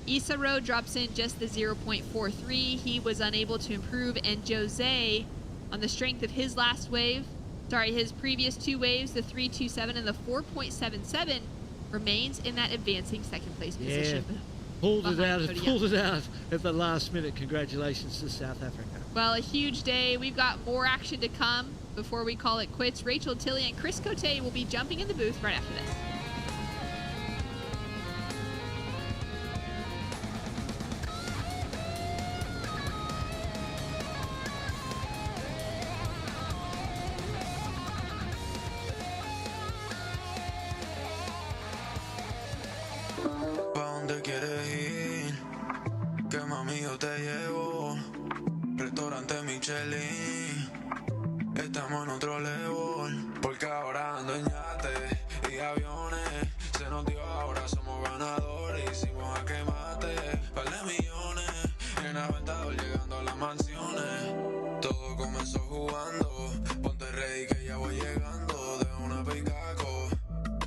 Isaro drops in just the 0.43. He was unable to improve, and Jose, on the strength of his his previous 2 waves, the 3.27 and the 4.77, remains in that advancing second place position. Yeah. Pulled it out at the last minute. Congratulations to South Africa. Well, a huge day. We've got more action to come before we call it quits. Rachel Tilley and Chris Cote will be jumping in the booth right after this. ¿Dónde quieres ir? Que mami yo te llevo. Restaurante Michelin. Estamos en otro level. Porque ahora ando en yate y aviones. Se nos dio, ahora somos ganadores. Hicimos a que mate. Par de millones. En Aventador llegando a las mansiones. Todo comenzó jugando. Ponte ready que ya voy llegando. De una picaco.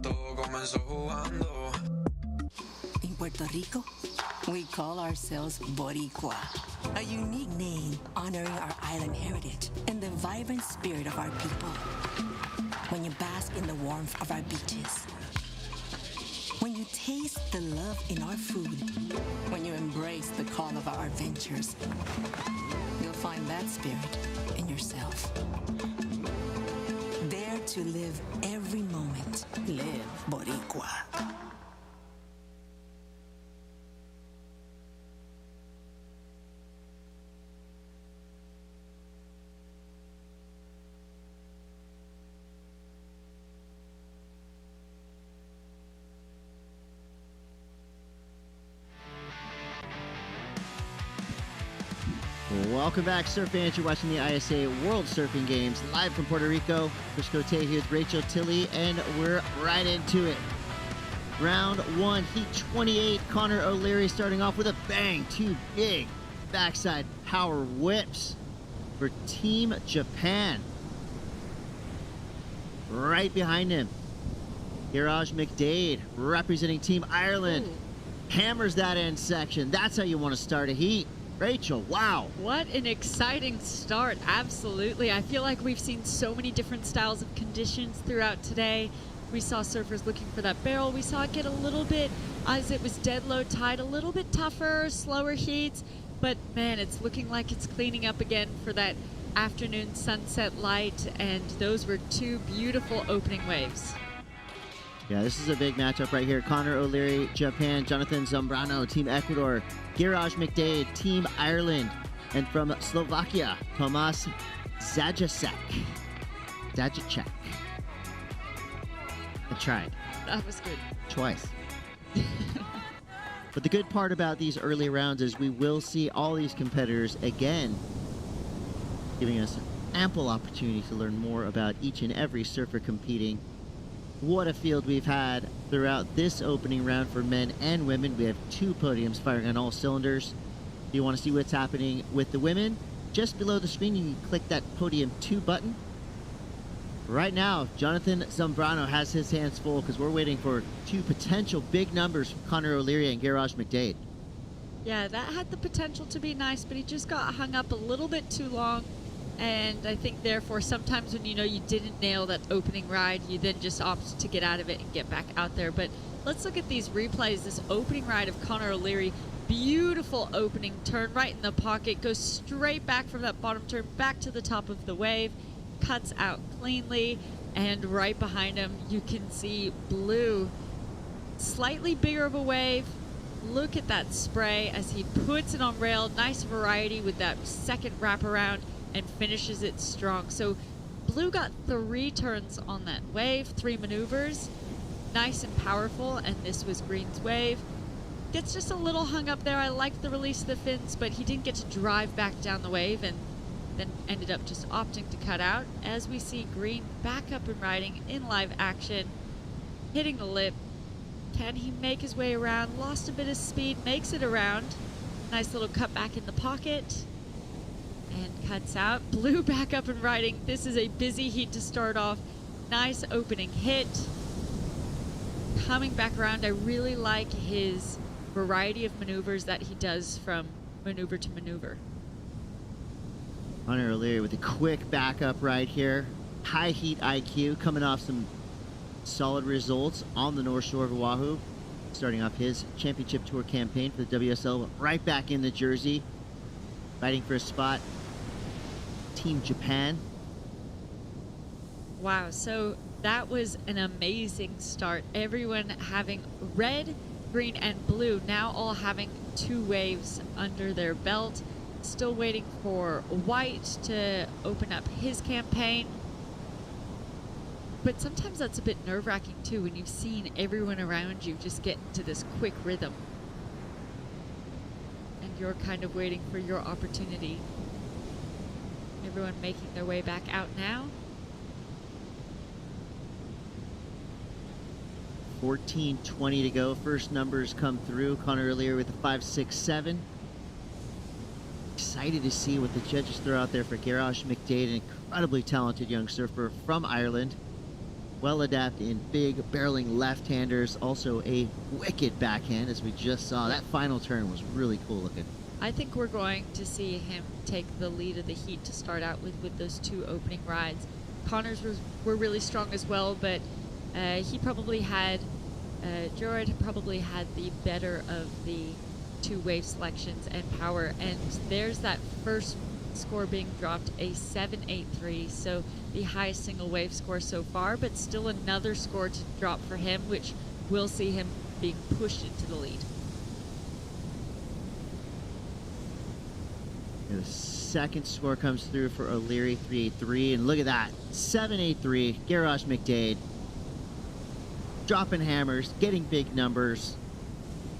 Todo comenzó jugando. In Puerto Rico, we call ourselves Boricua, a unique name honoring our island heritage and the vibrant spirit of our people. When you bask in the warmth of our beaches, when you taste the love in our food, when you embrace the call of our adventures, you'll find that spirit in yourself. Dare to live every moment. Live Boricua. Welcome back, surf fans. You're watching the ISA World Surfing Games live from Puerto Rico. Chris Cote here with Rachel Tilley, and we're right into it. Round 1, heat 28. Connor O'Leary starting off with a bang. 2 big backside power whips for Team Japan. Right behind him, Garage McDade representing Team Ireland. Hammers that end section. That's how you want to start a heat. Rachel, wow. What an exciting start. Absolutely. I feel like we've seen so many different styles of conditions throughout today. We saw surfers looking for that barrel. We saw it get a little bit, as it was dead low tide, a little bit tougher, slower heats. But man, it's looking like it's cleaning up again for that afternoon sunset light. And those were 2 beautiful opening waves. Yeah, this is a big matchup right here. Connor O'Leary, Japan. Jonathan Zambrano, Team Ecuador. Garage McDade, Team Ireland. And from Slovakia, Tomas Zajaček. I tried. That was good. Twice. But the good part about these early rounds is we will see all these competitors again, giving us ample opportunity to learn more about each and every surfer competing. What a field we've had throughout this opening round for men and women. We have 2 podiums firing on all cylinders. If you want to see what's happening with the women, just below the screen you can click that podium 2 button. Right now, Jonathan Zambrano has his hands full because we're waiting for 2 potential big numbers from Connor O'Leary and Garage McDade. Yeah, that had the potential to be nice, but he just got hung up a little bit too long. And I think, therefore, sometimes when you know you didn't nail that opening ride, you then just opt to get out of it and get back out there. But let's look at these replays. This opening ride of Connor O'Leary, beautiful opening turn right in the pocket, goes straight back from that bottom turn back to the top of the wave, cuts out cleanly, and right behind him you can see Blue. Slightly bigger of a wave. Look at that spray as he puts it on rail. Nice variety with that second wraparound and finishes it strong. So Blue got 3 turns on that wave, 3 maneuvers. Nice and powerful, and this was Green's wave. Gets just a little hung up there. I liked the release of the fins, but he didn't get to drive back down the wave and then ended up just opting to cut out. As we see Green back up and riding in live action, hitting the lip. Can he make his way around? Lost a bit of speed, makes it around. Nice little cut back in the pocket. And cuts out. Blue back up and riding. This is a busy heat to start off. Nice opening hit. Coming back around. I really like his variety of maneuvers that he does from maneuver to maneuver. Connor O'Leary with a quick backup right here. High heat IQ, coming off some solid results on the North Shore of Oahu. Starting off his championship tour campaign for the WSL, right back in the jersey. Fighting for a spot. Team Japan. Wow, so that was an amazing start. Everyone having red, green, and blue, now all having 2 waves under their belt. Still waiting for White to open up his campaign. But sometimes that's a bit nerve-wracking too when you've seen everyone around you just get into this quick rhythm. And you're kind of waiting for your opportunity. Everyone making their way back out now. 14:20 to go. First numbers come through. Connor O'Leary with a 5.67. Excited to see what the judges throw out there for Garage McDade, an incredibly talented young surfer from Ireland. Well adapted in big barreling left-handers. Also a wicked backhand, as we just saw. That final turn was really cool looking. I think we're going to see him take the lead of the heat to start out with those 2 opening rides. Connor's were really strong as well, but he probably had, Gerard probably had the better of the 2 wave selections and power. And there's that first score being dropped, a 7.83, so the highest single wave score so far, but still another score to drop for him, which will see him being pushed into the lead. And the second score comes through for O'Leary, 3.83, and look at that, 7.83. Garage McDade dropping hammers, getting big numbers.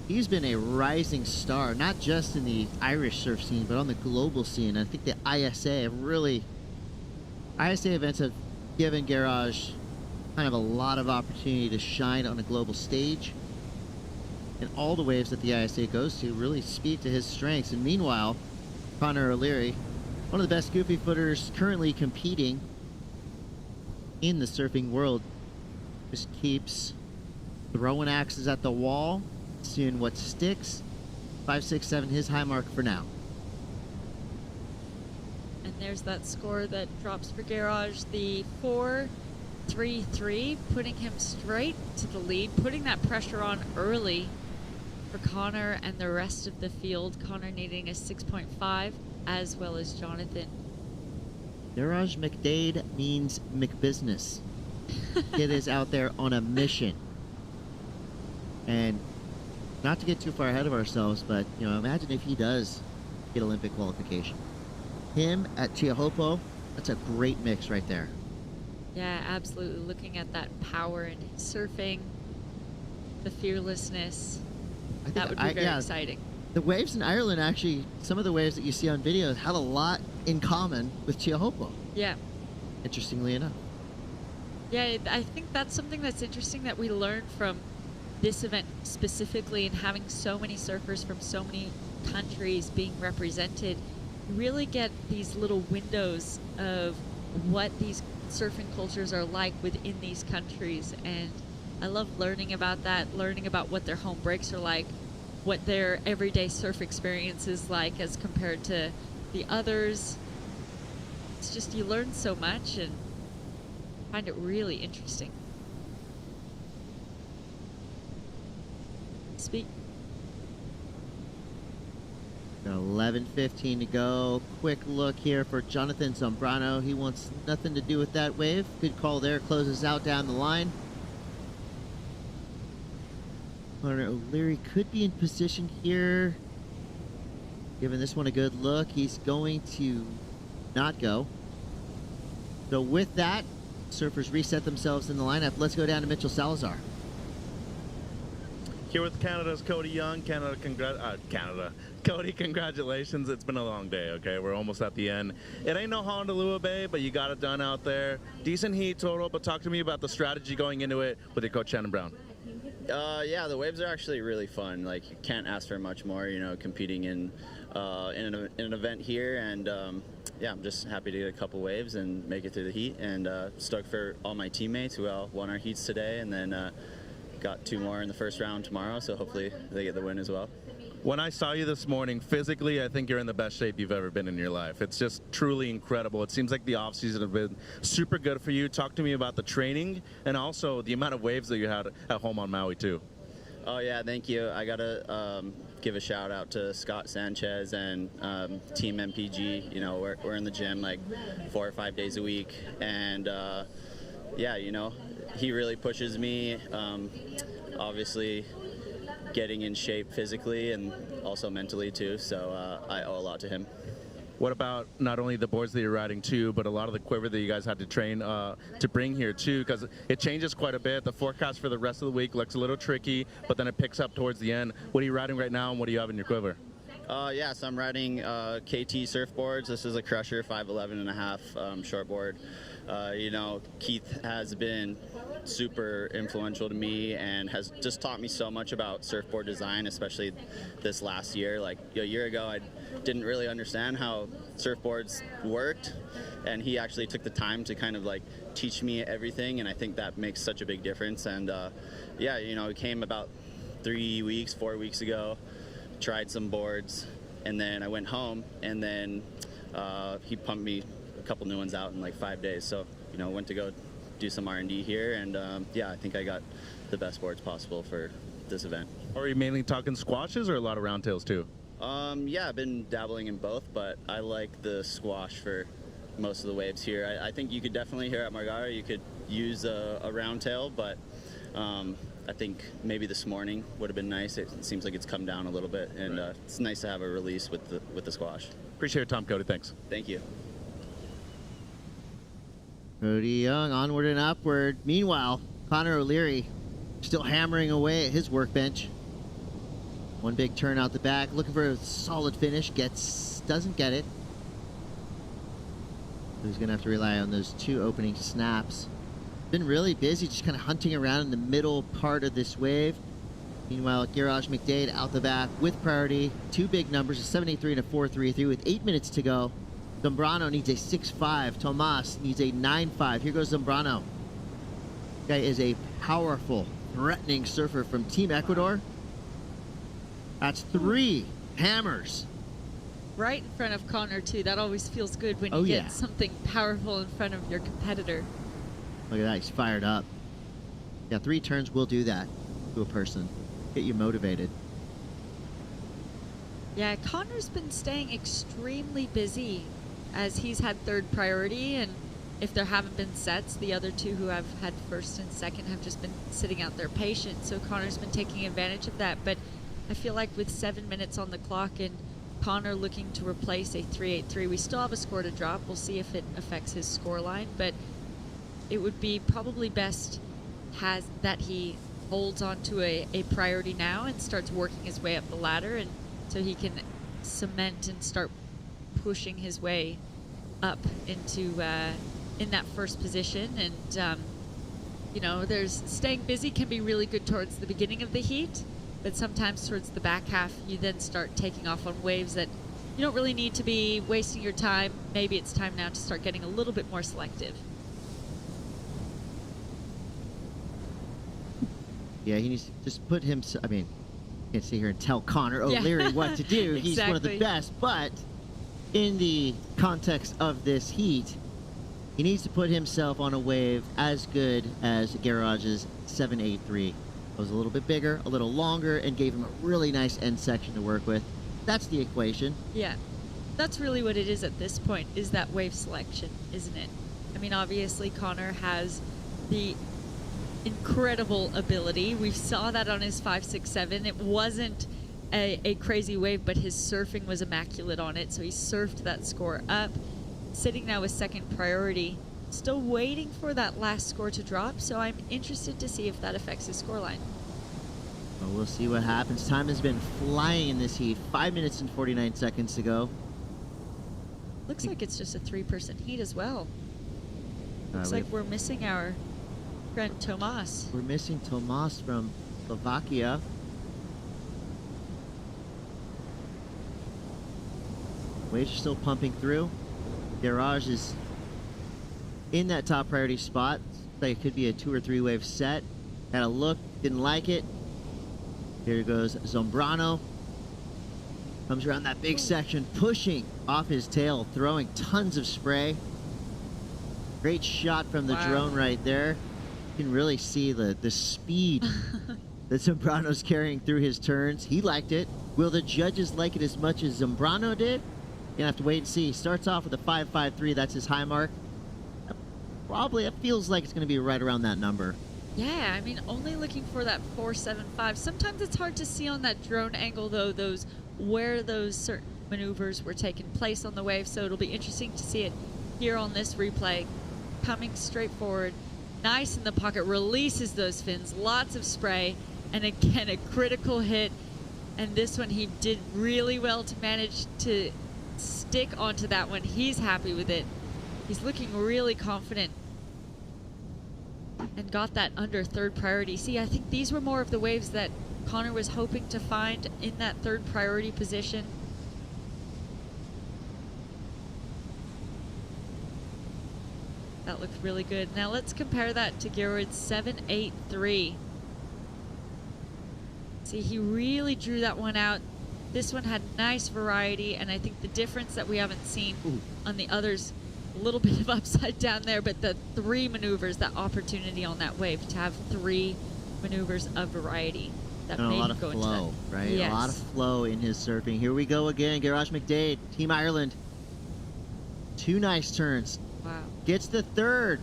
He's been a rising star, not just in the Irish surf scene, but on the global scene. I think the ISA events have given Garage kind of a lot of opportunity to shine on a global stage. And all the waves that the ISA goes to really speak to his strengths. And meanwhile, Connor O'Leary, one of the best goofy footers currently competing in the surfing world, just keeps throwing axes at the wall, seeing what sticks. 5.67, his high mark for now. And there's that score that drops for Garage, the 4.33, putting him straight to the lead, putting that pressure on early for Connor and the rest of the field. Connor needing a 6.5, as well as Jonathan. Garage McDade means McBusiness. Kid is out there on a mission. And not to get too far ahead of ourselves, but you know, imagine if he does get Olympic qualification. Him at Chiahopo, that's a great mix right there. Yeah, absolutely. Looking at that power in surfing, the fearlessness, I think That would be very exciting. The waves in Ireland, actually, some of the waves that you see on videos have a lot in common with Teohopo. Yeah. Interestingly enough. Yeah, I think that's something that's interesting that we learned from this event specifically, and having so many surfers from so many countries being represented. You really get these little windows of what these surfing cultures are like within these countries, and I love learning about that, learning about what their home breaks are like, what their everyday surf experience is like as compared to the others. It's just, you learn so much and find it really interesting. Speak. 11:15 to go. Quick look here for Jonathan Zambrano. He wants nothing to do with that wave. Good call there. Closes out down the line. Connor O'Leary could be in position here. Giving this one a good look. He's going to not go. So with that, surfers reset themselves in the lineup. Let's go down to Mitchell Salazar. Here with Canada's Cody Young. Cody, congratulations. It's been a long day, okay? We're almost at the end. It ain't no Honolulu Bay, but you got it done out there. Decent heat total, but talk to me about the strategy going into it with your coach, Shannon Brown. Yeah, the waves are actually really fun. Like, you can't ask for much more, you know, competing in an event here. And, yeah, I'm just happy to get a couple waves and make it through the heat. And stoked for all my teammates who all won our heats today. And then got 2 more in the first round tomorrow, so hopefully they get the win as well. When I saw you this morning, physically, I think you're in the best shape you've ever been in your life. It's just truly incredible. It seems like the offseason has been super good for you. Talk to me about the training and also the amount of waves that you had at home on Maui, too. Oh, yeah, thank you. I got to give a shout out to Scott Sanchez and Team MPG. You know, we're in the gym like 4 or 5 days a week. And, yeah, you know, he really pushes me. Obviously, getting in shape physically and also mentally too, so I owe a lot to him. What about not only the boards that you're riding too, but a lot of the quiver that you guys had to train to bring here too, because it changes quite a bit. The forecast for the rest of the week looks a little tricky, but then it picks up towards the end. What are you riding right now, and what do you have in your quiver? Yeah, so I'm riding KT surfboards. This is a Crusher 5'11.5" shortboard. You know, Keith has been super influential to me and has just taught me so much about surfboard design, especially this last year. Like a year ago, I didn't really understand how surfboards worked, and he actually took the time to kind of like teach me everything, and I think that makes such a big difference. And yeah, you know, he came about 4 weeks ago, tried some boards, and then I went home, and then he pumped me a couple new ones out in like 5 days. So, you know, went to go do some R&D here, and yeah, I think I got the best boards possible for this event. Are you mainly talking squashes or a lot of round tails too? Yeah, I've been dabbling in both, but I like the squash for most of the waves here. I think you could definitely here at Margara, you could use a round tail, but I think maybe this morning would have been nice. It seems like it's come down a little bit, and it's nice to have a release with the squash. Appreciate your time, Cody. Thanks. Thank you. Cody Young, onward and upward. Meanwhile, Connor O'Leary still hammering away at his workbench. One big turn out the back, looking for a solid finish. Doesn't get it. He's going to have to rely on those 2 opening snaps. Been really busy, just kind of hunting around in the middle part of this wave. Meanwhile, Garage McDade out the back with priority. 2 big numbers, a 7.83 and a 4.33 with 8 minutes to go. Zambrano needs a 6.5. Tomas needs a 9.5. Here goes Zambrano. Guy is a powerful, threatening surfer from Team Ecuador. That's 3 hammers. Right in front of Connor, too. That always feels good when you get something powerful in front of your competitor. Look at that. He's fired up. Yeah, 3 turns will do that to a person. Get you motivated. Yeah, Connor's been staying extremely busy as he's had 3rd priority, and if there haven't been sets, the other 2 who have had 1st and 2nd have just been sitting out there patient, so Connor's been taking advantage of that. But I feel like with 7 minutes on the clock and Connor looking to replace a 3.83, we still have a score to drop. We'll see if it affects his score line, but it would be probably best that he holds onto a priority now and starts working his way up the ladder, and so he can cement and start pushing his way up into in that first position. And you know, there's staying busy can be really good towards the beginning of the heat, but sometimes towards the back half you then start taking off on waves that you don't really need to be wasting your time. Maybe it's time now to start getting a little bit more selective. Yeah, he needs to just put him. I mean, can't sit here and tell Connor O'Leary what to do. He's one of the best, but in the context of this heat, he needs to put himself on a wave as good as Garage's 783. It was a little bit bigger, a little longer, and gave him a really nice end section to work with. That's the equation. Yeah, that's really what it is at this point, is that wave selection, isn't it? I mean, obviously Connor has the incredible ability. We saw that on his 5.67. It wasn't a crazy wave, but his surfing was immaculate on it, so he surfed that score up. Sitting now with second priority, still waiting for that last score to drop, so I'm interested to see if that affects his scoreline. Well, we'll see what happens. Time has been flying in this heat. 5 minutes and 49 seconds to go. Looks like it's just a 3-person heat as well. Looks like we're missing our friend Tomas. We're missing Tomas from Slovakia. Waves are still pumping through. Garage is in that top priority spot. Looks like it could be a 2 or 3 wave set. Had a look, didn't like it. Here goes Zambrano. Comes around that big section, pushing off his tail, throwing tons of spray. Great shot from the drone right there. You can really see the speed that Zambrano's carrying through his turns. He liked it. Will the judges like it as much as Zambrano did? You're gonna have to wait and see. He starts off with a 5.53. That's his high mark. Probably, it feels like it's gonna be right around that number. Yeah, I mean, only looking for that 4.75. Sometimes it's hard to see on that drone angle, though, where those certain maneuvers were taking place on the wave. So it'll be interesting to see it here on this replay. Coming straight forward, nice in the pocket, releases those fins, lots of spray, and again a critical hit. And this one he did really well to manage to stick onto that one. He's happy with it. He's looking really confident and got that under third priority. See, I think these were more of the waves that Connor was hoping to find in that third priority position. That looks really good. Now let's compare that to Garrett's 7.83. See, he really drew that one out. This one had nice variety, and I think the difference that we haven't seen on the others, a little bit of upside down there, but the 3 maneuvers, that opportunity on that wave to have 3 maneuvers of variety. That and made a lot him of go flow, into that. right? Yes. A lot of flow in his surfing. Here we go again. Garage McDade, Team Ireland. 2 nice turns. Wow. Gets the third.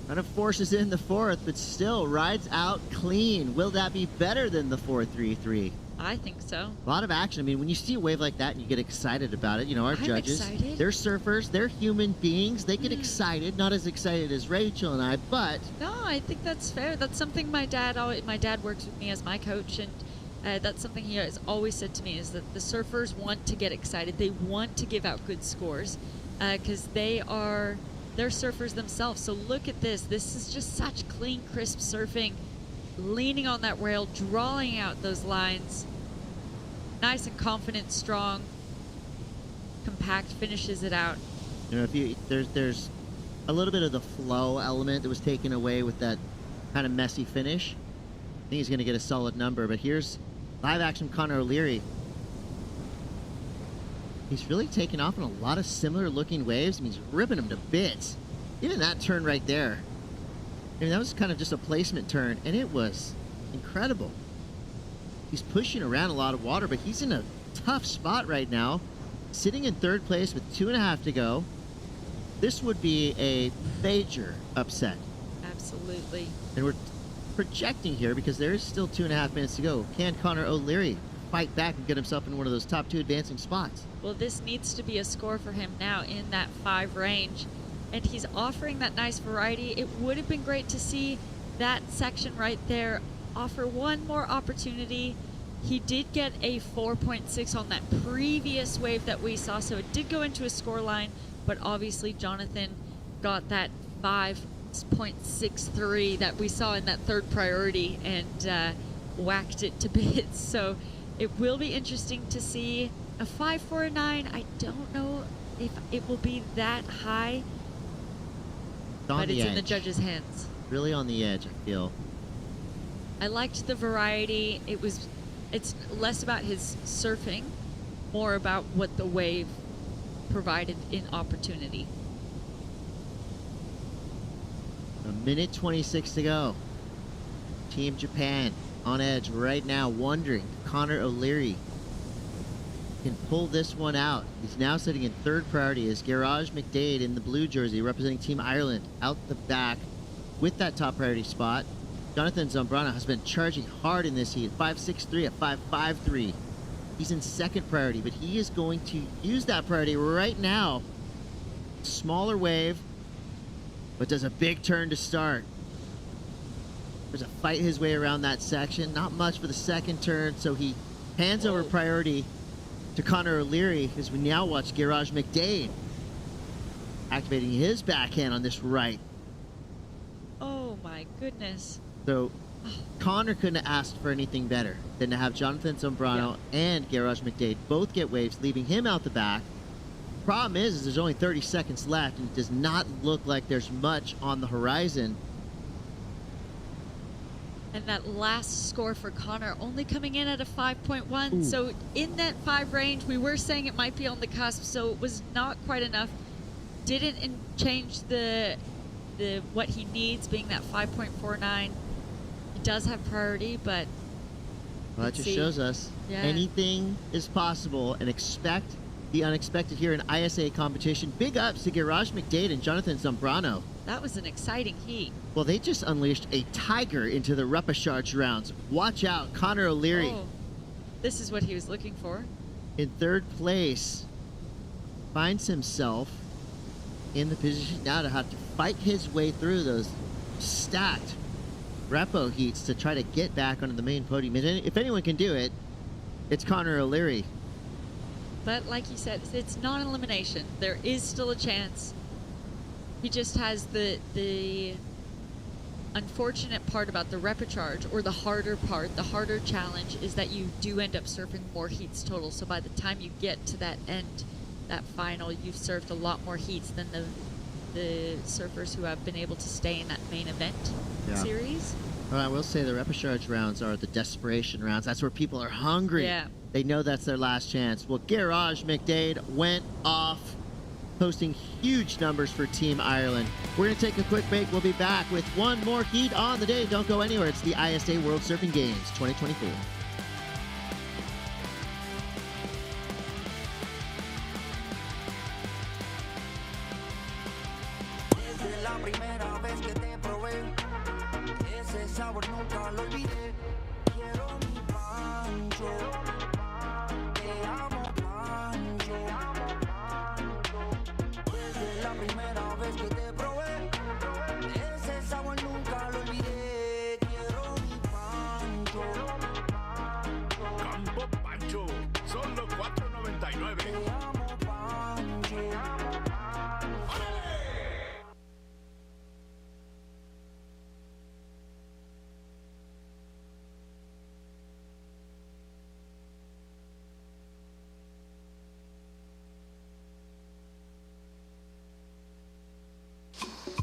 Kind of forces in the fourth, but still rides out clean. Will that be better than the 4.33? I think so. A lot of action. I mean, when you see a wave like that and you get excited about it, you know, our judges, excited. they're surfers, they're human beings. They get excited, not as excited as Rachel and I, but... No, I think that's fair. That's something my dad works with me as my coach, and that's something he has always said to me, is that the surfers want to get excited. They want to give out good scores because they're surfers themselves. So look at this. This is just such clean, crisp surfing. Leaning on that rail, drawing out those lines. Nice and confident, strong, compact, finishes it out. You know, there's a little bit of the flow element that was taken away with that kind of messy finish. I think he's going to get a solid number, but here's live action Connor O'Leary. He's really taken off on a lot of similar looking waves. I mean, he's ripping them to bits. Even that turn right there. I mean, that was kind of just a placement turn, and it was incredible. He's pushing around a lot of water, but he's in a tough spot right now. Sitting in third place with 2.5 to go. This would be a major upset. Absolutely. And we're projecting here because there is still 2.5 minutes to go. Can Connor O'Leary fight back and get himself in one of those top 2 advancing spots? Well, this needs to be a score for him now in that 5 range. And he's offering that nice variety. It would have been great to see that section right there offer one more opportunity. He did get a 4.6 on that previous wave that we saw, so it did go into a score line, but obviously Jonathan got that 5.63 that we saw in that third priority and whacked it to bits. So it will be interesting to see a 5.49. I don't know if it will be that high, but it's in the judges' hands. Really on the edge, I feel. I liked the variety. It's less about his surfing, more about what the wave provided in opportunity. A minute 26 to go. Team Japan on edge right now, wondering if Connor O'Leary can pull this one out. He's now sitting in third priority as Garage McDade in the blue jersey representing Team Ireland out the back with that top priority spot. Jonathan Zambrano has been charging hard in this heat, 5.63 at 5.53. He's in second priority, but he is going to use that priority right now. Smaller wave, but does a big turn to start. There's a fight his way around that section. Not much for the second turn, so he hands over priority to Connor O'Leary as we now watch Garage McDade activating his backhand on this right. Oh my goodness. So Connor couldn't have asked for anything better than to have Jonathan Zambrano and Garage McDade both get waves, leaving him out the back. Problem is there's only 30 seconds left, and it does not look like there's much on the horizon. And that last score for Connor only coming in at a 5.1. So in that 5 range, we were saying it might be on the cusp, so it was not quite enough. Didn't change the what he needs, being that 5.49. He does have priority, but well, that just shows us anything is possible, and expect the unexpected here in ISA competition. Big ups to Garage McDade and Jonathan Zambrano. That was an exciting heat. Well, they just unleashed a tiger into the repechage rounds. Watch out, Connor O'Leary. Oh, this is what he was looking for. In third place, finds himself in the position now to have to fight his way through those stacked repo heats to try to get back onto the main podium. If anyone can do it, it's Connor O'Leary. But like you said, it's not an elimination. There is still a chance. He just has the unfortunate part about the repechage, or the harder part, the harder challenge, is that you do end up surfing more heats total. So by the time you get to that end, that final, you've surfed a lot more heats than the surfers who have been able to stay in that main event series. Well, I will say the repechage rounds are the desperation rounds. That's where people are hungry. Yeah. They know that's their last chance. Well, Garage McDade went off, posting huge numbers for Team Ireland. We're going to take a quick break. We'll be back with one more heat on the day. Don't go anywhere. It's the ISA World Surfing Games 2024. Desde la primera vez que te probé, ese sabor nunca lo olvidé. Quiero mi pancho, te amo pancho. Desde la primera vez que te probé, ese sabor nunca lo olvidé. Quiero mi pancho. Campo Pancho, solo $4.99. Te amo pancho.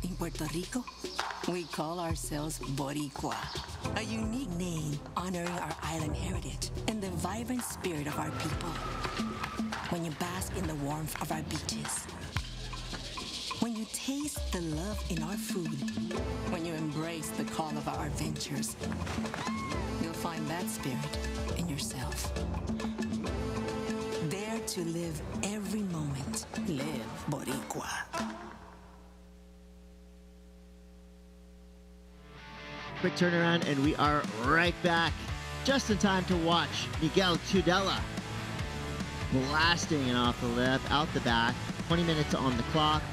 In Puerto Rico, we call ourselves Boricua, a unique name honoring our island heritage and the vibrant spirit of our people. When you bask in the warmth of our beaches, when you taste the love in our food, when you embrace the call of our adventures, you'll find that spirit in yourself. Dare to live every moment. Live Boricua. Quick turnaround, and we are right back. Just in time to watch Miguel Tudela blasting it off the lip, out the back. 20 minutes on the clock.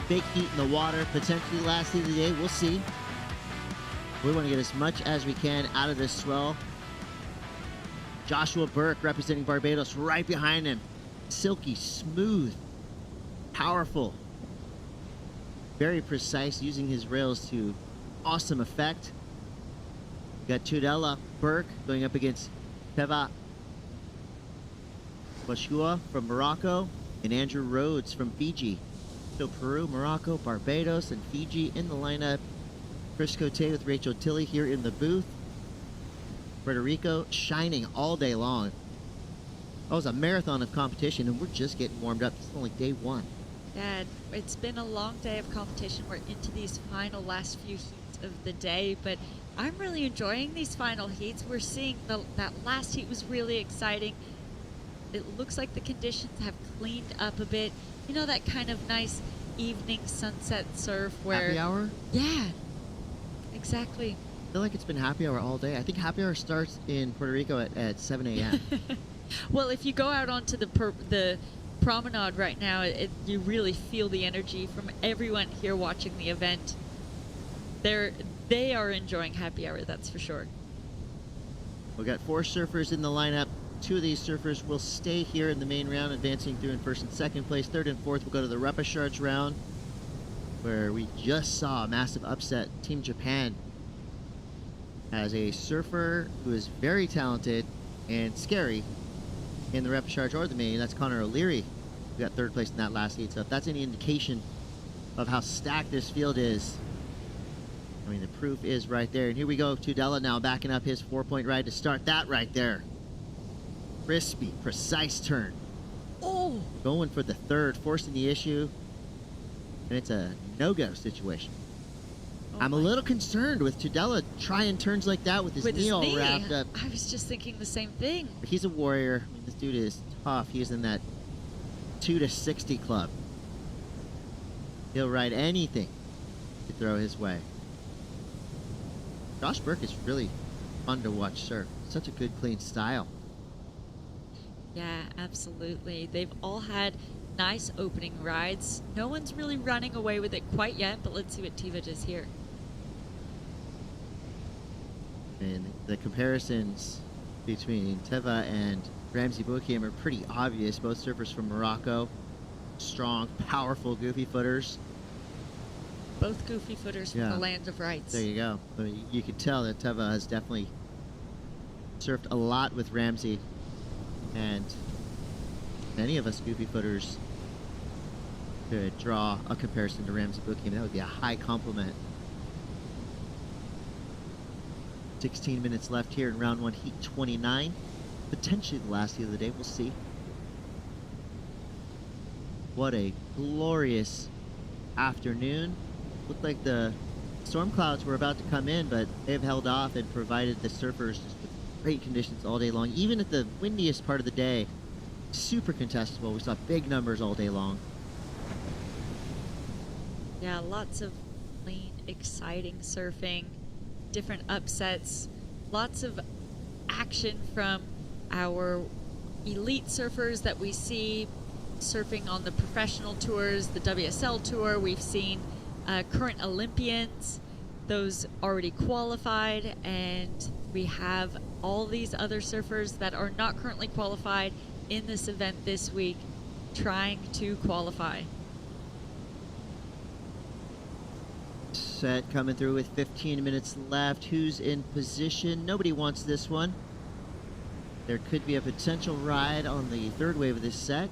Big heat in the water, potentially last heat of the day. We'll see. We want to get as much as we can out of this swell. Joshua Burke representing Barbados right behind him. Silky, smooth, powerful. Very precise, using his rails to awesome effect. We got Tudela Burke going up against Teva Bashua from Morocco and Andrew Rhodes from Fiji. So Peru, Morocco, Barbados, and Fiji in the lineup. Chris Cote with Rachel Tilley here in the booth. Puerto Rico shining all day long. That was a marathon of competition, and we're just getting warmed up. It's only day one. Yeah, it's been a long day of competition. We're into these final last few heats of the day, but I'm really enjoying these final heats. We're seeing that last heat was really exciting. It looks like the conditions have cleaned up a bit. You know, that kind of nice evening sunset surf where... Happy hour? Yeah, exactly. I feel like it's been happy hour all day. I think happy hour starts in Puerto Rico at 7 a.m. Well, if you go out onto the promenade right now, you really feel the energy from everyone here watching the event. They are enjoying happy hour, that's for sure. We've got 4 surfers in the lineup. 2 of these surfers will stay here in the main round, advancing through in first and second place. Third and fourth will go to the repechage round, where we just saw a massive upset. Team Japan has a surfer who is very talented and scary in the repechage or the main. That's Connor O'Leary, who got third place in that last heat. So if that's any indication of how stacked this field is, I mean, the proof is right there. And here we go, Tudela now backing up his 4-point ride to start that right there. Crispy, precise turn. Oh! Going for the third, forcing the issue. And it's a no-go situation. I'm a little concerned with Tudela trying turns like that with his knee all wrapped up. I was just thinking the same thing. But he's a warrior. I mean, this dude is tough. He's in that 2 to 60 club. He'll ride anything to throw his way. Josh Burke is really fun to watch surf. Such a good, clean style. Yeah, absolutely. They've all had nice opening rides. No one's really running away with it quite yet, but let's see what Teva does here. And the comparisons between Teva and Ramsey Boukiem are pretty obvious. Both surfers from Morocco. Strong, powerful goofy footers. Both goofy footers from the land of rights. There you go. I mean, you could tell that Teva has definitely surfed a lot with Ramsey. And many of us goofy footers could draw a comparison to Ramsey Boukiem. That would be a high compliment. 16 minutes left here in round 1, heat 29. Potentially the last heat of the day. We'll see. What a glorious afternoon. Looked like the storm clouds were about to come in, but they've held off and provided the surfers just with great conditions all day long. Even at the windiest part of the day, super contestable. We saw big numbers all day long. Yeah, lots of clean, exciting surfing, different upsets, lots of action from our elite surfers that we see surfing on the professional tours, the WSL tour. We've seen current Olympians, those already qualified, and we have all these other surfers that are not currently qualified in this event this week trying to qualify. Set coming through with 15 minutes left. Who's in position? Nobody wants this one. There could be a potential ride on the third wave of this set.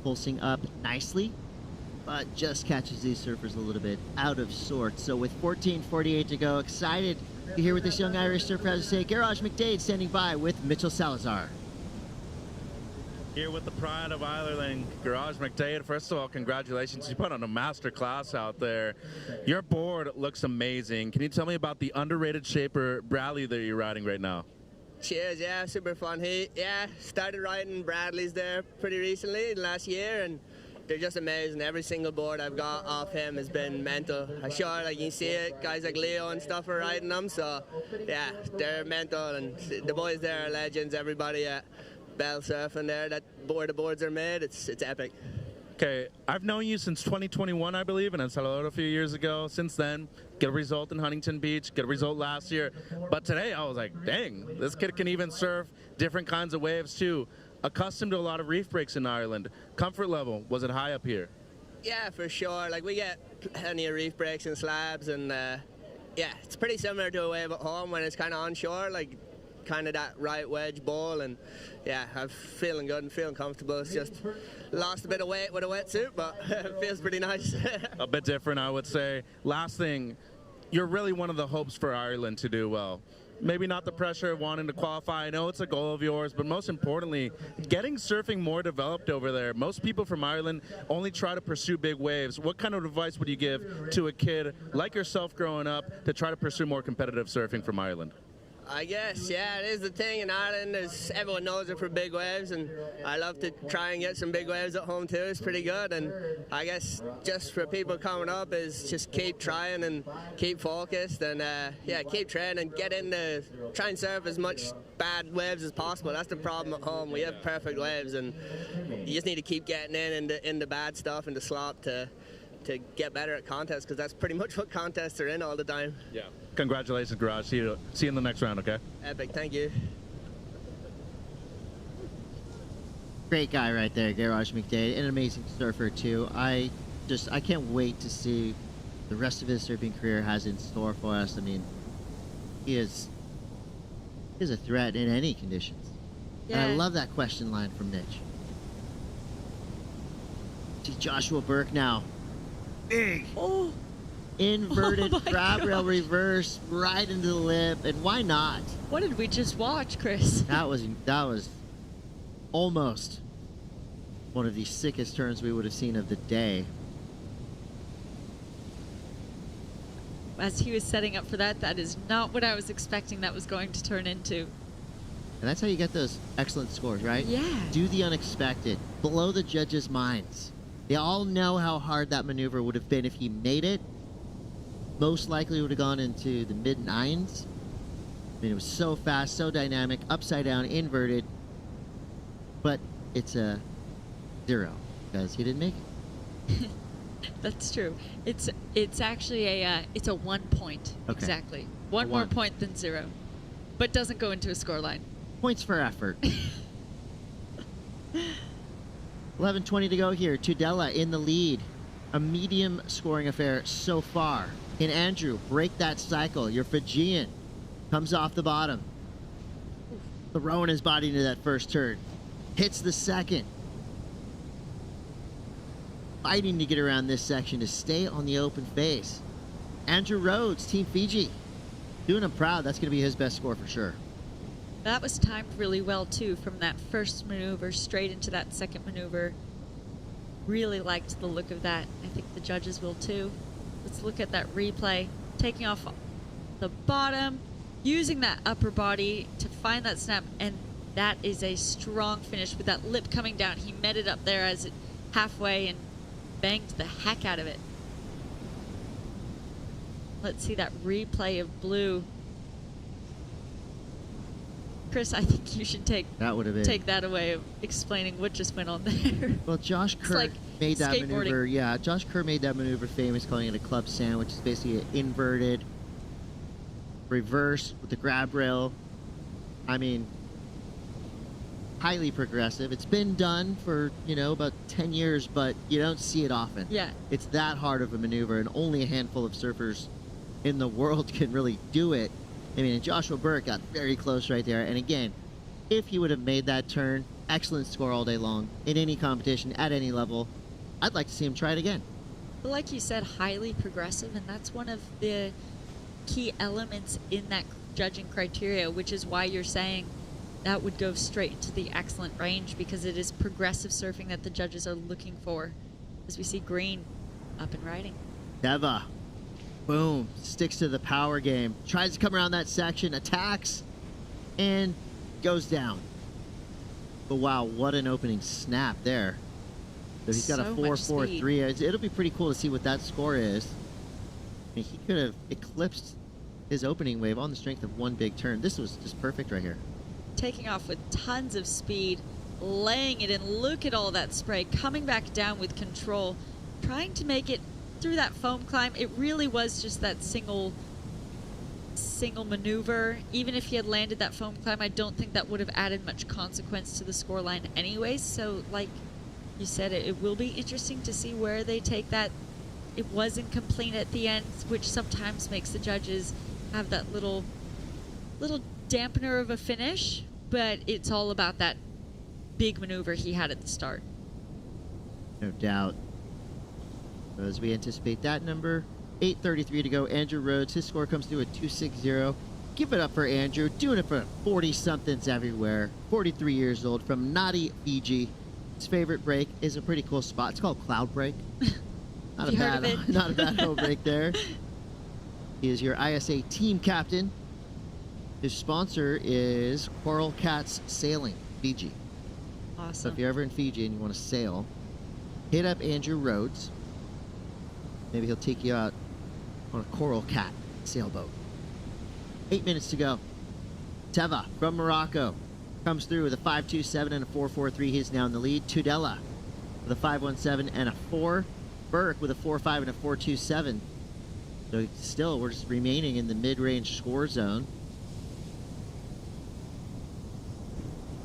Pulsing up nicely, but just catches these surfers a little bit out of sorts. So with 14:48 to go, excited to hear what this young Irish surfer has to say. Garage McDade standing by with Mitchell Salazar. Here with the pride of Ireland, Garage McDade. First of all, congratulations. You put on a master class out there. Your board looks amazing. Can you tell me about the underrated shaper Bradley that you're riding right now? Cheers, yeah, super fun heat. Yeah, started riding Bradley's there pretty recently, last year, and they're just amazing. Every single board I've got off him has been mental. I'm sure, like, you see it, guys like Leo and stuff are riding them, so yeah, they're mental, and the boys there are legends. Everybody at Bell Surfing there, that the boards are made, it's epic. Okay, I've known you since 2021, I believe, in El Salvador a few years ago. Since then, get a result in Huntington Beach, get a result last year. But today, I was like, dang, this kid can even surf different kinds of waves, too. Accustomed to a lot of reef breaks in Ireland. Comfort level, was it high up here? Yeah, for sure. Like, we get plenty of reef breaks and slabs, and yeah, it's pretty similar to a wave at home when it's kind of onshore, like kind of that right wedge ball, and yeah, I'm feeling good and feeling comfortable. It's just lost a bit of weight with a wetsuit, but it feels pretty nice. A bit different, I would say. Last thing, you're really one of the hopes for Ireland to do well. Maybe not the pressure of wanting to qualify. I know it's a goal of yours, but most importantly, getting surfing more developed over there. Most people from Ireland only try to pursue big waves. What kind of advice would you give to a kid like yourself growing up to try to pursue more competitive surfing from Ireland? I guess, yeah, it is the thing in Ireland. Everyone knows it for big waves, and I love to try and get some big waves at home too. It's pretty good, and I guess just for people coming up is just keep trying and keep focused, and yeah, keep training, get into, try and surf as much bad waves as possible. That's the problem at home. We have perfect waves, and you just need to keep getting in the bad stuff and the slop to get better at contests, because that's pretty much what contests are in all the time. Yeah. Congratulations, Garage. See you in the next round, okay? Epic, thank you. Great guy right there, Garage McDade, an amazing surfer too. I can't wait to see the rest of his surfing career has in store for us. I mean, he is a threat in any conditions. Yeah. And I love that question line from Mitch. See Joshua Burke now. Big. Oh. Inverted Oh my grab rail gosh. reverse right into the lip, and why not? What did we just watch, Chris? That was almost one of the sickest turns we would have seen of the day. As he was setting up for that, that is not what I was expecting that was going to turn into. And that's how you get those excellent scores, right? Yeah. Do the unexpected. Blow the judges' minds. They all know how hard that maneuver would have been if he made it. Most likely would have gone into the mid-nines. I mean, it was so fast, so dynamic, upside down, inverted. But it's a 0 because he didn't make it. That's true. It's actually it's a 1 point. Okay. Exactly. One more point than 0, but doesn't go into a score line. Points for effort. 11:20 to go here. Tudela in the lead. A medium scoring affair so far. Can Andrew break that cycle? Your Fijian comes off the bottom. Throwing his body into that first turn. Hits the second. Fighting to get around this section to stay on the open face. Andrew Rhodes, Team Fiji. Doing him proud. That's going to be his best score for sure. That was timed really well, too, from that first maneuver straight into that second maneuver. Really liked the look of that. I think the judges will, too. Let's look at that replay. Taking off the bottom, using that upper body to find that snap, and that is a strong finish with that lip coming down. He met it up there as it halfway and banged the heck out of it. Let's see that replay of blue. Chris, I think you should take that away, of explaining what just went on there. Well, Josh Kerr made that maneuver. Yeah, Josh Kerr made that maneuver famous, calling it a club sandwich. It's basically an inverted reverse with the grab rail. I mean, highly progressive. It's been done for, about 10 years, but you don't see it often. Yeah. It's that hard of a maneuver, and only a handful of surfers in the world can really do it. I mean, and Joshua Burke got very close right there. And again, if he would have made that turn, excellent score all day long in any competition at any level. I'd like to see him try it again. Like you said, highly progressive, and that's one of the key elements in that judging criteria, which is why you're saying that would go straight into the excellent range, because it is progressive surfing that the judges are looking for. As we see Green up and riding. Deva. Boom. Sticks to the power game. Tries to come around that section. Attacks. And goes down. But wow, what an opening snap there. So he's got a 4.43. It'll be pretty cool to see what that score is. I mean, he could have eclipsed his opening wave on the strength of one big turn. This was just perfect right here. Taking off with tons of speed. laying it in. Look at all that spray coming back down with control, trying to make it through that foam climb. It really was just that single maneuver. Even if he had landed that foam climb, I don't think that would have added much consequence to the scoreline anyways. So like you said, it will be interesting to see where they take that. It wasn't complete at the end, which sometimes makes the judges have that little dampener of a finish, but it's all about that big maneuver he had at the start. No doubt. As we anticipate that number, 8:33 to go. Andrew Rhodes, his score comes through at 260. Give it up for Andrew, doing it for 40-somethings everywhere. 43 years old from Nadi, Fiji. His favorite break is a pretty cool spot. It's called Cloud Break. Not a bad home break there. He is your ISA team captain. His sponsor is Coral Cats Sailing, Fiji. Awesome. So if you're ever in Fiji and you want to sail, hit up Andrew Rhodes. Maybe he'll take you out on a Coral Cat sailboat. 8 minutes to go. Teva from Morocco comes through with a 5.27 and a 4.43. He's now in the lead. Tudela with a 5.17 and a 4. Burke with a 4.5 and a 4.27. So still, we're just remaining in the mid-range score zone.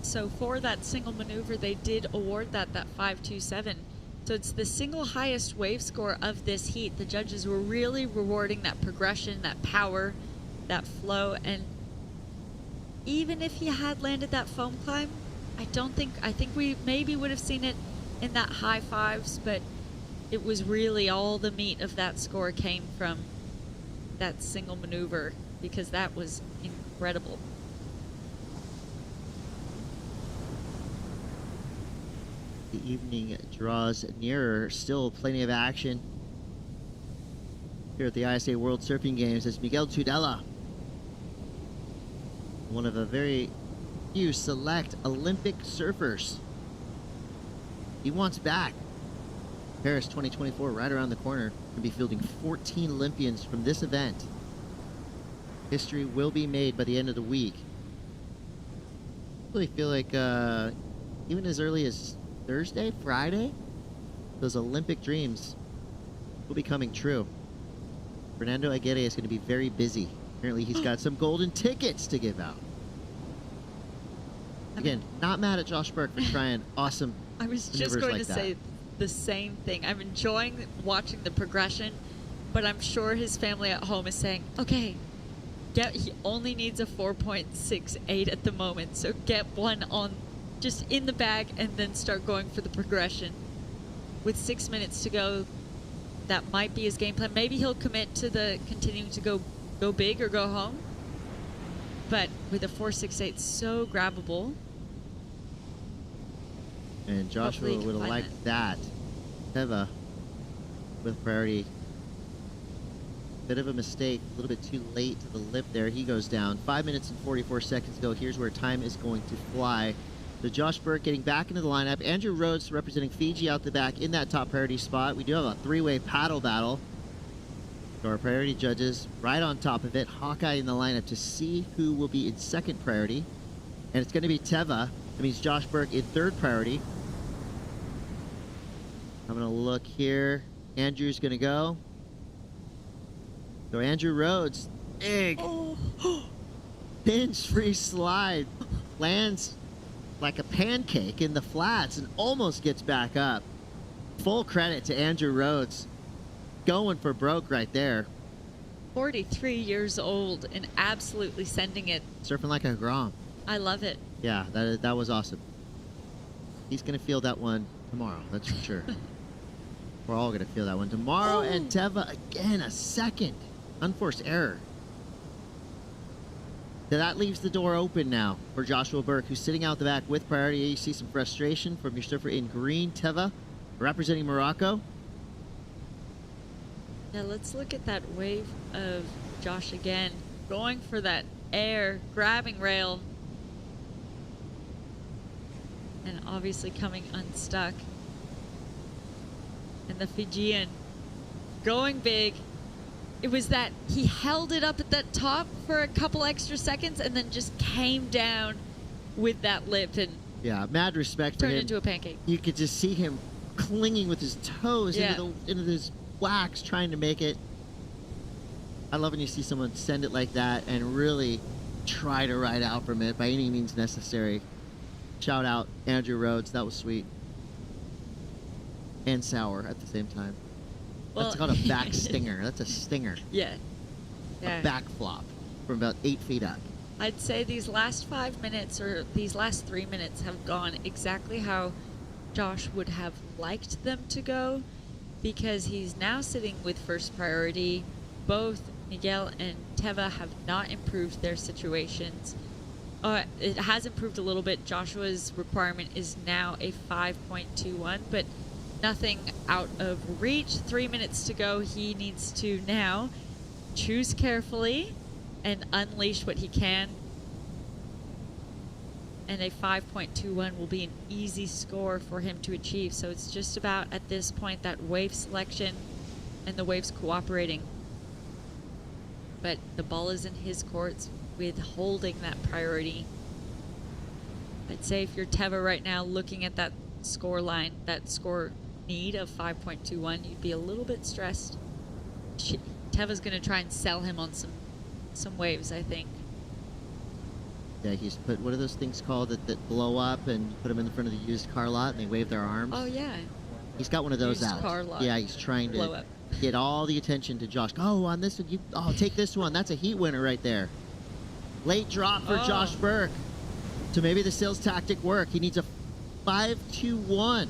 So for that single maneuver, they did award that 5.27. So it's the single highest wave score of this heat. The judges were really rewarding that progression, that power, that flow. And even if he had landed that foam climb, I think we maybe would have seen it in that high fives, but it was really all the meat of that score came from that single maneuver, because that was incredible. The evening draws nearer. Still plenty of action here at the ISA World Surfing Games as Miguel Tudela, one of a very few select Olympic surfers. He wants back. Paris 2024 right around the corner. Going to be fielding 14 Olympians from this event. History will be made by the end of the week. I really feel like even as early as Thursday, Friday, those Olympic dreams will be coming true. Fernando Aguirre is going to be very busy. Apparently he's got some golden tickets to give out. Again, not mad at Josh Burke for trying awesome I was just going to say the same thing. I'm enjoying watching the progression, but I'm sure his family at home is saying, okay, he only needs a 4.68 at the moment, so get one on just in the bag and then start going for the progression. With 6 minutes to go, that might be his game plan. Maybe he'll commit to the continuing to go big or go home. But with a 4.68, so grabbable. And Joshua would have liked that. Teva with priority. Bit of a mistake, a little bit too late to the lip there. He goes down. 5 minutes and 44 seconds go. Here's where time is going to fly. So Josh Burke getting back into the lineup. Andrew Rhodes representing Fiji out the back in that top priority spot. We do have a three-way paddle battle. So our priority judges right on top of it. Hawkeye in the lineup to see who will be in second priority. And it's going to be Teva. That means Josh Burke in third priority. I'm going to look here. Andrew's going to go. So Andrew Rhodes, big pinch-free slide, lands like a pancake in the flats and almost gets back up. Full credit to Andrew Rhodes, going for broke right there. 43 years old and absolutely sending it. Surfing like a Grom. I love it. Yeah, that was awesome. He's going to feel that one tomorrow, that's for sure. We're all going to feel that one tomorrow. And Teva, again, a second. Unforced error. So that leaves the door open now for Joshua Burke, who's sitting out the back with priority. You see some frustration from your surfer in green, Teva, representing Morocco. Now let's look at that wave of Josh again, going for that air, grabbing rail, and obviously coming unstuck. And the Fijian going big. It was that he held it up at that top for a couple extra seconds and then just came down with that lip. And Yeah, mad respect for Turned him. into a pancake. You could just see him clinging with his toes Yeah. into this wax, trying to make it. I love when you see someone send it like that and really try to ride out from it by any means necessary. Shout out Andrew Rhodes, that was sweet. And sour at the same time. That's called a back stinger. That's a stinger. Yeah. A back flop from about 8 feet up. I'd say these last 5 minutes or these last 3 minutes have gone exactly how Josh would have liked them to go, because he's now sitting with first priority. Both Miguel and Teva have not improved their situations. It has improved a little bit. Joshua's requirement is now a 5.21, but nothing out of reach. 3 minutes to go. He needs to now choose carefully and unleash what he can. And a 5.21 will be an easy score for him to achieve. So it's just about, at this point, that wave selection and the waves cooperating. But the ball is in his courts, withholding that priority. I'd say if you're Teva right now looking at that score line, that score need of 5.21, you'd be a little bit stressed. Teva's going to try and sell him on some waves, I think. Yeah, he's put, what are those things called that blow up and put them in front of the used car lot and they wave their arms? Oh, yeah. He's got one of those Used out. car lot. Yeah, he's trying Blow to up. get all the attention to Josh. Oh, on this one, take this one. That's a heat winner right there. Late drop for Josh Burke. So maybe the sales tactic work. He needs a 5-2-1.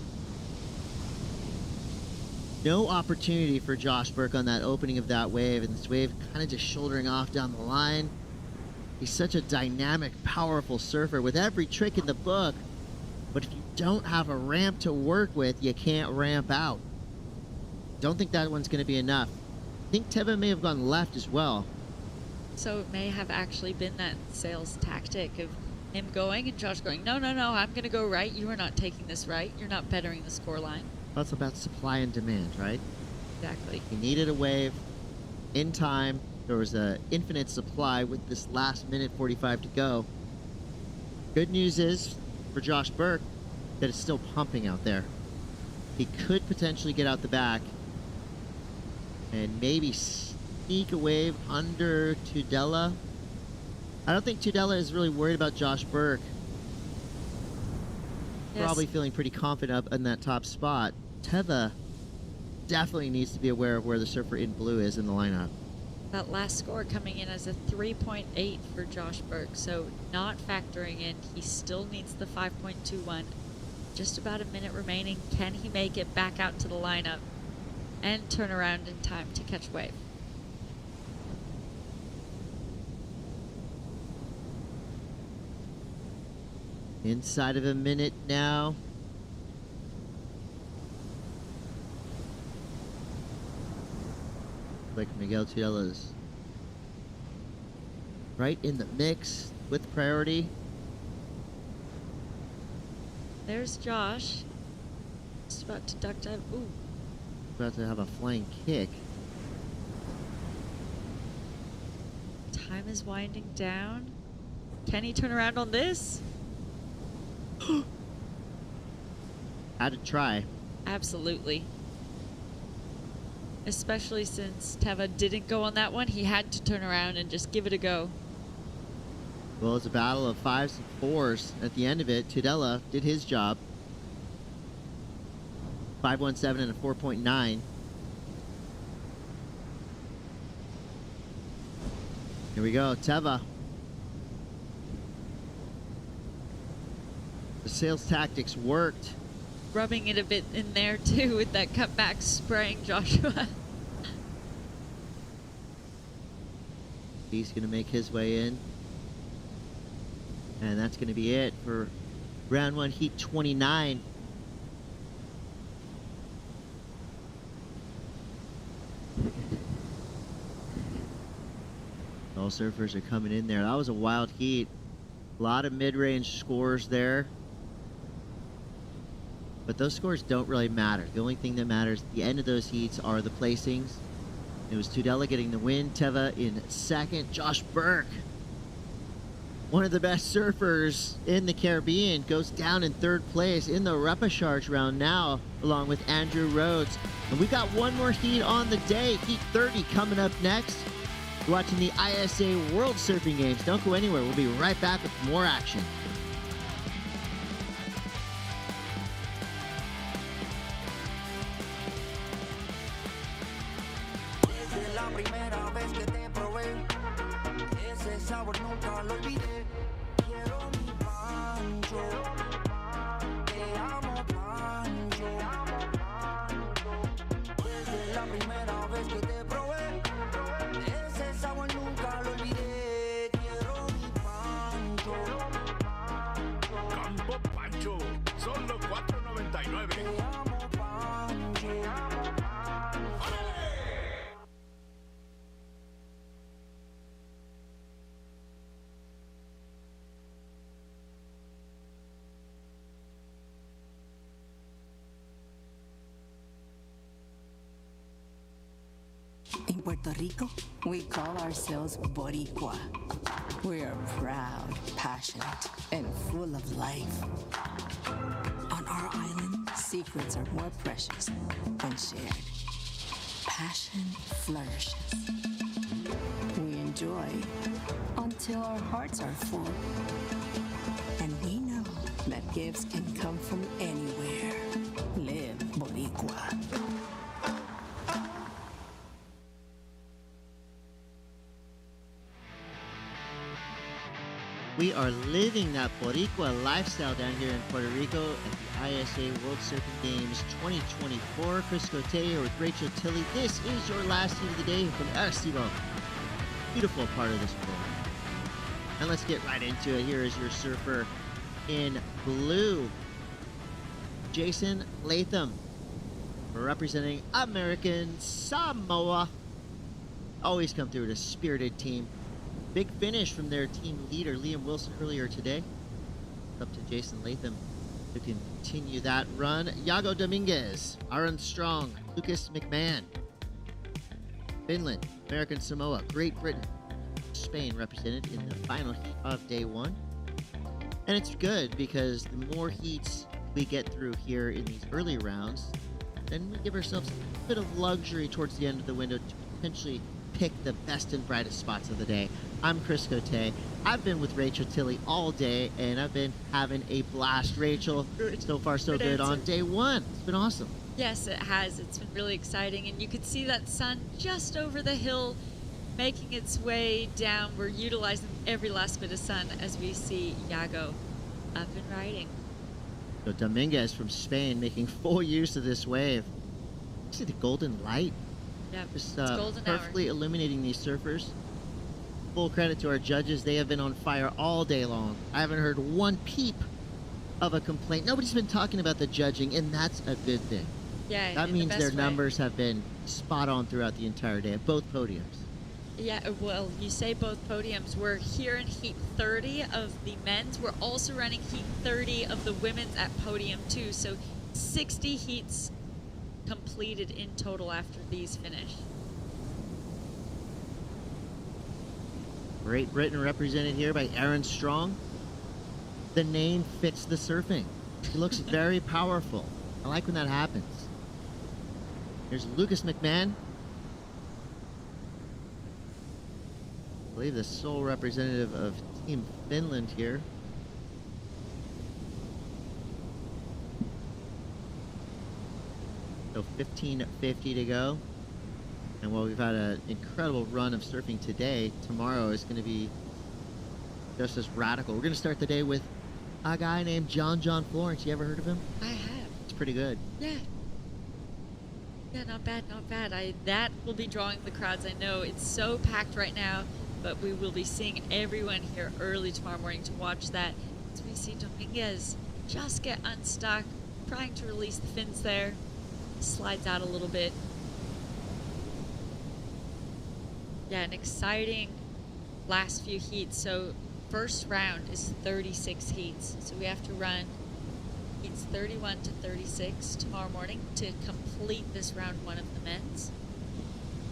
No opportunity for Josh Burke on that opening of that wave, and this wave kind of just shouldering off down the line. He's such a dynamic, powerful surfer with every trick in the book, but if you don't have a ramp to work with, you can't ramp out. Don't think that one's going to be enough. I think Teva may have gone left as well. So it may have actually been that sales tactic of him going and Josh going, no, I'm going to go right. You are not taking this right. You're not bettering the score line. Well, it's about supply and demand, right? Exactly. He needed a wave in time. There was an infinite supply with this last minute 45 to go. Good news is for Josh Burke that it's still pumping out there. He could potentially get out the back and maybe sneak a wave under Tudela. I don't think Tudela is really worried about Josh Burke. Yes. Probably feeling pretty confident up in that top spot. Teva definitely needs to be aware of where the surfer in blue is in the lineup. That last score coming in as a 3.8 for Josh Burke, so not factoring in. He still needs the 5.21. Just about a minute remaining. Can he make it back out to the lineup and turn around in time to catch wave? Inside of a minute now. Like Miguel Tudela's right in the mix with priority. There's Josh. Just about to duck dive. Ooh. About to have a flying kick. Time is winding down. Can he turn around on this? Had to try. Absolutely. Especially since Teva didn't go on that one, he had to turn around and just give it a go. Well, it's a battle of 5s and 4s. At the end of it, Tudela did his job. 5.17 and a 4.9. Here we go, Teva. The sales tactics worked. Rubbing it a bit in there too with that cutback, spraying Joshua. He's going to make his way in. And that's going to be it for round 1, heat 29. All surfers are coming in there. That was a wild heat. A lot of mid-range scores there. But those scores don't really matter. The only thing that matters at the end of those heats are the placings. It was Tudela getting the win, Teva in second, Josh Burke One of the best surfers in the Caribbean goes down in 3rd place in the repechage round now, along with Andrew Rhodes. And we got one more heat on the day, Heat 30 coming up next. You're watching the ISA World Surfing Games. Don't go anywhere. We'll be right back with more action. Desde la primera vez que te probé, ese sabor nunca lo olvidé. Quiero mi pancho, te amo pancho. Desde la primera vez que te probé, ese sabor nunca lo olvidé. Quiero mi pancho. Campo Pancho, solo $4.99. Te amo pancho. In Puerto Rico, we call ourselves boricua. We are proud, passionate, and full of life. On our island, secrets are more precious when shared. Passion flourishes. We enjoy until our hearts are full. And we know that gifts can come from anywhere. Live boricua. We are living that Boricua lifestyle down here in Puerto Rico at the ISA World Surfing Games 2024. Chris Cote here with Rachel Tilley. This is your last heat of the day from Arecibo. Beautiful part of this world. And let's get right into it. Here is your surfer in blue, Jason Latham, representing American Samoa. Always come through with a spirited team. Big finish from their team leader, Liam Wilson, earlier today. Up to Jason Latham to continue that run. Iago Dominguez, Aaron Strong, Lucas McMahon. Finland, American Samoa, Great Britain, Spain represented in the final heat of day one. And it's good because the more heats we get through here in these early rounds, then we give ourselves a bit of luxury towards the end of the window to potentially pick the best and brightest spots of the day. I'm Chris Cote. I've been with Rachel Tilley all day, and I've been having a blast. Rachel, so far so good on day one. It's been awesome. Yes, it has. It's been really exciting, and you could see that sun just over the hill making its way down. We're utilizing every last bit of sun as we see Iago up and riding. So Dominguez from Spain making full use of this wave. See the golden light? Yeah, just golden perfectly hour. illuminating these surfers. Full credit to our judges. They have been on fire all day long. I haven't heard one peep of a complaint. Nobody's been talking about the judging, and that's a good thing. Yeah, that means their numbers have been spot on throughout the entire day at both podiums. Yeah, well, you say both podiums. We're here in Heat 30 of the men's. We're also running Heat 30 of the women's at podium 2. So 60 heats completed in total after these finish. Great Britain represented here by Aaron Strong. The name fits the surfing. He looks very powerful. I like when that happens. Here's Lucas McMahon. I believe the sole representative of Team Finland here. So 15:50 to go. And while we've had an incredible run of surfing today, tomorrow is going to be just as radical. We're going to start the day with a guy named John Florence. You ever heard of him? I have. It's pretty good. Yeah. Yeah, not bad, not bad. That will be drawing the crowds. I know it's so packed right now, but we will be seeing everyone here early tomorrow morning to watch that. As we see Dominguez just get unstuck, trying to release the fins there. Slides out a little bit. Yeah, an exciting last few heats. So first round is 36 heats. So we have to run heats 31 to 36 tomorrow morning to complete this round one of the men's.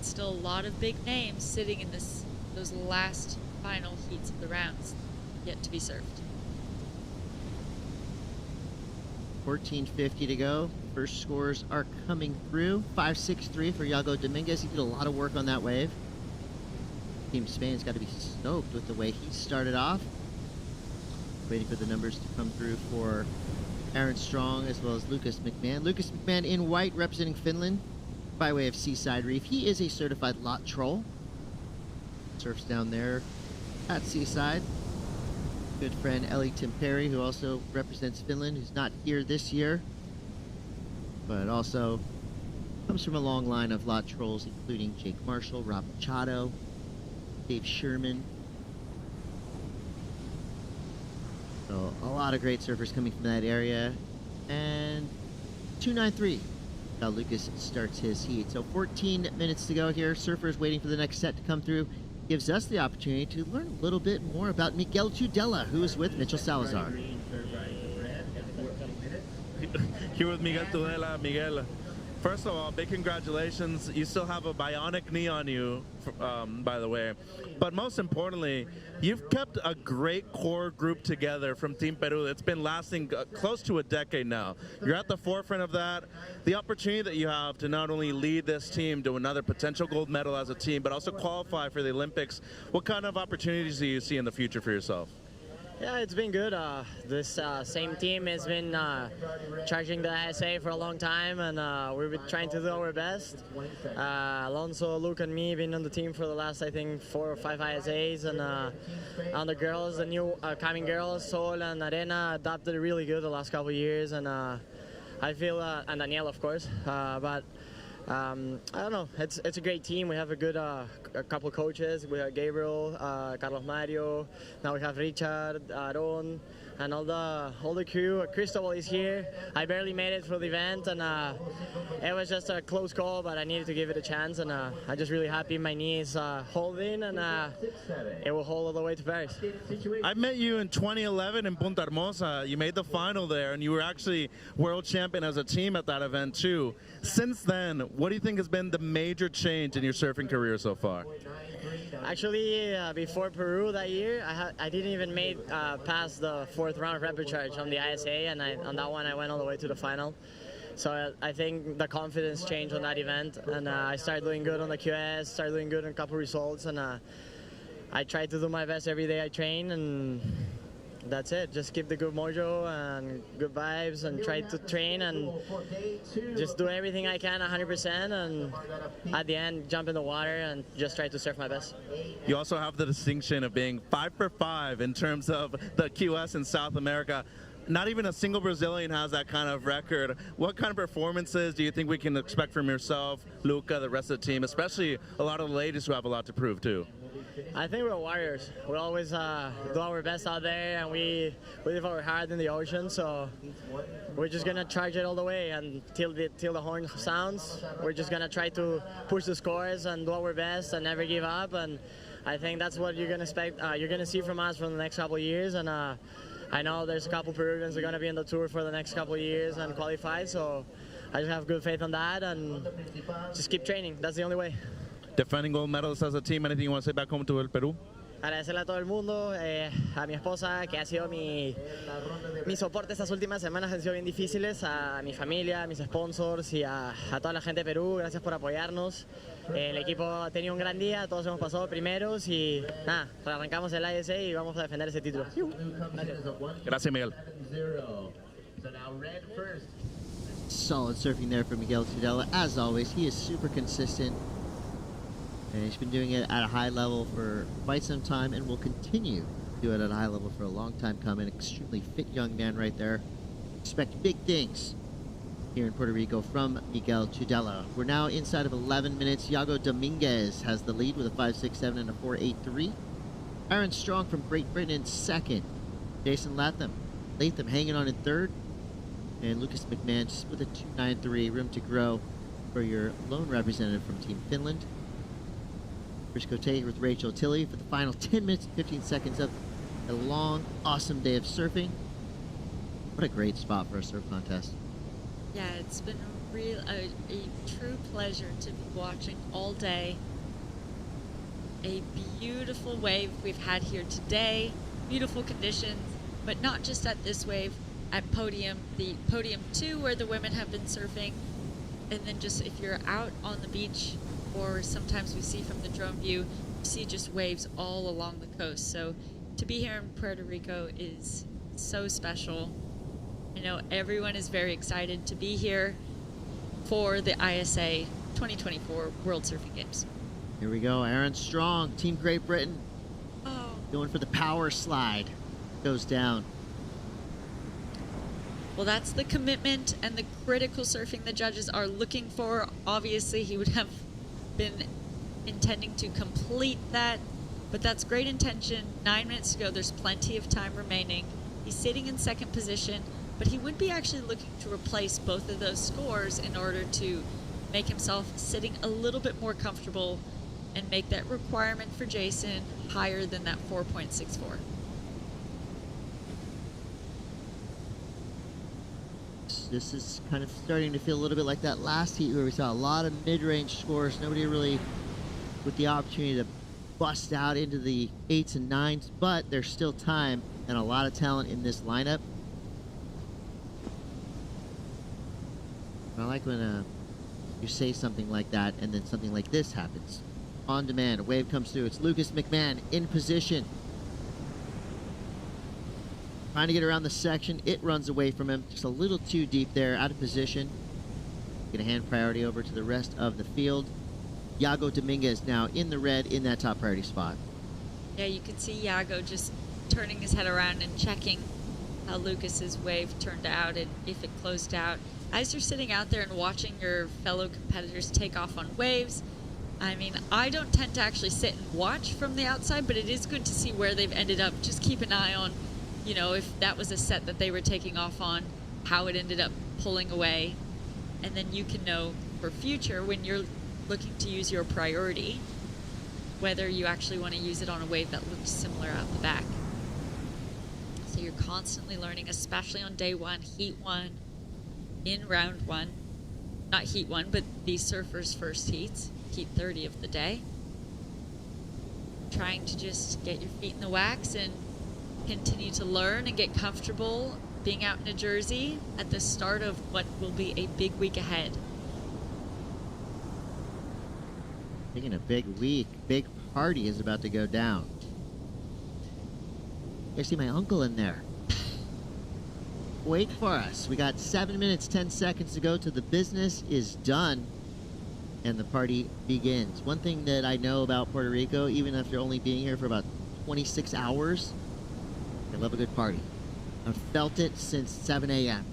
Still a lot of big names sitting in those last final heats of the rounds. yet to be served. 14:50 to go. First scores are coming through. 5.63 for Iago Dominguez. He did a lot of work on that wave. Team Spain's got to be stoked with the way he started off. Waiting for the numbers to come through for Aaron Strong as well as Lucas McMahon. Lucas McMahon in white representing Finland by way of Seaside Reef. He is a certified lot troll. Surfs down there at Seaside. Good friend Ellie Timperi, who also represents Finland, who's not here this year, but also comes from a long line of lot trolls, including Jake Marshall, Rob Machado, Dave Sherman. So a lot of great surfers coming from that area. And 2.93. Now Lucas starts his heat. So 14 minutes to go here. Surfers waiting for the next set to come through. Gives us the opportunity to learn a little bit more about Miguel Tudela, who is with Mitchell Salazar. Here with Miguel Tudela. Miguel, first of all, big congratulations. You still have a bionic knee on you, by the way. But most importantly, you've kept a great core group together from Team Peru. It's been lasting close to a decade now. You're at the forefront of that. The opportunity that you have to not only lead this team to another potential gold medal as a team, but also qualify for the Olympics. What kind of opportunities do you see in the future for yourself? Yeah, it's been good. This same team has been charging the ISA for a long time, and we've been trying to do our best. Alonso, Luke, and me have been on the team for the last, I think, 4 or 5 ISAs, and on the girls, the new coming girls, Sol and Arena, adapted really good the last couple of years, and I feel, and Danielle, of course, but I don't know. It's a great team. We have a good a couple of coaches. We have Gabriel, Carlos Mario. Now we have Richard, Aaron, and all the crew. Cristobal is here. I barely made it for the event, and it was just a close call, but I needed to give it a chance, and I'm just really happy my knee is holding, and it will hold all the way to Paris. I met you in 2011 in Punta Hermosa. You made the final there, and you were actually world champion as a team at that event too. Since then, what do you think has been the major change in your surfing career so far? Actually, before Peru that year, I didn't even make past the 4th round of repechage on the ISA, and on that one I went all the way to the final. So I think the confidence changed on that event, and I started doing good on the QS, started doing good on a couple results, and I tried to do my best every day I train, and that's it. Just keep the good mojo and good vibes, and try to train and just do everything I can 100%, and at the end jump in the water and just try to surf my best. You also have the distinction of being 5 for 5 in terms of the QS in South America. Not even a single Brazilian has that kind of record. What kind of performances do you think we can expect from yourself, Luca, the rest of the team, especially a lot of the ladies who have a lot to prove too? I think we're warriors. We always do our best out there, and we live our heart in the ocean. So we're just gonna charge it all the way, and till the horn sounds, we're just gonna try to push the scores and do our best and never give up. And I think that's what you're gonna expect. You're gonna see from us for the next couple of years. And I know there's a couple Peruvians that are gonna be in the tour for the next couple of years and qualify. So I just have good faith on that, and just keep training. That's the only way. Defending gold medals as a team, anything you want to say back home to El Perú? Agradecerle a todo el mundo, a mi esposa, que ha sido mi soporte estas últimas semanas, han sido bien difíciles, a mi familia, a mis sponsors y a toda la gente de Perú. Gracias por apoyarnos. El equipo ha tenido un gran día, todos hemos pasado primeros y nada, arrancamos el ISA y vamos a defender ese título. Gracias, Miguel. Solid surfing there for Miguel Tudela. As always, he is super consistent. And he's been doing it at a high level for quite some time and will continue to do it at a high level for a long time coming. Extremely fit young man right there. Expect big things here in Puerto Rico from Miguel Tudela. We're now inside of 11 minutes. Iago Dominguez has the lead with a 5.67 and a 4.83. Aaron Strong from Great Britain in second. Jason Latham hanging on in third. And Lucas McMahon just with a 2.93. Room to grow for your lone representative from Team Finland. Chris Cote with Rachel Tilley for the final 10 minutes and 15 seconds of a long, awesome day of surfing. What a great spot for a surf contest. Yeah, it's been a true pleasure to be watching all day. A beautiful wave we've had here today. beautiful conditions, but not just at this wave, at podium, the podium 2 where the women have been surfing, and then just if you're out on the beach, or sometimes we see from the drone view, you see just waves all along the coast. So to be here in Puerto Rico is so special. I know everyone is very excited to be here for the ISA 2024 World Surfing Games. Here we go, Aaron Strong, Team Great Britain. Going for the power slide. Goes down. Well, that's the commitment and the critical surfing the judges are looking for. Obviously, he would have been intending to complete that, but that's great intention. 9 minutes to go. There's plenty of time remaining. He's sitting in second position, but he would be actually looking to replace both of those scores in order to make himself sitting a little bit more comfortable and make that requirement for Jason higher than that 4.64. This is kind of starting to feel a little bit like that last heat where we saw a lot of mid-range scores. Nobody really with the opportunity to bust out into the 8s and 9s, but there's still time and a lot of talent in this lineup. I like when you say something like that and then something like this happens. On demand, a wave comes through. It's Lucas McMahon in position. Trying to get around the section. It runs away from him. Just a little too deep there, out of position. Gonna hand priority over to the rest of the field. Iago Dominguez now in the red in that top priority spot. Yeah, you can see Iago just turning his head around and checking how Lucas's wave turned out and if it closed out. As you're sitting out there and watching your fellow competitors take off on waves, I mean, I don't tend to actually sit and watch from the outside, but it is good to see where they've ended up. Just keep an eye on, you know, if that was a set that they were taking off on, how it ended up pulling away. And then you can know for future when you're looking to use your priority, whether you actually want to use it on a wave that looks similar out the back. So you're constantly learning, especially on day one, heat one, in round one. Not heat one, but these surfers' first heats. Heat 30 of the day. Trying to just get your feet in the wax and continue to learn and get comfortable being out in New Jersey at the start of what will be a big week ahead. Thinking a big week, big party is about to go down. I see my uncle in there. Wait for us. We got 7 minutes, 10 seconds to go till the business is done and the party begins. One thing that I know about Puerto Rico, even after only being here for about 26 hours, they love a good party. I've felt it since 7 a.m.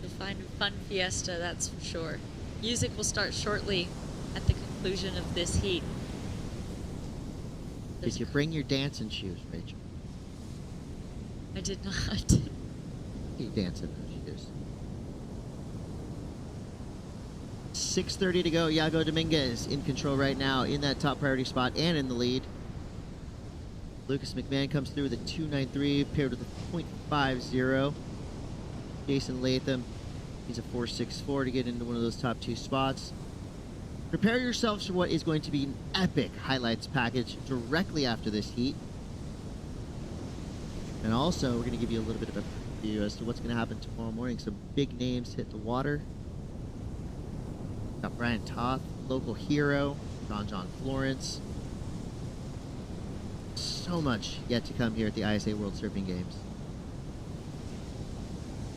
You'll find a fun fiesta, that's for sure. Music will start shortly at the conclusion of this heat. Did you bring your dancing shoes, Rachel? I did not. You dance in those shoes. 6:30 to go. Iago Dominguez in control right now in that top priority spot and in the lead. Lucas McMahon comes through with a 2.93 paired with a 0.50. Jason Latham, he's a 4.64 to get into one of those top two spots. Prepare yourselves for what is going to be an epic highlights package directly after this heat. And also, we're going to give you a little bit of a preview as to what's going to happen tomorrow morning. Some big names hit the water. Got Brian Toth, local hero, John Florence. So much yet to come here at the ISA World Surfing Games.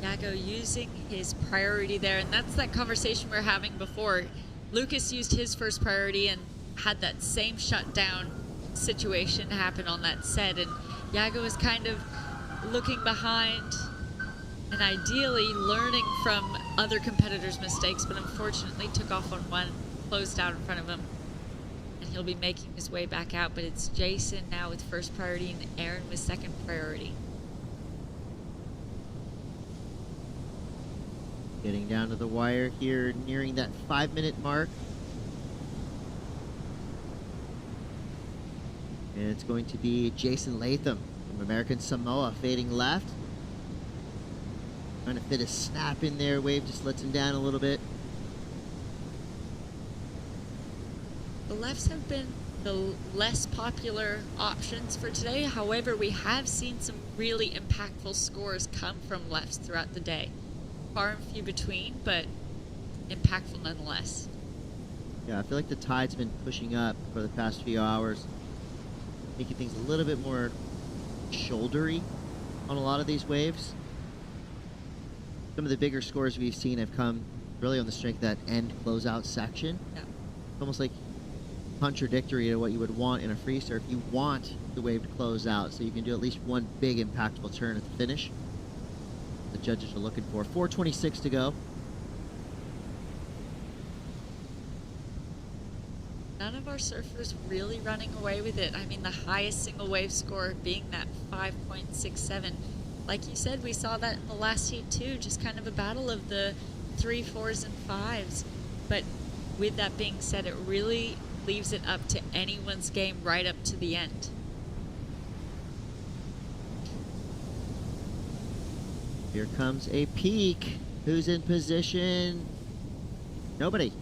Iago using his priority there, and that's that conversation we were having before. Lucas used his first priority and had that same shutdown situation happen on that set, and Iago was kind of looking behind and ideally learning from other competitors' mistakes, but unfortunately took off on one, closed out in front of him, and he'll be making his way back out. But it's Jason now with first priority and Aaron with second priority. Getting down to the wire here, nearing that 5-minute mark. And it's going to be Jason Latham from American Samoa fading left. Trying to fit a snap in there. Wave just lets him down a little bit. The lefts have been the less popular options for today. However, we have seen some really impactful scores come from lefts throughout the day. Far and few between, but impactful nonetheless. Yeah, I feel like the tide's been pushing up for the past few hours, making things a little bit more shouldery on a lot of these waves. Some of the bigger scores we've seen have come really on the strength of that end closeout section. Yeah. It's almost like contradictory to what you would want in a free surf. You want the wave to close out so you can do at least one big impactful turn at the finish. The judges are looking for 4:26 to go. None of our surfers really running away with it. I mean, the highest single wave score being that 5.67. Like you said, we saw that in the last heat too, just kind of a battle of the 3, 4s, and 5s. But with that being said, it really leaves it up to anyone's game right up to the end. Here comes a peak. Who's in position? Nobody.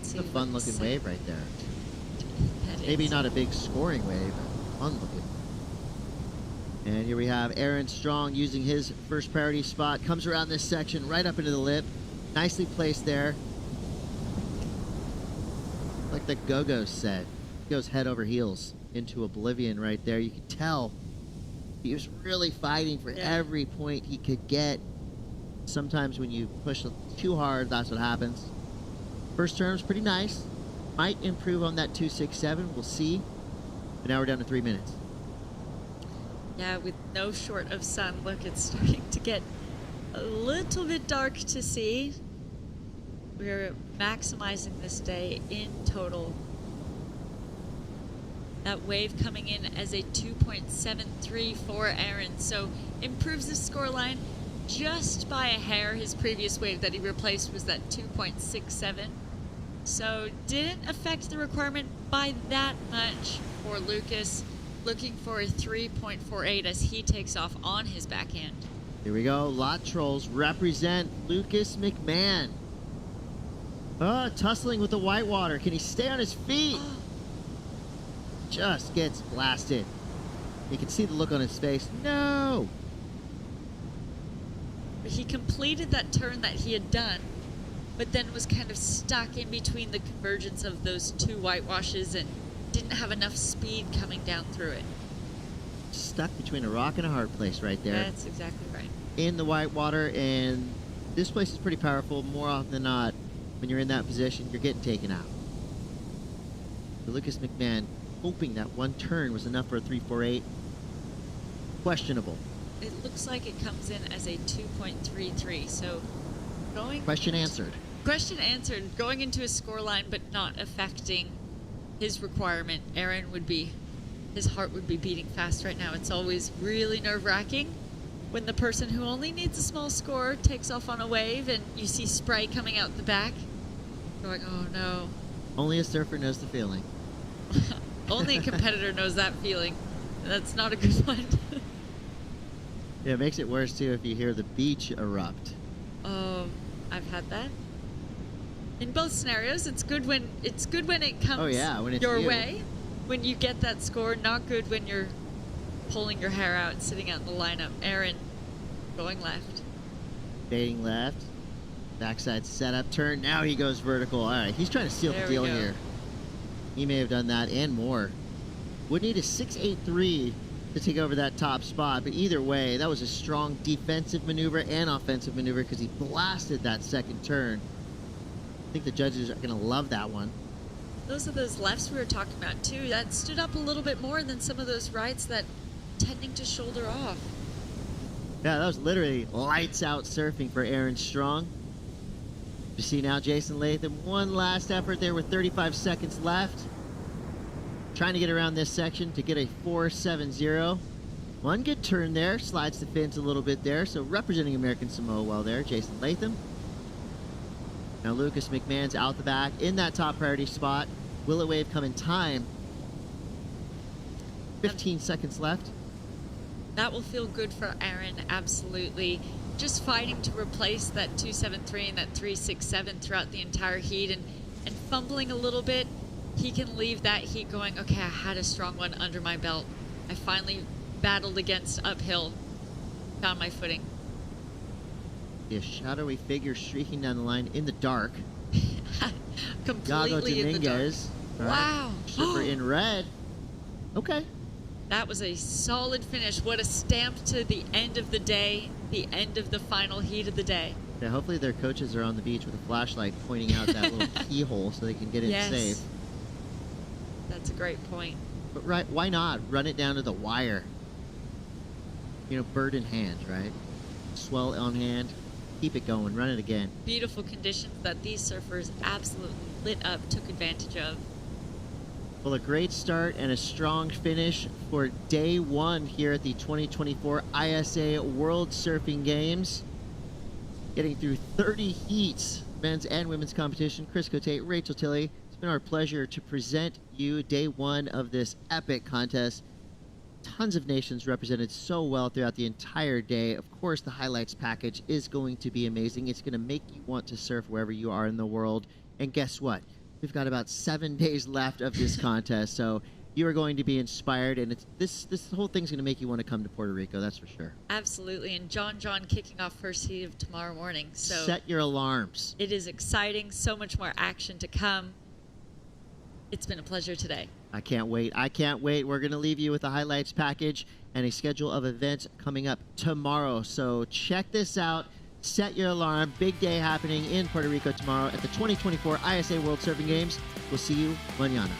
It's a fun looking wave right there. Maybe not a big scoring wave, but fun looking. And here we have Aaron Strong using his first priority spot. Comes around this section right up into the lip. Nicely placed there. Like the Go-Go set. Goes head over heels into oblivion right there. You can tell he was really fighting for every point he could get. Sometimes when you push too hard, that's what happens. First term's pretty nice. Might improve on that 2.67. We'll see. But now we're down to 3 minutes. Yeah, with no short of sun. Look, it's starting to get a little bit dark to see. We're maximizing this day in total. That wave coming in as a 2.73 for Aaron. So improves the scoreline just by a hair. His previous wave that he replaced was that 2.67. So didn't affect the requirement by that much for Lucas. Looking for a 3.48 as he takes off on his backhand. Here we go. Lot Trolls represent Lucas McMahon. Oh, tussling with the whitewater. Can he stay on his feet? Just gets blasted. You can see the look on his face. No! He completed that turn that he had done, but then was kind of stuck in between the convergence of those two whitewashes and didn't have enough speed coming down through it. Stuck between a rock and a hard place right there. That's exactly right. In the whitewater, and this place is pretty powerful. More often than not, when you're in that position, you're getting taken out. So Lucas McMahon hoping that one turn was enough for a 3.48. Questionable. It looks like it comes in as a 2.33. So going. Question answered. Question answered. Going into a scoreline, but not affecting his requirement. Aaron would be, his heart would be beating fast right now. It's always really nerve-wracking when the person who only needs a small score takes off on a wave and you see spray coming out the back. Going, oh no. Only a surfer knows the feeling. Only a competitor knows that feeling. That's not a good one. Yeah, it makes it worse too if you hear the beach erupt. Oh, I've had that. In both scenarios, it's good when it comes when it's your you. way. When you get that score, not good when you're pulling your hair out and sitting out in the lineup. Aaron going left. Fading left. Backside setup turn. Now he goes vertical. All right, he's trying to seal the deal here. He may have done that and more. Would need a 6.83 to take over that top spot, but either way, that was a strong defensive maneuver and offensive maneuver because he blasted that second turn. I think the judges are going to love that one. Those are those lefts we were talking about too. That stood up a little bit more than some of those rights that tending to shoulder off. Yeah, that was literally lights out surfing for Aaron Strong. You see now Jason Latham, one last effort there with 35 seconds left. Trying to get around this section to get a 4.70. One good turn there, slides the fins a little bit there. So representing American Samoa well there, Jason Latham. Now Lucas McMahon's out the back in that top priority spot. Will a wave come in time? 15 seconds left. That will feel good for Aaron, absolutely. Just fighting to replace that 2.73 and that 3.67 throughout the entire heat and fumbling a little bit, he can leave that heat going, okay, I had a strong one under my belt. I finally battled against uphill, found my footing. A shadowy figure streaking down the line in the dark. Completely in the dark. Dominguez. Wow. Surfer in red. Okay. That was a solid finish. What a stamp to the end of the day, the end of the final heat of the day. Yeah, hopefully their coaches are on the beach with a flashlight pointing out that little keyhole so they can get in safe. That's a great point. But right, why not run it down to the wire? You know, bird in hand, right? Swell on hand. Keep it going. Run it again. Beautiful conditions that these surfers absolutely lit up, took advantage of. Well, a great start and a strong finish for day one here at the 2024 ISA World Surfing Games. Getting through 30 heats, men's and women's competition. Chris Cote, Rachel Tilley. It's been our pleasure to present you day one of this epic contest. Tons of nations represented so well throughout the entire day. Of course, the highlights package is going to be amazing. It's going to make you want to surf wherever you are in the world. And guess what? We've got about 7 days left of this contest, so you are going to be inspired, and this whole thing's going to make you want to come to Puerto Rico, that's for sure. Absolutely, and John kicking off first heat of tomorrow morning. So set your alarms. It is exciting, so much more action to come. It's been a pleasure today. I can't wait. I can't wait. We're going to leave you with a highlights package and a schedule of events coming up tomorrow. So check this out. Set your alarm. Big day happening in Puerto Rico tomorrow at the 2024 ISA World Surfing Games. We'll see you mañana.